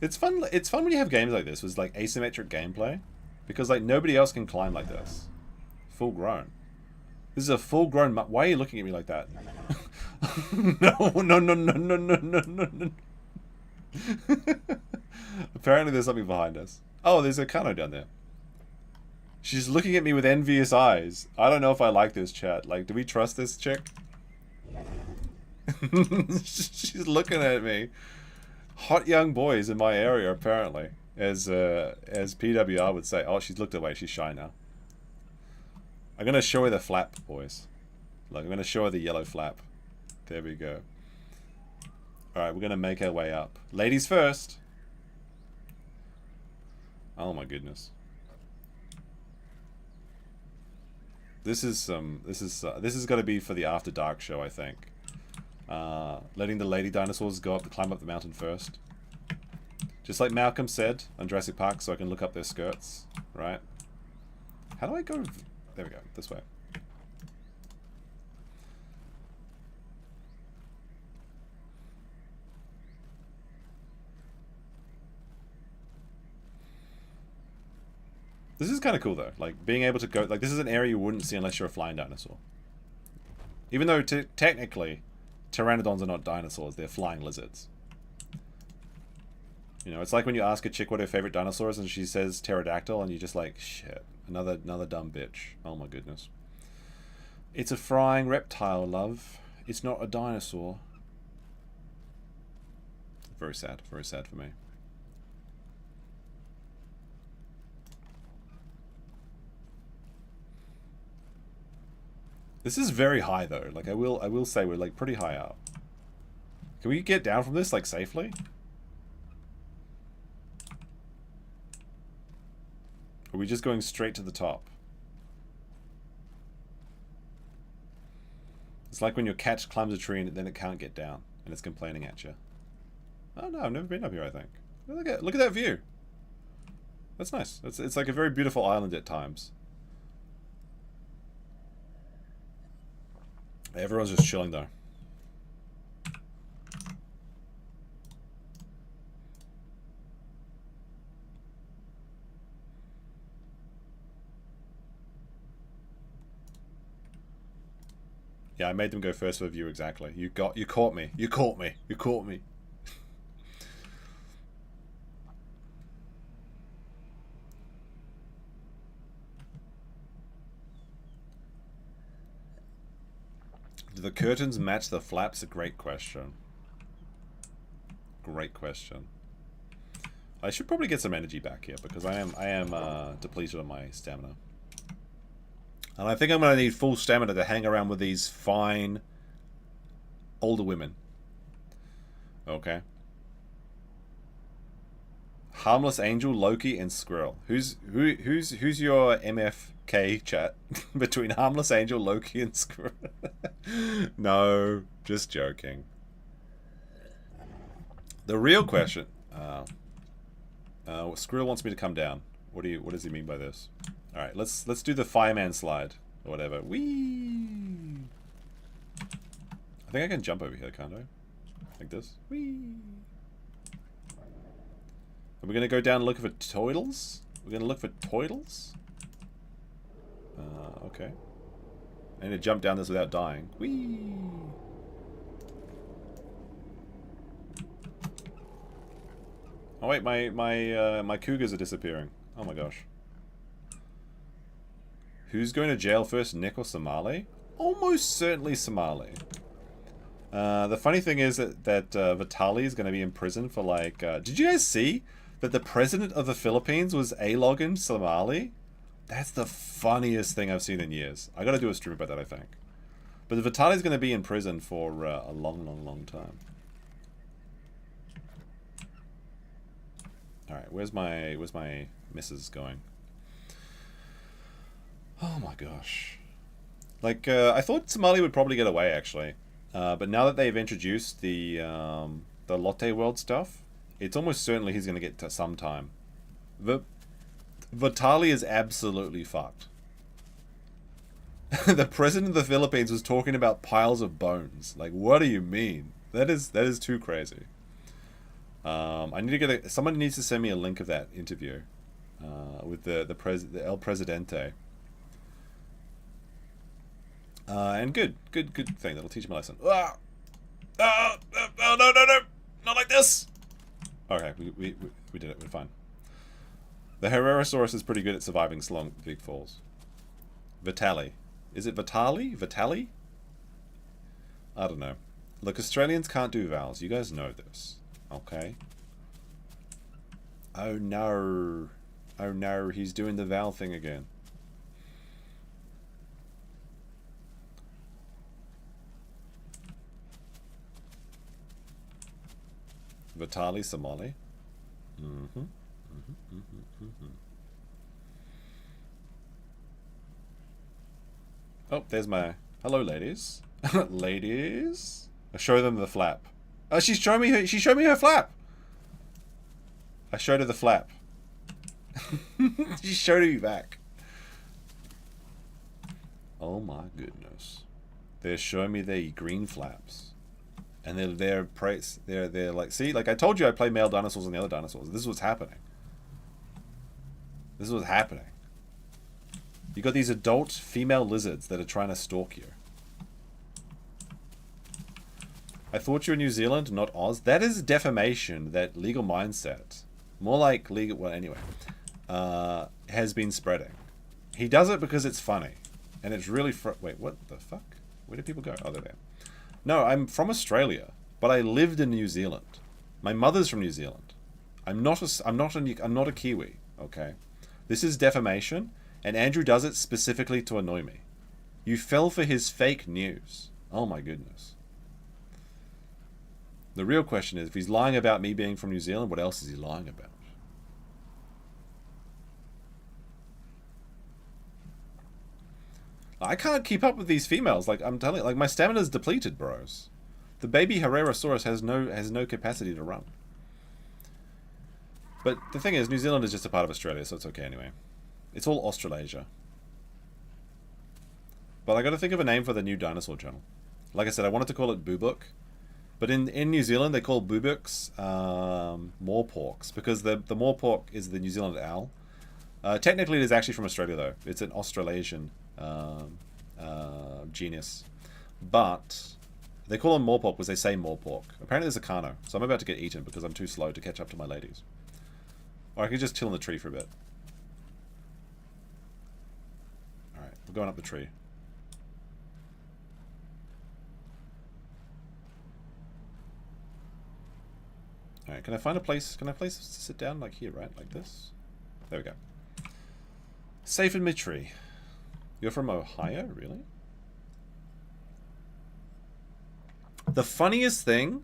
It's fun when you have games like this with like asymmetric gameplay, because like nobody else can climb like this. Full grown. This is a full grown. Why are you looking at me like that? No. Apparently there's something behind us. Oh, there's a Carno down there. She's looking at me with envious eyes. I don't know if I like this, chat. Like, do we trust this chick? She's looking at me. Hot young boys in my area, apparently, as PWR would say. Oh, she's looked away. She's shy now. I'm gonna show her the flap, boys. Like, I'm gonna show her the yellow flap. There we go. All right, we're gonna make our way up. Ladies first. Oh my goodness. This is gonna be for the After Dark show, I think. Letting the lady dinosaurs climb up the mountain first. Just like Malcolm said on Jurassic Park, so I can look up their skirts, right? How do I go? There we go, this way. This is kind of cool though, like being able to go, like this is an area you wouldn't see unless you're a flying dinosaur. Even though technically, pteranodons are not dinosaurs, they're flying lizards. You know, it's like when you ask a chick what her favorite dinosaur is and she says pterodactyl and you're just like, shit, another dumb bitch. Oh my goodness. It's a flying reptile, love. It's not a dinosaur. Very sad for me. This is very high though. Like I will say we're like pretty high up. Can we get down from this like safely? Or are we just going straight to the top? It's like when your cat climbs a tree and then it can't get down and it's complaining at you. Oh no, I've never been up here, I think. Look at that view. That's nice. It's like a very beautiful island at times. Everyone's just chilling though. Yeah, I made them go first for the view, exactly. You caught me. You caught me. You caught me. Do the curtains match the flaps? A great question. Great question. I should probably get some energy back here because I am depleted on my stamina. And I think I'm going to need full stamina to hang around with these fine older women. Okay. Harmless Angel, Loki, and Squirrel. Who's your MFK chat between Harmless Angel, Loki, and Squirrel? No, just joking. The real question. Squirrel wants me to come down. What does he mean by this? All right, let's do the fireman slide or whatever. Whee! I think I can jump over here, can't I? Like this. Whee! Are we gonna go down and look for toidles? We're gonna look for toidles? Okay. I need to jump down this without dying. Whee! Oh wait, my cougars are disappearing. Oh my gosh. Who's going to jail first, Nick or Somali? Almost certainly Somali. The funny thing is that Vitali is going to be in prison for like... did you guys see that the president of the Philippines was A-logging Somali? That's the funniest thing I've seen in years. I got to do a stream about that, I think. But Vitali's going to be in prison for a long time. All right, where's my missus going? Oh my gosh. Like, I thought Somali would probably get away, actually. But now that they've introduced the Lotte World stuff, it's almost certainly he's going to get to some time. Vitali is absolutely fucked. The president of the Philippines was talking about piles of bones. Like, what do you mean? That is too crazy. I need to get somebody needs to send me a link of that interview with the El Presidente. And good thing that'll teach me a lesson. Oh no, not like this. Okay, we did it. We're fine. The Herrerasaurus is pretty good at surviving long big falls. Vitali. Is it Vitali? Vitali? I don't know. Look, Australians can't do vowels. You guys know this. Okay? Oh no. Oh no, he's doing the vowel thing again. Vitali Somali. Oh, there's my... Hello, ladies. Ladies? I show them the flap. Oh, she showed me her flap. I showed her the flap. She showed me back. Oh my goodness. They're showing me their green flaps. And they're like, see, like I told you I play male dinosaurs and the other dinosaurs. This is what's happening. This is what's happening. You got these adult female lizards that are trying to stalk you. I thought you were New Zealand, not Oz. That is defamation that legal mindset, more like legal, well anyway, has been spreading. He does it because it's funny. And it's really, wait, what the fuck? Where did people go? Oh, they're there. No, I'm from Australia, but I lived in New Zealand. My mother's from New Zealand. I'm not a Kiwi, okay? This is defamation. And Andrew does it specifically to annoy me. You fell for his fake news. Oh my goodness. The real question is, if he's lying about me being from New Zealand, what else is he lying about? I can't keep up with these females. Like, I'm telling you, like, my stamina's depleted, bros. The baby Herrerasaurus has no capacity to run. But the thing is, New Zealand is just a part of Australia, so it's okay anyway. It's all Australasia. But I gotta think of a name for the new dinosaur channel. Like I said, I wanted to call it Boobuk. But in New Zealand, they call Boobuks Moorporks, because the Moorpork is the New Zealand owl. Technically, it is actually from Australia, though. It's an Australasian genus. But they call them Moorpork because they say Moorpork. Apparently, there's a carno, so I'm about to get eaten because I'm too slow to catch up to my ladies. Or I can just chill in the tree for a bit. Alright, we're going up the tree. Alright, can I find a place to sit down like here, right? Like this? There we go. Safe in mid-tree. You're from Ohio? Really? The funniest thing,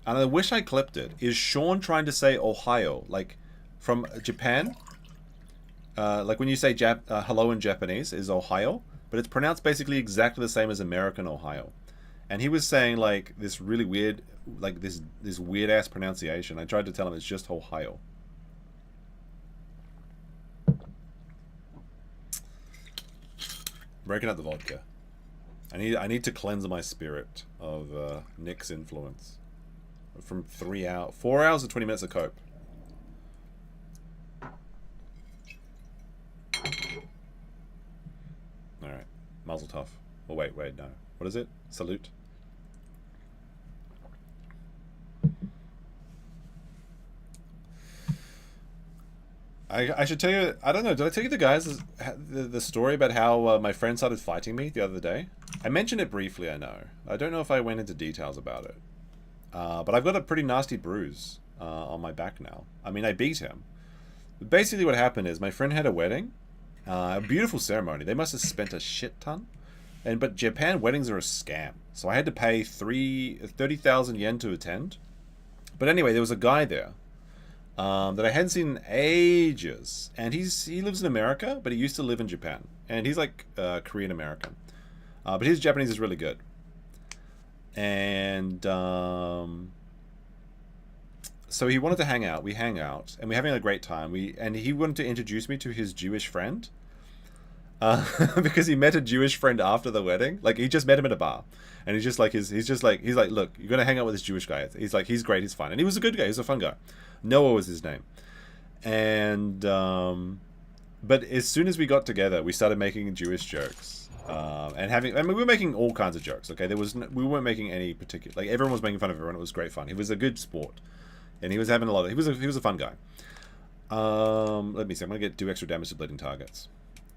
and I wish I clipped it, is Sean trying to say Ohio, like from Japan. Like when you say hello in Japanese is Ohio, but it's pronounced basically exactly the same as American Ohio. And he was saying like this really weird, like this weird ass pronunciation. I tried to tell him it's just Ohio. Breaking up the vodka. I need to cleanse my spirit of Nick's influence. From 4 hours and 20 minutes of cope. Alright. Mazel tov. Oh wait, no. What is it? Salute. I should tell you, I don't know, did I tell you the story about how my friend started fighting me the other day? I mentioned it briefly, I know. I don't know if I went into details about it. But I've got a pretty nasty bruise on my back now. I mean, I beat him. But basically what happened is my friend had a wedding. A beautiful ceremony. They must have spent a shit ton. But Japan weddings are a scam. So I had to pay 30,000 yen to attend. But anyway, there was a guy there. That I hadn't seen in ages, and he lives in America, but he used to live in Japan, and he's like Korean American, but his Japanese is really good. And so so he wanted to hang out. We hang out, and we're having a great time. And he wanted to introduce me to his Jewish friend, because he met a Jewish friend after the wedding. Like, he just met him at a bar, and he's like, look, you're gonna hang out with this Jewish guy. He's like, he's great, he's fun, and he was a good guy. He was a fun guy. Noah was his name, and but as soon as we got together, we started making Jewish jokes, and we were making all kinds of jokes. Okay, we weren't making any particular, like, everyone was making fun of everyone. It was great fun. He was a good sport, and he was having he was a fun guy. Let me see. I'm gonna do extra damage to bleeding targets.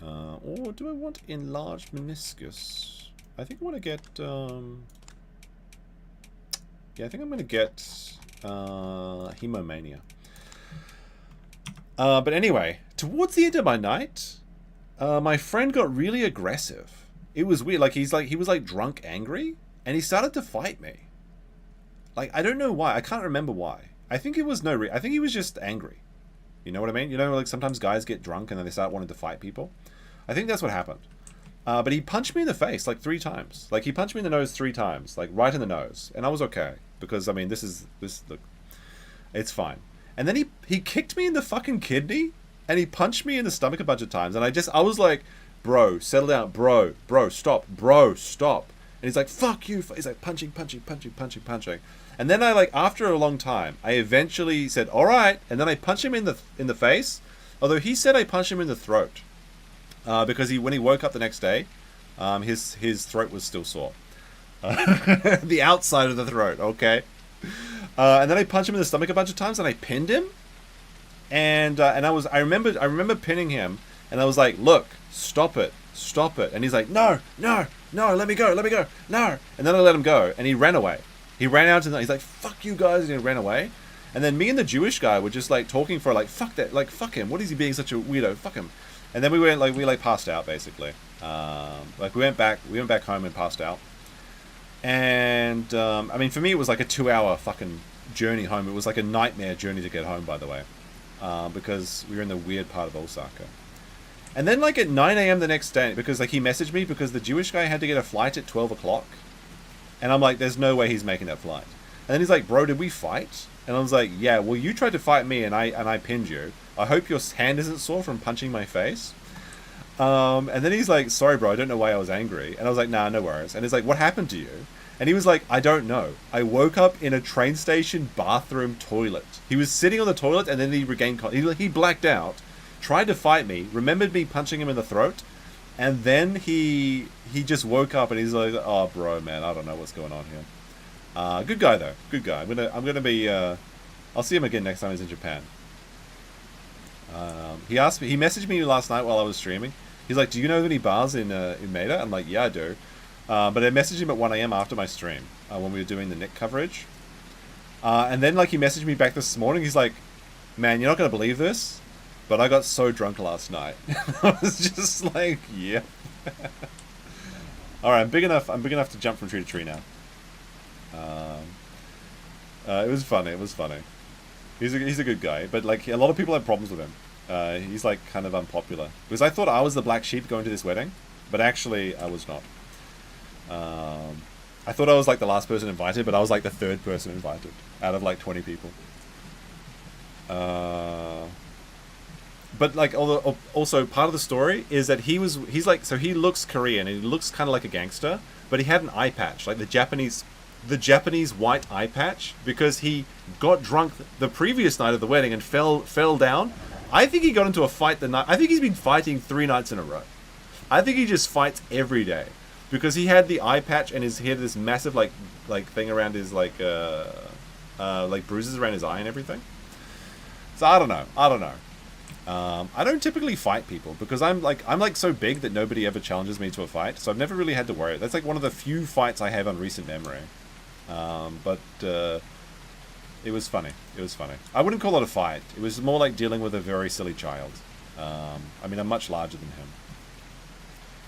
Or do I want enlarged meniscus? I think I want to get, yeah, I think I'm going to get hemomania. But anyway, towards the end of my night, my friend got really aggressive. It was weird. Like, he was like drunk angry, and he started to fight me. Like, I don't know why. I can't remember why. I think it was I think he was just angry. You know what I mean? You know, like, sometimes guys get drunk and then they start wanting to fight people. I think that's what happened. But he punched me in the face like 3 times. Like, he punched me in the nose 3 times, like right in the nose, and I was okay because, I mean, look, it's fine. And then he kicked me in the fucking kidney, and he punched me in the stomach a bunch of times, and I was like, bro, settle down, bro, stop, and he's like, fuck you. He's like punching. And then after a long time, I eventually said, all right, and then I punched him in the face. Although he said I punched him in the throat, because when he woke up the next day, his throat was still sore, the outside of the throat. Okay, and then I punched him in the stomach a bunch of times, and I pinned him, and I remember pinning him, and I was like, look, stop it, and he's like, no, let me go, no, and then I let him go, and he ran away. He ran out and he's like, fuck you guys, and he ran away. And then me and the Jewish guy were just like talking for like, fuck that, like, fuck him. What is he being such a weirdo? Fuck him. And then we passed out basically. Like, we went back home and passed out. And I mean, for me it was like a 2-hour fucking journey home. It was like a nightmare journey to get home, by the way, because we were in the weird part of Osaka. And then like at 9 a.m. the next day, because like he messaged me because the Jewish guy had to get a flight at 12 o'clock. And I'm like, there's no way he's making that flight. And then he's like, bro, did we fight? And I was like, yeah, well, you tried to fight me and I pinned you. I hope your hand isn't sore from punching my face. And then he's like, sorry, bro, I don't know why I was angry. And I was like, nah, no worries. And he's like, what happened to you? And he was like, I don't know. I woke up in a train station bathroom toilet. He was sitting on the toilet and then he regained he blacked out, tried to fight me, remembered me punching him in the throat, and then he just woke up and he's like, oh, bro, man, I don't know what's going on here. Good guy though. Good guy. I'm gonna be. I'll see him again next time he's in Japan. He messaged me last night while I was streaming. He's like, do you know of any bars in Maida? I'm like, yeah, I do. But I messaged him at 1 a.m. after my stream when we were doing the Nick coverage. And then like he messaged me back this morning. He's like, man, you're not gonna believe this, but I got so drunk last night. I was just like, yeah. All right, I'm big enough to jump from tree to tree now. It was funny. He's a good guy, but like a lot of people have problems with him. He's like kind of unpopular because I thought I was the black sheep going to this wedding, but actually I was not. I thought I was like the last person invited, but I was like the 3rd person invited out of like 20 people. But like also part of the story is that he's like, so he looks Korean and he looks kind of like a gangster, but he had an eye patch, like the Japanese white eye patch, because he got drunk the previous night of the wedding and fell down. I think he got into a fight the night. I think he's been fighting 3 nights in a row. I think he just fights every day because he had the eye patch and he had this massive like thing around his like bruises around his eye and everything. So I don't know. I don't typically fight people because I'm like so big that nobody ever challenges me to a fight, so I've never really had to worry. That's like one of the few fights I have on recent memory. But it was funny. I wouldn't call it a fight. It was more like dealing with a very silly child. I mean, I'm much larger than him.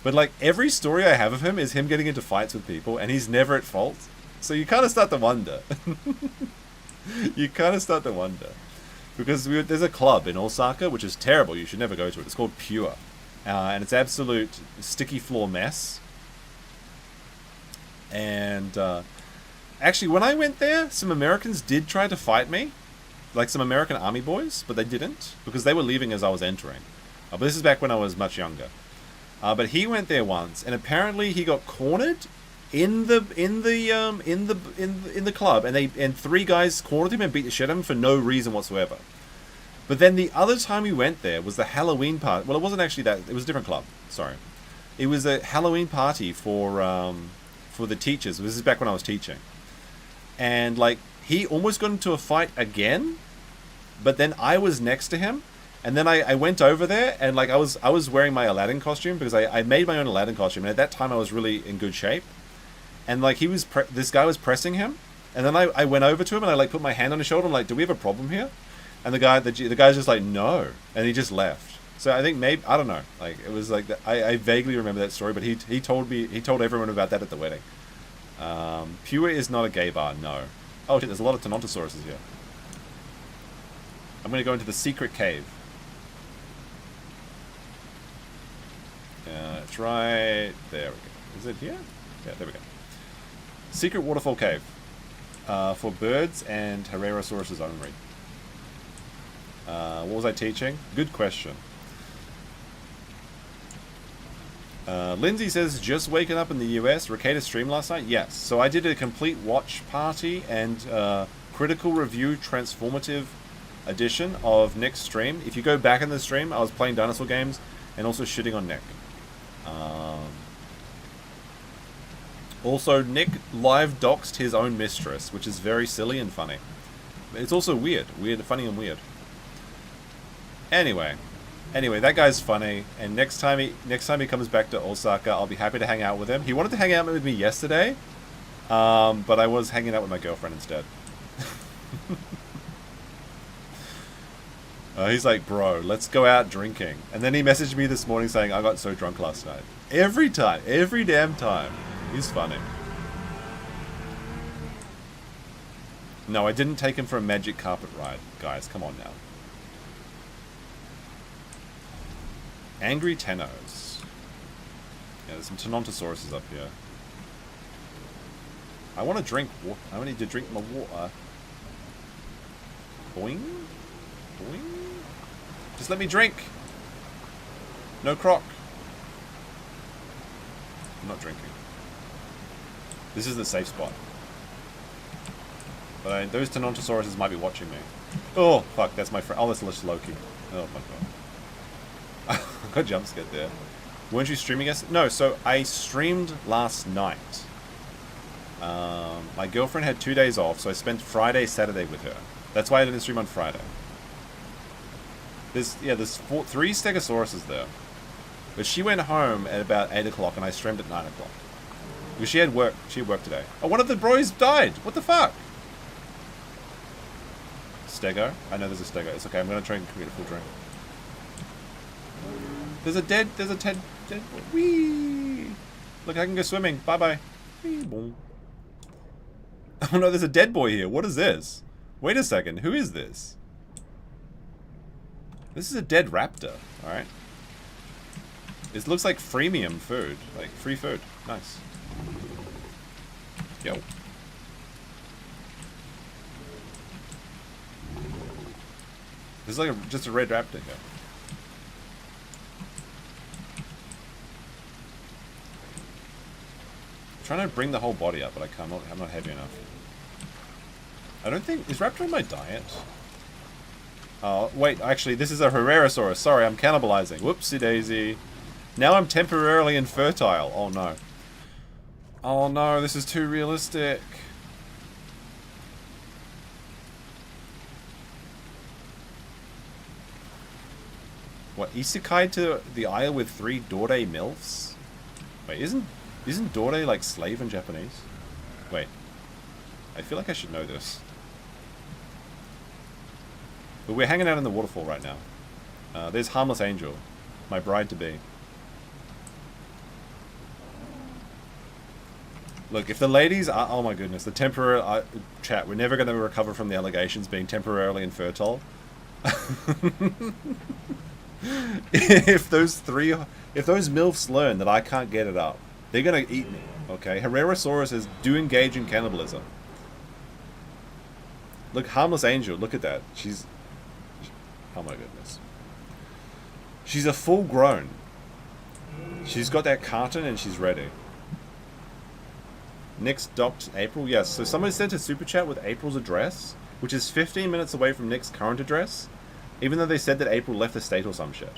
But like every story I have of him is him getting into fights with people, and he's never at fault. So you kind of start to wonder. Because there's a club in Osaka, which is terrible. You should never go to it. It's called Pure. And it's absolute sticky floor mess. And actually, when I went there, some Americans did try to fight me. like some American Army boys, but they didn't because they were leaving as I was entering. But this is back when I was much younger. But he went there once, and apparently he got cornered in the club, and 3 guys cornered him and beat the shit out of him for no reason whatsoever. But then the other time we went there was the Halloween party. Well, it wasn't actually that. It was a different club. Sorry, it was a Halloween party for the teachers. This is back when I was teaching, and like he almost got into a fight again, but then I was next to him. And then I went over there, and like I was wearing my Aladdin costume because I made my own Aladdin costume, and at that time I was really in good shape. And like this guy was pressing him, and then I went over to him and I like put my hand on his shoulder. I'm like, "Do we have a problem here?" And the guy's just like, "No," and he just left. So I think maybe I don't know. Like it was like that. I vaguely remember that story, but he told everyone about that at the wedding. Pure is not a gay bar. No. Oh shit! There's a lot of Tinontosauruses here. I'm gonna go into the secret cave. It's right there. We go. Is it here? Yeah, there we go. Secret waterfall cave for birds and Herrerasaurus only. What was I teaching? Good question. Lindsay says, just waking up in the US. Ricada streamed last night? Yes. So I did a complete watch party and critical review transformative edition of Nick's stream. If you go back in the stream, I was playing dinosaur games and also shitting on Nick. Also, Nick live doxed his own mistress, which is very silly and funny. It's also weird, funny and weird. Anyway, that guy's funny, and next time he comes back to Osaka, I'll be happy to hang out with him. He wanted to hang out with me yesterday, but I was hanging out with my girlfriend instead. He's like, bro, let's go out drinking. And then he messaged me this morning saying, I got so drunk last night. Every damn time. He's funny. No, I didn't take him for a magic carpet ride. Guys, come on now. Angry Tenos. Yeah, there's some Tinontosauruses up here. I want to drink water. I need to drink my water. Boing. Boing. Just let me drink. No croc. I'm not drinking. This is the safe spot. But those Tinontosauruses might be watching me. Oh, fuck, that's my friend. Oh, that's Loki. Oh, my god. I got jump scared there. Weren't you streaming yesterday? No, so I streamed last night. My girlfriend had 2 days off, so I spent Friday, Saturday with her. That's why I didn't stream on Friday. There's 3 Stegosauruses there. But she went home at about 8 o'clock and I streamed at 9 o'clock. Because she had work today. Oh, one of the bros died! What the fuck? Stego? I know there's a Stego. It's okay, I'm gonna try and get a full drink. There's a dead whee! Look, I can go swimming. Bye-bye. Oh no, there's a dead boy here. What is this? Wait a second, who is this? This is a dead raptor, alright. It looks like freemium food. Like, free food. Nice. Yo. There's like just a red raptor here. I'm trying to bring the whole body up, but I can't. I'm not heavy enough. I don't think... Is raptor in my diet? Oh, wait, actually, this is a Herrerasaurus. Sorry, I'm cannibalizing. Whoopsie daisy. Now I'm temporarily infertile. Oh no. Oh no, this is too realistic. What, isekai to the isle with 3 Dore MILFs? Wait, isn't Dore like slave in Japanese? Wait. I feel like I should know this. But we're hanging out in the waterfall right now. There's Harmless Angel, my bride-to-be. Look, if the ladies are... Oh my goodness, the temporary... chat, we're never going to recover from the allegations being temporarily infertile. If those MILFs learn that I can't get it up, they're going to eat me, okay? Herrerasaurus do engage in cannibalism. Look, harmless angel. Look at that. She's... Oh my goodness. She's a full grown. She's got that carton and she's ready. Nick's docked April. Yes, so somebody sent a super chat with April's address, which is 15 minutes away from Nick's current address, even though they said that April left the state or some shit.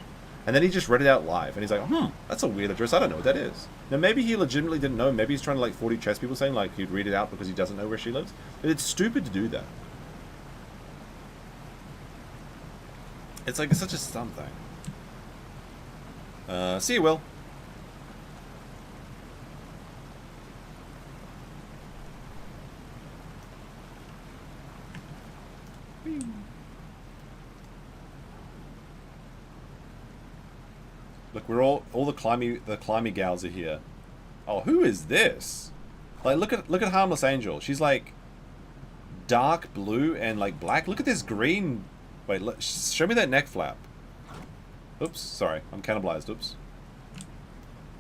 And then he just read it out live, and he's like, that's a weird address, I don't know what that is. Now maybe he legitimately didn't know, maybe he's trying to like 40 chess people saying like he'd read it out because he doesn't know where she lives. But it's stupid to do that. It's like, it's such a dumb thing. See you, Will. Look, we're all the climby gals are here. Oh, who is this? Like, look at Harmless Angel. She's like dark blue and like black. Look at this green. Wait, show me that neck flap. Oops, sorry, I'm cannibalized. Oops.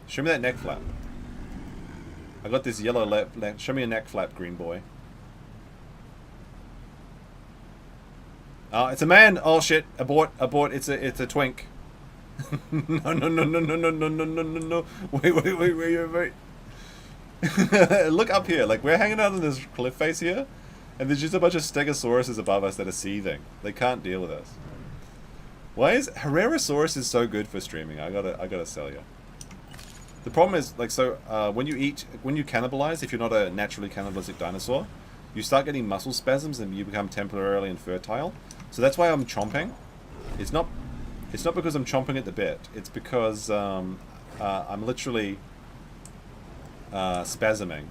Show me that neck flap. I got this yellow left. Show me a neck flap, green boy. Oh, it's a man. Oh shit! Abort! Abort! It's a twink. No. Wait. Look up here. Like, we're hanging out on this cliff face here, and there's just a bunch of stegosauruses above us that are seething. They can't deal with us. Why is Herrerasaurus is so good for streaming? I gotta sell you. The problem is, like, so when you cannibalize, if you're not a naturally cannibalistic dinosaur, you start getting muscle spasms and you become temporarily infertile. So that's why I'm chomping. It's not because I'm chomping at the bit. It's because I'm literally spasming.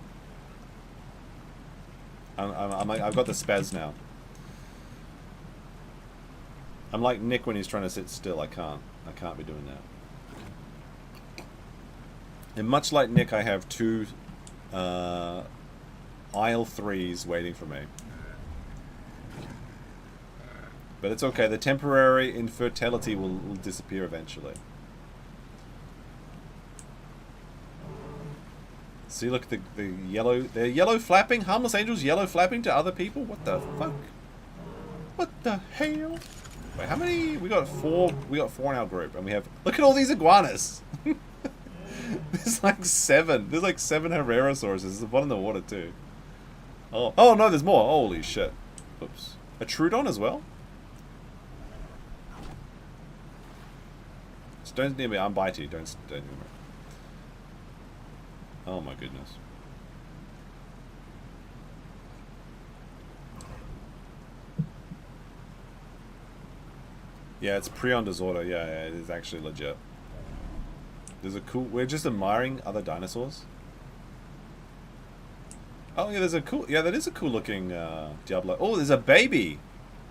I've got the spaz now. I'm like Nick when he's trying to sit still. I can't be doing that. And much like Nick, I have two aisle 3s waiting for me. But it's okay. The temporary infertility will disappear eventually. See, look, the yellow... They're yellow flapping? Harmless Angels yellow flapping to other people? What the fuck? What the hell? Wait, how many? We got 4 in our group. And we have... Look at all these iguanas! There's like 7. There's like 7 Herrerasaurus. There's one in the water too. Oh no, there's more. Holy shit. Oops. A Trudon as well? Don't near me, I'm bitey. Don't near me. Oh my goodness. Yeah, it's prion disorder. Yeah, it is actually legit. There's a cool... We're just admiring other dinosaurs. Oh yeah, there's a cool... Yeah, that is a cool looking Diablo. Oh, there's a baby!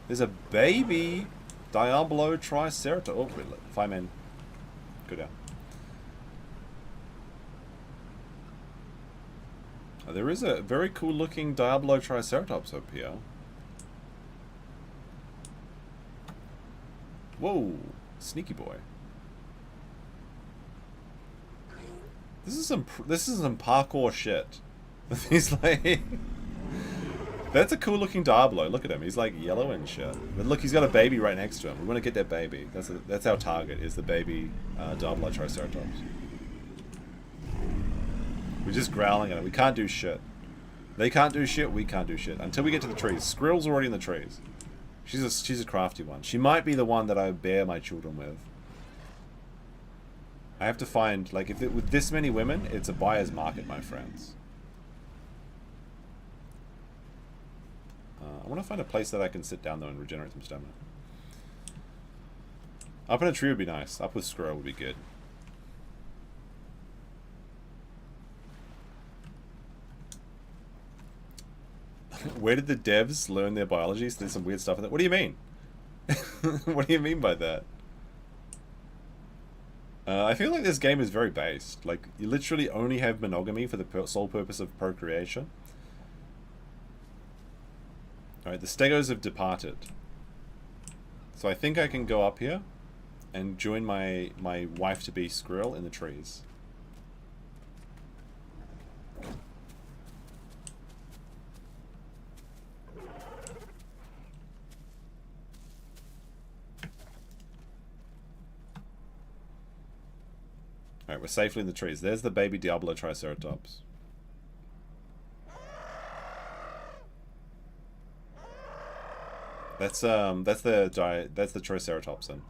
There's a baby Diablo Triceratops. Oh, wait, look. 5 men. Go down. Oh, there is a very cool looking Diablo Triceratops up here. Whoa, sneaky boy. This is some parkour shit. He's like, that's a cool looking Diablo. Look at him. He's like yellow and shit. But look, he's got a baby right next to him. We want to get that baby. That's our target. Is the baby Diablo Triceratops. We're just growling at it. We can't do shit. They can't do shit. We can't do shit until we get to the trees. Skrill's already in the trees. She's a crafty one. She might be the one that I bear my children with. I have to find, like, with this many women, it's a buyer's market, my friends. I want to find a place that I can sit down though and regenerate some stamina. Up in a tree would be nice. Up with Skrull would be good. Where did the devs learn their biology? So there's some weird stuff in that. What do you mean? What do you mean by that? I feel like this game is very based. Like, you literally only have monogamy for the sole purpose of procreation. Alright, the stegos have departed. So I think I can go up here and join my wife-to-be Skrill in the trees. Alright, we're safely in the trees. There's the baby Diablo Triceratops. That's the Triceratops then.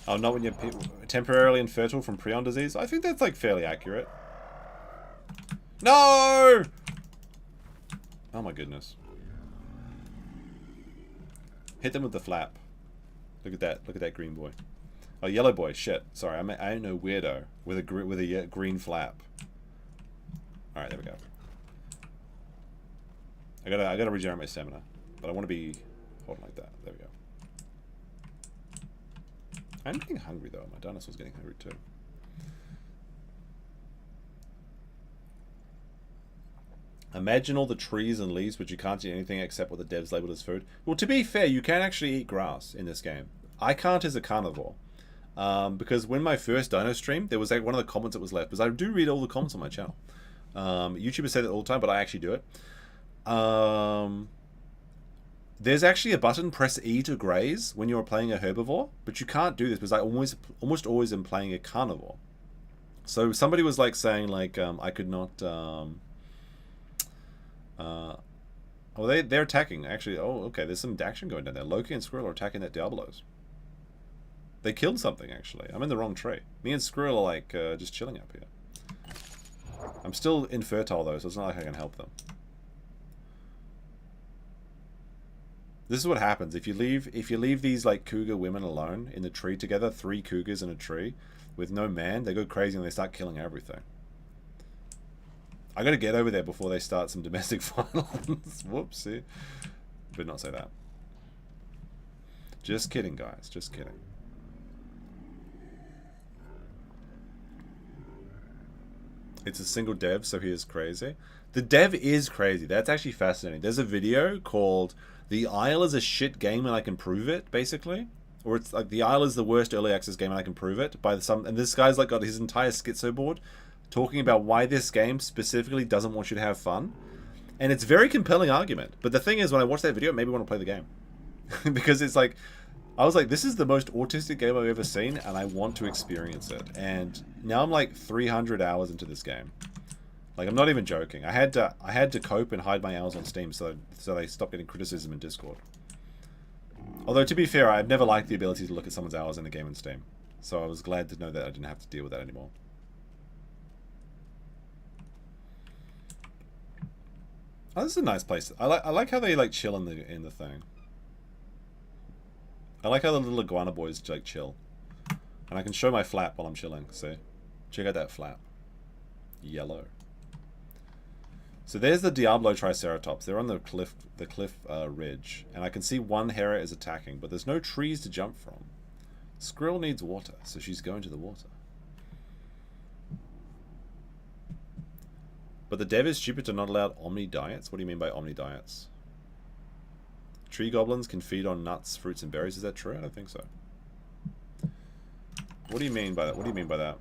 Oh, not when you're temporarily infertile from prion disease? I think that's like fairly accurate. No! Oh my goodness. Hit them with the flap. Look at that green boy. Oh, yellow boy. Shit. Sorry, I know weirdo with a green flap. All right, there we go. I gotta regenerate my stamina, but I want to be holding like that. There we go. I'm getting hungry though. My dinosaur's getting hungry too. Imagine all the trees and leaves, but you can't eat anything except what the devs labeled as food. Well, to be fair, you can actually eat grass in this game. I can't as a carnivore. Because when my first Dino stream, there was like one of the comments that was left, because I do read all the comments on my channel. YouTubers say that all the time, but I actually do it. There's actually a button, press E to graze when you're playing a herbivore, but you can't do this because I almost always am playing a carnivore. So somebody was like saying like I could not. Oh, they're attacking actually. Oh, okay. There's some action going down there. Loki and Squirrel are attacking that Diablos. They killed something actually. I'm in the wrong tree. Me and Squirrel are like just chilling up here. I'm still infertile though, so it's not like I can help them. This is what happens if you leave these like cougar women alone in the tree together. 3 cougars in a tree with no man. They go crazy and they start killing everything. I gotta get over there before they start some domestic violence. Whoopsie. Did not say that. Just kidding, guys. Just kidding. It's a single dev, so he is crazy. The dev is crazy. That's actually fascinating. There's a video called "The Isle is a shit game and I can prove it," basically. Or it's like "The Isle is the worst early access game and I can prove it" by some. And this guy's like got his entire schizo board talking about why this game specifically doesn't want you to have fun. And it's a very compelling argument. But the thing is, when I watch that video, it made me want to play the game. Because it's like, I was like, this is the most autistic game I've ever seen, and I want to experience it. And now I'm like 300 hours into this game. Like, I'm not even joking. I had to cope and hide my hours on Steam so they stopped getting criticism in Discord. Although, to be fair, I've never liked the ability to look at someone's hours in a game on Steam. So I was glad to know that I didn't have to deal with that anymore. Oh, this is a nice place. I like how they like chill in the thing. I like how the little iguana boys like chill. And I can show my flap while I'm chilling, see? Check out that flap. Yellow. So there's the Diablo Triceratops. They're on the cliff ridge. And I can see one Hera is attacking, but there's no trees to jump from. Squirrel needs water, so she's going to the water. But the dev is stupid to not allow omni diets? What do you mean by omni diets? Tree goblins can feed on nuts, fruits, and berries. Is that true? I don't think so. What do you mean by that? What do you mean by that?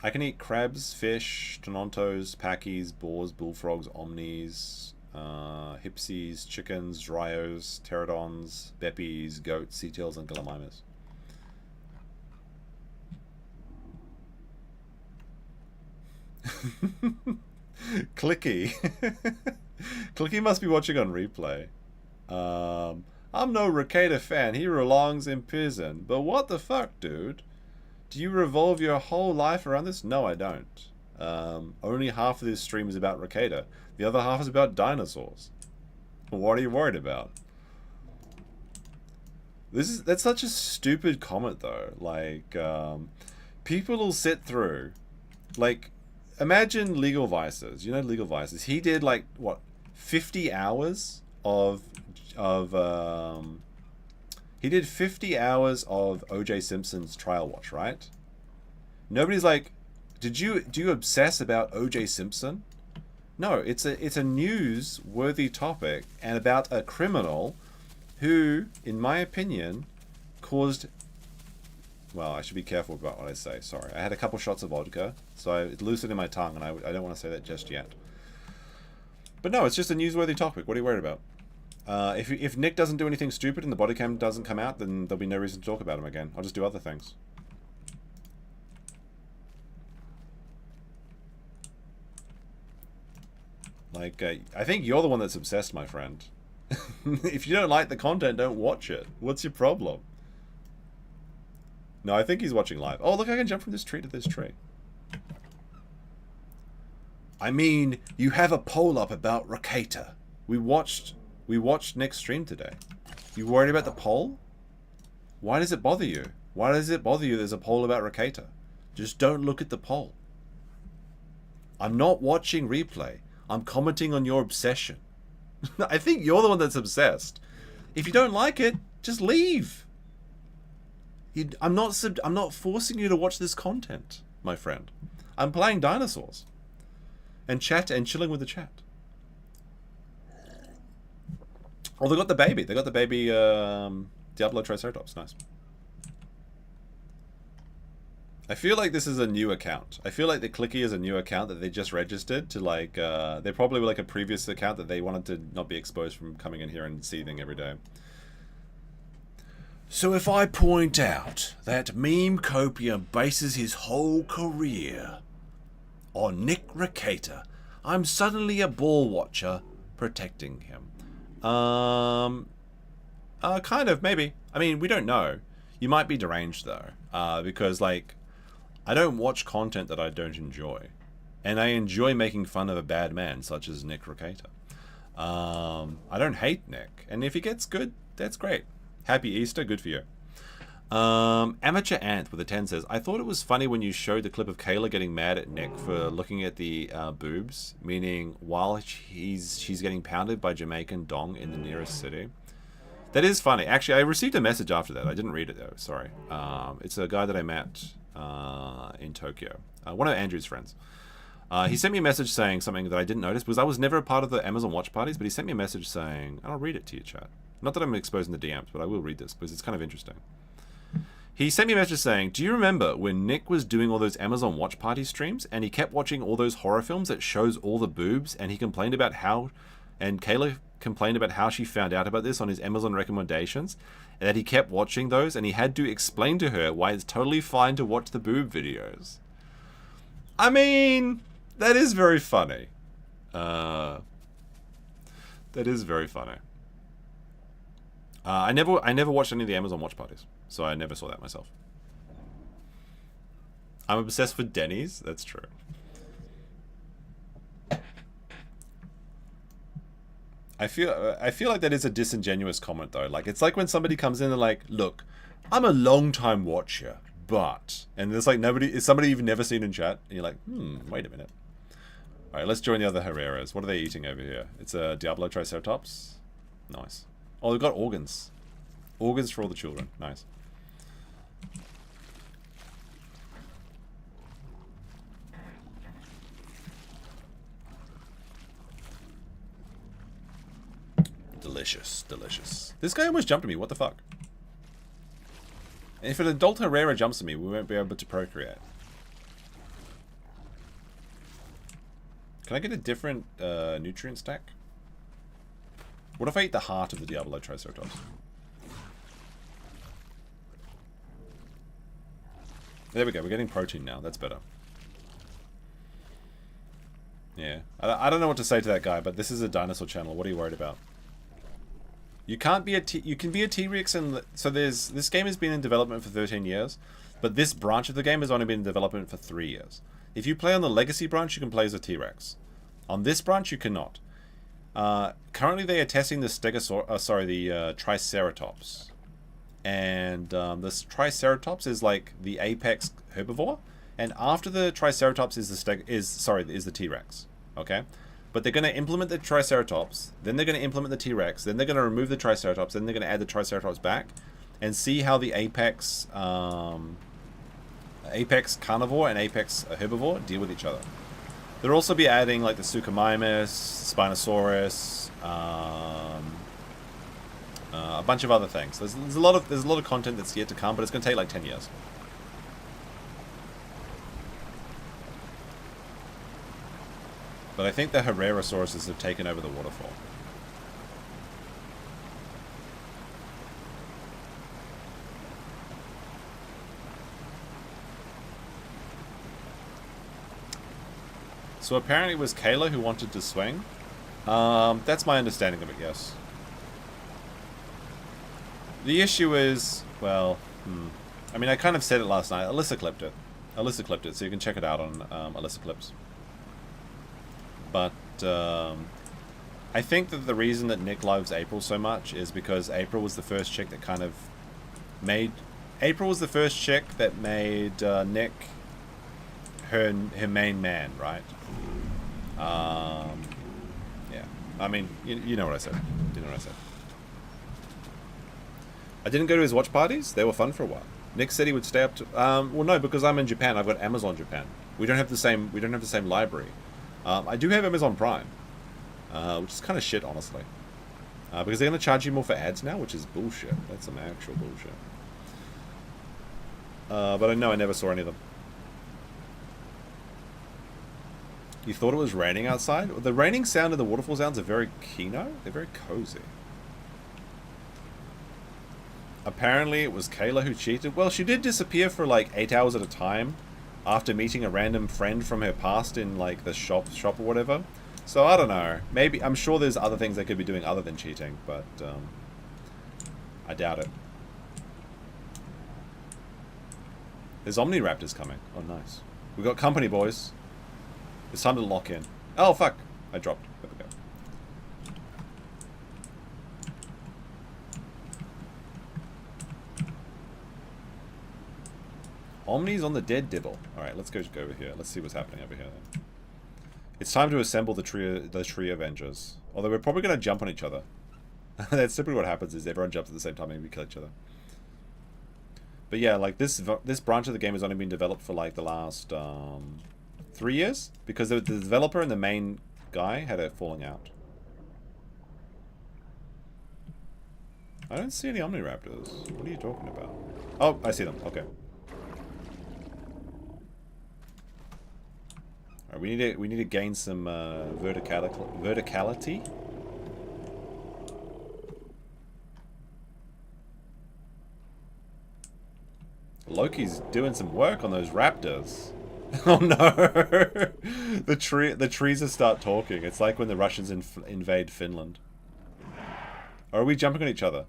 I can eat crabs, fish, tonontos, pachy's, boars, bullfrogs, omnis, hipsies, chickens, dryos, pterodons, beppies, goats, sea tails, and gallimimus. Clicky. Clicky must be watching on replay. I'm no Ricada fan. He belongs in prison. But what the fuck, dude? Do you revolve your whole life around this? No, I don't. Only half of this stream is about Ricada. The other half is about dinosaurs. What are you worried about? That's such a stupid comment, though. Like, people will sit through, like, imagine Legal Vices. You know Legal Vices. He did like what, 50 hours of he did 50 hours of O.J. Simpson's trial watch, right? Nobody's like, do you obsess about O.J. Simpson? No, it's a news-worthy topic and about a criminal who, in my opinion, caused. Well, I should be careful about what I say. Sorry, I had a couple shots of vodka, so it loosened in my tongue, and I don't want to say that just yet. But no, it's just a newsworthy topic. What are you worried about? If Nick doesn't do anything stupid and the body cam doesn't come out, then there'll be no reason to talk about him again. I'll just do other things. Like, I think you're the one that's obsessed, my friend. If you don't like the content, don't watch it. What's your problem? No, I think he's watching live. Oh, look, I can jump from this tree to this tree. I mean, you have a poll up about Rakata. We watched Nick's stream today. You worried about the poll? Why does it bother you? Why does it bother you there's a poll about Rakata? Just don't look at the poll. I'm not watching replay. I'm commenting on your obsession. I think you're the one that's obsessed. If you don't like it, just leave. I'm not forcing you to watch this content, my friend. I'm playing dinosaurs. And chilling with the chat. Oh, they got the baby. They got the baby Diablo Triceratops. Nice. I feel like this is a new account. I feel like the Clicky is a new account that they just registered to, like, they probably were like a previous account that they wanted to not be exposed from coming in here and seething every day. So if I point out that memecopium bases his whole career on Nick Rakata, I'm suddenly a ball watcher protecting him. Kind of, maybe. I mean, we don't know. You might be deranged, though, because, like, I don't watch content that I don't enjoy. And I enjoy making fun of a bad man, such as Nick Rakata. I don't hate Nick. And if he gets good, that's great. Happy Easter, good for you. Amateur Ant with a 10 says, I thought it was funny when you showed the clip of Kayla getting mad at Nick for looking at the boobs, meaning while she's getting pounded by Jamaican dong in the nearest city. That is funny. Actually, I received a message after that. I didn't read it, though. Sorry. It's a guy that I met in Tokyo. One of Andrew's friends. He sent me a message saying something that I didn't notice, because I was never a part of the Amazon watch parties, but he sent me a message saying, and I'll read it to you, chat. Not that I'm exposing the DMs, but I will read this, because it's kind of interesting. He sent me a message saying, do you remember when Nick was doing all those Amazon watch party streams, and he kept watching all those horror films that shows all the boobs, and he complained about how, and Kayla complained about how she found out about this on his Amazon recommendations, and that he kept watching those, and he had to explain to her why it's totally fine to watch the boob videos. I mean, that is very funny. That is very funny. I never watched any of the Amazon watch parties, so I never saw that myself. I'm obsessed with Denny's. That's true. I feel like that is a disingenuous comment, though. Like, it's like when somebody comes in and like, look, I'm a long time watcher, but, and there's like nobody, is somebody you've never seen in chat, and you're like, wait a minute. All right, let's join the other Herreras. What are they eating over here? It's a Diablo Triceratops. Nice. Oh, they've got organs. Organs for all the children. Nice. Delicious, delicious. This guy almost jumped at me. What the fuck? And if an adult Herrera jumps at me, we won't be able to procreate. Can I get a different nutrient stack? What if I eat the heart of the Diablo Triceratops? There we go. We're getting protein now. That's better. Yeah. I don't know what to say to that guy, but this is a dinosaur channel. What are you worried about? You can't be you can be a T-Rex, and so this game has been in development for 13 years, but this branch of the game has only been in development for 3 years. If you play on the Legacy branch, you can play as a T-Rex. On this branch, you cannot. Currently, they are testing the the Triceratops, and this Triceratops is like the apex herbivore, and after the Triceratops is the T-Rex. Okay, but they're going to implement the Triceratops, then they're going to implement the T-Rex, then they're going to remove the Triceratops, then they're going to add the Triceratops back, and see how the apex carnivore and apex herbivore deal with each other. They'll also be adding like the Suchomimus, Spinosaurus, a bunch of other things. There's a lot of content that's yet to come, but it's going to take like 10 years. But I think the Herrerasauruses have taken over the waterfall. So apparently it was Kayla who wanted to swing, That's my understanding of it, yes. The issue is, well, I mean, I kind of said it last night. Alyssa clipped it. Alyssa clipped it, so you can check it out on Alyssa Clips. But I think that the reason that Nick loves April so much is because April was the first chick that kind of made... April was the first chick that made Nick her main man, right? Yeah. I mean, you know what I said. You know what I said. I didn't go to his watch parties. They were fun for a while. Nick said he would stay up to... well, no, because I'm in Japan. I've got Amazon Japan. We don't have the same library. I do have Amazon Prime, which is kind of shit, honestly. Because they're going to charge you more for ads now, which is bullshit. That's some actual bullshit. But I know I never saw any of them. You thought it was raining outside? The raining sound and the waterfall sounds are very kino. They're very cozy. Apparently it was Kayla who cheated. Well, she did disappear for like 8 hours at a time after meeting a random friend from her past in like the shop or whatever. So I don't know. Maybe, I'm sure there's other things they could be doing other than cheating, but I doubt it. There's Omniraptors coming. Oh, nice. We got company, boys. It's time to lock in. Oh, fuck. I dropped. There we go. Omni's on the dead dibble. Alright, let's go over here. Let's see what's happening over here then. It's time to assemble the tree Avengers. Although we're probably going to jump on each other. That's typically what happens, is everyone jumps at the same time and we kill each other. But yeah, like this branch of the game has only been developed for like the last 3 years. Because the developer and the main guy had a falling out. I don't see any Omniraptors. What are you talking about? Oh, I see them. Okay. Alright, we need to gain some verticality. Loki's doing some work on those raptors. Oh no! The trees will start talking. It's like when the Russians invade Finland. Or are we jumping on each other?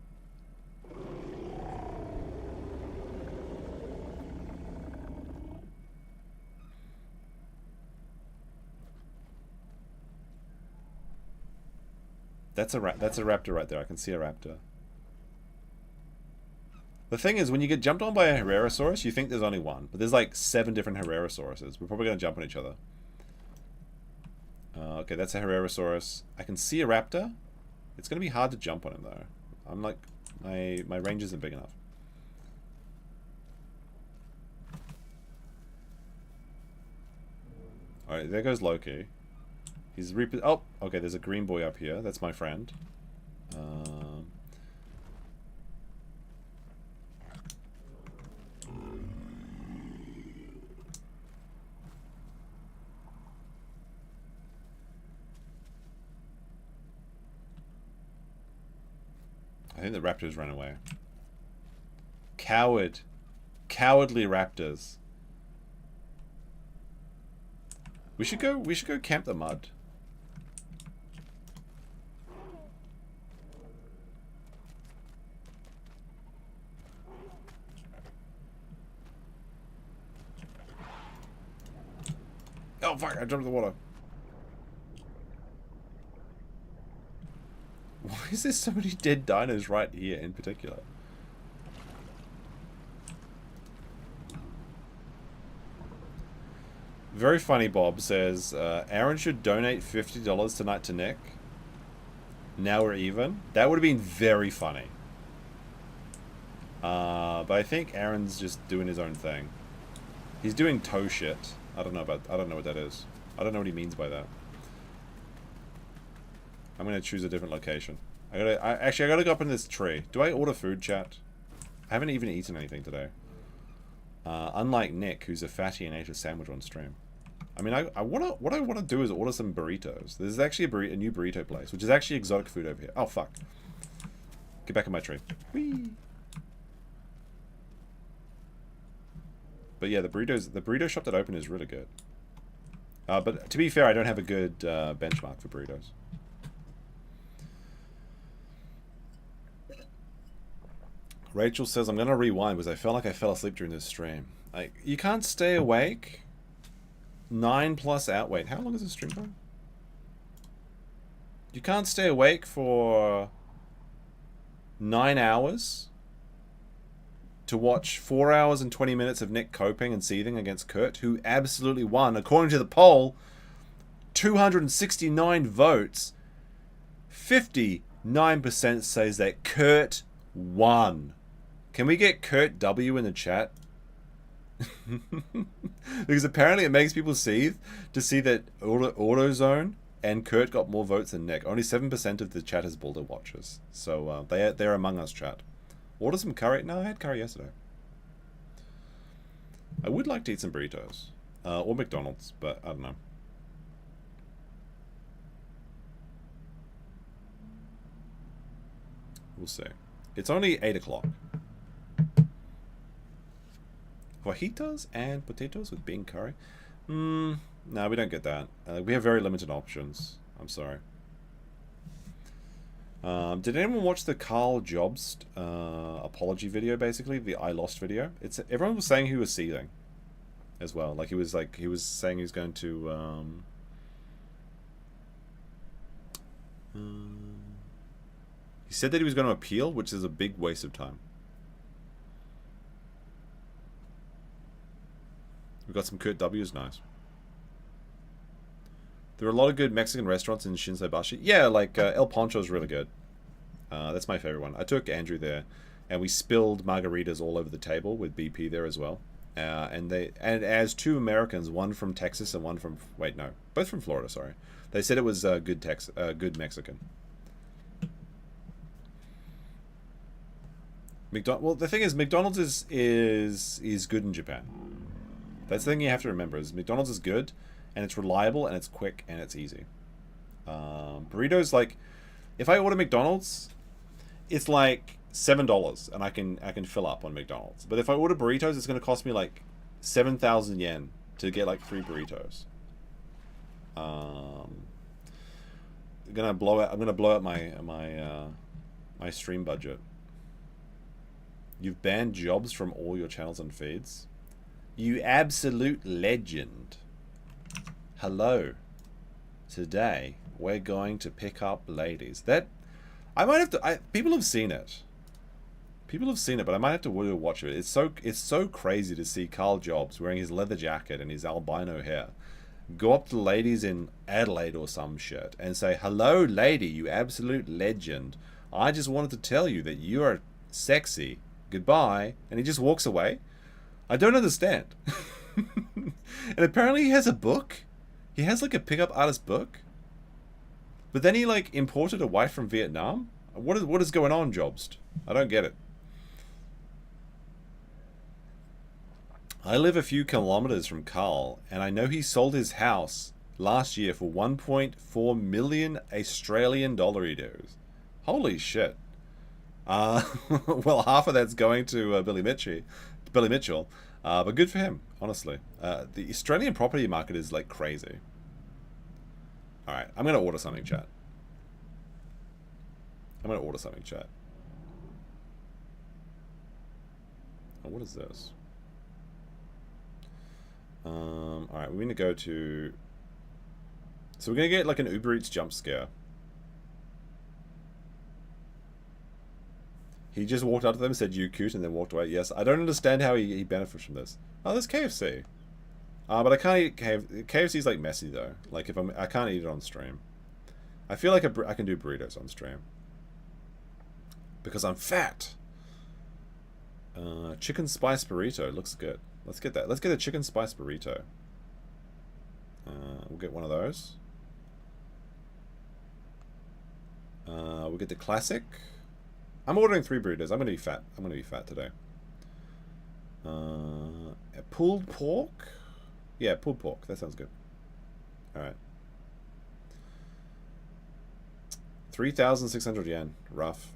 That's a raptor right there. I can see a raptor. The thing is, when you get jumped on by a Herrerasaurus, you think there's only one. But there's like 7 different Herrerasauruses. We're probably going to jump on each other. Okay, that's a Herrerasaurus. I can see a raptor. It's going to be hard to jump on him, though. I'm like... My range isn't big enough. Alright, there goes Loki. He's oh, okay, there's a green boy up here. That's my friend. I think the raptors ran away. Coward. Cowardly raptors. We should go camp the mud. Oh fuck, I jumped in the water. Why is there so many dead dinos right here in particular? Very funny, Bob says, Aaron should donate $50 tonight to Nick. Now we're even. That would have been very funny. But I think Aaron's just doing his own thing. He's doing toe shit. I don't know what that is. I don't know what he means by that. I'm gonna choose a different location. I gotta go up in this tree. Do I order food, chat? I haven't even eaten anything today. Unlike Nick, who's a fatty and ate a sandwich on stream. I mean, what I wanna do is order some burritos. There's actually a new burrito place, which is actually exotic food over here. Oh fuck! Get back in my tree. Whee! But yeah, the burrito shop that opened is really good. But to be fair, I don't have a good benchmark for burritos. Rachel says, I'm going to rewind because I felt like I fell asleep during this stream. Like, you can't stay awake 9+ hours. Wait, how long is this stream going? You can't stay awake for 9 hours to watch 4 hours and 20 minutes of Nick coping and seething against Kurt, who absolutely won. According to the poll, 269 votes, 59% says that Kurt won. Can we get Kurt W in the chat? Because apparently it makes people seethe to see that AutoZone and Kurt got more votes than Nick. Only 7% of the chat is Boulder watchers. So they're among us, chat. Order some curry. No, I had curry yesterday. I would like to eat some burritos. Or McDonald's, but I don't know. We'll see. It's only 8 o'clock. Fajitas and potatoes with bean curry? No, we don't get that. We have very limited options. I'm sorry. Did anyone watch the Carl Jobst apology video, basically? The I Lost video? Everyone was saying he was seething as well. Like he was saying he was going to he said that he was going to appeal, which is a big waste of time. We've got some Kurt W's, nice. There are a lot of good Mexican restaurants in Shinsaibashi. Yeah, like El Poncho is really good. That's my favorite one. I took Andrew there, and we spilled margaritas all over the table with BP there as well. And as two Americans, one from Texas and one from both from Florida. Sorry, they said it was good Mexican. Well, the thing is, McDonald's is good in Japan. That's the thing you have to remember, is McDonald's is good, and it's reliable, and it's quick, and it's easy. Burritos, like, if I order McDonald's, it's like $7, and I can fill up on McDonald's. But if I order burritos, it's going to cost me like 7,000 yen to get like 3 burritos. I'm gonna blow out my stream budget. You've banned jobs from all your channels and feeds. You absolute legend. Hello. Today we're going to pick up ladies. That I might have to. People have seen it. People have seen it, but I might have to watch it. It's so crazy to see Carl Jobs wearing his leather jacket and his albino hair go up to ladies in Adelaide or some shit and say, "Hello, lady, you absolute legend. I just wanted to tell you that you are sexy. Goodbye." And he just walks away. I don't understand. And apparently he has a book. He has like a pickup artist book. But then he like imported a wife from Vietnam. What is going on, Jobst? I don't get it. I live a few kilometers from Carl, and I know he sold his house last year for 1.4 million Australian dollar. Holy shit. Well, half of that's going to Billy Mitchell. But good for him, honestly. The Australian property market is like crazy. Alright, I'm going to order something, chat. Oh, what is this? Alright, we're going to go to... So we're going to get like an Uber Eats jump scare. He just walked up to them and said, "You cute," and then walked away. Yes, I don't understand how he benefits from this. Oh, there's KFC. But I can't eat KFC's like messy though. Like if I can't eat it on stream. I feel like I can do burritos on stream. Because I'm fat. Chicken spice burrito looks good. Let's get that. Let's get a chicken spice burrito. We'll get one of those. We'll get the classic. I'm ordering 3 burritos. I'm gonna be fat. I'm gonna be fat today. Pulled pork? Yeah, pulled pork. That sounds good. Alright. 3,600 yen. Rough.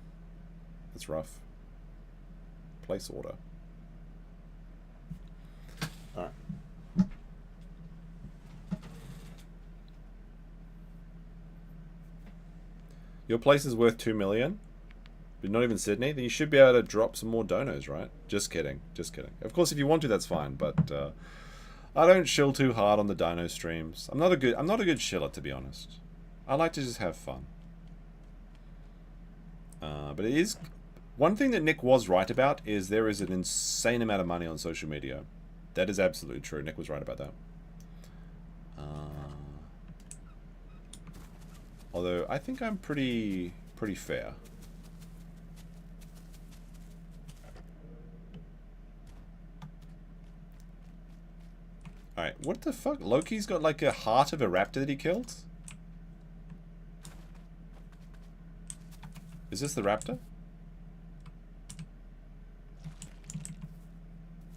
That's rough. Place order. Alright. Your place is worth 2 million? but not even Sydney, then you should be able to drop some more donos, right? Just kidding. Just kidding. Of course, if you want to, that's fine, but I don't shill too hard on the dino streams. I'm not a good shiller, to be honest. I like to just have fun. But it is... One thing that Nick was right about is there is an insane amount of money on social media. That is absolutely true. Nick was right about that. Although, I think I'm pretty fair. Alright, what the fuck? Loki's got like a heart of a raptor that he killed? Is this the raptor?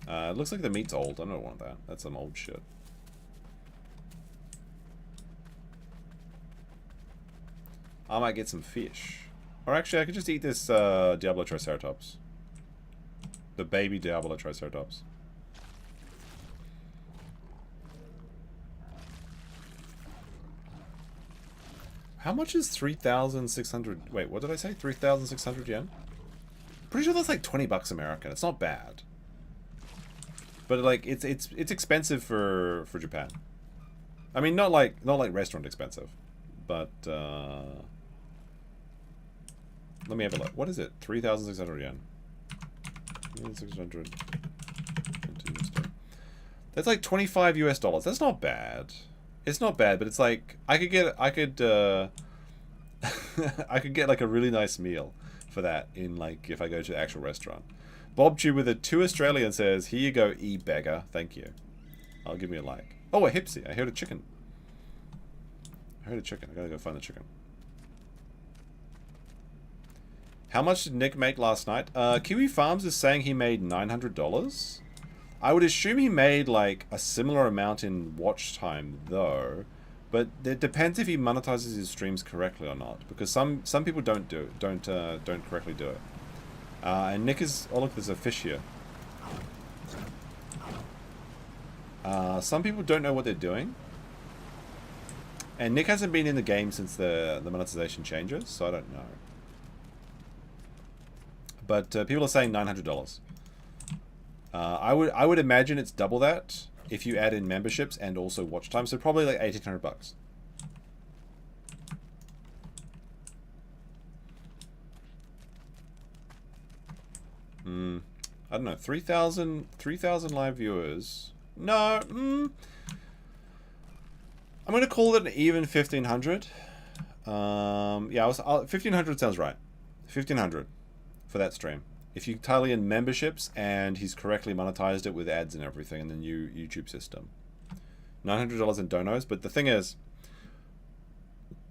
It looks like the meat's old. I don't want that. That's some old shit. I might get some fish. Or actually, I could just eat this Diablo Triceratops. The baby Diablo Triceratops. How much is 3,600? Wait, what did I say? 3,600 yen? Pretty sure that's like 20 bucks American. It's not bad. But like it's expensive for Japan. I mean, not like restaurant expensive, but let me have a look. What is it? 3,600 yen. 3,600. That's like 25 US dollars. That's not bad. It's not bad, but it's like I could I could get like a really nice meal for that in like if I go to the actual restaurant. Bob Chew with a 2 Australian says, "Here you go, beggar. Thank you. I'll give me a like." Oh, a hipsy. I heard a chicken. I heard a chicken. I gotta go find the chicken. How much did Nick make last night? Kiwi Farms is saying he made $900. I would assume he made like a similar amount in watch time though, but it depends if he monetizes his streams correctly or not. Because some people don't correctly do it. And Nick is... Oh look, there's a fish here. Some people don't know what they're doing. And Nick hasn't been in the game since the monetization changes, so I don't know. But people are saying $900. I would imagine it's double that if you add in memberships and also watch time, so probably like 1,800 bucks. I don't know, 3,000 live viewers. No, I'm gonna call it an even 1,500. Yeah, 1,500 sounds right. 1,500 for that stream. If you tally in memberships and he's correctly monetized it with ads and everything, and the new YouTube system. $900 in donos, but the thing is,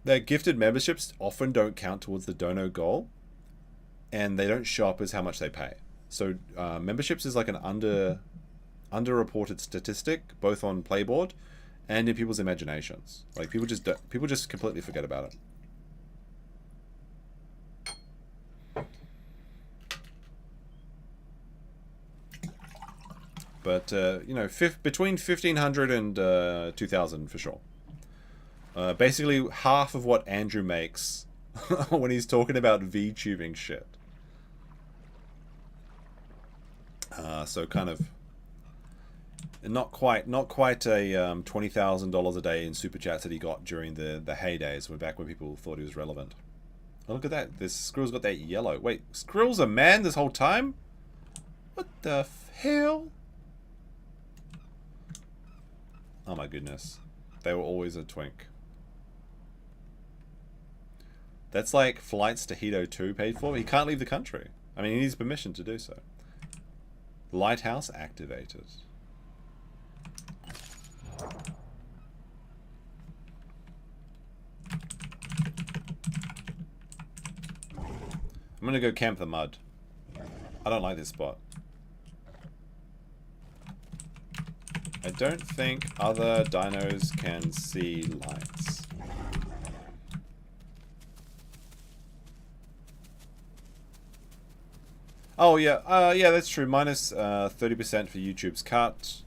their gifted memberships often don't count towards the dono goal, and they don't show up as how much they pay. So memberships is like an underreported statistic, both on Playboard and in people's imaginations. Like people just completely forget about it. But you know, between 1,500 and 2,000 for sure. Basically half of what Andrew makes when he's talking about VTubing shit. So kind of not quite a $20,000 a day in super chats that he got during the heydays, back when people thought he was relevant. Oh, look at that! This Skrill's got that yellow. Wait, Skrill's a man this whole time? What the hell? Oh my goodness, they were always a twink. That's like flights to Hito 2 paid for. He can't leave the country. I mean, he needs permission to do so. Lighthouse activated. I'm gonna go camp the mud. I don't like this spot. I don't think other dinos can see lights. Oh yeah, yeah, that's true. Minus 30% for YouTube's cut,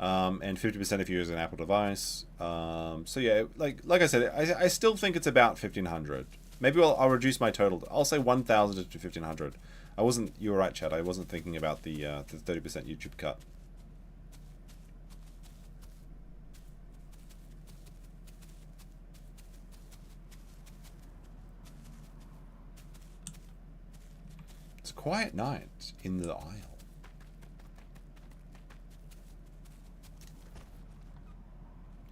and 50% if you use an Apple device. So yeah, like I said, I still think it's about 1,500 Maybe I'll reduce my total. I'll say 1,000 to 1,500. I wasn't. You were right, Chad. I wasn't thinking about the 30% YouTube cut. It's a quiet night in the aisle.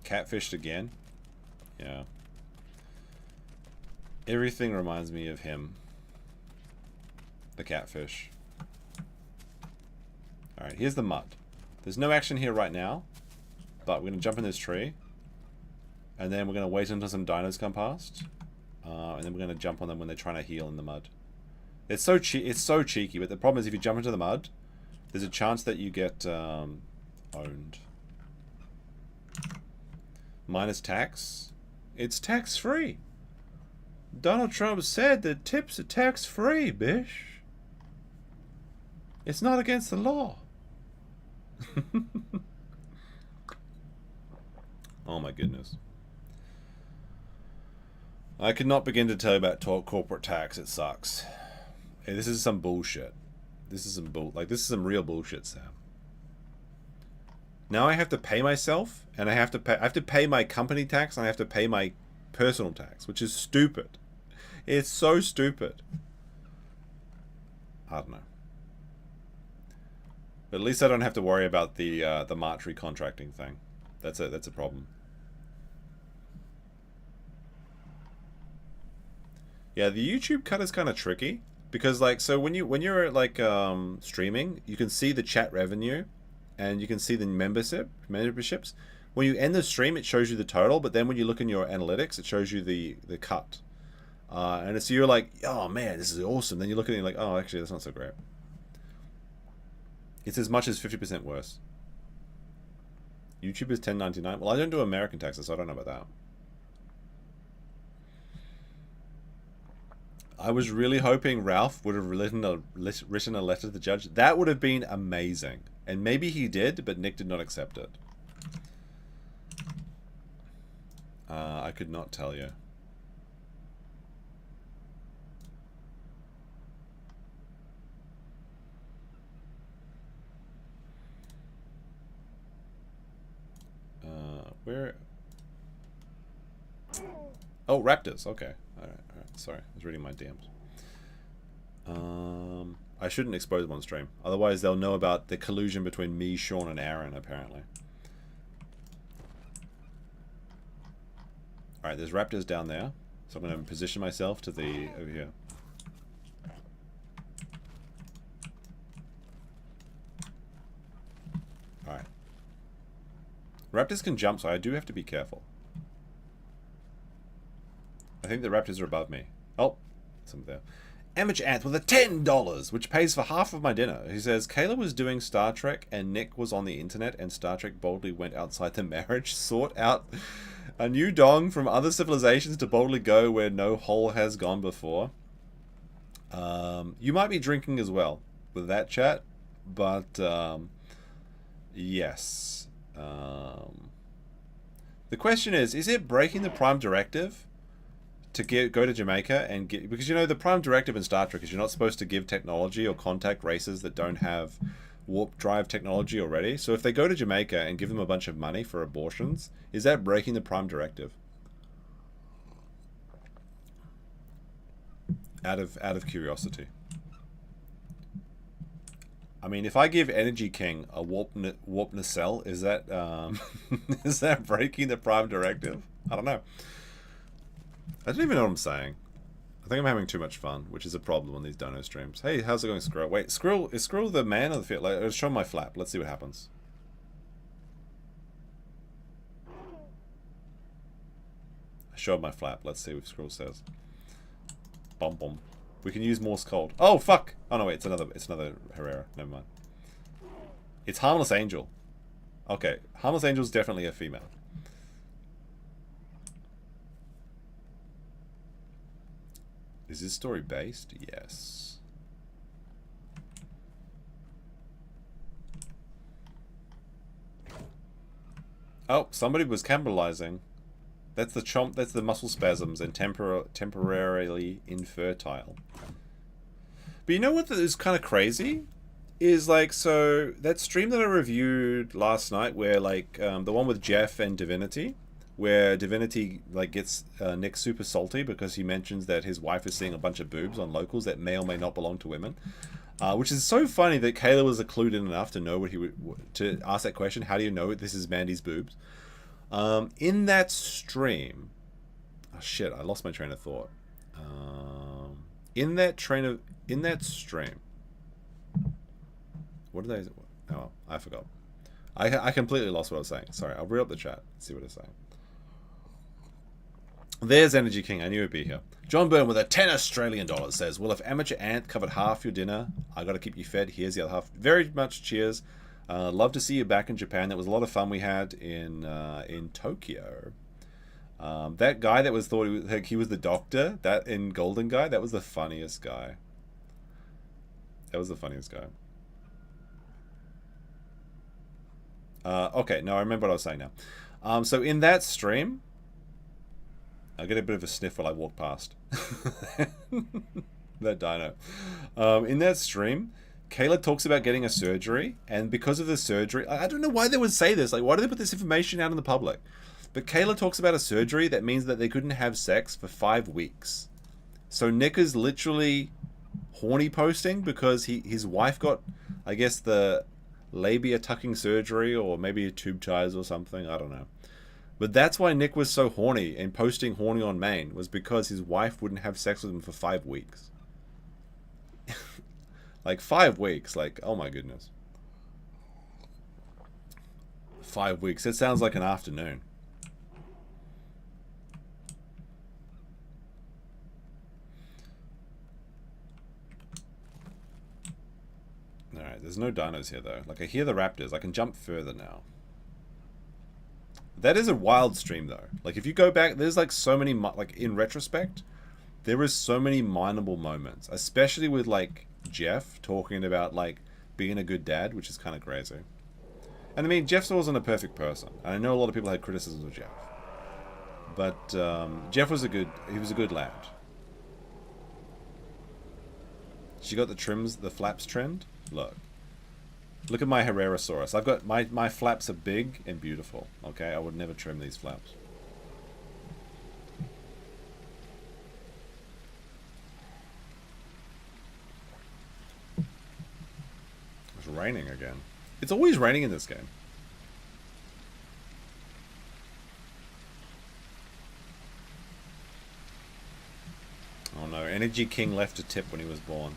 Catfished again? Yeah. Everything reminds me of him. The catfish. Alright, here's the mud. There's no action here right now, but we're going to jump in this tree, and then we're going to wait until some dinos come past, and then we're going to jump on them when they're trying to heal in the mud. It's so cheeky, but the problem is if you jump into the mud, there's a chance that you get owned. Minus tax. It's tax-free. Donald Trump said that tips are tax-free, bish. It's not against the law. Oh my goodness. I could not begin to tell you about corporate tax. It sucks. Hey, this is some bullshit. This is some this is some real bullshit, Sam. Now I have to pay myself, and I have to pay my company tax, and I have to pay my personal tax, which is stupid. It's so stupid. I don't know. But at least I don't have to worry about the March recontracting thing. That's a problem. Yeah, the YouTube cut is kind of tricky because so when you're streaming, you can see the chat revenue. And you can see the memberships. When you end the stream, it shows you the total, but then when you look in your analytics, it shows you the cut. And so you're like, oh man, this is awesome. Then you look at it and you're like, oh, actually, that's not so great. It's as much as 50% worse. YouTube is $10.99. Well, I don't do American taxes, so I don't know about that. I was really hoping Ralph would have written a letter to the judge. That would have been amazing. And maybe he did, but Nick did not accept it. I could not tell you. Where? Oh, raptors. Okay. All right. Sorry, I was reading my DMs. I shouldn't expose them on stream. Otherwise, they'll know about the collusion between me, Sean, and Aaron, apparently. Alright, there's raptors down there. So I'm going to position myself to the... over here. Alright. Raptors can jump, so I do have to be careful. I think the raptors are above me. Oh, some there. Amateur Ant with a $10, which pays for half of my dinner. He says, Kayla was doing Star Trek and Nick was on the internet and Star Trek boldly went outside the marriage, sought out a new dong from other civilizations to boldly go where no hole has gone before. You might be drinking as well with that chat, but yes. The question is it breaking the Prime Directive to go to Jamaica and get, because you know the Prime Directive in Star Trek is you're not supposed to give technology or contact races that don't have warp drive technology already. So if they go to Jamaica and give them a bunch of money for abortions, is that breaking the Prime Directive? Out of curiosity. I mean, if I give Energy King a warp nacelle, is that is that breaking the Prime Directive? I don't know. I don't even know what I'm saying. I think I'm having too much fun, which is a problem on these Dino streams. Hey, how's it going, Squirrel? Wait, Squirrel, is Squirrel the man or the fit? Like, let's show my flap. Let's see what happens. I showed my flap. Let's see what Squirrel says. Bum bum. We can use Morse code. Oh fuck! Oh no, wait, it's another Herrera. Never mind. It's Harmless Angel. Okay, Harmless Angel's definitely a female. Is this story based? Yes. Oh, somebody was cannibalizing. That's the chomp. That's the muscle spasms and temporarily infertile. But you know what is kind of crazy? Is like, so that stream that I reviewed last night, where like the one with Jeff and Divinity, where Divinity like gets Nick super salty because he mentions that his wife is seeing a bunch of boobs on locals that may or may not belong to women, which is so funny that Kayla was clued in enough to know what he would to ask that question. How do you know this is Mandy's boobs? In that stream, oh shit, I lost my train of thought. In that stream, what did I? Oh, I forgot. I completely lost what I was saying. Sorry, I'll read up the chat. See what it's saying. There's Energy King. I knew he'd be here. John Byrne with a 10 Australian dollars says, "Well, if Amateur Ant covered half your dinner, I got to keep you fed. Here's the other half." Very much cheers. Love to see you back in Japan. That was a lot of fun we had in Tokyo. That guy that was thought he was the doctor, that in Golden Guy, that was the funniest guy. That was the funniest guy. Okay, no, I remember what I was saying now. So in that stream, I get a bit of a sniff while I walk past that dino. In that stream, Kayla talks about getting a surgery, and because of the surgery, I don't know why they would say this. Like, why do they put this information out in the public? But Kayla talks about a surgery that means that they couldn't have sex for 5 weeks. So Nick is literally horny posting because his wife got, I guess, the labia tucking surgery, or maybe a tube ties or something. I don't know. But that's why Nick was so horny and posting horny on main, was because his wife wouldn't have sex with him for 5 weeks. Like 5 weeks, like, oh my goodness. 5 weeks, that sounds like an afternoon. Alright, there's no dinos here though. Like, I hear the raptors, I can jump further now. That is a wild stream though. Like, if you go back, there's like so many, like in retrospect, there is so many mineable moments, especially with like Jeff talking about like being a good dad, which is kind of crazy. And I mean, Jeff wasn't a perfect person. And I know a lot of people had criticisms of Jeff, but Jeff was he was a good lad. She got the trims, the flaps trimmed. Look at my Herrerasaurus. I've got my flaps are big and beautiful. Okay, I would never trim these flaps. It's raining again. It's always raining in this game. Oh no, Energy King left a tip when he was born.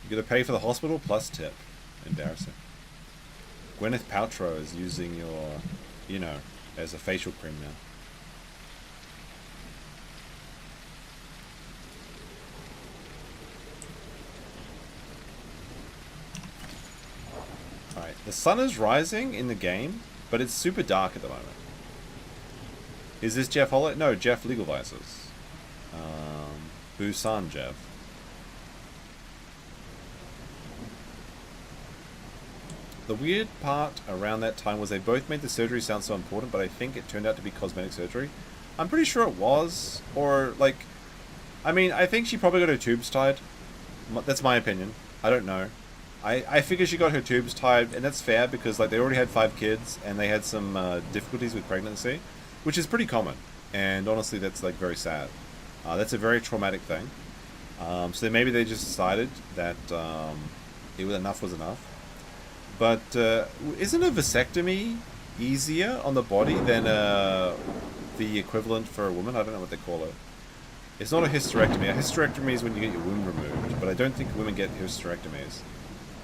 You gotta pay for the hospital plus tip. Embarrassing. Gwyneth Paltrow is using your, you know, as a facial cream now. Alright, the sun is rising in the game, but it's super dark at the moment. Is this Jeff Hollett? No, Jeff Legalizes. Busan Jeff. The weird part around that time was they both made the surgery sound so important, but I think it turned out to be cosmetic surgery. I'm pretty sure it was, or like, I mean, I think she probably got her tubes tied. That's my opinion. I don't know. I figure she got her tubes tied, and that's fair because like they already had 5 kids and they had some difficulties with pregnancy, which is pretty common. And honestly, that's like very sad. That's a very traumatic thing. So maybe they just decided that enough was enough. But isn't a vasectomy easier on the body than the equivalent for a woman? I don't know what they call it. It's not a hysterectomy. A hysterectomy is when you get your womb removed, but I don't think women get hysterectomies.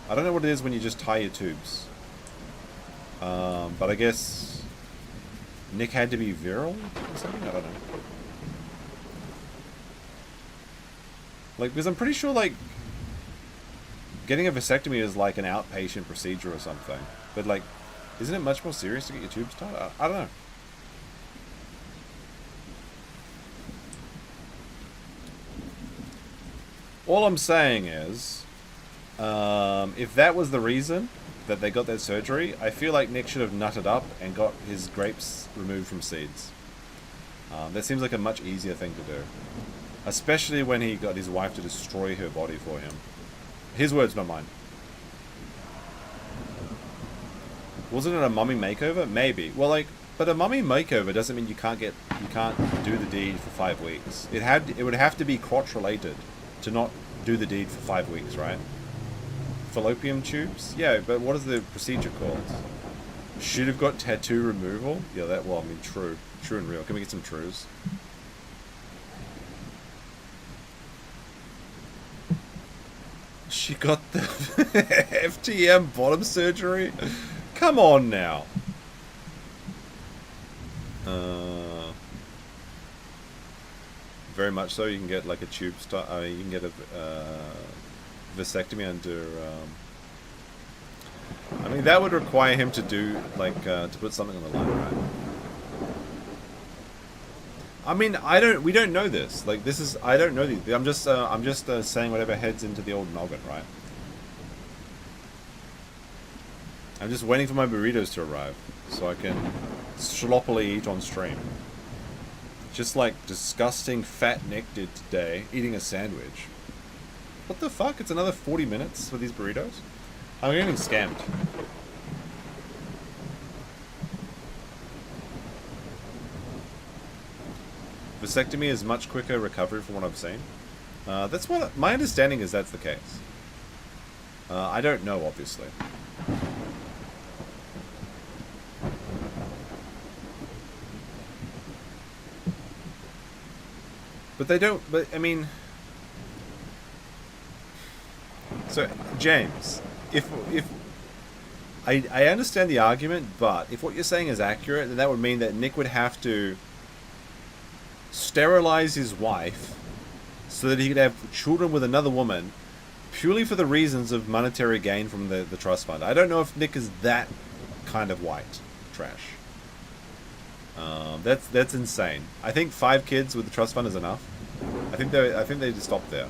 I don't know what it is when you just tie your tubes. But I guess Nick had to be virile or something? I don't know. Like, because I'm pretty sure, like, getting a vasectomy is like an outpatient procedure or something. But, like, isn't it much more serious to get your tubes tied? I don't know. All I'm saying is, if that was the reason, that they got that surgery, I feel like Nick should have nutted up and got his grapes removed from seeds. That seems like a much easier thing to do. Especially when he got his wife to destroy her body for him. His words, not mine. Wasn't it a mummy makeover? Maybe. Well, like, but a mummy makeover doesn't mean you can't do the deed for 5 weeks. It would have to be crotch related to not do the deed for 5 weeks, right? Fallopian tubes? Yeah, but what is the procedure called? Should have got tattoo removal? Yeah, that, well, I mean, true and real. Can we get some trues? She got the FTM bottom surgery? Come on now. Very much so. You can get like a tube you can get a vasectomy under. I mean, that would require him to do like to put something on the line, right? I mean, we don't know this. Like, this is, I don't know these. I'm just saying whatever heads into the old noggin, right? I'm just waiting for my burritos to arrive so I can sloppily eat on stream. Just like disgusting fat Nick did today, eating a sandwich. What the fuck? It's another 40 minutes for these burritos? I'm getting scammed. Vasectomy is much quicker recovery from what I've seen. That's what my understanding is. That's the case. I don't know, obviously. But they don't. But I mean, so James, if I understand the argument, but if what you're saying is accurate, then that would mean that Nick would have to sterilize his wife so that he could have children with another woman purely for the reasons of monetary gain from the trust fund. I don't know if Nick is that kind of white trash. That's insane. I think 5 kids with the trust fund is enough. I think they just stop there.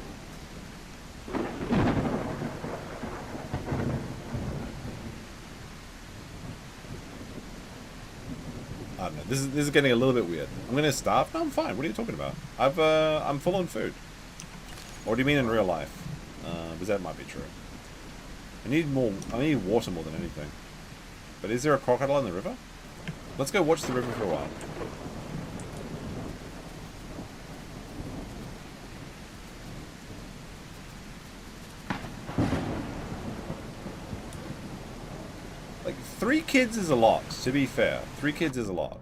I don't know. This is getting a little bit weird. I'm gonna starve? No, I'm fine. What are you talking about? I'm full on food. Or do you mean in real life? Because that might be true. I need water more than anything. But is there a crocodile in the river? Let's go watch the river for a while. Like, 3 kids is a lot, to be fair. 3 kids is a lot.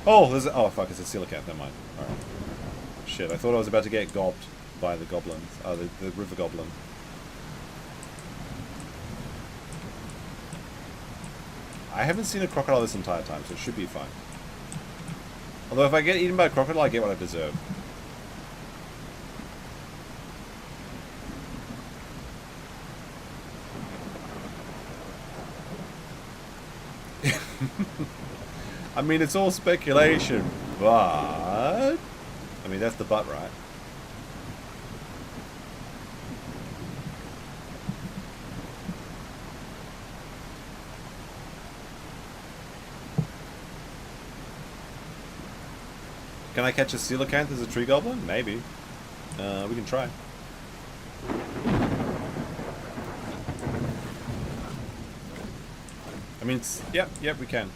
Oh, oh fuck, it's a coelacanth, never mind. Alright. Shit, I thought I was about to get gobbed by the goblins. The river goblin. I haven't seen a crocodile this entire time, so it should be fine. Although if I get eaten by a crocodile, I get what I deserve. I mean, it's all speculation, but... I mean, that's the but, right? Can I catch a coelacanth as a tree goblin? Maybe. We can try. I mean, yep, we can.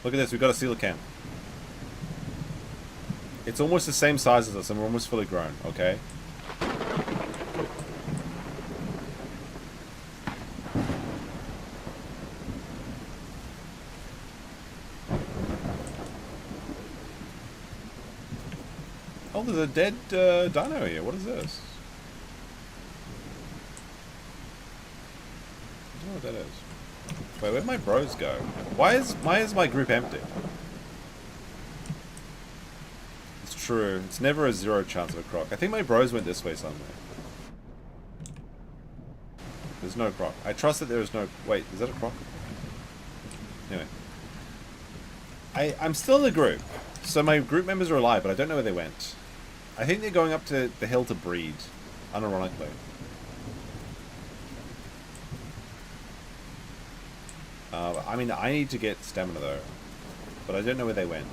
Look at this, we've got a coelacanth. It's almost the same size as us, and we're almost fully grown, okay? Oh, there's a dead dino here. What is this? I don't know what that is. Wait, where'd my bros go? Why is my group empty? It's true. It's never a 0 chance of a croc. I think my bros went this way somewhere. There's no croc. I trust that there is no... Wait, is that a croc? Anyway. I'm still in the group. So my group members are alive, but I don't know where they went. I think they're going up to the hill to breed, unironically. I mean, I need to get stamina though, but I don't know where they went.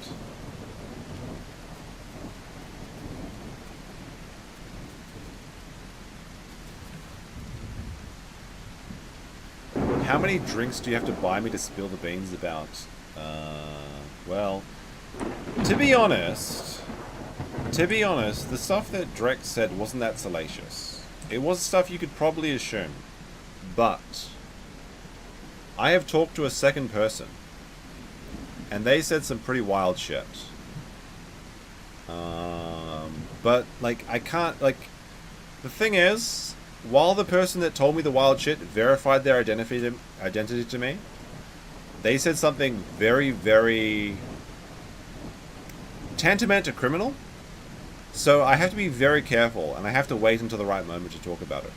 How many drinks do you have to buy me to spill the beans about? Well, to be honest, the stuff that Drex said wasn't that salacious. It was stuff you could probably assume, but I have talked to a second person, and they said some pretty wild shit. But, like, I can't, like, the thing is, while the person that told me the wild shit verified their identity to me, they said something very, very tantamount to criminal. So I have to be very careful, and I have to wait until the right moment to talk about it.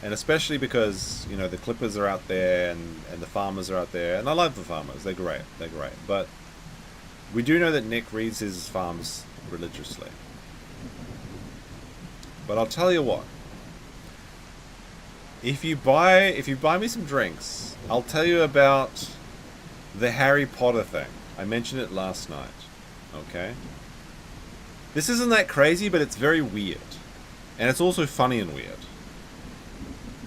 And especially because, you know, the clippers are out there, and the farmers are out there, and I love the farmers, they're great, but we do know that Nick reads his farms religiously. But I'll tell you what, if you buy me some drinks, I'll tell you about the Harry Potter thing. I mentioned it last night, okay? This isn't that crazy, but it's very weird. And it's also funny and weird.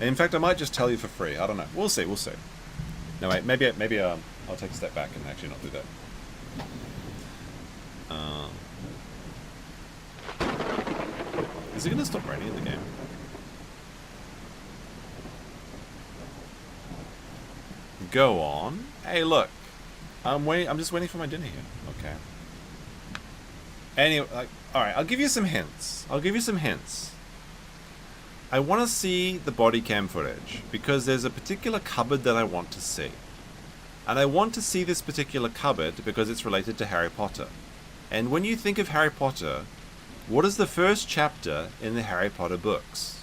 And in fact, I might just tell you for free. I don't know. We'll see. No, wait. Maybe I'll take a step back and actually not do that. Is it going to stop raining in the game? Go on. Hey, look. I'm just waiting for my dinner here. Okay. Anyway, alright, I'll give you some hints. I want to see the body cam footage because there's a particular cupboard that I want to see. And I want to see this particular cupboard because it's related to Harry Potter. And when you think of Harry Potter, what is the first chapter in the Harry Potter books?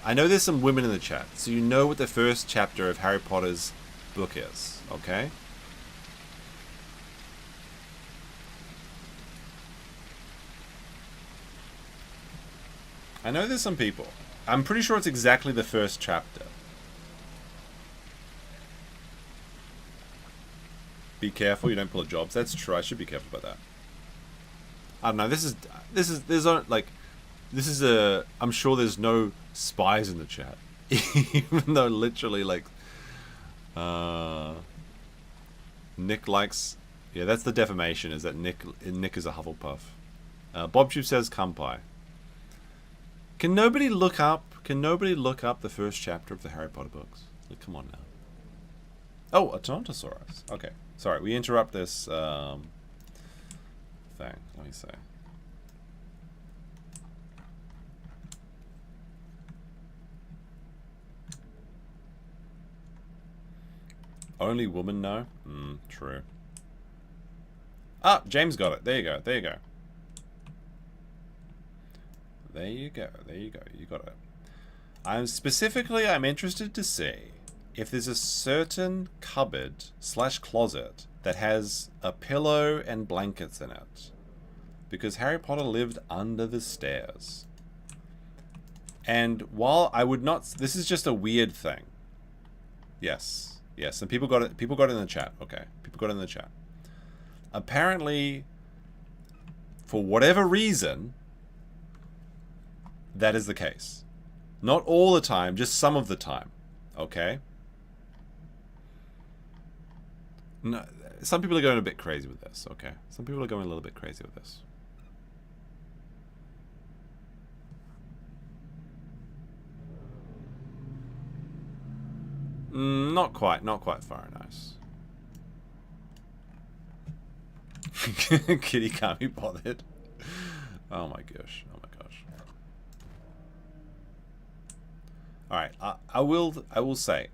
I know there's some women in the chat, so you know what the first chapter of Harry Potter's book is, okay? I know there's some people. I'm pretty sure it's exactly the first chapter. Be careful you don't pull a jobs. That's true. I should be careful about that. I don't know. I'm sure there's no spies in the chat. Even though literally, like, Nick likes... Yeah, that's the defamation, is that Nick is a Hufflepuff. BobTube says Kampai. Can nobody look up the first chapter of the Harry Potter books? Like, come on now. Oh, a Tauntausaurus. Okay. Sorry, we interrupt this thing. Let me see. Only woman know? True. Ah, James got it. There you go. You got it. I'm interested to see if there's a certain cupboard / closet that has a pillow and blankets in it. Because Harry Potter lived under the stairs. And while I would not... This is just a weird thing. Yes, and people got it in the chat. Okay, people got it in the chat. Apparently, for whatever reason, that is the case. Not all the time, just some of the time. Okay? No, some people are going a bit crazy with this, okay? Some people are going a little bit crazy with this. Not quite far nice. Kitty can't be bothered. Oh my gosh. Alright, I will say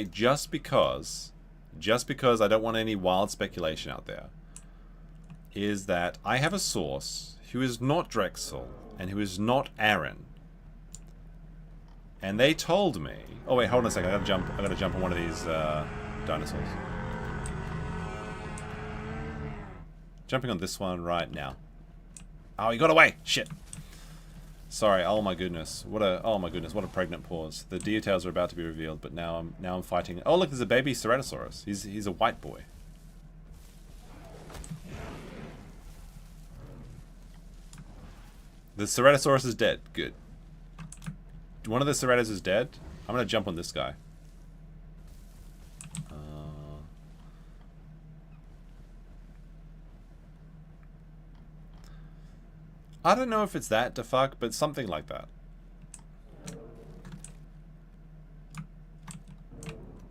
just because I don't want any wild speculation out there, is that I have a source who is not Drexel and who is not Aaron. And they told me... Oh wait, hold on a second, I gotta jump on one of these dinosaurs. Jumping on this one right now. Oh, he got away! Shit. Sorry. Oh my goodness. What a pregnant pause. The details are about to be revealed, but now I'm fighting. Oh look, there's a baby Ceratosaurus. He's a white boy. The Ceratosaurus is dead. Good. One of the Ceratos is dead. I'm gonna jump on this guy. I don't know if it's that to fuck, but something like that.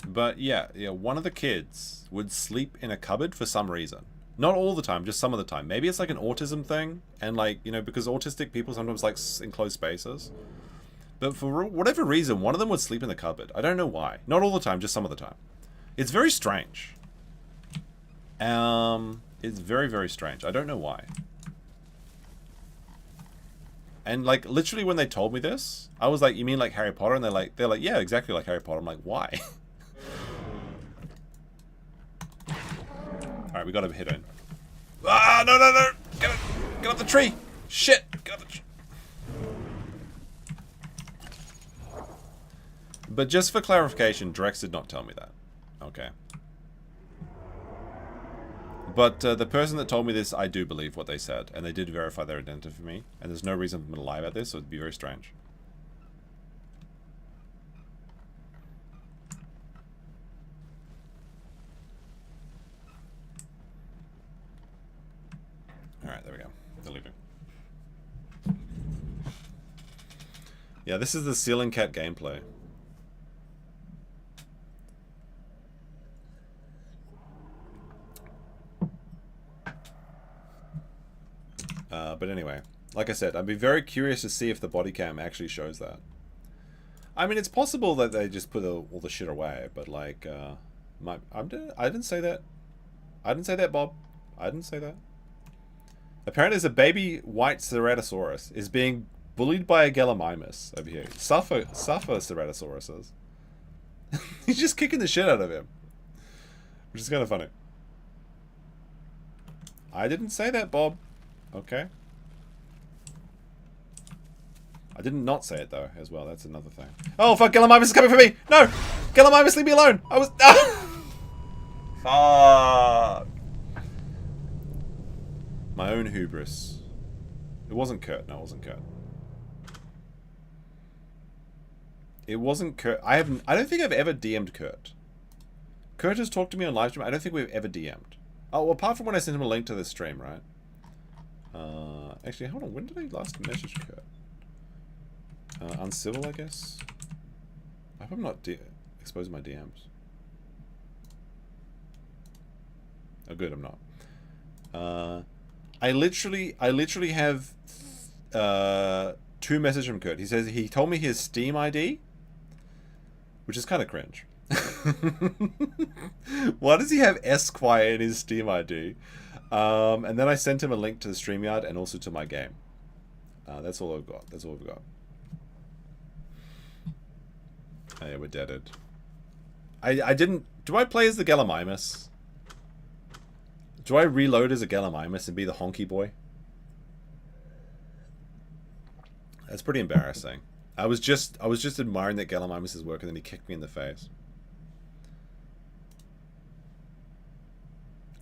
But yeah, one of the kids would sleep in a cupboard for some reason. Not all the time, just some of the time. Maybe it's like an autism thing, and like, you know, because autistic people sometimes like enclosed spaces. But for whatever reason, one of them would sleep in the cupboard. I don't know why. Not all the time, just some of the time. It's very strange. It's very, very strange. I don't know why. And like literally when they told me this, I was like, "You mean like Harry Potter?" And they're like, "Yeah, exactly like Harry Potter." I'm like, "Why?" All right, we got to hit in. Ah, no! Get up the tree! Shit! Get up the tree! But just for clarification, Drex did not tell me that. Okay. But the person that told me this, I do believe what they said, and they did verify their identity for me, and there's no reason for me to lie about this, so it'd be very strange. Alright, there we go. Deleting. Yeah, this is the ceiling cat gameplay. But anyway, like I said, I'd be very curious to see if the body cam actually shows that. I mean, it's possible that they just put all the shit away, but like, I didn't say that. I didn't say that, Bob. I didn't say that. Apparently, there's a baby white Ceratosaurus is being bullied by a Gallimimus over here. Suffer Ceratosauruses. He's just kicking the shit out of him, which is kind of funny. I didn't say that, Bob. Okay. I did not say it though, as well. That's another thing. Oh fuck! Gallimimus is coming for me. No, Gallimimus, leave me alone. I was. Fuck. My own hubris. It wasn't Kurt. No, it wasn't Kurt. It wasn't Kurt. I don't think I've ever DM'd Kurt. Kurt has talked to me on livestream. I don't think we've ever DM'd. Oh, well, apart from when I sent him a link to this stream, right? Actually, hold on. When did I last message Kurt? Uncivil, I guess. I hope I'm not exposing my DMs. Oh, good, I'm not. I literally have 2 messages from Kurt. He says he told me his Steam ID, which is kind of cringe. Why does he have Esquire in his Steam ID? And then I sent him a link to the StreamYard and also to my game. That's all I've got. That's all I've got. Oh, yeah, we're deaded. I didn't... Do I play as the Gallimimus? Do I reload as a Gallimimus and be the honky boy? That's pretty embarrassing. I was just admiring that Gallimimus' work and then he kicked me in the face.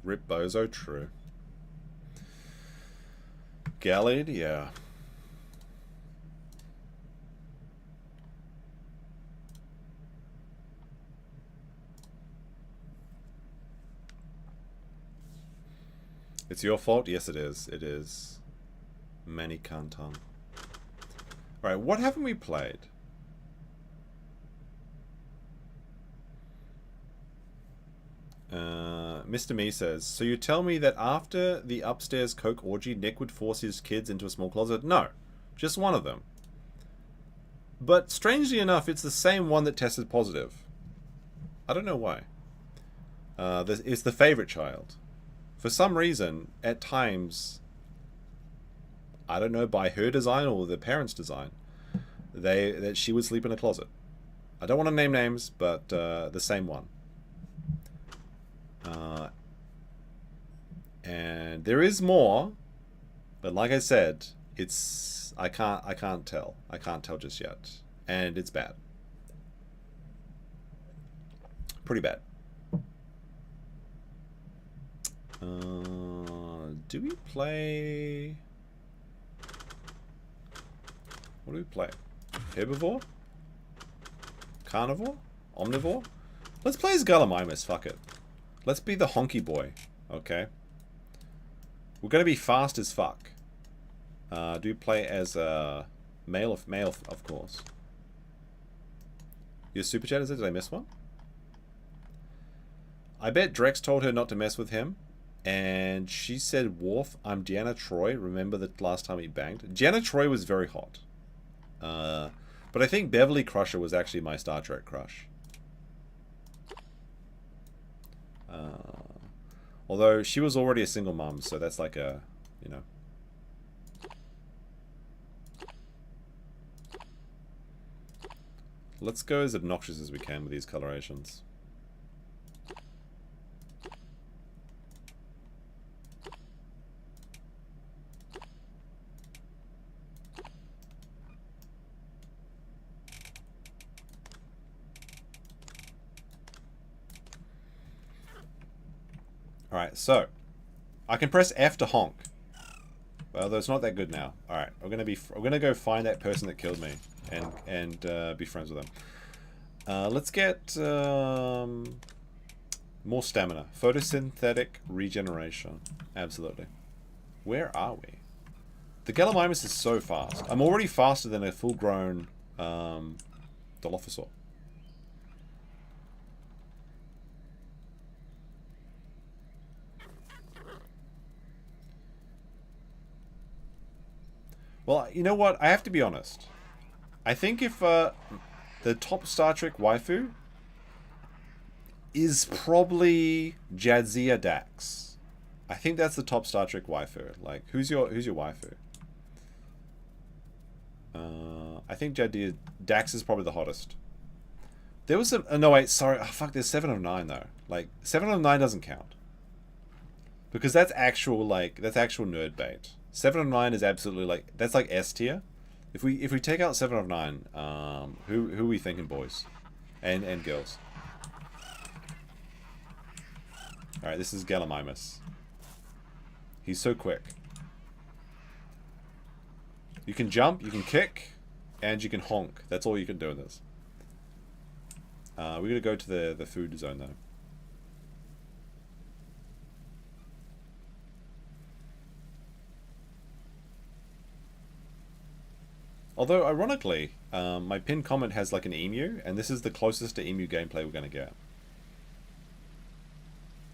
Rip Bozo, true. Gallade, yeah. It's your fault? Yes, it is. It is. Many canton. Alright, what haven't we played? Mr. Me says, so you tell me that after the upstairs coke orgy, Nick would force his kids into a small closet? No, just one of them. But strangely enough, it's the same one that tested positive. I don't know why. It's the favorite child. For some reason, at times, I don't know, by her design or the parents' design, that she would sleep in a closet. I don't want to name names, but the same one. And there is more, but like I said, It's I can't tell. I can't tell just yet, and it's bad. Pretty bad. Do we play? What do we play? Herbivore? Carnivore? Omnivore? Let's play as Gallimimus, fuck it. Let's be the honky boy, okay? We're gonna be fast as fuck. Do we play as male, of course. Your super chat, is it? Did I miss one? I bet Drex told her not to mess with him. And she said, Worf, I'm Deanna Troi. Remember the last time he banged? Deanna Troi was very hot. But I think Beverly Crusher was actually my Star Trek crush. Although she was already a single mom, so that's like a, you know. Let's go as obnoxious as we can with these colorations. Alright, so I can press F to honk. Well, though it's not that good now. Alright, we're gonna go find that person that killed me and be friends with them. Let's get more stamina. Photosynthetic regeneration. Absolutely. Where are we? The Gallimimus is so fast. I'm already faster than a full-grown dilophosaur. Well, you know what? I have to be honest. I think if the top Star Trek waifu is probably Jadzia Dax. I think that's the top Star Trek waifu. Like, who's your waifu? I think Jadzia Dax is probably the hottest. There was some. No wait, sorry. Oh, fuck. There's 7 of 9 though. Like 7 of 9 doesn't count because that's actual nerd bait. 7 of 9 is absolutely like, that's like S tier. If we take out 7 of 9, who are we thinking, boys and girls? All right, this is Gallimimus. He's so quick. You can jump, you can kick, and you can honk. That's all you can do in this. We're gonna go to the food zone though. Although, ironically, my pinned comment has like an emu, and this is the closest to emu gameplay we're going to get.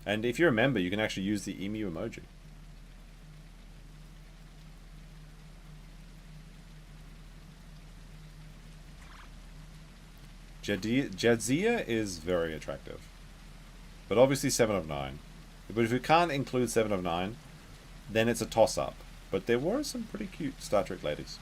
And if you remember, you can actually use the emu emoji. Jadzia is very attractive. But obviously 7 of 9. But if we can't include 7 of 9, then it's a toss-up. But there were some pretty cute Star Trek ladies.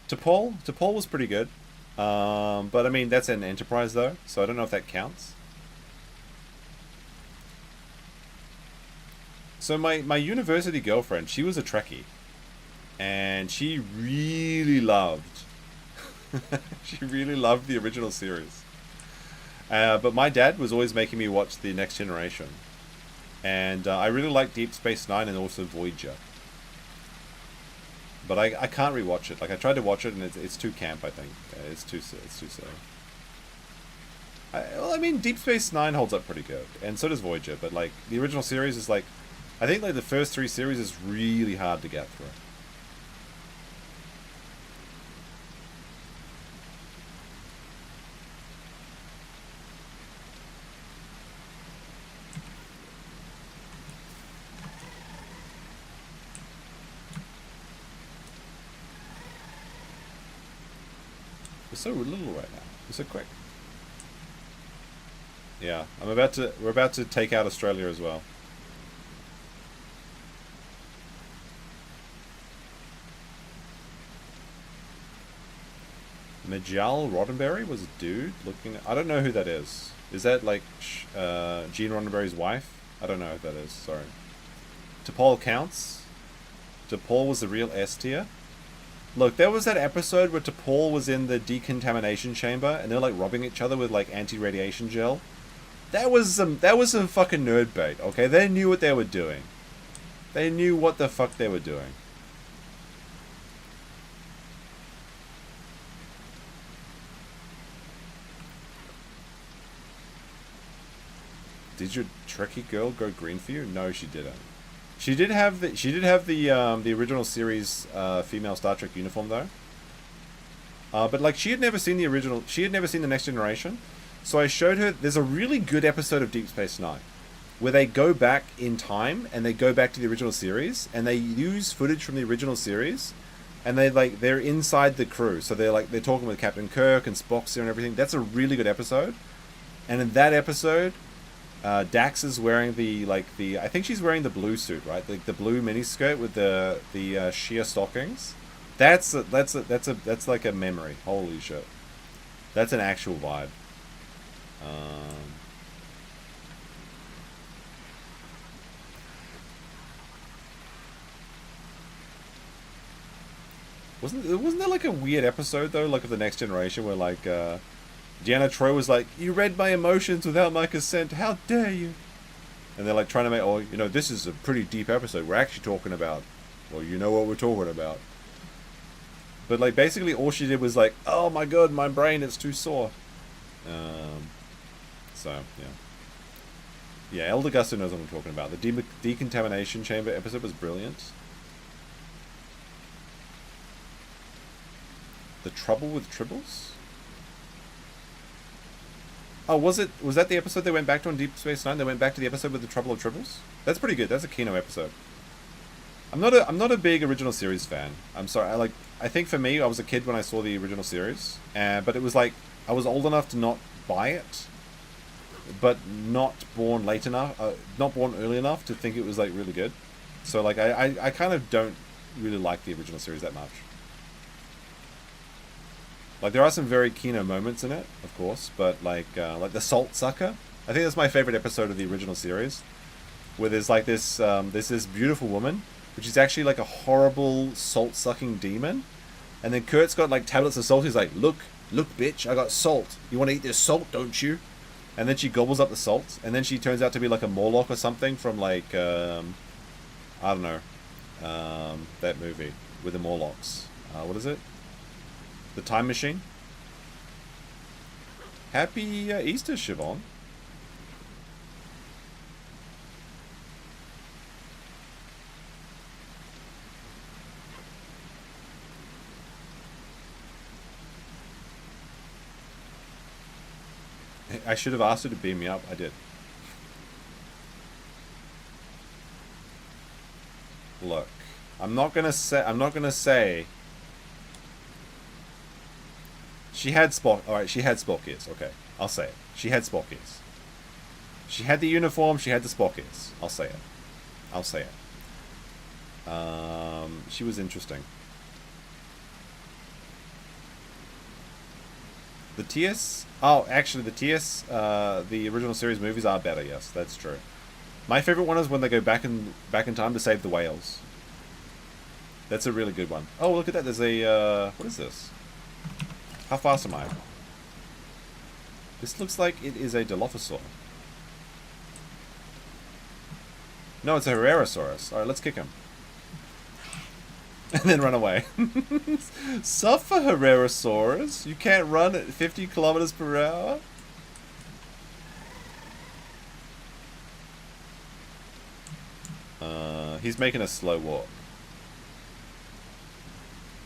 T'Pol was pretty good. But I mean, that's an Enterprise though, so I don't know if that counts. So my university girlfriend, she was a Trekkie. And she really loved... she really loved the original series. But my dad was always making me watch the Next Generation. And I really liked Deep Space Nine and also Voyager. But I can't rewatch it. Like, I tried to watch it and it's too camp, I think. It's too silly. Well, I mean, Deep Space Nine holds up pretty good. And so does Voyager. But, like, the original series is, like... I think, like, the first 3 series is really hard to get through. We're so little right now. We're so quick. Yeah, we're about to take out Australia as well. Majal Roddenberry was a dude looking... I don't know who that is. Is that like Gene Roddenberry's wife? I don't know who that is, sorry. T'Pol counts. T'Pol was the real S tier. Look, there was that episode where T'Pol was in the decontamination chamber and they're like rubbing each other with like anti-radiation gel. That was some fucking nerd bait, okay? They knew what they were doing. They knew what the fuck they were doing. Did your Trekkie girl go green for you? No, she didn't. She did have the original series female Star Trek uniform though. But like she had never seen the original. She had never seen the Next Generation. So I showed her. There's a really good episode of Deep Space Nine where they go back in time and they go back to the original series and they use footage from the original series and they're inside the crew. So they're talking with Captain Kirk and Spock's there and everything. That's a really good episode. And in that episode, Dax is wearing I think she's wearing the blue suit, right? The blue miniskirt with the sheer stockings. That's like a memory. Holy shit. That's an actual vibe. Wasn't there like a weird episode though, like of the Next Generation where like Deanna Troi was like, "You read my emotions without my consent. How dare you?" And they're like trying to make, oh, you know, this is a pretty deep episode. We're actually talking about, well, you know what we're talking about. But like basically all she did was like, "Oh my god, my brain is too sore." So yeah, Elder Gusto knows what I'm talking about. The decontamination chamber episode was brilliant. The Trouble with Tribbles? Oh, was that the episode they went back to on Deep Space Nine? They went back to the episode with the Trouble of Tribbles? That's pretty good. That's a Kino episode. I'm not a big original series fan. I'm sorry. I think for me, I was a kid when I saw the original series, but it was like I was old enough to not buy it, but not born late enough, not born early enough to think it was like really good. So like I kind of don't really like the original series that much. Like there are some very Kino moments in it, of course, but like the Salt Sucker, I think that's my favorite episode of the original series, where there's like this beautiful woman, which is actually like a horrible salt-sucking demon, and then Kurt's got like tablets of salt. He's like, look, bitch, I got salt. You want to eat this salt, don't you? And then she gobbles up the salt, and then she turns out to be like a Morlock or something from like I don't know, that movie with the Morlocks. What is it? The Time Machine. Happy Easter, Siobhan. I should have asked her to beam me up. I did. Look, I'm not gonna say. She had Spock. All right, she had Spock ears. Okay, I'll say it. She had Spock ears. She had the uniform. She had the Spock ears. I'll say it. I'll say it. She was interesting. The TS. Oh, actually, the TS. The original series movies are better. Yes, that's true. My favorite one is when they go back in time to save the whales. That's a really good one. Oh, look at that. There's a what is this? How fast am I? This looks like it is a dilophosaur. No, it's a Herrerasaurus. Alright, let's kick him. And then run away. Suffer, Herrerasaurus. You can't run at 50 kilometers per hour? He's making a slow walk.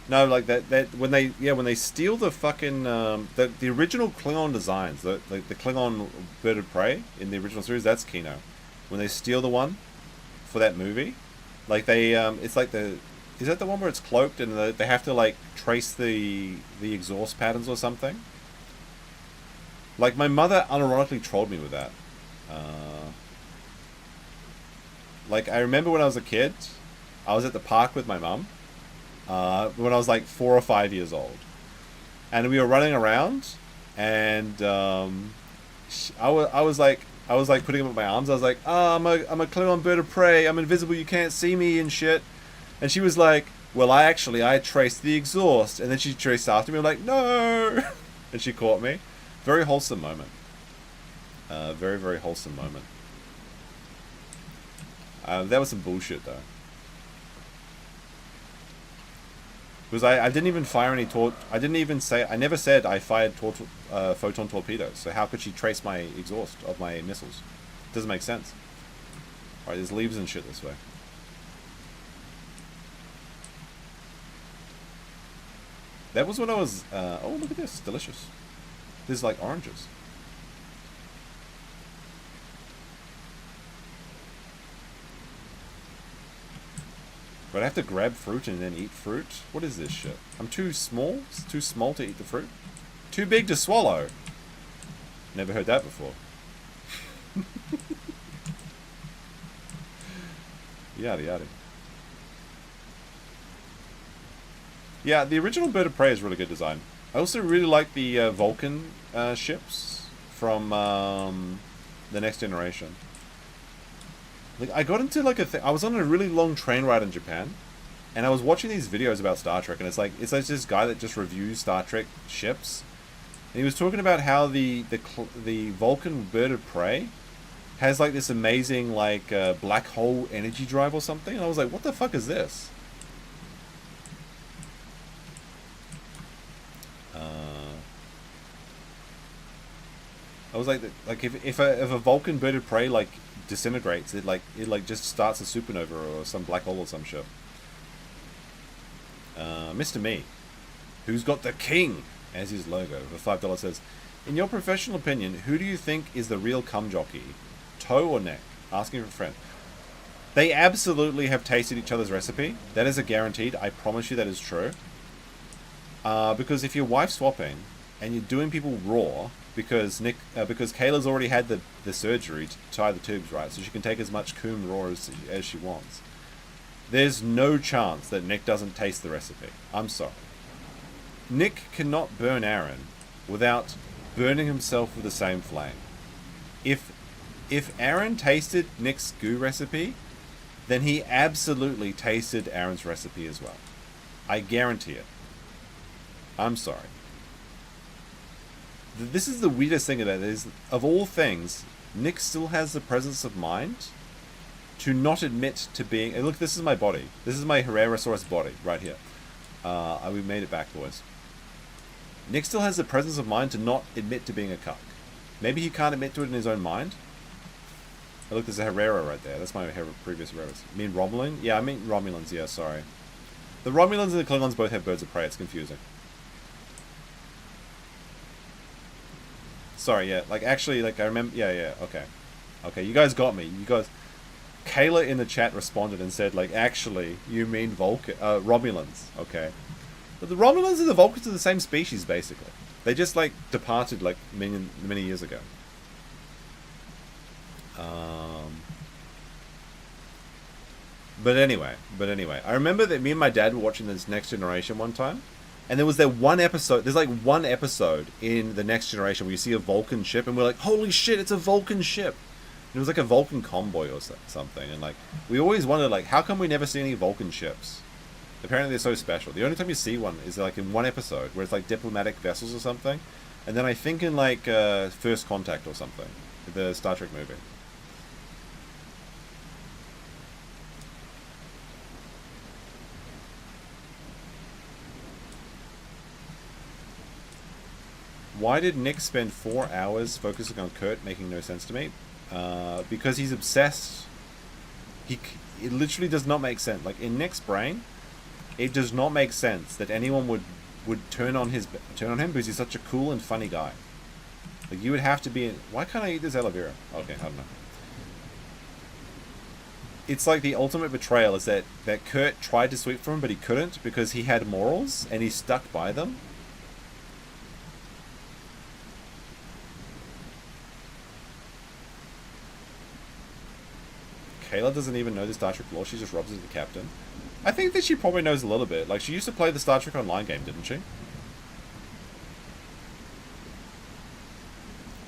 No, like that when they steal the fucking the original Klingon designs, the Klingon bird of prey in the original series, that's Kino. When they steal the one for that movie, like they it's like is that the one where it's cloaked and they have to like trace the exhaust patterns or something? Like my mother unironically trolled me with that. Like I remember when I was a kid, I was at the park with my mum. When I was like 4 or 5 years old, and we were running around, and I was like putting him up my arms. I was like, oh, I'm a Klingon bird of prey. I'm invisible. You can't see me and shit. And she was like, well, I traced the exhaust. And then she traced after me. I'm like, no. And she caught me. Very wholesome moment. Very, very wholesome moment. That was some bullshit, though. Because I didn't even fire any I never said I fired photon torpedoes. So how could she trace my exhaust of my missiles? Doesn't make sense. Alright, there's leaves and shit this way. That was when I was... oh, look at this. Delicious. This is like oranges. But I have to grab fruit and then eat fruit? What is this shit? I'm too small? It's too small to eat the fruit? Too big to swallow? Never heard that before. Yada yada. Yeah, the original Bird of Prey is really good design. I also really like the Vulcan ships from the Next Generation. Like, I got into like I was on a really long train ride in Japan, and I was watching these videos about Star Trek, and it's like this guy that just reviews Star Trek ships, and he was talking about how the Vulcan Bird of Prey has like this amazing like black hole energy drive or something, and I was like, what the fuck is this? I was like if a Vulcan Bird of Prey like disintegrates, it just starts a supernova or some black hole or some shit. Mr. Me, who's got the king as his logo for $5 says, in your professional opinion, who do you think is the real cum jockey, toe or neck? Asking for a friend. They absolutely have tasted each other's recipe. That is a guaranteed. I promise you that is true. Because if you're wife swapping and you're doing people raw, because Kayla's already had the surgery to tie the tubes, right? So she can take as much cum raw as she wants. There's no chance that Nick doesn't taste the recipe. I'm sorry. Nick cannot burn Aaron without burning himself with the same flame. If Aaron tasted Nick's goo recipe, then he absolutely tasted Aaron's recipe as well. I guarantee it. I'm sorry. This is the weirdest thing about it, is, of all things, Nick still has the presence of mind to not admit to being... Look, this is my body. This is my Herrerasaurus body, right here. We made it back, boys. Nick still has the presence of mind to not admit to being a cuck. Maybe he can't admit to it in his own mind. Oh, look, there's a Herrera right there. That's my previous Herreras. You mean Romulan? Yeah, I mean Romulans, yeah, sorry. The Romulans and the Klingons both have birds of prey. It's confusing. Sorry, yeah, like, actually, like, I remember, yeah, okay. Okay, you guys got me. You guys... Kayla in the chat responded and said, like, actually, you mean Romulans, okay. But the Romulans and the Vulcans are the same species, basically. They just, like, departed, like, many years ago. But anyway, I remember that me and my dad were watching this Next Generation one time, and there was one episode, there's like one episode in the Next Generation where you see a Vulcan ship, and we're like, holy shit, it's a Vulcan ship. And it was like a Vulcan convoy or something, and like, we always wondered, like, how come we never see any Vulcan ships? Apparently they're so special. The only time you see one is like in one episode, where it's like diplomatic vessels or something, and then I think in like First Contact or something, the Star Trek movie. Why did Nick spend 4 hours focusing on Kurt, making no sense to me? Because he's obsessed. It literally does not make sense. Like, in Nick's brain, it does not make sense that anyone would turn on him because he's such a cool and funny guy. Like, you would have to be in... Why can't I eat this aloe vera? Okay, I don't know. It's like the ultimate betrayal is that Kurt tried to sweep for him, but he couldn't because he had morals and he stuck by them. Kayla doesn't even know the Star Trek lore, she just robs as the captain. I think that she probably knows a little bit. Like, she used to play the Star Trek Online game, didn't she?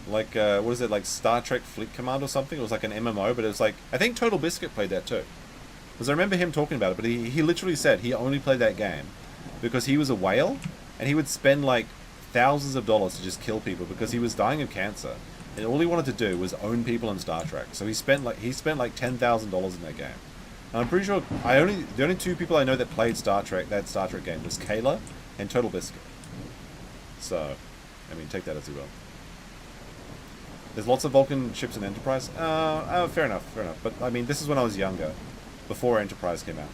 Like, what is it, like Star Trek Fleet Command or something? It was like an MMO, but it was like, I think Total Biscuit played that too. Because I remember him talking about it, but he literally said he only played that game because he was a whale, and he would spend like thousands of dollars to just kill people because he was dying of cancer, and all he wanted to do was own people in Star Trek. So he spent like $10,000 in that game. And I'm pretty sure the only two people I know that played that Star Trek game was Kayla and Total Biscuit. So, I mean, take that as you will. There's lots of Vulcan ships in Enterprise. Fair enough. But I mean, this is when I was younger, before Enterprise came out.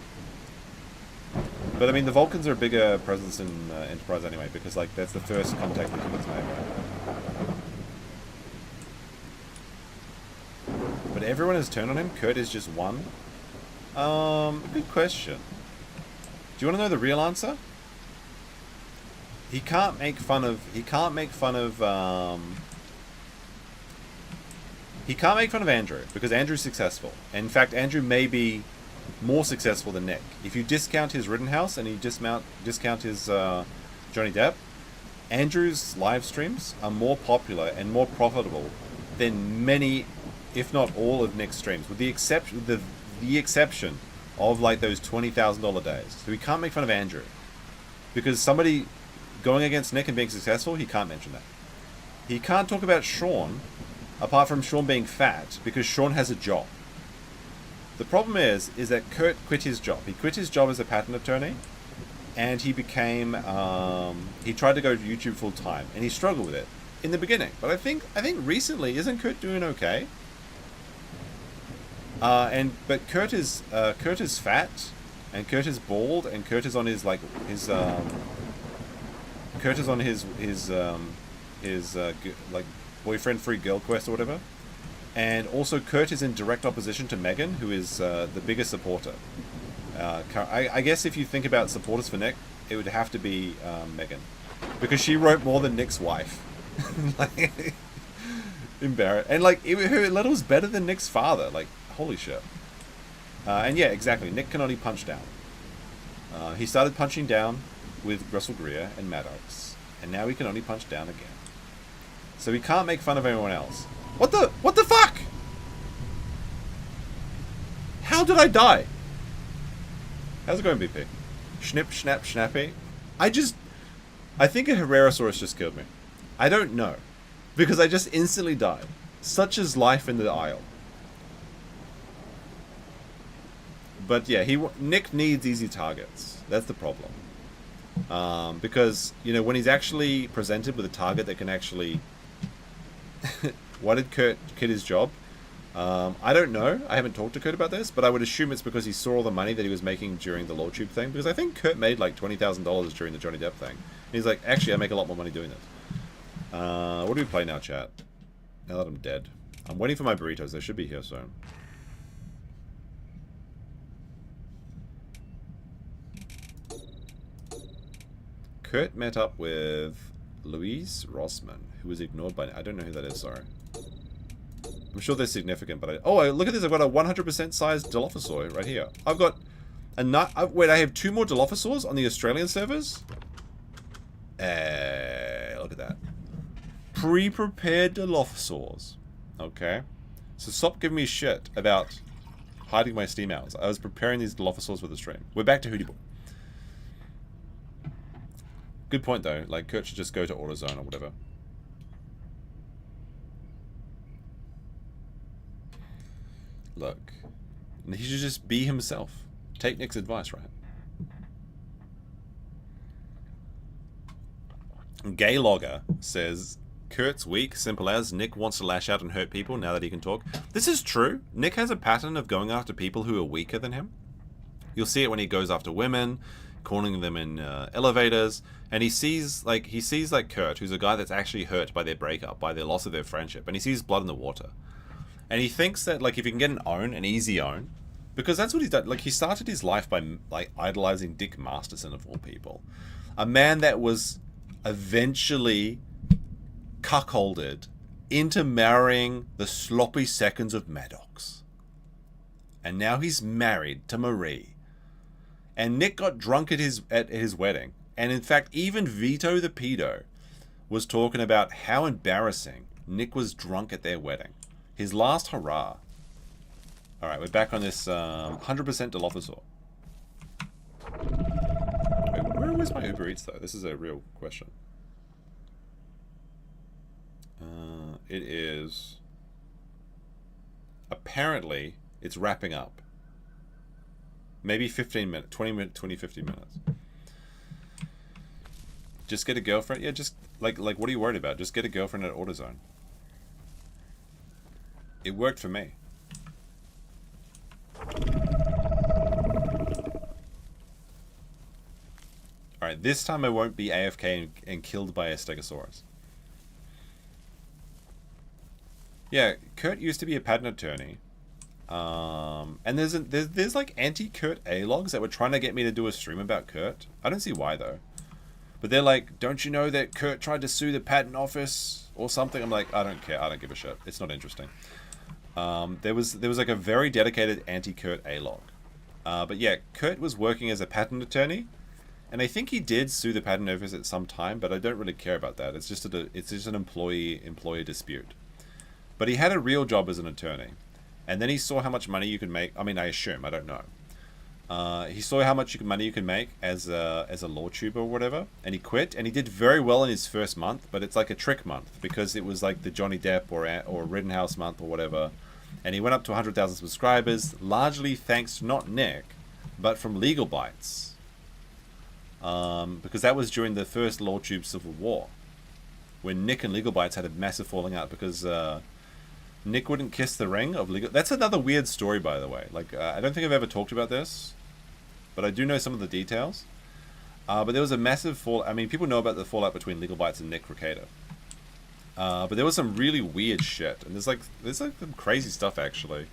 But I mean, the Vulcans are a bigger presence in Enterprise anyway, because like that's the first contact the humans made, right? But everyone has turned on him. Kurt is just one. Good question. Do you want to know the real answer? He can't make fun of Andrew, because Andrew's successful. And in fact, Andrew may be more successful than Nick. If you discount his Rittenhouse and you discount his Johnny Depp, Andrew's live streams are more popular and more profitable than many, if not all, of Nick's streams, with the exception of like those $20,000 days. So he can't make fun of Andrew, because somebody going against Nick and being successful, he can't mention that. He can't talk about Sean, apart from Sean being fat, because Sean has a job. The problem is that Kurt quit his job. He quit his job as a patent attorney, and he became, he tried to go to YouTube full time, and he struggled with it in the beginning. But I think recently, isn't Kurt doing okay? But Kurt is fat, and Kurt is bald, and Kurt is on his like boyfriend-free girl quest or whatever. And also Kurt is in direct opposition to Megan, who is the biggest supporter. I guess if you think about supporters for Nick, it would have to be Megan, because she wrote more than Nick's wife. Like, embarrassed. And like her letter was better than Nick's father. Like, holy shit. And yeah, exactly. Nick can only punch down. He started punching down with Russell Greer and Maddox, and now he can only punch down again. So he can't make fun of anyone else. What the fuck? How did I die? How's it going, BP? Snip, snap, snappy. I think a Herrerasaurus just killed me. I don't know, because I just instantly died. Such is life in the Isle. But yeah, Nick needs easy targets. That's the problem. Because, you know, when he's actually presented with a target that can actually... Why did Kurt quit his job? I don't know. I haven't talked to Kurt about this, but I would assume it's because he saw all the money that he was making during the LawTube thing. Because I think Kurt made like $20,000 during the Johnny Depp thing. And he's like, actually, I make a lot more money doing this. What do we play now, chat? Now that I'm dead. I'm waiting for my burritos. They should be here soon. Kurt met up with Louise Rossman, who was ignored by... I don't know who that is, sorry. I'm sure they're significant, but look at this. I've got a 100% sized dilophosaur right here. I've got a wait, I have 2 more dilophosaurs on the Australian servers? Look at that. Pre-prepared dilophosaurs. Okay. So stop giving me shit about hiding my Steam hours. I was preparing these dilophosaurs for the stream. We're back to Hootie Boy. Good point, though. Like, Kurt should just go to AutoZone or whatever. Look. He should just be himself. Take Nick's advice, right? Gay Logger says, Kurt's weak, simple as. Nick wants to lash out and hurt people now that he can talk. This is true. Nick has a pattern of going after people who are weaker than him. You'll see it when he goes after women, cornering them in elevators, and he sees like Kurt, who's a guy that's actually hurt by their breakup, by their loss of their friendship, and he sees blood in the water, and he thinks that like if he can get an easy own, because that's what he's done. Like, he started his life by like idolizing Dick Masterson of all people, a man that was eventually cuckolded into marrying the sloppy seconds of Maddox, and now he's married to Marie. And Nick got drunk at his wedding. And in fact, even Vito the pedo was talking about how embarrassing Nick was drunk at their wedding. His last hurrah. Alright, we're back on this 100% dilophosaur. Wait, where was my Uber Eats though? This is a real question. It is... Apparently, it's wrapping up. Maybe 15 minutes, 20 minutes, 15 minutes. Just get a girlfriend? Yeah, just, like, what are you worried about? Just get a girlfriend at AutoZone. It worked for me. Alright, this time I won't be AFK and killed by a stegosaurus. Yeah, Kurt used to be a patent attorney. And there's like anti-Kurt A-logs that were trying to get me to do a stream about Kurt. I don't see why though. But they're like, don't you know that Kurt tried to sue the patent office or something? I'm like, I don't care. I don't give a shit. It's not interesting. There was like a very dedicated anti-Kurt A-log. But yeah, Kurt was working as a patent attorney. And I think he did sue the patent office at some time, but I don't really care about that. It's just an employee dispute. But he had a real job as an attorney. And then he saw how much money you could make. I mean, I assume, I don't know. He saw how much money you could make as a law tuber or whatever. And he quit. And he did very well in his first month. But it's like a trick month. Because it was like the Johnny Depp or Rittenhouse month or whatever. And he went up to 100,000 subscribers. Largely thanks to not Nick, but from Legal Bites. Because that was during the first LawTube Civil War. When Nick and Legal Bites had a massive falling out. Because... Nick wouldn't kiss the ring of legal... That's another weird story, by the way. Like, I don't think I've ever talked about this. But I do know some of the details. But there was a massive fall... I mean, people know about the fallout between Legal Bites and Nick Recator. But there was some really weird shit. And there's like some crazy stuff, actually.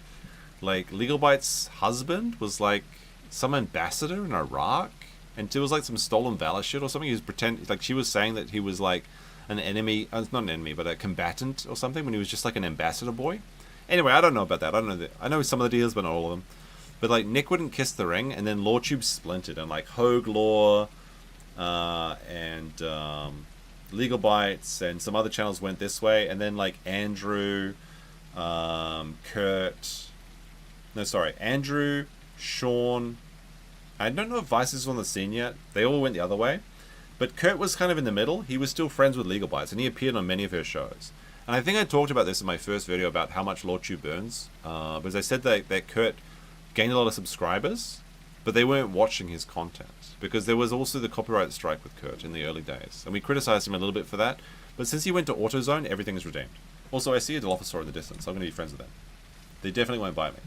Like, Legal Bites' husband was, like, some ambassador in Iraq. And it was, like, some stolen valor shit or something. He was pretending... Like, she was saying that he was, like... an enemy, not an enemy, but a combatant or something when he was just like an ambassador boy. Anyway, I don't know about that. I don't know. I know some of the deals, but not all of them. But like Nick wouldn't kiss the ring, and then LawTube splintered, and like Hogue Law, and Legal Bites, and some other channels went this way, and then like Andrew, Andrew, Sean. I don't know if Vice is on the scene yet. They all went the other way. But Kurt was kind of in the middle. He was still friends with Legal Bites, and he appeared on many of her shows. And I think I talked about this in my first video about how much LawTube burns. Because I said that Kurt gained a lot of subscribers, but they weren't watching his content. Because there was also the copyright strike with Kurt in the early days. And we criticized him a little bit for that. But since he went to AutoZone, everything is redeemed. Also, I see a dilophosaur in the distance. I'm going to be friends with them. They definitely won't bite me.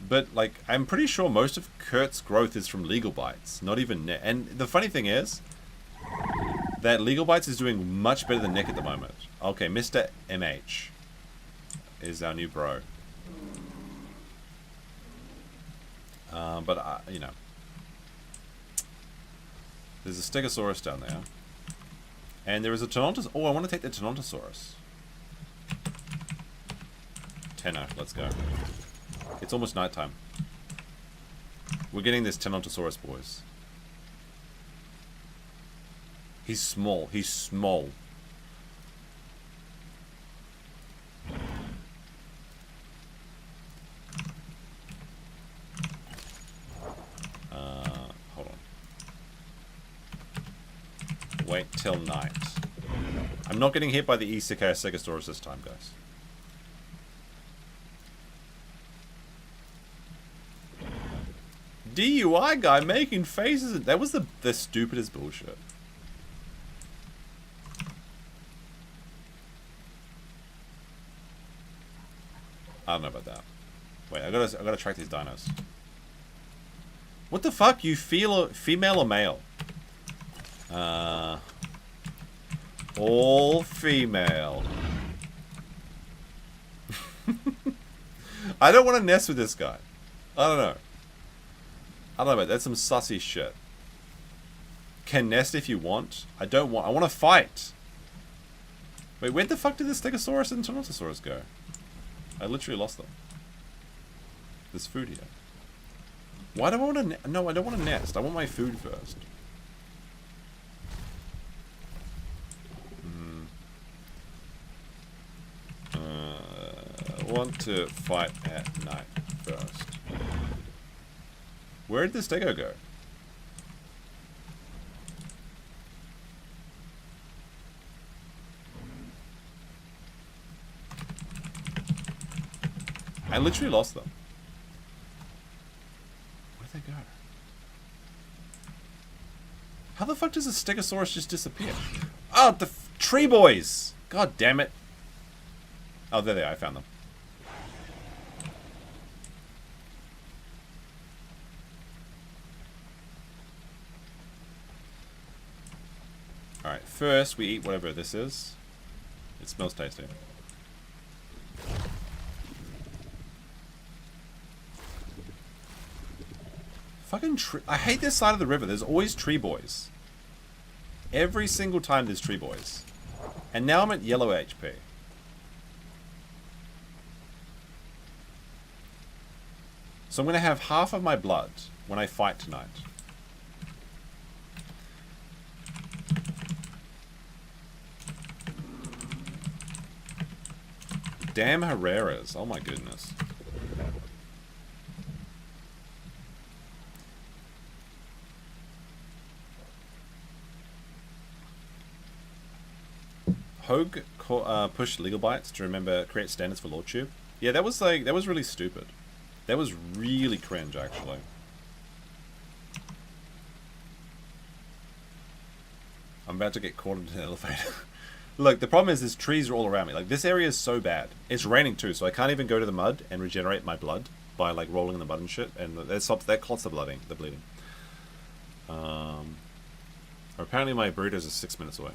But, like, I'm pretty sure most of Kurt's growth is from Legal Bites, not even Nick. And the funny thing is that Legal Bites is doing much better than Nick at the moment. Okay, Mr. MH is our new bro. But, you know. There's a Stegosaurus down there. And there is a Tenontosaurus. Oh, I want to take the Tenontosaurus. Tenno, let's go. It's almost nighttime. We're getting this Tenontosaurus, boys. He's small. He's small. Hold on. Wait till night. I'm not getting hit by the Isekai Stegosaurus this time, guys. DUI guy making faces. That was the stupidest bullshit. I don't know about that. Wait, I gotta track these dinos. What the fuck? You feel female or male? All female. I don't want to nest with this guy. I don't know. I don't know, but that's some sussy shit. Can nest if you want. I don't want. I want to fight. Wait, where the fuck did the Stegosaurus and Tenontosaurus go? I literally lost them. There's food here. Why do I want to... No, I don't want to nest. I want my food first. want to fight at night first. Where did the stego go? I literally lost them. Where'd they go? How the fuck does a stegosaurus just disappear? Oh, the tree boys! God damn it. Oh, there they are. I found them. Alright, first we eat whatever this is. It smells tasty. Fucking tree. I hate this side of the river. There's always tree boys. Every single time there's tree boys. And now I'm at yellow HP. So I'm going to have half of my blood when I fight tonight. Damn Herreras. Oh my goodness. Hogue pushed legal bites to create standards for lordship. Yeah, that was really stupid. That was really cringe, actually. I'm about to get caught into an elevator. Look, the problem is trees are all around me. Like, this area is so bad. It's raining too, so I can't even go to the mud and regenerate my blood by, like, rolling in the mud and shit. And that clots the bleeding. Apparently my burritos are 6 minutes away.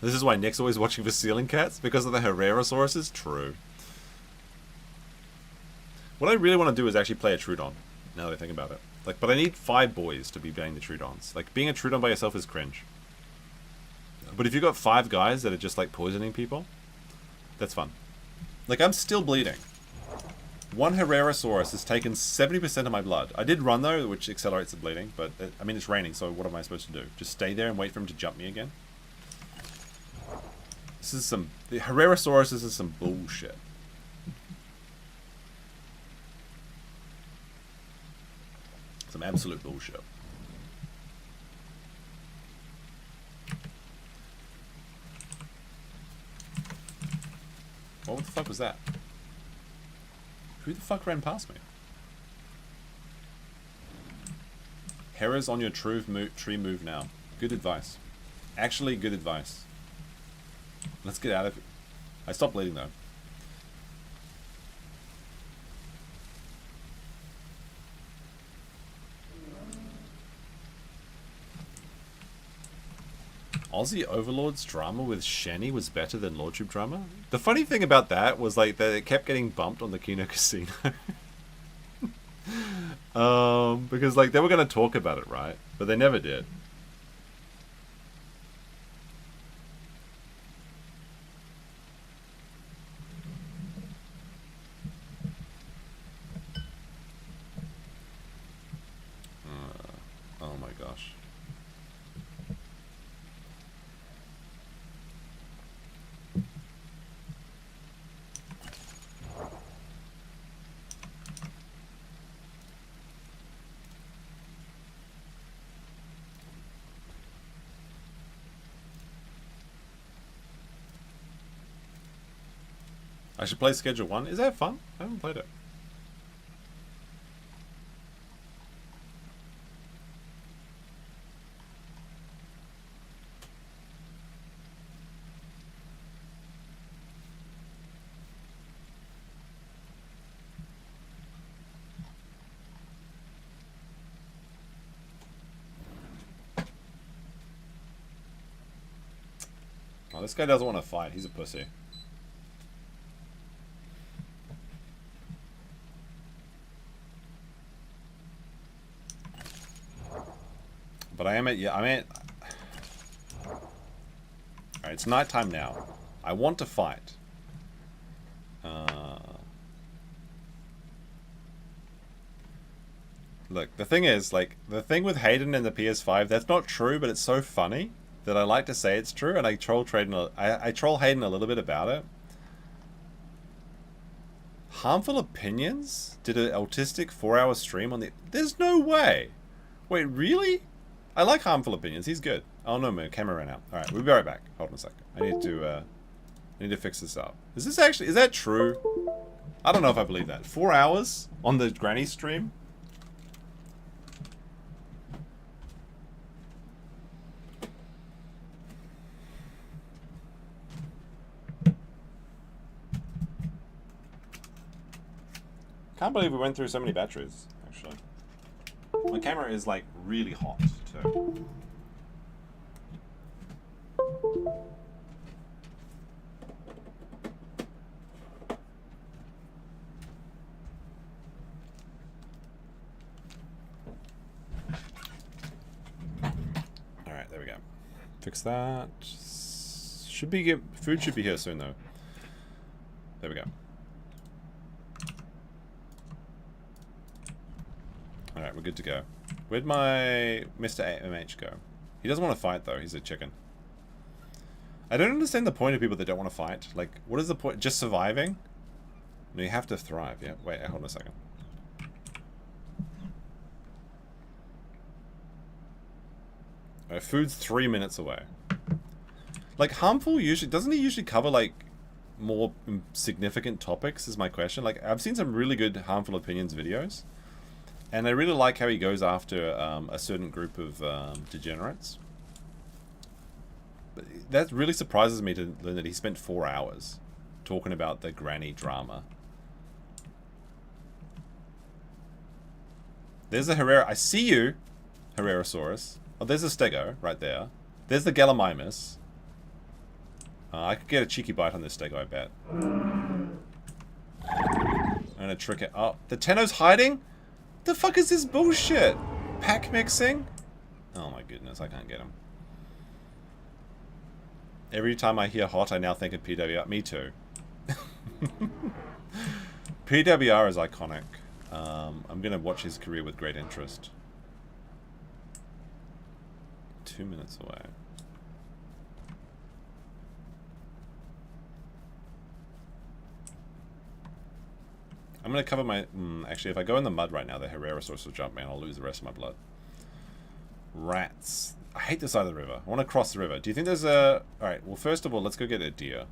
This is why Nick's always watching for ceiling cats? Because of the Herrerasaurus? True. What I really want to do is actually play a Trudon, now that I think about it. Like, but I need 5 boys to be being the Trudons. Like, being a Trudon by yourself is cringe. But if you've got 5 guys that are just, like, poisoning people, that's fun. Like, I'm still bleeding. One Herrerasaurus has taken 70% of my blood. I did run, though, which accelerates the bleeding, but, I mean, it's raining, so what am I supposed to do? Just stay there and wait for him to jump me again? The Herrerasaurus is some bullshit. Some absolute bullshit. What the fuck was that? Who the fuck ran past me? Hera's on your tree move now. Good advice. Actually, good advice. Let's get out of it. I stopped bleeding though. Aussie Overlord's drama with Shani was better than Lordship drama? The funny thing about that was like that it kept getting bumped on the Kino Casino. Because like they were going to talk about it, right? But they never did. Oh my gosh. I should play Schedule 1. Is that fun? I haven't played it. Oh, this guy doesn't want to fight. He's a pussy. But I am at, yeah, I'm at... Alright, it's nighttime now. I want to fight. Look, the thing is, like, the thing with Hayden and the PS5, that's not true, but it's so funny. that I like to say it's true, and I troll I troll Hayden a little bit about it. Harmful opinions? Did an autistic 4-hour stream on the... There's no way! Wait, really? I like harmful opinions. He's good. Oh no, my camera ran out. Alright, we'll be right back. Hold on a second. I need to fix this up. Is this actually... Is that true? I don't know if I believe that. 4 hours on the granny stream? Can't believe we went through so many batteries, actually. My camera is like really hot, too. Alright, there we go. Fix that. Food should be here soon, though. There we go. Alright, we're good to go. Where'd my Mr. MH go? He doesn't want to fight, though. He's a chicken. I don't understand the point of people that don't want to fight. Like, what is the point? Just surviving? No, you have to thrive. Yeah, wait, hold on a second. Alright, food's 3 minutes away. Like, harmful usually... Doesn't he usually cover, like, more significant topics, is my question? Like, I've seen some really good harmful opinions videos. And I really like how he goes after a certain group of degenerates. But that really surprises me to learn that he spent 4 hours talking about the granny drama. There's a Herrera. I see you, Herrerasaurus. Oh, there's a stego right there. There's the Gallimimus. I could get a cheeky bite on this stego, I bet. I'm gonna trick it. Oh, the Tenno's hiding? The fuck is this bullshit? Pack mixing? Oh my goodness, I can't get him. Every time I hear hot, I now think of PWR. Me too. PWR is iconic. I'm gonna watch his career with great interest. 2 minutes away. I'm gonna cover my... actually, if I go in the mud right now, the Herrerasaurus will jump me and I'll lose the rest of my blood. Rats. I hate this side of the river. I want to cross the river. Do you think there's a... Alright, well, first of all, let's go get a deer.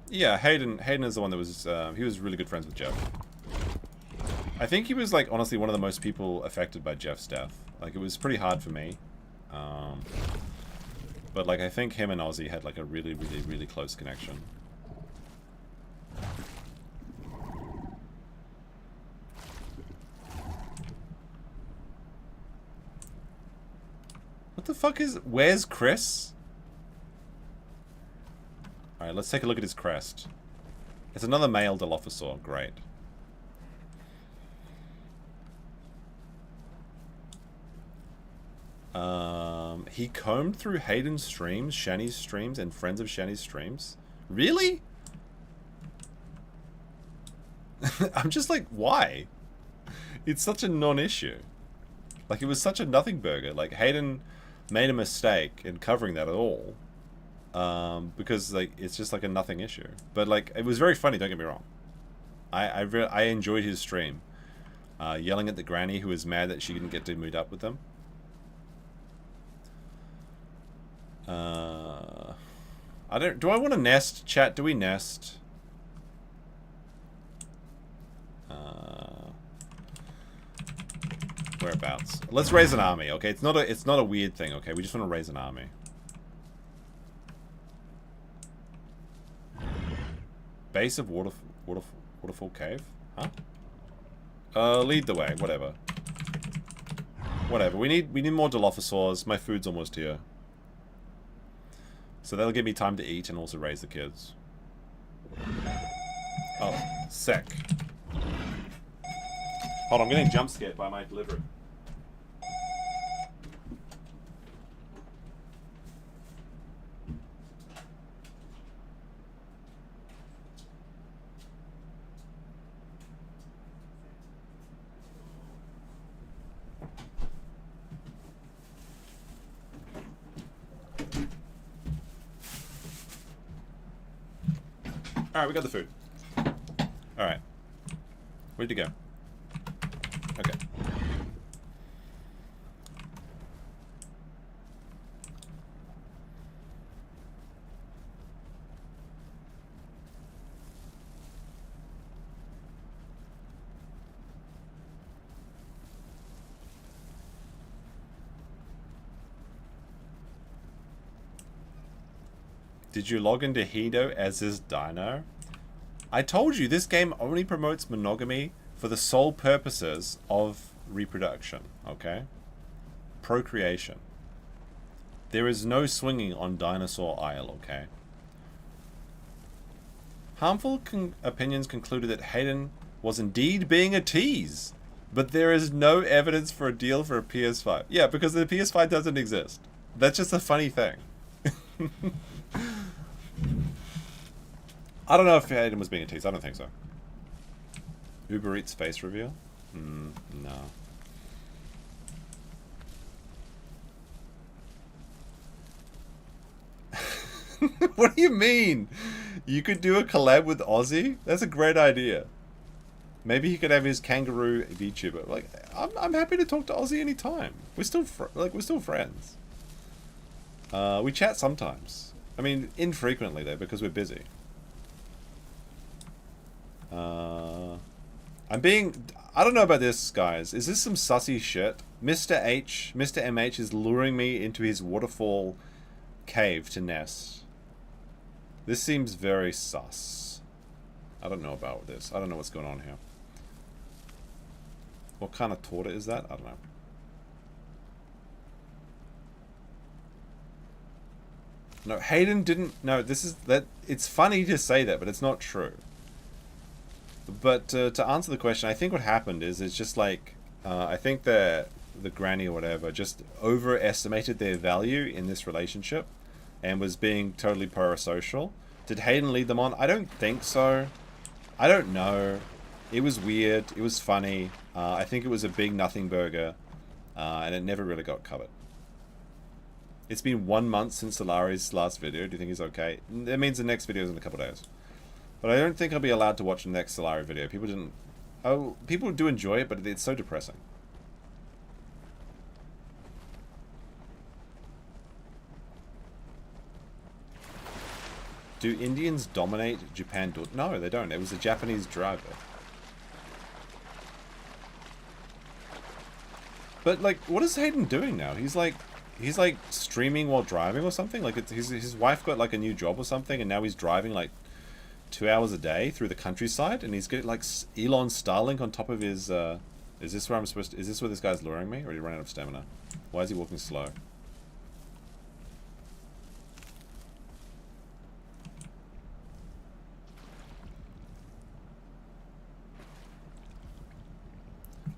Yeah, Hayden is the one that was... he was really good friends with Jeff. I think he was, like, honestly, one of the most people affected by Jeff's death. Like, it was pretty hard for me. But, like, I think him and Ozzy had, like, a really, really, really close connection. What the fuck is... Where's Chris? Alright, let's take a look at his crest. It's another male dilophosaur. Great. He combed through Hayden's streams, Shani's streams, and friends of Shani's streams? Really? I'm just like, why? It's such a non-issue. Like, it was such a nothing burger. Like, Hayden made a mistake in covering that at all. Because, like, it's just like a nothing issue. But, like, it was very funny, don't get me wrong. I enjoyed his stream. Yelling at the granny who was mad that she didn't get to meet up with them. Do I want to nest? Chat, do we nest? Whereabouts? Let's raise an army, okay? It's not a weird thing, okay? We just want to raise an army. Base of Waterfall Cave? Huh? Lead the way, whatever. Whatever. We need more dilophosaurs. My food's almost here. So that'll give me time to eat and also raise the kids. Oh, sick. Hold on, I'm getting jump scared by my delivery. Alright, we got the food. Alright. Ready to go. Okay. Did you log into Hido as his Dino? I told you, this game only promotes monogamy for the sole purposes of reproduction, okay? Procreation. There is no swinging on Dinosaur Isle, okay? Harmful opinions concluded that Hayden was indeed being a tease, but there is no evidence for a deal for a PS5. Yeah, because the PS5 doesn't exist. That's just a funny thing. I don't know if Hayden was being a tease. I don't think so. Uber Eats face reveal? No. What do you mean? You could do a collab with Ozzy? That's a great idea. Maybe he could have his kangaroo VTuber. Like, I'm happy to talk to Ozzy anytime. We're still we're still friends. We chat sometimes. I mean, infrequently though, because we're busy. I don't know about this, guys. Is this some sussy shit? Mr. MH is luring me into his waterfall cave to nest. This seems very sus. I don't know about this. I don't know what's going on here. What kind of torta is that? I don't know. No, Hayden didn't. No, this is that. It's funny to say that, but it's not true. But to answer the question, I think what happened is it's just like I think the granny or whatever just overestimated their value in this relationship and was being totally parasocial. Did Hayden lead them on? I don't think so. I don't know. It was weird. It was funny. I think it was a big nothing burger, and it never really got covered. It's been 1 month since Solari's last video. Do you think he's okay? That means the next video is in a couple of days. But I don't think I'll be allowed to watch the next Solari video. People didn't... Oh, people do enjoy it, but it's so depressing. Do Indians dominate Japan? No, they don't. It was a Japanese driver. But, like, what is Hayden doing now? He's like streaming while driving or something? Like, his wife got, like, a new job or something, and now he's driving, like, 2 hours a day through the countryside, and he's getting like Elon Starlink on top of his is this where I'm supposed to, is this where this guy's luring me, or did he run out of stamina? Why is he walking slow?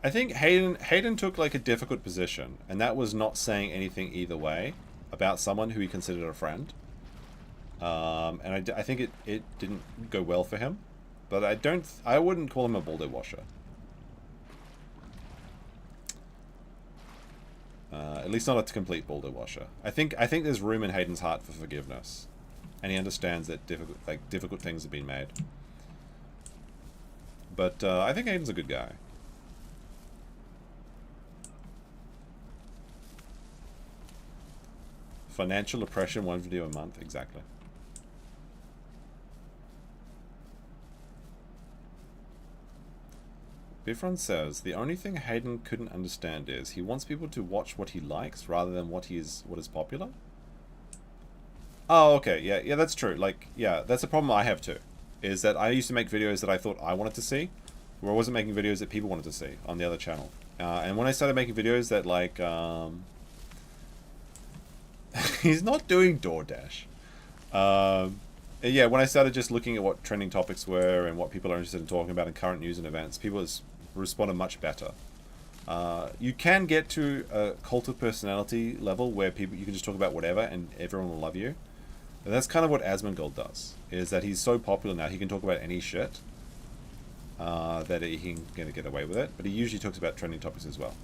I think Hayden took like a difficult position, and that was not saying anything either way about someone who he considered a friend. And I think it didn't go well for him, but I wouldn't call him a baldo washer. At least not a complete baldo washer. I think there's room in Hayden's heart for forgiveness, and he understands that difficult things have been made. But I think Hayden's a good guy. Financial oppression, 1 video a month, exactly. Bifron says, the only thing Hayden couldn't understand is he wants people to watch what he likes rather than what is popular. Oh, okay, yeah, that's true. Like, yeah, that's a problem I have too. Is that I used to make videos that I thought I wanted to see, where I wasn't making videos that people wanted to see on the other channel. And when I started making videos that like, he's not doing DoorDash. Yeah, when I started just looking at what trending topics were and what people are interested in talking about in current news and events, people responded much better. You can get to a cult of personality level where you can just talk about whatever and everyone will love you. And that's kind of what Asmongold does, is that he's so popular now, he can talk about any shit that he can get away with it, but he usually talks about trending topics as well.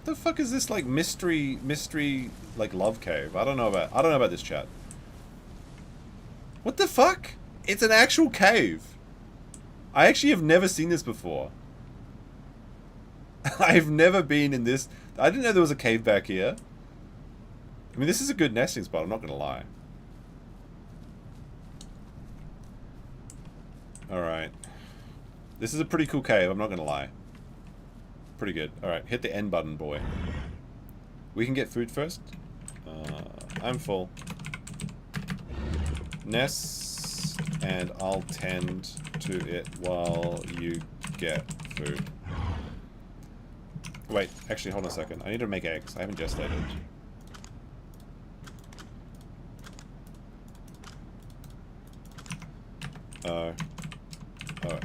What the fuck is this like mystery like love cave? I don't know about this, chat. What the fuck? It's an actual cave. I actually have never seen this before. I've never been in this. I didn't know there was a cave back here. I mean, this is a good nesting spot, I'm not gonna lie. Alright. This is a pretty cool cave, I'm not gonna lie. Pretty good. Alright, hit the N button, boy. We can get food first. I'm full. Nest, and I'll tend to it while you get food. Wait, actually, hold on a second. I need to make eggs. I haven't gestated.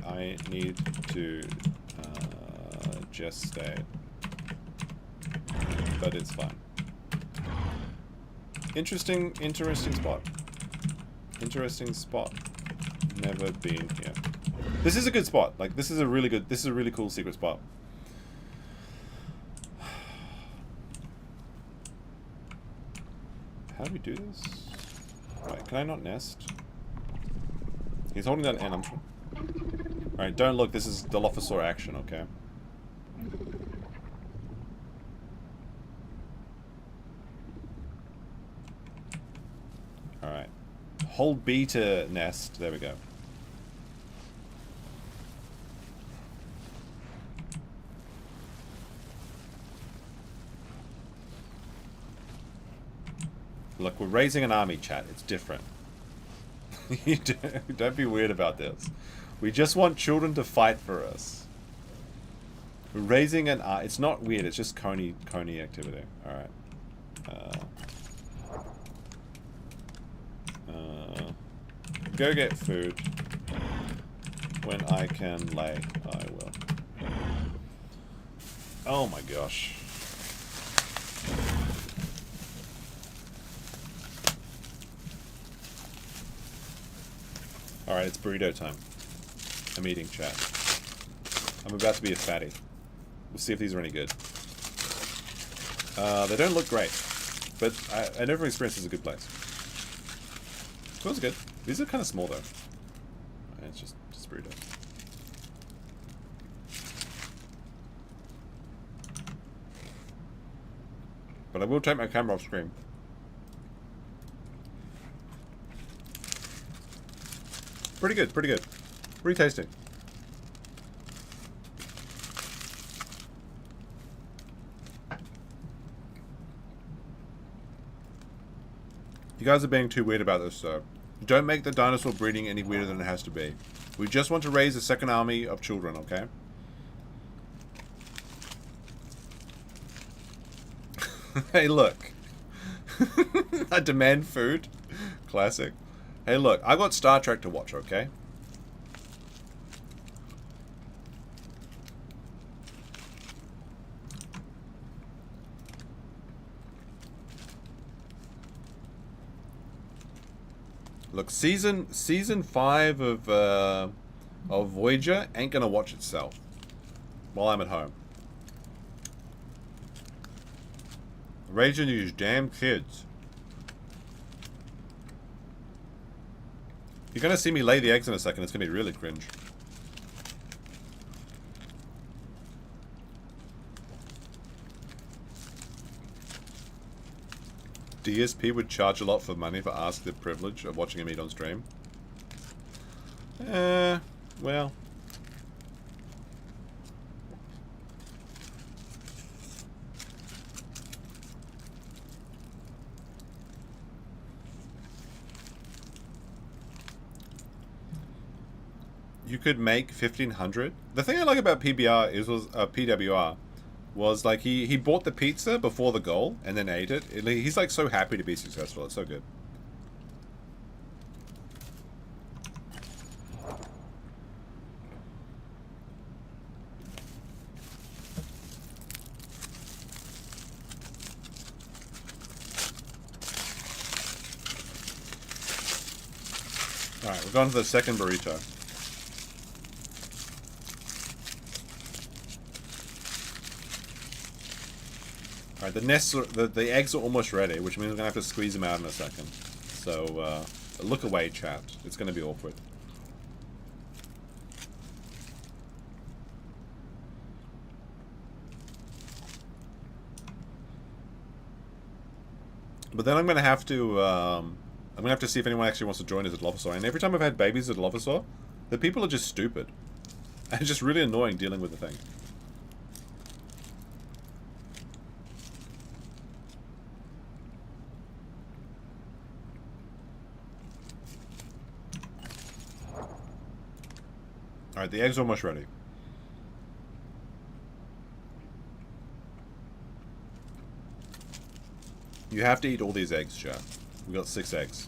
I need to gestate, but it's fine. Interesting spot. Interesting spot. Never been here. This is a good spot. Like, this is a really cool secret spot. How do we do this? Right, can I not nest? He's holding that N, I'm sure. Alright, don't look, this is dilophosaur action, okay? Alright. Hold B to nest, there we go. Look, we're raising an army, chat, it's different. Don't be weird about this. We just want children to fight for us. We're raising an it's not weird, it's just coney activity. Alright. Go get food. When I can lay, I will. Oh my gosh. Alright, it's burrito time. I'm eating, chat. I'm about to be a fatty. We'll see if these are any good. They don't look great, but I know from experience it's a good place. Smells good. These are kind of small though. It's just burritos. But I will take my camera off screen. Pretty good, pretty good. Pretty tasty. You guys are being too weird about this, though. Don't make the dinosaur breeding any weirder than it has to be. We just want to raise a second army of children, okay? Hey, look. I demand food. Classic. Hey, look. I got Star Trek to watch, okay? Look, season 5 of Voyager ain't gonna watch itself while I'm at home. Raising these damn kids. You're gonna see me lay the eggs in a second. It's gonna be really cringe. DSP would charge a lot for money for ask the privilege of watching him eat on stream. Well. You could make 1,500. The thing I like about PWR was like he bought the pizza before the goal and then ate it. He's like so happy to be successful. It's so good. Alright, we're going to the second burrito. Alright, the nests are, the eggs are almost ready, which means I'm gonna have to squeeze them out in a second. So, look away, chat. It's gonna be awkward. But then I'm gonna have to see if anyone actually wants to join as a dilophosaur. And every time I've had babies as a dilophosaur, the people are just stupid. And it's just really annoying dealing with the thing. Alright, the egg's almost ready. You have to eat all these eggs, chat. We got 6 eggs.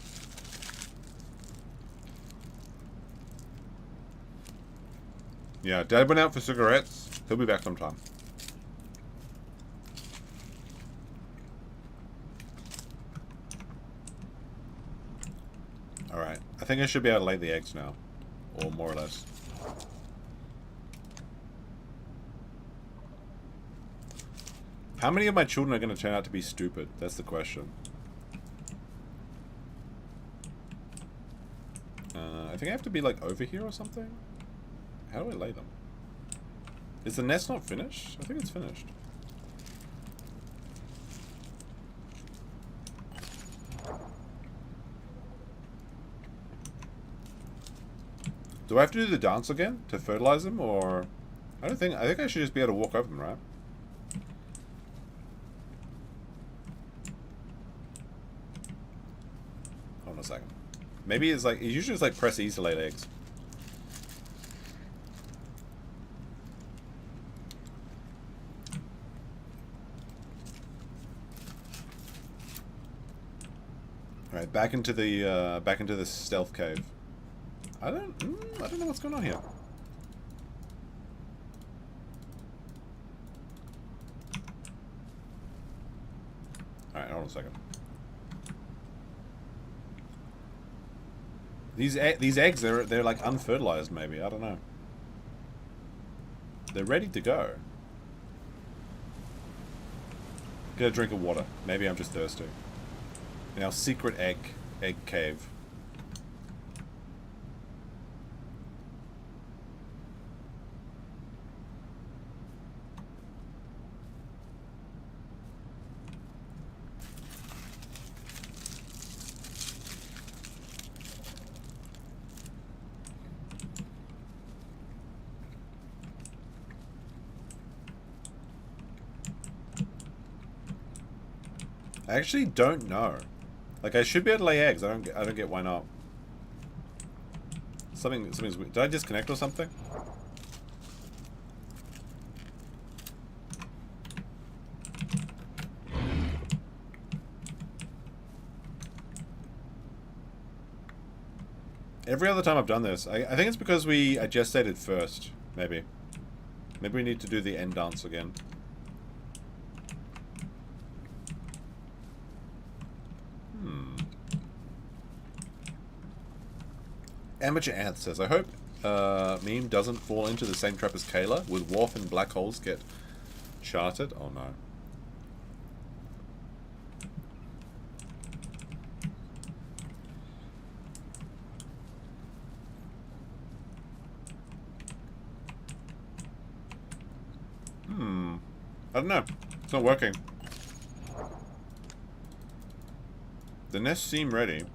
Yeah, Dad went out for cigarettes. He'll be back sometime. Alright, I think I should be able to lay the eggs now. Or more or less. How many of my children are going to turn out to be stupid? That's the question. I think I have to be like over here or something? How do I lay them? Is the nest not finished? I think it's finished. Do I have to do the dance again to fertilize them, or... I think I should just be able to walk over them, right? Hold on a second. Maybe it's like... It usually is like press E to lay eggs. Alright, back into the stealth cave. I don't know what's going on here. Alright, hold on a second. These eggs, they're like unfertilized maybe, I don't know. They're ready to go. Get a drink of water. Maybe I'm just thirsty. In our secret egg cave. I actually don't know. Like, I should be able to lay eggs. I don't get why not. Something's weird. Did I disconnect or something? Every other time I've done this, I think it's because I gestated first, maybe. Maybe we need to do the end dance again. Amateur Ant says, I hope meme doesn't fall into the same trap as Kayla. Would Worf and black holes get charted? Oh no. I don't know. It's not working. The nests seem ready.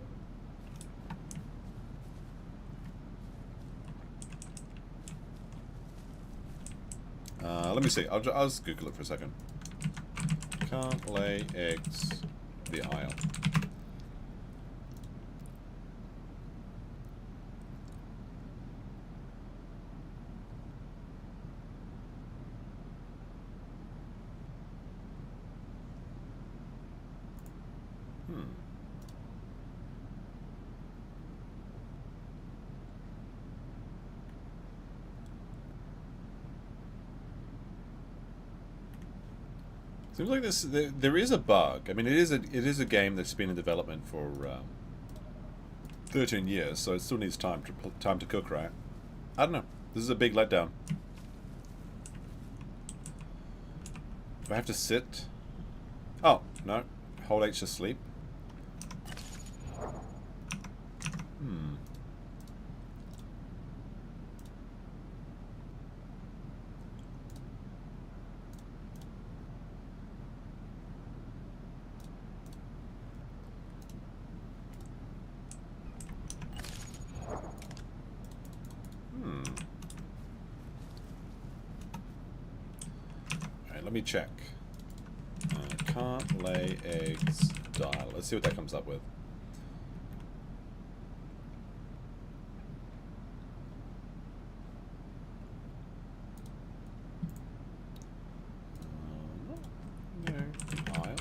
Let me see. I'll just Google it for a second. Can't lay eggs. The aisle. Seems like there is a bug. I mean, it is a game that's been in development for 13 years, so it still needs time to cook, right? I don't know. This is a big letdown. Do I have to sit? Oh, no. Hold H to sleep. Hmm. Alright, let me check. Can't lay eggs, dial. Let's see what that comes up with. Dial.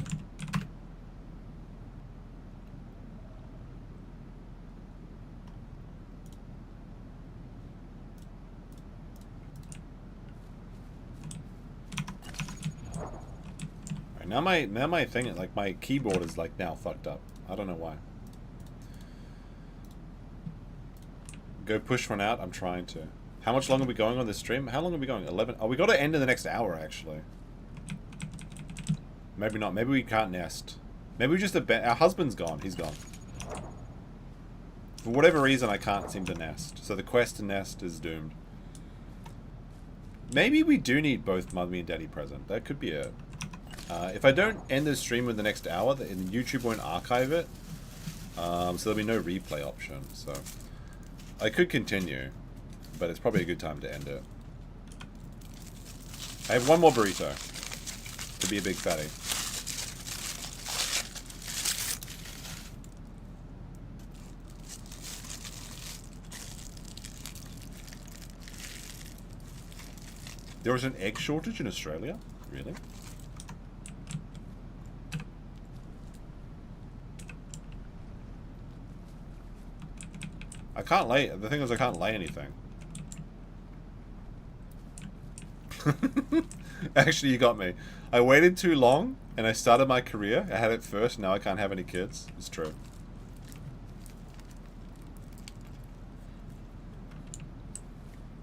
Now my thing, like my keyboard is like now fucked up. I don't know why. Go push one out. I'm trying to. How much longer are we going on this stream? How long are we going? 11. Oh, we got to end in the next hour actually. Maybe not. Maybe we can't nest. Maybe we just our husband's gone. He's gone. For whatever reason, I can't seem to nest. So the quest to nest is doomed. Maybe we do need both Mummy and Daddy present. That could be it. If I don't end the stream in the next hour, then YouTube won't archive it. So there'll be no replay option. So I could continue, but it's probably a good time to end it. I have one more burrito to be a big fatty. There was an egg shortage in Australia? Really? I can't lay. The thing is, I can't lay anything. Actually, you got me. I waited too long, and I started my career. I had it first. Now I can't have any kids. It's true.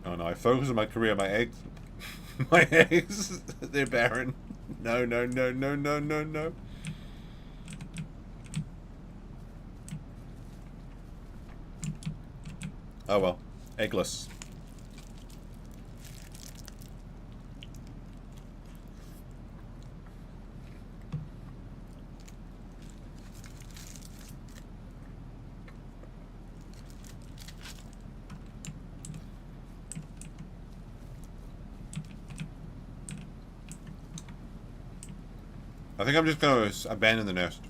Oh no! I focused on my career. My eggs. My eggs. They're barren. No! No! No! No! No! No! No! Oh well, eggless. I think I'm just gonna abandon the nest.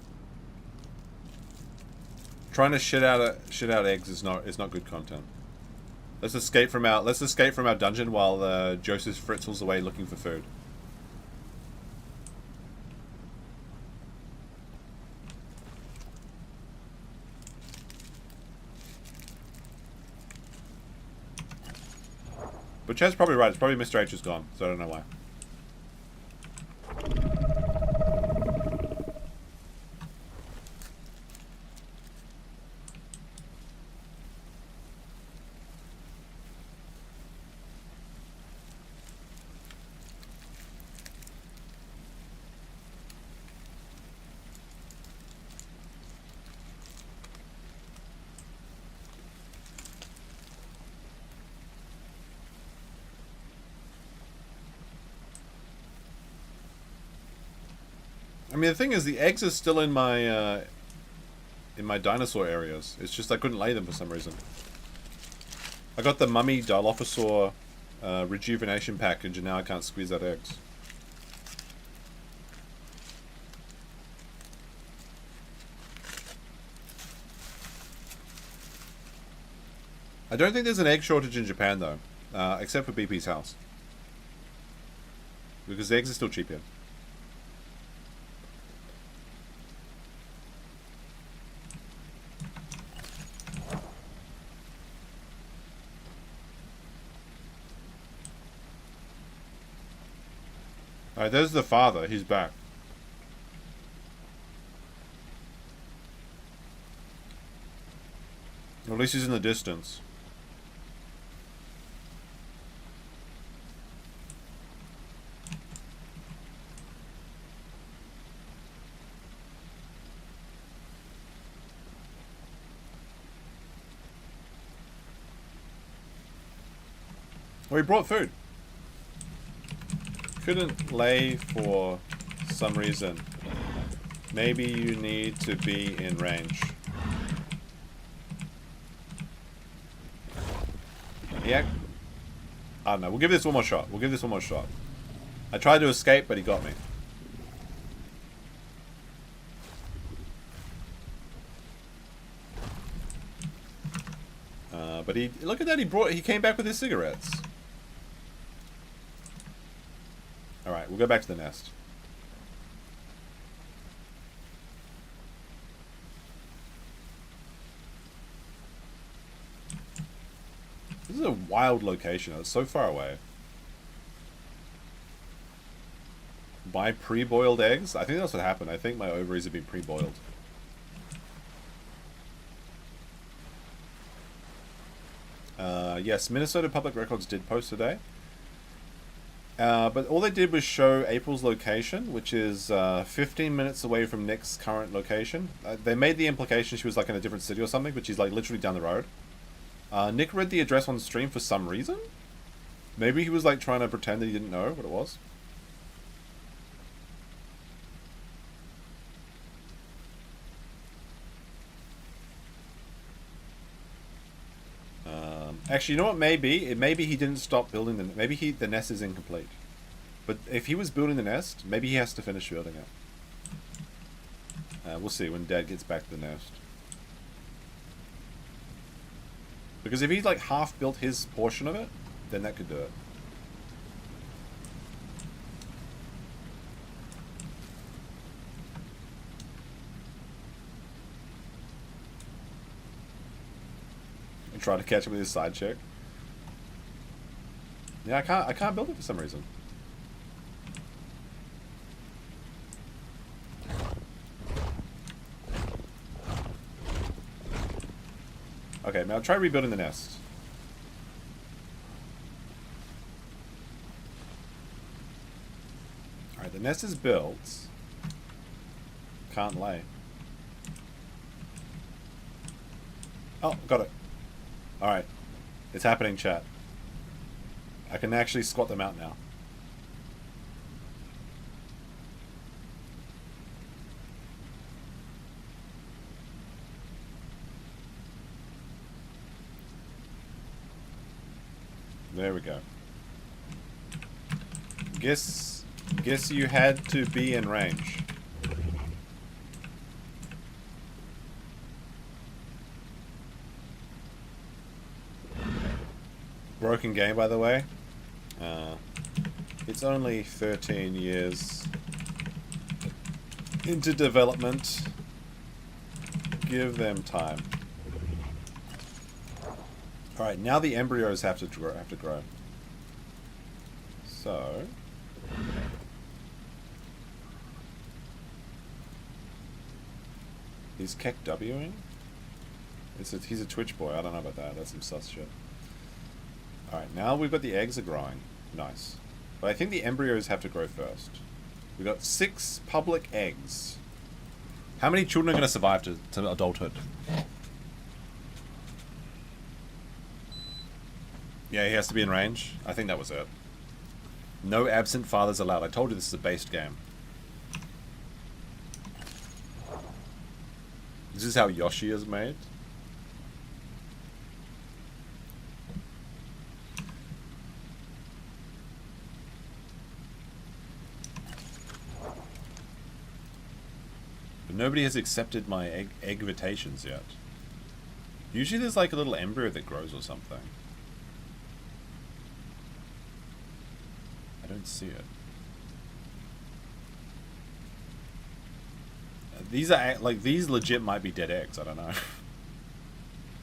Trying to shit out eggs is not good content. Let's escape from our dungeon while Joseph fritzels away looking for food. But Chad's probably right. It's probably Mr. H is gone, so I don't know why. I mean, the thing is, the eggs are still in my dinosaur areas. It's just I couldn't lay them for some reason. I got the mummy dilophosaur rejuvenation package, and now I can't squeeze out eggs. I don't think there's an egg shortage in Japan, though, except for BP's house. Because the eggs are still cheap here. Alright, there's the father. He's back. Or at least he's in the distance. Well, he brought food. Couldn't lay for some reason. Maybe you need to be in range. Yeah. I don't know. We'll give this one more shot. We'll give this one more shot. I tried to escape, but he got me. But he, look at that, he came back with his cigarettes. Alright, we'll go back to the nest. This is a wild location. It's so far away. Buy pre-boiled eggs? I think that's what happened. I think my ovaries have been pre-boiled. Yes, Minnesota Public Records did post today. But all they did was show April's location, which is 15 minutes away from Nick's current location. They made the implication she was like in a different city or something, but she's like literally down the road. Nick read the address on stream for some reason. Maybe he was like trying to pretend that he didn't know what it was. Actually, you know what? Maybe he didn't stop building the. Maybe the nest is incomplete. But if he was building the nest, maybe he has to finish building it. We'll see when Dad gets back to the nest. Because if he's like half built his portion of it, then that could do it. And try to catch him with his side check. Yeah, I can't build it for some reason. Okay, now try rebuilding the nest. Alright, the nest is built. Can't lay. Oh, got it. Alright. It's happening, chat. I can actually squat them out now. There we go. Guess you had to be in range. Broken game, by the way. It's only 13 years into development. Give them time. Alright, now the embryos have to grow. So... Is Keck W'ing? He's a Twitch boy, I don't know about that. That's some sus shit. Alright, now we've got the eggs are growing. Nice. But I think the embryos have to grow first. We've got 6 public eggs. How many children are going to survive to adulthood? Yeah, he has to be in range. I think that was it. No absent fathers allowed. I told you this is a based game. This is how Yoshi is made. But nobody has accepted my egg invitations yet. Usually there's like a little embryo that grows or something. I don't see it. These are like, these legit might be dead eggs. I don't know.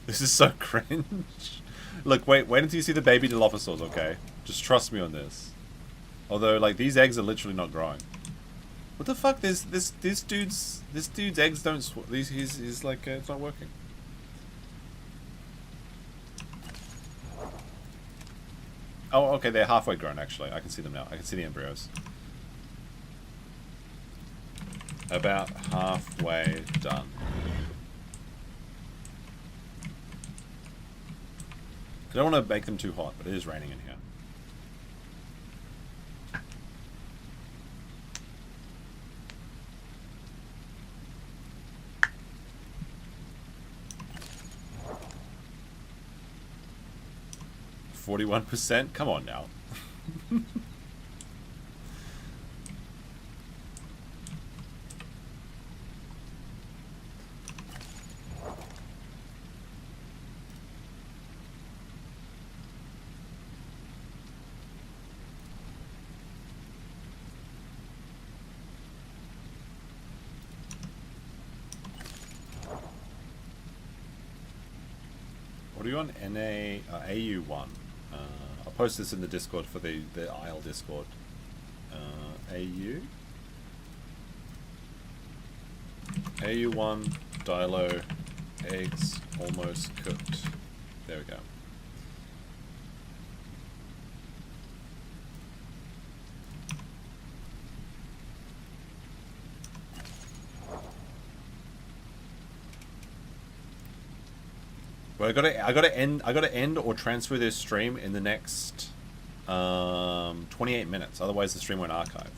This is so cringe. Look, wait until you see the baby dilophosaurs, okay? Just trust me on this. Although, like, these eggs are literally not growing. What the fuck? This dude's eggs don't. He's like, it's not working. Oh, okay, they're halfway grown, actually. I can see them now. I can see the embryos. About halfway done. I don't want to make them too hot, but it is raining in here. 41%? Come on now. What are you on? AU1. I'll post this in the Discord for the IL Discord. AU? AU1, dilo, eggs, almost cooked. There we go. But I gotta end or transfer this stream in the next 28 minutes. Otherwise, the stream won't archive.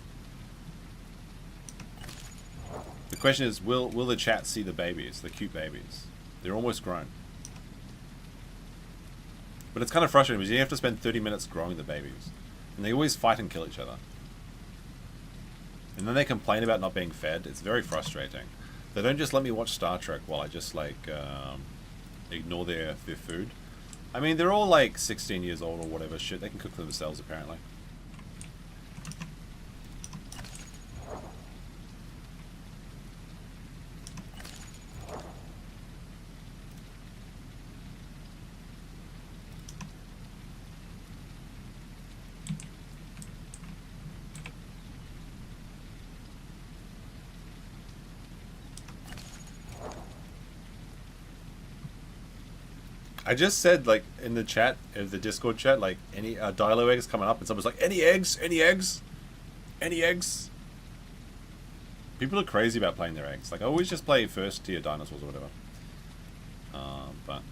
The question is, will the chat see the babies, the cute babies? They're almost grown. But it's kind of frustrating because you have to spend 30 minutes growing the babies, and they always fight and kill each other. And then they complain about not being fed. It's very frustrating. They don't just let me watch Star Trek while I just like. Ignore their food. I mean, they're all like 16 years old or whatever shit. They can cook for themselves, apparently. I just said, like, in the chat, in the Discord chat, like, any dilo eggs coming up, and someone's like, any eggs? Any eggs? Any eggs? People are crazy about playing their eggs. Like, I always just play first tier dinosaurs or whatever. But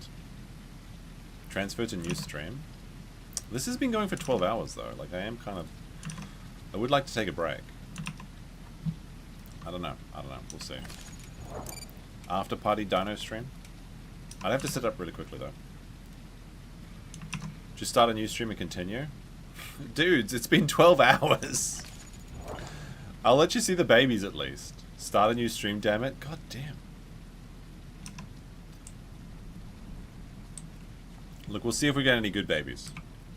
transfer to new stream. This has been going for 12 hours, though. Like, I am kind of... I would like to take a break. I don't know. We'll see. After party dino stream. I'd have to set up really quickly, though. Just start a new stream and continue? Dudes, it's been 12 hours! I'll let you see the babies, at least. Start a new stream, damn it. God damn. Look, we'll see if we get any good babies.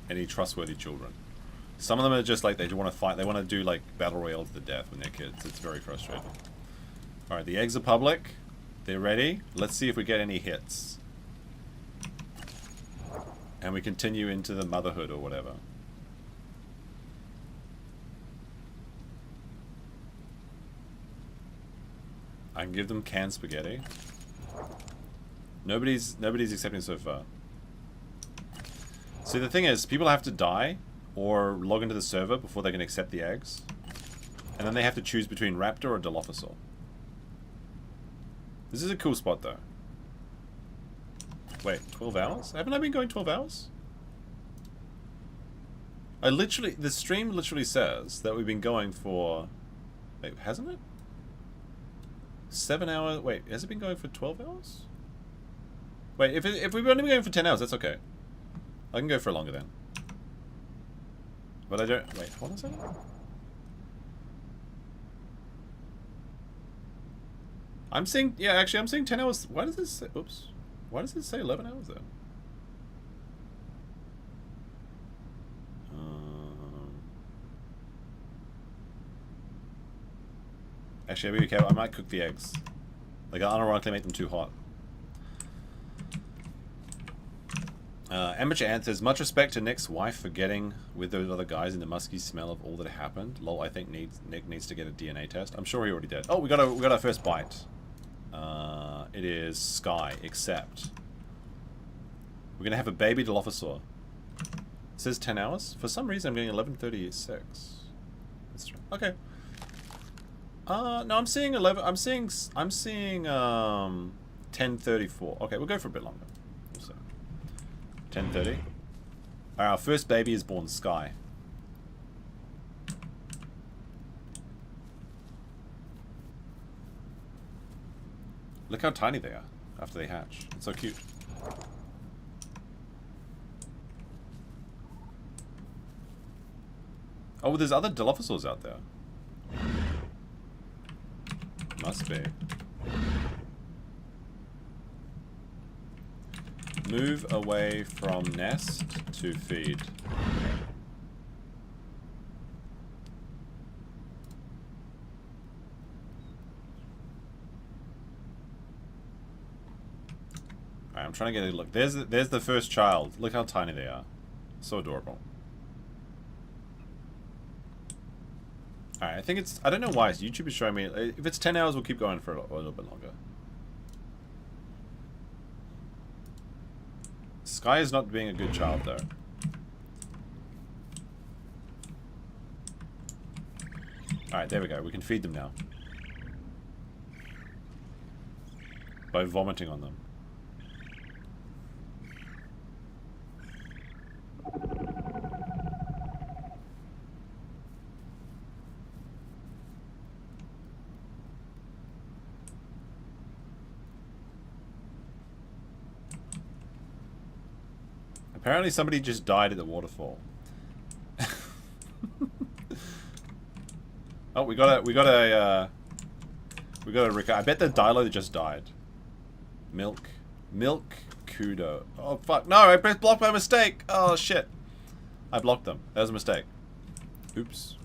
Any trustworthy children. Some of them are just like, they want to fight. They want to do, like, battle royale to the death when they're kids. It's very frustrating. Alright, the eggs are public. They're ready. Let's see if we get any hits. And we continue into the motherhood or whatever. I can give them canned spaghetti. Nobody's accepting so far. See, the thing is, people have to die or log into the server before they can accept the eggs. And then they have to choose between raptor or dilophosaur. This is a cool spot, though. Wait, 12 hours? Haven't I been going 12 hours? The stream literally says that we've been going for... Wait, hasn't it? 7 hours? Wait, has it been going for 12 hours? Wait, if we've only been going for 10 hours, that's okay. I can go for longer then. But I don't... Wait, hold on a second. I'm seeing... Yeah, actually, I'm seeing 10 hours... Why does this say... Oops. Why does it say 11 hours then? Actually, I'll be okay. I might cook the eggs. Like, I'll unironically make them too hot. Amateur answers, much respect to Nick's wife for getting with those other guys in the musky smell of all that happened. Lol, I think Nick needs to get a DNA test. I'm sure he already did. Oh, we got our first bite. It is Sky, except we're gonna have a baby dilophosaur. It says 10 hours. For some reason, I'm getting 11:36. That's true. Okay. No, I'm seeing 11. I'm seeing 10:34. Okay, we'll go for a bit longer. We'll see. 10:30. Alright, our first baby is born, Sky. Look how tiny they are after they hatch. It's so cute. Oh, there's other dilophosaurs out there. Must be. Move away from nest to feed. Alright, I'm trying to get a look. There's the first child. Look how tiny they are. So adorable. Alright, I think it's... I don't know why. YouTube is showing me... If it's 10 hours, we'll keep going for a little bit longer. Sky is not being a good child, though. Alright, there we go. We can feed them now. By vomiting on them. Apparently somebody just died at the waterfall. Oh, we got a I bet the dilo just died. Milk kudo. Oh fuck, no, I pressed block by mistake. Oh shit. I blocked them. That was a mistake. Oops.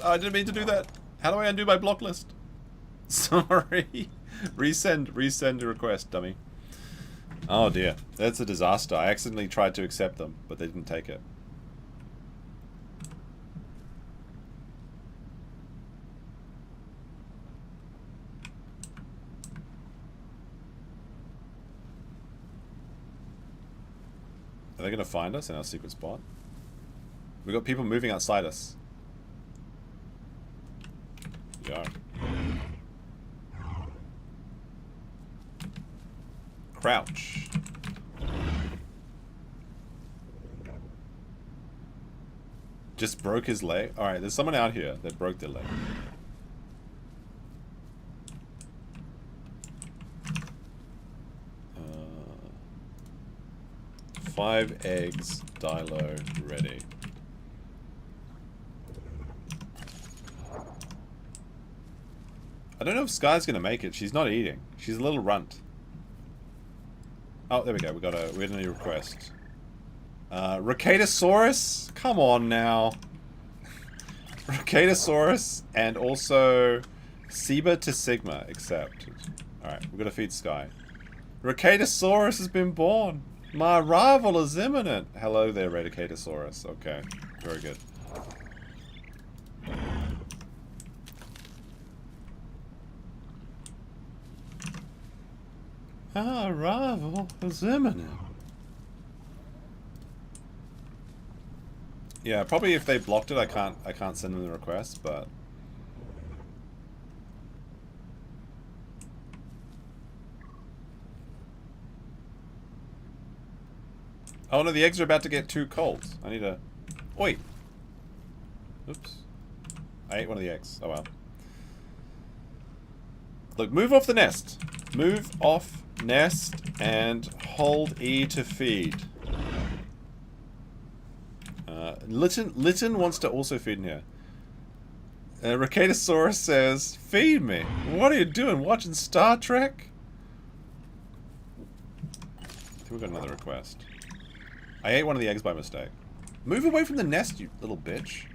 Oh, I didn't mean to do that. How do I undo my block list? Sorry. Resend a request, dummy. Oh dear, that's a disaster. I accidentally tried to accept them, but they didn't take it. Are they going to find us in our secret spot? We've got people moving outside us. Yeah. Crouch. Just broke his leg? Alright, there's someone out here that broke their leg. Uh, 5 eggs, dilo, ready. I don't know if Sky's gonna make it. She's not eating. She's a little runt. Oh, there we go. We had a new request. Retaliating? Come on now. Retaliating and also Seba to Sigma accepted. Alright, we're gonna feed Sky. Retaliating has been born. My arrival is imminent. Hello there, Retaliating. Okay, very good. Our arrival is imminent. Yeah, probably if they blocked it, I can't send them the request, but oh no, the eggs are about to get too cold. I need to... Wait. Oops. I ate one of the eggs. Oh well. Look, move off the nest. Move off nest and hold E to feed. Lytton wants to also feed in here. Retaliating says, feed me. What are you doing? Watching Star Trek? I think we got another request. I ate one of the eggs by mistake. Move away from the nest, you little bitch.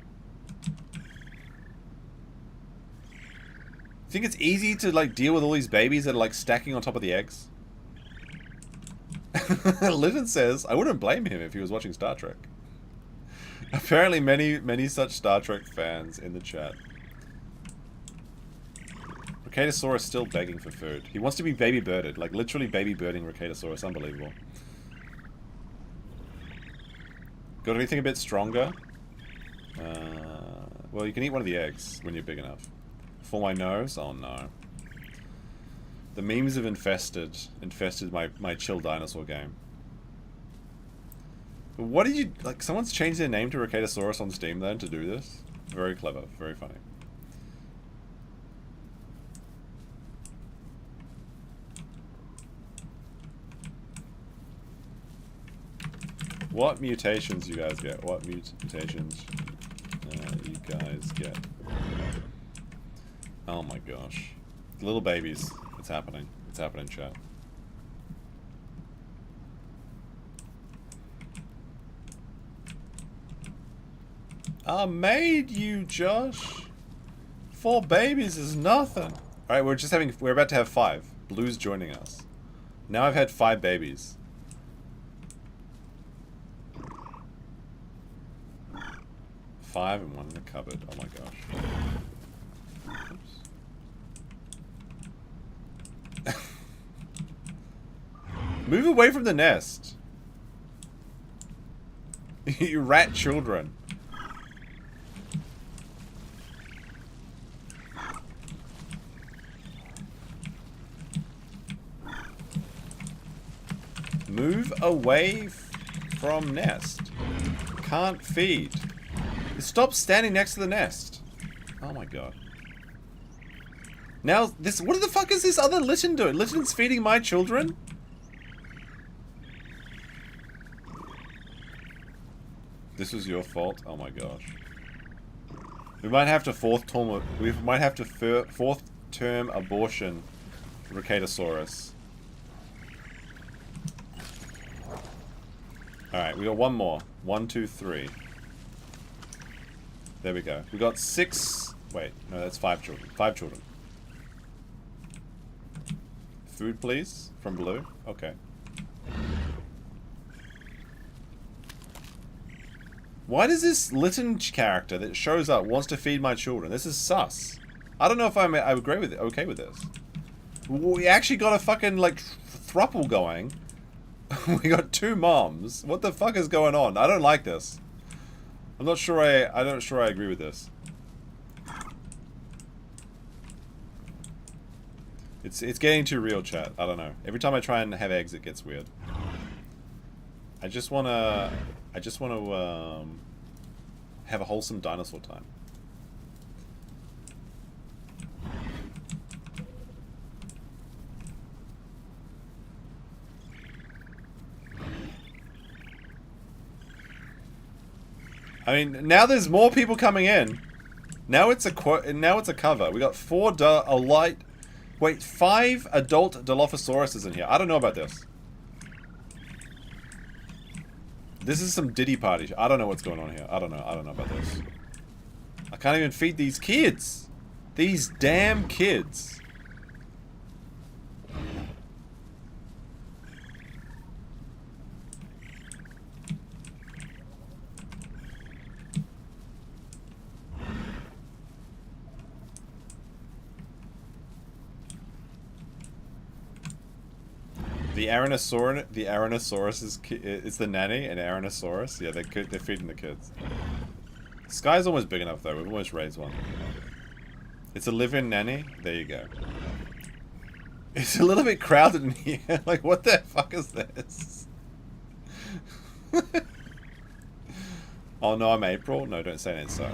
Think it's easy to like deal with all these babies that are like stacking on top of the eggs? Lytton says, I wouldn't blame him if he was watching Star Trek. Apparently many such Star Trek fans in the chat. Retaliating is still begging for food. He wants to be baby birded, like literally baby birding Retaliating. Unbelievable. Got anything a bit stronger? Well, you can eat one of the eggs when you're big enough. For my nose? Oh no. The memes have infested my chill dinosaur game. What did you... Like, someone's changed their name to Retaliating on Steam then to do this? Very clever. Very funny. What mutations you guys get? What mutations? you guys get? Oh my gosh. Little babies. It's happening. It's happening, chat. I made you, Josh. 4 babies is nothing. Alright, we're about to have 5. Blue's joining us. Now I've had 5 babies. 5 and 1 in the cupboard. Oh my gosh. Oops. Move away from the nest. You rat children. Move away from nest. Can't feed. Stop standing next to the nest. Oh my god. Now this, what the fuck is this other Litten doing? Litten's feeding my children? This was your fault? Oh my gosh. We might have to fourth term abortion Retaliating. Alright, we got one more. 1, 2, 3. There we go. We got 6... Wait, no, that's 5 children. 5 children. Food, please? From Blue? Okay. Why does this Litten character that shows up wants to feed my children? This is sus. I don't know if I agree with it. Okay with this. We actually got a fucking, like, throuple going. We got 2 moms. What the fuck is going on? I don't like this. I'm not sure I agree with this. It's getting too real, chat. I don't know. Every time I try and have eggs, it gets weird. I just wanna have a wholesome dinosaur time. I mean, now there's more people coming in. Now it's a cover. We got 5 adult Dilophosauruses in here. I don't know about this. This is some Diddy party. I don't know what's going on here. I don't know about this. I can't even feed these kids. These damn kids. The Herrerasaurus is the nanny, and Herrerasaurus. Yeah, they're feeding the kids. Sky's almost big enough though. We've almost raised one. It's a live-in nanny. There you go. It's a little bit crowded in here. Like, what the fuck is this? Oh no, I'm April. No, don't say that. So,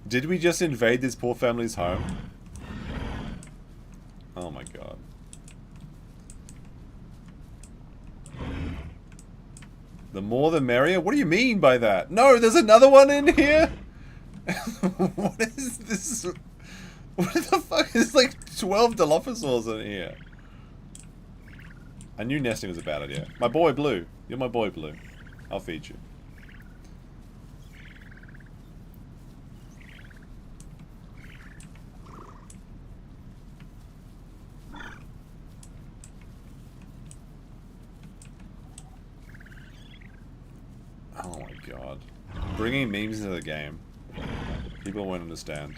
did we just invade this poor family's home? Oh my god. The more the merrier? What do you mean by that? No, there's another one in here? What is this? What the fuck? There's like 12 Dilophosaurs in here. I knew nesting was a bad idea. My boy Blue. You're my boy Blue. I'll feed you. Oh my god. Bringing memes into the game. People won't understand.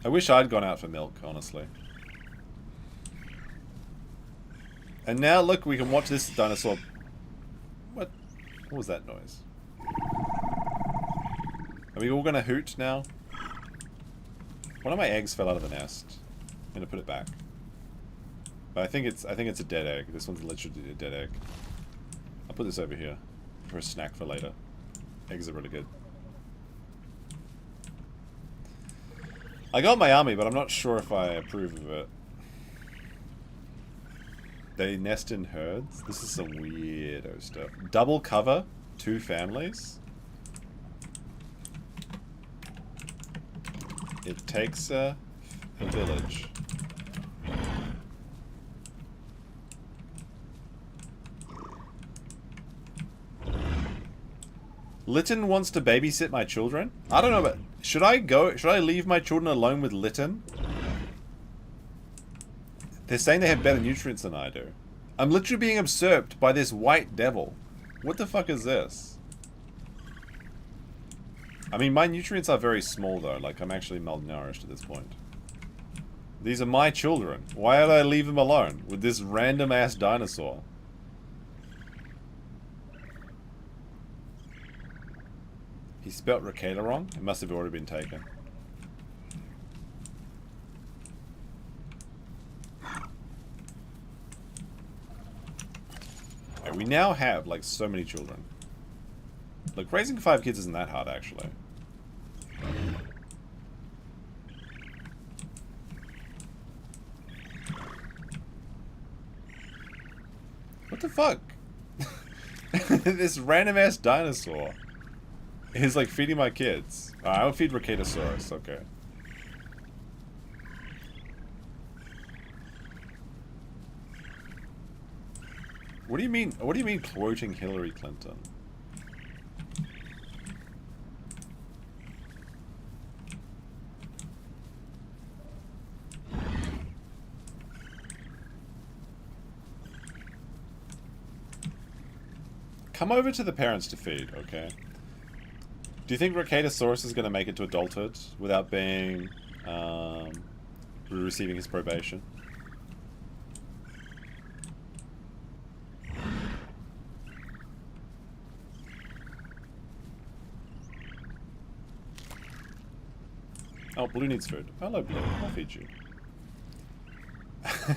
I wish I'd gone out for milk, honestly. And now, look, we can watch this dinosaur... What was that noise? Are we all gonna hoot now? One of my eggs fell out of the nest. I'm gonna put it back. But I think it's a dead egg. This one's literally a dead egg. I'll put this over here for a snack for later. Eggs are really good. I got my army, but I'm not sure if I approve of it. They nest in herds? This is some weirdo stuff. Double cover? 2 families? It takes a village. Lytton wants to babysit my children? I don't know, but should I leave my children alone with Lytton? They're saying they have better nutrients than I do. I'm literally being usurped by this white devil. What the fuck is this? I mean, my nutrients are very small though, like I'm actually malnourished at this point. These are my children. Why did I leave them alone with this random ass dinosaur? He spelt Ricada wrong? It must have already been taken. Right, we now have, like, so many children. Look, raising 5 kids isn't that hard, actually. What the fuck? This random-ass dinosaur is, like, feeding my kids. I'll feed Retaliating, okay. What do you mean quoting Hillary Clinton? Come over to the parents to feed, okay? Do you think Retaliating is going to make it to adulthood without being, receiving his probation? Oh, Blue needs food. Hello, Blue. I'll feed you.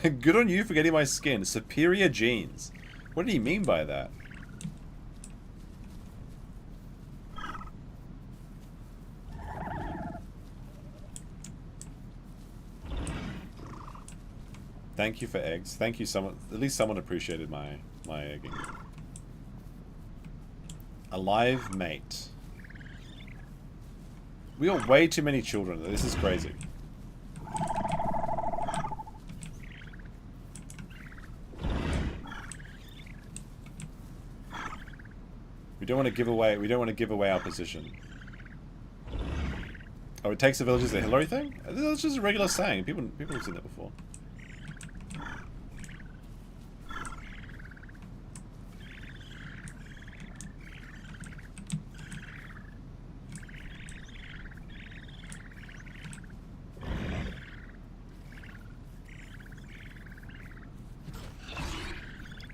Good on you for getting my skin. Superior genes. What do you mean by that? Thank you for eggs. Thank you, someone. At least someone appreciated my egging. A live mate. We got way too many children. This is crazy. We don't want to give away. We don't want to give away our position. Oh, it takes the villages a Hillary thing? That's just a regular saying. People have seen that before.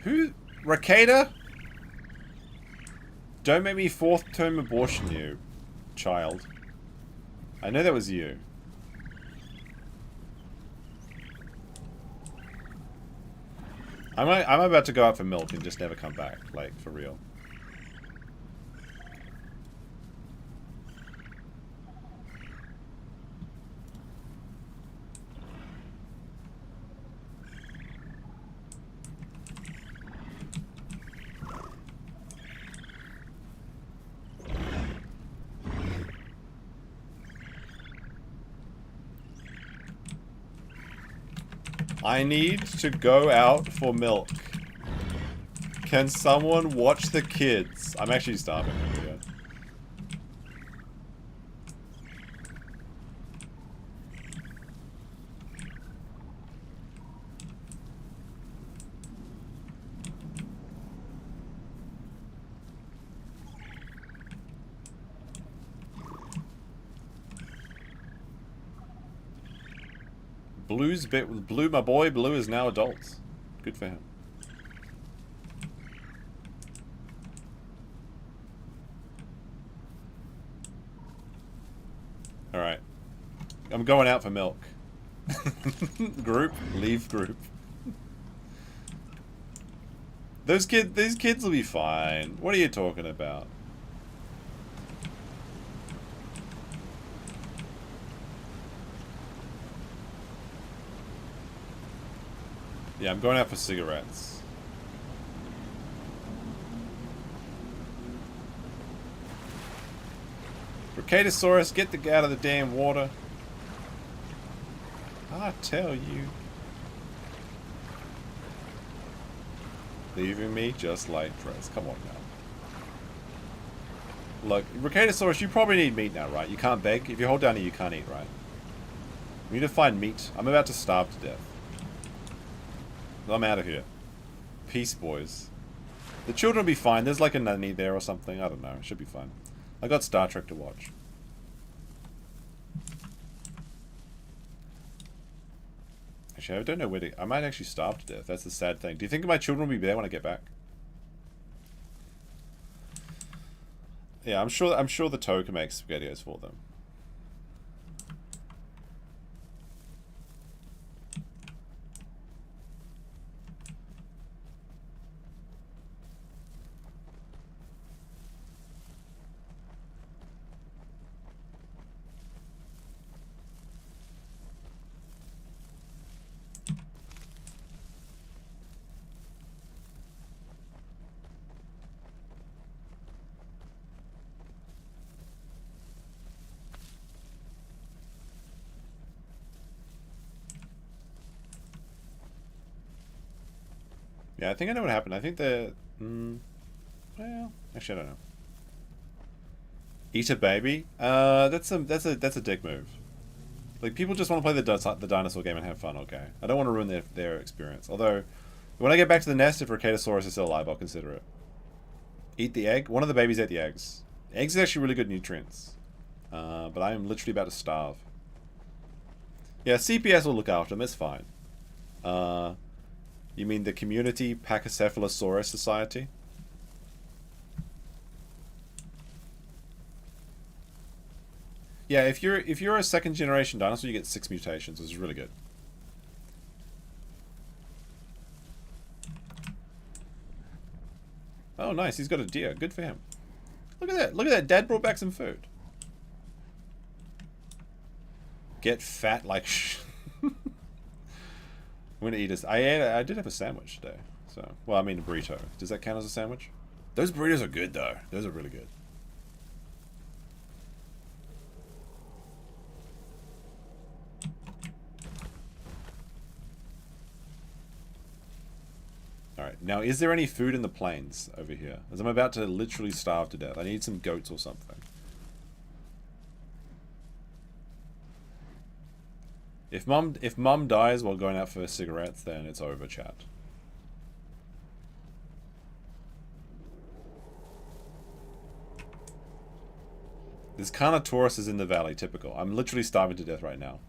Who? Ricada? Don't make me 4th term abortion you, child. I know that was you. I'm about to go out for milk and just never come back, like, for real. I need to go out for milk. Can someone watch the kids? I'm actually starving over here. Blue, my boy, Blue is now adult. Good for him. Alright. I'm going out for milk. Group, leave group. These kids will be fine. What are you talking about? Yeah, I'm going out for cigarettes. Retaliasaurus, get the out of the damn water. I tell you. Leaving me just like Dress. Come on now. Look, Retaliasaurus, you probably need meat now, right? You can't beg. If you hold down here, you can't eat, right? We need to find meat. I'm about to starve to death. I'm out of here. Peace, boys. The children will be fine. There's like a nanny there or something. I don't know. It should be fine. I got Star Trek to watch. Actually, I don't know where to... I might actually starve to death. That's the sad thing. Do you think my children will be there when I get back? Yeah, I'm sure the toe can make SpaghettiOs for them. Yeah, I think I know what happened. I think the... well, actually, I don't know. Eat a baby? That's a dick move. Like, people just want to play the dinosaur game and have fun, okay? I don't want to ruin their experience. Although, when I get back to the nest, if Retaliasaurus is still alive, I'll consider it. Eat the egg? One of the babies ate the eggs. Eggs are actually really good nutrients. But I am literally about to starve. Yeah, CPS will look after them, it's fine. You mean the Community Pachycephalosaurus Society? Yeah, if you're a second generation dinosaur, you get 6 mutations, which is really good. Oh, nice, he's got a deer. Good for him. Look at that. Look at that. Dad brought back some food. Get fat like I'm gonna eat this. I did have a sandwich today. So, well, I mean a burrito. Does that count as a sandwich? Those burritos are good though. Those are really good. Alright, now is there any food in the plains over here? As I'm about to literally starve to death. I need some goats or something. If mum dies while going out for cigarettes, then it's over, chat. This Carnotaurus is in the valley, typical. I'm literally starving to death right now.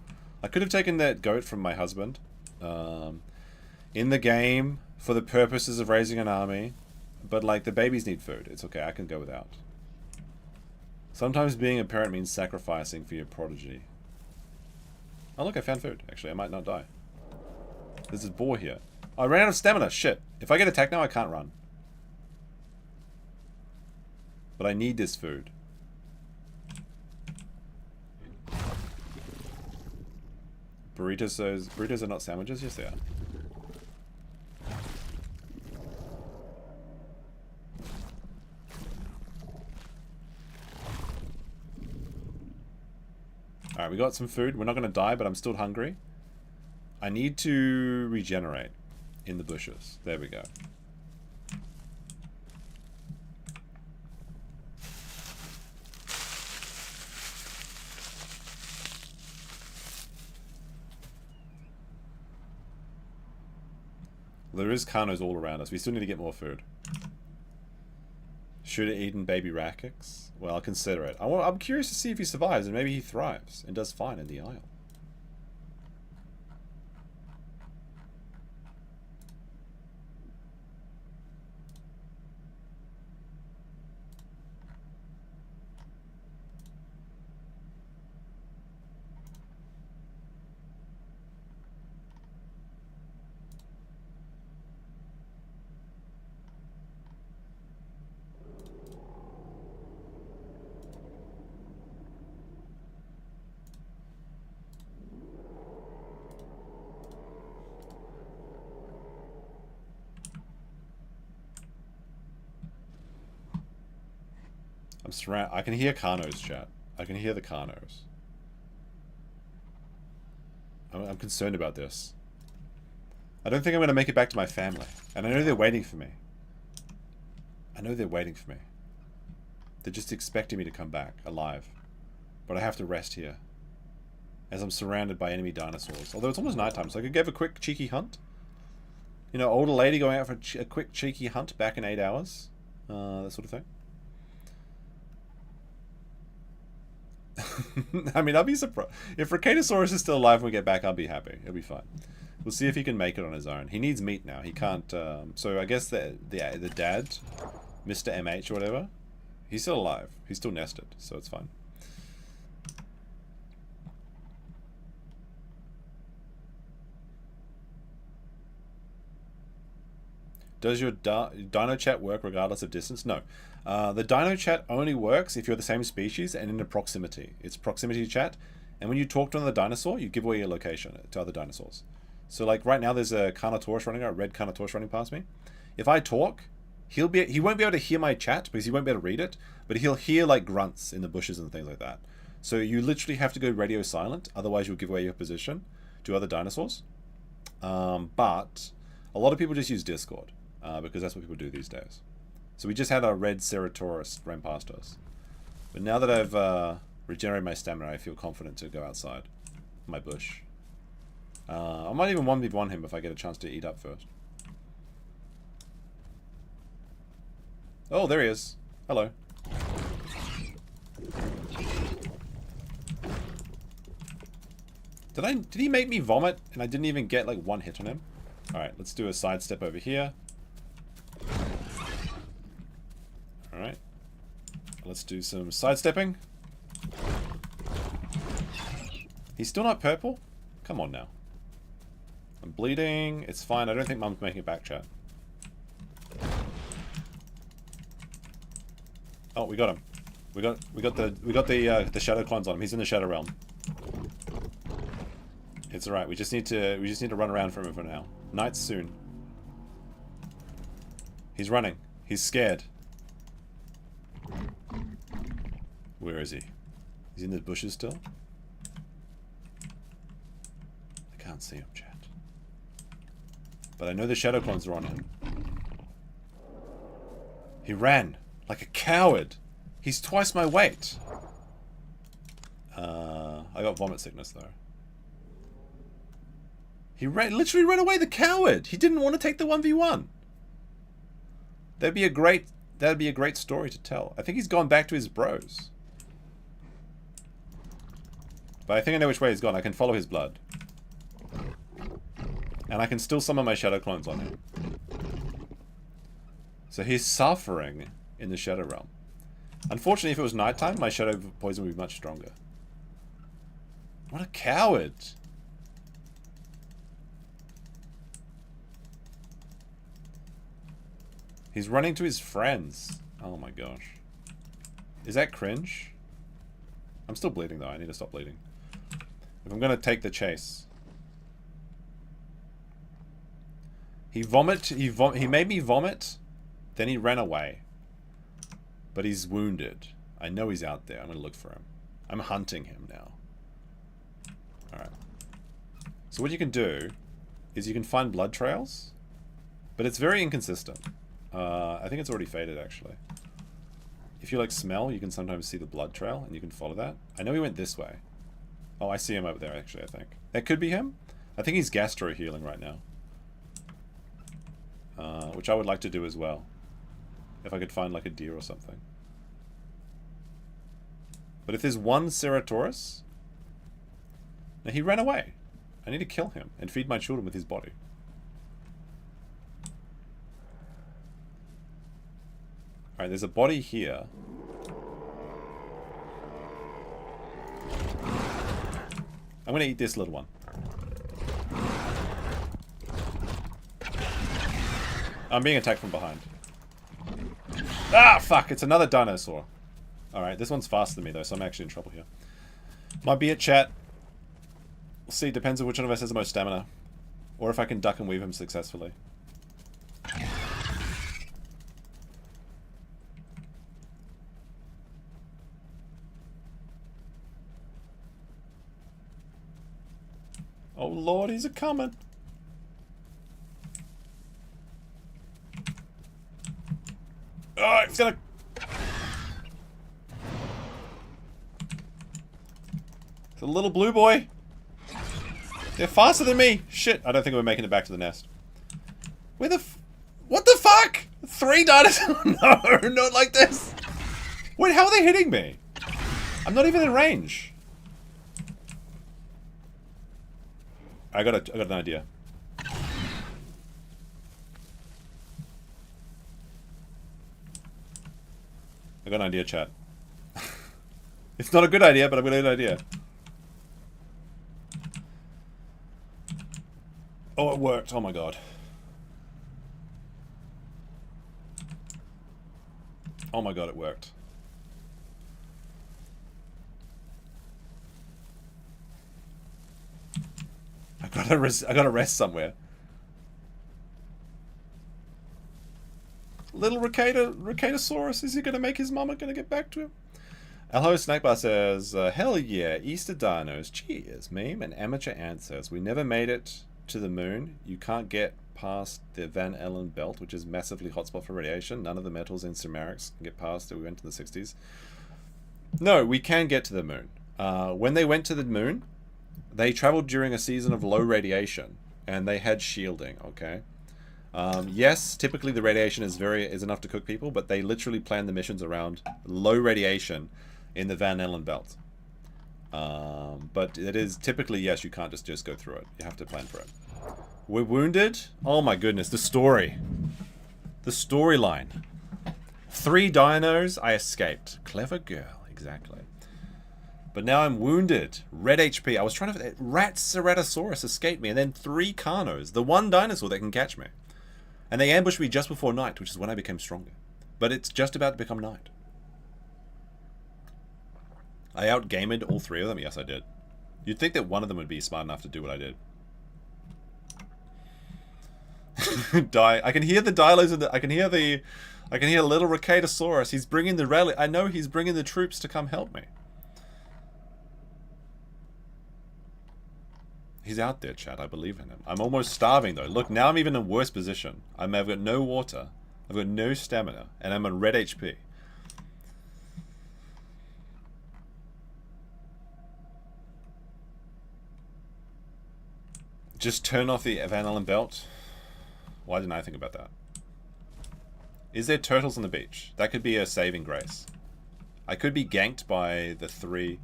I could have taken that goat from my husband. In the game, for the purposes of raising an army. But, like, the babies need food. It's okay, I can go without. Sometimes being a parent means sacrificing for your prodigy. Oh look, I found food. Actually, I might not die. There's a boar here. I ran out of stamina. Shit. If I get attacked now, I can't run. But I need this food. Burritos are not sandwiches? Yes, they are. Alright, we got some food. We're not going to die, but I'm still hungry. I need to regenerate in the bushes. There we go. There is carnos all around us. We still need to get more food. Should have eaten baby Rakix? Well, I'll consider it. I'm curious to see if he survives, and maybe he thrives and does fine in the Isle. I'm surrounded. I can hear carnos, chat. I can hear the carnos. I'm concerned about this. I don't think I'm going to make it back to my family. And I know they're waiting for me. I know they're waiting for me. They're just expecting me to come back, alive. But I have to rest here. As I'm surrounded by enemy dinosaurs. Although it's almost nighttime, so I could give a quick cheeky hunt. You know, older lady going out for a quick cheeky hunt back in 8 hours. That sort of thing. I mean, I'll be surprised. If Retaliating is still alive when we get back, I'll be happy. It'll be fine. We'll see if he can make it on his own. He needs meat now. He can't... so I guess the dad, Mr. MH or whatever, he's still alive. He's still nested, so it's fine. Does your Dino chat work regardless of distance? No. The Dino chat only works if you're the same species and in a proximity. It's proximity chat, and when you talk to another dinosaur, you give away your location to other dinosaurs. So like right now there's a Carnotaurus running, a red Carnotaurus running past me. If I talk, he won't be able to hear my chat because he won't be able to read it, but he'll hear like grunts in the bushes and things like that. So you literally have to go radio silent, otherwise you'll give away your position to other dinosaurs. But a lot of people just use Discord. Because that's what people do these days. So we just had our red Ceratosaurus ran past us. But now that I've regenerated my stamina, I feel confident to go outside my bush. I might even 1v1 him if I get a chance to eat up first. Oh, there he is. Hello. Did he make me vomit and I didn't even get like one hit on him? Alright, let's do a sidestep over here. Alright. Let's do some sidestepping. He's still not purple? Come on now. I'm bleeding. It's fine. I don't think Mum's making it back, chat. Oh, we got him. We got the shadow clones on him. He's in the shadow realm. It's alright. We just need to run around from him for now. Night's soon. He's running. He's scared. Where is he? He's in the bushes still? I can't see him, chat. But I know the shadow clones are on him. He ran like a coward. He's twice my weight. I got vomit sickness though. He literally ran away, the coward. He didn't want to take the 1v1. That'd be a great story to tell. I think he's gone back to his bros. But I think I know which way he's gone. I can follow his blood. And I can still summon my shadow clones on him. So he's suffering in the shadow realm. Unfortunately, if it was nighttime, my shadow poison would be much stronger. What a coward. He's running to his friends. Oh my gosh. Is that cringe? I'm still bleeding though. I need to stop bleeding. If I'm gonna take the chase. He made me vomit, then he ran away. But he's wounded. I know he's out there. I'm gonna look for him. I'm hunting him now. Alright. So what you can do is you can find blood trails, but it's very inconsistent. I think it's already faded actually. If you like smell, you can sometimes see the blood trail and you can follow that. I know he went this way. Oh, I see him over there actually, I think. That could be him. I think he's gastro healing right now. Which I would like to do as well. If I could find like a deer or something. But if there's one Ceratosaurus... Now he ran away. I need to kill him and feed my children with his body. Alright, there's a body here. I'm gonna eat this little one. I'm being attacked from behind. Ah, fuck! It's another dinosaur. Alright, this one's faster than me though, so I'm actually in trouble here. Might be a chat. We'll see, depends on which one of us has the most stamina. Or if I can duck and weave him successfully. Oh lord, he's a coming. Oh, it's gonna... It's a little blue boy. They're faster than me. Shit, I don't think we're making it back to the nest. Where the what the fuck? 3 dinosaurs? No, not like this. Wait, how are they hitting me? I'm not even in range. I got an idea. I got an idea, chat. It's not a good idea, but I've got an idea. Oh, it worked. Oh my god. Oh my god, it worked. I gotta rest somewhere. Little Retaliasaurus, is he gonna make his mama gonna get back to him? Hello, Snakebar says, hell yeah, Easter dinos. Cheers, meme. An amateur ant says, we never made it to the moon. You can't get past the Van Allen belt, which is massively hotspot for radiation. None of the metals in ceramics can get past it. We went to the 60s. No, we can get to the moon. When they went to the moon, they traveled during a season of low radiation, and they had shielding, okay? Yes, typically the radiation is enough to cook people, but they literally plan the missions around low radiation in the Van Allen belt. But it is typically, yes, you can't just go through it. You have to plan for it. We're wounded? Oh my goodness, the story. The storyline. 3 dinos, I escaped. Clever girl, exactly. But now I'm wounded. Red HP. I was trying to... Herrerasaurus escaped me, and then 3 carnos. The one dinosaur that can catch me. And they ambushed me just before night, which is when I became stronger. But it's just about to become night. I outgamed all 3 of them? Yes, I did. You'd think that one of them would be smart enough to do what I did. I can hear the dilos in the... I can hear little Retaliasaurus. He's bringing the rally. I know he's bringing the troops to come help me. He's out there, chat. I believe in him. I'm almost starving, though. Look, now I'm even in a worse position. I've got no water. I've got no stamina. And I'm on red HP. Just turn off the Van Allen belt. Why didn't I think about that? Is there turtles on the beach? That could be a saving grace. I could be ganked by the 3.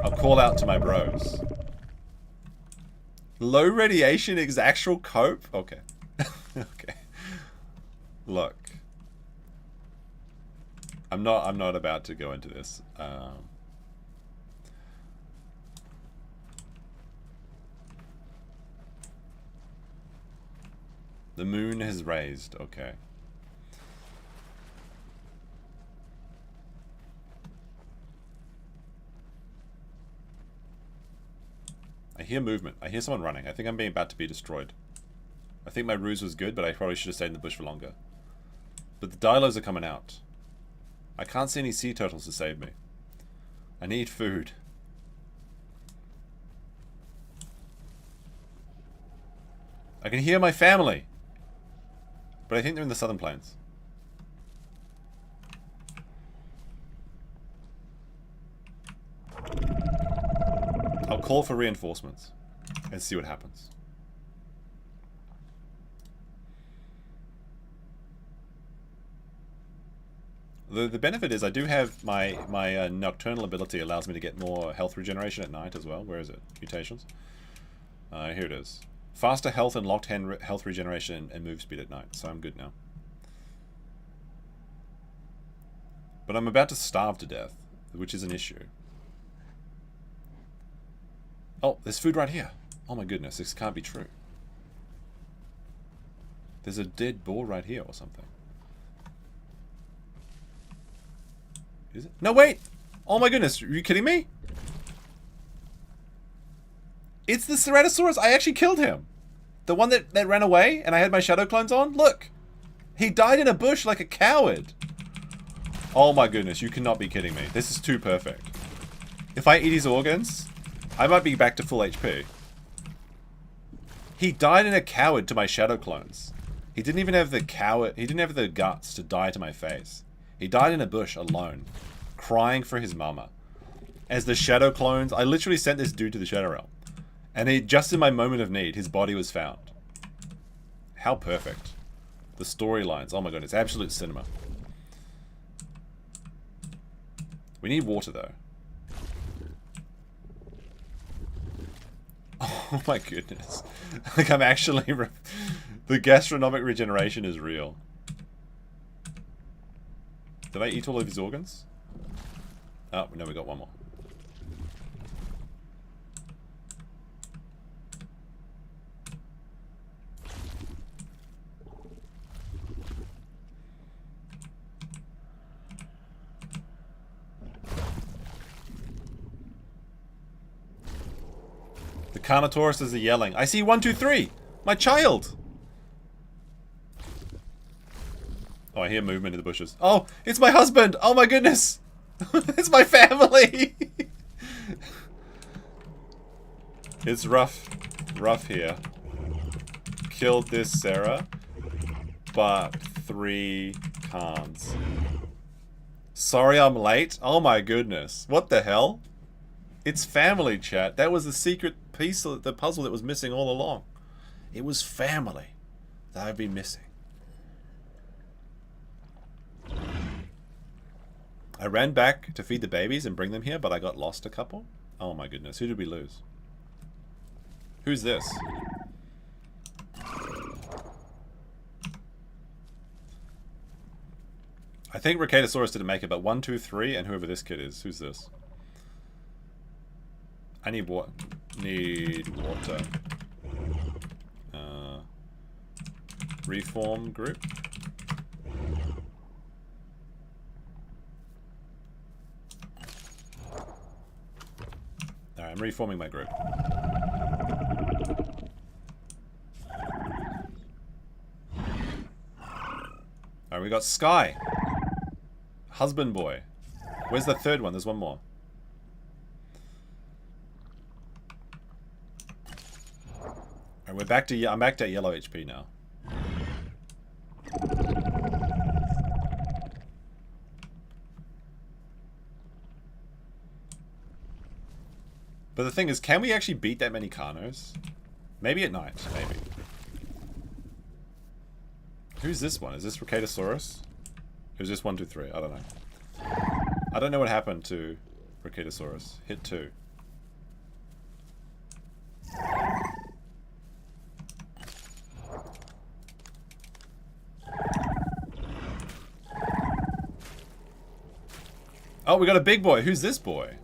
I'll call out to my bros. Low radiation is actual cope? Okay. Okay. Look. I'm not about to go into this. The moon has raised. Okay. I hear movement. I hear someone running. I think I'm being about to be destroyed. I think my ruse was good, but I probably should have stayed in the bush for longer. But the dilos are coming out. I can't see any sea turtles to save me. I need food. I can hear my family. But I think they're in the southern plains. I'll call for reinforcements and see what happens. The benefit is I do have my nocturnal ability allows me to get more health regeneration at night as well. Where is it? Mutations. Here it is. Faster health and locked hand health regeneration and move speed at night. So I'm good now. But I'm about to starve to death, which is an issue. Oh, there's food right here. Oh my goodness, this can't be true. There's a dead boar right here or something. Is it? No, wait! Oh my goodness, are you kidding me? It's the Herrerasaurus. I actually killed him. The one that ran away and I had my shadow clones on. Look. He died in a bush like a coward. Oh my goodness, you cannot be kidding me. This is too perfect. If I eat his organs, I might be back to full HP. He died in a coward to my shadow clones. He didn't even have the he didn't have the guts to die to my face. He died in a bush alone, crying for his mama. As the shadow clones, I literally sent this dude to the Shadow Realm. And just in my moment of need, his body was found. How perfect. The storylines, oh my god, it's absolute cinema. We need water though. Oh my goodness. Like I'm actually... the gastronomic regeneration is real. Did I eat all of his organs? Oh, no, we got one more. The Carnotaurus are yelling. I see 1, 2, 3! My child! Oh, I hear movement in the bushes. Oh, it's my husband! Oh my goodness! It's my family! It's rough here. Killed this Sarah, but 3 cans. Sorry I'm late? Oh my goodness. What the hell? It's family, chat. That was the secret piece of the puzzle that was missing all along. It was family that I've been missing. I ran back to feed the babies and bring them here, but I got lost a couple. Oh my goodness, who did we lose? Who's this? I think Retaliating didn't make it, but 1, 2, 3, and whoever this kid is. Who's this? I need water. Reform group. Alright, I'm reforming my group. Alright, we got Sky. Husband boy. Where's the third one? There's one more. Alright, we're back to... I'm back to yellow HP now. But the thing is, can we actually beat that many carnos? Maybe at night, maybe. Who's this one? Is this Retaliating? Who's this 1, 2, 3? I don't know. I don't know what happened to Retaliating. Hit 2. Oh, we got a big boy. Who's this boy?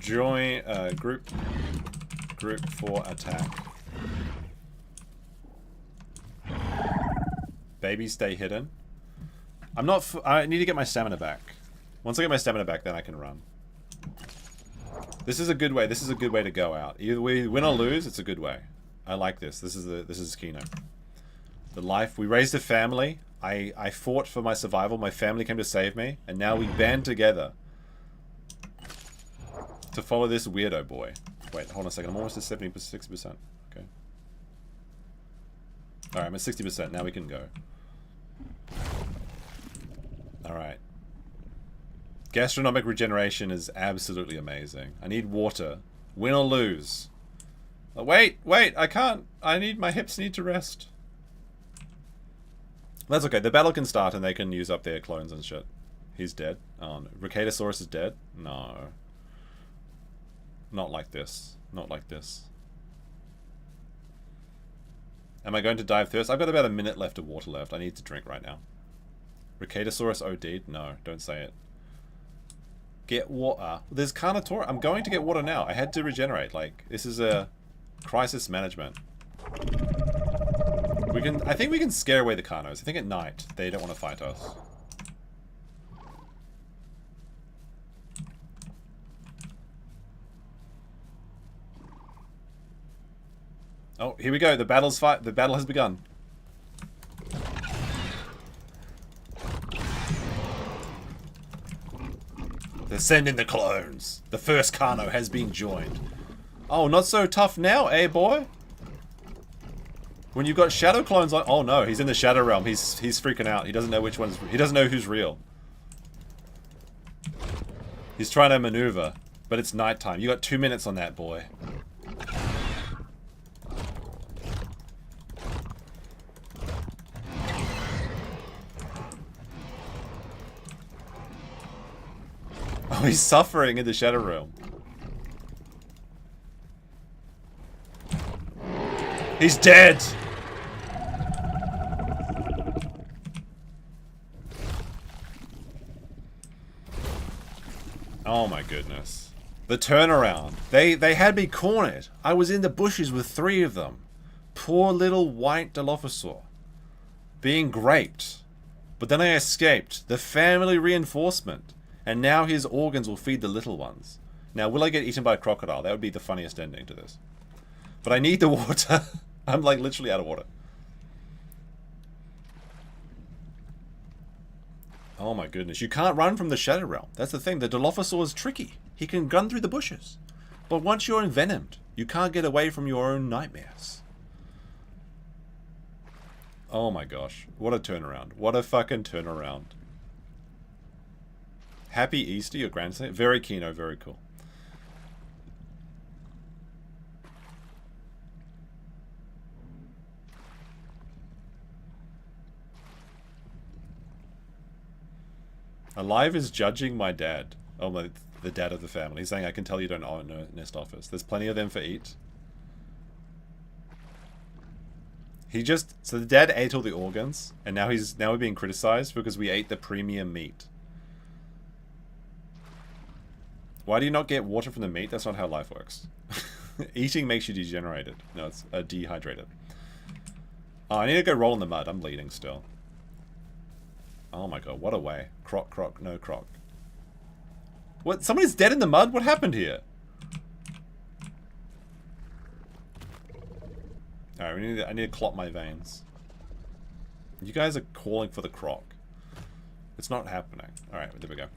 Join group for attack. Babies stay hidden. I'm not. I need to get my stamina back. Once I get my stamina back, then I can run. This is a good way. This is a good way to go out. Either we win or lose, it's a good way. I like this. This is Kino. The life we raised a family. I fought for my survival. My family came to save me, and now we band together to follow this weirdo boy. Wait, hold on a second. I'm almost at 60%. Okay. Alright, I'm at 60%. Now we can go. Alright. Gastronomic regeneration is absolutely amazing. I need water. Win or lose. Oh, wait, I can't. My hips need to rest. That's okay. The battle can start and they can use up their clones and shit. He's dead. Oh, no. Retaliating is dead? No. Not like this. Not like this. Am I going to die of thirst? I've got about a minute left of water left. I need to drink right now. Retaliating OD'd? No, don't say it. Get water. There's Carnotaurus. I'm going to get water now. I had to regenerate. Like, this is a crisis management. I think we can scare away the Carnos. I think at night they don't want to fight us. Oh, here we go. The battle has begun. They're sending the clones. The first Carno has been joined. Oh, not so tough now, eh, boy? When you've got shadow clones on... Oh no, he's in the shadow realm. He's freaking out. He doesn't know which one's... He doesn't know who's real. He's trying to maneuver, but it's nighttime. You got 2 minutes on that, boy. Oh, he's suffering in the shadow realm. He's dead! Oh my goodness. The turnaround. They had me cornered. I was in the bushes with 3 of them. Poor little white dilophosaur. Being graped. But then I escaped. The family reinforcement. And now his organs will feed the little ones. Now, will I get eaten by a crocodile? That would be the funniest ending to this. But I need the water. I'm like literally out of water. Oh my goodness. You can't run from the shadow realm. That's the thing. The dilophosaur is tricky. He can run through the bushes. But once you're envenomed, you can't get away from your own nightmares. Oh my gosh. What a turnaround. What a fucking turnaround. Happy Easter, your grandson. Very Kino, very cool. Alive is judging my dad. Oh, the dad of the family. He's saying, I can tell you don't own a nest office. There's plenty of them for eat. So the dad ate all the organs, and now we're being criticized because we ate the premium meat. Why do you not get water from the meat? That's not how life works. Eating makes you degenerated. No, it's dehydrated. Oh, I need to go roll in the mud. I'm bleeding still. Oh my god, what a way. Croc, croc, no croc. What? Somebody's dead in the mud? What happened here? Alright, I need to clot my veins. You guys are calling for the croc. It's not happening. Alright, there we go.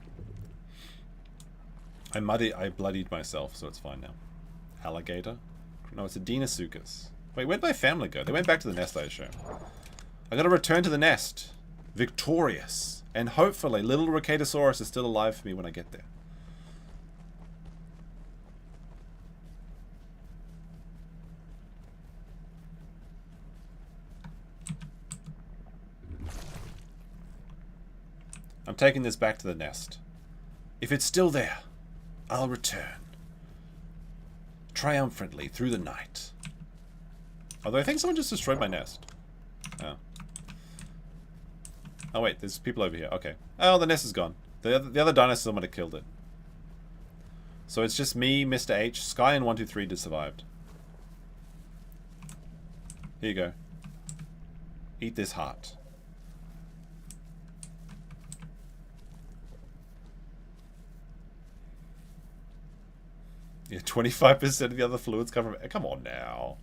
I bloodied myself, so it's fine now. Alligator? No, it's a Deinosuchus. Wait, where'd my family go? They went back to the nest, I assume. I gotta return to the nest. Victorious. And hopefully, little Retaliating is still alive for me when I get there. I'm taking this back to the nest. If it's still there, I'll return. Triumphantly through the night. Although I think someone just destroyed my nest. Oh. Oh wait, there's people over here. Okay. Oh, the nest is gone. The other dinosaur might have killed it. So it's just me, Mr. H, Sky, and 123 just survived. Here you go. Eat this heart. Yeah, 25% of the other fluids come from... Come on now.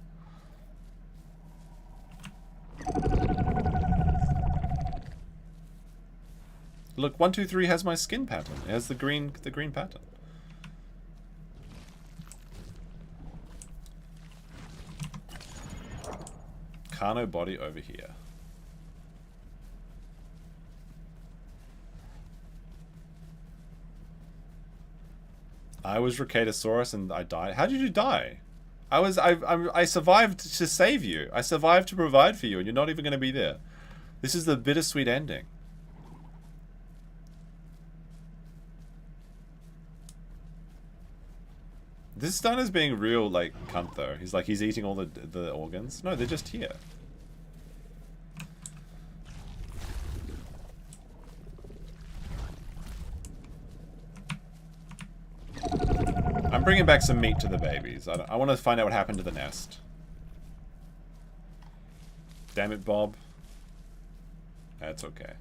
Look, 123 has my skin pattern. It has the green pattern. Carno body over here. I was Retaliating and I died. How did you die? I survived to save you. I survived to provide for you, and you're not even going to be there. This is the bittersweet ending. This Dino's being real, like, cunt, though. He's like, he's eating all the organs. No, they're just here. I'm bringing back some meat to the babies. I want to find out what happened to the nest. Damn it, Bob. That's okay.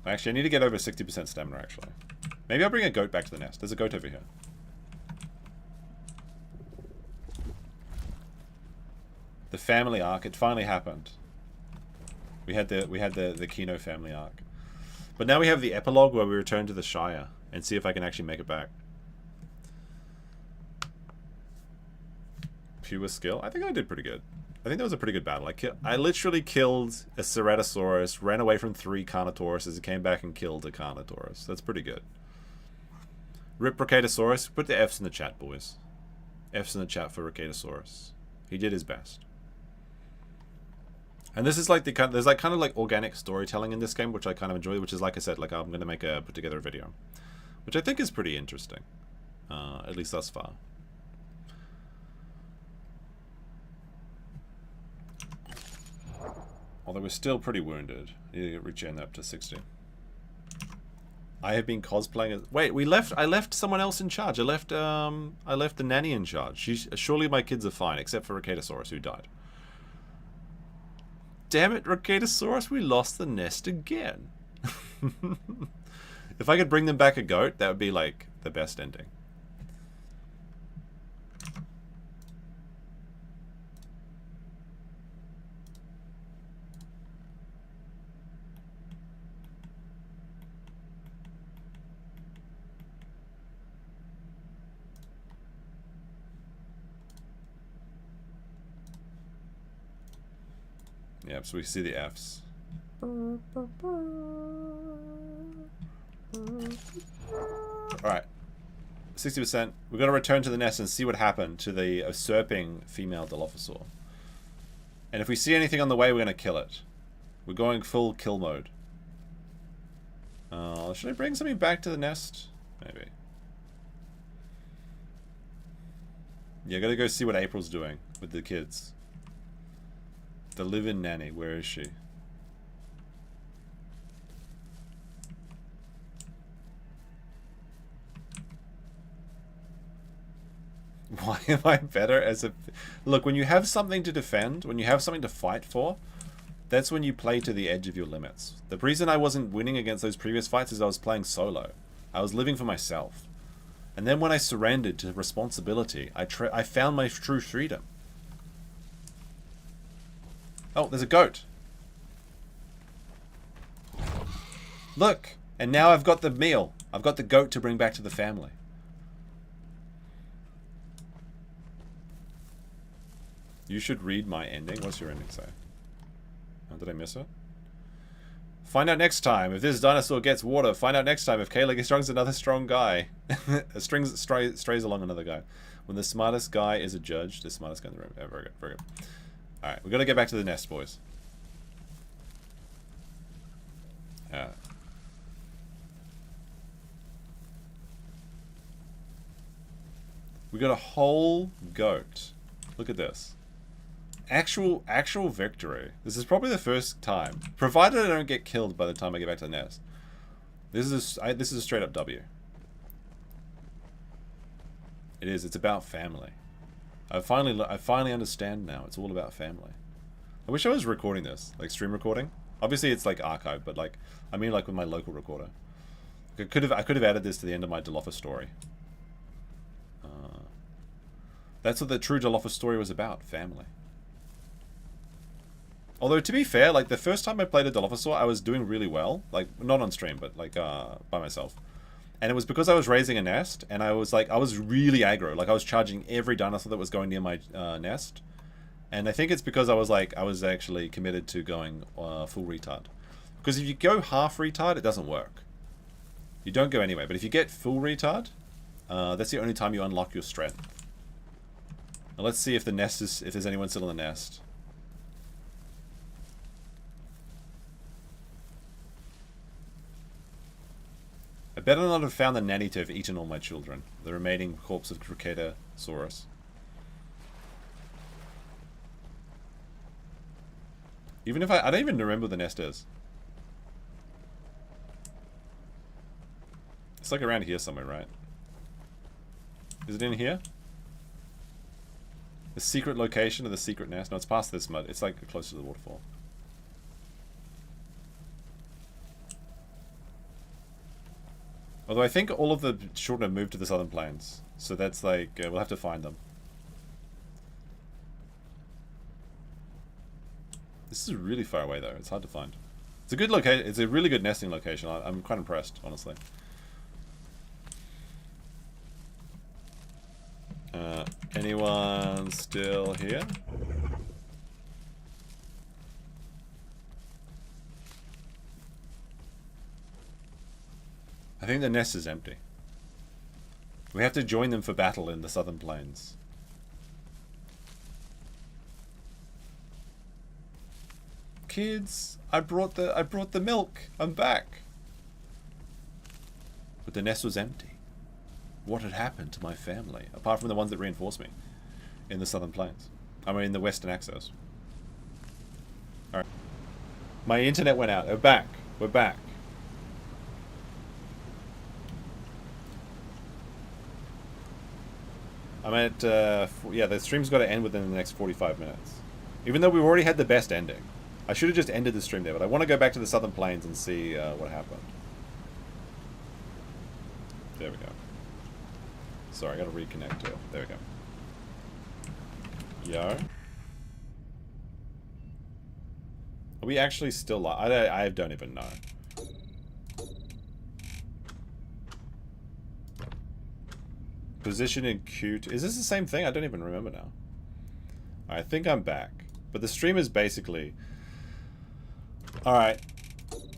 Actually, I need to get over 60% stamina, actually. Maybe I'll bring a goat back to the nest. There's a goat over here. The family arc. It finally happened. We had the Kino family arc. But now we have the epilogue where we return to the Shire and see if I can actually make it back. Pure skill? I think I did pretty good. I think that was a pretty good battle. I literally killed a Ceratosaurus, ran away from 3 Carnotauruses, and came back and killed a Carnotaurus. That's pretty good. Rip Retaliating. Put the F's in the chat, boys. F's in the chat for Retaliating. He did his best. And this is like the there's like kind of like organic storytelling in this game, which I kind of enjoy. Which is, like I said, like I'm gonna put together a video, which I think is pretty interesting, at least thus far. Although we're still pretty wounded. Need to regen up to 60. I have been cosplaying as... Wait, I left someone else in charge. I left the nanny in charge. Surely my kids are fine, except for Retaliating, who died. Damn it, Retaliating, we lost the nest again. If I could bring them back a goat, that would be like the best ending. Yep, so we see the Fs. Alright. 60%. We've got to return to the nest and see what happened to the usurping female dilophosaur. And if we see anything on the way, we're going to kill it. We're going full kill mode. Should I bring something back to the nest? Maybe. Yeah, gotta go see what April's doing with the kids. The live-in nanny, where is she? Why am I better as a... Look, when you have something to defend, when you have something to fight for, that's when you play to the edge of your limits. The reason I wasn't winning against those previous fights is I was playing solo. I was living for myself. And then when I surrendered to responsibility, I found my true freedom. Oh, there's a goat. Look! And now I've got the meal. I've got the goat to bring back to the family. You should read my ending. What's your ending say? Oh, did I miss it? Find out next time if this dinosaur gets water. Find out next time if Kayla strings another strong guy. strays along another guy. When the smartest guy is a judge, the smartest guy in the room. Yeah, very good, very good. Alright, we got to get back to the nest, boys. We got a whole goat. Look at this. Actual victory. This is probably the first time. Provided I don't get killed by the time I get back to the nest. This is a straight up W. It is. It's about family. I finally understand now. It's all about family. I wish I was recording this, like stream recording. Obviously, it's like archived, but like I mean, like with my local recorder. I could have added this to the end of my Dilophosaur story. That's what the true Dilophosaur story was about: family. Although to be fair, like the first time I played a Dilophosaur, I was doing really well. Like not on stream, but like by myself. And it was because I was raising a nest, and I was really aggro. Like I was charging every dinosaur that was going near my nest. And I think it's because I was actually committed to going full retard. Because if you go half retard, it doesn't work. You don't go anywhere. But if you get full retard, that's the only time you unlock your strength. Now let's see if the nest is, if there's anyone still in the nest. I better not have found the nanny to have eaten all my children. The remaining corpse of Herrerasaurus. Even if I don't even remember what the nest is. It's like around here somewhere, right? Is it in here? The secret location of the secret nest? No, it's past this mud. It's like close to the waterfall. Although I think all of the children have moved to the southern plains. So that's like, we'll have to find them. This is really far away though. It's hard to find. It's a good location. It's a really good nesting location. I'm quite impressed, honestly. Anyone still here? I think the nest is empty. We have to join them for battle in the southern plains. Kids, I brought the milk. I'm back. But the nest was empty. What had happened to my family, apart from the ones that reinforced me in the southern plains? I mean, in the western axis. All right. My internet went out. We're back. We're back. I'm at, yeah, the stream's got to end within the next 45 minutes. Even though we've already had the best ending. I should have just ended the stream there, but I want to go back to the southern plains and see what happened. There we go. Sorry, I got to reconnect to it. There we go. Yo. Are we actually still live? I don't even know. Position in Q2. Is this the same thing? I don't even remember now. I think I'm back. But the stream is basically... Alright.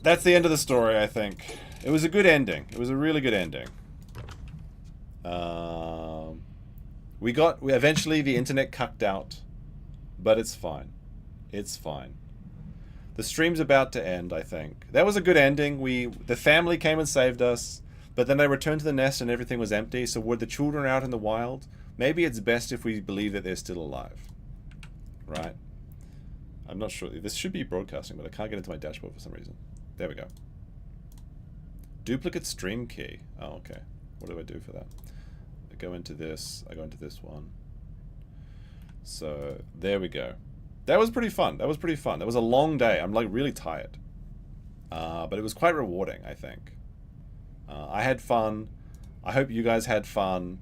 That's the end of the story, I think. It was a good ending. It was a really good ending. We eventually the internet cucked out. But it's fine. It's fine. The stream's about to end, I think. That was a good ending. The family came and saved us. But then they returned to the nest and everything was empty. So were the children out in the wild? Maybe it's best if we believe that they're still alive. Right? I'm not sure. This should be broadcasting, but I can't get into my dashboard for some reason. There we go. Duplicate stream key. Oh, okay. What do I do for that? I go into this. I go into this one. So, there we go. That was pretty fun. That was pretty fun. That was a long day. I'm like really tired. But it was quite rewarding, I think. I had fun. I hope you guys had fun.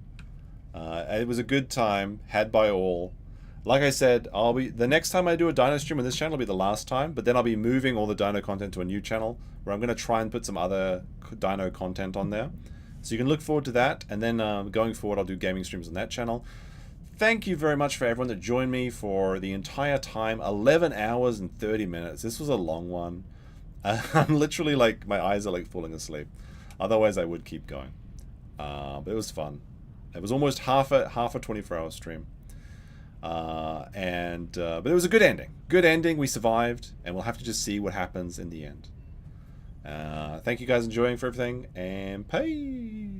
It was a good time, had by all. Like I said, the next time I do a Dino stream on this channel will be the last time, but then I'll be moving all the Dino content to a new channel where I'm going to try and put some other Dino content on there. So you can look forward to that, and then going forward I'll do gaming streams on that channel. Thank you very much for everyone that joined me for the entire time. 11 hours and 30 minutes. This was a long one. I'm literally like, my eyes are like falling asleep. Otherwise I would keep going. But it was fun. It was almost half a 24-hour stream. But it was a good ending. Good ending. We survived, and we'll have to just see what happens in the end. Thank you guys for enjoying for everything, and peace.